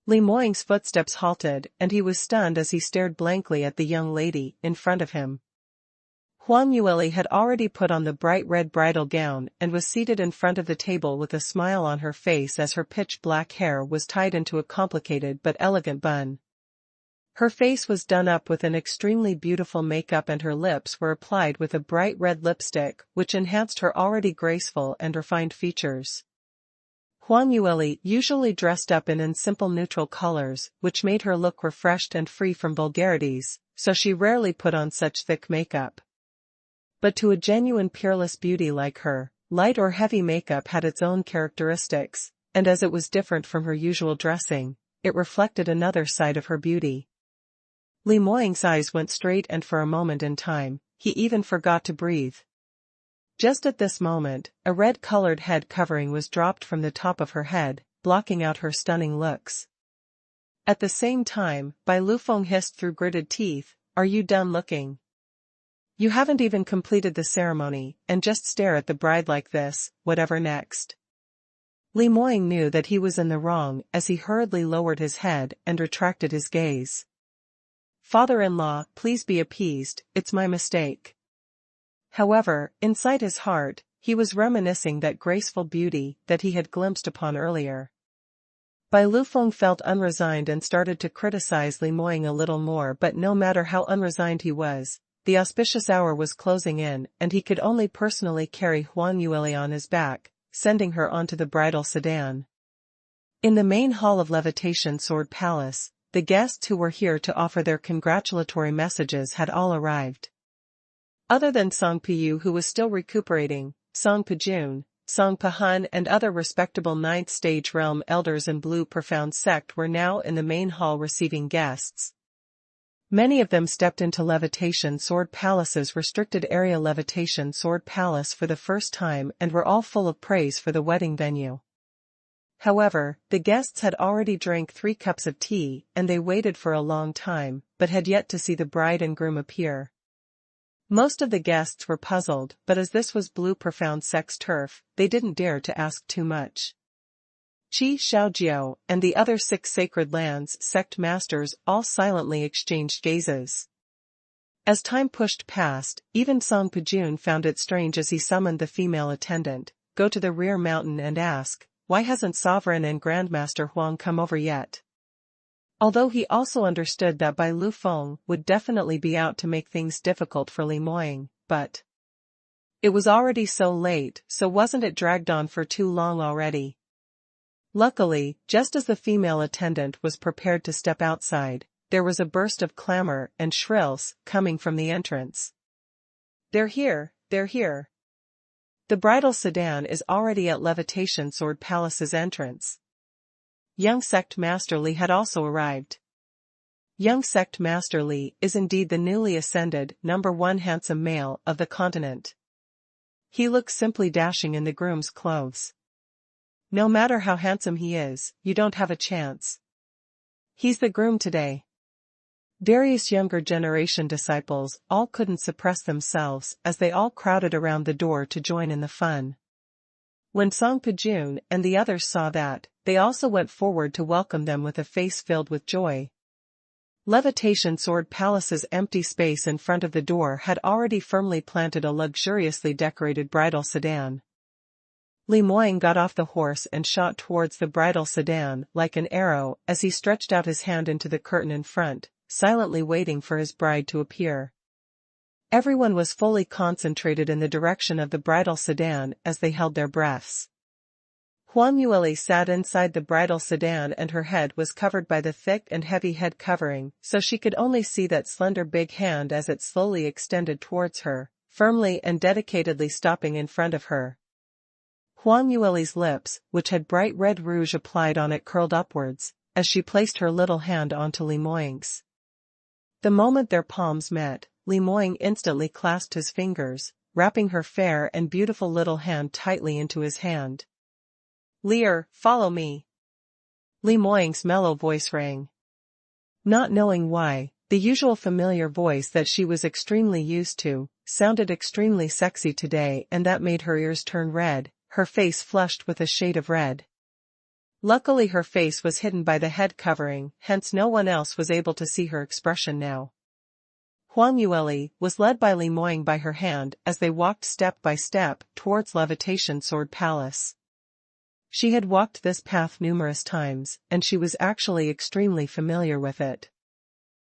Li Moying's footsteps halted, and he was stunned as he stared blankly at the young lady in front of him. Huang Yueli had already put on the bright red bridal gown and was seated in front of the table with a smile on her face as her pitch-black hair was tied into a complicated but elegant bun. Her face was done up with an extremely beautiful makeup and her lips were applied with a bright red lipstick which enhanced her already graceful and refined features. Huang Yueli usually dressed up in simple neutral colors which made her look refreshed and free from vulgarities, so she rarely put on such thick makeup. But to a genuine peerless beauty like her, light or heavy makeup had its own characteristics, and as it was different from her usual dressing, it reflected another side of her beauty. Li Moying's eyes went straight and for a moment in time, he even forgot to breathe. Just at this moment, a red-colored head covering was dropped from the top of her head, blocking out her stunning looks. At the same time, Bai Lufeng hissed through gritted teeth, "Are you done looking? You haven't even completed the ceremony, and just stare at the bride like this, whatever next?" Li Moying knew that he was in the wrong as he hurriedly lowered his head and retracted his gaze. "Father-in-law, please be appeased, it's my mistake." However, inside his heart, he was reminiscing that graceful beauty that he had glimpsed upon earlier. Bai Lufeng felt unresigned and started to criticize Li Moying a little more, but no matter how unresigned he was, the auspicious hour was closing in and he could only personally carry Huang Yueli on his back, sending her onto the bridal sedan. In the main hall of Levitation Sword Palace, the guests who were here to offer their congratulatory messages had all arrived. Other than Song Piyu, who was still recuperating, Song Pijun, Song Pahun and other respectable ninth stage realm elders in Blue Profound Sect were now in the main hall receiving guests. Many of them stepped into Levitation Sword Palace's restricted area Levitation Sword Palace for the first time and were all full of praise for the wedding venue. However, the guests had already drank 3 cups of tea and they waited for a long time, but had yet to see the bride and groom appear. Most of the guests were puzzled, but as this was Blue Profound Sect's turf, they didn't dare to ask too much. Qi Xiaojiao and the other 6 Sacred Lands sect masters all silently exchanged gazes. As time pushed past, even Song Pijun found it strange as he summoned the female attendant, "Go to the rear mountain and ask, why hasn't Sovereign and Grandmaster Huang come over yet?" Although he also understood that Bai Lufeng would definitely be out to make things difficult for Li Moying, but it was already so late, so wasn't it dragged on for too long already? Luckily, just as the female attendant was prepared to step outside, there was a burst of clamor and shrills coming from the entrance. "They're here, they're here." The bridal sedan is already at Levitation Sword Palace's entrance. Young Sect Master Li had also arrived. Young Sect Master Li is indeed the newly ascended #1 handsome male of the continent. He looks simply dashing in the groom's clothes. No matter how handsome he is, you don't have a chance. He's the groom today. Various younger generation disciples all couldn't suppress themselves as they all crowded around the door to join in the fun. When Song Pijun and the others saw that, they also went forward to welcome them with a face filled with joy. Levitation Sword Palace's empty space in front of the door had already firmly planted a luxuriously decorated bridal sedan. Li Moying got off the horse and shot towards the bridal sedan like an arrow as he stretched out his hand into the curtain in front, silently waiting for his bride to appear. Everyone was fully concentrated in the direction of the bridal sedan as they held their breaths. Huang Yueli sat inside the bridal sedan and her head was covered by the thick and heavy head covering, so she could only see that slender big hand as it slowly extended towards her, firmly and dedicatedly stopping in front of her. Huang Yueli's lips, which had bright red rouge applied on it, curled upwards, as she placed her little hand onto Li Moying's. The moment their palms met, Li Moying instantly clasped his fingers, wrapping her fair and beautiful little hand tightly into his hand. "Lear, follow me." Li Moying's mellow voice rang. Not knowing why, the usual familiar voice that she was extremely used to, sounded extremely sexy today, and that made her ears turn red, her face flushed with a shade of red. Luckily her face was hidden by the head covering, hence no one else was able to see her expression now. Huang Yueli was led by Li Moying by her hand as they walked step by step towards Levitation Sword Palace. She had walked this path numerous times, and she was actually extremely familiar with it.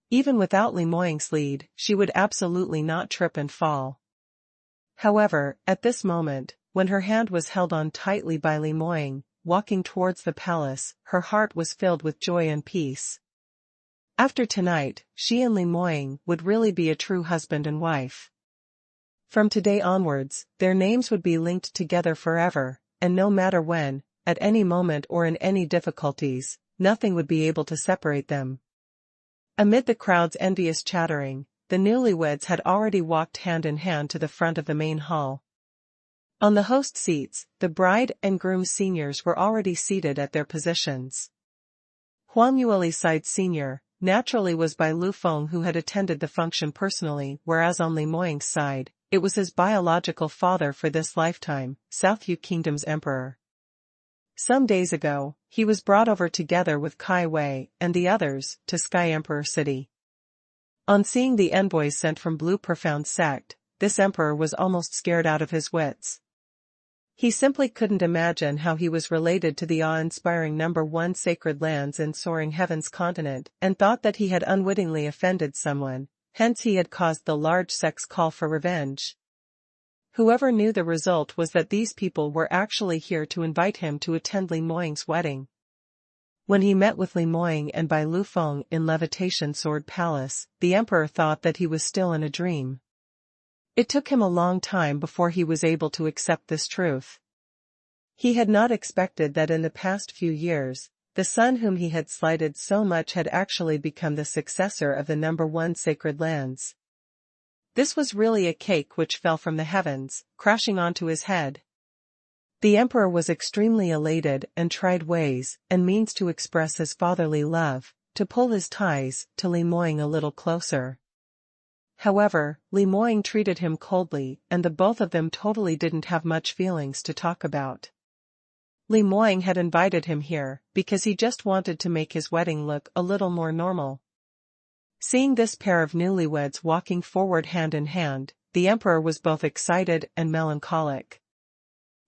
Even without Li Moying's lead, she would absolutely not trip and fall. However, at this moment, when her hand was held on tightly by Li Moying, walking towards the palace, her heart was filled with joy and peace. After tonight, she and Li Moying would really be a true husband and wife. From today onwards, their names would be linked together forever, and no matter when, at any moment or in any difficulties, nothing would be able to separate them. Amid the crowd's envious chattering, the newlyweds had already walked hand in hand to the front of the main hall. On the host seats, the bride and groom seniors were already seated at their positions. Huang Yueli's side senior, naturally, was by Lu Feng, who had attended the function personally, whereas on Li Moying's side, it was his biological father for this lifetime, South Yu Kingdom's emperor. Some days ago, he was brought over together with Kai Wei and the others to Sky Emperor City. On seeing the envoys sent from Blue Profound Sect, this emperor was almost scared out of his wits. He simply couldn't imagine how he was related to the awe-inspiring #1 sacred lands in Soaring Heaven's continent, and thought that he had unwittingly offended someone, hence he had caused the large sect's call for revenge. Whoever knew the result was that these people were actually here to invite him to attend Li Moying's wedding. When he met with Li Moying and Bai Lu Feng in Levitation Sword Palace, the emperor thought that he was still in a dream. It took him a long time before he was able to accept this truth. He had not expected that in the past few years, the son whom he had slighted so much had actually become the successor of the #1 sacred lands. This was really a cake which fell from the heavens, crashing onto his head. The emperor was extremely elated and tried ways and means to express his fatherly love, to pull his ties to Li Moying a little closer. However, Li Moying treated him coldly, and the both of them totally didn't have much feelings to talk about. Li Moying had invited him here because he just wanted to make his wedding look a little more normal. Seeing this pair of newlyweds walking forward hand in hand, the emperor was both excited and melancholic.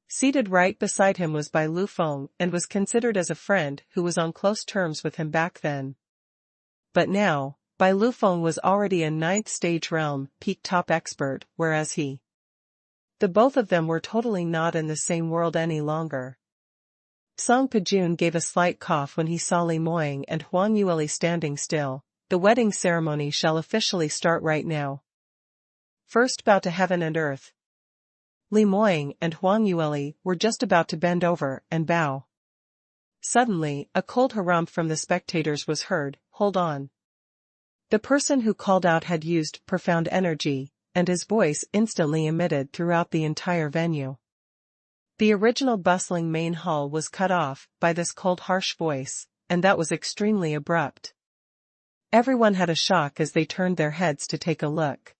Seated right beside him was Bai Lu Feng, and was considered as a friend who was on close terms with him back then. But now, Bai Lu Feng was already a 9th stage realm peak top expert, whereas the both of them were totally not in the same world any longer. Song Pijun gave a slight cough when he saw Li Moying and Huang Yueli standing still. The wedding ceremony shall officially start right now. First bow to heaven and earth. Li Moying and Huang Yueli were just about to bend over and bow. Suddenly, a cold harumph from the spectators was heard. "Hold on." The person who called out had used profound energy, and his voice instantly emitted throughout the entire venue. The original bustling main hall was cut off by this cold harsh voice, and that was extremely abrupt. Everyone had a shock as they turned their heads to take a look.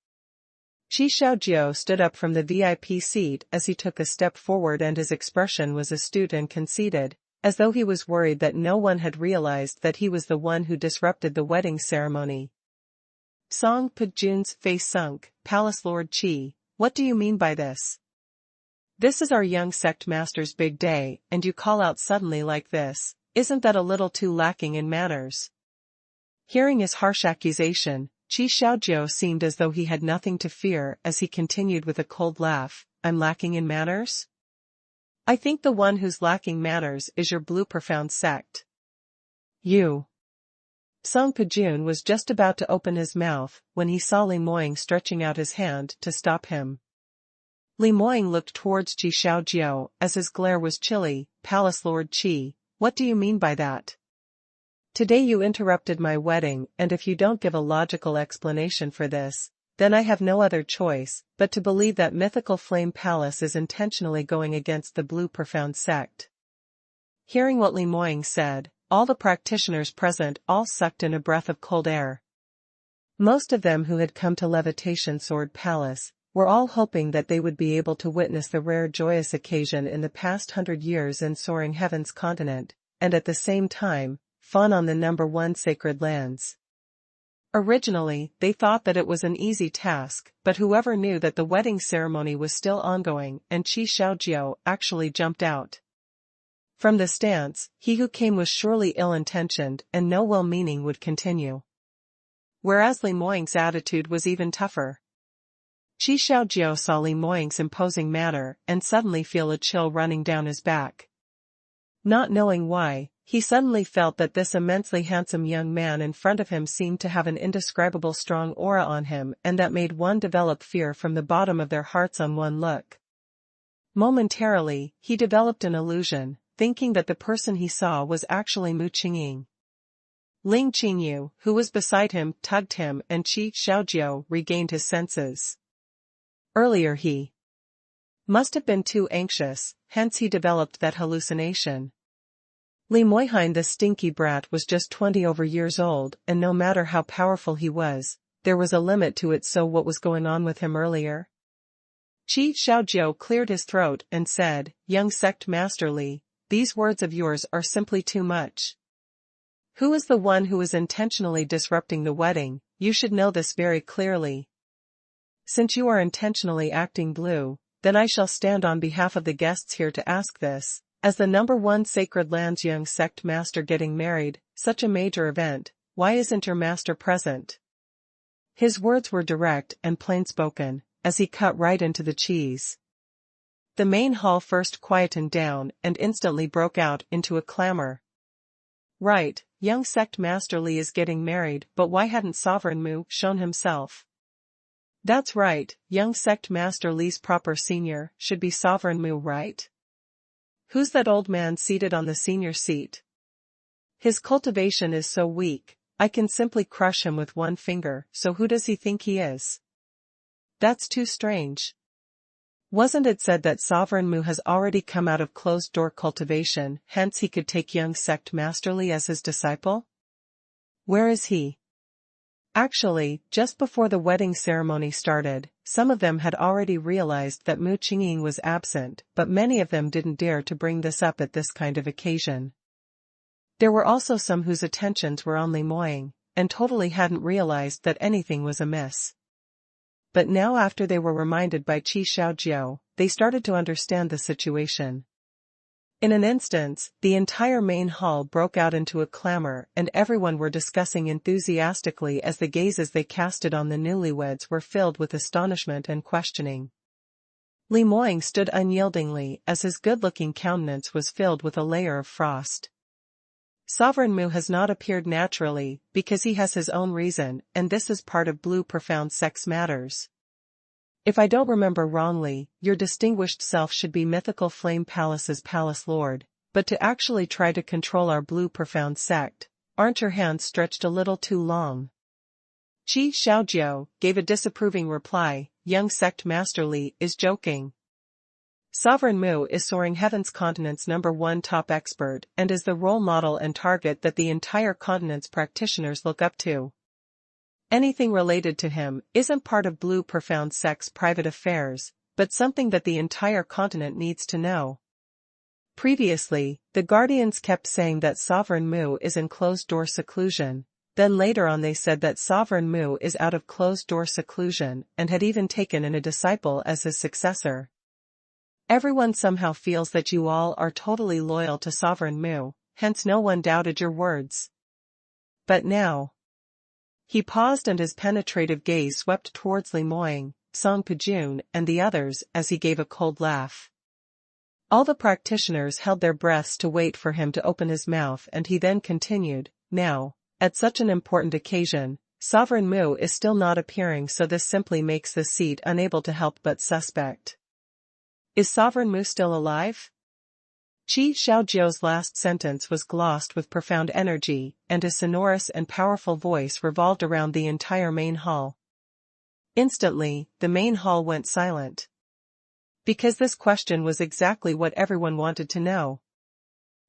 Qi Xiaojiu stood up from the VIP seat as he took a step forward, and his expression was astute and conceited, as though he was worried that no one had realized that he was the one who disrupted the wedding ceremony. Song Pujun's face sunk. "Palace Lord Qi, what do you mean by this? This is our young sect master's big day, and you call out suddenly like this. Isn't that a little too lacking in manners?" Hearing his harsh accusation, Qi Xiaojiu seemed as though he had nothing to fear as he continued with a cold laugh. "I'm lacking in manners? I think the one who's lacking manners is your blue profound sect. You." Song Pujun was just about to open his mouth when he saw Li Moying stretching out his hand to stop him. Li Moying looked towards Qi Xiaojiu as his glare was chilly. "Palace Lord Qi, what do you mean by that? Today you interrupted my wedding, and if you don't give a logical explanation for this, then I have no other choice but to believe that mythical flame palace is intentionally going against the blue profound sect." Hearing what Li Moying said, all the practitioners present all sucked in a breath of cold air. Most of them who had come to Levitation Sword Palace were all hoping that they would be able to witness the rare joyous occasion in the past 100 years in Soaring Heaven's continent, and at the same time, fawn on the #1 sacred lands. Originally, they thought that it was an easy task, but whoever knew that the wedding ceremony was still ongoing and Qi Xiaojiu actually jumped out. From the stance, he who came was surely ill-intentioned and no well-meaning would continue. Whereas Li Moying's attitude was even tougher. Qi Xiaojiu saw Li Moying's imposing manner and suddenly feel a chill running down his back. Not knowing why, he suddenly felt that this immensely handsome young man in front of him seemed to have an indescribable strong aura on him, and that made one develop fear from the bottom of their hearts on one look. Momentarily, he developed an illusion, thinking that the person he saw was actually Mu Qingqing. Ling Qingyu, who was beside him, tugged him, and Qi Xiaojiu regained his senses. Earlier he must have been too anxious, hence he developed that hallucination. Li Moying, the stinky brat, was just 20 over years old, and no matter how powerful he was, there was a limit to it. So what was going on with him earlier? Qi Xiaojiu cleared his throat and said, "Young sect master Li, these words of yours are simply too much. Who is the one who is intentionally disrupting the wedding? You should know this very clearly. Since you are intentionally acting blue, then I shall stand on behalf of the guests here to ask this. As the #1 sacred land's young sect master getting married, such a major event, why isn't your master present?" His words were direct and plain-spoken, as he cut right into the cheese. The main hall first quietened down and instantly broke out into a clamor. Right, young sect master Li is getting married, but why hadn't Sovereign Mu shown himself? That's right, young sect master Li's proper senior should be Sovereign Mu, right? Who's that old man seated on the senior seat? His cultivation is so weak, I can simply crush him with one finger, so who does he think he is? That's too strange. Wasn't it said that Sovereign Mu has already come out of closed-door cultivation, hence he could take young sect master Li as his disciple? Where is he? Actually, just before the wedding ceremony started, some of them had already realized that Mu Qingqing was absent, but many of them didn't dare to bring this up at this kind of occasion. There were also some whose attentions were on Li Moying, and totally hadn't realized that anything was amiss. But now, after they were reminded by Qi Xiaojiu, they started to understand the situation. In an instant, the entire main hall broke out into a clamor, and everyone were discussing enthusiastically as the gazes they casted on the newlyweds were filled with astonishment and questioning. Li Moying stood unyieldingly as his good-looking countenance was filled with a layer of frost. Sovereign Mu has not appeared naturally, because he has his own reason, and this is part of Blue Profound Sex Matters. If I don't remember wrongly, your distinguished self should be Mythical Flame Palace's Palace Lord, but to actually try to control our blue profound sect, aren't your hands stretched a little too long? Qi Xiaojiu gave a disapproving reply. Young sect master Li is joking. Sovereign Mu is Soaring Heaven's continent's #1 top expert and is the role model and target that the entire continent's practitioners look up to. Anything related to him isn't part of Blue Profound Sect's private affairs, but something that the entire continent needs to know. Previously, the Guardians kept saying that Sovereign Mu is in closed-door seclusion, then later on they said that Sovereign Mu is out of closed-door seclusion and had even taken in a disciple as his successor. Everyone somehow feels that you all are totally loyal to Sovereign Mu, hence no one doubted your words. But now... He paused and his penetrative gaze swept towards Li Moying, Song Pujun and the others as he gave a cold laugh. All the practitioners held their breaths to wait for him to open his mouth and he then continued, now, at such an important occasion, Sovereign Mu is still not appearing, so this simply makes the seat unable to help but suspect. Is Sovereign Mu still alive? Qi Xiaojiu's last sentence was glossed with profound energy, and his sonorous and powerful voice revolved around the entire main hall. Instantly, the main hall went silent. Because this question was exactly what everyone wanted to know.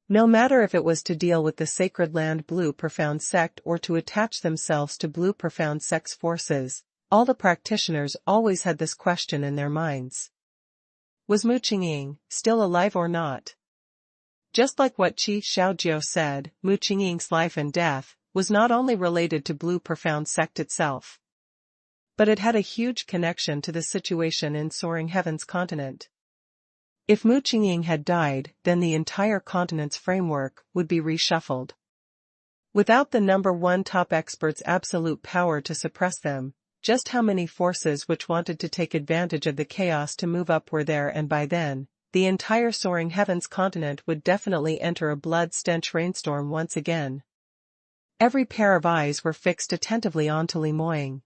No matter if it was to deal with the sacred land Blue Profound Sect or to attach themselves to Blue Profound Sect's forces, all the practitioners always had this question in their minds. Was Mu Qingqing still alive or not? Just like what Qi Xiaojiu said, Mu Qingqing's life and death was not only related to Blue Profound Sect itself, but it had a huge connection to the situation in Soaring Heaven's continent. If Mu Qingqing had died, then the entire continent's framework would be reshuffled. Without the #1 top expert's absolute power to suppress them, just how many forces which wanted to take advantage of the chaos to move up were there, and by then, the entire Soaring Heaven's continent would definitely enter a blood-stench rainstorm once again. Every pair of eyes were fixed attentively onto Li Moying.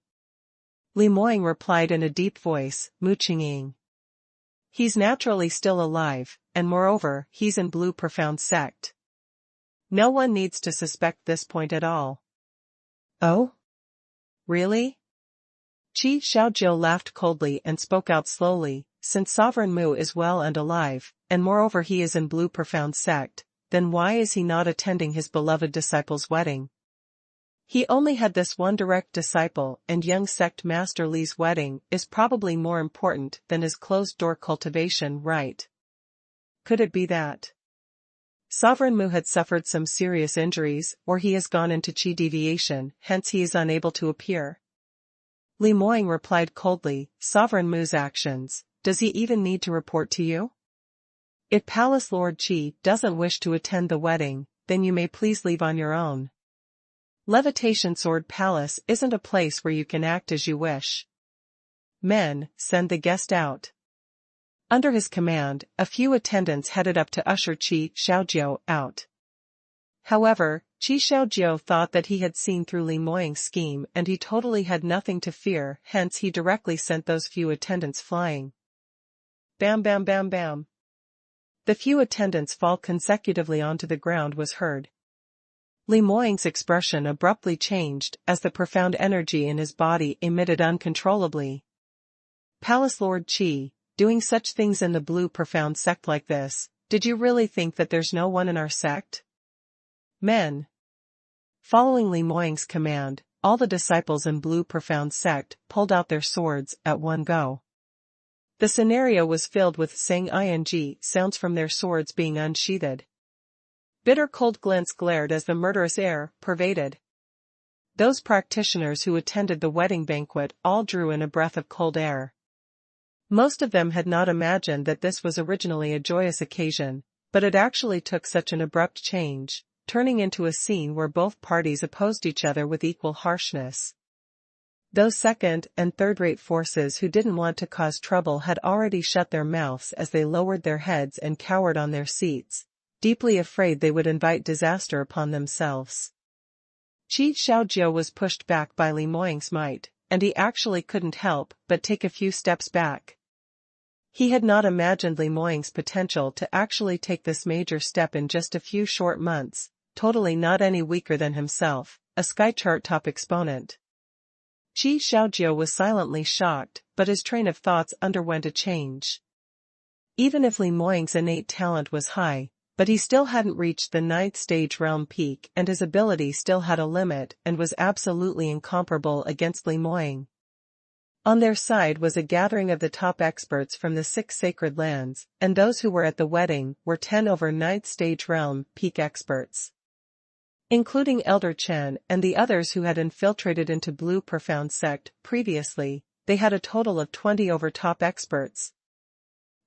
Li Moying replied in a deep voice, Mu Qingqing. He's naturally still alive, and moreover, he's in Blue Profound Sect. No one needs to suspect this point at all. Oh? Really? Qi Xiaojiu laughed coldly and spoke out slowly. Since Sovereign Mu is well and alive, and moreover he is in Blue Profound Sect, then why is he not attending his beloved disciple's wedding? He only had this one direct disciple, and young sect master Li's wedding is probably more important than his closed-door cultivation, right? Could it be that Sovereign Mu had suffered some serious injuries, or he has gone into Qi deviation, hence he is unable to appear? Li Moying replied coldly, Sovereign Mu's actions. Does he even need to report to you? If Palace Lord Qi doesn't wish to attend the wedding, then you may please leave on your own. Levitation Sword Palace isn't a place where you can act as you wish. Men, send the guest out. Under his command, a few attendants headed up to usher Qi Xiaojiu out. However, Qi Xiaojiu thought that he had seen through Li Moying's scheme and he totally had nothing to fear, hence he directly sent those few attendants flying. Bam bam bam bam. The few attendants fall consecutively onto the ground was heard. Li Moying's expression abruptly changed as the profound energy in his body emitted uncontrollably. Palace Lord Qi, doing such things in the Blue Profound Sect like this, did you really think that there's no one in our sect? Men. Following Li Moying's command, all the disciples in Blue Profound Sect pulled out their swords at one go. The scenario was filled with sang-ing sounds from their swords being unsheathed. Bitter cold glints glared as the murderous air pervaded. Those practitioners who attended the wedding banquet all drew in a breath of cold air. Most of them had not imagined that this was originally a joyous occasion, but it actually took such an abrupt change, turning into a scene where both parties opposed each other with equal harshness. Those second- and third-rate forces who didn't want to cause trouble had already shut their mouths as they lowered their heads and cowered on their seats, deeply afraid they would invite disaster upon themselves. Qi Xiaojiu was pushed back by Li Moying's might, and he actually couldn't help but take a few steps back. He had not imagined Li Moying's potential to actually take this major step in just a few short months, totally not any weaker than himself, a Skychart top exponent. Qi Xiaojiu was silently shocked, but his train of thoughts underwent a change. Even if Li Moying's innate talent was high, but he still hadn't reached the 9th stage realm peak and his ability still had a limit and was absolutely incomparable against Li Moying. On their side was a gathering of the top experts from the 6 sacred lands, and those who were at the wedding were 10 over 9th stage realm peak experts. Including Elder Chen and the others who had infiltrated into Blue Profound Sect previously, they had a total of 20 over top experts.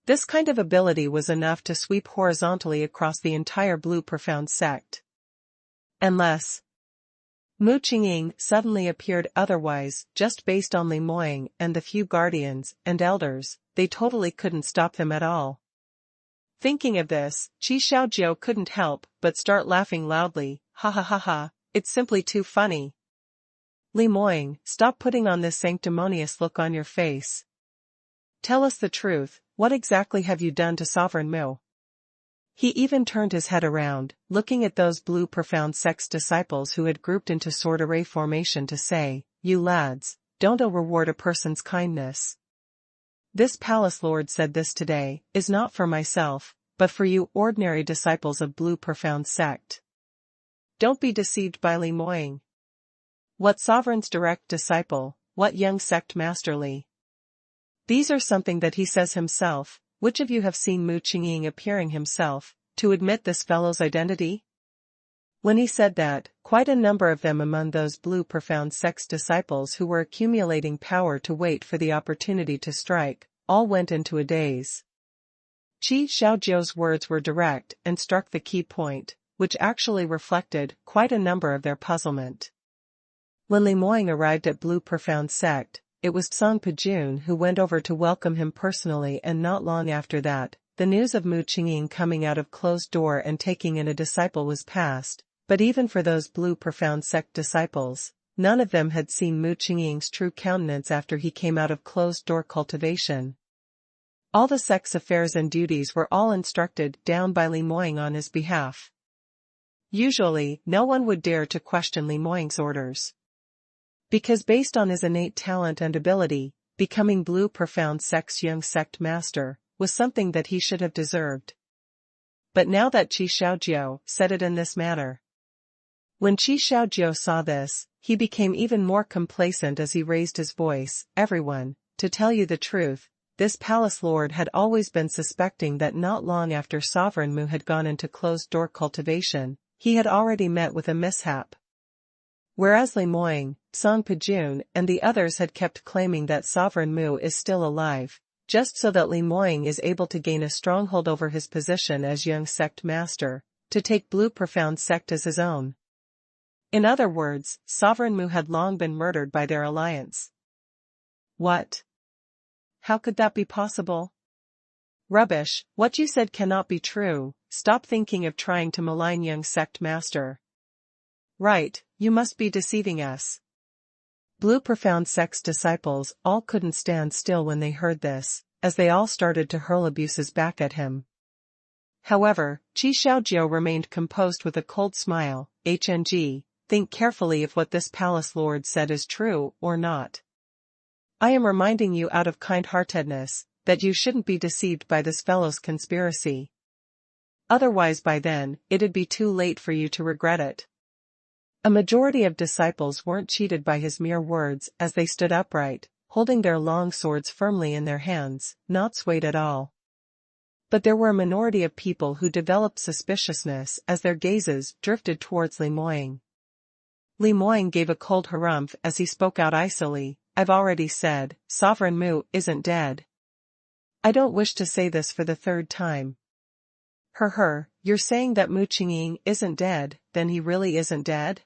This kind of ability was enough to sweep horizontally across the entire Blue Profound Sect. Unless Mu Qingqing suddenly appeared otherwise, just based on Li Moying and the few guardians and elders, they totally couldn't stop them at all. Thinking of this, Qi Xiaojiu couldn't help but start laughing loudly. Ha ha ha ha, it's simply too funny. Li Moying, stop putting on this sanctimonious look on your face. Tell us the truth, what exactly have you done to Sovereign Mu? He even turned his head around, looking at those Blue Profound Sect's disciples who had grouped into sword array formation to say, "You lads, don't reward a person's kindness. This palace lord said this today, is not for myself, but for you ordinary disciples of Blue Profound Sect. Don't be deceived by Li Moying. What Sovereign's direct disciple, what young sect masterly. These are something that he says himself. Which of you have seen Mu Qingqing appearing himself, to admit this fellow's identity?" When he said that, quite a number of them among those Blue Profound Sect's disciples who were accumulating power to wait for the opportunity to strike, all went into a daze. Qi Xiaojiu's words were direct and struck the key point, which actually reflected quite a number of their puzzlement. When Li Moying arrived at Blue Profound Sect, it was Song Pijun who went over to welcome him personally, and not long after that, the news of Mu Qingqing coming out of closed door and taking in a disciple was passed, but even for those Blue Profound Sect disciples, none of them had seen Mu Qingqing's true countenance after he came out of closed door cultivation. All the sect's affairs and duties were all instructed down by Li Moying on his behalf. Usually, no one would dare to question Li Moying's orders. Because based on his innate talent and ability, becoming Blue Profound Sect's young sect master was something that he should have deserved. But now that Qi Xiaojiu said it in this manner. When Qi Xiaojiu saw this, he became even more complacent as he raised his voice. Everyone, to tell you the truth, this palace lord had always been suspecting that not long after Sovereign Mu had gone into closed-door cultivation, he had already met with a mishap. Whereas Li Moying, Song Pijun and the others had kept claiming that Sovereign Mu is still alive, just so that Li Moying is able to gain a stronghold over his position as young sect master, to take Blue Profound Sect as his own. In other words, Sovereign Mu had long been murdered by their alliance. What? How could that be possible? Rubbish, what you said cannot be true. Stop thinking of trying to malign young sect master. Right, you must be deceiving us. Blue Profound Sect's disciples all couldn't stand still when they heard this, as they all started to hurl abuses back at him. However, Qi Xiaojiu remained composed with a cold smile. HNG, think carefully if what this palace lord said is true or not. I am reminding you out of kind-heartedness, that you shouldn't be deceived by this fellow's conspiracy. Otherwise by then, it'd be too late for you to regret it. A majority of disciples weren't cheated by his mere words as they stood upright, holding their long swords firmly in their hands, not swayed at all. But there were a minority of people who developed suspiciousness as their gazes drifted towards Li Moying. Li Moying gave a cold harumph as he spoke out icily. I've already said, Sovereign Mu isn't dead. I don't wish to say this for the third time. You're saying that Mu Qingqing isn't dead, then he really isn't dead?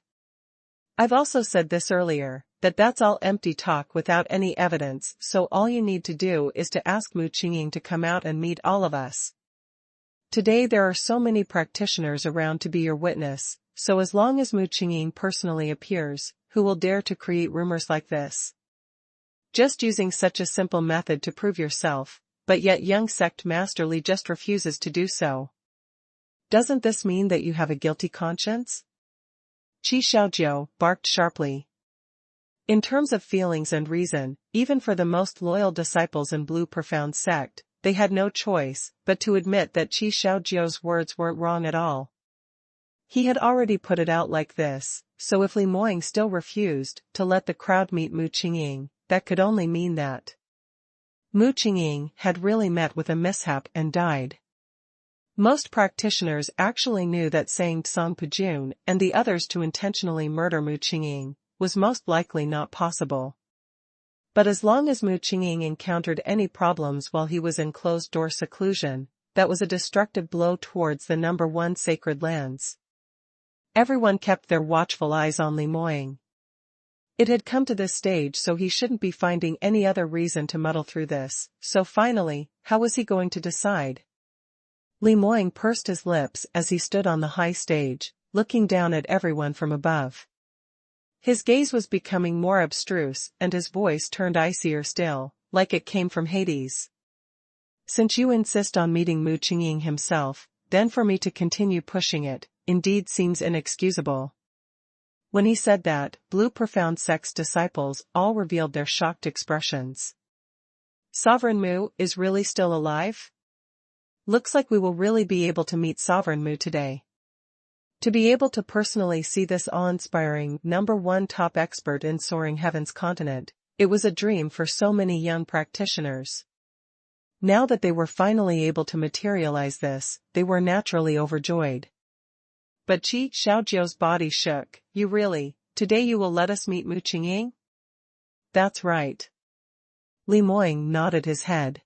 I've also said this earlier, that's all empty talk without any evidence, so all you need to do is to ask Mu Qingqing to come out and meet all of us. Today there are so many practitioners around to be your witness, so as long as Mu Qingqing personally appears, who will dare to create rumors like this? Just using such a simple method to prove yourself, but yet young sect masterly just refuses to do so. Doesn't this mean that you have a guilty conscience? Qi Xiaojiu barked sharply. In terms of feelings and reason, even for the most loyal disciples in Blue Profound Sect, they had no choice but to admit that Qi Xiaojiu's words weren't wrong at all. He had already put it out like this, so if Li Moying still refused to let the crowd meet Mu Qingqing, that could only mean that Mu Qingqing had really met with a mishap and died. Most practitioners actually knew that saying Song Pujun and the others to intentionally murder Mu Qingqing was most likely not possible. But as long as Mu Qingqing encountered any problems while he was in closed-door seclusion, that was a destructive blow towards the number one sacred lands. Everyone kept their watchful eyes on Li Moying. It had come to this stage, so he shouldn't be finding any other reason to muddle through this, so finally, how was he going to decide? Li Moying pursed his lips as he stood on the high stage, looking down at everyone from above. His gaze was becoming more abstruse and his voice turned icier still, like it came from Hades. Since you insist on meeting Mu Qingqing himself, then for me to continue pushing it, indeed seems inexcusable. When he said that, Blue Profound Sect's disciples all revealed their shocked expressions. Sovereign Mu is really still alive? Looks like we will really be able to meet Sovereign Mu today. To be able to personally see this awe-inspiring number one top expert in Soaring Heaven's continent, it was a dream for so many young practitioners. Now that they were finally able to materialize this, they were naturally overjoyed. But Qi Xiaojiu's body shook. Today you will let us meet Mu Qingqing? That's right. Li Moying nodded his head.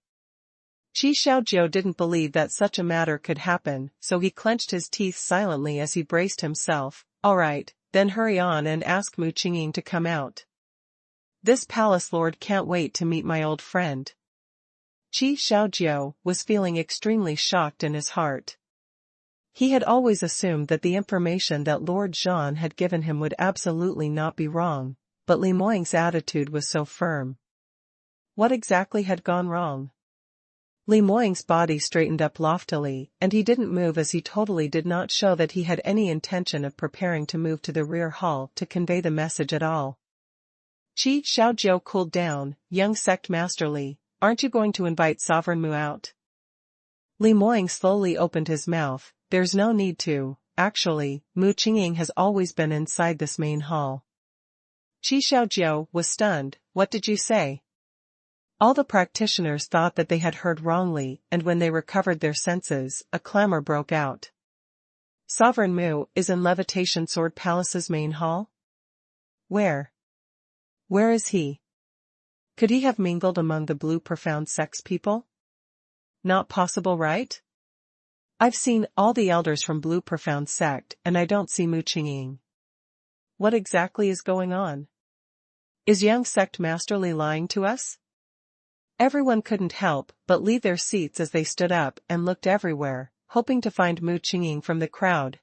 Qi Xiaojiu didn't believe that such a matter could happen, so he clenched his teeth silently as he braced himself. All right, then hurry on and ask Mu Qingqing to come out. This palace lord can't wait to meet my old friend. Qi Xiaojiu was feeling extremely shocked in his heart. He had always assumed that the information that Lord Zhan had given him would absolutely not be wrong, but Li Moying's attitude was so firm. What exactly had gone wrong? Li Moying's body straightened up loftily, and he didn't move as he totally did not show that he had any intention of preparing to move to the rear hall to convey the message at all. Qi Xiaojiu cooled down. Young sect masterly, aren't you going to invite Sovereign Mu out? Li Moying slowly opened his mouth. There's no need to, actually, Mu Qingqing has always been inside this main hall. Qi Xiaojiu was stunned. What did you say? All the practitioners thought that they had heard wrongly, and when they recovered their senses, a clamor broke out. Sovereign Mu is in Levitation Sword Palace's main hall? Where? Where is he? Could he have mingled among the Blue Profound Sect's people? Not possible, right? I've seen all the elders from Blue Profound Sect and I don't see Mu Qingqing. What exactly is going on? Is young sect masterly lying to us? Everyone couldn't help but leave their seats as they stood up and looked everywhere, hoping to find Mu Qingqing from the crowd.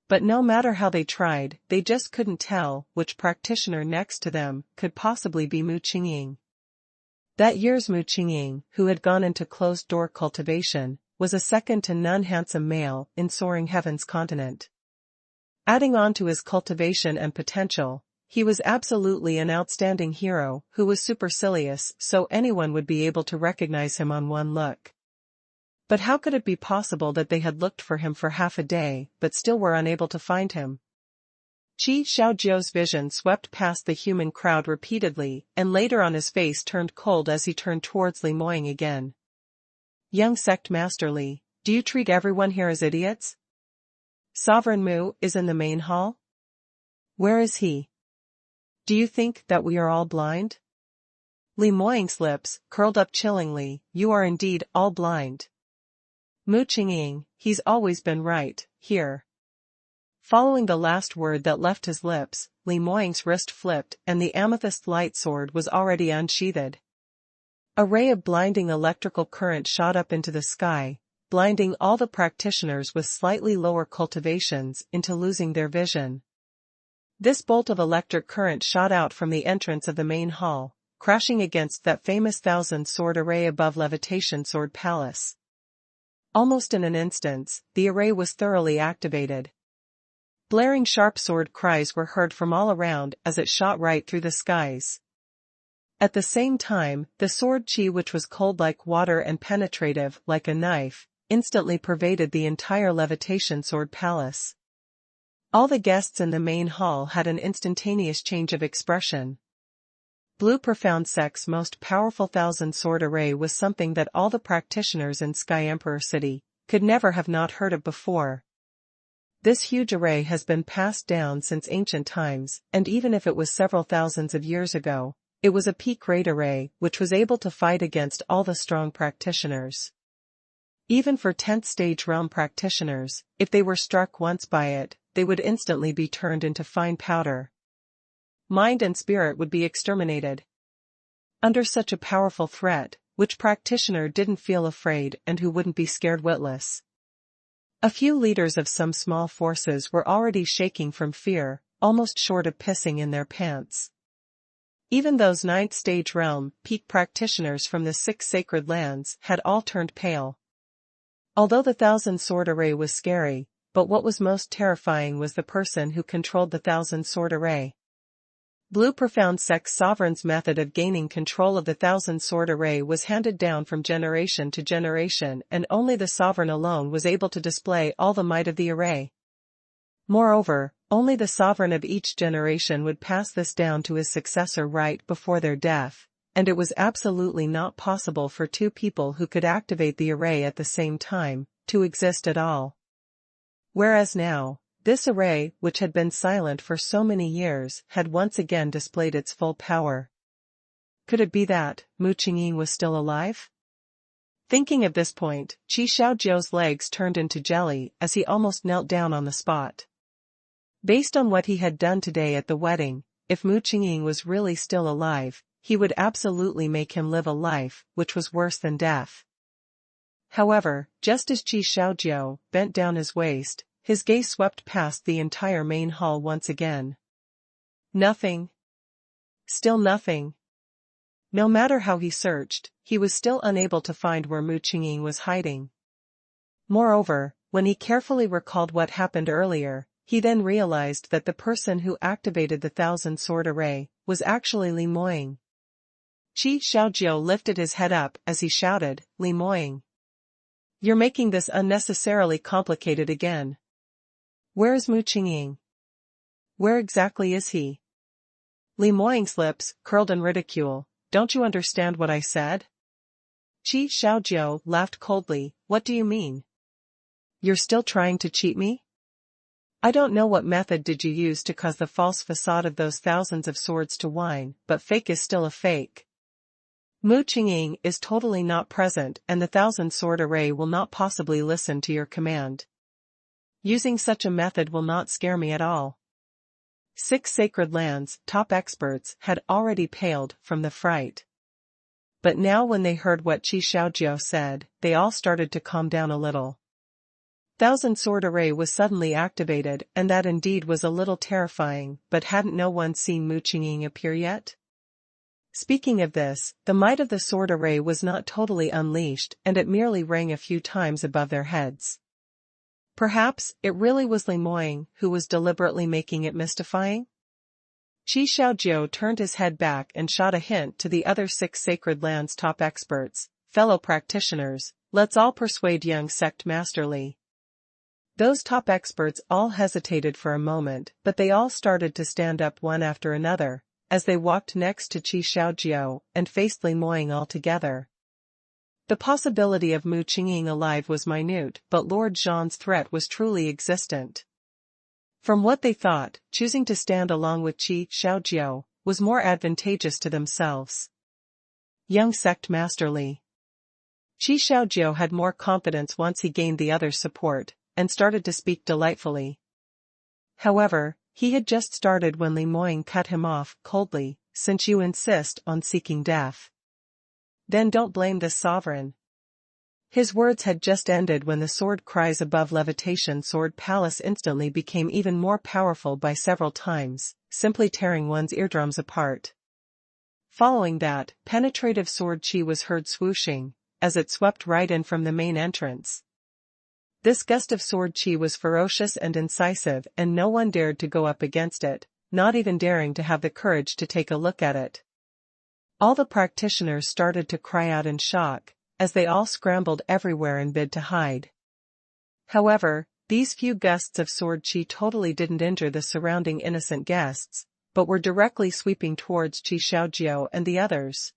But no matter how they tried, they just couldn't tell which practitioner next to them could possibly be Mu Qingqing. That year's Mu Qingqing, who had gone into closed-door cultivation, was a second-to-none handsome male in Soaring Heaven's continent. Adding on to his cultivation and potential, he was absolutely an outstanding hero who was supercilious, so anyone would be able to recognize him on one look. But how could it be possible that they had looked for him for half a day but still were unable to find him? Qi Xiaojiu's vision swept past the human crowd repeatedly, and later on his face turned cold as he turned towards Li Moying again. Young sect masterly, do you treat everyone here as idiots? Sovereign Mu is in the main hall? Where is he? Do you think that we are all blind? Li Moying's lips curled up chillingly. You are indeed all blind. Mu Qingqing, he's always been right, here. Following the last word that left his lips, Li Moying's wrist flipped and the amethyst light sword was already unsheathed. A ray of blinding electrical current shot up into the sky, blinding all the practitioners with slightly lower cultivations into losing their vision. This bolt of electric current shot out from the entrance of the main hall, crashing against that famous thousand-sword array above Levitation Sword Palace. Almost in an instant, the array was thoroughly activated. Blaring sharp sword cries were heard from all around as it shot right through the skies. At the same time, the sword chi, which was cold like water and penetrative like a knife, instantly pervaded the entire Levitation Sword Palace. All the guests in the main hall had an instantaneous change of expression. Blue Profound Sect's most powerful thousand-sword array was something that all the practitioners in Sky Emperor City could never have not heard of before. This huge array has been passed down since ancient times, and even if it was several thousands of years ago, it was a peak-grade array which was able to fight against all the strong practitioners. Even for 10th stage realm practitioners, if they were struck once by it, they would instantly be turned into fine powder. Mind and spirit would be exterminated. Under such a powerful threat, which practitioner didn't feel afraid and who wouldn't be scared witless? A few leaders of some small forces were already shaking from fear, almost short of pissing in their pants. Even those 9th stage realm peak practitioners from the 6 sacred lands had all turned pale. Although the thousand-sword array was scary, but what was most terrifying was the person who controlled the thousand-sword array. Blue Profound Sect's sovereign's method of gaining control of the thousand-sword array was handed down from generation to generation, and only the sovereign alone was able to display all the might of the array. Moreover, only the sovereign of each generation would pass this down to his successor right before their death, and it was absolutely not possible for two people who could activate the array at the same time to exist at all. Whereas now, this array, which had been silent for so many years, had once again displayed its full power. Could it be that Mu Qingqing was still alive? Thinking of this point, Qi Xiaojiu's legs turned into jelly as he almost knelt down on the spot. Based on what he had done today at the wedding, if Mu Qingqing was really still alive, he would absolutely make him live a life which was worse than death. However, just as Qi Xiaojiu bent down his waist, his gaze swept past the entire main hall once again. Nothing. Still nothing. No matter how he searched, he was still unable to find where Mu Qingqing was hiding. Moreover, when he carefully recalled what happened earlier, he then realized that the person who activated the thousand-sword array was actually Li Moying. Qi Xiaojiu lifted his head up as he shouted, "Li Moying! You're making this unnecessarily complicated again. Where is Mu Qingqing? Where exactly is he?" Li Moying's lips curled in ridicule. "Don't you understand what I said?" Qi Xiaojiu laughed coldly. "What do you mean? You're still trying to cheat me? I don't know what method did you use to cause the false facade of those thousands of swords to whine, but fake is still a fake. Mu Qingqing is totally not present and the thousand-sword array will not possibly listen to your command. Using such a method will not scare me at all." 6 sacred lands' top experts had already paled from the fright. But now when they heard what Qi Xiaojiu said, they all started to calm down a little. Thousand-sword array was suddenly activated, and that indeed was a little terrifying, but hadn't no one seen Mu Qingqing appear yet? Speaking of this, the might of the sword array was not totally unleashed, and it merely rang a few times above their heads. Perhaps it really was Li Moying who was deliberately making it mystifying? Qi Xiaojiu turned his head back and shot a hint to the other 6 sacred lands' top experts, "Fellow practitioners, let's all persuade young sect Master Li." Those top experts all hesitated for a moment, but they all started to stand up one after another, as they walked next to Qi Xiaojiu and faced Li Moying all together. The possibility of Mu Qingqing alive was minute, but Lord Zhan's threat was truly existent. From what they thought, choosing to stand along with Qi Xiaojiu was more advantageous to themselves. Young sect Master Li. Qi Xiaojiu had more confidence once he gained the other's support, and started to speak delightfully. However, he had just started when Li Moying cut him off coldly, "Since you insist on seeking death, then don't blame this sovereign." His words had just ended when the sword cries above Levitation Sword Palace instantly became even more powerful by several times, simply tearing one's eardrums apart. Following that, penetrative sword chi was heard swooshing, as it swept right in from the main entrance. This gust of sword chi was ferocious and incisive, and no one dared to go up against it, not even daring to have the courage to take a look at it. All the practitioners started to cry out in shock, as they all scrambled everywhere and bid to hide. However, these few gusts of sword chi totally didn't injure the surrounding innocent guests, but were directly sweeping towards Qi Xiaojiao and the others.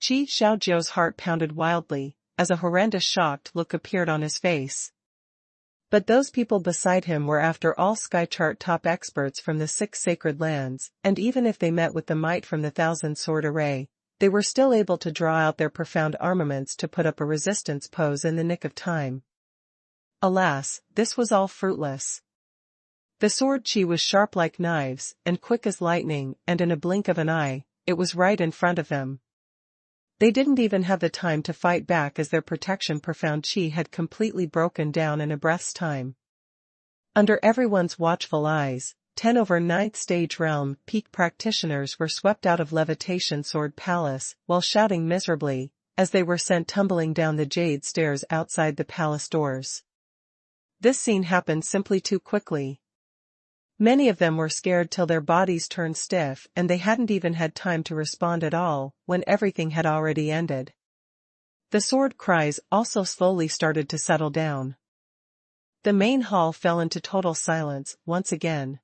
Qi Xiaojiao's heart pounded wildly, as a horrendous shocked look appeared on his face. But those people beside him were after all Skychart top experts from the 6 sacred lands, and even if they met with the might from the 1,000-sword array, they were still able to draw out their profound armaments to put up a resistance pose in the nick of time. Alas, this was all fruitless. The sword chi was sharp like knives, and quick as lightning, and in a blink of an eye, it was right in front of them. They didn't even have the time to fight back as their protection profound chi had completely broken down in a breath's time. Under everyone's watchful eyes, 10 over 9th stage realm peak practitioners were swept out of Levitation Sword Palace while shouting miserably, as they were sent tumbling down the jade stairs outside the palace doors. This scene happened simply too quickly. Many of them were scared till their bodies turned stiff and they hadn't even had time to respond at all, when everything had already ended. The sword cries also slowly started to settle down. The main hall fell into total silence, once again.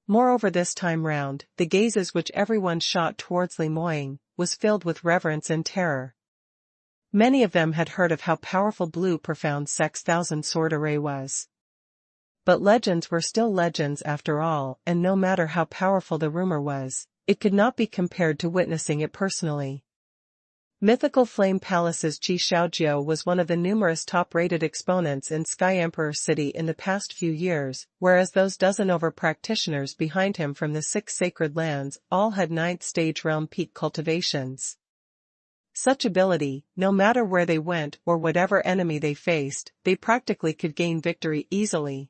Moreover, this time round, the gazes which everyone shot towards Li Moying was filled with reverence and terror. Many of them had heard of how powerful Blue Profound Sect's 1,000-sword array was. But legends were still legends after all, and no matter how powerful the rumor was, it could not be compared to witnessing it personally. Mythical Flame Palace's Qi Xiaojiao was one of the numerous top-rated exponents in Sky Emperor City in the past few years, whereas those dozen over practitioners behind him from the 6 sacred lands all had 9th stage realm peak cultivations. Such ability, no matter where they went or whatever enemy they faced, they practically could gain victory easily.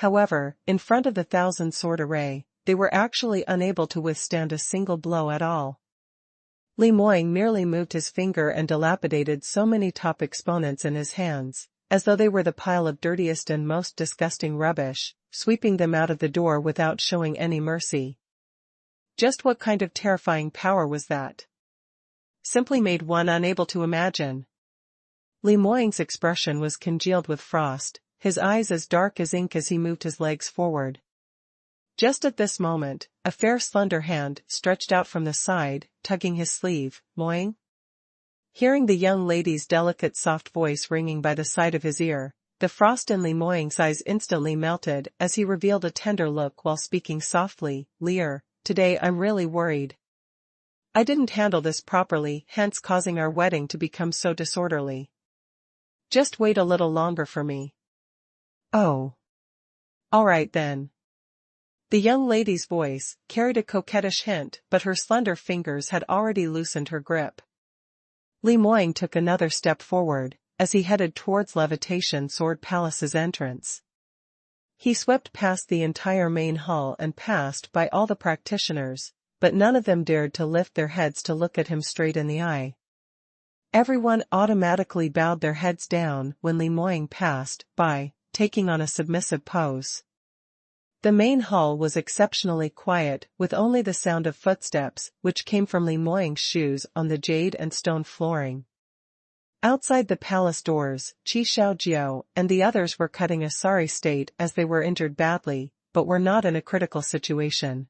However, in front of the 1,000-sword array, they were actually unable to withstand a single blow at all. Li Moying merely moved his finger and dilapidated so many top exponents in his hands, as though they were the pile of dirtiest and most disgusting rubbish, sweeping them out of the door without showing any mercy. Just what kind of terrifying power was that? Simply made one unable to imagine. Li Moying's expression was congealed with frost, his eyes as dark as ink as he moved his legs forward. Just at this moment, a fair slender hand stretched out from the side, tugging his sleeve. "Moying?" Hearing the young lady's delicate soft voice ringing by the side of his ear, the frost in Li Moying's eyes instantly melted as he revealed a tender look while speaking softly. "Lear, today I'm really worried. I didn't handle this properly, hence causing our wedding to become so disorderly. Just wait a little longer for me." "Oh. All right then." The young lady's voice carried a coquettish hint, but her slender fingers had already loosened her grip. Li Moying took another step forward, as he headed towards Levitation Sword Palace's entrance. He swept past the entire main hall and passed by all the practitioners, but none of them dared to lift their heads to look at him straight in the eye. Everyone automatically bowed their heads down when Li Moying passed by, taking on a submissive pose. The main hall was exceptionally quiet, with only the sound of footsteps, which came from Li Moying's shoes on the jade and stone flooring. Outside the palace doors, Qi Xiaojiao and the others were cutting a sorry state as they were injured badly, but were not in a critical situation.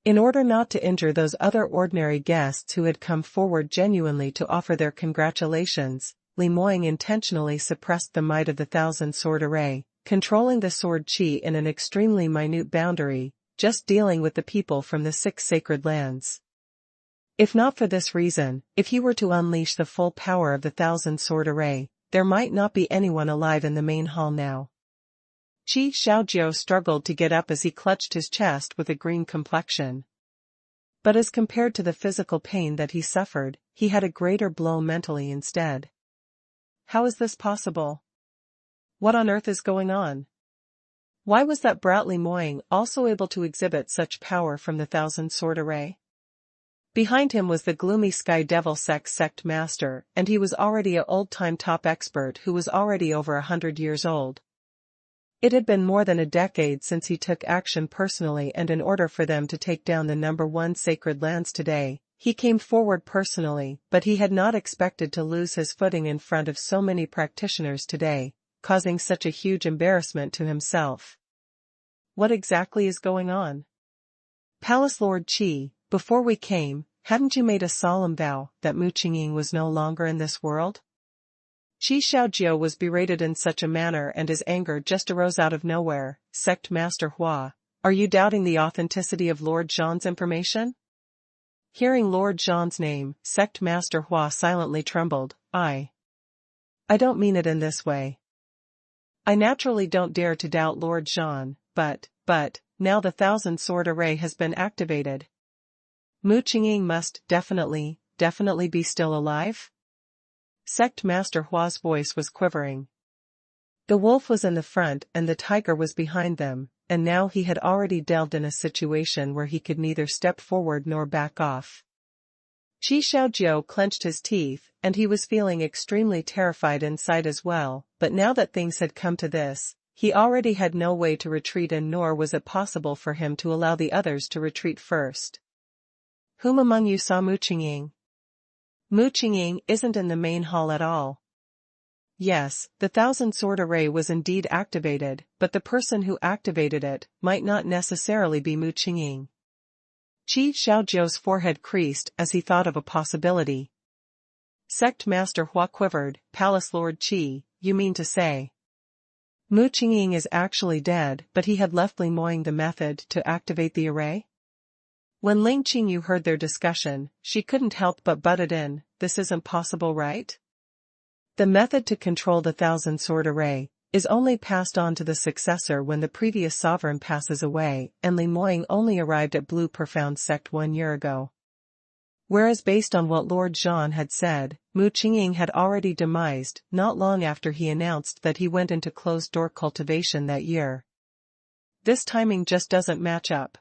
In order not to injure those other ordinary guests who had come forward genuinely to offer their congratulations, Li Moying intentionally suppressed the might of the 1,000-sword array, controlling the sword chi in an extremely minute boundary, just dealing with the people from the 6 sacred lands. If not for this reason, if he were to unleash the full power of the 1,000-sword array, there might not be anyone alive in the main hall now. Qi Xiaojiao struggled to get up as he clutched his chest with a green complexion. But as compared to the physical pain that he suffered, he had a greater blow mentally instead. How is this possible? What on earth is going on? Why was that brat Li Moying also able to exhibit such power from the 1,000-sword array? Behind him was the gloomy Sky Devil sect master, and he was already a old-time top expert who was already over 100 years old. It had been more than a decade since he took action personally, and in order for them to take down the #1 sacred lands today, he came forward personally, but he had not expected to lose his footing in front of so many practitioners today, causing such a huge embarrassment to himself. What exactly is going on? Palace Lord Qi, before we came, hadn't you made a solemn vow that Mu Qingqing was no longer in this world? Qi Xiaojiu was berated in such a manner, and his anger just arose out of nowhere. Sect Master Hua, are you doubting the authenticity of Lord Zhan's information? Hearing Lord Zhan's name, Sect Master Hua silently trembled. I don't mean it in this way. I naturally don't dare to doubt Lord Zhan, but, now the 1,000-sword array has been activated. Mu Qingqing must definitely be still alive? Sect Master Hua's voice was quivering. The wolf was in the front and the tiger was behind them, and now he had already delved in a situation where he could neither step forward nor back off. Qi Xiaojiu clenched his teeth, and he was feeling extremely terrified inside as well, but now that things had come to this, he already had no way to retreat, and nor was it possible for him to allow the others to retreat first. Whom among you saw Mu Qingqing? Mu Qingqing isn't in the main hall at all. Yes, the 1,000-sword array was indeed activated, but the person who activated it might not necessarily be Mu Qingqing. Qi Xiaojiu's forehead creased as he thought of a possibility. Sect Master Hua quivered. Palace Lord Qi, you mean to say Mu Qingqing is actually dead, but he had left Li Moying the method to activate the array? When Ling Qingyu heard their discussion, she couldn't help but butted in. This isn't possible, right? The method to control the 1,000-sword array is only passed on to the successor when the previous sovereign passes away, and Li Moying only arrived at Blue Profound Sect 1 year ago. Whereas based on what Lord Zhan had said, Mu Qingqing had already demised not long after he announced that he went into closed-door cultivation that year. This timing just doesn't match up.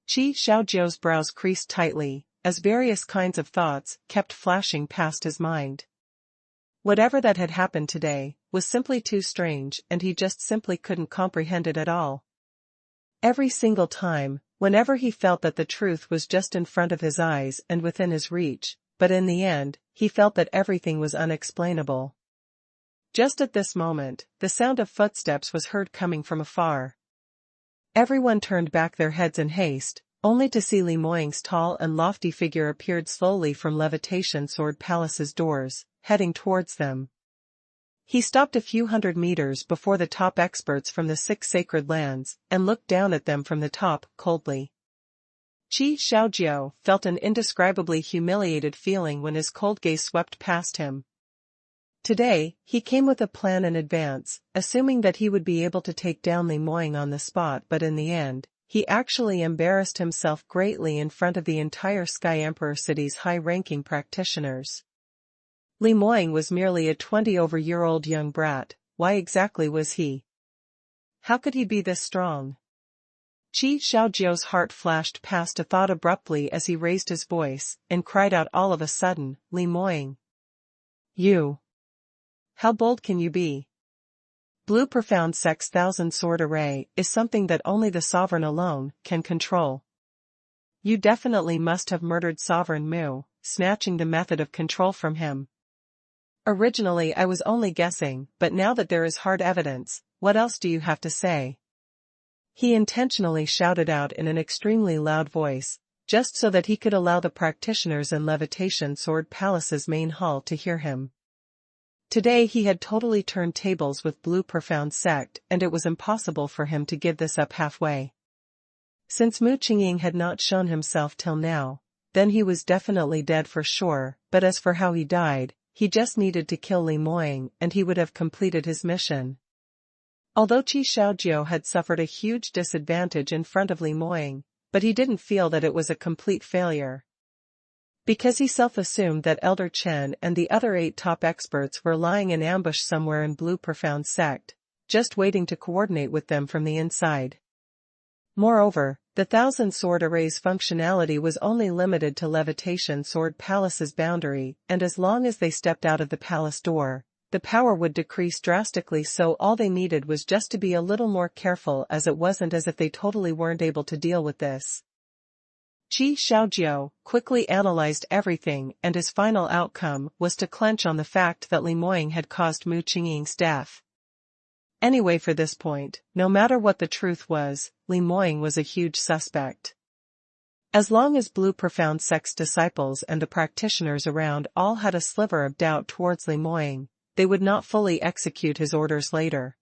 Qi Xiaojiu's brows creased tightly, as various kinds of thoughts kept flashing past his mind. Whatever that had happened today was simply too strange, and he just simply couldn't comprehend it at all. Every single time, whenever he felt that the truth was just in front of his eyes and within his reach, but in the end, he felt that everything was unexplainable. Just at this moment, the sound of footsteps was heard coming from afar. Everyone turned back their heads in haste, only to see Li Moying's tall and lofty figure appeared slowly from Levitation Sword Palace's doors, heading towards them. He stopped a few hundred meters before the top experts from the 6 sacred lands, and looked down at them from the top, coldly. Qi Xiaojiu felt an indescribably humiliated feeling when his cold gaze swept past him. Today, he came with a plan in advance, assuming that he would be able to take down Li Moying on the spot, but in the end, he actually embarrassed himself greatly in front of the entire Sky Emperor City's high-ranking practitioners. Li Moying was merely a 20-over-year-old young brat. Why exactly was he? How could he be this strong? Qi Xiaojiu's heart flashed past a thought abruptly as he raised his voice, and cried out all of a sudden, Li Moying. You! How bold can you be? Blue Profound Sect's 1,000-sword array is something that only the sovereign alone can control. You definitely must have murdered Sovereign Mu, snatching the method of control from him. Originally I was only guessing, but now that there is hard evidence, what else do you have to say? He intentionally shouted out in an extremely loud voice, just so that he could allow the practitioners in Levitation Sword Palace's main hall to hear him. Today he had totally turned tables with Blue Profound Sect, and it was impossible for him to give this up halfway. Since Mu Qingqing had not shown himself till now, then he was definitely dead for sure, but as for how he died, he just needed to kill Li Moying and he would have completed his mission. Although Qi Xiaojiu had suffered a huge disadvantage in front of Li Moying, but he didn't feel that it was a complete failure. Because he self-assumed that Elder Chen and the other 8 top experts were lying in ambush somewhere in Blue Profound Sect, just waiting to coordinate with them from the inside. Moreover, The Thousand Sword Array's functionality was only limited to Levitation Sword Palace's boundary, and as long as they stepped out of the palace door, the power would decrease drastically, so all they needed was just to be a little more careful, as it wasn't as if they totally weren't able to deal with this. Qi Xiaojiu quickly analyzed everything, and his final outcome was to clench on the fact that Li Moying had caused Mu Qingqing's death. Anyway, for this point, no matter what the truth was, Li Moying was a huge suspect. As long as Blue Profound Sect's disciples and the practitioners around all had a sliver of doubt towards Li Moying, they would not fully execute his orders later.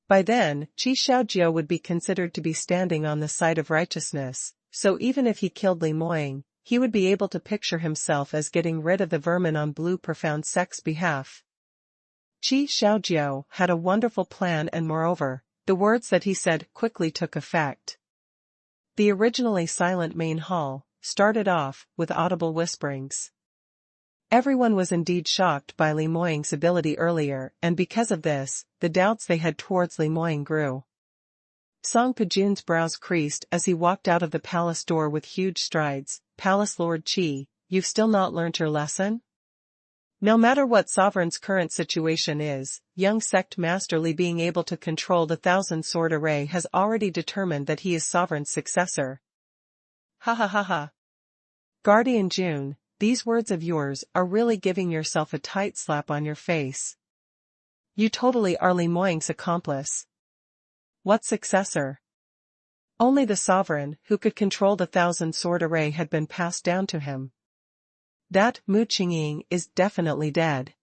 By then, Qi Xiaojiu would be considered to be standing on the side of righteousness, so even if he killed Li Moying, he would be able to picture himself as getting rid of the vermin on Blue Profound Sect's behalf. Qi Xiaojiu had a wonderful plan, and moreover, the words that he said quickly took effect. The originally silent main hall started off with audible whisperings. Everyone was indeed shocked by Li Moying's ability earlier, and because of this, the doubts they had towards Li Moying grew. Song Pejun's brows creased as he walked out of the palace door with huge strides. Palace Lord Qi, you've still not learnt your lesson? No matter what Sovereign's current situation is, young sect Master Li being able to control the Thousand Sword Array has already determined that he is Sovereign's successor. Ha ha ha ha. Guardian June, these words of yours are really giving yourself a tight slap on your face. You totally are Li Moying's accomplice. What successor? Only the Sovereign who could control the Thousand Sword Array had been passed down to him. That Mu Qingqing is definitely dead.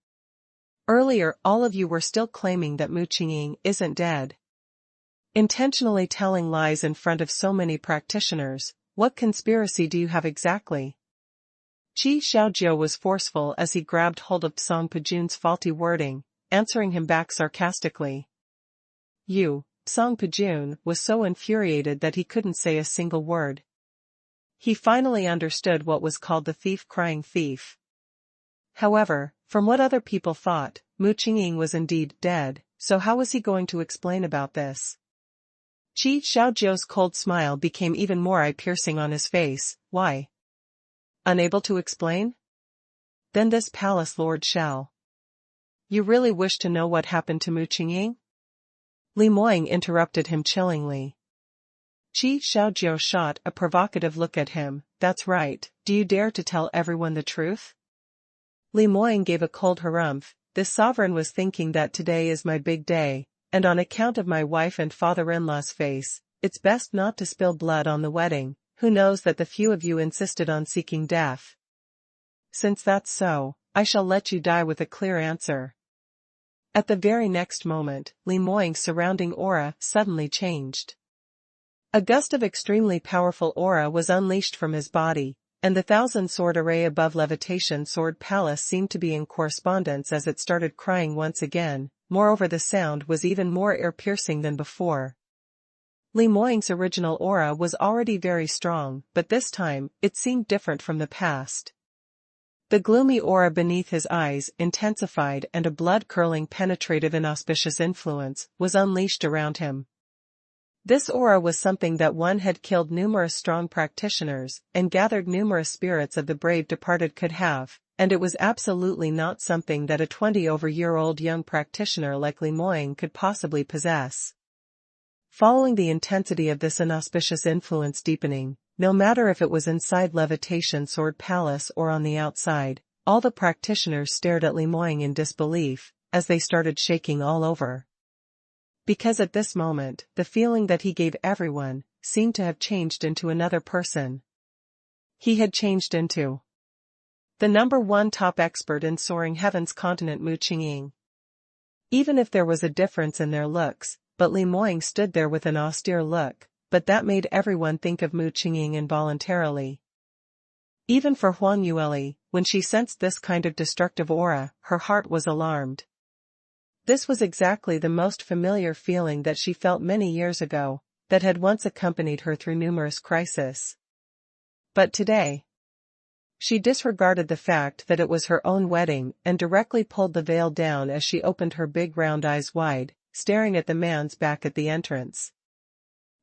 Earlier all of you were still claiming that Mu Qingqing isn't dead. Intentionally telling lies in front of so many practitioners, what conspiracy do you have exactly? Qi Xiaojiu was forceful as he grabbed hold of Song Pejun's faulty wording, answering him back sarcastically. Song Pejun was so infuriated that he couldn't say a single word. He finally understood what was called the thief crying thief. However, from what other people thought, Mu Qingqing was indeed dead, so how was he going to explain about this? Qi Xiaojiu's cold smile became even more eye-piercing on his face. Why? Unable to explain? Then this palace lord shall. You really wish to know what happened to Mu Qingqing? Li Moying interrupted him chillingly. Qi Xiaojiu shot a provocative look at him. That's right, do you dare to tell everyone the truth? Li Moying gave a cold harumph. This sovereign was thinking that today is my big day, and on account of my wife and father-in-law's face, it's best not to spill blood on the wedding. Who knows that the few of you insisted on seeking death? Since that's so, I shall let you die with a clear answer. At the very next moment, Li Moying's surrounding aura suddenly changed. A gust of extremely powerful aura was unleashed from his body, and the Thousand Sword Array above Levitation Sword Palace seemed to be in correspondence as it started crying once again. Moreover, the sound was even more ear-piercing than before. Li Moying's original aura was already very strong, but this time, it seemed different from the past. The gloomy aura beneath his eyes intensified, and a blood-curdling penetrative inauspicious influence was unleashed around him. This aura was something that one had killed numerous strong practitioners and gathered numerous spirits of the brave departed could have, and it was absolutely not something that a 20-over-year-old young practitioner like Li Moying could possibly possess. Following the intensity of this inauspicious influence deepening, no matter if it was inside Levitation Sword Palace or on the outside, all the practitioners stared at Li Moying in disbelief, as they started shaking all over. Because at this moment, the feeling that he gave everyone seemed to have changed into another person. He had changed into the #1 top expert in soaring heaven's continent, Mu Qingqing. Even if there was a difference in their looks, but Li Moying stood there with an austere look, but that made everyone think of Mu Qingqing involuntarily. Even for Huang Yueli, when she sensed this kind of destructive aura, her heart was alarmed. This was exactly the most familiar feeling that she felt many years ago, that had once accompanied her through numerous crises. But today, she disregarded the fact that it was her own wedding and directly pulled the veil down as she opened her big round eyes wide, staring at the man's back at the entrance.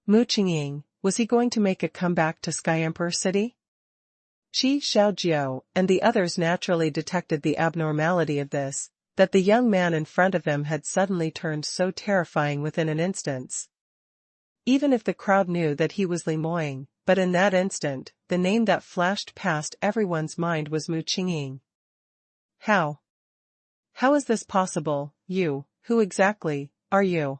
Mu Qingqing, Was he going to make a comeback to Sky Emperor City? Qi Xiaojiu and the others naturally detected the abnormality of this, that the young man in front of them had suddenly turned so terrifying within an instant. Even if the crowd knew that he was Li Moying, but in that instant, the name that flashed past everyone's mind was Mu Qingqing. How? How is this possible? You, who exactly, are you?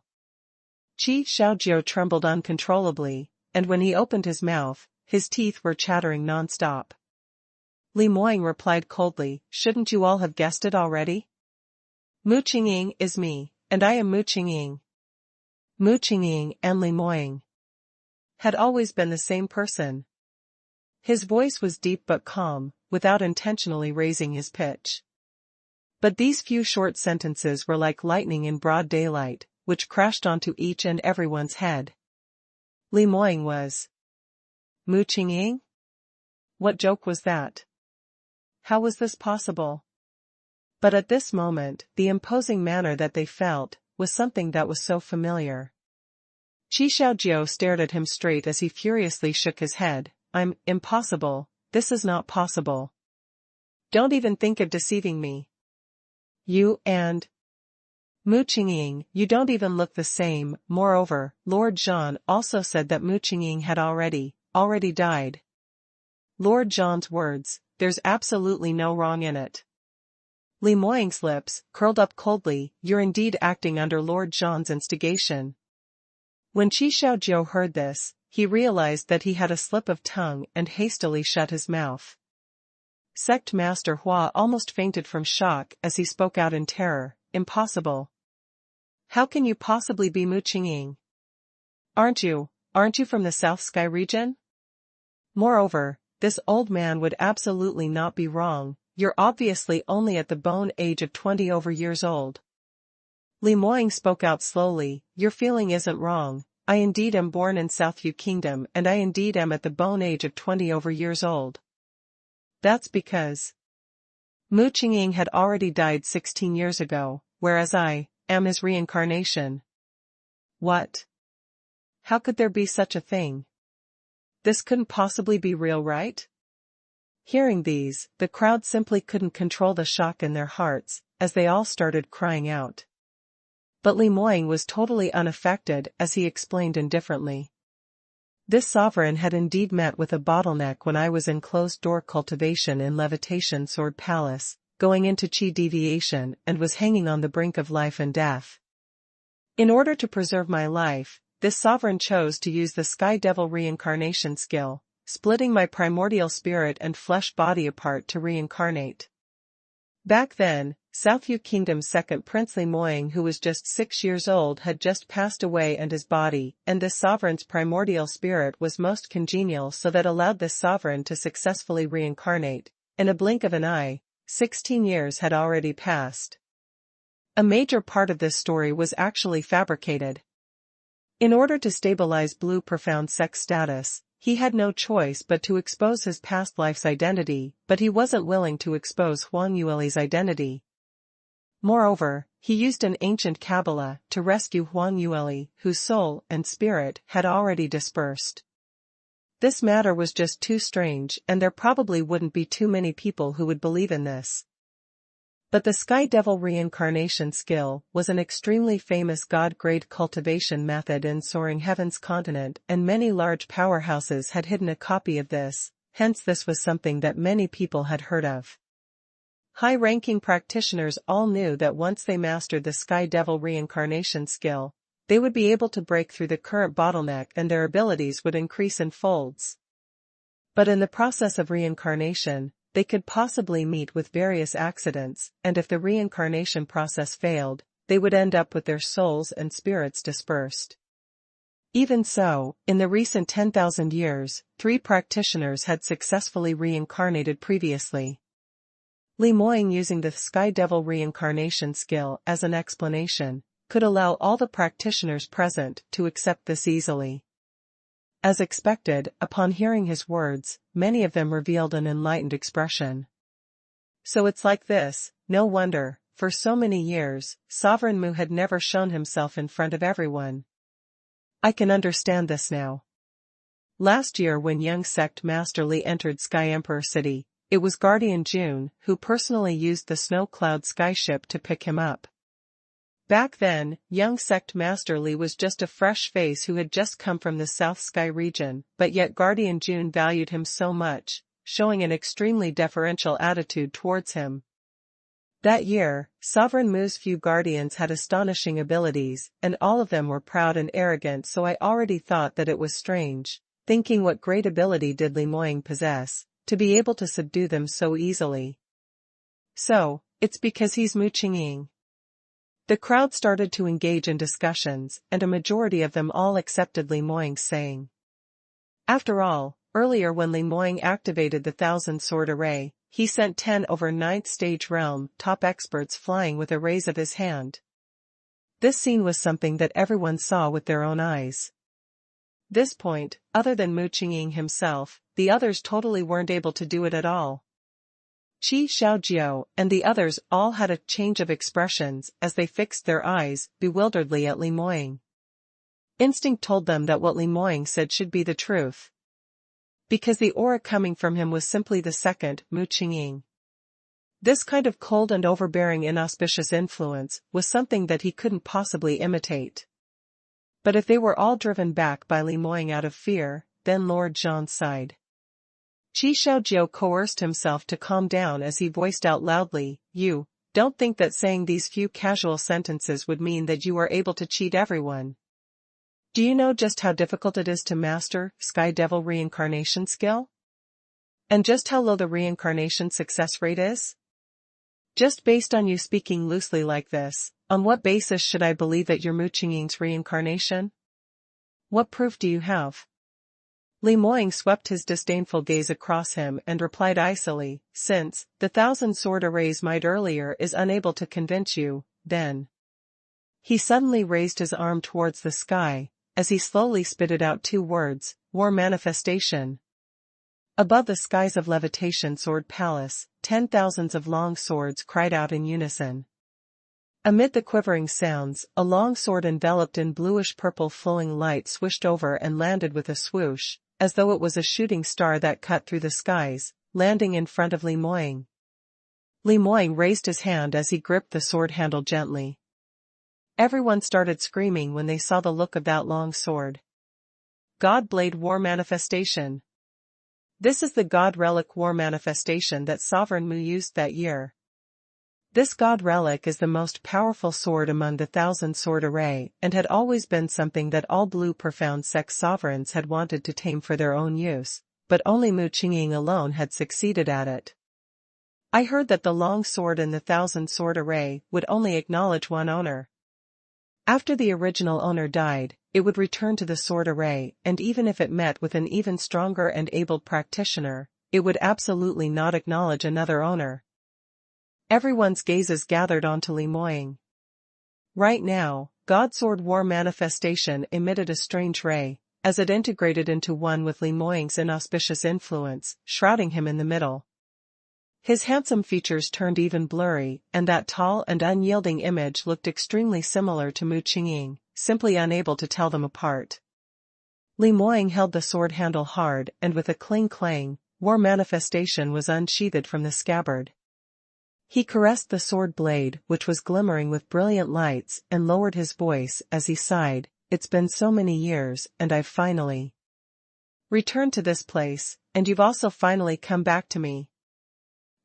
Qi Xiaojiu trembled uncontrollably, and when he opened his mouth, his teeth were chattering non-stop. Li Moying replied coldly, shouldn't you all have guessed it already? Mu Qingqing is me, and I am Mu Qingqing. Mu Qingqing and Li Moying had always been the same person. His voice was deep but calm, without intentionally raising his pitch. But these few short sentences were like lightning in broad daylight, which crashed onto each and everyone's head. Li Moying was Mu Qingqing? What joke was that? How was this possible? But at this moment, the imposing manner that they felt was something that was so familiar. Qi Xiaojiu stared at him straight as he furiously shook his head. Impossible, this is not possible. Don't even think of deceiving me. You and Mu Qingqing, you don't even look the same. Moreover, Lord Zhan also said that Mu Qingqing had already died. Lord Zhan's words, there's absolutely no wrong in it. Li Moying's lips curled up coldly, you're indeed acting under Lord Zhan's instigation. When Qi Xiaojiu heard this, he realized that he had a slip of tongue and hastily shut his mouth. Sect Master Hua almost fainted from shock as he spoke out in terror, impossible. How can you possibly be Mu Qingqing? Aren't you from the South Sky region? Moreover, this old man would absolutely not be wrong, you're obviously only at the bone age of 20 over years old. Li Moying spoke out slowly, your feeling isn't wrong, I indeed am born in Southview Kingdom and I indeed am at the bone age of 20 over years old. That's because Mu Qingqing had already died 16 years ago, whereas I am his reincarnation. What? How could there be such a thing? This couldn't possibly be real, right? Hearing these, the crowd simply couldn't control the shock in their hearts, as they all started crying out. But Li Moying was totally unaffected as he explained indifferently. This sovereign had indeed met with a bottleneck when I was in closed-door cultivation in Levitation Sword Palace, going into Qi deviation and was hanging on the brink of life and death. In order to preserve my life, this sovereign chose to use the Sky Devil reincarnation skill, splitting my primordial spirit and flesh body apart to reincarnate. Back then, Southview Kingdom's second Prince Li Moying, who was just 6 years old, had just passed away, and his body and this sovereign's primordial spirit was most congenial, so that allowed this sovereign to successfully reincarnate. In a blink of an eye, 16 years had already passed. A major part of this story was actually fabricated. In order to stabilize Blue Profound Sect's status, he had no choice but to expose his past life's identity, but he wasn't willing to expose Huang Yueli's identity. Moreover, he used an ancient Kabbalah to rescue Huang Yueli, whose soul and spirit had already dispersed. This matter was just too strange, and there probably wouldn't be too many people who would believe in this. But the Sky Devil reincarnation skill was an extremely famous god-grade cultivation method in Soaring Heaven's continent, and many large powerhouses had hidden a copy of this, hence this was something that many people had heard of. High-ranking practitioners all knew that once they mastered the Sky Devil reincarnation skill, they would be able to break through the current bottleneck and their abilities would increase in folds. But in the process of reincarnation, they could possibly meet with various accidents, and if the reincarnation process failed, they would end up with their souls and spirits dispersed. Even so, in the recent 10,000 years, 3 practitioners had successfully reincarnated previously. Li Moying, using the Sky Devil reincarnation skill as an explanation, could allow all the practitioners present to accept this easily. As expected, upon hearing his words, many of them revealed an enlightened expression. So it's like this, no wonder, for so many years, Sovereign Mu had never shown himself in front of everyone. I can understand this now. Last year when young sect Master Li entered Sky Emperor City, it was Guardian June who personally used the Snow Cloud skyship to pick him up. Back then, young sect Master Li was just a fresh face who had just come from the South Sky region, but yet Guardian June valued him so much, showing an extremely deferential attitude towards him. That year, Sovereign Mu's few guardians had astonishing abilities, and all of them were proud and arrogant, so I already thought that it was strange, thinking what great ability did Li Moying possess, to be able to subdue them so easily. So, it's because he's Mu Qingqing. The crowd started to engage in discussions, and a majority of them all accepted Li Moying's saying. After all, earlier when Li Moying activated the Thousand Sword Array, he sent 10 over 9th stage realm top experts flying with a raise of his hand. This scene was something that everyone saw with their own eyes. This point, other than Mu Qingqing himself, the others totally weren't able to do it at all. Qi Xiaojiao and the others all had a change of expressions as they fixed their eyes bewilderedly at Li Moying. Instinct told them that what Li Moying said should be the truth. Because the aura coming from him was simply the second Mu Qingqing. This kind of cold and overbearing inauspicious influence was something that he couldn't possibly imitate. But if they were all driven back by Li Moying out of fear, then Lord Zhang sighed. Qi Xiaojiao coerced himself to calm down as he voiced out loudly, "You don't think that saying these few casual sentences would mean that you are able to cheat everyone? Do you know just how difficult it is to master Sky Devil reincarnation skill? And just how low the reincarnation success rate is? Just based on you speaking loosely like this, on what basis should I believe that you're Mu Qingqing's reincarnation? What proof do you have?" Li Moying swept his disdainful gaze across him and replied icily, "Since the Thousand Sword Array's might earlier is unable to convince you, then." He suddenly raised his arm towards the sky, as he slowly spitted out 2 words, "War Manifestation." Above the skies of Levitation Sword Palace, 10,000s of long swords cried out in unison. Amid the quivering sounds, a long sword enveloped in bluish-purple flowing light swished over and landed with a swoosh, as though it was a shooting star that cut through the skies, landing in front of Li Moying. Li Moying raised his hand as he gripped the sword handle gently. Everyone started screaming when they saw the look of that long sword. God Blade War Manifestation. This is the God Relic War Manifestation that Sovereign Mu used that year. This God Relic is the most powerful sword among the Thousand Sword Array and had always been something that all Blue Profound Sect sovereigns had wanted to tame for their own use, but only Mu Qingqing alone had succeeded at it. I heard that the long sword in the Thousand Sword Array would only acknowledge one owner. After the original owner died, it would return to the sword array, and even if it met with an even stronger and able practitioner, it would absolutely not acknowledge another owner. Everyone's gazes gathered onto Li Moying. Right now, God Sword War Manifestation emitted a strange ray, as it integrated into one with Li Moying's inauspicious influence, shrouding him in the middle. His handsome features turned even blurry, and that tall and unyielding image looked extremely similar to Mu Qingqing, simply unable to tell them apart. Li Moying held the sword handle hard, and with a cling-clang, War Manifestation was unsheathed from the scabbard. He caressed the sword blade, which was glimmering with brilliant lights, and lowered his voice as he sighed, "It's been so many years, and I've finally returned to this place, and you've also finally come back to me."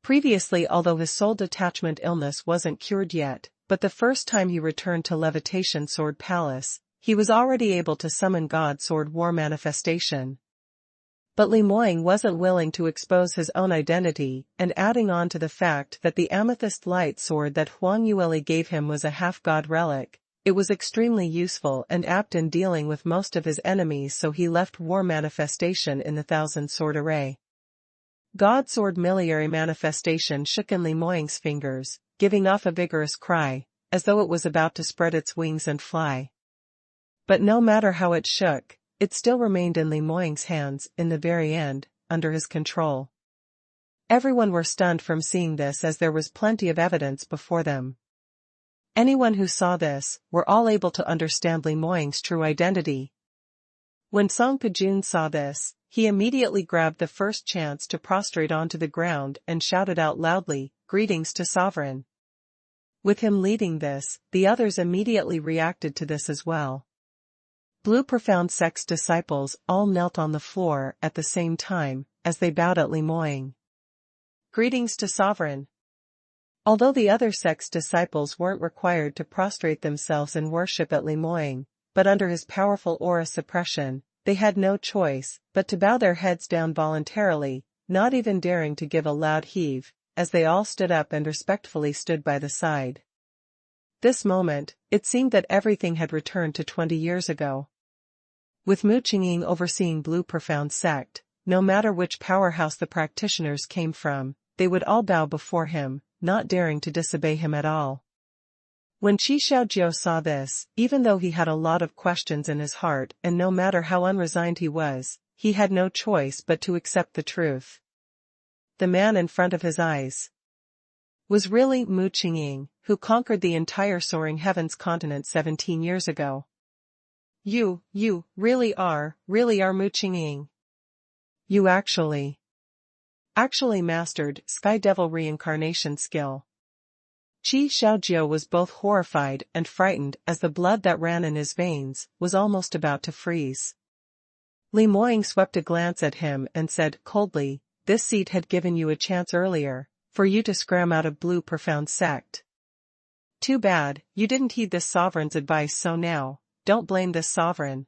Previously, although his soul detachment illness wasn't cured yet, but the first time he returned to Levitation Sword Palace, he was already able to summon God Sword War Manifestation. But Li Moying wasn't willing to expose his own identity, and adding on to the fact that the amethyst light sword that Huang Yueli gave him was a half-god relic, it was extremely useful and apt in dealing with most of his enemies, so he left War Manifestation in the Thousand Sword Array. God Sword Miliary Manifestation shook in Li Moying's fingers, giving off a vigorous cry, as though it was about to spread its wings and fly. But no matter how it shook, it still remained in Li Moying's hands, in the very end, under his control. Everyone were stunned from seeing this, as there was plenty of evidence before them. Anyone who saw this were all able to understand Li Moying's true identity. When Song Pijun saw this, he immediately grabbed the first chance to prostrate onto the ground and shouted out loudly, "Greetings to Sovereign." With him leading this, the others immediately reacted to this as well. Blue Profound Sect's disciples all knelt on the floor at the same time, as they bowed at Limoying. "Greetings to Sovereign." Although the other sect's disciples weren't required to prostrate themselves in worship at Limoying, but under his powerful aura suppression, they had no choice but to bow their heads down voluntarily, not even daring to give a loud heave, as they all stood up and respectfully stood by the side. This moment, it seemed that everything had returned to 20 years ago. With Mu Qingqing overseeing Blue Profound Sect, no matter which powerhouse the practitioners came from, they would all bow before him, not daring to disobey him at all. When Qi Xiaojiu saw this, even though he had a lot of questions in his heart and no matter how unresigned he was, he had no choice but to accept the truth. The man in front of his eyes was really Mu Qingqing, who conquered the entire Soaring Heavens continent 17 years ago. You really are Mu Qingqing. You actually mastered Sky Devil reincarnation skill. Qi Xiaojiu was both horrified and frightened as the blood that ran in his veins was almost about to freeze. Limoying swept a glance at him and said coldly, "This seat had given you a chance earlier, for you to scram out of Blue Profound Sect. Too bad, you didn't heed this sovereign's advice, so now, don't blame this sovereign."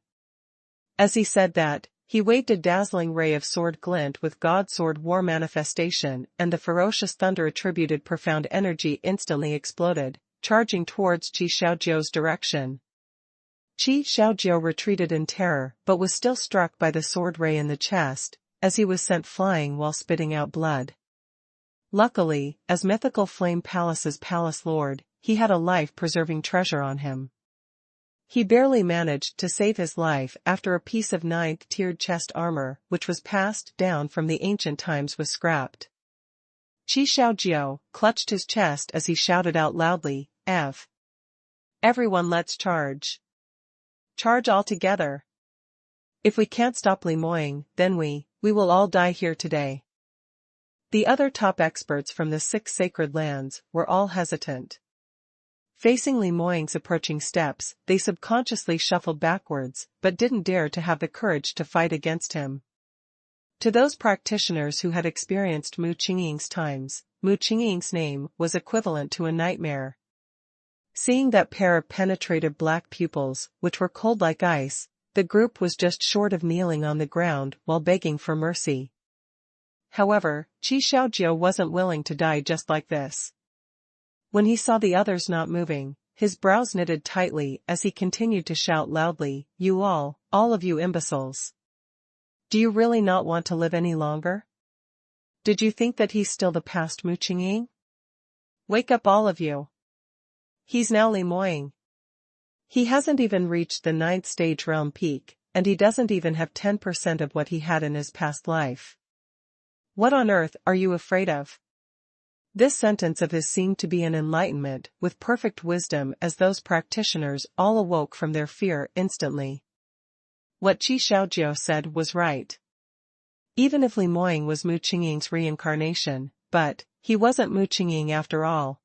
As he said that, he waved a dazzling ray of sword glint with God Sword War manifestation, and the ferocious thunder attributed profound energy instantly exploded, charging towards Qi Xiaojiu's direction. Qi Xiaojiu retreated in terror but was still struck by the sword ray in the chest, as he was sent flying while spitting out blood. Luckily, as Mythical Flame Palace's palace lord, he had a life-preserving treasure on him. He barely managed to save his life after a piece of 9th-tiered chest armor, which was passed down from the ancient times, was scrapped. Qi Xiaojiu clutched his chest as he shouted out loudly, Everyone, let's charge. Charge all together. If we can't stop Limoying, then we will all die here today." The other top experts from the 6 sacred lands were all hesitant. Facing Limoying's approaching steps, they subconsciously shuffled backwards, but didn't dare to have the courage to fight against him. To those practitioners who had experienced Mu Qingqing's times, Mu Qingqing's name was equivalent to a nightmare. Seeing that pair of penetrative black pupils, which were cold like ice, the group was just short of kneeling on the ground while begging for mercy. However, Qi Xiaojiu wasn't willing to die just like this. When he saw the others not moving, his brows knitted tightly as he continued to shout loudly, "You all of you imbeciles. Do you really not want to live any longer? Did you think that he's still the past Mu Qingqing? Wake up, all of you. He's now Limoying. He hasn't even reached the 9th stage realm peak, and he doesn't even have 10% of what he had in his past life. What on earth are you afraid of?" This sentence of his seemed to be an enlightenment with perfect wisdom, as those practitioners all awoke from their fear instantly. What Qi Xiaojiu said was right. Even if Limoying was Mu Qingqing's reincarnation, but he wasn't Mu Qingqing after all.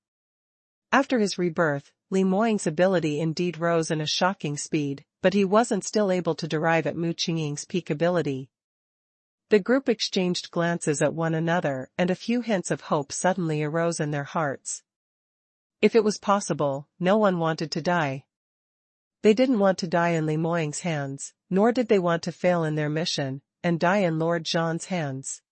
After his rebirth, Limoying's ability indeed rose in a shocking speed, but he wasn't still able to derive at Mu Qingqing's peak ability. The group exchanged glances at one another, and a few hints of hope suddenly arose in their hearts. If it was possible, no one wanted to die. They didn't want to die in Limoying's hands, nor did they want to fail in their mission and die in Lord Zhan's hands.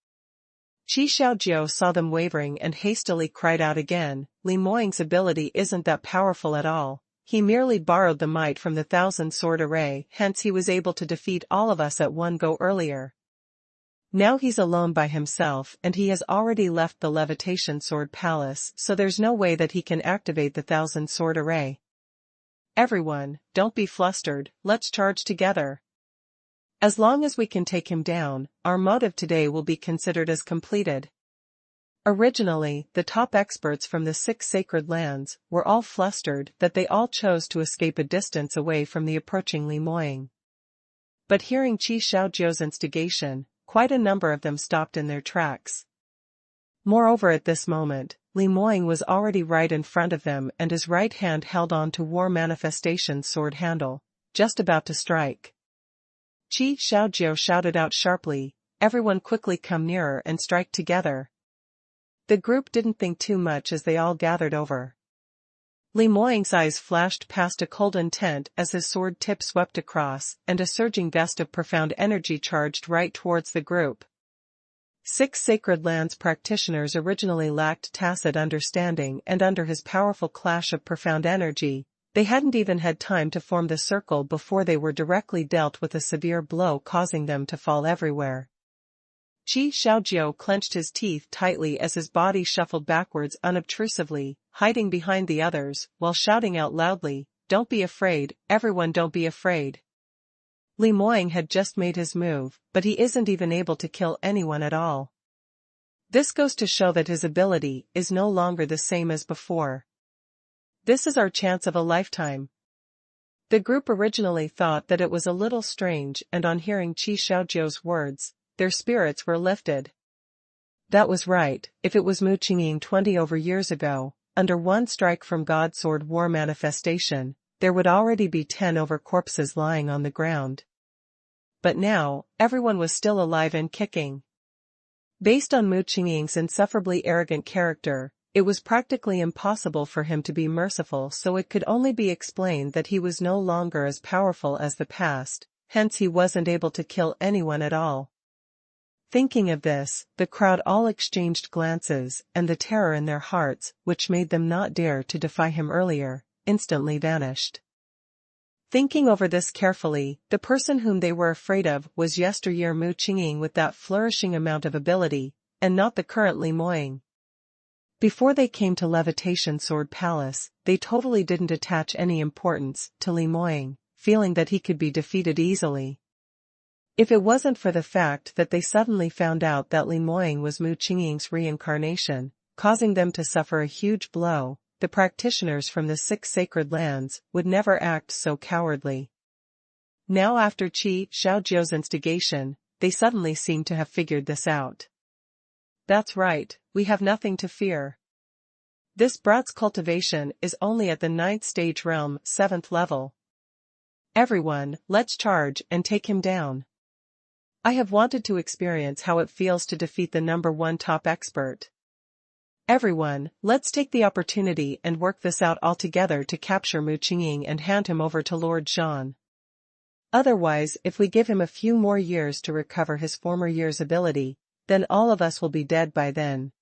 Qi Xiaojiu saw them wavering and hastily cried out again, "Limoying's ability isn't that powerful at all. He merely borrowed the might from the 1,000-sword array, hence he was able to defeat all of us at one go earlier. Now he's alone by himself and he has already left the Levitation Sword Palace, so there's no way that he can activate the 1,000-sword array. Everyone, don't be flustered, let's charge together. As long as we can take him down, our motive today will be considered as completed." Originally, the top experts from the 6 sacred lands were all flustered that they all chose to escape a distance away from the approaching Limoying. But hearing Qi Xiaojiu's instigation, quite a number of them stopped in their tracks. Moreover, at this moment, Li Moying was already right in front of them and his right hand held on to War Manifestation's sword handle, just about to strike. Qi Xiaojiu shouted out sharply, "Everyone quickly come nearer and strike together." The group didn't think too much as they all gathered over. Li Moying's eyes flashed past a cold intent as his sword tip swept across, and a surging gust of profound energy charged right towards the group. 6 Sacred Lands practitioners originally lacked tacit understanding, and under his powerful clash of profound energy, they hadn't even had time to form the circle before they were directly dealt with a severe blow causing them to fall everywhere. Qi Xiaojiu clenched his teeth tightly as his body shuffled backwards unobtrusively, hiding behind the others, while shouting out loudly, "Don't be afraid, everyone, don't be afraid." Li Moying had just made his move, but he isn't even able to kill anyone at all. This goes to show that his ability is no longer the same as before. This is our chance of a lifetime. The group originally thought that it was a little strange, and on hearing Qi Xiaojiu's words, their spirits were lifted. That was right. If it was Mu Qingqing 20 over years ago, under one strike from God Sword War Manifestation, there would already be 10 over corpses lying on the ground. But now, everyone was still alive and kicking. Based on Mu Qingqing's insufferably arrogant character, it was practically impossible for him to be merciful, so it could only be explained that he was no longer as powerful as the past, hence he wasn't able to kill anyone at all. Thinking of this, the crowd all exchanged glances, and the terror in their hearts, which made them not dare to defy him earlier, instantly vanished. Thinking over this carefully, the person whom they were afraid of was yesteryear Mu Qingqing with that flourishing amount of ability, and not the current Li Moying. Before they came to Levitation Sword Palace, they totally didn't attach any importance to Li Moying, feeling that he could be defeated easily. If it wasn't for the fact that they suddenly found out that Li Moying was Mu Qingqing's reincarnation, causing them to suffer a huge blow, the practitioners from the 6 Sacred Lands would never act so cowardly. Now, after Qi Xiaojiu's instigation, they suddenly seemed to have figured this out. That's right, we have nothing to fear. This brat's cultivation is only at the 9th stage realm, 7th level. Everyone, let's charge and take him down. I have wanted to experience how it feels to defeat the #1 top expert. Everyone, let's take the opportunity and work this out all together to capture Mu Qingqing and hand him over to Lord Zhan. Otherwise, if we give him a few more years to recover his former year's ability, then all of us will be dead by then.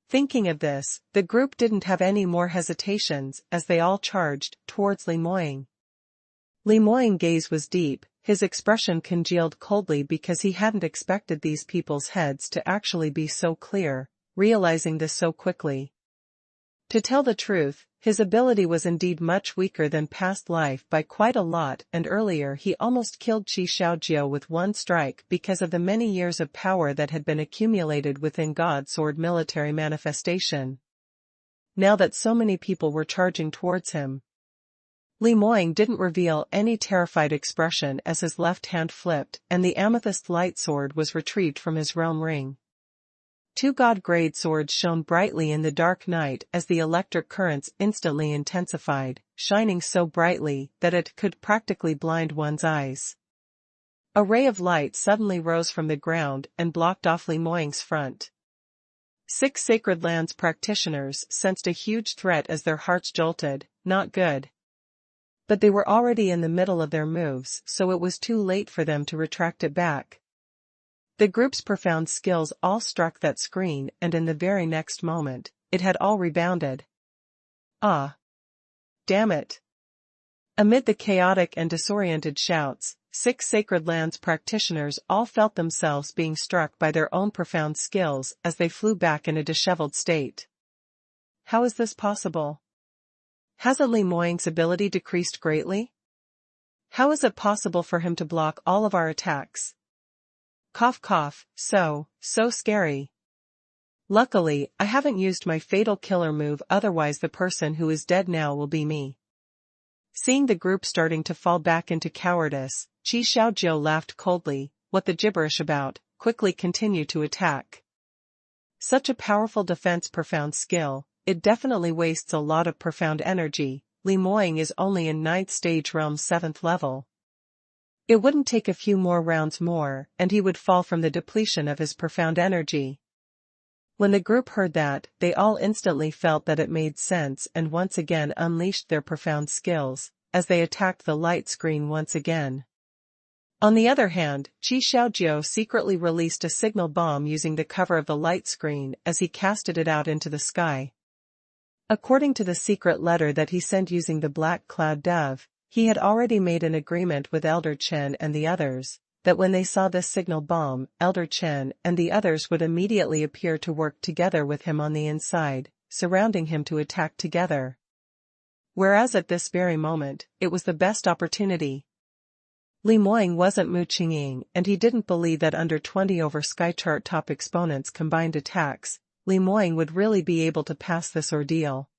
Thinking of this, the group didn't have any more hesitations as they all charged towards Li Moying. Li Moying's gaze was deep, his expression congealed coldly because he hadn't expected these people's heads to actually be so clear, realizing this so quickly. To tell the truth, his ability was indeed much weaker than past life by quite a lot, and earlier he almost killed Qi Xiaojiu with one strike because of the many years of power that had been accumulated within God Sword military manifestation. Now that so many people were charging towards him, Li Moying didn't reveal any terrified expression as his left hand flipped and the amethyst light sword was retrieved from his realm ring. 2 god-grade swords shone brightly in the dark night as the electric currents instantly intensified, shining so brightly that it could practically blind one's eyes. A ray of light suddenly rose from the ground and blocked off Li Moying's front. 6 Sacred Lands practitioners sensed a huge threat as their hearts jolted, not good. But they were already in the middle of their moves, so it was too late for them to retract it back. The group's profound skills all struck that screen, and in the very next moment, it had all rebounded. Ah! Damn it! Amid the chaotic and disoriented shouts, 6 Sacred Lands practitioners all felt themselves being struck by their own profound skills as they flew back in a disheveled state. How is this possible? Hasn't Li Moying's ability decreased greatly? How is it possible for him to block all of our attacks? Cough cough, so scary. Luckily, I haven't used my fatal killer move, otherwise the person who is dead now will be me. Seeing the group starting to fall back into cowardice, Qi Xiaojiu laughed coldly. What the gibberish about? Quickly continue to attack. Such a powerful defense, profound skill, it definitely wastes a lot of profound energy. Li Moying is only in 9th stage realm 7th level. It wouldn't take a few more rounds more, and he would fall from the depletion of his profound energy. When the group heard that, they all instantly felt that it made sense and once again unleashed their profound skills, as they attacked the light screen once again. On the other hand, Qi Xiaojiu secretly released a signal bomb using the cover of the light screen as he casted it out into the sky. According to the secret letter that he sent using the black cloud dove, he had already made an agreement with Elder Chen and the others, that when they saw this signal bomb, Elder Chen and the others would immediately appear to work together with him on the inside, surrounding him to attack together. Whereas at this very moment, it was the best opportunity. Li Moying wasn't Mu Qingqing, and he didn't believe that under 20 over Skychart top exponents combined attacks, Li Moying would really be able to pass this ordeal.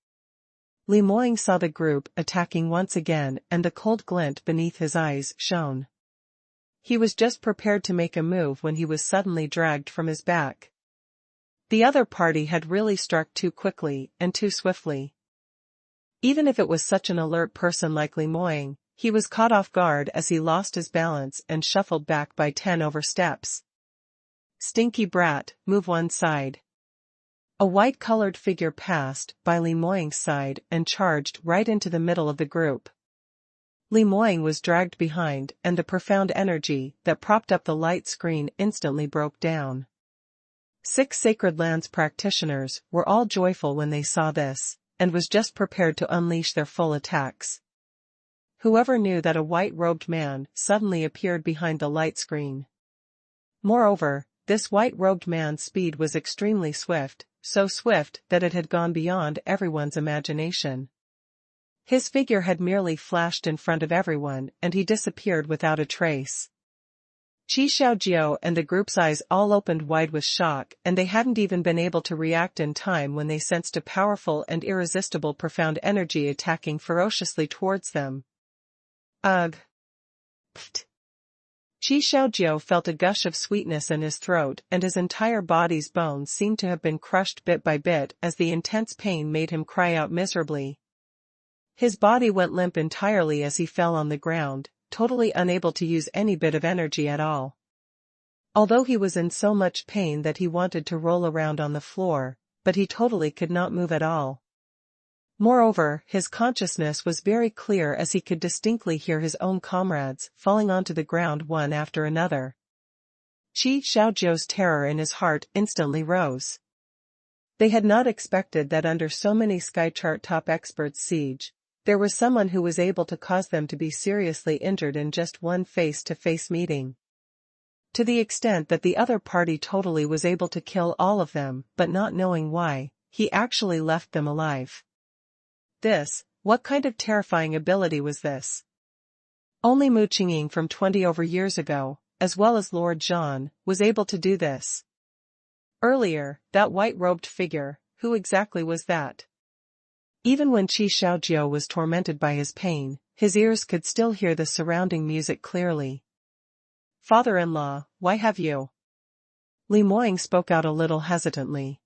Li Moying saw the group attacking once again, and the cold glint beneath his eyes shone. He was just prepared to make a move when he was suddenly dragged from his back. The other party had really struck too quickly and too swiftly. Even if it was such an alert person like Li Moying, he was caught off guard as he lost his balance and shuffled back by 10 over steps. Stinky brat, move one side. A white-colored figure passed by Li Moying's side and charged right into the middle of the group. Li Moying was dragged behind, and the profound energy that propped up the light screen instantly broke down. 6 Sacred Lands practitioners were all joyful when they saw this, and was just prepared to unleash their full attacks. Whoever knew that a white-robed man suddenly appeared behind the light screen. Moreover, this white-robed man's speed was extremely swift, so swift that it had gone beyond everyone's imagination. His figure had merely flashed in front of everyone, and he disappeared without a trace. Qi Xiaojiu and the group's eyes all opened wide with shock, and they hadn't even been able to react in time when they sensed a powerful and irresistible profound energy attacking ferociously towards them. Ugh. Pfft. Qi Xiaojiu felt a gush of sweetness in his throat, and his entire body's bones seemed to have been crushed bit by bit as the intense pain made him cry out miserably. His body went limp entirely as he fell on the ground, totally unable to use any bit of energy at all. Although he was in so much pain that he wanted to roll around on the floor, but he totally could not move at all. Moreover, his consciousness was very clear as he could distinctly hear his own comrades falling onto the ground one after another. Qi Xiaojiu's terror in his heart instantly rose. They had not expected that under so many Skychart top experts' siege, there was someone who was able to cause them to be seriously injured in just one face-to-face meeting. To the extent that the other party totally was able to kill all of them, but not knowing why, he actually left them alive. What kind of terrifying ability was this? Only Mu Qingqing from 20 over years ago, as well as Lord Zhan, was able to do this. Earlier, that white-robed figure, who exactly was that? Even when Qi Xiaojiu was tormented by his pain, his ears could still hear the surrounding music clearly. Father-in-law, why have you? Li Moying spoke out a little hesitantly.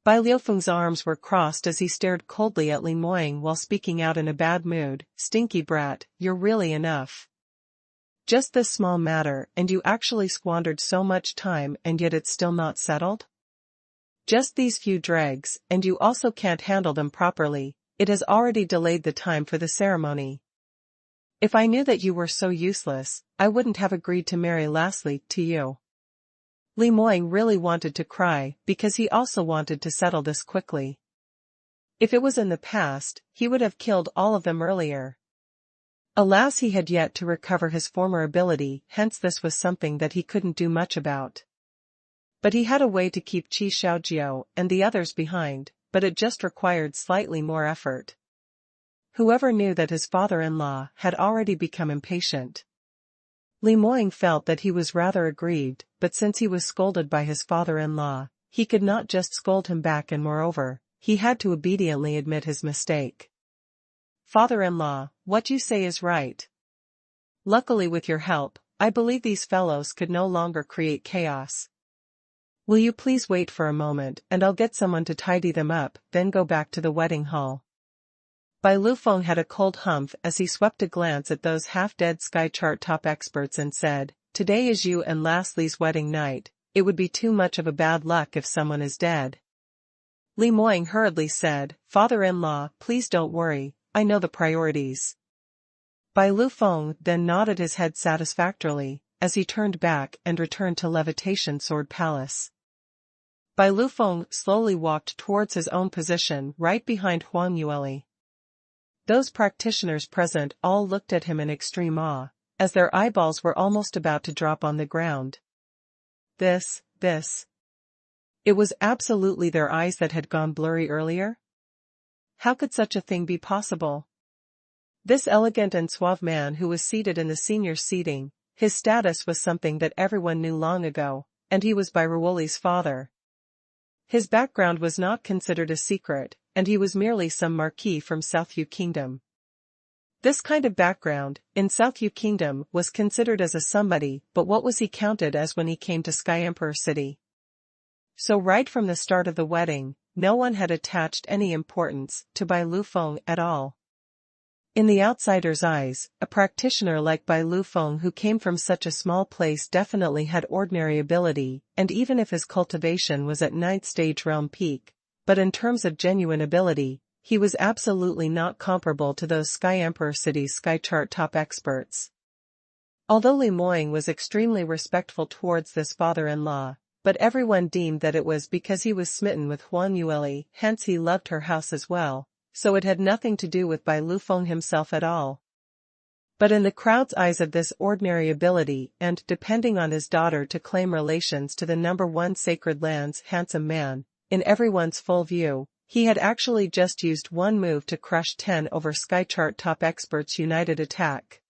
Bai Liufeng's arms were crossed as he stared coldly at Li Moying while speaking out in a bad mood. Stinky brat, you're really enough. Just this small matter, and you actually squandered so much time, and yet it's still not settled? Just these few dregs, and you also can't handle them properly. It has already delayed the time for the ceremony. If I knew that you were so useless, I wouldn't have agreed to marry lastly to you. Li Moying really wanted to cry, because he also wanted to settle this quickly. If it was in the past, he would have killed all of them earlier. Alas, he had yet to recover his former ability, hence this was something that he couldn't do much about. But he had a way to keep Qi Xiaojiu and the others behind, but it just required slightly more effort. Whoever knew that his father-in-law had already become impatient. Li Moying felt that he was rather aggrieved, but since he was scolded by his father-in-law, he could not just scold him back, and moreover, he had to obediently admit his mistake. Father-in-law, what you say is right. Luckily with your help, I believe these fellows could no longer create chaos. Will you please wait for a moment and I'll get someone to tidy them up, then go back to the wedding hall. Bai Lufeng had a cold humph as he swept a glance at those half-dead sky chart top experts and said, "Today is you and Lastly's wedding night, it would be too much of a bad luck if someone is dead." Li Moying hurriedly said, "Father-in-law, please don't worry, I know the priorities." Bai Lufeng then nodded his head satisfactorily, as he turned back and returned to Levitation Sword Palace. Bai Lufeng slowly walked towards his own position right behind Huang Yueli. Those practitioners present all looked at him in extreme awe, as their eyeballs were almost about to drop on the ground. This. It was absolutely their eyes that had gone blurry earlier? How could such a thing be possible? This elegant and suave man who was seated in the senior seating, his status was something that everyone knew long ago, and he was Bai Ruoli's father. His background was not considered a secret, and he was merely some marquis from South Yu Kingdom. This kind of background, in South Yu Kingdom, was considered as a somebody, but what was he counted as when he came to Sky Emperor City? So right from the start of the wedding, no one had attached any importance to Bai Lufeng at all. In the outsider's eyes, a practitioner like Bai Lufeng who came from such a small place definitely had ordinary ability, and even if his cultivation was at 9th stage realm peak, but in terms of genuine ability, he was absolutely not comparable to those Sky Emperor City's sky chart top experts. Although Li Moying was extremely respectful towards this father-in-law, but everyone deemed that it was because he was smitten with Huang Yueli, hence he loved her house as well, so it had nothing to do with Bai Lufeng himself at all. But in the crowd's eyes of this ordinary ability and depending on his daughter to claim relations to the #1 Sacred Land's handsome man, in everyone's full view, he had actually just used one move to crush 10 over Skychart top experts' united attack.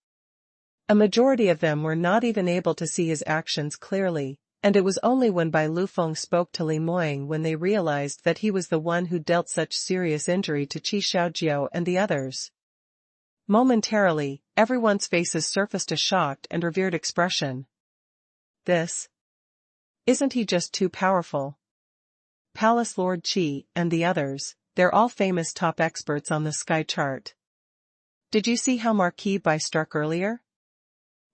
A majority of them were not even able to see his actions clearly, and it was only when Bai Lufeng spoke to Li Moying when they realized that he was the one who dealt such serious injury to Qi Xiaojiao and the others. Momentarily, everyone's faces surfaced a shocked and revered expression. This? Isn't he just too powerful? Palace Lord Qi and the others, they're all famous top experts on the sky chart. Did you see how Marquis Bai struck earlier?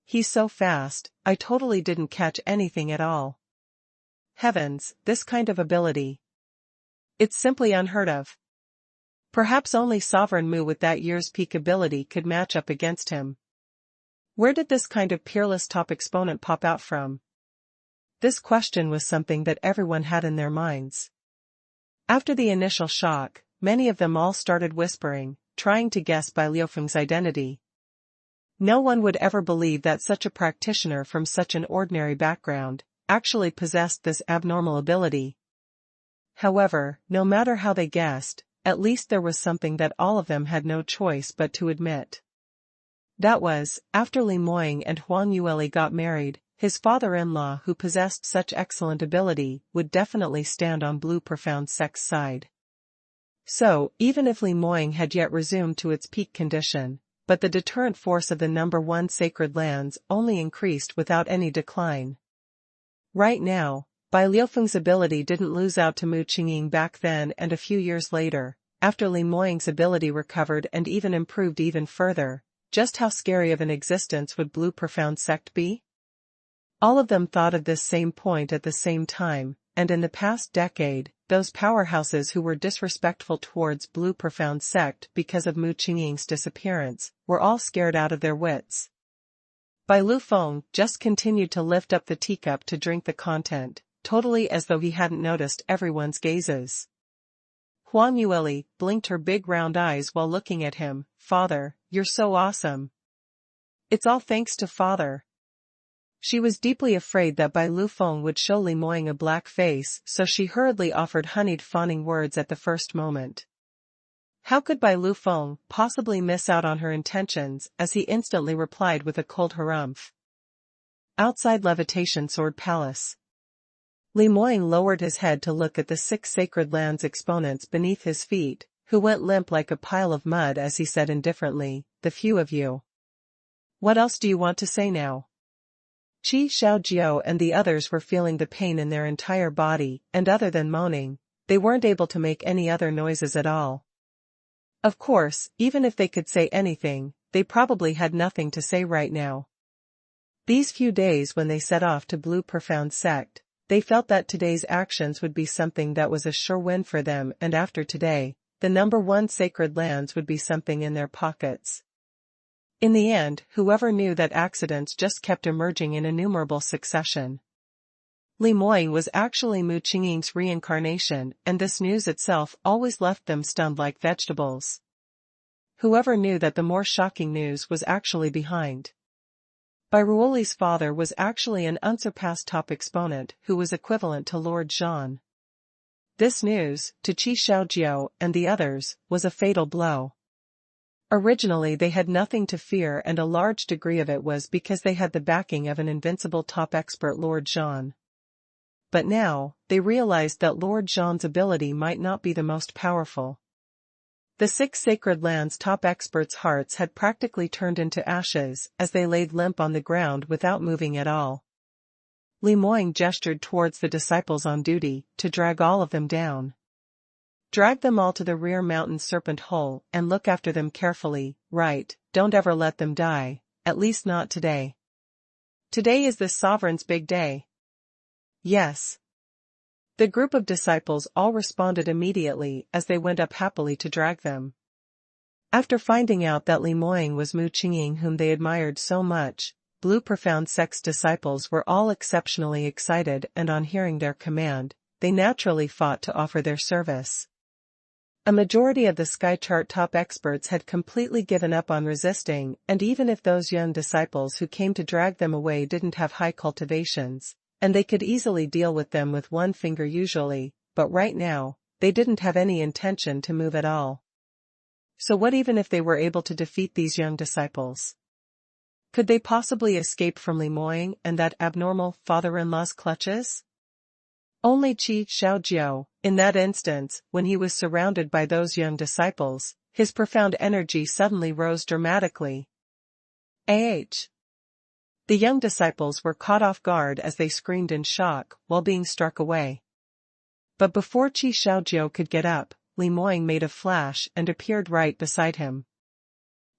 He's so fast, I totally didn't catch anything at all. Heavens, this kind of ability. It's simply unheard of. Perhaps only Sovereign Mu with that year's peak ability could match up against him. Where did this kind of peerless top exponent pop out from? This question was something that everyone had in their minds. After the initial shock, many of them all started whispering, trying to guess Bai Lufeng's identity. No one would ever believe that such a practitioner from such an ordinary background actually possessed this abnormal ability. However, no matter how they guessed, at least there was something that all of them had no choice but to admit. That was, after Li Moying and Huang Yueli got married, his father-in-law who possessed such excellent ability would definitely stand on Blue Profound Sect's side. So, even if Li Moying had yet resumed to its peak condition, but the deterrent force of the #1 Sacred Lands only increased without any decline. Right now, Bai Lufeng's ability didn't lose out to Mu Qingqing back then, and a few years later, after Li Moying's ability recovered and even improved even further, just how scary of an existence would Blue Profound Sect be? All of them thought of this same point at the same time, and in the past decade, those powerhouses who were disrespectful towards Blue Profound Sect because of Mu Qingqing's disappearance, were all scared out of their wits. Bai Lufeng just continued to lift up the teacup to drink the content, totally as though he hadn't noticed everyone's gazes. Huang Yueli blinked her big round eyes while looking at him. "Father, you're so awesome." "It's all thanks to Father." She was deeply afraid that Bai Lufeng would show Li Moying a black face, so she hurriedly offered honeyed fawning words at the first moment. How could Bai Lufeng possibly miss out on her intentions, as he instantly replied with a cold harumph. Outside Levitation Sword Palace. Li Moying lowered his head to look at the 6 Sacred Lands exponents beneath his feet, who went limp like a pile of mud as he said indifferently, "The few of you." What else do you want to say now? Qi Xiaojiao and the others were feeling the pain in their entire body, and other than moaning, they weren't able to make any other noises at all. Of course, even if they could say anything, they probably had nothing to say right now. These few days when they set off to Blue Profound Sect, they felt that today's actions would be something that was a sure win for them, and after today, the #1 sacred lands would be something in their pockets. In the end, whoever knew that accidents just kept emerging in innumerable succession. Li Moying was actually Mu Qingqing's reincarnation, and this news itself always left them stunned like vegetables. Whoever knew that the more shocking news was actually behind. Bairuoli's father was actually an unsurpassed top exponent who was equivalent to Lord Zhan. This news, to Qi Xiaojiao and the others, was a fatal blow. Originally they had nothing to fear, and a large degree of it was because they had the backing of an invincible top expert Lord Zhan. But now, they realized that Lord Zhan's ability might not be the most powerful. The 6 sacred lands' top experts' hearts had practically turned into ashes as they laid limp on the ground without moving at all. Li Moying gestured towards the disciples on duty to drag all of them down. Drag them all to the rear mountain serpent hole and look after them carefully, right? Don't ever let them die, at least not today. Today is this sovereign's big day. Yes. The group of disciples all responded immediately as they went up happily to drag them. After finding out that Li Moying was Mu Qingqing whom they admired so much, Blue Profound Sect's disciples were all exceptionally excited, and on hearing their command, they naturally fought to offer their service. A majority of the Sky Chart top experts had completely given up on resisting, and even if those young disciples who came to drag them away didn't have high cultivations, and they could easily deal with them with one finger usually, but right now, they didn't have any intention to move at all. So what even if they were able to defeat these young disciples? Could they possibly escape from Li Moying and that abnormal father-in-law's clutches? Only Qi Xiaojiao, in that instance, when he was surrounded by those young disciples, his profound energy suddenly rose dramatically. The young disciples were caught off guard as they screamed in shock while being struck away. But before Qi Xiaojiao could get up, Li Moying made a flash and appeared right beside him.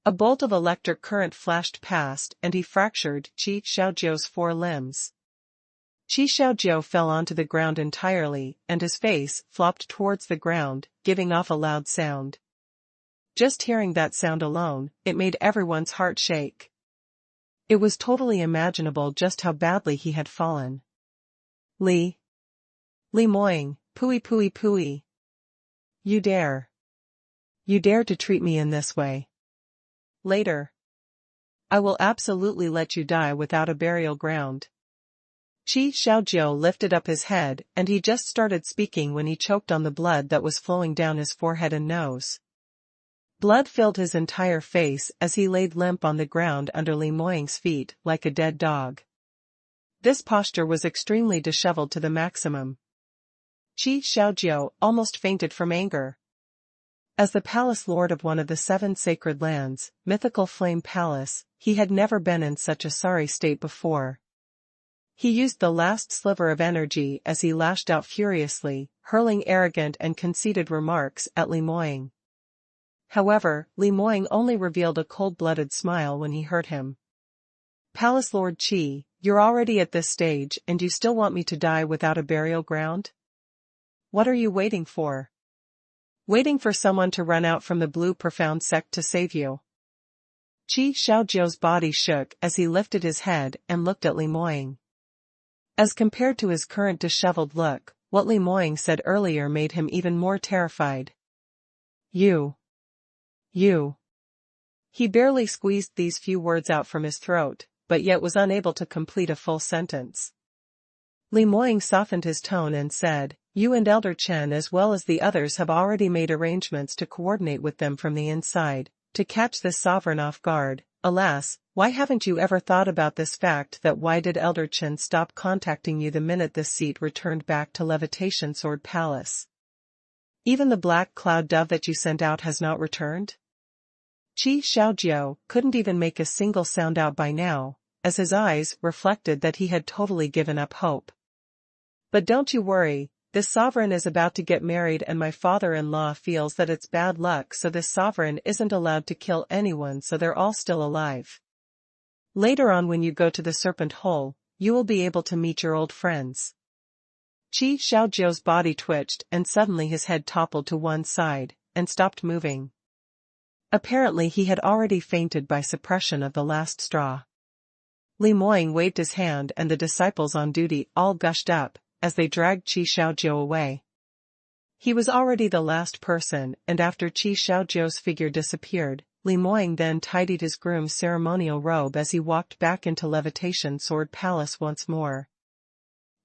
A bolt of electric current flashed past and he fractured Qi Xiaojiao's 4 limbs. Qi Xiaojiao fell onto the ground entirely, and his face flopped towards the ground, giving off a loud sound. Just hearing that sound alone, it made everyone's heart shake. It was totally imaginable just how badly he had fallen. Li Moying, pooey. You dare to treat me in this way. Later. I will absolutely let you die without a burial ground. Qi Xiaojiao lifted up his head, and he just started speaking when he choked on the blood that was flowing down his forehead and nose. Blood filled his entire face as he laid limp on the ground under Li Moying's feet like a dead dog. This posture was extremely disheveled to the maximum. Qi Xiaojiao almost fainted from anger. As the palace lord of one of the 7 sacred lands, Mythical Flame Palace, he had never been in such a sorry state before. He used the last sliver of energy as he lashed out furiously, hurling arrogant and conceited remarks at Li Moying. However, Li Moying only revealed a cold-blooded smile when he heard him. Palace Lord Qi, you're already at this stage and you still want me to die without a burial ground? What are you waiting for? Waiting for someone to run out from the Blue Profound Sect to save you? Qi Xiaojiao's body shook as he lifted his head and looked at Li Moying. As compared to his current disheveled look, what Li Moying said earlier made him even more terrified. You. He barely squeezed these few words out from his throat, but yet was unable to complete a full sentence. Li Moying softened his tone and said, you and Elder Chen as well as the others have already made arrangements to coordinate with them from the inside, to catch this sovereign off guard. Alas, why haven't you ever thought about this fact? That why did Elder Chen stop contacting you the minute this seat returned back to Levitation Sword Palace? Even the black cloud dove that you sent out has not returned? Qi Xiaojiu couldn't even make a single sound out by now, as his eyes reflected that he had totally given up hope. But don't you worry, this sovereign is about to get married and my father-in-law feels that it's bad luck, so this sovereign isn't allowed to kill anyone, so they're all still alive. Later on when you go to the serpent hole, you will be able to meet your old friends. Qi Xiaojiu's body twitched and suddenly his head toppled to one side, and stopped moving. Apparently he had already fainted by suppression of the last straw. Li Moying waved his hand and the disciples on duty all gushed up, as they dragged Qi Xiaojiu away. He was already the last person, and after Qi Xiaojiu's figure disappeared, Li Moying then tidied his groom's ceremonial robe as he walked back into Levitation Sword Palace once more.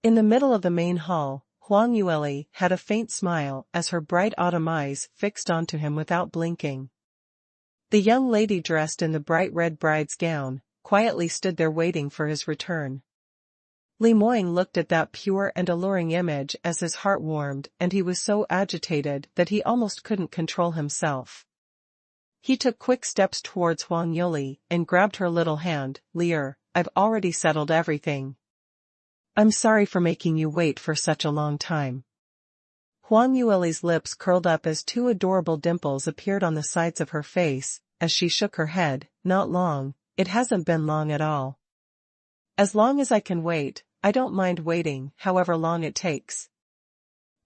In the middle of the main hall, Huang Yueli had a faint smile as her bright autumn eyes fixed onto him without blinking. The young lady dressed in the bright red bride's gown quietly stood there waiting for his return. Li Moying looked at that pure and alluring image as his heart warmed, and he was so agitated that he almost couldn't control himself. He took quick steps towards Huang Yueli and grabbed her little hand. "Leer, I've already settled everything. I'm sorry for making you wait for such a long time." Huang Yueli's lips curled up as two adorable dimples appeared on the sides of her face, as she shook her head. "Not long, it hasn't been long at all. As long as I can wait, I don't mind waiting, however long it takes."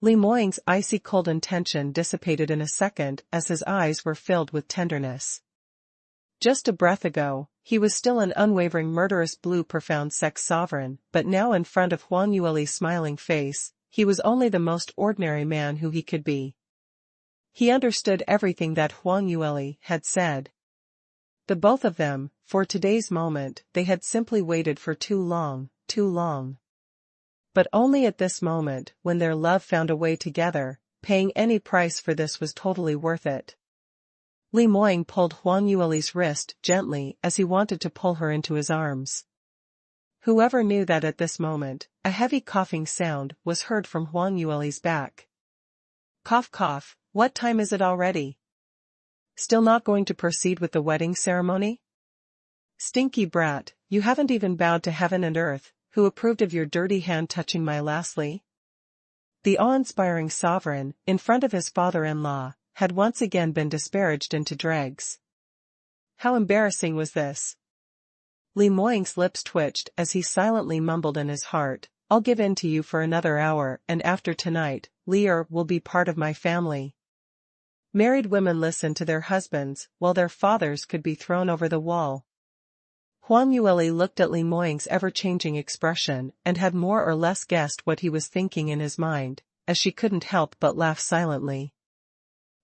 Li Moying's icy cold intention dissipated in a second as his eyes were filled with tenderness. Just a breath ago, he was still an unwavering murderous blue profound sex sovereign, but now in front of Huang Yueli's smiling face, he was only the most ordinary man who he could be. He understood everything that Huang Yueli had said. The both of them, for today's moment, they had simply waited for too long, too long. But only at this moment, when their love found a way together, paying any price for this was totally worth it. Li Moying pulled Huang Yueli's wrist gently as he wanted to pull her into his arms. Whoever knew that at this moment, a heavy coughing sound was heard from Huang Yueli's back. "Cough cough, what time is it already? Still not going to proceed with the wedding ceremony? Stinky brat, you haven't even bowed to heaven and earth, who approved of your dirty hand touching my lastly?" The awe-inspiring sovereign, in front of his father-in-law, had once again been disparaged into dregs. How embarrassing was this? Li Moying's lips twitched as he silently mumbled in his heart, "I'll give in to you for another hour, and after tonight, Lear will be part of my family." Married women listened to their husbands, while their fathers could be thrown over the wall. Huang Yueli looked at Li Moying's ever-changing expression and had more or less guessed what he was thinking in his mind, as she couldn't help but laugh silently.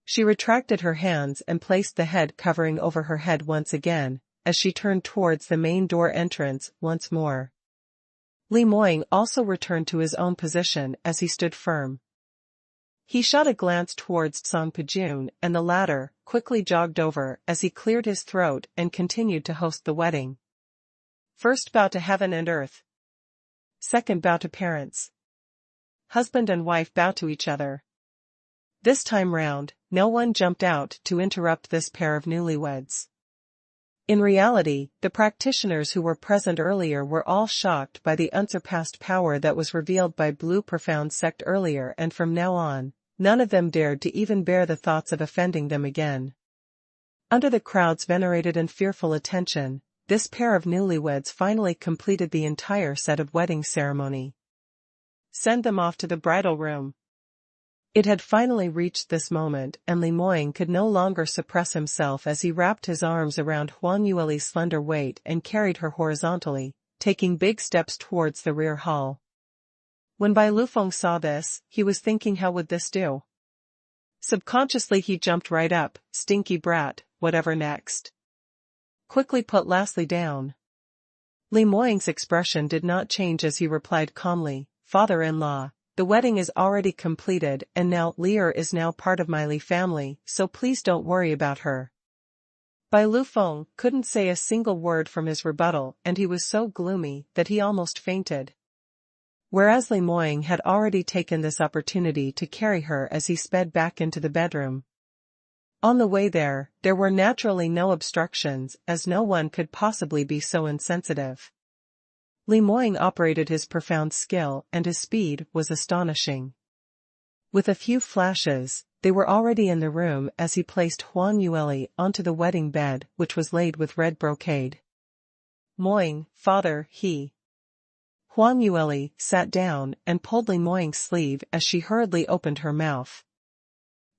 She retracted her hands and placed the head covering over her head once again, as she turned towards the main door entrance once more. Li Moying also returned to his own position as he stood firm. He shot a glance towards Song Pijun, and the latter quickly jogged over as he cleared his throat and continued to host the wedding. First bow to heaven and earth. Second bow to parents. Husband and wife bow to each other. This time round, no one jumped out to interrupt this pair of newlyweds. In reality, the practitioners who were present earlier were all shocked by the unsurpassed power that was revealed by Blue Profound Sect earlier, and from now on, none of them dared to even bear the thoughts of offending them again. Under the crowd's venerated and fearful attention, this pair of newlyweds finally completed the entire set of wedding ceremony. Send them off to the bridal room. It had finally reached this moment, and Li Moying could no longer suppress himself as he wrapped his arms around Huang Yueli's slender weight and carried her horizontally, taking big steps towards the rear hall. When Bai Lufeng saw this, he was thinking, how would this do? Subconsciously he jumped right up. Stinky brat, whatever next? Quickly put lastly down. Li Moying's expression did not change as he replied calmly, "Father-in-law, the wedding is already completed and now Lear is now part of my Li family, so please don't worry about her." Bai Lufeng couldn't say a single word from his rebuttal, and he was so gloomy that he almost fainted. Whereas Li Moying had already taken this opportunity to carry her as he sped back into the bedroom. On the way there were naturally no obstructions, as no one could possibly be so insensitive. Li Moying operated his profound skill, and his speed was astonishing. With a few flashes, they were already in the room as he placed Huang Yueli onto the wedding bed, which was laid with red brocade. Moying, father, he. Huang Yueli sat down and pulled Li Moying's sleeve as she hurriedly opened her mouth.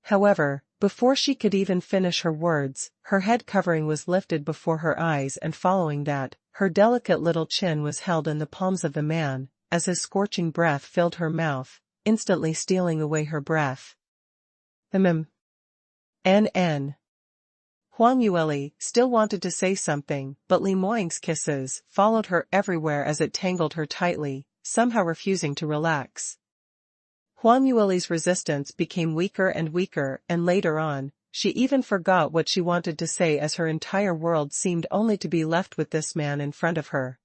However, before she could even finish her words, her head covering was lifted before her eyes, and following that, her delicate little chin was held in the palms of the man, as his scorching breath filled her mouth, instantly stealing away her breath. N. Huang Yueli still wanted to say something, but Li Moying's kisses followed her everywhere as it tangled her tightly, somehow refusing to relax. Huang Yueli's resistance became weaker and weaker, and later on, she even forgot what she wanted to say as her entire world seemed only to be left with this man in front of her.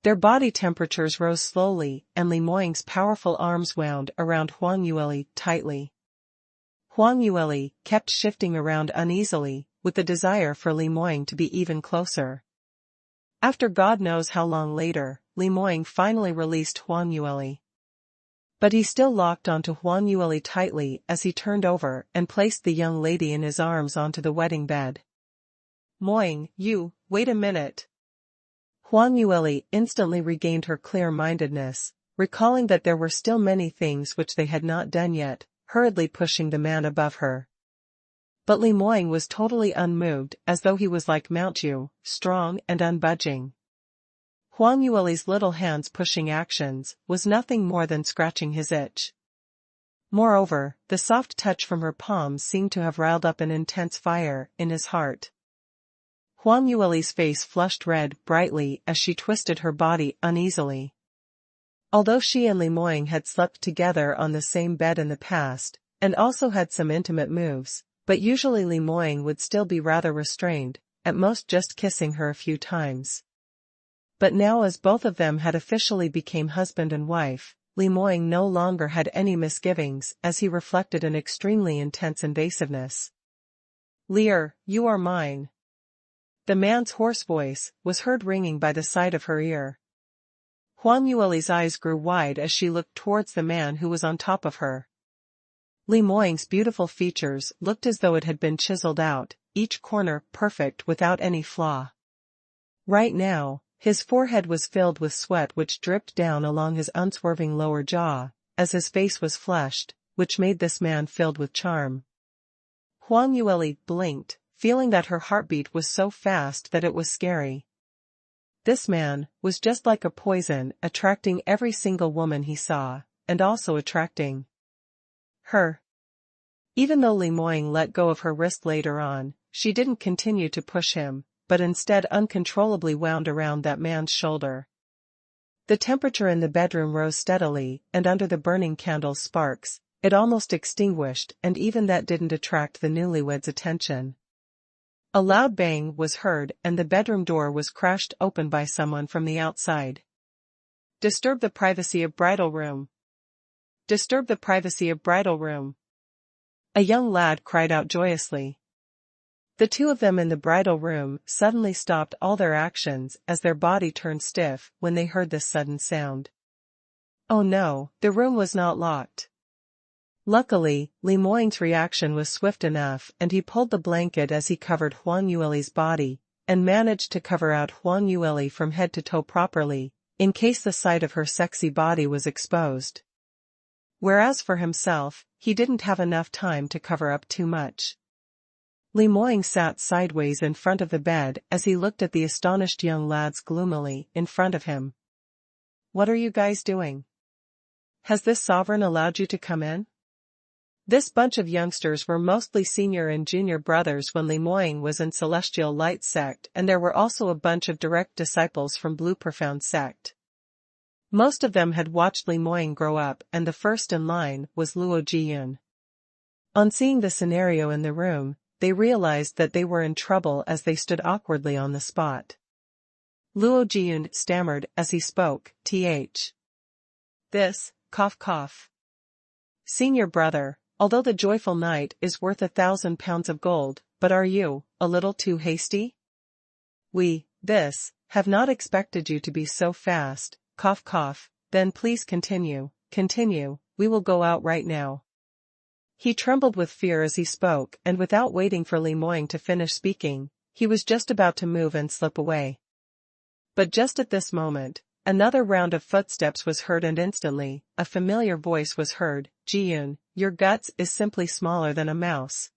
Their body temperatures rose slowly, and Li Moying's powerful arms wound around Huang Yueli tightly. Huang Yueli kept shifting around uneasily, with the desire for Li Moying to be even closer. After God knows how long later, Li Moying finally released Huang Yueli. But he still locked onto Huang Yueli tightly as he turned over and placed the young lady in his arms onto the wedding bed. Moying, wait a minute. Huang Yueli instantly regained her clear-mindedness, recalling that there were still many things which they had not done yet, hurriedly pushing the man above her. But Li Moying was totally unmoved, as though he was like Mount Yu, strong and unbudging. Huang Yueli's little hands pushing actions was nothing more than scratching his itch. Moreover, the soft touch from her palms seemed to have riled up an intense fire in his heart. Huang Yueli's face flushed red brightly as she twisted her body uneasily. Although she and Li Moying had slept together on the same bed in the past, and also had some intimate moves, but usually Li Moying would still be rather restrained, at most just kissing her a few times. But now, as both of them had officially become husband and wife, Li Moying no longer had any misgivings as he reflected an extremely intense invasiveness. Lear, you are mine. The man's hoarse voice was heard ringing by the side of her ear. Huang Yueli's eyes grew wide as she looked towards the man who was on top of her. Li Moying's beautiful features looked as though it had been chiseled out, each corner perfect without any flaw. Right now, his forehead was filled with sweat which dripped down along his unswerving lower jaw, as his face was flushed, which made this man filled with charm. Huang Yueli blinked, feeling that her heartbeat was so fast that it was scary. This man was just like a poison, attracting every single woman he saw, and also attracting her. Even though Li Moying let go of her wrist later on, she didn't continue to push him, but instead uncontrollably wound around that man's shoulder. The temperature in the bedroom rose steadily, and under the burning candle's sparks, it almost extinguished, and even that didn't attract the newlyweds' attention. A loud bang was heard, and the bedroom door was crashed open by someone from the outside. Disturb the privacy of bridal room. Disturb the privacy of bridal room. A young lad cried out joyously. The two of them in the bridal room suddenly stopped all their actions as their body turned stiff when they heard this sudden sound. Oh no, the room was not locked. Luckily, Li Moying's reaction was swift enough, and he pulled the blanket as he covered Huang Yueli's body, and managed to cover out Huang Yueli from head to toe properly, in case the side of her sexy body was exposed. Whereas for himself, he didn't have enough time to cover up too much. Li Moying sat sideways in front of the bed as he looked at the astonished young lads gloomily in front of him. What are you guys doing? Has this sovereign allowed you to come in? This bunch of youngsters were mostly senior and junior brothers when Li Moying was in Celestial Light sect, and there were also a bunch of direct disciples from Blue Profound sect. Most of them had watched Li Moying grow up, and the first in line was Luo Jiyun. On seeing the scenario in the room, they realized that they were in trouble as they stood awkwardly on the spot. Luo Jiyun stammered as he spoke, "Th. This, cough cough. Senior brother, although the joyful night is worth 1,000 pounds of gold, but are you a little too hasty? Have not expected you to be so fast, cough cough, then please continue, we will go out right now. He trembled with fear as he spoke, and without waiting for Li Moying to finish speaking, he was just about to move and slip away. But just at this moment, another round of footsteps was heard, and instantly, a familiar voice was heard. Jiyun, your guts is simply smaller than a mouse.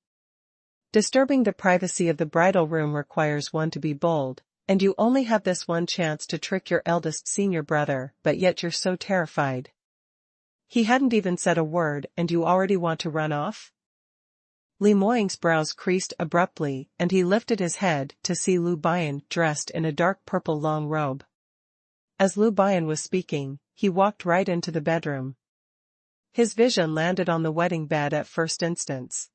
Disturbing the privacy of the bridal room requires one to be bold, and you only have this one chance to trick your eldest senior brother, but yet you're so terrified. He hadn't even said a word and you already want to run off? Li Moying's brows creased abruptly, and he lifted his head to see Lu Bian dressed in a dark purple long robe. As Lu Bian was speaking, he walked right into the bedroom. His vision landed on the wedding bed at first instance.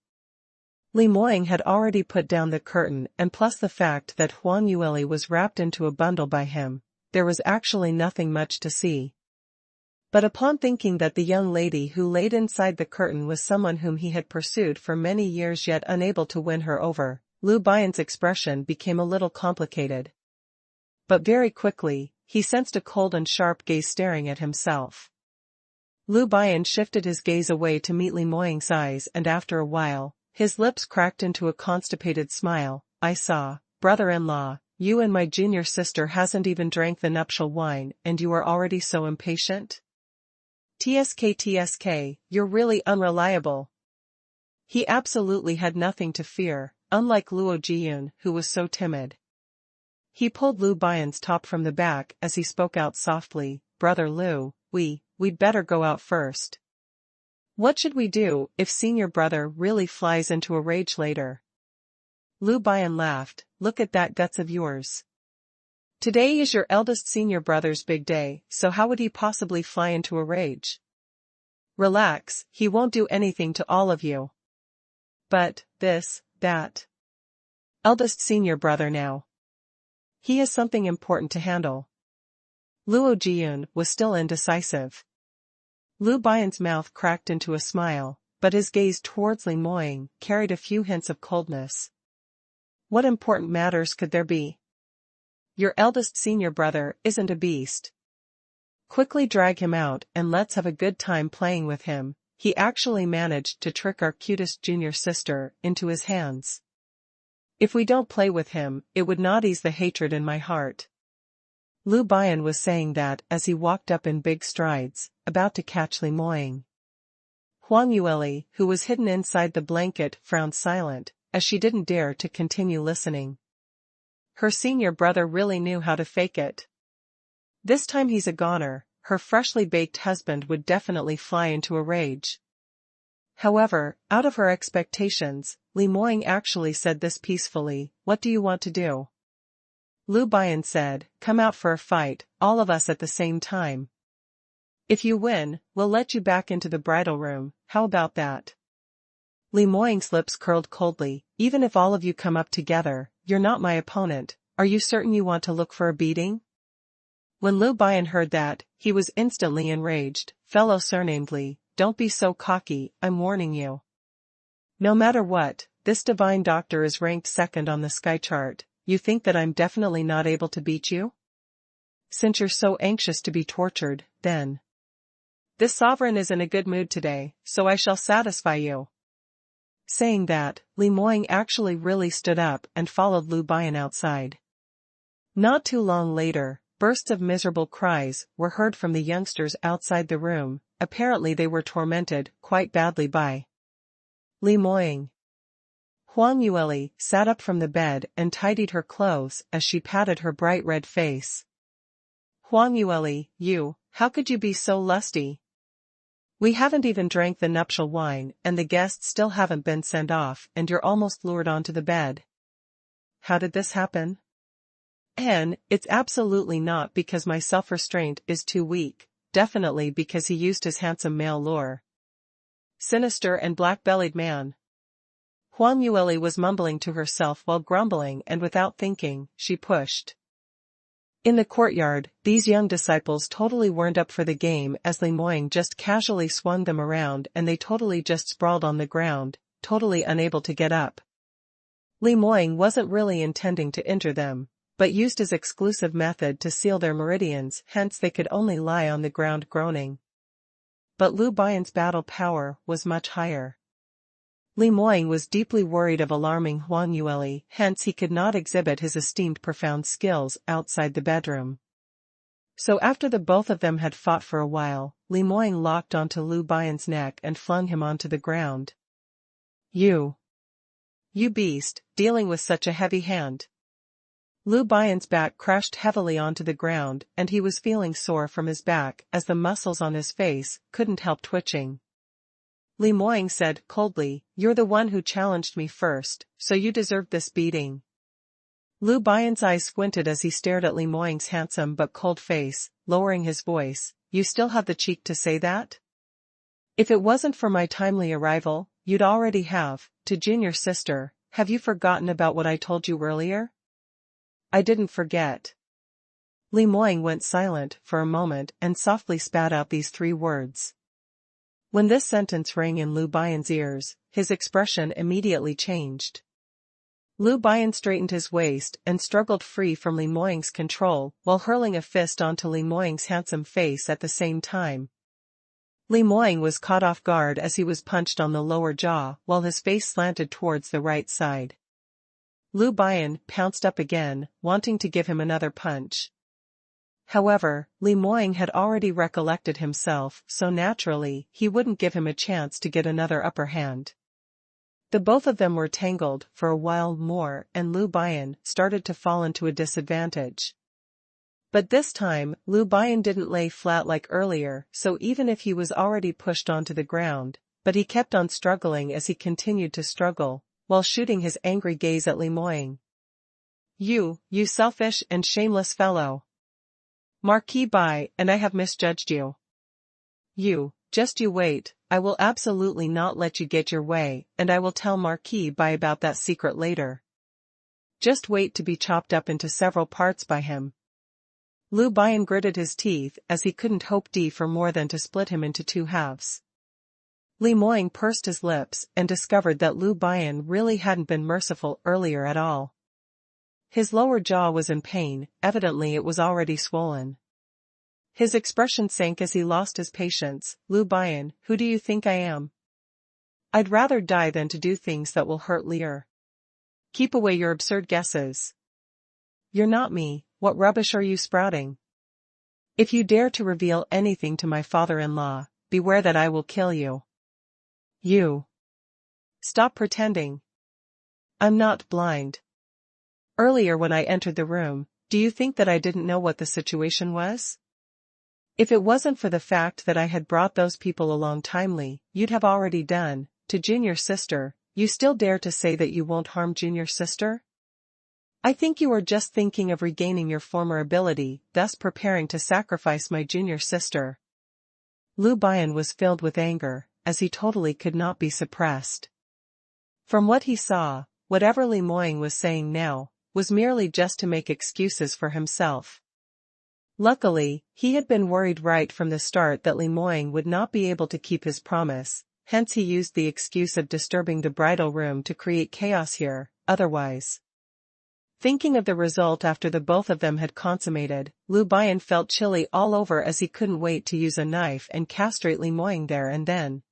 Li Moying had already put down the curtain, and plus the fact that Huang Yueli was wrapped into a bundle by him, there was actually nothing much to see. But upon thinking that the young lady who laid inside the curtain was someone whom he had pursued for many years yet unable to win her over, Lu Bian's expression became a little complicated. But very quickly, he sensed a cold and sharp gaze staring at himself. Lu Bian shifted his gaze away to meet Li Moying's eyes, and after a while, his lips cracked into a constipated smile. I saw, brother-in-law, you and my junior sister hasn't even drank the nuptial wine, and you are already so impatient? TSK, you're really unreliable. He absolutely had nothing to fear, unlike Luo Jiyun, who was so timid. He pulled Lu Bian's top from the back as he spoke out softly, Brother Lu, we'd better go out first. What should we do if senior brother really flies into a rage later? Lu Bian laughed, look at that guts of yours. Today is your eldest senior brother's big day, so how would he possibly fly into a rage? Relax, he won't do anything to all of you. But, that. Eldest senior brother now. He has something important to handle. Luo Jiyun was still indecisive. Lu Bian's mouth cracked into a smile, but his gaze towards Li Moying carried a few hints of coldness. What important matters could there be? Your eldest senior brother isn't a beast. Quickly drag him out and let's have a good time playing with him. He actually managed to trick our cutest junior sister into his hands. If we don't play with him, it would not ease the hatred in my heart. Lu Bian was saying that as he walked up in big strides, about to catch Li Moying. Huang Yueli, who was hidden inside the blanket, frowned silent, as she didn't dare to continue listening. Her senior brother really knew how to fake it. This time he's a goner, her freshly baked husband would definitely fly into a rage. However, out of her expectations, Li Moying actually said this peacefully, what do you want to do? Lu Bian said, come out for a fight, all of us at the same time. If you win, we'll let you back into the bridal room, how about that? Li Moying's lips curled coldly, even if all of you come up together, you're not my opponent, are you certain you want to look for a beating? When Lu Bian heard that, he was instantly enraged, fellow surnamedly, don't be so cocky, I'm warning you. No matter what, this divine doctor is ranked second on the sky chart. You think that I'm definitely not able to beat you? Since you're so anxious to be tortured, then. This sovereign is in a good mood today, so I shall satisfy you. Saying that, Li Moying actually really stood up and followed Lu Bian outside. Not too long later, bursts of miserable cries were heard from the youngsters outside the room, apparently they were tormented quite badly by Li Moying. Huang Yueli sat up from the bed and tidied her clothes as she patted her bright red face. Huang Yueli, how could you be so lusty? We haven't even drank the nuptial wine and the guests still haven't been sent off and you're almost lured onto the bed. How did this happen? And it's absolutely not because my self-restraint is too weak, definitely because he used his handsome male lure. Sinister and black-bellied man. Huang Yueli was mumbling to herself while grumbling, and without thinking, she pushed In the courtyard, these young disciples totally weren't up for the game as Li Moying just casually swung them around and they totally just sprawled on the ground, totally unable to get up. Li Moying wasn't really intending to injure them, but used his exclusive method to seal their meridians, hence they could only lie on the ground groaning. But Lu Bian's battle power was much higher. Li Moying was deeply worried of alarming Huang Yueli, hence he could not exhibit his esteemed profound skills outside the bedroom. So after the both of them had fought for a while, Li Moying locked onto Lu Bian's neck and flung him onto the ground. You beast, dealing with such a heavy hand. Lu Bian's back crashed heavily onto the ground and he was feeling sore from his back as the muscles on his face couldn't help twitching. Li Moying said coldly, "You're the one who challenged me first, so you deserve this beating." Lu Bian's eyes squinted as he stared at Li Moying's handsome but cold face, lowering his voice, "You still have the cheek to say that? If it wasn't for my timely arrival, you'd already have, to junior sister, have you forgotten about what I told you earlier?" "I didn't forget." Li Moying went silent for a moment and softly spat out these 3 words. When this sentence rang in Lu Bian's ears, his expression immediately changed. Lu Bian straightened his waist and struggled free from Li Moying's control while hurling a fist onto Li Moying's handsome face at the same time. Li Moying was caught off guard as he was punched on the lower jaw while his face slanted towards the right side. Lu Bian pounced up again, wanting to give him another punch. However, Li Moying had already recollected himself, so naturally, he wouldn't give him a chance to get another upper hand. The both of them were tangled for a while more and Lu Bian started to fall into a disadvantage. But this time, Lu Bian didn't lay flat like earlier, so even if he was already pushed onto the ground, but he kept on struggling as he continued to struggle, while shooting his angry gaze at Li Moying. You selfish and shameless fellow. Marquis Bai, and I have misjudged you. Just you wait, I will absolutely not let you get your way, and I will tell Marquis Bai about that secret later. Just wait to be chopped up into several parts by him. Lu Bian gritted his teeth as he couldn't hope for more than to split him into 2 halves. Li Moying pursed his lips and discovered that Lu Bian really hadn't been merciful earlier at all. His lower jaw was in pain, evidently it was already swollen. His expression sank as he lost his patience. Lu Bian, who do you think I am? I'd rather die than to do things that will hurt Lear. Keep away your absurd guesses. You're not me, what rubbish are you sprouting? If you dare to reveal anything to my father-in-law, beware that I will kill you. You. Stop pretending. I'm not blind. Earlier when I entered the room, do you think that I didn't know what the situation was? If it wasn't for the fact that I had brought those people along timely, you'd have already done, to junior sister, you still dare to say that you won't harm junior sister? I think you are just thinking of regaining your former ability, thus preparing to sacrifice my junior sister. Lu Bian was filled with anger, as he totally could not be suppressed. From what he saw, whatever Li Moying was saying now, was merely just to make excuses for himself. Luckily, he had been worried right from the start that Li Moying would not be able to keep his promise, hence he used the excuse of disturbing the bridal room to create chaos here, otherwise. Thinking of the result after the both of them had consummated, Lu Bian felt chilly all over as he couldn't wait to use a knife and castrate Li Moying there and then.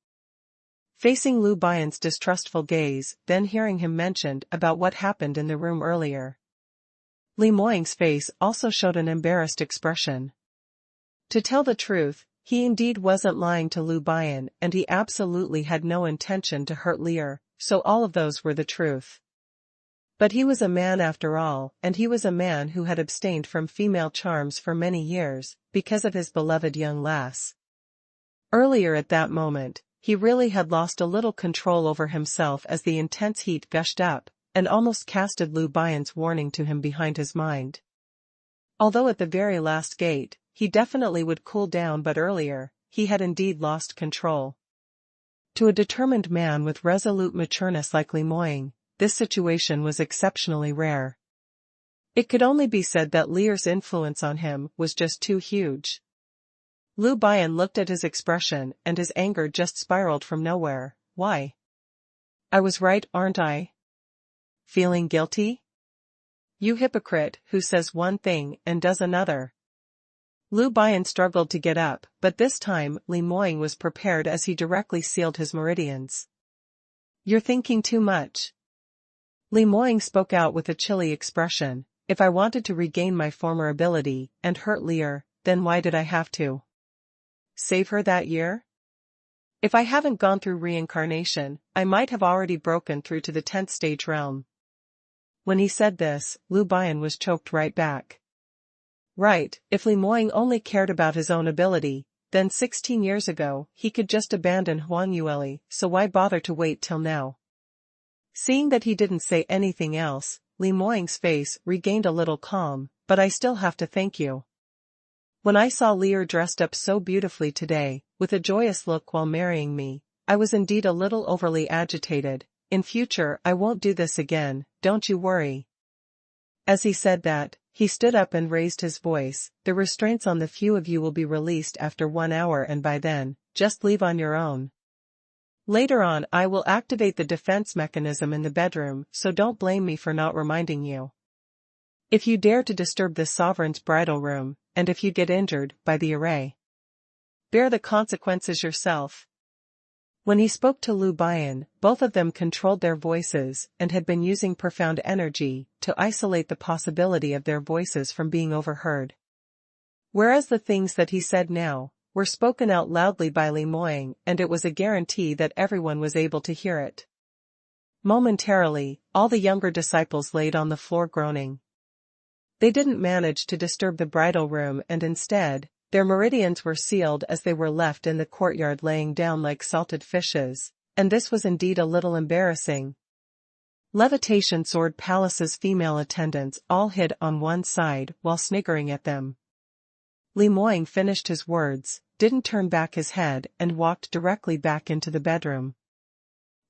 Facing Lu Bian's distrustful gaze, then hearing him mentioned about what happened in the room earlier. Li Moying's face also showed an embarrassed expression. To tell the truth, he indeed wasn't lying to Lu Bian and he absolutely had no intention to hurt Lear, so all of those were the truth. But he was a man after all, and he was a man who had abstained from female charms for many years, because of his beloved young lass. Earlier at that moment, he really had lost a little control over himself as the intense heat gushed up, and almost casted Lu Bian's warning to him behind his mind. Although at the very last gate, he definitely would cool down, but earlier, he had indeed lost control. To a determined man with resolute matureness like Li Moying, this situation was exceptionally rare. It could only be said that Lear's influence on him was just too huge. Lu Bian looked at his expression and his anger just spiraled from nowhere. Why? I was right, aren't I? Feeling guilty? You hypocrite who says one thing and does another. Lu Bian struggled to get up, but this time Li Moying was prepared as he directly sealed his meridians. You're thinking too much. Li Moying spoke out with a chilly expression. If I wanted to regain my former ability and hurt Lear, then why did I have to save her that year? If I haven't gone through reincarnation, I might have already broken through to the 10th stage realm. When he said this, Lu Bian was choked right back. Right, if Li Moying only cared about his own ability, then 16 years ago, he could just abandon Huang Yueli, so why bother to wait till now? Seeing that he didn't say anything else, Li Moying's face regained a little calm, but I still have to thank you. When I saw Lear dressed up so beautifully today, with a joyous look while marrying me, I was indeed a little overly agitated. In future I won't do this again, don't you worry. As he said that, he stood up and raised his voice. The restraints on the few of you will be released after 1 hour, and by then, just leave on your own. Later on I will activate the defense mechanism in the bedroom, so don't blame me for not reminding you. If you dare to disturb the sovereign's bridal room, and if you get injured by the array, bear the consequences yourself. When he spoke to Lu Bian, both of them controlled their voices and had been using profound energy to isolate the possibility of their voices from being overheard. Whereas the things that he said now were spoken out loudly by Li Moying, and it was a guarantee that everyone was able to hear it. Momentarily, all the younger disciples laid on the floor groaning. They didn't manage to disturb the bridal room, and instead, their meridians were sealed as they were left in the courtyard laying down like salted fishes, and this was indeed a little embarrassing. Levitation Sword Palace's female attendants all hid on one side while sniggering at them. Li Moying finished his words, didn't turn back his head, and walked directly back into the bedroom.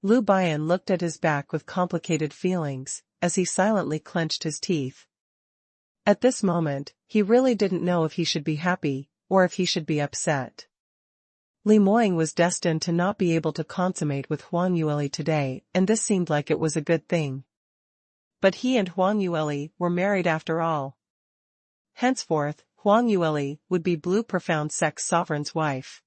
Lu Bian looked at his back with complicated feelings, as he silently clenched his teeth. At this moment, he really didn't know if he should be happy, or if he should be upset. Li Moying was destined to not be able to consummate with Huang Yueli today, and this seemed like it was a good thing. But he and Huang Yueli were married after all. Henceforth, Huang Yueli would be Blue Profound Sect's sovereign's wife.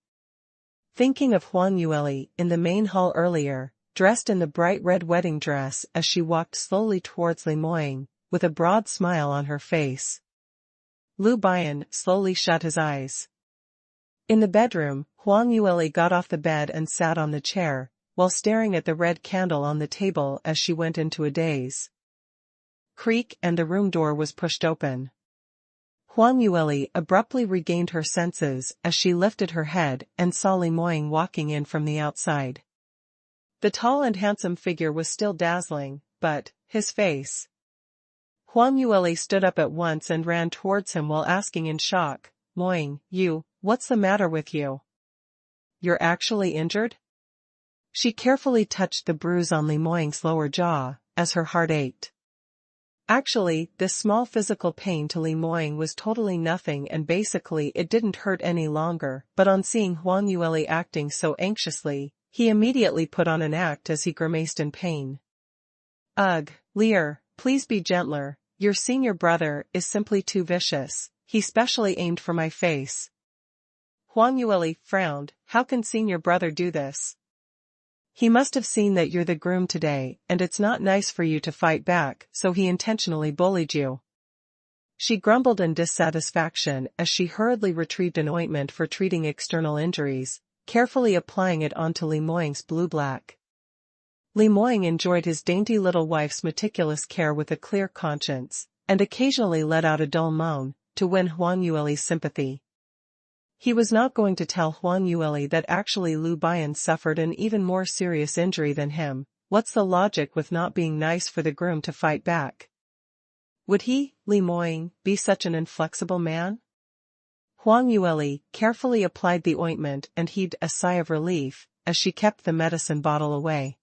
Thinking of Huang Yueli in the main hall earlier, dressed in the bright red wedding dress as she walked slowly towards Li Moying, with a broad smile on her face, Lu Bian slowly shut his eyes. In the bedroom, Huang Yueli got off the bed and sat on the chair, while staring at the red candle on the table as she went into a daze. Creak, and the room door was pushed open. Huang Yueli abruptly regained her senses as she lifted her head and saw Li Moying walking in from the outside. The tall and handsome figure was still dazzling, but his face. Huang Yueli stood up at once and ran towards him while asking in shock, Moying, what's the matter with you? You're actually injured? She carefully touched the bruise on Li Moying's lower jaw, as her heart ached. Actually, this small physical pain to Li Moying was totally nothing, and basically it didn't hurt any longer, but on seeing Huang Yueli acting so anxiously, he immediately put on an act as he grimaced in pain. Ugh, Lear, please be gentler. Your senior brother is simply too vicious. He specially aimed for my face. Huang Yueli frowned. How can senior brother do this? He must have seen that you're the groom today, and it's not nice for you to fight back, so he intentionally bullied you. She grumbled in dissatisfaction as she hurriedly retrieved an ointment for treating external injuries, carefully applying it onto Li Moying's blue-black. Li Moying enjoyed his dainty little wife's meticulous care with a clear conscience, and occasionally let out a dull moan, to win Huang Yueli's sympathy. He was not going to tell Huang Yueli that actually Lu Bian suffered an even more serious injury than him. What's the logic with not being nice for the groom to fight back? Would he, Li Moying, be such an inflexible man? Huang Yueli carefully applied the ointment and heaved a sigh of relief, as she kept the medicine bottle away.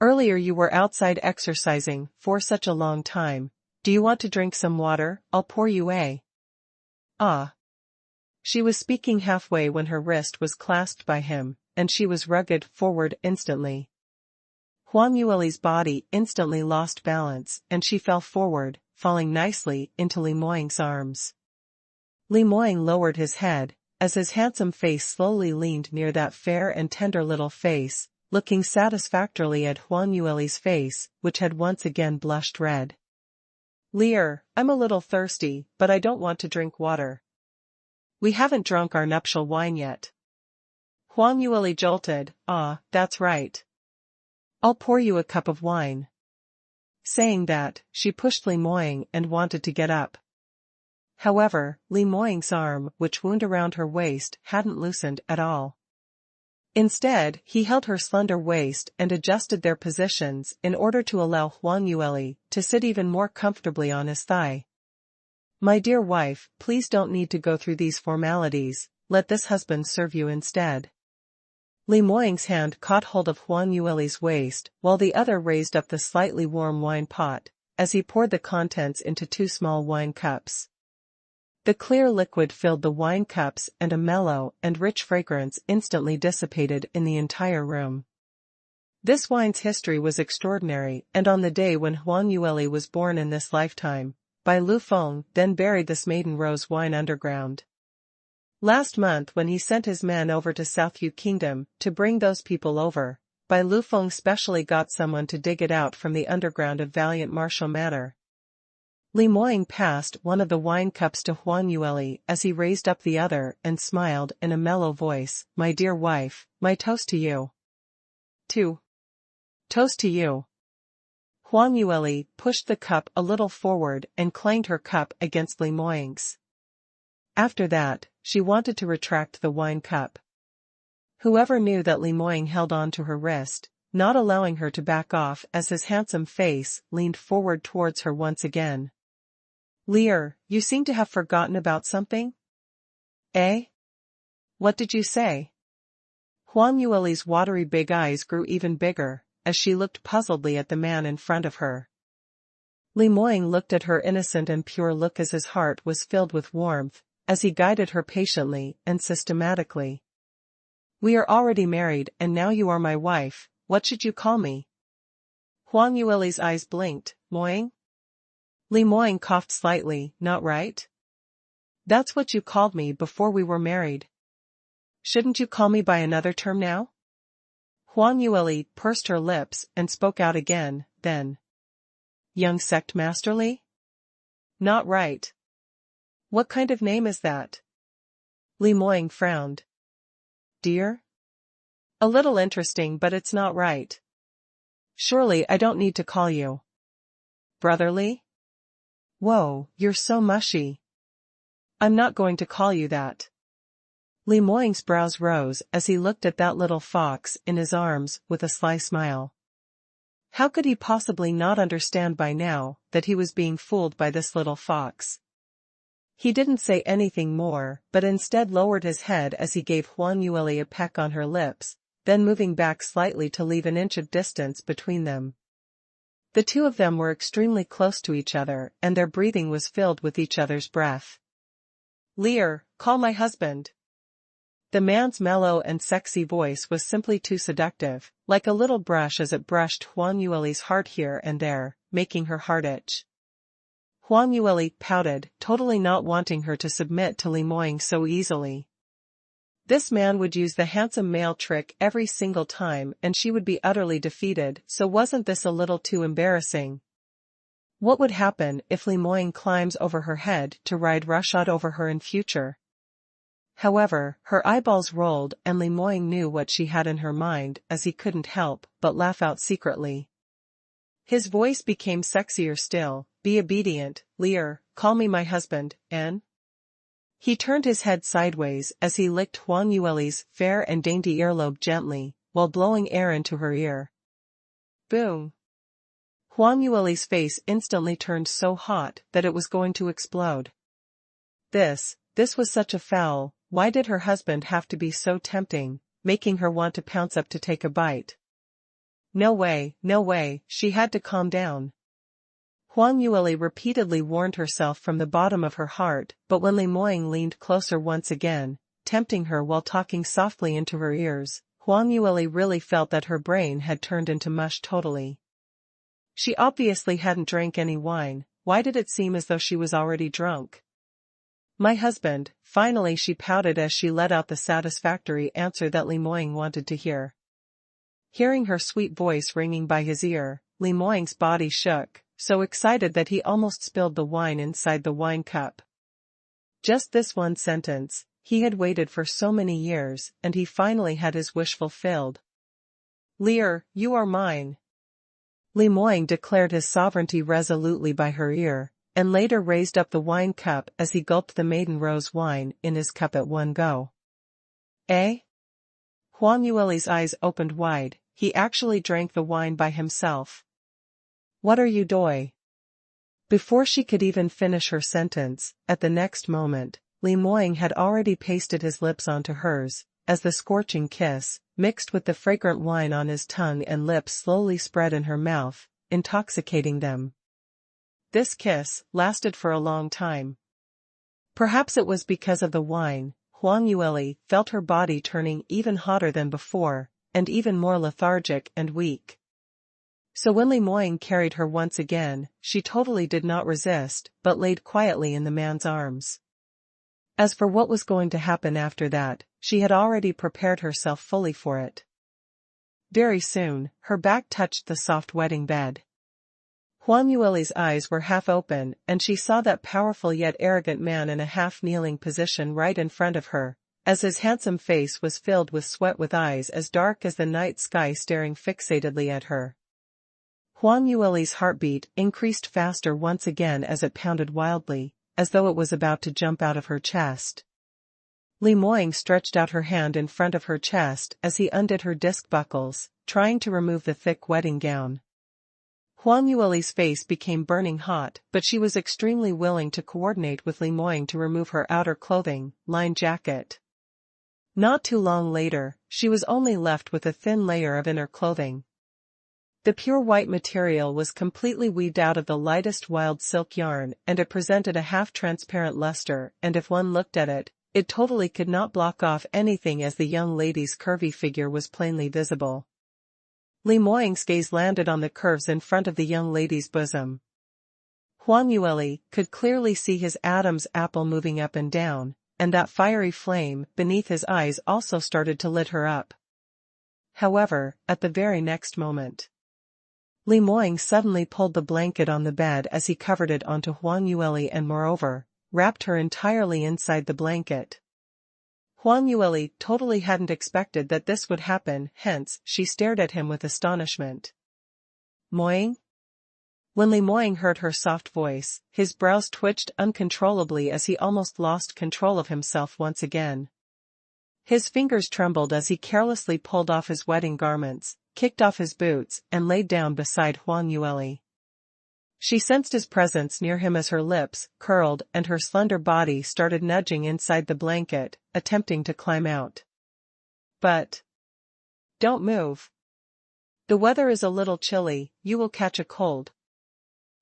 Earlier you were outside exercising for such a long time. Do you want to drink some water? I'll pour you a. Ah. She was speaking halfway when her wrist was clasped by him, and she was rugged forward instantly. Huang Yueli's body instantly lost balance, and she fell forward, falling nicely into Li Moying's arms. Li Moying lowered his head, as his handsome face slowly leaned near that fair and tender little face, looking satisfactorily at Huang Yueli's face, which had once again blushed red. Lear, I'm a little thirsty, but I don't want to drink water. We haven't drunk our nuptial wine yet. Huang Yueli jolted. Ah, that's right. I'll pour you a cup of wine. Saying that, she pushed Li Moying and wanted to get up. However, Li Moying's arm, which wound around her waist, hadn't loosened at all. Instead, he held her slender waist and adjusted their positions in order to allow Huang Yueli to sit even more comfortably on his thigh. My dear wife, please don't need to go through these formalities, let this husband serve you instead. Li Moying's hand caught hold of Huang Yueli's waist, while the other raised up the slightly warm wine pot, as he poured the contents into 2 small wine cups. The clear liquid filled the wine cups and a mellow and rich fragrance instantly dissipated in the entire room. This wine's history was extraordinary, and on the day when Huang Yueli was born in this lifetime, Bai Lu Feng then buried this maiden rose wine underground. Last month when he sent his men over to South Yu Kingdom to bring those people over, Bai Lu Feng specially got someone to dig it out from the underground of Valiant Martial Manor. Li Moying passed one of the wine cups to Huang Yueli as he raised up the other and smiled in a mellow voice. My dear wife, my toast to you. Toast to you. Huang Yueli pushed the cup a little forward and clanged her cup against Li Moying's. After that, she wanted to retract the wine cup. Whoever knew that Li Moying held on to her wrist, not allowing her to back off as his handsome face leaned forward towards her once again. Lear, you seem to have forgotten about something? Eh? What did you say? Huang Yueli's watery big eyes grew even bigger, as she looked puzzledly at the man in front of her. Li Moying looked at her innocent and pure look as his heart was filled with warmth, as he guided her patiently and systematically. We are already married and now you are my wife, what should you call me? Huang Yueli's eyes blinked. Moying? Li Moying coughed slightly. Not right? That's what you called me before we were married. Shouldn't you call me by another term now? Huang Yueli pursed her lips and spoke out again, then. Young sect masterly? Not right. What kind of name is that? Li Moying frowned. Dear? A little interesting, but it's not right. Surely I don't need to call you brotherly? Whoa, you're so mushy. I'm not going to call you that. Li Moying's brows rose as he looked at that little fox in his arms with a sly smile. How could he possibly not understand by now that he was being fooled by this little fox? He didn't say anything more, but instead lowered his head as he gave Huang Yueli a peck on her lips, then moving back slightly to leave an inch of distance between them. The two of them were extremely close to each other, and their breathing was filled with each other's breath. Lear, call my husband. The man's mellow and sexy voice was simply too seductive, like a little brush as it brushed Huang Yueli's heart here and there, making her heart itch. Huang Yueli pouted, totally not wanting her to submit to Li Moying so easily. This man would use the handsome male trick every single time and she would be utterly defeated, so wasn't this a little too embarrassing? What would happen if Li Moying climbs over her head to ride roughshod over her in future? However, her eyeballs rolled and Li Moying knew what she had in her mind as he couldn't help but laugh out secretly. His voice became sexier still. Be obedient, Lear, call me my husband, N. He turned his head sideways as he licked Huang Yueli's fair and dainty earlobe gently, while blowing air into her ear. Boom! Huang Yueli's face instantly turned so hot that it was going to explode. This was such a foul. Why did her husband have to be so tempting, making her want to pounce up to take a bite? No way, she had to calm down. Huang Yueli repeatedly warned herself from the bottom of her heart, but when Li Moying leaned closer once again, tempting her while talking softly into her ears, Huang Yueli really felt that her brain had turned into mush totally. She obviously hadn't drank any wine. Why did it seem as though she was already drunk? My husband, finally she pouted as she let out the satisfactory answer that Li Moying wanted to hear. Hearing her sweet voice ringing by his ear, Li Moying's body shook, so excited that he almost spilled the wine inside the wine cup. Just this one sentence, he had waited for so many years, and he finally had his wish fulfilled. Lear, you are mine. Li Moying declared his sovereignty resolutely by her ear, and later raised up the wine cup as he gulped the maiden rose wine in his cup at one go. Eh? Huang Yueli's eyes opened wide. He actually drank the wine by himself. What are you doing? Before she could even finish her sentence, at the next moment, Li Moying had already pasted his lips onto hers, as the scorching kiss, mixed with the fragrant wine on his tongue and lips slowly spread in her mouth, intoxicating them. This kiss lasted for a long time. Perhaps it was because of the wine, Huang Yueli felt her body turning even hotter than before, and even more lethargic and weak. So when Li Moying carried her once again, she totally did not resist, but laid quietly in the man's arms. As for what was going to happen after that, she had already prepared herself fully for it. Very soon, her back touched the soft wedding bed. Huang Yueli's eyes were half open, and she saw that powerful yet arrogant man in a half-kneeling position right in front of her, as his handsome face was filled with sweat with eyes as dark as the night sky staring fixatedly at her. Huang Yueli's heartbeat increased faster once again as it pounded wildly, as though it was about to jump out of her chest. Li Moying stretched out her hand in front of her chest as he undid her disc buckles, trying to remove the thick wedding gown. Huang Yueli's face became burning hot, but she was extremely willing to coordinate with Li Moying to remove her outer clothing, lined jacket. Not too long later, she was only left with a thin layer of inner clothing. The pure white material was completely weaved out of the lightest wild silk yarn, and it presented a half-transparent luster, and if one looked at it, it totally could not block off anything as the young lady's curvy figure was plainly visible. Li Moying's gaze landed on the curves in front of the young lady's bosom. Huang Yueli could clearly see his Adam's apple moving up and down, and that fiery flame beneath his eyes also started to lit her up. However, at the very next moment, Li Moying suddenly pulled the blanket on the bed as he covered it onto Huang Yueli and moreover, wrapped her entirely inside the blanket. Huang Yueli totally hadn't expected that this would happen, hence, she stared at him with astonishment. Moying? When Li Moying heard her soft voice, his brows twitched uncontrollably as he almost lost control of himself once again. His fingers trembled as he carelessly pulled off his wedding garments, kicked off his boots, and laid down beside Huang Yueli. She sensed his presence near him as her lips curled and her slender body started nudging inside the blanket, attempting to climb out. But don't move. The weather is a little chilly, you will catch a cold.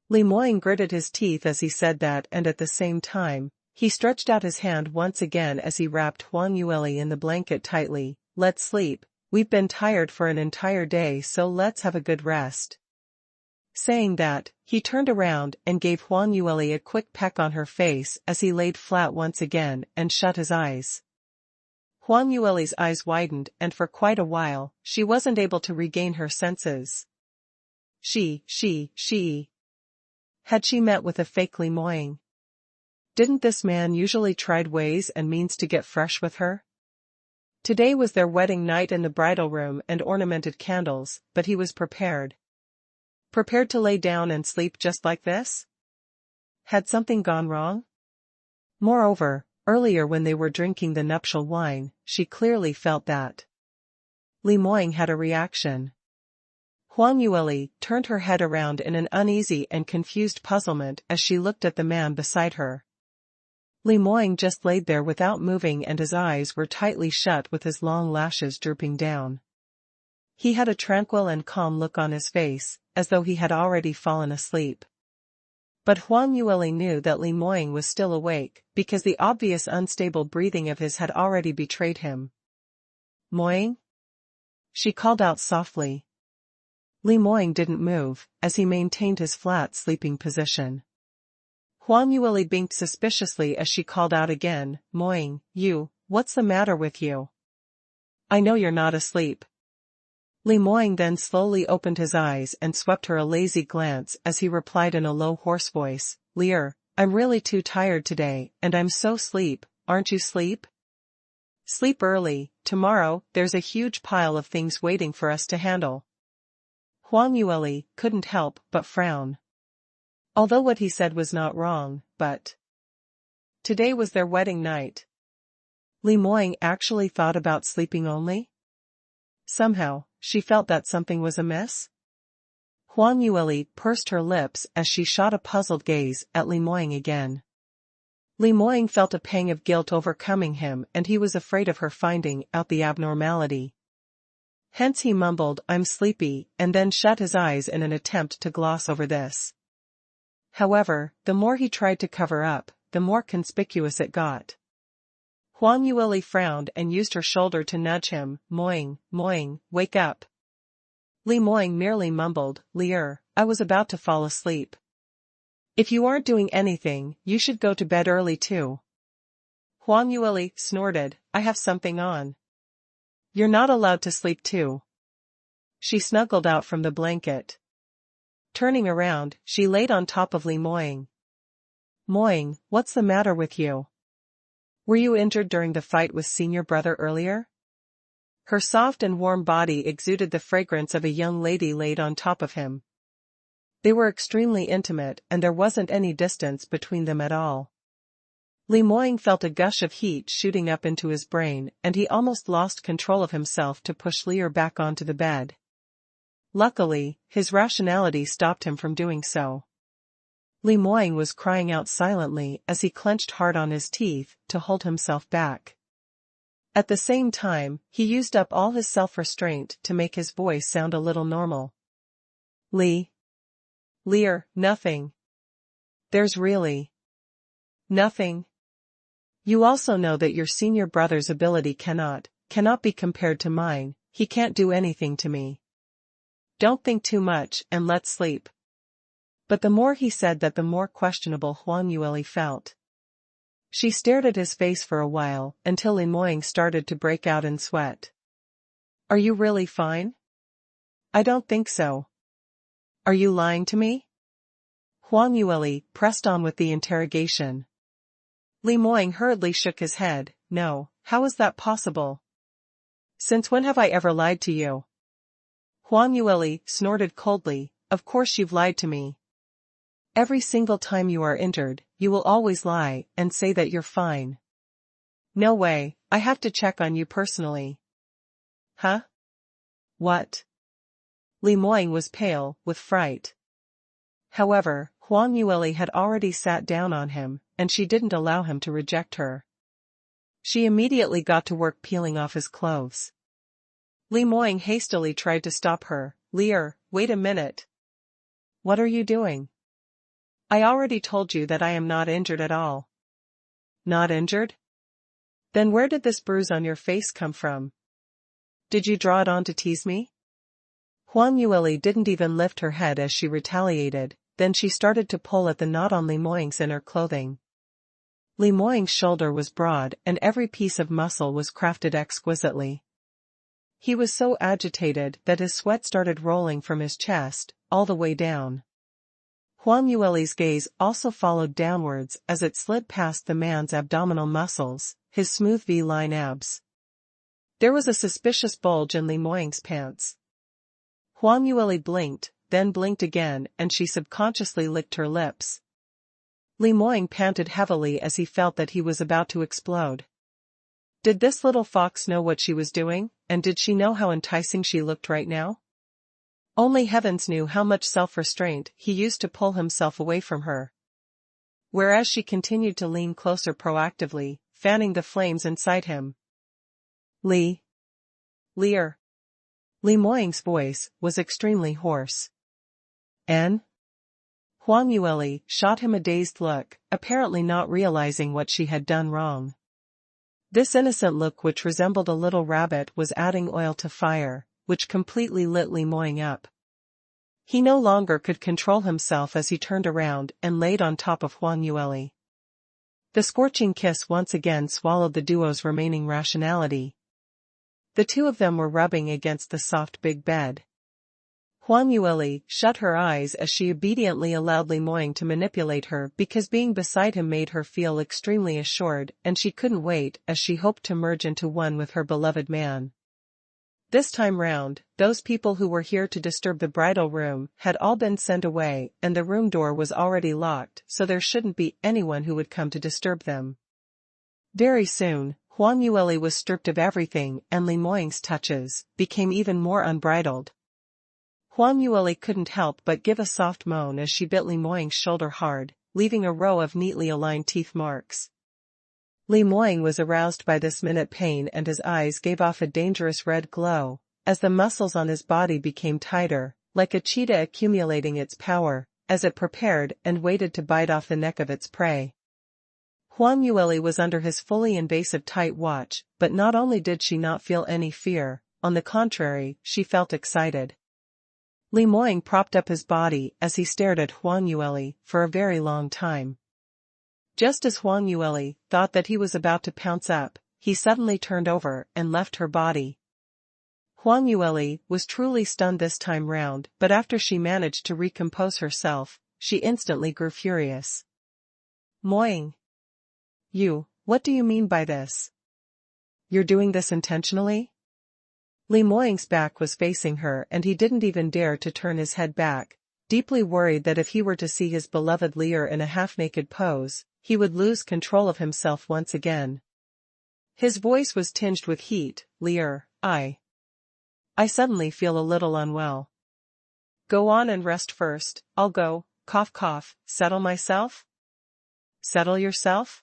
Li Moying gritted his teeth as he said that, and at the same time, he stretched out his hand once again as he wrapped Huang Yueli in the blanket tightly. Let's sleep. We've been tired for an entire day, so let's have a good rest. Saying that, he turned around and gave Huang Yueli a quick peck on her face as he laid flat once again and shut his eyes. Huang Yueli's eyes widened, and for quite a while, she wasn't able to regain her senses. Had she met with a fake Li Moying? Didn't this man usually try ways and means to get fresh with her? Today was their wedding night in the bridal room and ornamented candles, but he was prepared. Prepared to lay down and sleep just like this? Had something gone wrong? Moreover, earlier when they were drinking the nuptial wine, she clearly felt that Li Moying had a reaction. Huang Yueli turned her head around in an uneasy and confused puzzlement as she looked at the man beside her. Li Moying just laid there without moving, and his eyes were tightly shut with his long lashes drooping down. He had a tranquil and calm look on his face, as though he had already fallen asleep. But Huang Yueli knew that Li Moying was still awake, because the obvious unstable breathing of his had already betrayed him. "Moying?" she called out softly. Li Moying didn't move, as he maintained his flat sleeping position. Huang Yueli blinked suspiciously as she called out again, "Moying, what's the matter with you? I know you're not asleep." Li Moying then slowly opened his eyes and swept her a lazy glance as he replied in a low hoarse voice, "Lear, I'm really too tired today, and I'm so sleep, aren't you sleep? Sleep early, tomorrow there's a huge pile of things waiting for us to handle." Huang Yueli couldn't help but frown. Although what he said was not wrong, but today was their wedding night. Li Moying actually thought about sleeping only? Somehow, she felt that something was amiss. Huang Yueli pursed her lips as she shot a puzzled gaze at Li Moying again. Li Moying felt a pang of guilt overcoming him, and he was afraid of her finding out the abnormality. Hence he mumbled, "I'm sleepy," and then shut his eyes in an attempt to gloss over this. However, the more he tried to cover up, the more conspicuous it got. Huang Yueli frowned and used her shoulder to nudge him, Moying, wake up." Li Moying merely mumbled, "Lear, I was about to fall asleep. If you aren't doing anything, you should go to bed early too." Huang Yueli snorted, "I have something on." "You're not allowed to sleep too." She snuggled out from the blanket. Turning around, she laid on top of Li Moying. "Moying, what's the matter with you? Were you injured during the fight with senior brother earlier?" Her soft and warm body exuded the fragrance of a young lady laid on top of him. They were extremely intimate, and there wasn't any distance between them at all. Li Moying felt a gush of heat shooting up into his brain, and he almost lost control of himself to push Lear back onto the bed. Luckily, his rationality stopped him from doing so. Li Moying was crying out silently as he clenched hard on his teeth to hold himself back. At the same time, he used up all his self-restraint to make his voice sound a little normal. Lear, nothing. There's really nothing. You also know that your senior brother's ability cannot be compared to mine. He can't do anything to me. Don't think too much and let's sleep." But the more he said that, the more questionable Huang Yueli felt. She stared at his face for a while, until Li Moying started to break out in sweat. "Are you really fine?" "I don't think so." "Are you lying to me?" Huang Yueli pressed on with the interrogation. Li Moying hurriedly shook his head, "No, how is that possible? Since when have I ever lied to you?" Huang Yueli snorted coldly, "Of course you've lied to me. Every single time you are injured, you will always lie and say that you're fine." "No way, I have to check on you personally." "Huh? What?" Li Moying was pale with fright. However, Huang Yueli had already sat down on him, and she didn't allow him to reject her. She immediately got to work peeling off his clothes. Li Moying hastily tried to stop her. "Lear, wait a minute. What are you doing? I already told you that I am not injured at all." "Not injured? Then where did this bruise on your face come from? Did you draw it on to tease me?" Huang Yueli didn't even lift her head as she retaliated, then she started to pull at the knot on Li Moying's inner clothing. Li Moying's shoulder was broad and every piece of muscle was crafted exquisitely. He was so agitated that his sweat started rolling from his chest, all the way down. Huang Yueli's gaze also followed downwards as it slid past the man's abdominal muscles, his smooth V-line abs. There was a suspicious bulge in Li Moying's pants. Huang Yueli blinked, then blinked again, and she subconsciously licked her lips. Li Moying panted heavily as he felt that he was about to explode. Did this little fox know what she was doing, and did she know how enticing she looked right now? Only heavens knew how much self-restraint he used to pull himself away from her. Whereas she continued to lean closer proactively, fanning the flames inside him. Lear. Li Moying's voice was extremely hoarse. "N?" Huang Yueli shot him a dazed look, apparently not realizing what she had done wrong. This innocent look, which resembled a little rabbit, was adding oil to fire, which completely lit Li Moying up. He no longer could control himself as he turned around and laid on top of Huang Yueli. The scorching kiss once again swallowed the duo's remaining rationality. The two of them were rubbing against the soft big bed. Huang Yueli shut her eyes as she obediently allowed Li Moying to manipulate her, because being beside him made her feel extremely assured, and she couldn't wait as she hoped to merge into one with her beloved man. This time round, those people who were here to disturb the bridal room had all been sent away, and the room door was already locked, so there shouldn't be anyone who would come to disturb them. Very soon, Huang Yueli was stripped of everything, and Li Moying's touches became even more unbridled. Huang Yueli couldn't help but give a soft moan as she bit Li Moying's shoulder hard, leaving a row of neatly aligned teeth marks. Li Moying was aroused by this minute pain, and his eyes gave off a dangerous red glow, as the muscles on his body became tighter, like a cheetah accumulating its power, as it prepared and waited to bite off the neck of its prey. Huang Yueli was under his fully invasive tight watch, but not only did she not feel any fear, on the contrary, she felt excited. Li Moying propped up his body as he stared at Huang Yueli for a very long time. Just as Huang Yueli thought that he was about to pounce up, he suddenly turned over and left her body. Huang Yueli was truly stunned this time round, but after she managed to recompose herself, she instantly grew furious. Moying. What do you mean by this? You're doing this intentionally? Li Moying's back was facing her, and he didn't even dare to turn his head back, deeply worried that if he were to see his beloved Lear in a half-naked pose, he would lose control of himself once again. His voice was tinged with heat. Lear, I suddenly feel a little unwell. Go on and rest first, I'll go, cough cough, settle myself? Settle yourself?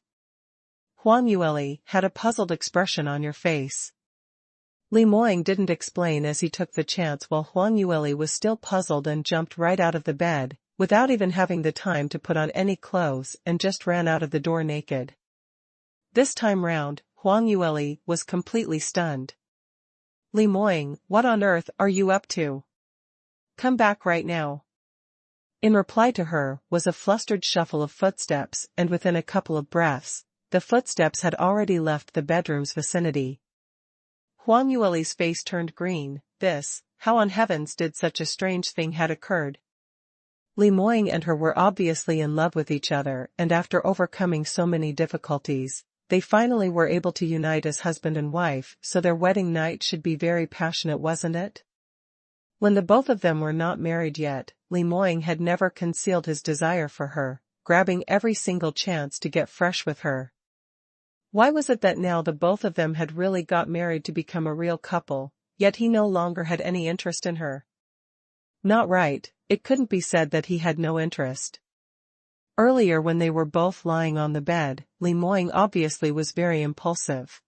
Huang Yueli had a puzzled expression on your face. Li Moying didn't explain as he took the chance while Huang Yueli was still puzzled and jumped right out of the bed, without even having the time to put on any clothes, and just ran out of the door naked. This time round, Huang Yueli was completely stunned. Li Moying, what on earth are you up to? Come back right now. In reply to her was a flustered shuffle of footsteps, and within a couple of breaths, the footsteps had already left the bedroom's vicinity. Huang Yueli's face turned green. How on heavens did such a strange thing had occurred? Li Moying and her were obviously in love with each other, and after overcoming so many difficulties, they finally were able to unite as husband and wife, so their wedding night should be very passionate, wasn't it? When the both of them were not married yet, Li Moying had never concealed his desire for her, grabbing every single chance to get fresh with her. Why was it that now the both of them had really got married to become a real couple, yet he no longer had any interest in her? Not right, it couldn't be said that he had no interest. Earlier when they were both lying on the bed, Li Moying obviously was very impulsive.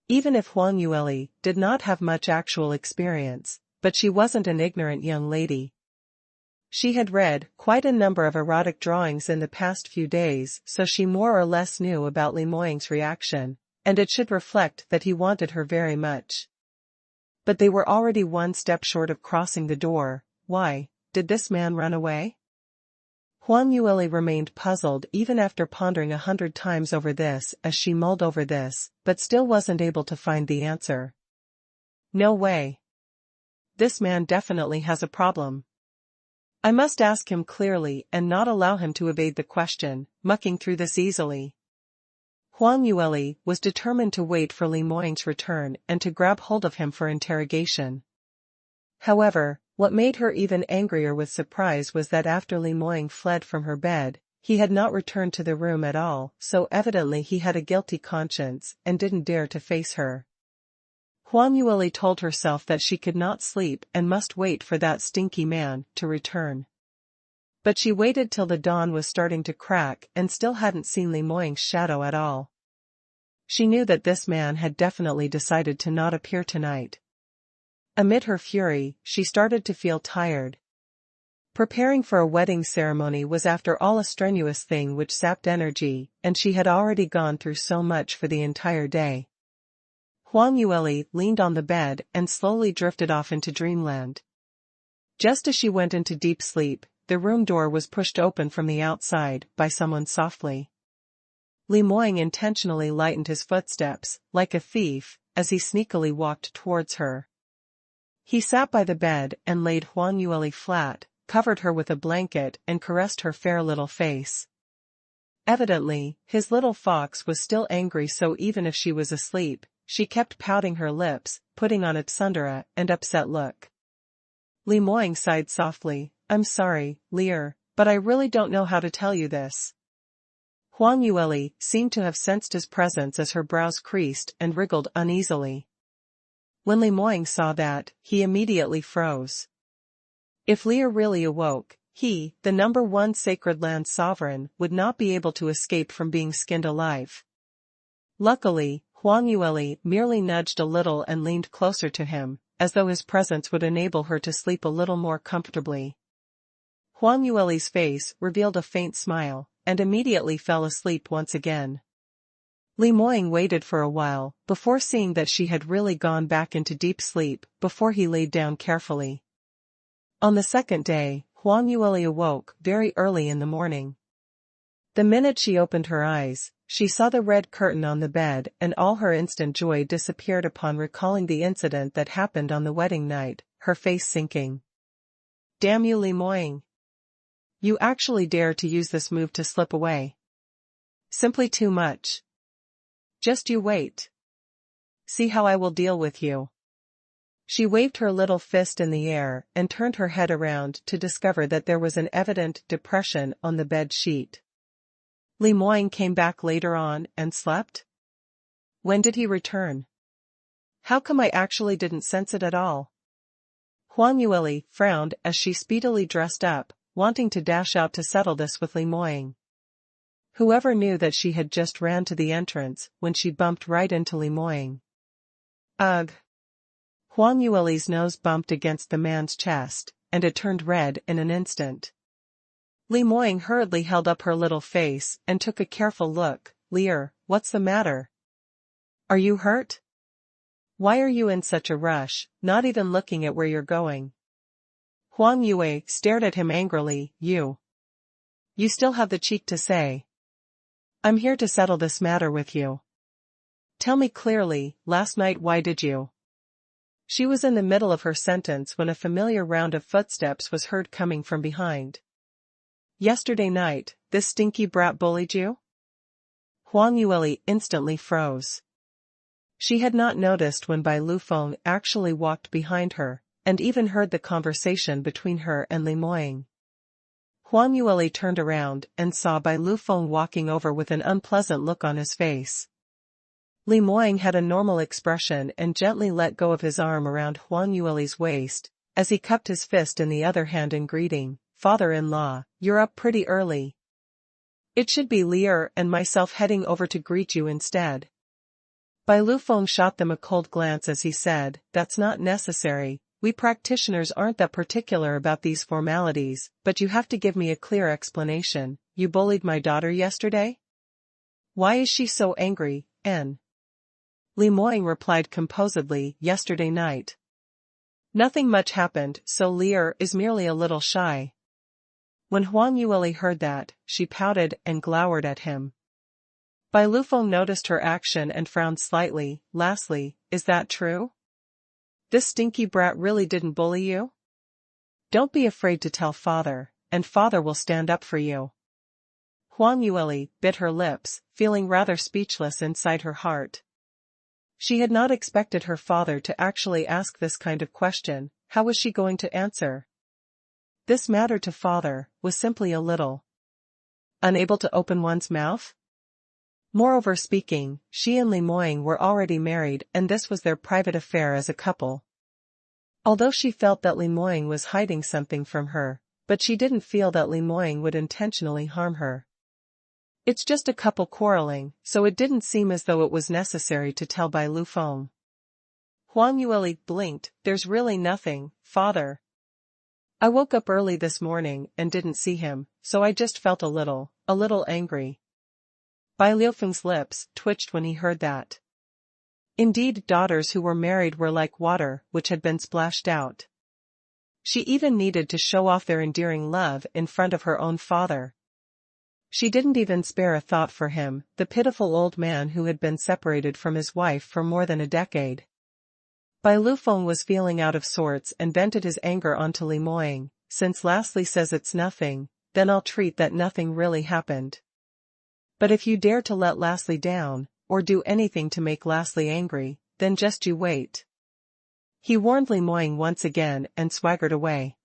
Even if Huang Yueli did not have much actual experience, but she wasn't an ignorant young lady. She had read quite a number of erotic drawings in the past few days, so she more or less knew about Li Moying's reaction, and it should reflect that he wanted her very much. But they were already one step short of crossing the door. Why did this man run away? Huang Yueli remained puzzled even after pondering 100 times over this as she mulled over this, but still wasn't able to find the answer. No way. This man definitely has a problem. I must ask him clearly and not allow him to evade the question, mucking through this easily. Huang Yueli was determined to wait for Li Moying's return and to grab hold of him for interrogation. However, what made her even angrier with surprise was that after Li Moying fled from her bed, he had not returned to the room at all, so evidently he had a guilty conscience and didn't dare to face her. Huang Yueli told herself that she could not sleep and must wait for that stinky man to return. But she waited till the dawn was starting to crack and still hadn't seen Li Moying's shadow at all. She knew that this man had definitely decided to not appear tonight. Amid her fury, she started to feel tired. Preparing for a wedding ceremony was after all a strenuous thing which sapped energy, and she had already gone through so much for the entire day. Huang Yueli leaned on the bed and slowly drifted off into dreamland. Just as she went into deep sleep, the room door was pushed open from the outside by someone softly. Li Moying intentionally lightened his footsteps, like a thief, as he sneakily walked towards her. He sat by the bed and laid Huang Yueli flat, covered her with a blanket and caressed her fair little face. Evidently, his little fox was still angry, so even if she was asleep, she kept pouting her lips, putting on a tsundere and upset look. Li Moying sighed softly. I'm sorry, Lear, but I really don't know how to tell you this. Huang Yueli seemed to have sensed his presence as her brows creased and wriggled uneasily. When Li Moying saw that, he immediately froze. If Lear really awoke, he, the #1 sacred land sovereign, would not be able to escape from being skinned alive. Luckily, Huang Yueli merely nudged a little and leaned closer to him, as though his presence would enable her to sleep a little more comfortably. Huang Yueli's face revealed a faint smile, and immediately fell asleep once again. Li Moying waited for a while, before seeing that she had really gone back into deep sleep, before he laid down carefully. On the second day, Huang Yueli awoke very early in the morning. The minute she opened her eyes, she saw the red curtain on the bed, and all her instant joy disappeared upon recalling the incident that happened on the wedding night, her face sinking. Damn you, Li Moying! You actually dare to use this move to slip away. Simply too much. Just you wait. See how I will deal with you. She waved her little fist in the air and turned her head around to discover that there was an evident depression on the bed sheet. Li Moying came back later on and slept? When did he return? How come I actually didn't sense it at all? Huang Yueli frowned as she speedily dressed up, wanting to dash out to settle this with Li Moying. Whoever knew that she had just ran to the entrance when she bumped right into Li Moying. Ugh! Huang Yueli's nose bumped against the man's chest, and it turned red in an instant. Li Moying hurriedly held up her little face and took a careful look. Lear, what's the matter? Are you hurt? Why are you in such a rush, not even looking at where you're going? Huang Yue stared at him angrily. You still have the cheek to say. I'm here to settle this matter with you. Tell me clearly, last night why did you? She was in the middle of her sentence when a familiar round of footsteps was heard coming from behind. Yesterday night, this stinky brat bullied you? Huang Yueli instantly froze. She had not noticed when Bai Lufeng actually walked behind her, and even heard the conversation between her and Li Moying. Huang Yueli turned around and saw Bai Lufeng walking over with an unpleasant look on his face. Li Moying had a normal expression and gently let go of his arm around Huang Yueli's waist, as he cupped his fist in the other hand in greeting. Father-in-law, you're up pretty early. It should be Lear and myself heading over to greet you instead. Bai Lufeng shot them a cold glance as he said, That's not necessary. We practitioners aren't that particular about these formalities, but you have to give me a clear explanation. You bullied my daughter yesterday? Why is she so angry, N? Li Moying replied composedly, yesterday night. Nothing much happened, so Lear is merely a little shy. When Huang Yueli heard that, she pouted and glowered at him. Bai Lufeng noticed her action and frowned slightly. Lastly, is that true? This stinky brat really didn't bully you? Don't be afraid to tell father, and father will stand up for you. Huang Yueli bit her lips, feeling rather speechless inside her heart. She had not expected her father to actually ask this kind of question. How was she going to answer? This matter to father was simply a little unable to open one's mouth. Moreover speaking, she and Li Moying were already married and this was their private affair as a couple. Although she felt that Li Moying was hiding something from her, but she didn't feel that Li Moying would intentionally harm her. It's just a couple quarreling, so it didn't seem as though it was necessary to tell Bai Lufeng. Huang Yueli blinked. There's really nothing, father. I woke up early this morning and didn't see him, so I just felt a little angry. Bai Liufeng's lips twitched when he heard that. Indeed, daughters who were married were like water which had been splashed out. She even needed to show off their endearing love in front of her own father. She didn't even spare a thought for him, the pitiful old man who had been separated from his wife for more than a decade. Bai Lufeng was feeling out of sorts and vented his anger onto Li Moying. Since Lastly says it's nothing, then I'll treat that nothing really happened. But if you dare to let Lastly down, or do anything to make Lastly angry, then just you wait. He warned Li Moying once again and swaggered away.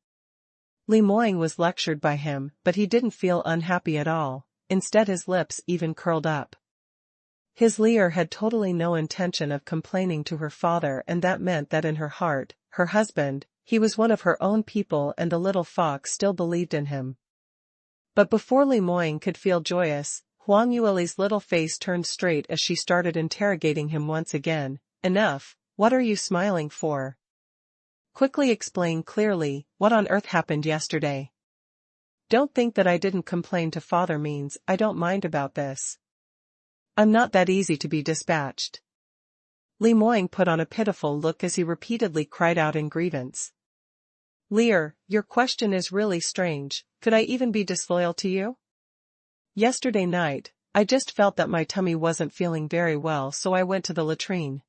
Li Moying was lectured by him, but he didn't feel unhappy at all. Instead, his lips even curled up. His Lear had totally no intention of complaining to her father, and that meant that in her heart, her husband, he was one of her own people, and the little fox still believed in him. But before Li Moying could feel joyous, Huang Yueli's little face turned straight as she started interrogating him once again. Enough, what are you smiling for? Quickly explain clearly, what on earth happened yesterday? Don't think that I didn't complain to father means I don't mind about this. I'm not that easy to be dispatched. Li Moying put on a pitiful look as he repeatedly cried out in grievance. Lear, your question is really strange. Could I even be disloyal to you? Yesterday night, I just felt that my tummy wasn't feeling very well, so I went to the latrine.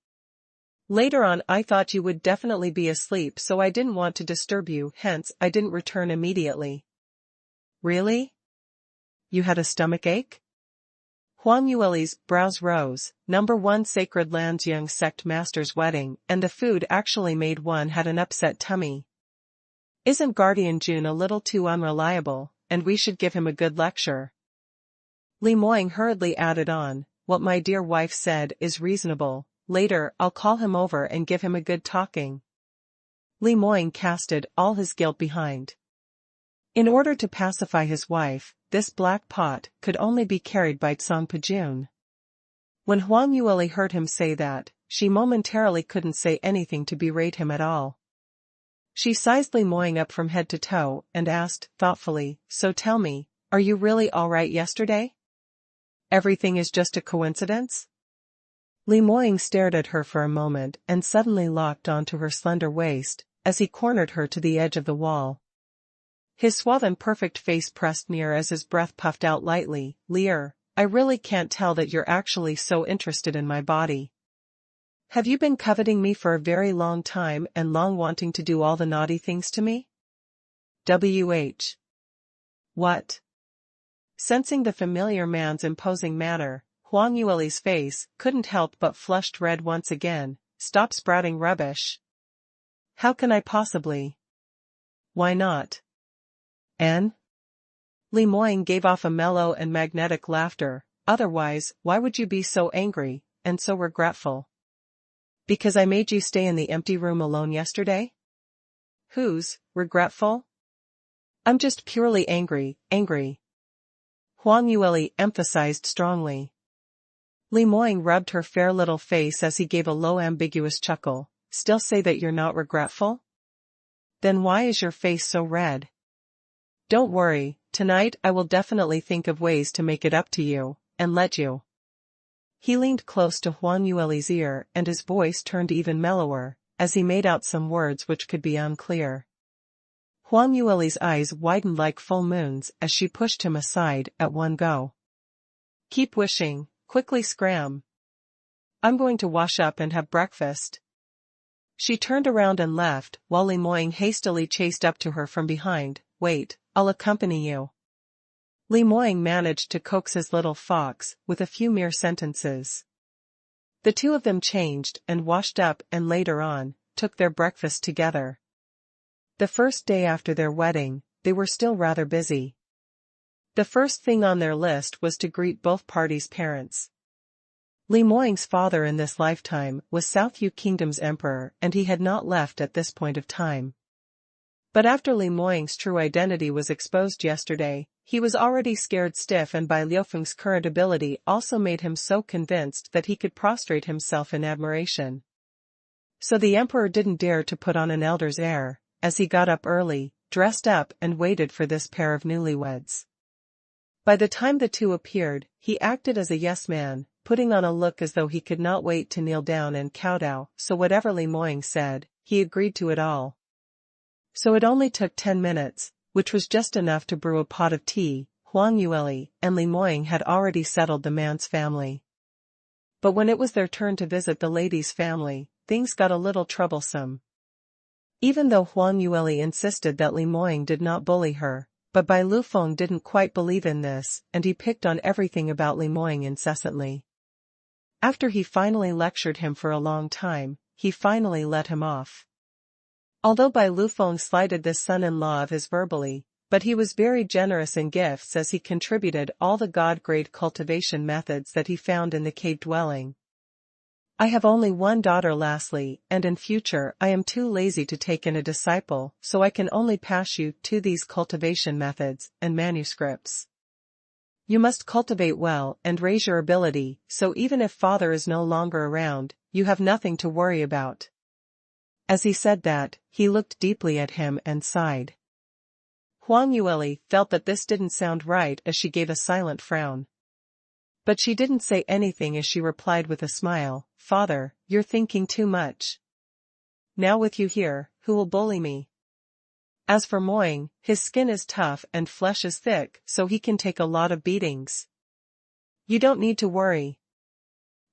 Later on I thought you would definitely be asleep, so I didn't want to disturb you, hence I didn't return immediately. Really? You had a stomachache? Huang Yueli's brows rose. Number 1 Sacred Land's young sect master's wedding, and the food actually made one had an upset tummy. Isn't Guardian Jun a little too unreliable, and we should give him a good lecture? Li Moying hurriedly added on, what my dear wife said is reasonable. Later I'll call him over and give him a good talking. Li Moying casted all his guilt behind. In order to pacify his wife, this black pot could only be carried by Tsang Pajun. When Huang Yueli heard him say that, she momentarily couldn't say anything to berate him at all. She sized Li Moying up from head to toe and asked, thoughtfully, so tell me, are you really all right yesterday? Everything is just a coincidence? Li Moying stared at her for a moment and suddenly locked onto her slender waist, as he cornered her to the edge of the wall. His suave and perfect face pressed near as his breath puffed out lightly. Lear, I really can't tell that you're actually so interested in my body. Have you been coveting me for a very long time and long wanting to do all the naughty things to me? W.H. What? Sensing the familiar man's imposing manner, Huang Yueli's face couldn't help but flushed red once again. Stop sprouting rubbish. How can I possibly? Why not? N? Li Moying gave off a mellow and magnetic laughter. Otherwise, why would you be so angry, and so regretful? Because I made you stay in the empty room alone yesterday? Who's regretful? I'm just purely angry. Huang Yueli emphasized strongly. Li Moying rubbed her fair little face as he gave a low ambiguous chuckle. Still say that you're not regretful? Then why is your face so red? Don't worry, tonight I will definitely think of ways to make it up to you, and let you. He leaned close to Huang Yueli's ear and his voice turned even mellower, as he made out some words which could be unclear. Huang Yueli's eyes widened like full moons as she pushed him aside at one go. Keep wishing, quickly scram. I'm going to wash up and have breakfast. She turned around and left, while Li Moying hastily chased up to her from behind. Wait, I'll accompany you. Li Moying managed to coax his little fox with a few mere sentences. The two of them changed and washed up and later on, took their breakfast together. The first day after their wedding, they were still rather busy. The first thing on their list was to greet both parties' parents. Li Moying's father in this lifetime was South Yu Kingdom's emperor, and he had not left at this point of time. But after Li Moying's true identity was exposed yesterday, he was already scared stiff, and Bai Liufeng's current ability also made him so convinced that he could prostrate himself in admiration. So the emperor didn't dare to put on an elder's air. As he got up early, dressed up and waited for this pair of newlyweds. By the time the two appeared, he acted as a yes man, putting on a look as though he could not wait to kneel down and kowtow, so whatever Li Moying said, he agreed to it all. So it only took 10 minutes, which was just enough to brew a pot of tea. Huang Yueli and Li Moying had already settled the man's family. But when it was their turn to visit the lady's family, things got a little troublesome. Even though Huang Yueli insisted that Li Moying did not bully her, but Bai Lufeng didn't quite believe in this, and he picked on everything about Li Moying incessantly. After he finally lectured him for a long time, he finally let him off. Although Bai Lufeng slighted this son-in-law of his verbally, but he was very generous in gifts as he contributed all the god-grade cultivation methods that he found in the cave dwelling. I have only one daughter lastly, and in future I am too lazy to take in a disciple, so I can only pass you to these cultivation methods and manuscripts. You must cultivate well and raise your ability, so even if father is no longer around, you have nothing to worry about. As he said that, he looked deeply at him and sighed. Huang Yueli felt that this didn't sound right as she gave a silent frown. But she didn't say anything as she replied with a smile, "Father, you're thinking too much. Now with you here, who will bully me? As for Moying, his skin is tough and flesh is thick, so he can take a lot of beatings. You don't need to worry."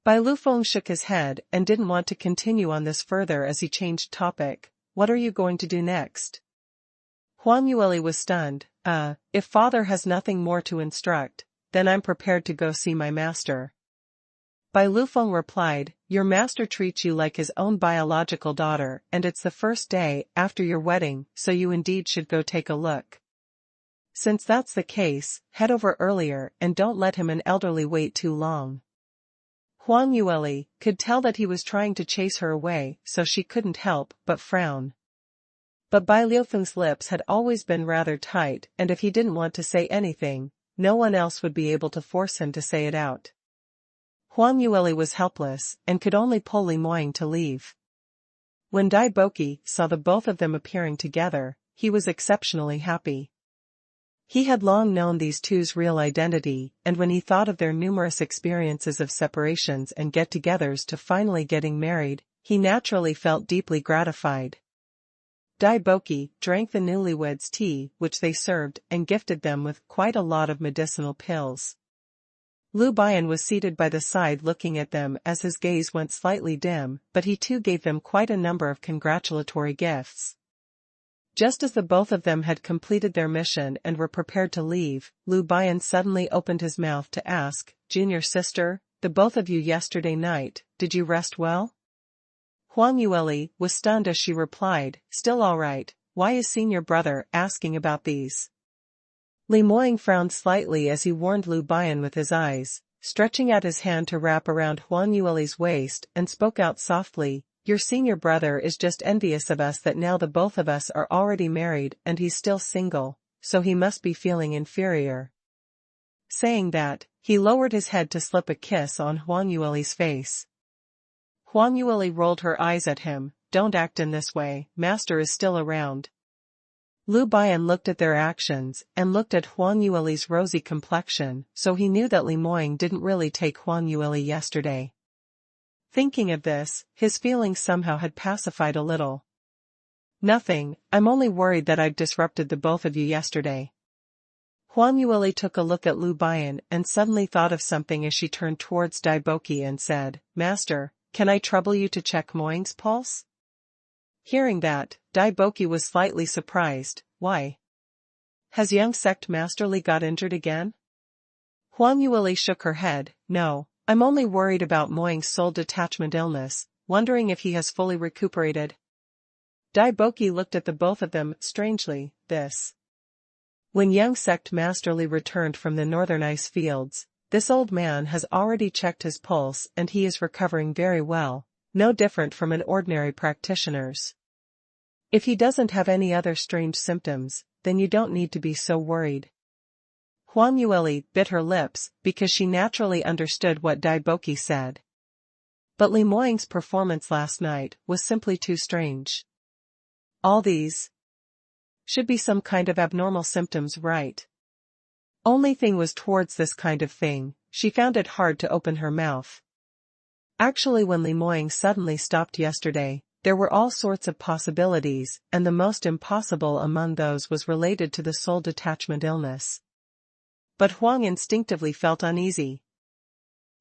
Bai Lufeng shook his head and didn't want to continue on this further as he changed topic. "What are you going to do next?" Huang Yueli was stunned. If father has nothing more to instruct, then I'm prepared to go see my master." Bai Lufeng replied, "Your master treats you like his own biological daughter, and it's the first day after your wedding, so you indeed should go take a look. Since that's the case, head over earlier and don't let him and elderly wait too long." Huang Yueli could tell that he was trying to chase her away, so she couldn't help but frown. But Bai Lufeng's lips had always been rather tight, and if he didn't want to say anything, no one else would be able to force him to say it out. Huang Yueli was helpless, and could only pull Li Moying to leave. When Dai Boki saw the both of them appearing together, he was exceptionally happy. He had long known these two's real identity, and when he thought of their numerous experiences of separations and get-togethers to finally getting married, he naturally felt deeply gratified. Dai Boki drank the newlyweds' tea which they served and gifted them with quite a lot of medicinal pills. Lu Bian was seated by the side looking at them as his gaze went slightly dim, but he too gave them quite a number of congratulatory gifts. Just as the both of them had completed their mission and were prepared to leave, Lu Bian suddenly opened his mouth to ask, "Junior sister, the both of you yesterday night, did you rest well?" Huang Yueli was stunned as she replied, "Still all right, why is senior brother asking about these?" Li Moying frowned slightly as he warned Lu Bian with his eyes, stretching out his hand to wrap around Huang Yueli's waist and spoke out softly, "Your senior brother is just envious of us that now the both of us are already married and he's still single, so he must be feeling inferior." Saying that, he lowered his head to slip a kiss on Huang Yueli's face. Huang Yueli rolled her eyes at him, "Don't act in this way, master is still around." Lu Bian looked at their actions and looked at Huang Yueli's rosy complexion, so he knew that Li Moying didn't really take Huang Yueli yesterday. Thinking of this, his feelings somehow had pacified a little. "Nothing, I'm only worried that I've disrupted the both of you yesterday." Huang Yueli took a look at Lu Bian and suddenly thought of something as she turned towards Dai Boki and said, "Master, can I trouble you to check Moying's pulse?" Hearing that, Dai Boki was slightly surprised. "Why? Has young sect Master Li got injured again?" Huang Yueli shook her head, "No, I'm only worried about Moying's soul detachment illness, wondering if he has fully recuperated." Dai Boki looked at the both of them strangely. When young sect Master Li returned from the northern ice fields, this old man has already checked his pulse and he is recovering very well, no different from an ordinary practitioner's. If he doesn't have any other strange symptoms, then you don't need to be so worried. Huang Yueli bit her lips because she naturally understood what Dai Boki said. But Li Moying's performance last night was simply too strange. All these. Should be some kind of abnormal symptoms, right? Only thing was towards this kind of thing, she found it hard to open her mouth. Actually, when Lemoyne suddenly stopped yesterday, there were all sorts of possibilities, and the most impossible among those was related to the soul detachment illness. But Huang instinctively felt uneasy.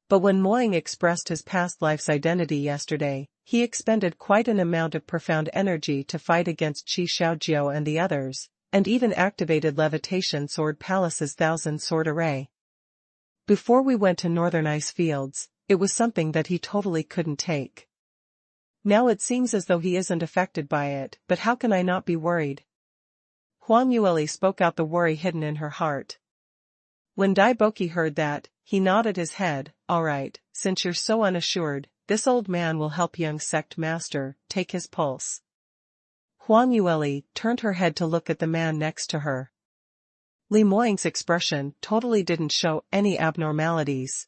But when Moying expressed his past life's identity yesterday, he expended quite an amount of profound energy to fight against Qi Xiaojiao and the others, and even activated Levitation Sword Palace's 1,000-sword array. Before we went to Northern Ice Fields, it was something that he totally couldn't take. Now it seems as though he isn't affected by it, but how can I not be worried? Huang Yueli spoke out the worry hidden in her heart. When Dai Boki heard that, he nodded his head. All right, since you're so unassured, this old man will help young sect master take his pulse. Huang Yueli turned her head to look at the man next to her. Lemoyne's expression totally didn't show any abnormalities.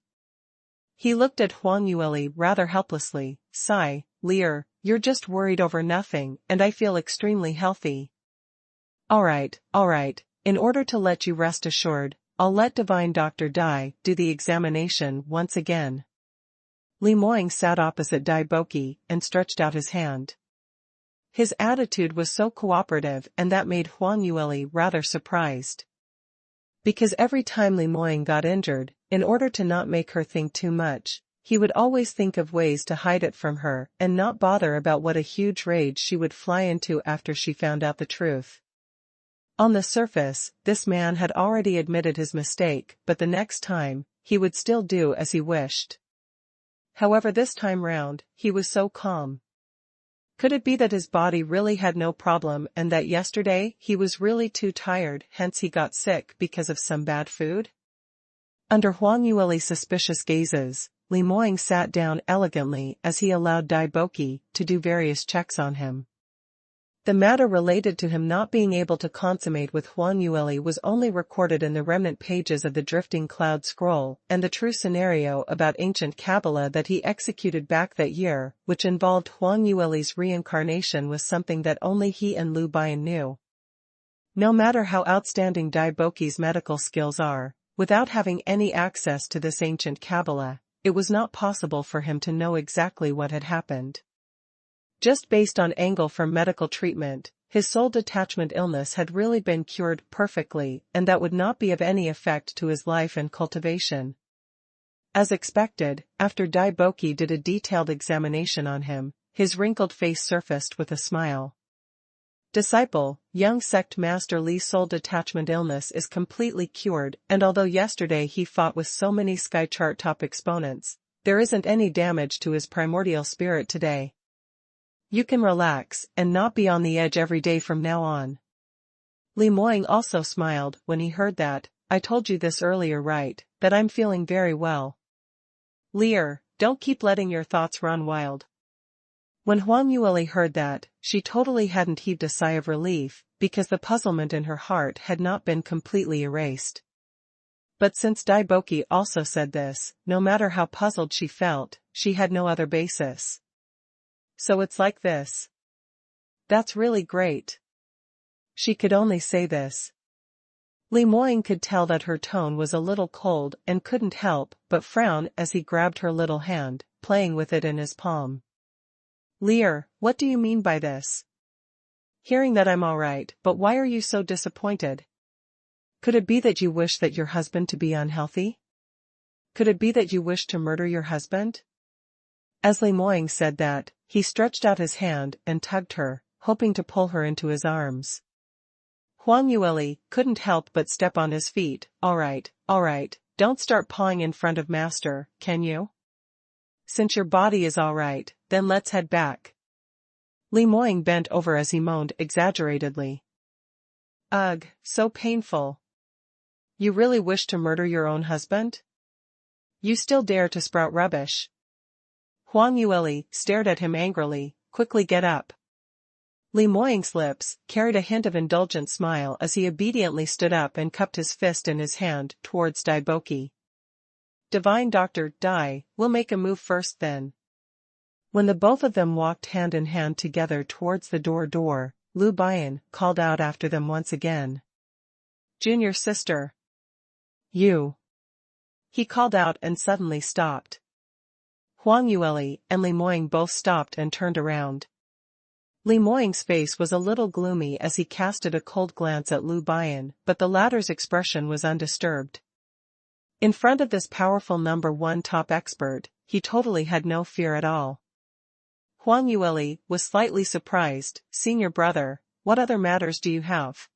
He looked at Huang Yueli rather helplessly. Sigh, Lear, you're just worried over nothing, and I feel extremely healthy. All right, in order to let you rest assured, I'll let Divine Dr. Dai do the examination once again. Lemoyne sat opposite Dai Boki and stretched out his hand. His attitude was so cooperative, and that made Huang Yueli rather surprised. Because every time Lemoyne got injured, in order to not make her think too much, he would always think of ways to hide it from her and not bother about what a huge rage she would fly into after she found out the truth. On the surface, this man had already admitted his mistake, but the next time, he would still do as he wished. However, this time round, he was so calm. Could it be that his body really had no problem and that yesterday he was really too tired, hence he got sick because of some bad food? Under Huang Yueli's suspicious gazes, Lemoyne sat down elegantly as he allowed Dai Boki to do various checks on him. The matter related to him not being able to consummate with Huang Yueli was only recorded in the remnant pages of the Drifting Cloud Scroll, and the true scenario about ancient Kabbalah that he executed back that year, which involved Huang Yueli's reincarnation, was something that only he and Lu Bian knew. No matter how outstanding Dai Boki's medical skills are, without having any access to this ancient Kabbalah, it was not possible for him to know exactly what had happened. Just based on angle from medical treatment, his soul detachment illness had really been cured perfectly, and that would not be of any effect to his life and cultivation. As expected, after Dai Boki did a detailed examination on him, his wrinkled face surfaced with a smile. Disciple, young sect master Li's soul detachment illness is completely cured, and although yesterday he fought with so many sky chart top exponents, there isn't any damage to his primordial spirit today. You can relax and not be on the edge every day from now on. Lemoyne also smiled when he heard that. I told you this earlier, right, that I'm feeling very well. Lear, don't keep letting your thoughts run wild. When Huang Yueli heard that, she totally hadn't heaved a sigh of relief, because the puzzlement in her heart had not been completely erased. But since Dai Boki also said this, no matter how puzzled she felt, she had no other basis. So it's like this. That's really great. She could only say this. Lemoyne could tell that her tone was a little cold and couldn't help but frown as he grabbed her little hand, playing with it in his palm. Lear, what do you mean by this? Hearing that I'm all right, but why are you so disappointed? Could it be that you wish that your husband to be unhealthy? Could it be that you wish to murder your husband? As Lemoyne said that, he stretched out his hand and tugged her, hoping to pull her into his arms. Huang Yueli couldn't help but step on his feet. All right, don't start pawing in front of master, can you? Since your body is all right, then let's head back. Lemoyne bent over as he moaned exaggeratedly. Ugh, so painful. You really wish to murder your own husband? You still dare to sprout rubbish? Huang Yueli stared at him angrily. Quickly get up. Lemoyne's lips carried a hint of indulgent smile as he obediently stood up and cupped his fist in his hand towards Dai Boki. Divine Dr. Dai, we'll make a move first then. When the both of them walked hand in hand together towards the door, Lu Bian called out after them once again. Junior sister. You. He called out and suddenly stopped. Huang Yueli and Li Moying both stopped and turned around. Li Moying's face was a little gloomy as he casted a cold glance at Lu Bian, but the latter's expression was undisturbed. In front of this powerful #1 top expert, he totally had no fear at all. Huang Yueli was slightly surprised. Senior brother, what other matters do you have?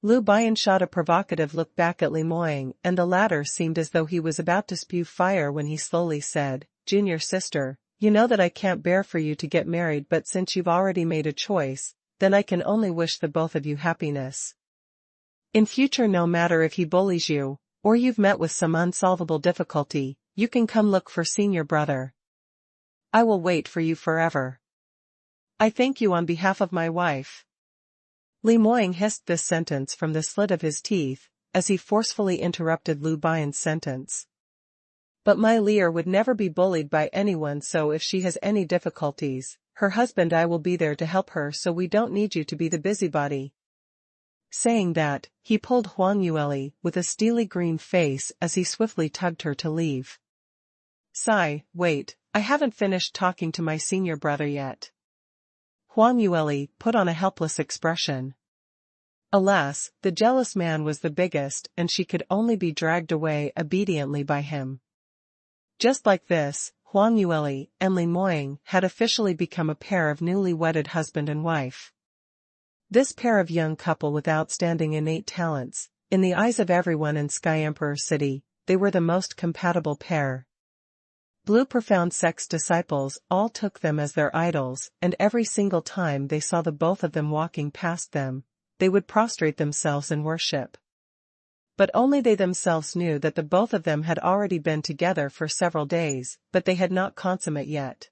Lu Bian shot a provocative look back at Li Moying, and the latter seemed as though he was about to spew fire when he slowly said, Junior sister, you know that I can't bear for you to get married, but since you've already made a choice, then I can only wish the both of you happiness. In future, no matter if he bullies you, or you've met with some unsolvable difficulty, you can come look for senior brother. I will wait for you forever. I thank you on behalf of my wife. Li Moying hissed this sentence from the slit of his teeth, as he forcefully interrupted Lu Bian's sentence. But my Lear would never be bullied by anyone, so if she has any difficulties, her husband I will be there to help her, so we don't need you to be the busybody. Saying that, he pulled Huang Yueli with a steely green face as he swiftly tugged her to leave. Sigh, wait, I haven't finished talking to my senior brother yet. Huang Yueli put on a helpless expression. Alas, the jealous man was the biggest, and she could only be dragged away obediently by him. Just like this, Huang Yueli and Li Moying had officially become a pair of newly wedded husband and wife. This pair of young couple with outstanding innate talents, in the eyes of everyone in Sky Emperor City, they were the most compatible pair. Blue Profound Sect's disciples all took them as their idols, and every single time they saw the both of them walking past them, they would prostrate themselves in worship. But only they themselves knew that the both of them had already been together for several days, but they had not consummate yet.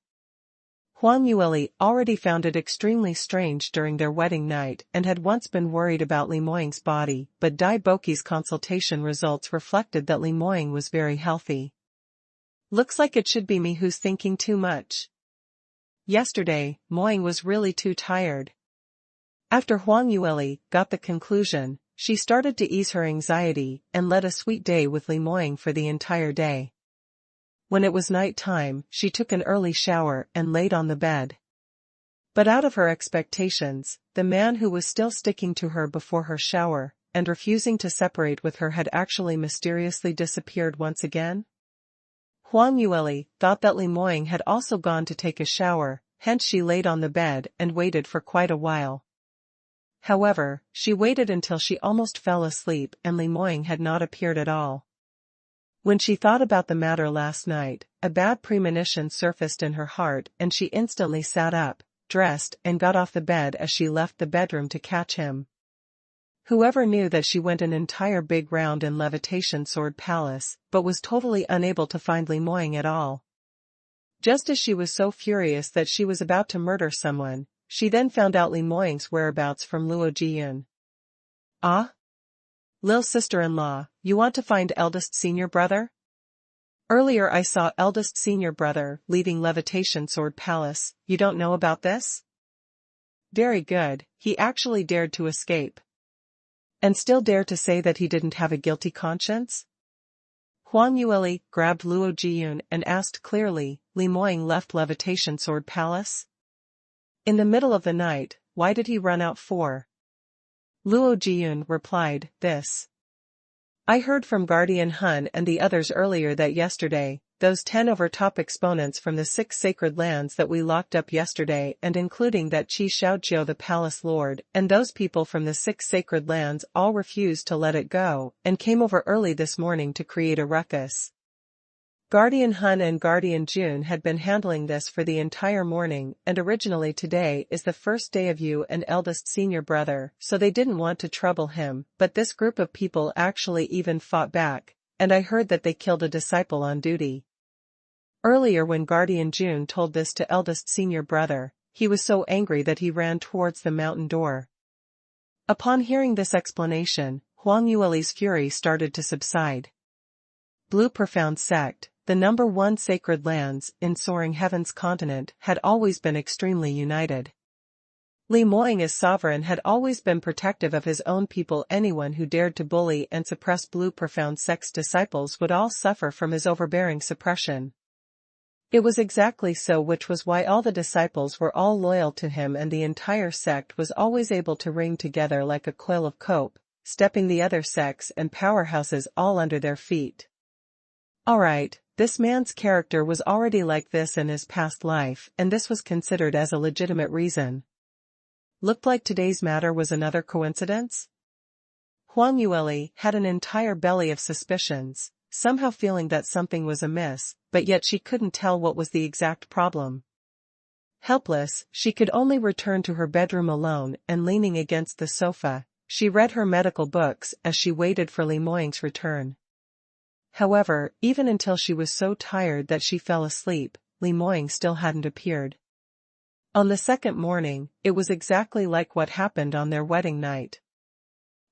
Huang Yueli already found it extremely strange during their wedding night and had once been worried about Li Moying's body, but Dai Boki's consultation results reflected that Li Moying was very healthy. Looks like it should be me who's thinking too much. Yesterday, Moying was really too tired. After Huang Yueli got the conclusion, she started to ease her anxiety and led a sweet day with Li Moying for the entire day. When it was night time, she took an early shower and laid on the bed. But out of her expectations, the man who was still sticking to her before her shower, and refusing to separate with her, had actually mysteriously disappeared once again. Huang Yueli thought that Li Moying had also gone to take a shower, hence she laid on the bed and waited for quite a while. However, she waited until she almost fell asleep and Li Moying had not appeared at all. When she thought about the matter last night, a bad premonition surfaced in her heart and she instantly sat up, dressed, and got off the bed as she left the bedroom to catch him. Whoever knew that she went an entire big round in Levitation Sword Palace, but was totally unable to find Li Moying at all. Just as she was so furious that she was about to murder someone, she then found out Li Moying's whereabouts from Luo Jiyun. Ah? Lil sister-in-law, you want to find eldest senior brother? Earlier I saw eldest senior brother leaving Levitation Sword Palace, you don't know about this? Very good, he actually dared to escape. And still dare to say that he didn't have a guilty conscience? Huang Yueli grabbed Luo Jiyun and asked clearly, Li Moying left Levitation Sword Palace? In the middle of the night, why did he run out for? Luo Jiyun replied, this. I heard from Guardian Hun and the others earlier that yesterday, those 10 over-top exponents from the 6 sacred lands that we locked up yesterday, and including that Qi Shaojiu the palace lord, and those people from the 6 sacred lands all refused to let it go, and came over early this morning to create a ruckus. Guardian Hun and Guardian Jun had been handling this for the entire morning, and originally today is the first day of you and eldest senior brother, so they didn't want to trouble him, but this group of people actually even fought back, and I heard that they killed a disciple on duty. Earlier when Guardian Jun told this to eldest senior brother, he was so angry that he ran towards the mountain door. Upon hearing this explanation, Huang Yueli's fury started to subside. Blue Profound Sect, the #1 sacred lands in Soaring Heaven's continent, had always been extremely united. Li Moying as sovereign had always been protective of his own people. Anyone who dared to bully and suppress Blue Profound Sect's disciples would all suffer from his overbearing suppression. It was exactly so, which was why all the disciples were all loyal to him, and the entire sect was always able to ring together like a coil of cope, stepping the other sects and powerhouses all under their feet. Alright, this man's character was already like this in his past life, and this was considered as a legitimate reason. Looked like today's matter was another coincidence? Huang Yueli had an entire belly of suspicions, somehow feeling that something was amiss, but yet she couldn't tell what was the exact problem. Helpless, she could only return to her bedroom alone, and leaning against the sofa, she read her medical books as she waited for Li Moying's return. However, even until she was so tired that she fell asleep, Li Moying still hadn't appeared. On the second morning, it was exactly like what happened on their wedding night.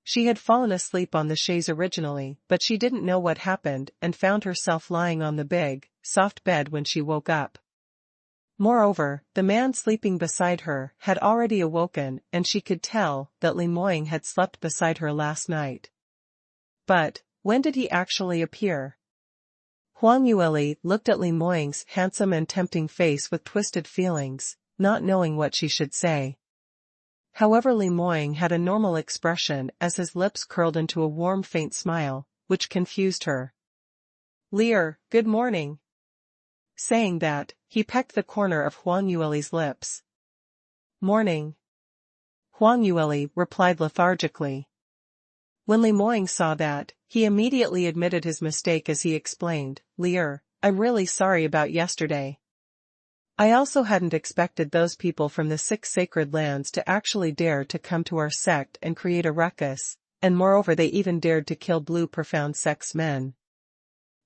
She had fallen asleep on the chaise originally, but she didn't know what happened and found herself lying on the big, soft bed when she woke up. Moreover, the man sleeping beside her had already awoken, and she could tell that Li Moying had slept beside her last night. But, when did he actually appear? Huang Yueli looked at Li Moying's handsome and tempting face with twisted feelings, not knowing what she should say. However, Li Moying had a normal expression as his lips curled into a warm faint smile, which confused her. "Lear, good morning." Saying that, he pecked the corner of Huang Yueli's lips. "Morning," Huang Yueli replied lethargically. When Li Moying saw that, he immediately admitted his mistake as he explained, "Lear, I'm really sorry about yesterday. I also hadn't expected those people from the 6 sacred lands to actually dare to come to our sect and create a ruckus, and moreover they even dared to kill Blue Profound Sect's men.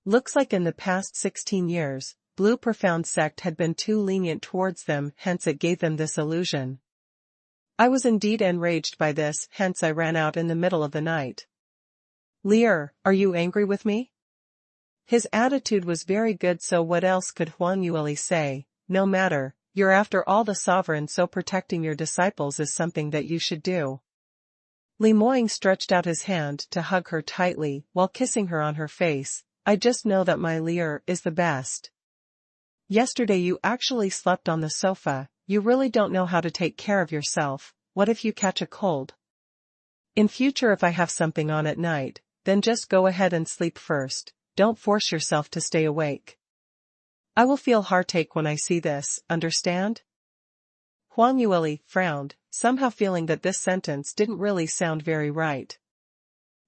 Looks like in the past 16 years, Blue Profound Sect had been too lenient towards them, hence it gave them this illusion. I was indeed enraged by this, hence I ran out in the middle of the night." "Lear, are you angry with me?" His attitude was very good, so what else could Huang Yueli say? "No matter, you're after all the sovereign, so protecting your disciples is something that you should do." Li Moying stretched out his hand to hug her tightly while kissing her on her face. "I just know that my Lear is the best. Yesterday you actually slept on the sofa. You really don't know how to take care of yourself. What if you catch a cold? In future, if I have something on at night, then just go ahead and sleep first. Don't force yourself to stay awake. I will feel heartache when I see this, understand?" Huang Yueli frowned, somehow feeling that this sentence didn't really sound very right.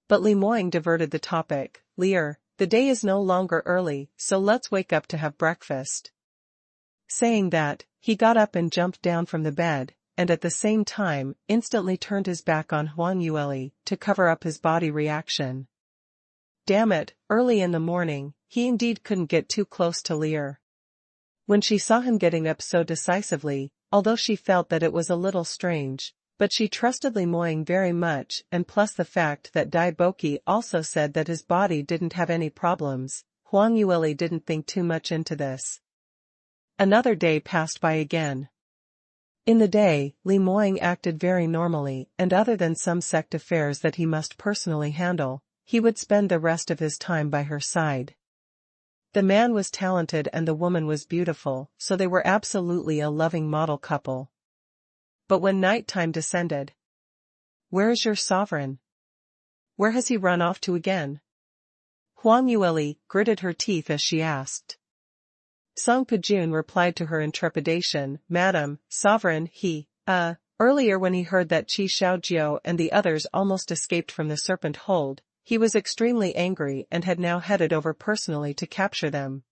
But Li Moying diverted the topic. "Lear, the day is no longer early, so let's wake up to have breakfast." Saying that, he got up and jumped down from the bed, and at the same time, instantly turned his back on Huang Yueli to cover up his body reaction. Damn it, early in the morning, he indeed couldn't get too close to Lear. When she saw him getting up so decisively, although she felt that it was a little strange, but she trusted Li Moying very much, and plus the fact that Dai Boki also said that his body didn't have any problems, Huang Yueli didn't think too much into this. Another day passed by again. In the day, Li Moying acted very normally, and other than some sect affairs that he must personally handle, he would spend the rest of his time by her side. The man was talented and the woman was beautiful, so they were absolutely a loving model couple. But when night-time descended, "Where is your sovereign? Where has he run off to again?" Huang Yueli gritted her teeth as she asked. Song Pujun replied to her in trepidation, "Madam, sovereign, earlier when he heard that Qi Shaojiao and the others almost escaped from the serpent hold, he was extremely angry and had now headed over personally to capture them.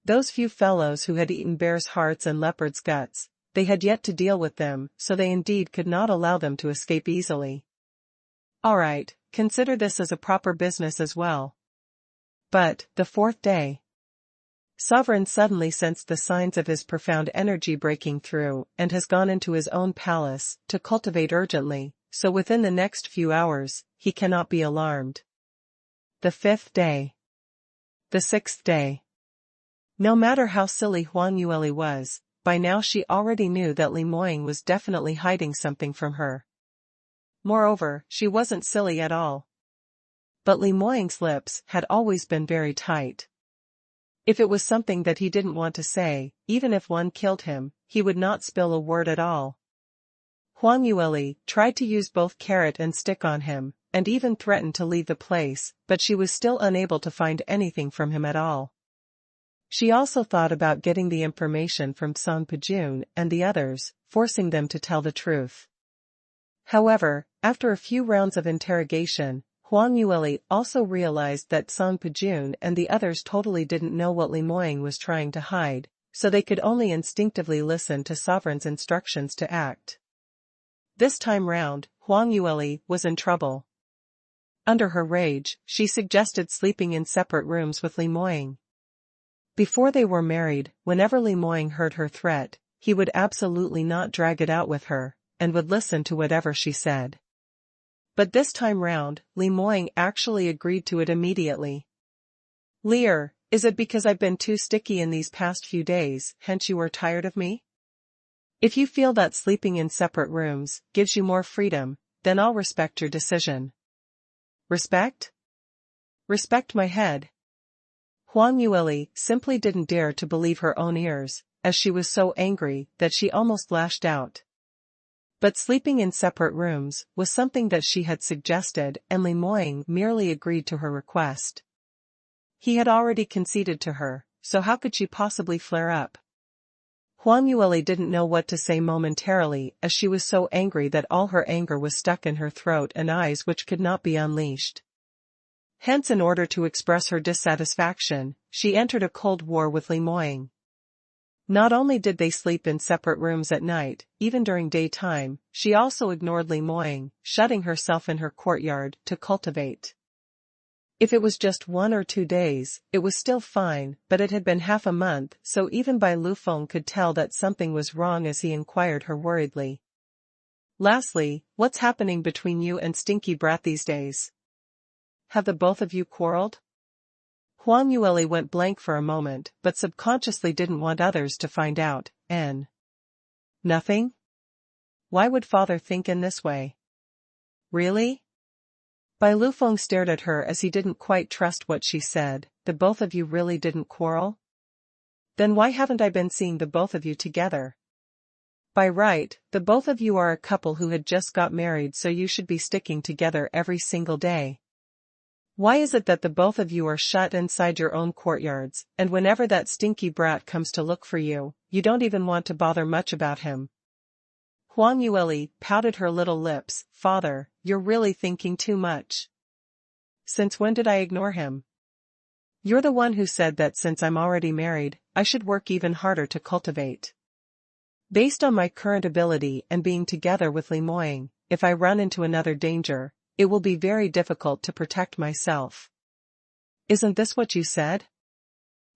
Those few fellows who had eaten bears' hearts and leopards' guts, they had yet to deal with them, so they indeed could not allow them to escape easily. Alright, consider this as a proper business as well." But, the 4th day, Sovereign suddenly sensed the signs of his profound energy breaking through and has gone into his own palace to cultivate urgently, so within the next few hours, he cannot be alarmed. The 5th day. The 6th day. No matter how silly Huang Yueli was, by now she already knew that Li Moying was definitely hiding something from her. Moreover, she wasn't silly at all. But Li Moying's lips had always been very tight. If it was something that he didn't want to say, even if one killed him, he would not spill a word at all. Huang Yueli tried to use both carrot and stick on him, and even threatened to leave the place, but she was still unable to find anything from him at all. She also thought about getting the information from Song Pijun and the others, forcing them to tell the truth. However, after a few rounds of interrogation, Huang Yueli also realized that Song Pijun and the others totally didn't know what Li Moying was trying to hide, so they could only instinctively listen to Sovereign's instructions to act. This time round, Huang Yueli was in trouble. Under her rage, she suggested sleeping in separate rooms with Li Moying. Before they were married, whenever Li Moying heard her threat, he would absolutely not drag it out with her, and would listen to whatever she said. But this time round, Li Moying actually agreed to it immediately. "Lear, is it because I've been too sticky in these past few days, hence you are tired of me? If you feel that sleeping in separate rooms gives you more freedom, then I'll respect your decision." Respect? Respect my head. Huang Yueli simply didn't dare to believe her own ears, as she was so angry that she almost lashed out. But sleeping in separate rooms was something that she had suggested, and Li Moying merely agreed to her request. He had already conceded to her, so how could she possibly flare up? Huang Yueli didn't know what to say momentarily, as she was so angry that all her anger was stuck in her throat and eyes which could not be unleashed. Hence, in order to express her dissatisfaction, she entered a cold war with Li Moying. Not only did they sleep in separate rooms at night, even during daytime, she also ignored Li Moying, shutting herself in her courtyard to cultivate. If it was just 1 or 2 days, it was still fine, but it had been half a month, so even Bai Lufeng could tell that something was wrong as he inquired her worriedly. "Lastly, what's happening between you and Stinky Brat these days? Have the both of you quarreled?" Huang Yueli went blank for a moment, but subconsciously didn't want others to find out. Nothing? Why would father think in this way? Really? Bai Lufeng stared at her as he didn't quite trust what she said. The both of you really didn't quarrel? Then why haven't I been seeing the both of you together? By right, the both of you are a couple who had just got married, so you should be sticking together every single day. Why is it that the both of you are shut inside your own courtyards, and whenever that stinky brat comes to look for you, you don't even want to bother much about him? Huang Yueli pouted her little lips. "Father, you're really thinking too much. Since when did I ignore him? You're the one who said that since I'm already married, I should work even harder to cultivate. Based on my current ability and being together with Li Moying, if I run into another danger, it will be very difficult to protect myself. Isn't this what you said?"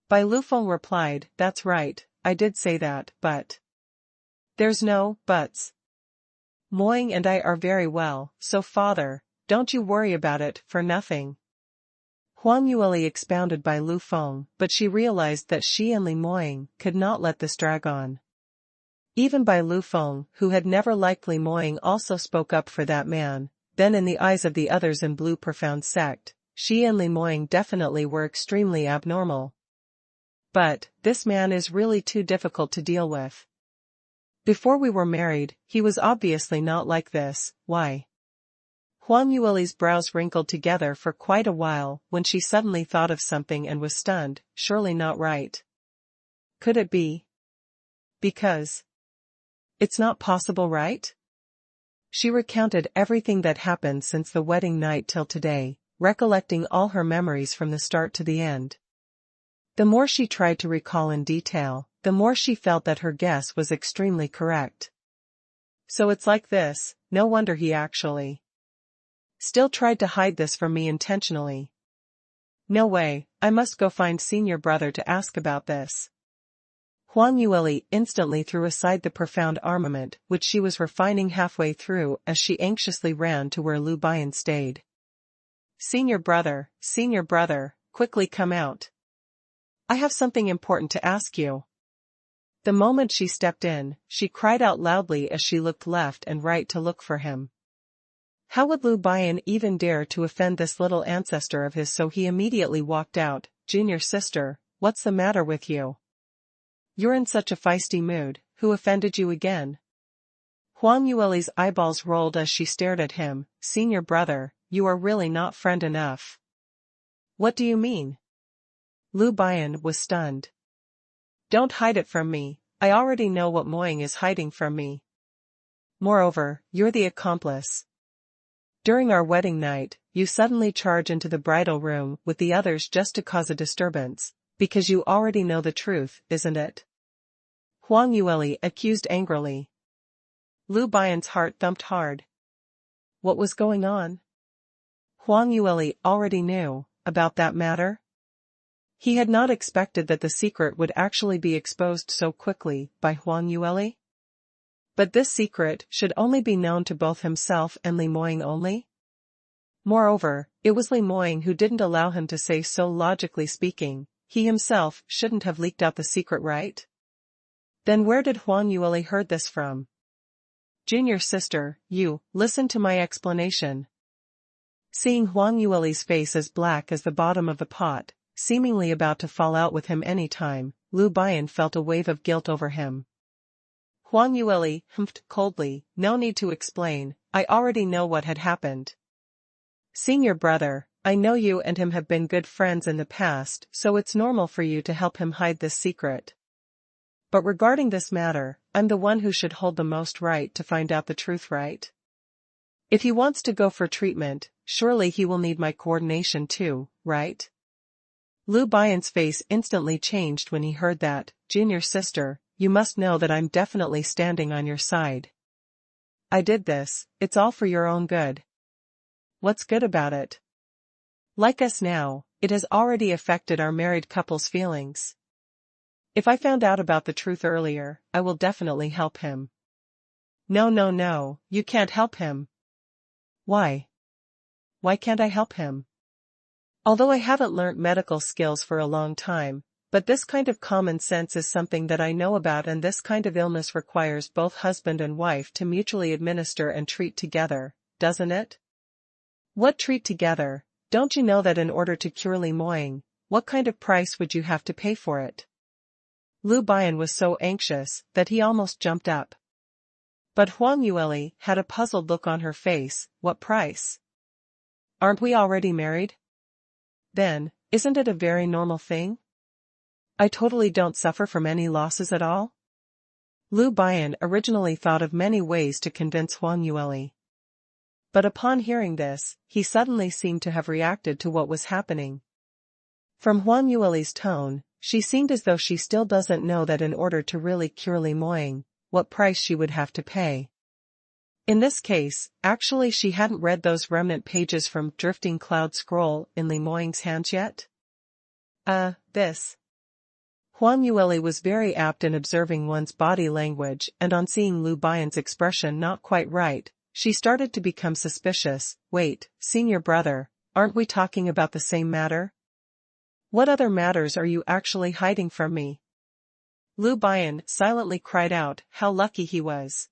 Bai Lufeng replied, "That's right, I did say that, but there's no buts. Moying and I are very well, so father, don't you worry about it for nothing." Huang Yueli expounded Bai Lufeng, but she realized that she and Li Moying could not let this drag on. Even Bai Lufeng, who had never liked Li Moying, also spoke up for that man. Then in the eyes of the others in Blue Profound Sect, she and Li Moying definitely were extremely abnormal. But, this man is really too difficult to deal with. Before we were married, he was obviously not like this. Why? Huang Yueli's brows wrinkled together for quite a while when she suddenly thought of something and was stunned. Surely not right. Could it be? Because it's not possible, right? She recounted everything that happened since the wedding night till today, recollecting all her memories from the start to the end. The more she tried to recall in detail, the more she felt that her guess was extremely correct. So it's like this, no wonder he actually still tried to hide this from me intentionally. No way, I must go find senior brother to ask about this. Huang Yueli instantly threw aside the profound armament which she was refining halfway through as she anxiously ran to where Lu Bian stayed. Senior brother, quickly come out. I have something important to ask you." The moment she stepped in, she cried out loudly as she looked left and right to look for him. How would Lu Bian even dare to offend this little ancestor of his? So he immediately walked out. "Junior sister, what's the matter with you? You're in such a feisty mood. Who offended you again?" Huang Yueli's eyeballs rolled as she stared at him. "Senior brother, you are really not friend enough." "What do you mean?" Lu Bian was stunned. "Don't hide it from me. I already know what Moying is hiding from me. Moreover, you're the accomplice. During our wedding night, you suddenly charge into the bridal room with the others just to cause a disturbance, because you already know the truth, isn't it?" Huang Yueli accused angrily. Lu Bian's heart thumped hard. What was going on? Huang Yueli already knew about that matter. He had not expected that the secret would actually be exposed so quickly by Huang Yueli. But this secret should only be known to both himself and Li Moying only. Moreover, it was Li Moying who didn't allow him to say so. Logically speaking, he himself shouldn't have leaked out the secret, right? Then where did Huang Yueli heard this from? "Junior sister, you, listen to my explanation." Seeing Huang Yueli's face as black as the bottom of a pot, seemingly about to fall out with him any time, Lu Bian felt a wave of guilt over him. Huang Yueli humphed coldly, "No need to explain, I already know what had happened. Senior brother, I know you and him have been good friends in the past, so it's normal for you to help him hide this secret. But regarding this matter, I'm the one who should hold the most right to find out the truth, right? If he wants to go for treatment, surely he will need my coordination too, right?" Lu Bian's face instantly changed when he heard that. "Junior sister, you must know that I'm definitely standing on your side. I did this, it's all for your own good." "What's good about it?" "Like us now, it has already affected our married couple's feelings. If I found out about the truth earlier, I will definitely help him." No, you can't help him." "Why? Why can't I help him?" "Although I haven't learnt medical skills for a long time, but this kind of common sense is something that I know about, and this kind of illness requires both husband and wife to mutually administer and treat together, doesn't it?" "What treat together? Don't you know that in order to cure Li Moying, what kind of price would you have to pay for it?" Lu Bian was so anxious that he almost jumped up. But Huang Yueli had a puzzled look on her face. "What price? Aren't we already married? Then, isn't it a very normal thing? I totally don't suffer from any losses at all." Lu Bian originally thought of many ways to convince Huang Yueli. But upon hearing this, he suddenly seemed to have reacted to what was happening. From Huang Yueli's tone, she seemed as though she still doesn't know that in order to really cure Li Moying, what price she would have to pay. In this case, actually she hadn't read those remnant pages from Drifting Cloud Scroll in Li Moying's hands yet. This. Huang Yueli was very apt in observing one's body language, and on seeing Lu Bian's expression not quite right, she started to become suspicious. "Wait, senior brother, aren't we talking about the same matter? What other matters are you actually hiding from me?" Lu Bian silently cried out how lucky he was.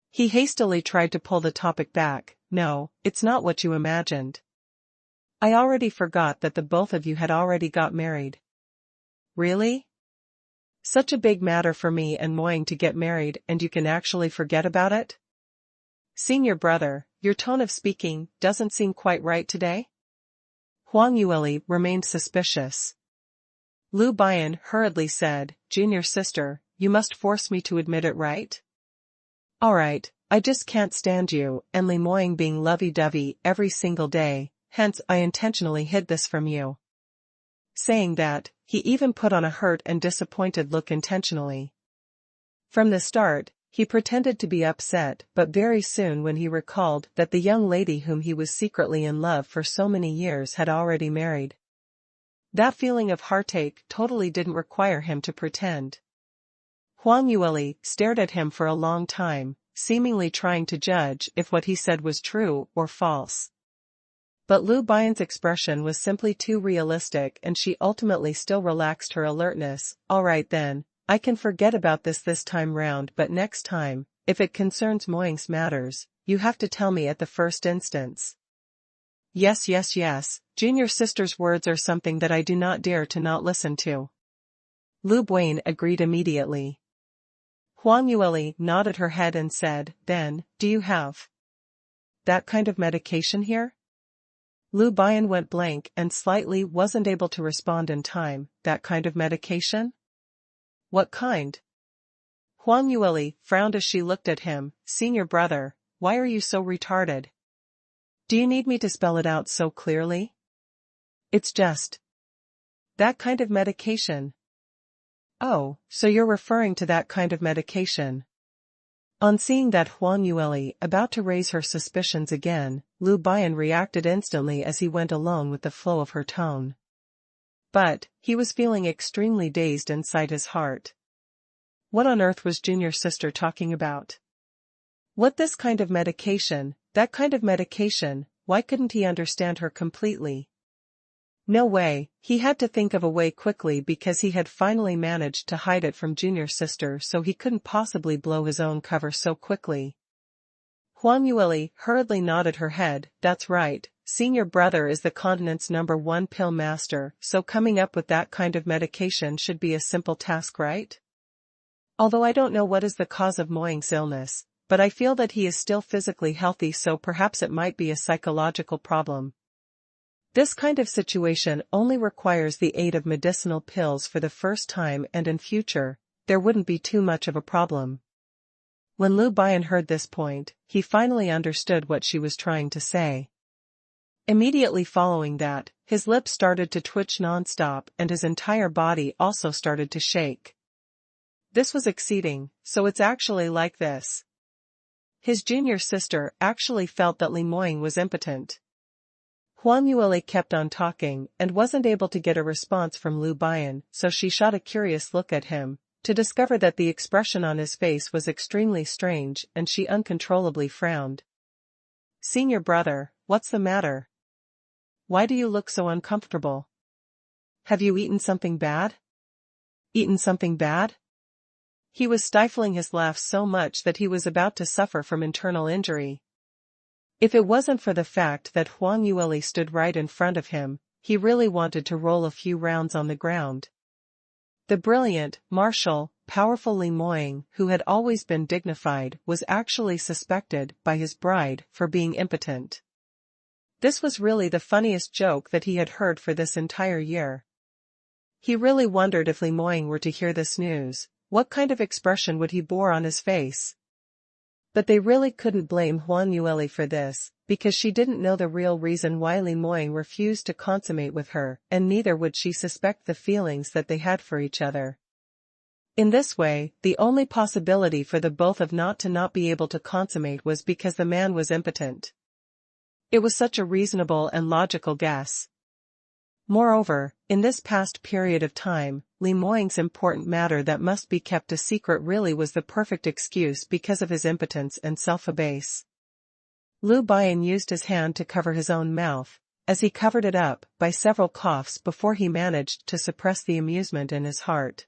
He hastily tried to pull the topic back. "No, it's not what you imagined. I already forgot that the both of you had already got married." "Really? Such a big matter for me and Moying to get married, and you can actually forget about it? Senior brother, your tone of speaking doesn't seem quite right today." Huang Yueli remained suspicious. Lu Bian hurriedly said, "Junior sister, you must force me to admit it, right? Alright, I just can't stand you and Li Moying being lovey-dovey every single day, hence I intentionally hid this from you." Saying that, he even put on a hurt and disappointed look intentionally. From the start, he pretended to be upset, but very soon when he recalled that the young lady whom he was secretly in love for so many years had already married, that feeling of heartache totally didn't require him to pretend. Huang Yueli stared at him for a long time, seemingly trying to judge if what he said was true or false. But Lu Bian's expression was simply too realistic, and she ultimately still relaxed her alertness. "Alright then, I can forget about this time round, but next time, if it concerns Moying's matters, you have to tell me at the first instance. Yes, yes, yes, junior sister's words are something that I do not dare to not listen to. Lu Buan agreed immediately. Huang Yueli nodded her head and said, then, do you have that kind of medication here? Lu Bian went blank and slightly wasn't able to respond in time. That kind of medication? What kind? Huang Yueli frowned as she looked at him. Senior brother, why are you so retarded? Do you need me to spell it out so clearly? It's just that kind of medication. Oh, so you're referring to that kind of medication. On seeing that Huang Yueli about to raise her suspicions again, Lu Bian reacted instantly as he went along with the flow of her tone. But, he was feeling extremely dazed inside his heart. What on earth was junior sister talking about? What this kind of medication, that kind of medication, why couldn't he understand her completely? No way, he had to think of a way quickly because he had finally managed to hide it from junior sister, so he couldn't possibly blow his own cover so quickly. Huang Yueli hurriedly nodded her head. That's right, senior brother is the continent's #1 pill master, so coming up with that kind of medication should be a simple task, right? Although I don't know what is the cause of Moying's illness, but I feel that he is still physically healthy, so perhaps it might be a psychological problem. This kind of situation only requires the aid of medicinal pills for the first time, and in future, there wouldn't be too much of a problem. When Lu Bian heard this point, he finally understood what she was trying to say. Immediately following that, his lips started to twitch non-stop and his entire body also started to shake. This was exceeding, so it's actually like this. His junior sister actually felt that Li Moying was impotent. Huang Yueli kept on talking and wasn't able to get a response from Lu Bian, so she shot a curious look at him, to discover that the expression on his face was extremely strange, and she uncontrollably frowned. Senior brother, what's the matter? Why do you look so uncomfortable? Have you eaten something bad? Eaten something bad? He was stifling his laugh so much that he was about to suffer from internal injury. If it wasn't for the fact that Huang Yueli stood right in front of him, he really wanted to roll a few rounds on the ground. The brilliant, martial, powerful Li Moying, who had always been dignified, was actually suspected by his bride for being impotent. This was really the funniest joke that he had heard for this entire year. He really wondered if Li Moying were to hear this news, what kind of expression would he bore on his face? But they really couldn't blame Huang Yueli for this, because she didn't know the real reason why Li Moying refused to consummate with her, and neither would she suspect the feelings that they had for each other. In this way, the only possibility for the both of not be able to consummate was because the man was impotent. It was such a reasonable and logical guess. Moreover, in this past period of time, Li Moying's important matter that must be kept a secret really was the perfect excuse because of his impotence and self-abase. Lu Bian used his hand to cover his own mouth, as he covered it up by several coughs before he managed to suppress the amusement in his heart.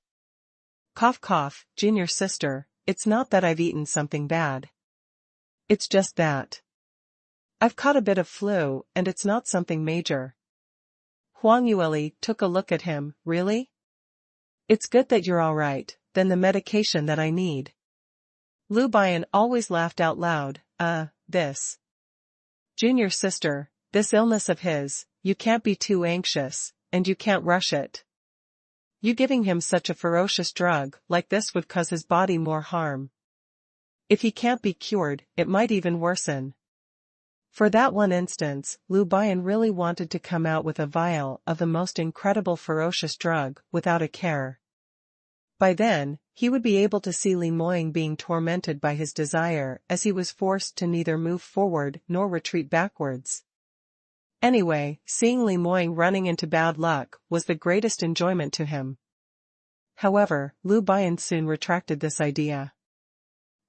Cough cough, junior sister, it's not that I've eaten something bad. It's just that I've caught a bit of flu, and it's not something major. Huang Yueli took a look at him. Really? It's good that you're all right, then the medication that I need. Lu Bian always laughed out loud. This junior sister, this illness of his, you can't be too anxious, and you can't rush it. You giving him such a ferocious drug like this would cause his body more harm. If he can't be cured, it might even worsen. For that one instance, Lu Bian really wanted to come out with a vial of the most incredible ferocious drug, without a care. By then, he would be able to see Li Moying being tormented by his desire, as he was forced to neither move forward nor retreat backwards. Anyway, seeing Li Moying running into bad luck was the greatest enjoyment to him. However, Lu Bian soon retracted this idea.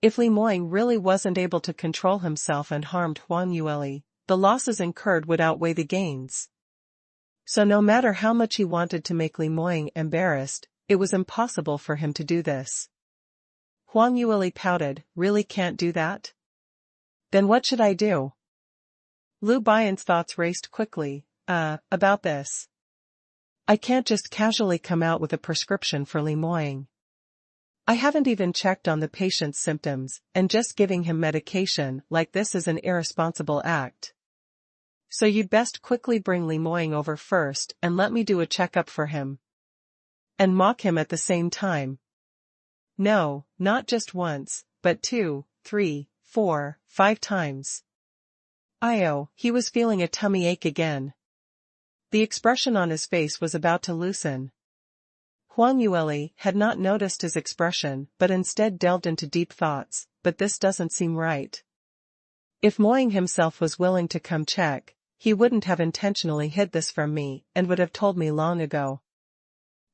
If Li Moying really wasn't able to control himself and harmed Huang Yueli, the losses incurred would outweigh the gains. So no matter how much he wanted to make Li Moying embarrassed, it was impossible for him to do this. Huang Yueli pouted, really can't do that? Then what should I do? Lu Baiyan's thoughts raced quickly, about this. I can't just casually come out with a prescription for Li Moying. I haven't even checked on the patient's symptoms, and just giving him medication like this is an irresponsible act. So you'd best quickly bring Li Moying over first and let me do a checkup for him. And mock him at the same time. No, not just once, but 2, 3, 4, 5 times. He was feeling a tummy ache again. The expression on his face was about to loosen. Huang Yueli had not noticed his expression but instead delved into deep thoughts, but this doesn't seem right. If Moying himself was willing to come check, he wouldn't have intentionally hid this from me and would have told me long ago.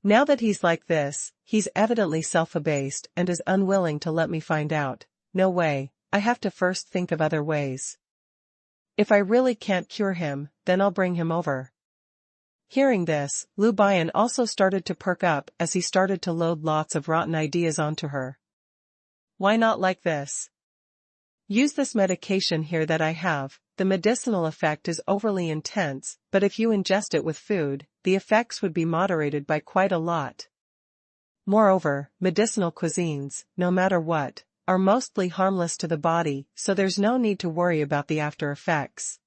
Now that he's like this, he's evidently self-abased and is unwilling to let me find out. No way, I have to first think of other ways. If I really can't cure him, then I'll bring him over. Hearing this, Lu Baiyan also started to perk up as he started to load lots of rotten ideas onto her. Why not like this? Use this medication here that I have. The medicinal effect is overly intense, but if you ingest it with food, the effects would be moderated by quite a lot. Moreover, medicinal cuisines, no matter what, are mostly harmless to the body, so there's no need to worry about the after effects.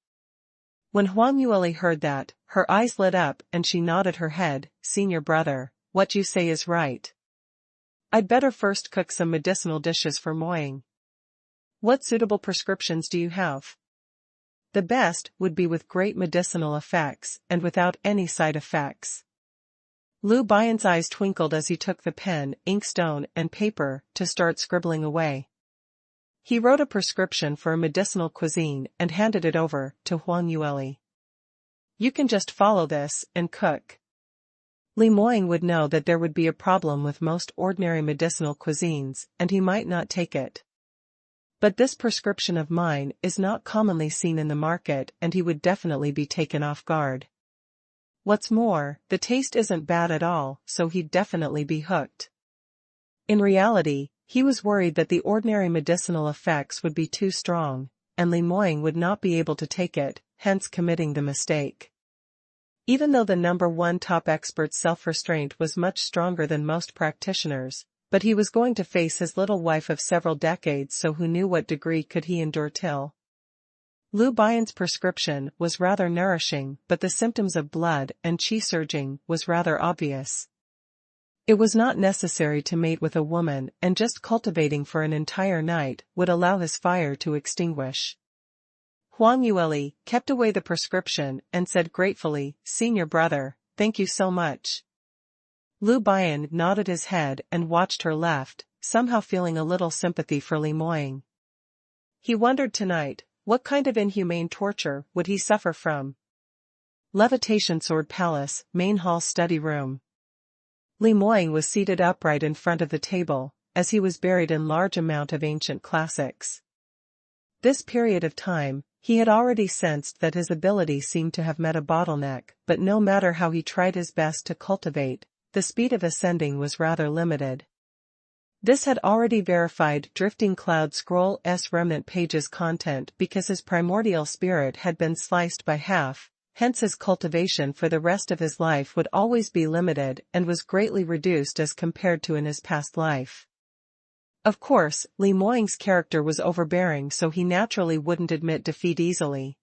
When Huang Yueli heard that, her eyes lit up and she nodded her head. Senior brother, what you say is right. I'd better first cook some medicinal dishes for Moying. What suitable prescriptions do you have? The best would be with great medicinal effects and without any side effects. Lu Baiyan's eyes twinkled as he took the pen, inkstone, and paper to start scribbling away. He wrote a prescription for a medicinal cuisine and handed it over to Huang Yueli. You can just follow this and cook. Li Moying would know that there would be a problem with most ordinary medicinal cuisines, and he might not take it. But this prescription of mine is not commonly seen in the market and he would definitely be taken off guard. What's more, the taste isn't bad at all, so he'd definitely be hooked. In reality, he was worried that the ordinary medicinal effects would be too strong, and Li Moying would not be able to take it, hence committing the mistake. Even though the #1 top expert's self-restraint was much stronger than most practitioners, but he was going to face his little wife of several decades, so who knew what degree could he endure till? Lu Baiyan's prescription was rather nourishing, but the symptoms of blood and qi surging was rather obvious. It was not necessary to mate with a woman, and just cultivating for an entire night would allow his fire to extinguish. Huang Yueli kept away the prescription and said gratefully, Senior brother, thank you so much. Lu Baiyan nodded his head and watched her left, somehow feeling a little sympathy for Li Moying. He wondered tonight, what kind of inhumane torture would he suffer from? Levitation Sword Palace, Main Hall Study Room. Li Moying was seated upright in front of the table, as he was buried in large amount of ancient classics. This period of time, he had already sensed that his ability seemed to have met a bottleneck, but no matter how he tried his best to cultivate, the speed of ascending was rather limited. This had already verified Drifting Cloud Scroll's remnant pages content because his primordial spirit had been sliced by half, hence his cultivation for the rest of his life would always be limited and was greatly reduced as compared to in his past life. Of course, Li Moying's character was overbearing, so he naturally wouldn't admit defeat easily.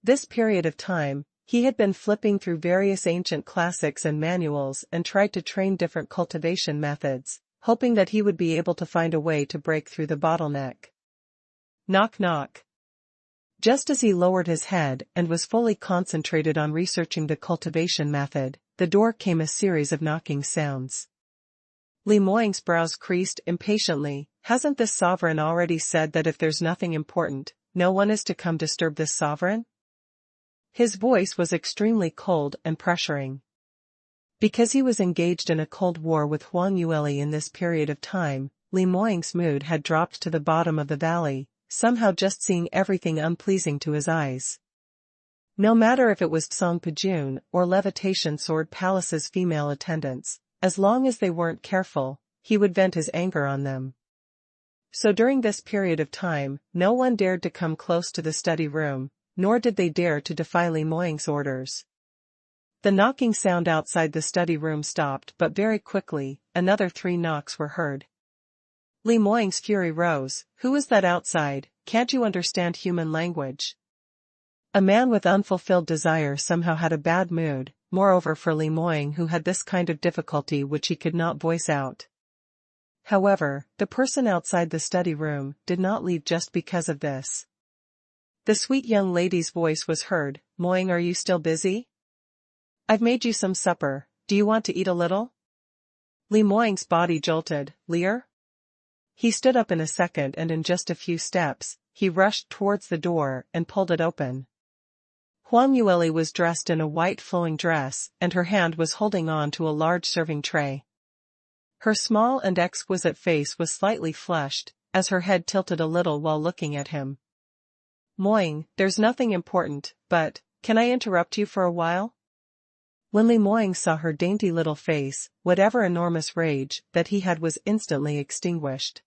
This period of time, he had been flipping through various ancient classics and manuals and tried to train different cultivation methods, hoping that he would be able to find a way to break through the bottleneck. Knock knock. Just as he lowered his head and was fully concentrated on researching the cultivation method, the door came a series of knocking sounds. Li Moying's brows creased impatiently. Hasn't this sovereign already said that if there's nothing important, no one is to come disturb this sovereign? His voice was extremely cold and pressuring. Because he was engaged in a cold war with Huang Yueli in this period of time, Li Moying's mood had dropped to the bottom of the valley, somehow just seeing everything unpleasing to his eyes. No matter if it was Tsong Pajun or Levitation Sword Palace's female attendants, as long as they weren't careful, he would vent his anger on them. So during this period of time, no one dared to come close to the study room, nor did they dare to defy Li Moying's orders. The knocking sound outside the study room stopped, but very quickly, another 3 knocks were heard. Li Moying's fury rose. Who is that outside? Can't you understand human language? A man with unfulfilled desire somehow had a bad mood, moreover for Li Moying, who had this kind of difficulty which he could not voice out. However, the person outside the study room did not leave just because of this. The sweet young lady's voice was heard. Moying, are you still busy? I've made you some supper, do you want to eat a little? Li Moying's body jolted. Lear? He stood up in a second, and in just a few steps, he rushed towards the door and pulled it open. Huang Yueli was dressed in a white flowing dress, and her hand was holding on to a large serving tray. Her small and exquisite face was slightly flushed, as her head tilted a little while looking at him. Moying, there's nothing important, but, can I interrupt you for a while? When Li Moying saw her dainty little face, whatever enormous rage that he had was instantly extinguished.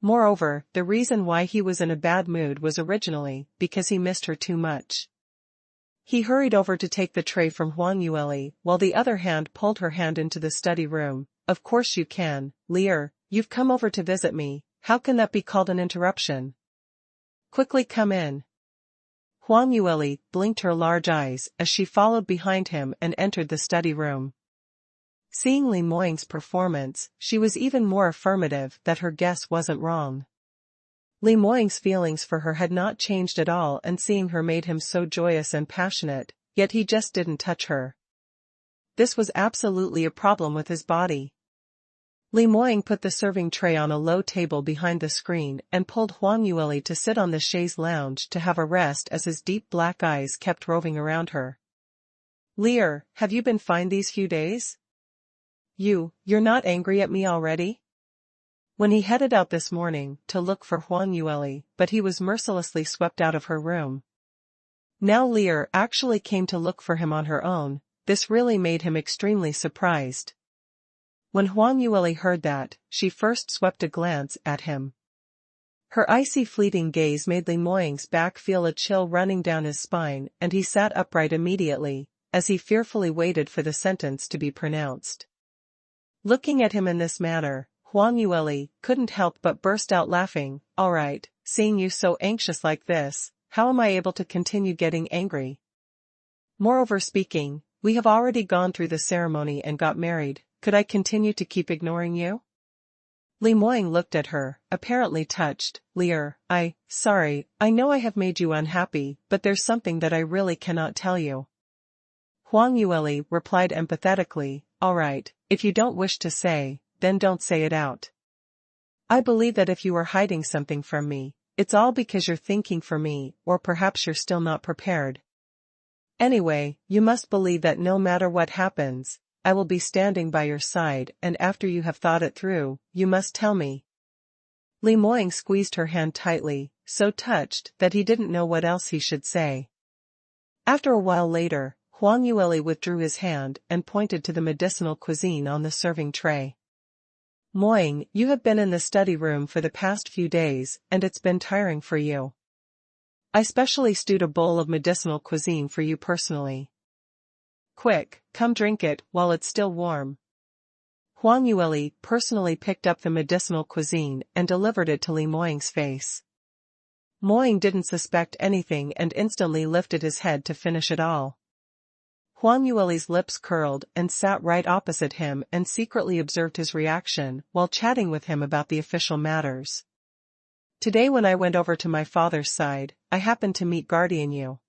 Moreover, the reason why he was in a bad mood was originally because he missed her too much. He hurried over to take the tray from Huang Yueli, while the other hand pulled her hand into the study room. Of course you can, Lear, you've come over to visit me, how can that be called an interruption? Quickly come in. Huang Yueli blinked her large eyes as she followed behind him and entered the study room. Seeing Li Moying's performance, she was even more affirmative that her guess wasn't wrong. Li Moying's feelings for her had not changed at all, and seeing her made him so joyous and passionate, yet he just didn't touch her. This was absolutely a problem with his body. Li Moying put the serving tray on a low table behind the screen and pulled Huang Yueli to sit on the chaise lounge to have a rest as his deep black eyes kept roving around her. Lear, have you been fine these few days? You're not angry at me already? When he headed out this morning to look for Huang Yueli, but he was mercilessly swept out of her room. Now Lear actually came to look for him on her own. This really made him extremely surprised. When Huang Yueli heard that, she first swept a glance at him. Her icy fleeting gaze made Li Moying's back feel a chill running down his spine, and he sat upright immediately, as he fearfully waited for the sentence to be pronounced. Looking at him in this manner, Huang Yueli couldn't help but burst out laughing. All right, seeing you so anxious like this, how am I able to continue getting angry? Moreover speaking, we have already gone through the ceremony and got married, could I continue to keep ignoring you? Li Moying looked at her, apparently touched. Lear, sorry, I know I have made you unhappy, but there's something that I really cannot tell you. Huang Yueli replied empathetically, all right, if you don't wish to say, then don't say it out. I believe that if you are hiding something from me, it's all because you're thinking for me, or perhaps you're still not prepared. Anyway, you must believe that no matter what happens, I will be standing by your side, and after you have thought it through, you must tell me. Li Moying squeezed her hand tightly, so touched that he didn't know what else he should say. After a while later, Huang Yueli withdrew his hand and pointed to the medicinal cuisine on the serving tray. Moying, you have been in the study room for the past few days, and it's been tiring for you. I specially stewed a bowl of medicinal cuisine for you personally. Quick, come drink it while it's still warm. Huang Yueli personally picked up the medicinal cuisine and delivered it to Li Moying's face. Moying didn't suspect anything and instantly lifted his head to finish it all. Huang Yueli's lips curled and sat right opposite him and secretly observed his reaction while chatting with him about the official matters. Today when I went over to my father's side, I happened to meet Guardian Yu.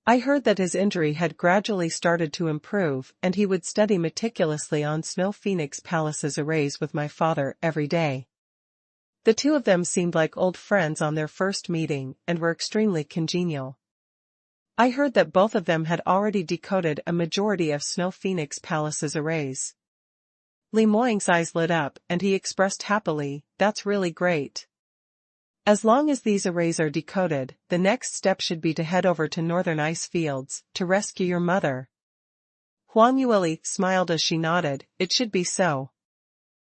I heard that his injury had gradually started to improve and he would study meticulously on Snow Phoenix Palace's arrays with my father every day. The two of them seemed like old friends on their first meeting and were extremely congenial. I heard that both of them had already decoded a majority of Snow Phoenix Palace's arrays. Li Moying's eyes lit up and he expressed happily, that's really great. As long as these arrays are decoded, the next step should be to head over to Northern Ice Fields to rescue your mother. Huang Yueli smiled as she nodded. It should be so.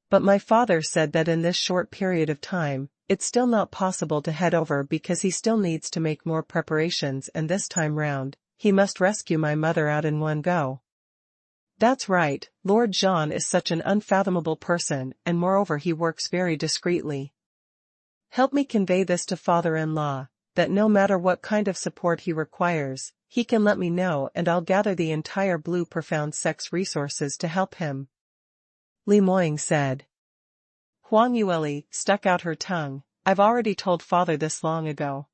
But my father said that in this short period of time, it's still not possible to head over because he still needs to make more preparations, and this time round, he must rescue my mother out in one go. That's right, Lord Jean is such an unfathomable person, and moreover he works very discreetly. Help me convey this to father-in-law, that no matter what kind of support he requires, he can let me know and I'll gather the entire Blue Profound Sex resources to help him. Li Moying said. Huang Yueli stuck out her tongue. I've already told father this long ago.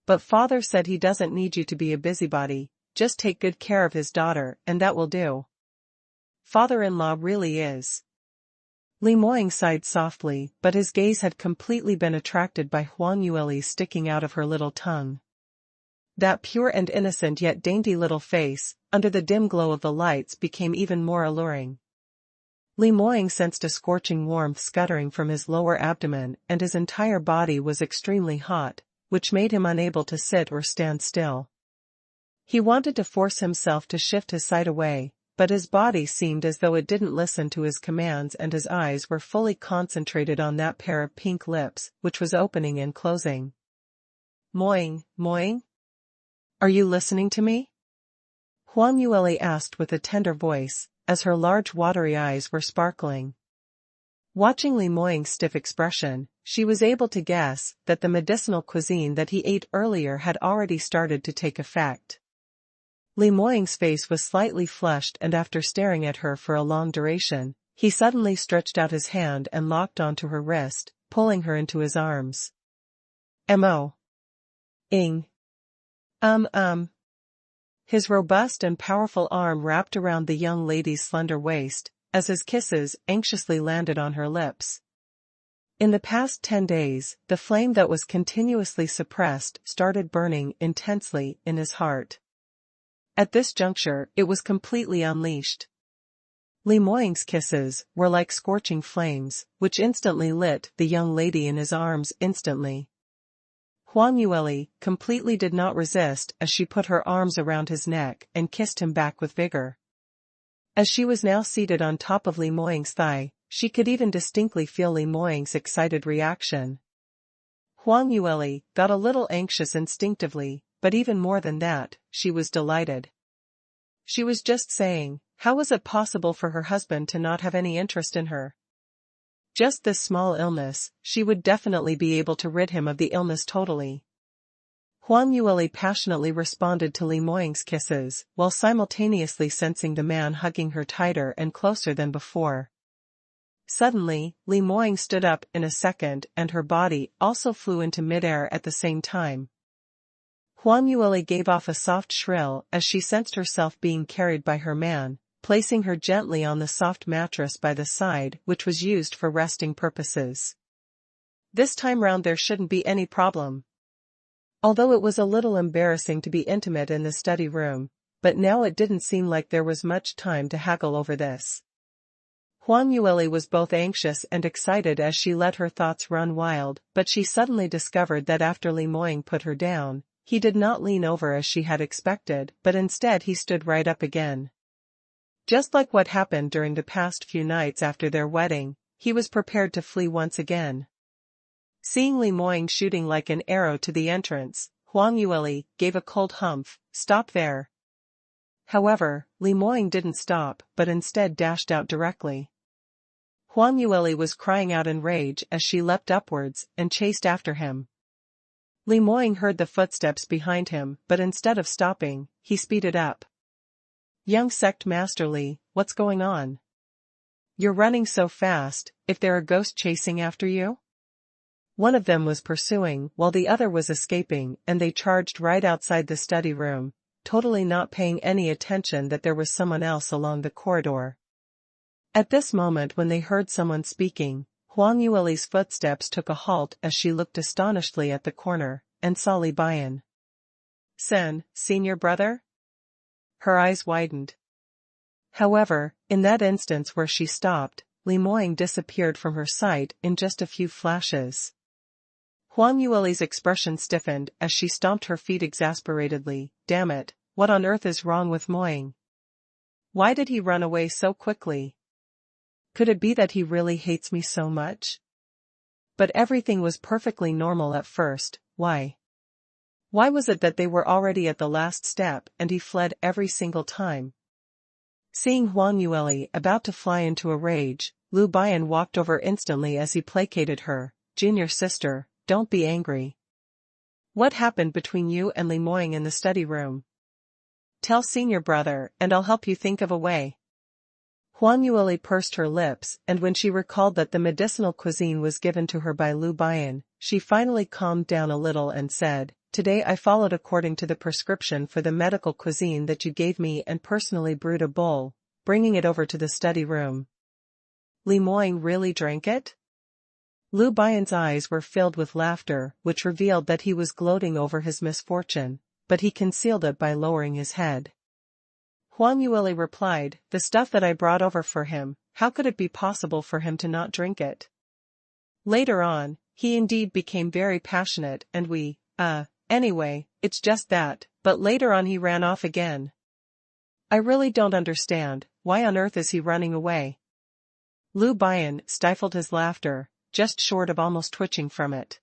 But father said he doesn't need you to be a busybody, just take good care of his daughter, and that will do. Father-in-law really is. Li Moying sighed softly, but his gaze had completely been attracted by Huang Yueli's sticking out of her little tongue. That pure and innocent yet dainty little face, under the dim glow of the lights, became even more alluring. Li Moying sensed a scorching warmth scuttering from his lower abdomen, and his entire body was extremely hot, which made him unable to sit or stand still. He wanted to force himself to shift his sight away, but his body seemed as though it didn't listen to his commands, and his eyes were fully concentrated on that pair of pink lips, which was opening and closing. Moying, Moying? Are you listening to me? Huang Yueli asked with a tender voice, as her large watery eyes were sparkling. Watching Li Moying's stiff expression, she was able to guess that the medicinal cuisine that he ate earlier had already started to take effect. Li Moying's face was slightly flushed, and after staring at her for a long duration, he suddenly stretched out his hand and locked onto her wrist, pulling her into his arms. Mo. Ing. His robust and powerful arm wrapped around the young lady's slender waist, as his kisses anxiously landed on her lips. In the past 10 days, the flame that was continuously suppressed started burning intensely in his heart. At this juncture, it was completely unleashed. Li Moying's kisses were like scorching flames, which instantly lit the young lady in his arms instantly. Huang Yueli completely did not resist as she put her arms around his neck and kissed him back with vigor. As she was now seated on top of Li Moying's thigh, she could even distinctly feel Li Moying's excited reaction. Huang Yueli got a little anxious instinctively, but even more than that, she was delighted. She was just saying, how was it possible for her husband to not have any interest in her? Just this small illness, she would definitely be able to rid him of the illness totally. Huang Yueli passionately responded to Li Moying's kisses, while simultaneously sensing the man hugging her tighter and closer than before. Suddenly, Li Moying stood up in a second, and her body also flew into midair at the same time. Huang Yueli gave off a soft shrill as she sensed herself being carried by her man, placing her gently on the soft mattress by the side, which was used for resting purposes. This time round there shouldn't be any problem. Although it was a little embarrassing to be intimate in the study room, but now it didn't seem like there was much time to haggle over this. Huang Yueli was both anxious and excited as she let her thoughts run wild, but she suddenly discovered that after Li Moying put her down, he did not lean over as she had expected, but instead he stood right up again. Just like what happened during the past few nights after their wedding, he was prepared to flee once again. Seeing Li Moying shooting like an arrow to the entrance, Huang Yueli gave a cold humph. Stop there. However, Li Moying didn't stop, but instead dashed out directly. Huang Yueli was crying out in rage as she leapt upwards and chased after him. Li Moying heard the footsteps behind him, but instead of stopping, he speeded up. Young sect master Li, what's going on? You're running so fast, if there are ghosts chasing after you? One of them was pursuing while the other was escaping, and they charged right outside the study room, totally not paying any attention that there was someone else along the corridor. At this moment when they heard someone speaking, Huang Yueli's footsteps took a halt as she looked astonishedly at the corner, and saw Li Bian. Sen, senior brother? Her eyes widened. However, in that instance where she stopped, Li Moying disappeared from her sight in just a few flashes. Huang Yueli's expression stiffened as she stomped her feet exasperatedly. Damn it, what on earth is wrong with Moying? Why did he run away so quickly? Could it be that he really hates me so much? But everything was perfectly normal at first. Why? Why was it that they were already at the last step and he fled every single time? Seeing Huang Yueli about to fly into a rage, Lu Bian walked over instantly as he placated her. Junior sister, don't be angry. What happened between you and Li Moying in the study room? Tell senior brother and I'll help you think of a way. Huang Yueli pursed her lips, and when she recalled that the medicinal cuisine was given to her by Lu Bian, she finally calmed down a little and said, "Today I followed according to the prescription for the medical cuisine that you gave me and personally brewed a bowl, bringing it over to the study room." Li Moying really drank it? Lu Bian's eyes were filled with laughter, which revealed that he was gloating over his misfortune, but he concealed it by lowering his head. Huang Yueli replied, "The stuff that I brought over for him, how could it be possible for him to not drink it?" Later on, he indeed became very passionate and anyway, it's just that, but later on he ran off again. I really don't understand, why on earth is he running away? Lu Bian stifled his laughter, just short of almost twitching from it.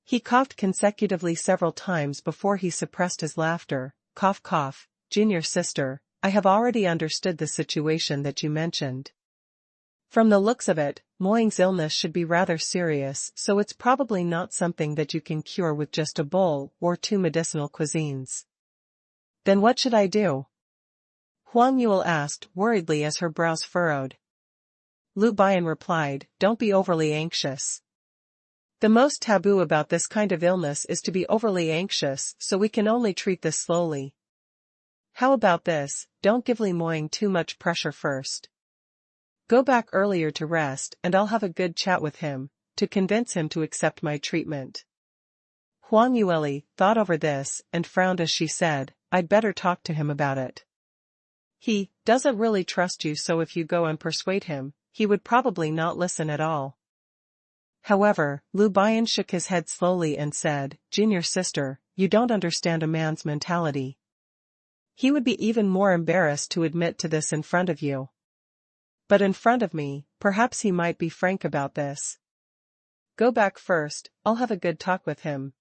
He coughed consecutively several times before he suppressed his laughter. Cough cough. Junior sister, I have already understood the situation that you mentioned. From the looks of it, Moying's illness should be rather serious, so it's probably not something that you can cure with just a bowl or 2 medicinal cuisines. Then what should I do? Huang Yuel asked worriedly as her brows furrowed. Lu Bian replied, "Don't be overly anxious. The most taboo about this kind of illness is to be overly anxious, so we can only treat this slowly. How about this, don't give Li Moying too much pressure first. Go back earlier to rest and I'll have a good chat with him, to convince him to accept my treatment." Huang Yueli thought over this and frowned as she said, "I'd better talk to him about it. He doesn't really trust you, so if you go and persuade him, he would probably not listen at all." However, Lu Bian shook his head slowly and said, "Junior sister, you don't understand a man's mentality. He would be even more embarrassed to admit to this in front of you. But in front of me, perhaps he might be frank about this. Go back first, I'll have a good talk with him."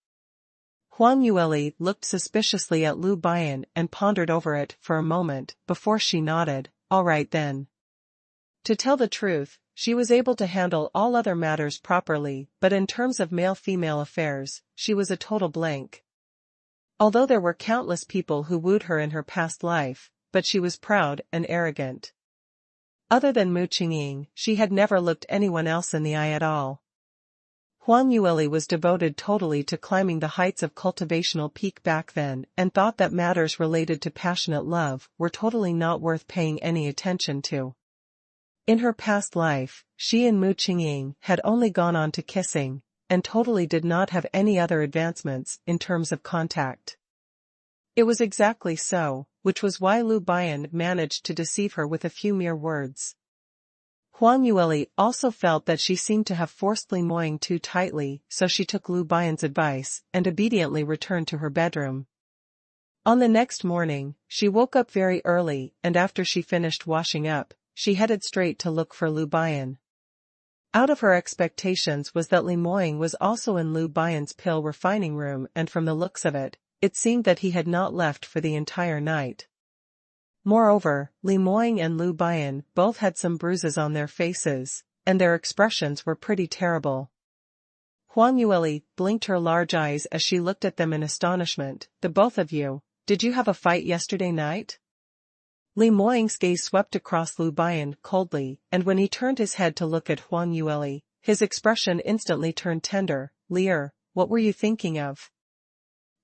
Huang Yueli looked suspiciously at Lu Bian and pondered over it for a moment before she nodded, "All right then." To tell the truth, she was able to handle all other matters properly, but in terms of male-female affairs, she was a total blank. Although there were countless people who wooed her in her past life, but she was proud and arrogant. Other than Mu Qingqing, she had never looked anyone else in the eye at all. Huang Yueli was devoted totally to climbing the heights of cultivational peak back then and thought that matters related to passionate love were totally not worth paying any attention to. In her past life, she and Mu Qingqing had only gone on to kissing, and totally did not have any other advancements in terms of contact. It was exactly so, which was why Lu Bian managed to deceive her with a few mere words. Huang Yueli also felt that she seemed to have forced Li Moying too tightly, so she took Lu Bian's advice and obediently returned to her bedroom. On the next morning, she woke up very early and after she finished washing up, she headed straight to look for Lu Bian. Out of her expectations was that Li Moying was also in Lu Bian's pill refining room, and from the looks of it, it seemed that he had not left for the entire night. Moreover, Li Moying and Lu Bian both had some bruises on their faces, and their expressions were pretty terrible. Huang Yueli blinked her large eyes as she looked at them in astonishment. "The both of you, did you have a fight yesterday night?" Li Moying's gaze swept across Lu Bian coldly, and when he turned his head to look at Huang Yueli, his expression instantly turned tender. "Leer, what were you thinking of?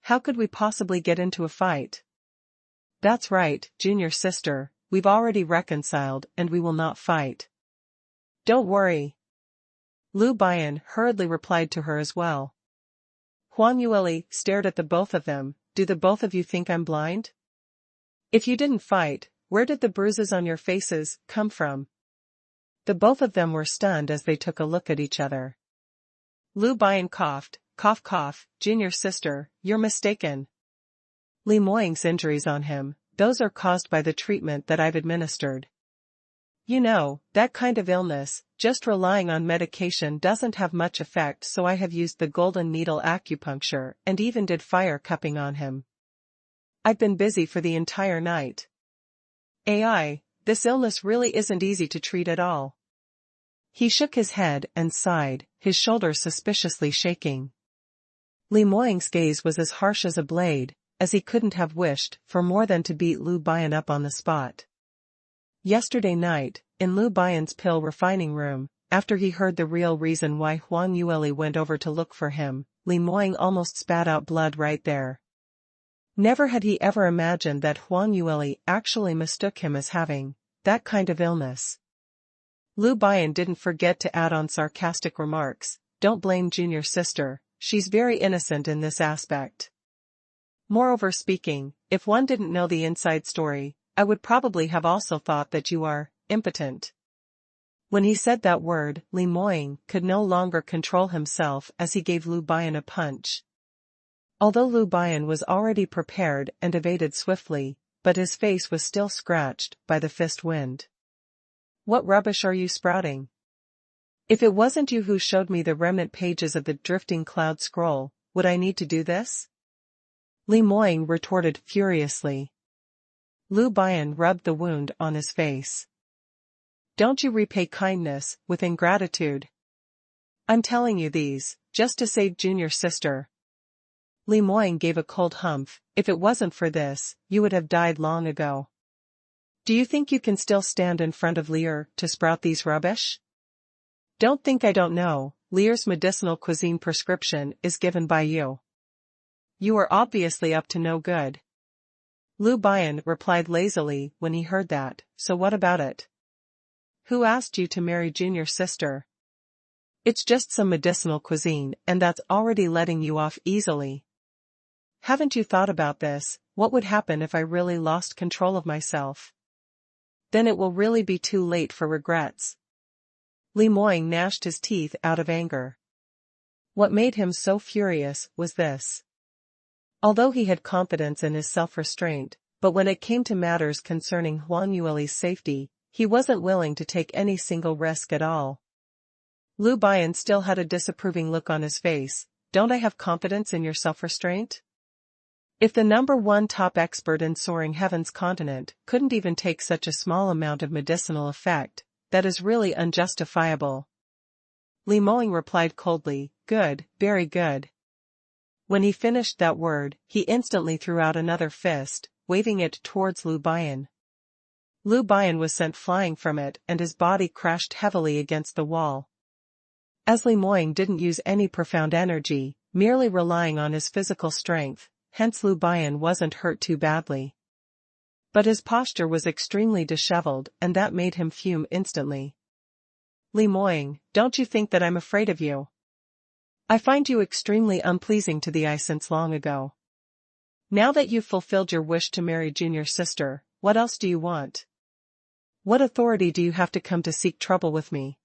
How could we possibly get into a fight?" "That's right, junior sister, we've already reconciled and we will not fight. Don't worry." Lu Bian hurriedly replied to her as well. Huang Yueli stared at the both of them. "Do the both of you think I'm blind? If you didn't fight, where did the bruises on your faces come from?" The both of them were stunned as they took a look at each other. Lu Bian coughed, "Cough cough, junior sister, you're mistaken. Li Moying's injuries on him, those are caused by the treatment that I've administered. You know, that kind of illness, just relying on medication doesn't have much effect, so I have used the golden needle acupuncture and even did fire cupping on him. I've been busy for the entire night. This illness really isn't easy to treat at all. He shook his head and sighed, his shoulders suspiciously shaking. Li Moying's gaze was as harsh as a blade, as he couldn't have wished for more than to beat Lu Bian up on the spot. Yesterday night, in Lu Bian's pill refining room, after he heard the real reason why Huang Yueli went over to look for him, Li Moying almost spat out blood right there. Never had he ever imagined that Huang Yueli actually mistook him as having that kind of illness. Lu Bian didn't forget to add on sarcastic remarks, "Don't blame junior sister, she's very innocent in this aspect. Moreover speaking, if one didn't know the inside story, I would probably have also thought that you are impotent." When he said that word, Li Moying could no longer control himself as he gave Lu Bian a punch. Although Lu Bian was already prepared and evaded swiftly, but his face was still scratched by the fist wind. "What rubbish are you sprouting? If it wasn't you who showed me the remnant pages of the Drifting Cloud Scroll, would I need to do this?" Li Moying retorted furiously. Lu Bian rubbed the wound on his face. "Don't you repay kindness with ingratitude? I'm telling you these, just to save junior sister." Li Moying gave a cold humph. "If it wasn't for this, you would have died long ago. Do you think you can still stand in front of Lear to sprout these rubbish? Don't think I don't know, Lear's medicinal cuisine prescription is given by you. You are obviously up to no good." Lu Bian replied lazily when he heard that, "So what about it? Who asked you to marry junior sister? It's just some medicinal cuisine, and that's already letting you off easily. Haven't you thought about this? What would happen if I really lost control of myself? Then it will really be too late for regrets." Li Moying gnashed his teeth out of anger. What made him so furious was this. Although he had confidence in his self-restraint, but when it came to matters concerning Huang Yueli's safety, he wasn't willing to take any single risk at all. Lu Bian still had a disapproving look on his face. "Don't I have confidence in your self-restraint? If the #1 top expert in Soaring Heaven's continent couldn't even take such a small amount of medicinal effect, that is really unjustifiable." Li Moying replied coldly, "Good, very good." When he finished that word, he instantly threw out another fist, waving it towards Lu Bian. Lu Bian was sent flying from it and his body crashed heavily against the wall. As Li Moying didn't use any profound energy, merely relying on his physical strength, hence Lu Bian wasn't hurt too badly. But his posture was extremely disheveled and that made him fume instantly. "Li Moying, don't you think that I'm afraid of you? I find you extremely unpleasing to the eye since long ago. Now that you've fulfilled your wish to marry junior sister, what else do you want? What authority do you have to come to seek trouble with me?"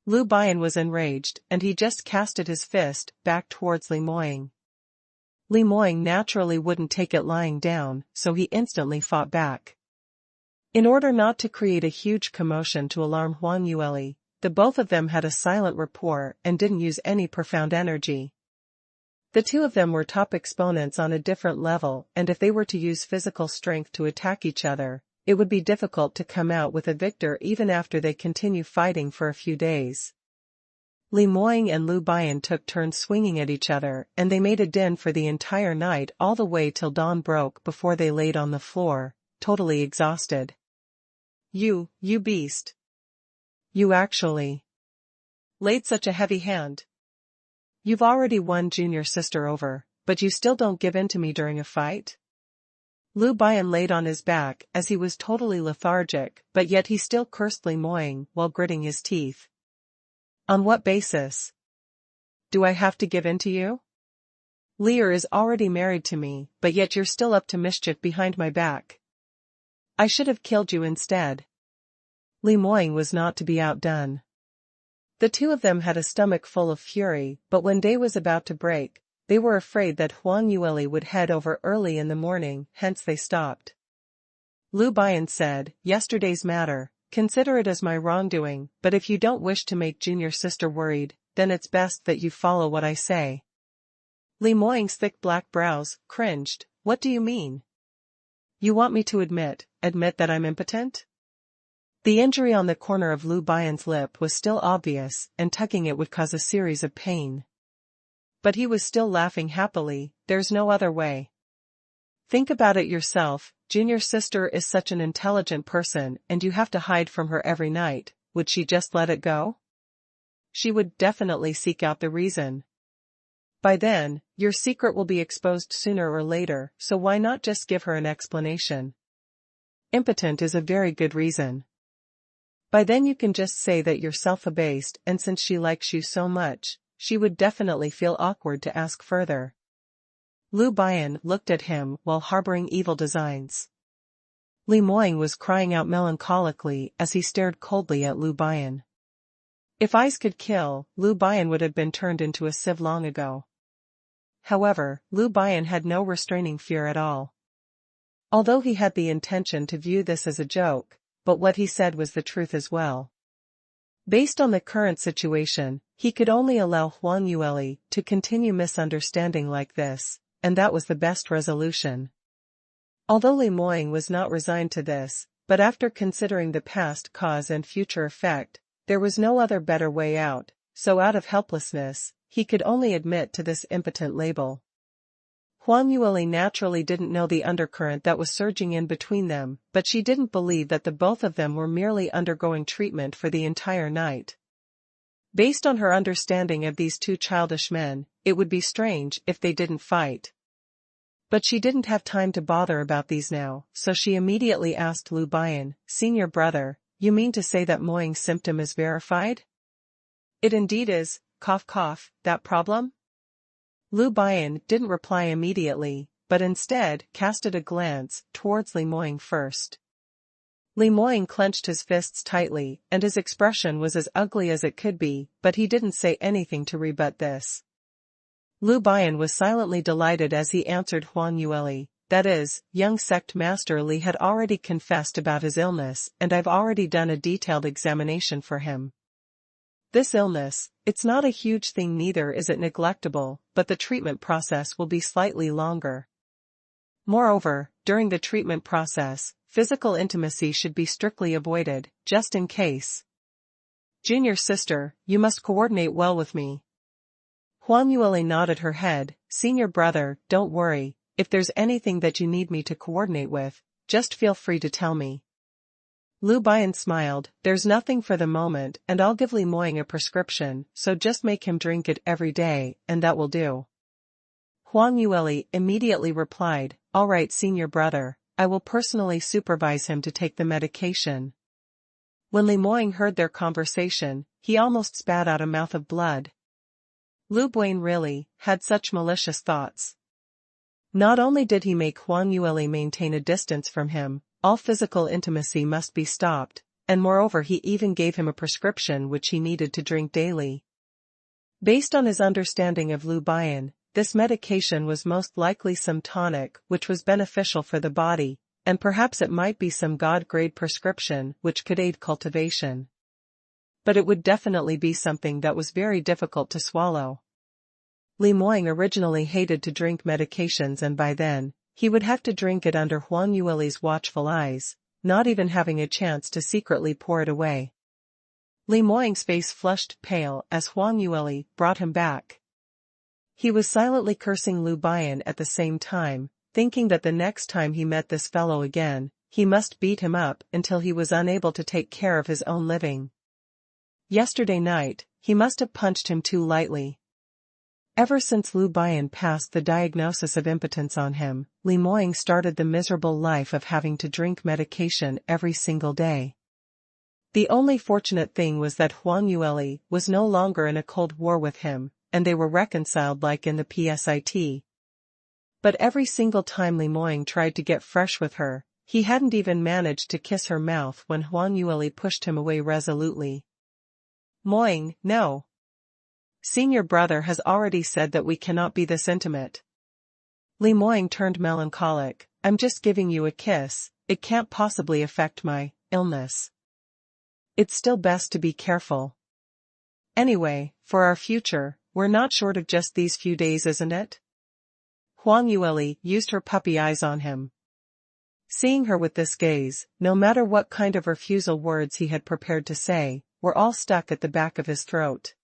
Lu Bian was enraged and he just casted his fist back towards Li Moying. Li Moying naturally wouldn't take it lying down, so he instantly fought back. In order not to create a huge commotion to alarm Huang Yueli, the both of them had a silent rapport and didn't use any profound energy. The two of them were top exponents on a different level, and if they were to use physical strength to attack each other, it would be difficult to come out with a victor even after they continue fighting for a few days. Li Moying and Lu Bian took turns swinging at each other, and they made a din for the entire night all the way till dawn broke before they laid on the floor, totally exhausted. You beast. You actually laid such a heavy hand. You've already won junior sister over, but you still don't give in to me during a fight?" Lu Bian laid on his back as he was totally lethargic, but yet he still cursed Li Moying while gritting his teeth. "On what basis? Do I have to give in to you? Lear is already married to me, but yet you're still up to mischief behind my back. I should have killed you instead." Li Moying was not to be outdone. The two of them had a stomach full of fury, but when day was about to break, they were afraid that Huang Yueli would head over early in the morning, hence they stopped. Lu Bian said, yesterday's matter, consider it as my wrongdoing, but if you don't wish to make junior sister worried, then it's best that you follow what I say. Li Moying's thick black brows cringed. What do you mean? You want me to admit that I'm impotent? The injury on the corner of Lu Bian's lip was still obvious, and tugging it would cause a series of pain. But he was still laughing happily. There's no other way. Think about it yourself, junior sister is such an intelligent person and you have to hide from her every night. Would she just let it go? She would definitely seek out the reason. By then, your secret will be exposed sooner or later, so why not just give her an explanation? Impotent is a very good reason. By then you can just say that you're self-abased, and since she likes you so much, she would definitely feel awkward to ask further. Lu Bian looked at him while harboring evil designs. Li Moying was crying out melancholically as he stared coldly at Lu Bian. If eyes could kill, Lu Bian would have been turned into a sieve long ago. However, Lu Bian had no restraining fear at all. Although he had the intention to view this as a joke, but what he said was the truth as well. Based on the current situation, he could only allow Huang Yueli to continue misunderstanding like this, and that was the best resolution. Although Li Moying was not resigned to this, but after considering the past cause and future effect, there was no other better way out, so out of helplessness, he could only admit to this impotent label. Huang Yueli naturally didn't know the undercurrent that was surging in between them, but she didn't believe that the both of them were merely undergoing treatment for the entire night. Based on her understanding of these two childish men, it would be strange if they didn't fight. But she didn't have time to bother about these now, so she immediately asked Lu Bian, "Senior brother, you mean to say that Moying's symptom is verified?" "It indeed is, cough cough, that problem?" Lu Bian didn't reply immediately, but instead casted a glance towards Li Moying first. Li Moying clenched his fists tightly, and his expression was as ugly as it could be, but he didn't say anything to rebut this. Lu Bian was silently delighted as he answered Huang Yueli, "That is, young sect master Li had already confessed about his illness and I've already done a detailed examination for him. This illness, it's not a huge thing, neither is it neglectable, but the treatment process will be slightly longer. Moreover, during the treatment process, physical intimacy should be strictly avoided, just in case. Junior sister, you must coordinate well with me." Huang Yueli nodded her head. "Senior brother, don't worry, if there's anything that you need me to coordinate with, just feel free to tell me." Lu Bian smiled, "There's nothing for the moment, and I'll give Li Moying a prescription, so just make him drink it every day, and that will do." Huang Yueli immediately replied, "All right, senior brother, I will personally supervise him to take the medication." When Li Moying heard their conversation, he almost spat out a mouth of blood. Lu Bian really had such malicious thoughts. Not only did he make Huang Yueli maintain a distance from him, all physical intimacy must be stopped, and moreover he even gave him a prescription which he needed to drink daily. Based on his understanding of Lu Bian, this medication was most likely some tonic which was beneficial for the body, and perhaps it might be some god-grade prescription which could aid cultivation. But it would definitely be something that was very difficult to swallow. Li Moying originally hated to drink medications, and by then, he would have to drink it under Huang Yueli's watchful eyes, not even having a chance to secretly pour it away. Li Moying's face flushed pale as Huang Yueli brought him back. He was silently cursing Lu Bian at the same time, thinking that the next time he met this fellow again, he must beat him up until he was unable to take care of his own living. Yesterday night, he must have punched him too lightly. Ever since Lu Bian passed the diagnosis of impotence on him, Li Moying started the miserable life of having to drink medication every single day. The only fortunate thing was that Huang Yueli was no longer in a cold war with him, and they were reconciled like in the past. But every single time Li Moying tried to get fresh with her, he hadn't even managed to kiss her mouth when Huang Yueli pushed him away resolutely. "Moying, no. Senior brother has already said that we cannot be this intimate." Li Moying turned melancholic. I'm just giving you a kiss, it can't possibly affect my illness. It's still best to be careful. Anyway, for our future, we're not short of just these few days, isn't it? Huang Yueli used her puppy eyes on him. Seeing her with this gaze, no matter what kind of refusal words he had prepared to say, were all stuck at the back of his throat.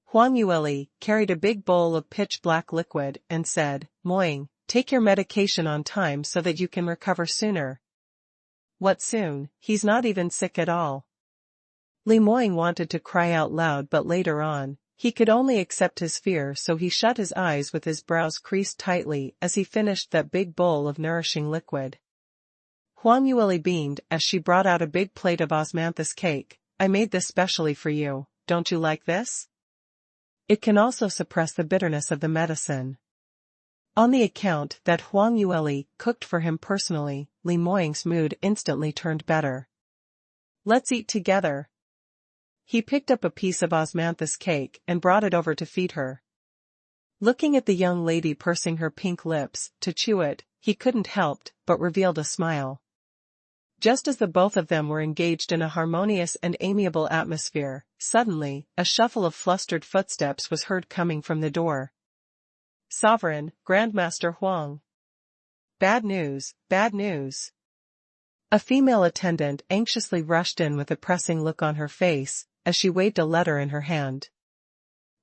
Huang Yueli carried a big bowl of pitch-black liquid and said, "Moying, take your medication on time so that you can recover sooner." "What soon? He's not even sick at all." Li Moying wanted to cry out loud, but later on, he could only accept his fear, so he shut his eyes with his brows creased tightly as he finished that big bowl of nourishing liquid. Huang Yueli beamed as she brought out a big plate of osmanthus cake. "I made this specially for you, don't you like this? It can also suppress the bitterness of the medicine." On the account that Huang Yueli cooked for him personally, Li Moying's mood instantly turned better. "Let's eat together." He picked up a piece of osmanthus cake and brought it over to feed her. Looking at the young lady pursing her pink lips to chew it, he couldn't help but revealed a smile. Just as the both of them were engaged in a harmonious and amiable atmosphere, suddenly, a shuffle of flustered footsteps was heard coming from the door. "Sovereign, Grandmaster Huang. Bad news, bad news." A female attendant anxiously rushed in with a pressing look on her face, as she waved a letter in her hand.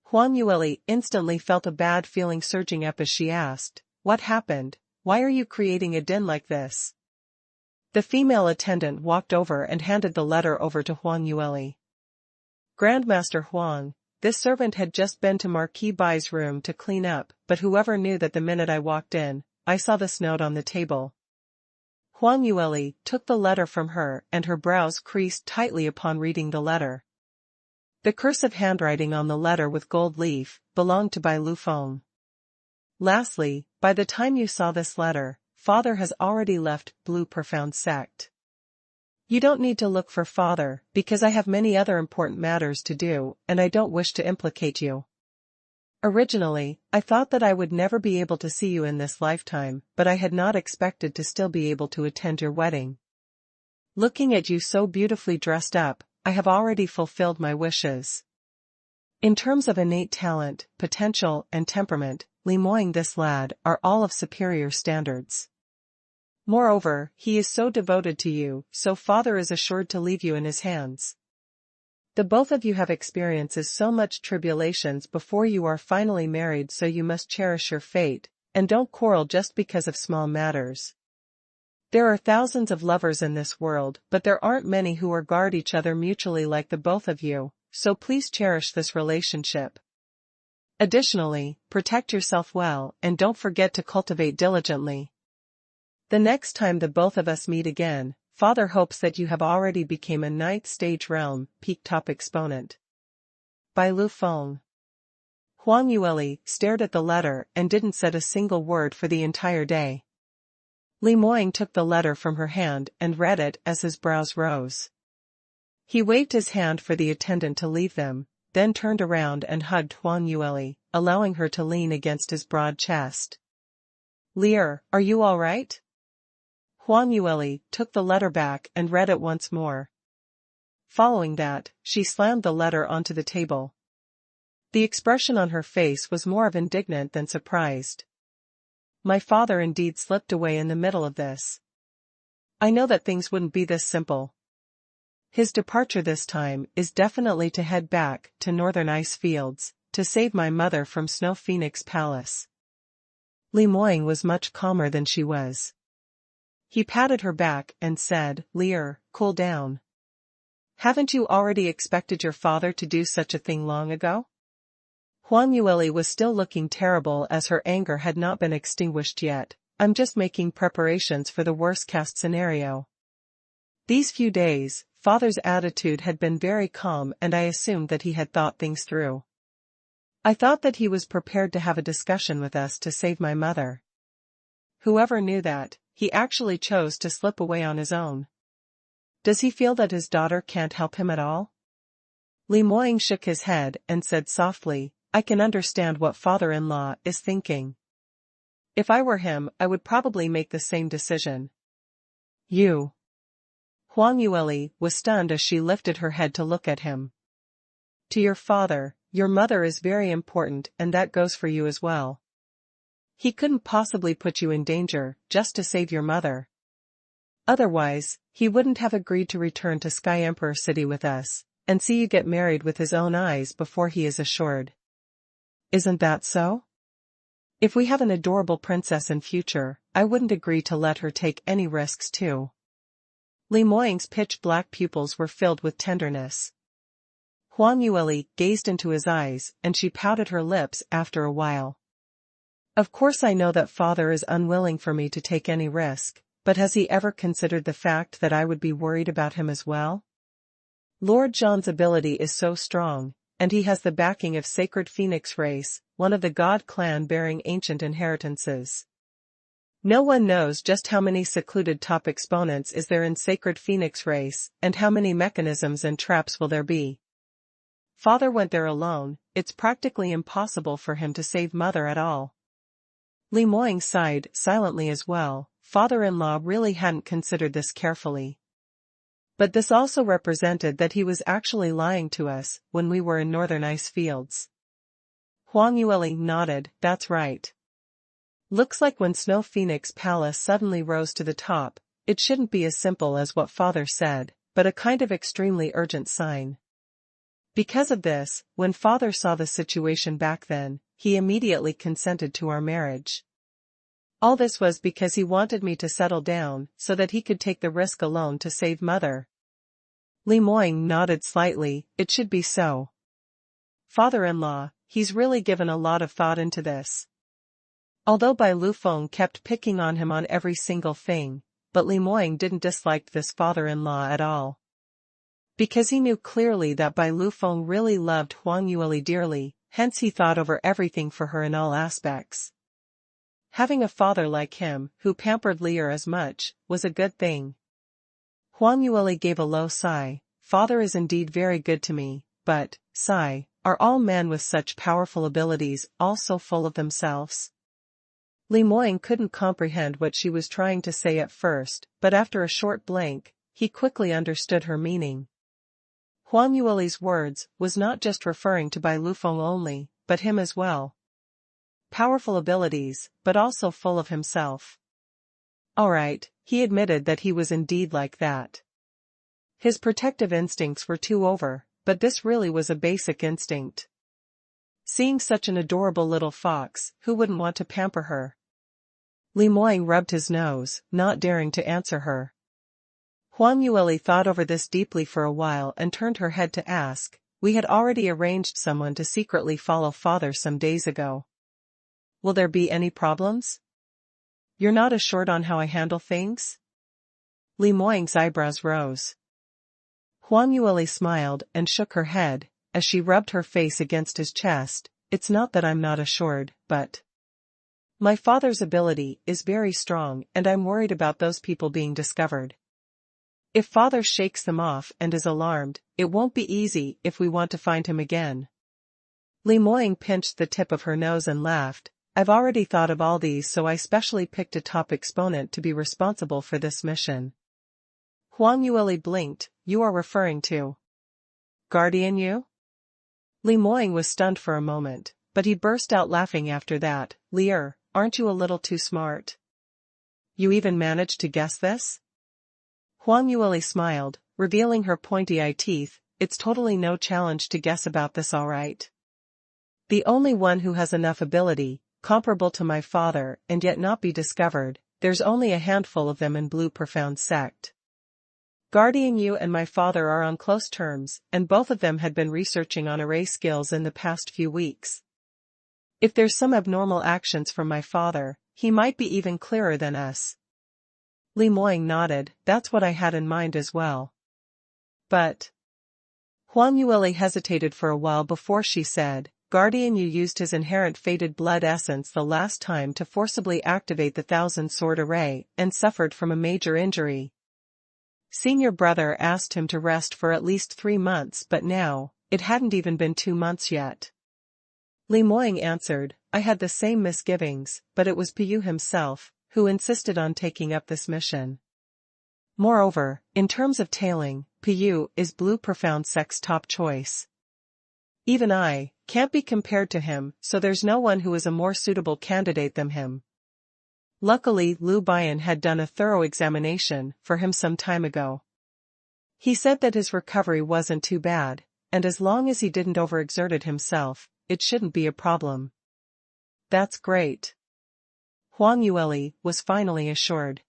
Huang Yueli instantly felt a bad feeling surging up as she asked, "What happened? Why are you creating a din like this?" The female attendant walked over and handed the letter over to Huang Yueli. "Grandmaster Huang, this servant had just been to Marquis Bai's room to clean up, but whoever knew that the minute I walked in, I saw this note on the table." Huang Yueli took the letter from her and her brows creased tightly upon reading the letter. The cursive handwriting on the letter with gold leaf belonged to Bai Lufeng. "Lastly, by the time you saw this letter, Father has already left Blue Profound Sect. You don't need to look for Father, because I have many other important matters to do, and I don't wish to implicate you. Originally, I thought that I would never be able to see you in this lifetime, but I had not expected to still be able to attend your wedding. Looking at you so beautifully dressed up, I have already fulfilled my wishes." In terms of innate talent, potential, and temperament, Li Moying this lad are all of superior standards. Moreover, he is so devoted to you, so Father is assured to leave you in his hands. The both of you have experiences so much tribulations before you are finally married, so you must cherish your fate, and don't quarrel just because of small matters. There are thousands of lovers in this world, but there aren't many who regard each other mutually like the both of you, so please cherish this relationship. Additionally, protect yourself well, and don't forget to cultivate diligently. The next time the both of us meet again, Father hopes that you have already become a ninth stage realm peak top exponent. Bai Lufeng. Huang Yueli stared at the letter and didn't say a single word for the entire day. Li Moying took the letter from her hand and read it as his brows rose. He waved his hand for the attendant to leave them, then turned around and hugged Huang Yueli, allowing her to lean against his broad chest. "Lear, are you all right?" Huang Yueli took the letter back and read it once more. Following that, she slammed the letter onto the table. The expression on her face was more of indignant than surprised. "My father indeed slipped away in the middle of this. I know that things wouldn't be this simple. His departure this time is definitely to head back to Northern Ice Fields, to save my mother from Snow Phoenix Palace." Li Moying was much calmer than she was. He patted her back and said, "Lear, cool down. Haven't you already expected your father to do such a thing long ago?" Huang Yueli was still looking terrible as her anger had not been extinguished yet. "I'm just making preparations for the worst-case scenario. These few days, Father's attitude had been very calm and I assumed that he had thought things through. I thought that he was prepared to have a discussion with us to save my mother. Whoever knew that, he actually chose to slip away on his own. Does he feel that his daughter can't help him at all?" Li Moying shook his head and said softly, "I can understand what father-in-law is thinking. If I were him, I would probably make the same decision. You. Huang Yueli was stunned as she lifted her head to look at him. To your father, your mother is very important, and that goes for you as well. He couldn't possibly put you in danger just to save your mother. Otherwise, he wouldn't have agreed to return to Sky Emperor City with us, and see you get married with his own eyes before he is assured. Isn't that so? If we have an adorable princess in future, I wouldn't agree to let her take any risks too. Li Moying's pitch-black pupils were filled with tenderness. Huang Yueli gazed into his eyes, and she pouted her lips after a while. Of course I know that father is unwilling for me to take any risk, but has he ever considered the fact that I would be worried about him as well? Lord Zhang's ability is so strong, and he has the backing of Sacred Phoenix race, one of the god clan bearing ancient inheritances. No one knows just how many secluded top exponents is there in Sacred Phoenix race, and how many mechanisms and traps will there be. Father went there alone, it's practically impossible for him to save mother at all. Li Moying sighed silently as well. Father-in-law really hadn't considered this carefully. But this also represented that he was actually lying to us when we were in northern ice fields. Huang Yueli nodded, that's right. Looks like when Snow Phoenix Palace suddenly rose to the top, it shouldn't be as simple as what father said, but a kind of extremely urgent sign. Because of this, when father saw the situation back then, he immediately consented to our marriage. All this was because he wanted me to settle down so that he could take the risk alone to save mother. Li Moying nodded slightly, it should be so. Father-in-law, he's really given a lot of thought into this. Although Bai Lufeng kept picking on him on every single thing, but Li Moying didn't dislike this father-in-law at all. Because he knew clearly that Bai Lufeng really loved Huang Yueli dearly, hence he thought over everything for her in all aspects. Having a father like him, who pampered Lier as much, was a good thing. Huang Yueli gave a low sigh. Father is indeed very good to me, but, sigh, are all men with such powerful abilities all so full of themselves? Li Moying couldn't comprehend what she was trying to say at first, but after a short blank, he quickly understood her meaning. Huang Yueli's words was not just referring to Bai Lufeng only, but him as well. Powerful abilities, but also full of himself. Alright, he admitted that he was indeed like that. His protective instincts were too over, but this really was a basic instinct. Seeing such an adorable little fox, who wouldn't want to pamper her? Li Moying rubbed his nose, not daring to answer her. Huang Yueli thought over this deeply for a while and turned her head to ask, we had already arranged someone to secretly follow father some days ago. Will there be any problems? You're not assured on how I handle things? Li Moying's eyebrows rose. Huang Yueli smiled and shook her head, as she rubbed her face against his chest, it's not that I'm not assured, but my father's ability is very strong and I'm worried about those people being discovered. If father shakes them off and is alarmed, it won't be easy if we want to find him again. Li Moying pinched the tip of her nose and laughed. I've already thought of all these, so I specially picked a top exponent to be responsible for this mission. Huang Yueli blinked, you are referring to Guardian Yu? Li Moying was stunned for a moment, but he burst out laughing after that. Lier, aren't you a little too smart? You even managed to guess this? Huang Yueli smiled, revealing her pointy eye teeth, it's totally no challenge to guess about this, alright. The only one who has enough ability, comparable to my father, and yet not be discovered, there's only a handful of them in Blue Profound Sect. Guardian Yu and my father are on close terms, and both of them had been researching on array skills in the past few weeks. If there's some abnormal actions from my father, he might be even clearer than us. Li Moying nodded, that's what I had in mind as well. But Huang Yueli hesitated for a while before she said, Guardian Yu used his inherent fated blood essence the last time to forcibly activate the Thousand Sword Array, and suffered from a major injury. Senior brother asked him to rest for at least 3 months, but now, it hadn't even been 2 months yet. Li Moying answered, I had the same misgivings, but it was Piyu himself, who insisted on taking up this mission. Moreover, in terms of tailing, Piyu is Blue Profound Sect's top choice. Even I can't be compared to him, so there's no one who is a more suitable candidate than him. Luckily, Lu Bian had done a thorough examination for him some time ago. He said that his recovery wasn't too bad, and as long as he didn't overexert it himself, it shouldn't be a problem. That's great. Huang Yueli was finally assured.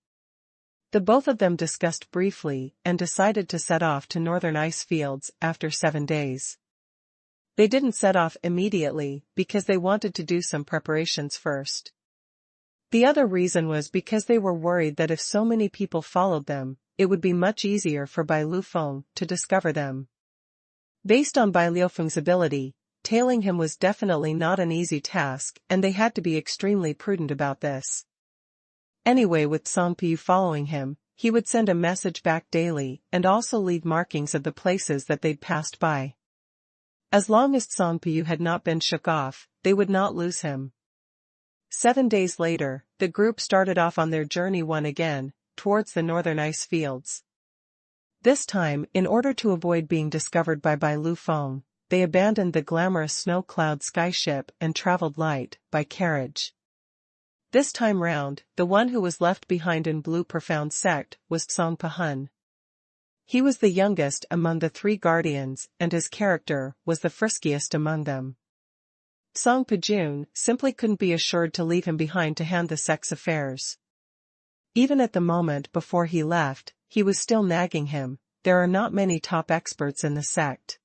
The both of them discussed briefly and decided to set off to northern ice fields after 7 days. They didn't set off immediately because they wanted to do some preparations first. The other reason was because they were worried that if so many people followed them, it would be much easier for Bai Lufeng to discover them. Based on Bai Liufeng's ability, tailing him was definitely not an easy task, and they had to be extremely prudent about this. Anyway, with Song Piyu following him, he would send a message back daily and also leave markings of the places that they'd passed by. As long as Song Piyu had not been shook off, they would not lose him. 7 days later, the group started off on their journey once again, towards the northern ice fields. This time, in order to avoid being discovered by Bai Lufeng, they abandoned the glamorous snow-cloud skyship and traveled light, by carriage. This time round, the one who was left behind in Blue Profound Sect was Tsong Pahun. He was the youngest among the 3 guardians, and his character was the friskiest among them. Song Pajun simply couldn't be assured to leave him behind to hand the sect's affairs. Even at the moment before he left, he was still nagging him, there are not many top experts in the sect.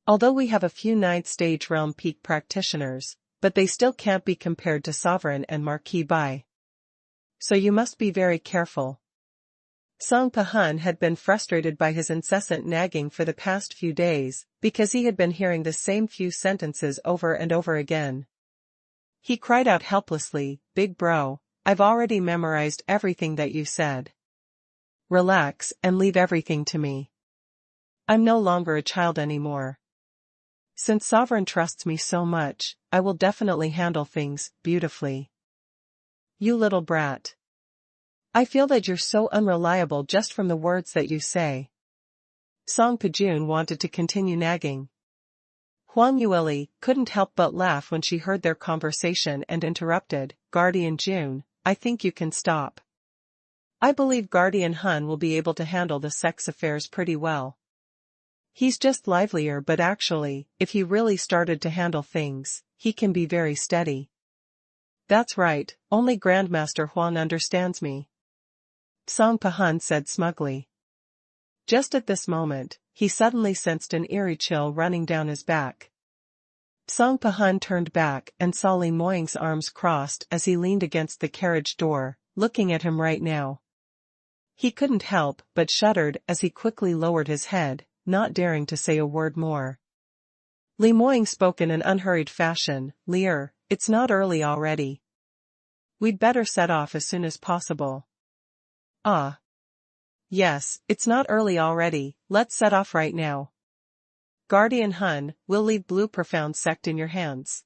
Although we have a few 9th stage realm peak practitioners, but they still can't be compared to Sovereign and Marquis Bai. So you must be very careful. Song Pahun had been frustrated by his incessant nagging for the past few days, because he had been hearing the same few sentences over and over again. He cried out helplessly, Big bro, I've already memorized everything that you said. Relax and leave everything to me. I'm no longer a child anymore. Since Sovereign trusts me so much, I will definitely handle things beautifully. You little brat. I feel that you're so unreliable just from the words that you say. Song Pajun wanted to continue nagging. Huang Yueli couldn't help but laugh when she heard their conversation and interrupted, Guardian Jun, I think you can stop. I believe Guardian Hun will be able to handle the sect's affairs pretty well. He's just livelier, but actually, if he really started to handle things, he can be very steady. That's right, only Grandmaster Huang understands me. Song Pahun said smugly. Just at this moment, he suddenly sensed an eerie chill running down his back. Song Pahun turned back and saw Li Moying's arms crossed as he leaned against the carriage door, looking at him right now. He couldn't help but shuddered as he quickly lowered his head, not daring to say a word more. Li Moying spoke in an unhurried fashion, Lear, it's not early already. We'd better set off as soon as possible. Ah. Yes, it's not early already, let's set off right now. Guardian Hun, we'll leave Blue Profound Sect in your hands.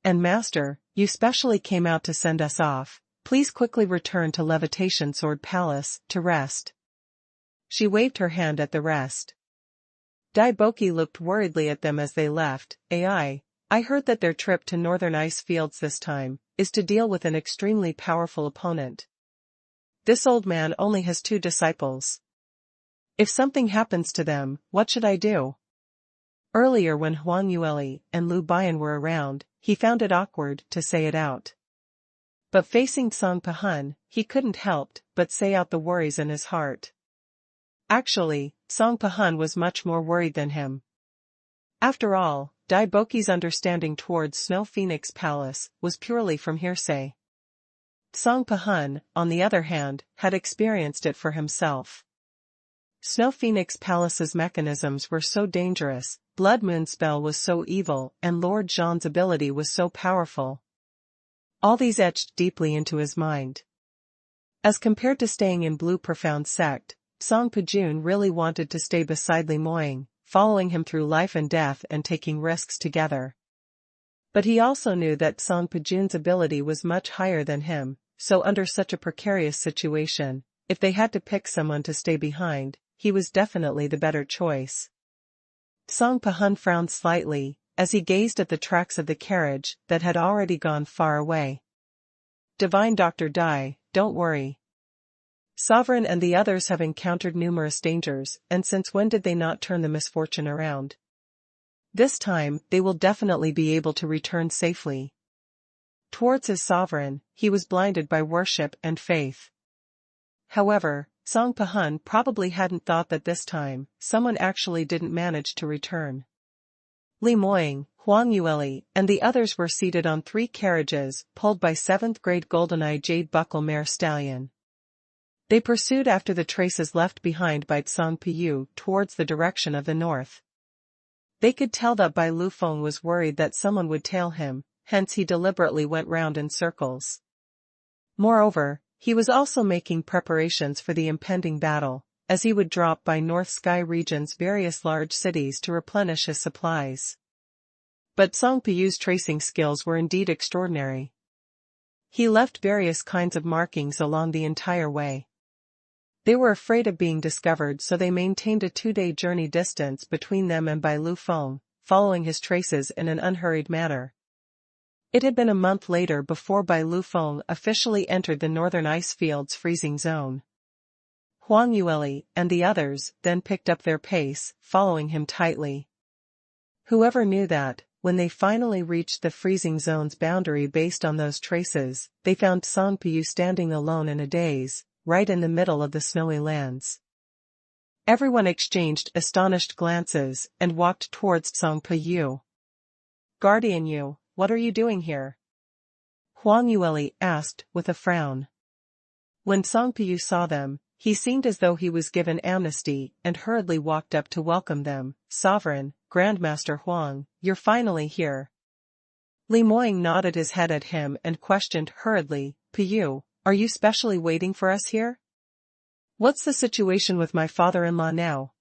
And Master, you specially came out to send us off, please quickly return to Levitation Sword Palace, to rest. She waved her hand at the rest. Dai Boki looked worriedly at them as they left. I heard that their trip to northern ice fields this time is to deal with an extremely powerful opponent. This old man only has 2 disciples. If something happens to them, what should I do? Earlier when Huang Yueli and Lu Bian were around, he found it awkward to say it out. But facing Song Pahun, he couldn't help but say out the worries in his heart. Actually, Song Pahun was much more worried than him. After all, Dai Boki's understanding towards Snow Phoenix Palace was purely from hearsay. Song Pahun, on the other hand, had experienced it for himself. Snow Phoenix Palace's mechanisms were so dangerous, Blood Moon spell was so evil, and Lord Zhan's ability was so powerful. All these etched deeply into his mind. As compared to staying in Blue Profound Sect, Song Pajun really wanted to stay beside Li Moying, following him through life and death and taking risks together. But he also knew that Song Pijun's ability was much higher than him, so under such a precarious situation, if they had to pick someone to stay behind, he was definitely the better choice. Song Pijun frowned slightly, as he gazed at the tracks of the carriage that had already gone far away. Divine Dr. Dai, don't worry. Sovereign and the others have encountered numerous dangers, and since when did they not turn the misfortune around? This time, they will definitely be able to return safely. Towards his sovereign, he was blinded by worship and faith. However, Song Pijun probably hadn't thought that this time, someone actually didn't manage to return. Li Moying, Huang Yueli, and the others were seated on 3 carriages, pulled by 7th-grade Goldeneye Jade Buckle Mare Stallion. They pursued after the traces left behind by Song Piyu towards the direction of the north. They could tell that Bai Lufeng was worried that someone would tail him, hence he deliberately went round in circles. Moreover, he was also making preparations for the impending battle, as he would drop by North Sky region's various large cities to replenish his supplies. But Song Piyu's tracing skills were indeed extraordinary. He left various kinds of markings along the entire way. They were afraid of being discovered, so they maintained a 2-day journey distance between them and Bai Lufeng, following his traces in an unhurried manner. It had been a month later before Bai Lufeng officially entered the northern ice field's freezing zone. Huang Yueli and the others then picked up their pace, following him tightly. Whoever knew that, when they finally reached the freezing zone's boundary based on those traces, they found Song Piyu standing alone in a daze, right in the middle of the snowy lands. Everyone exchanged astonished glances and walked towards Song Piyu. "Guardian Yu, what are you doing here?" Huang Yueli asked with a frown. When Song Piyu saw them, he seemed as though he was given amnesty and hurriedly walked up to welcome them. "Sovereign, Grandmaster Huang, you're finally here." Li Moying nodded his head at him and questioned hurriedly, "Piyu, are you specially waiting for us here? What's the situation with my father-in-law now?"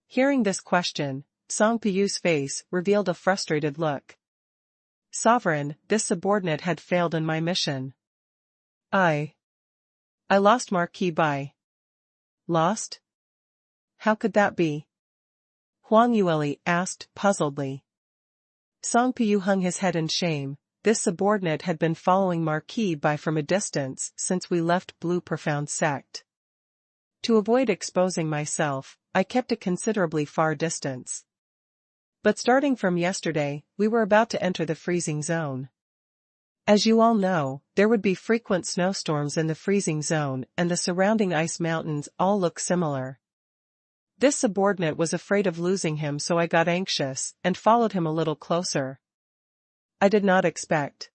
Hearing this question, Song Piyu's face revealed a frustrated look. "Sovereign, this subordinate had failed in my mission. I lost Marquis Bai." "Lost? How could that be?" Huang Yueli asked puzzledly. Song Piyu hung his head in shame. "This subordinate had been following Marquis Bai from a distance since we left Blue Profound Sect. To avoid exposing myself, I kept a considerably far distance. But starting from yesterday, we were about to enter the freezing zone. As you all know, there would be frequent snowstorms in the freezing zone and the surrounding ice mountains all look similar. This subordinate was afraid of losing him, so I got anxious and followed him a little closer. I did not expect.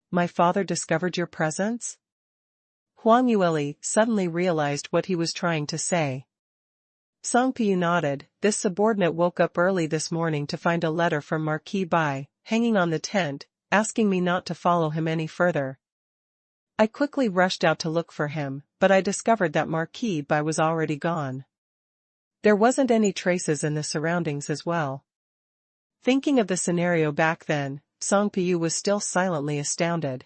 My father discovered your presence?" Huang Yueli suddenly realized what he was trying to say. Song Piyu nodded. "This subordinate woke up early this morning to find a letter from Marquis Bai hanging on the tent, asking me not to follow him any further. I quickly rushed out to look for him, but I discovered that Marquis Bai was already gone. There wasn't any traces in the surroundings as well." Thinking of the scenario back then, Song Piyu was still silently astounded.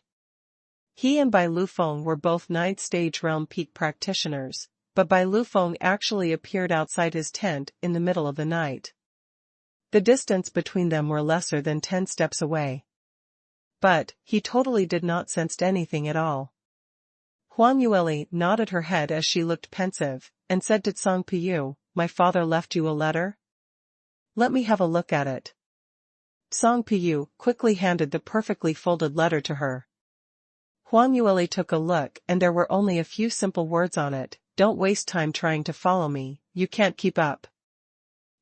He and Bai Lufeng were both 9th stage realm peak practitioners, but Bai Lufeng actually appeared outside his tent in the middle of the night. The distance between them were lesser than 10 steps away. But he totally did not sense anything at all. Huang Yueli nodded her head as she looked pensive, and said to Song Piyu, "My father left you a letter? Let me have a look at it." Song Piyu quickly handed the perfectly folded letter to her. Huang Yueli took a look and there were only a few simple words on it. "Don't waste time trying to follow me, you can't keep up."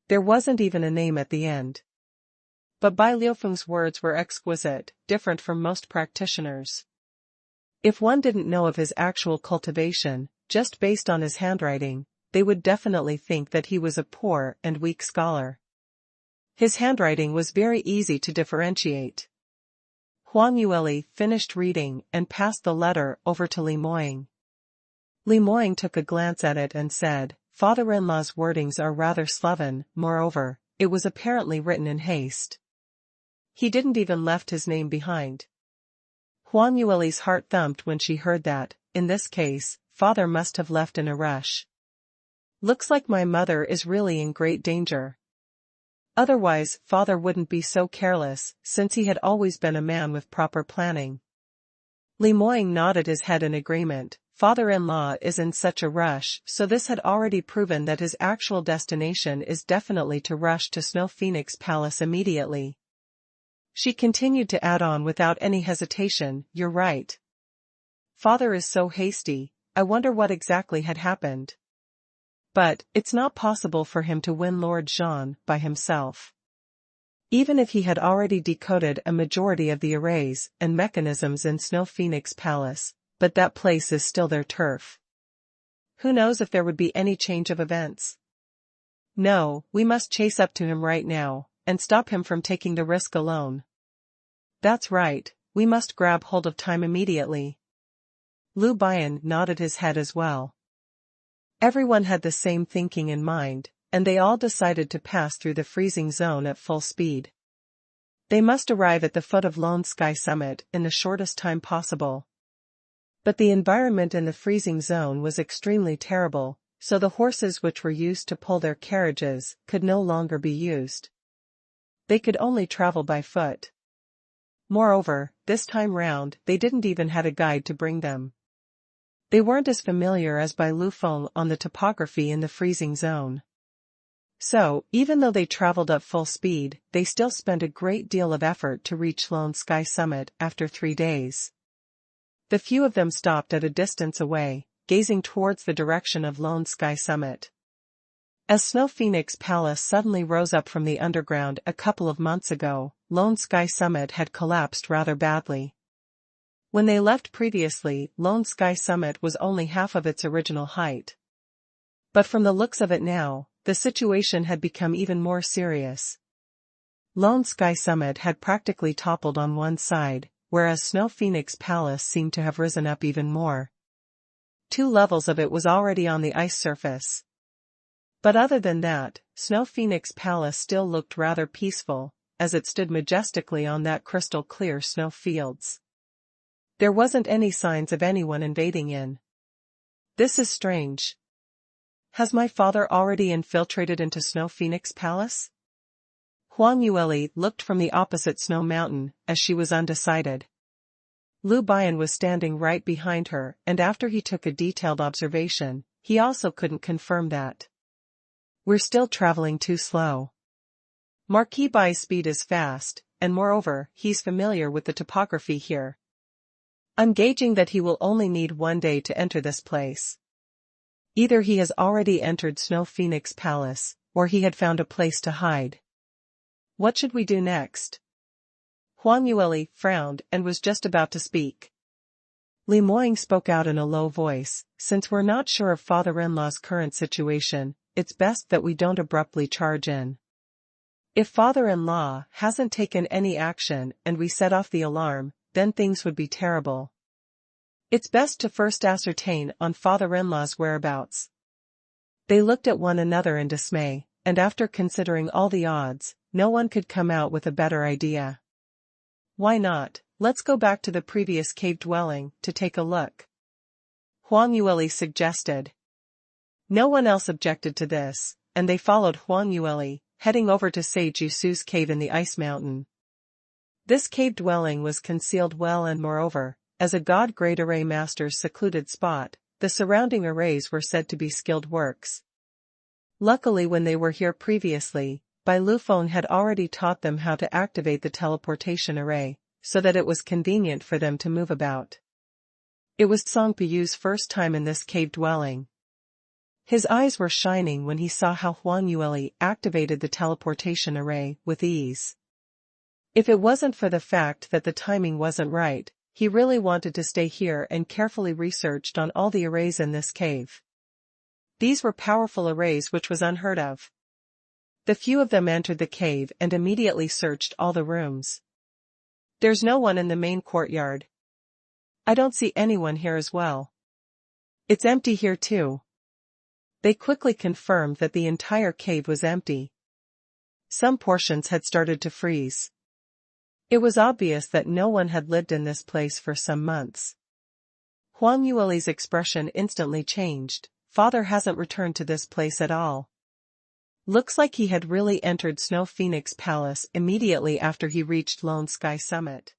There wasn't even a name at the end. But Bai Liufeng's words were exquisite, different from most practitioners. If one didn't know of his actual cultivation, just based on his handwriting, they would definitely think that he was a poor and weak scholar. His handwriting was very easy to differentiate. Huang Yueli finished reading and passed the letter over to Li Moying. Li Moying took a glance at it and said, "Father-in-law's wordings are rather sloven, moreover, it was apparently written in haste." He didn't even left his name behind. Huang Yueli's heart thumped when she heard that. In this case, father must have left in a rush. Looks like my mother is really in great danger. Otherwise, father wouldn't be so careless, since he had always been a man with proper planning. Li Moying nodded his head in agreement. Father-in-law is in such a rush, so this had already proven that his actual destination is definitely to rush to Snow Phoenix Palace immediately. She continued to add on without any hesitation, "You're right. Father is so hasty, I wonder what exactly had happened. But, it's not possible for him to win Lord Jean by himself. Even if he had already decoded a majority of the arrays and mechanisms in Snow Phoenix Palace, but that place is still their turf. Who knows if there would be any change of events? No, we must chase up to him right now, and stop him from taking the risk alone. That's right, we must grab hold of time immediately." Lu Bian nodded his head as well. Everyone had the same thinking in mind, and they all decided to pass through the freezing zone at full speed. They must arrive at the foot of Lone Sky Summit in the shortest time possible. But the environment in the freezing zone was extremely terrible, so the horses which were used to pull their carriages could no longer be used. They could only travel by foot. Moreover, this time round they didn't even have a guide to bring them. They weren't as familiar as by Lu Feng on the topography in the freezing zone. So, even though they traveled at full speed, they still spent a great deal of effort to reach Lone Sky Summit after 3 days. The few of them stopped at a distance away, gazing towards the direction of Lone Sky Summit. As Snow Phoenix Palace suddenly rose up from the underground a couple of months ago, Lone Sky Summit had collapsed rather badly. When they left previously, Lone Sky Summit was only half of its original height. But from the looks of it now, the situation had become even more serious. Lone Sky Summit had practically toppled on one side, whereas Snow Phoenix Palace seemed to have risen up even more. 2 levels of it was already on the ice surface. But other than that, Snow Phoenix Palace still looked rather peaceful, as it stood majestically on that crystal-clear snow fields. There wasn't any signs of anyone invading in. This is strange. Has my father already infiltrated into Snow Phoenix Palace? Huang Yueli looked from the opposite snow mountain, as she was undecided. Lu Bian was standing right behind her, and after he took a detailed observation, he also couldn't confirm that. We're still traveling too slow. Marquis Bai's speed is fast, and moreover, he's familiar with the topography here. I'm gauging that he will only need 1 day to enter this place. Either he has already entered Snow Phoenix Palace, or he had found a place to hide. What should we do next? Huang Yueli frowned and was just about to speak. Li Moying spoke out in a low voice, "Since we're not sure of father-in-law's current situation, it's best that we don't abruptly charge in. If father-in-law hasn't taken any action and we set off the alarm, then things would be terrible. It's best to first ascertain on father-in-law's whereabouts." They looked at one another in dismay, and after considering all the odds, no one could come out with a better idea. "Why not, let's go back to the previous cave dwelling to take a look," Huang Yueli suggested. No one else objected to this, and they followed Huang Yueli, heading over to Sage Yusu's cave in the ice mountain. This cave dwelling was concealed well, and moreover, as a god-grade array master's secluded spot, the surrounding arrays were said to be skilled works. Luckily, when they were here previously, Bai Lufeng had already taught them how to activate the teleportation array, so that it was convenient for them to move about. It was Song Piyu's first time in this cave dwelling. His eyes were shining when he saw how Huang Yueli activated the teleportation array with ease. If it wasn't for the fact that the timing wasn't right, he really wanted to stay here and carefully researched on all the arrays in this cave. These were powerful arrays which was unheard of. The few of them entered the cave and immediately searched all the rooms. There's no one in the main courtyard. I don't see anyone here as well. It's empty here too. They quickly confirmed that the entire cave was empty. Some portions had started to freeze. It was obvious that no one had lived in this place for some months. Huang Yueli's expression instantly changed. Father hasn't returned to this place at all. Looks like he had really entered Snow Phoenix Palace immediately after he reached Lone Sky Summit.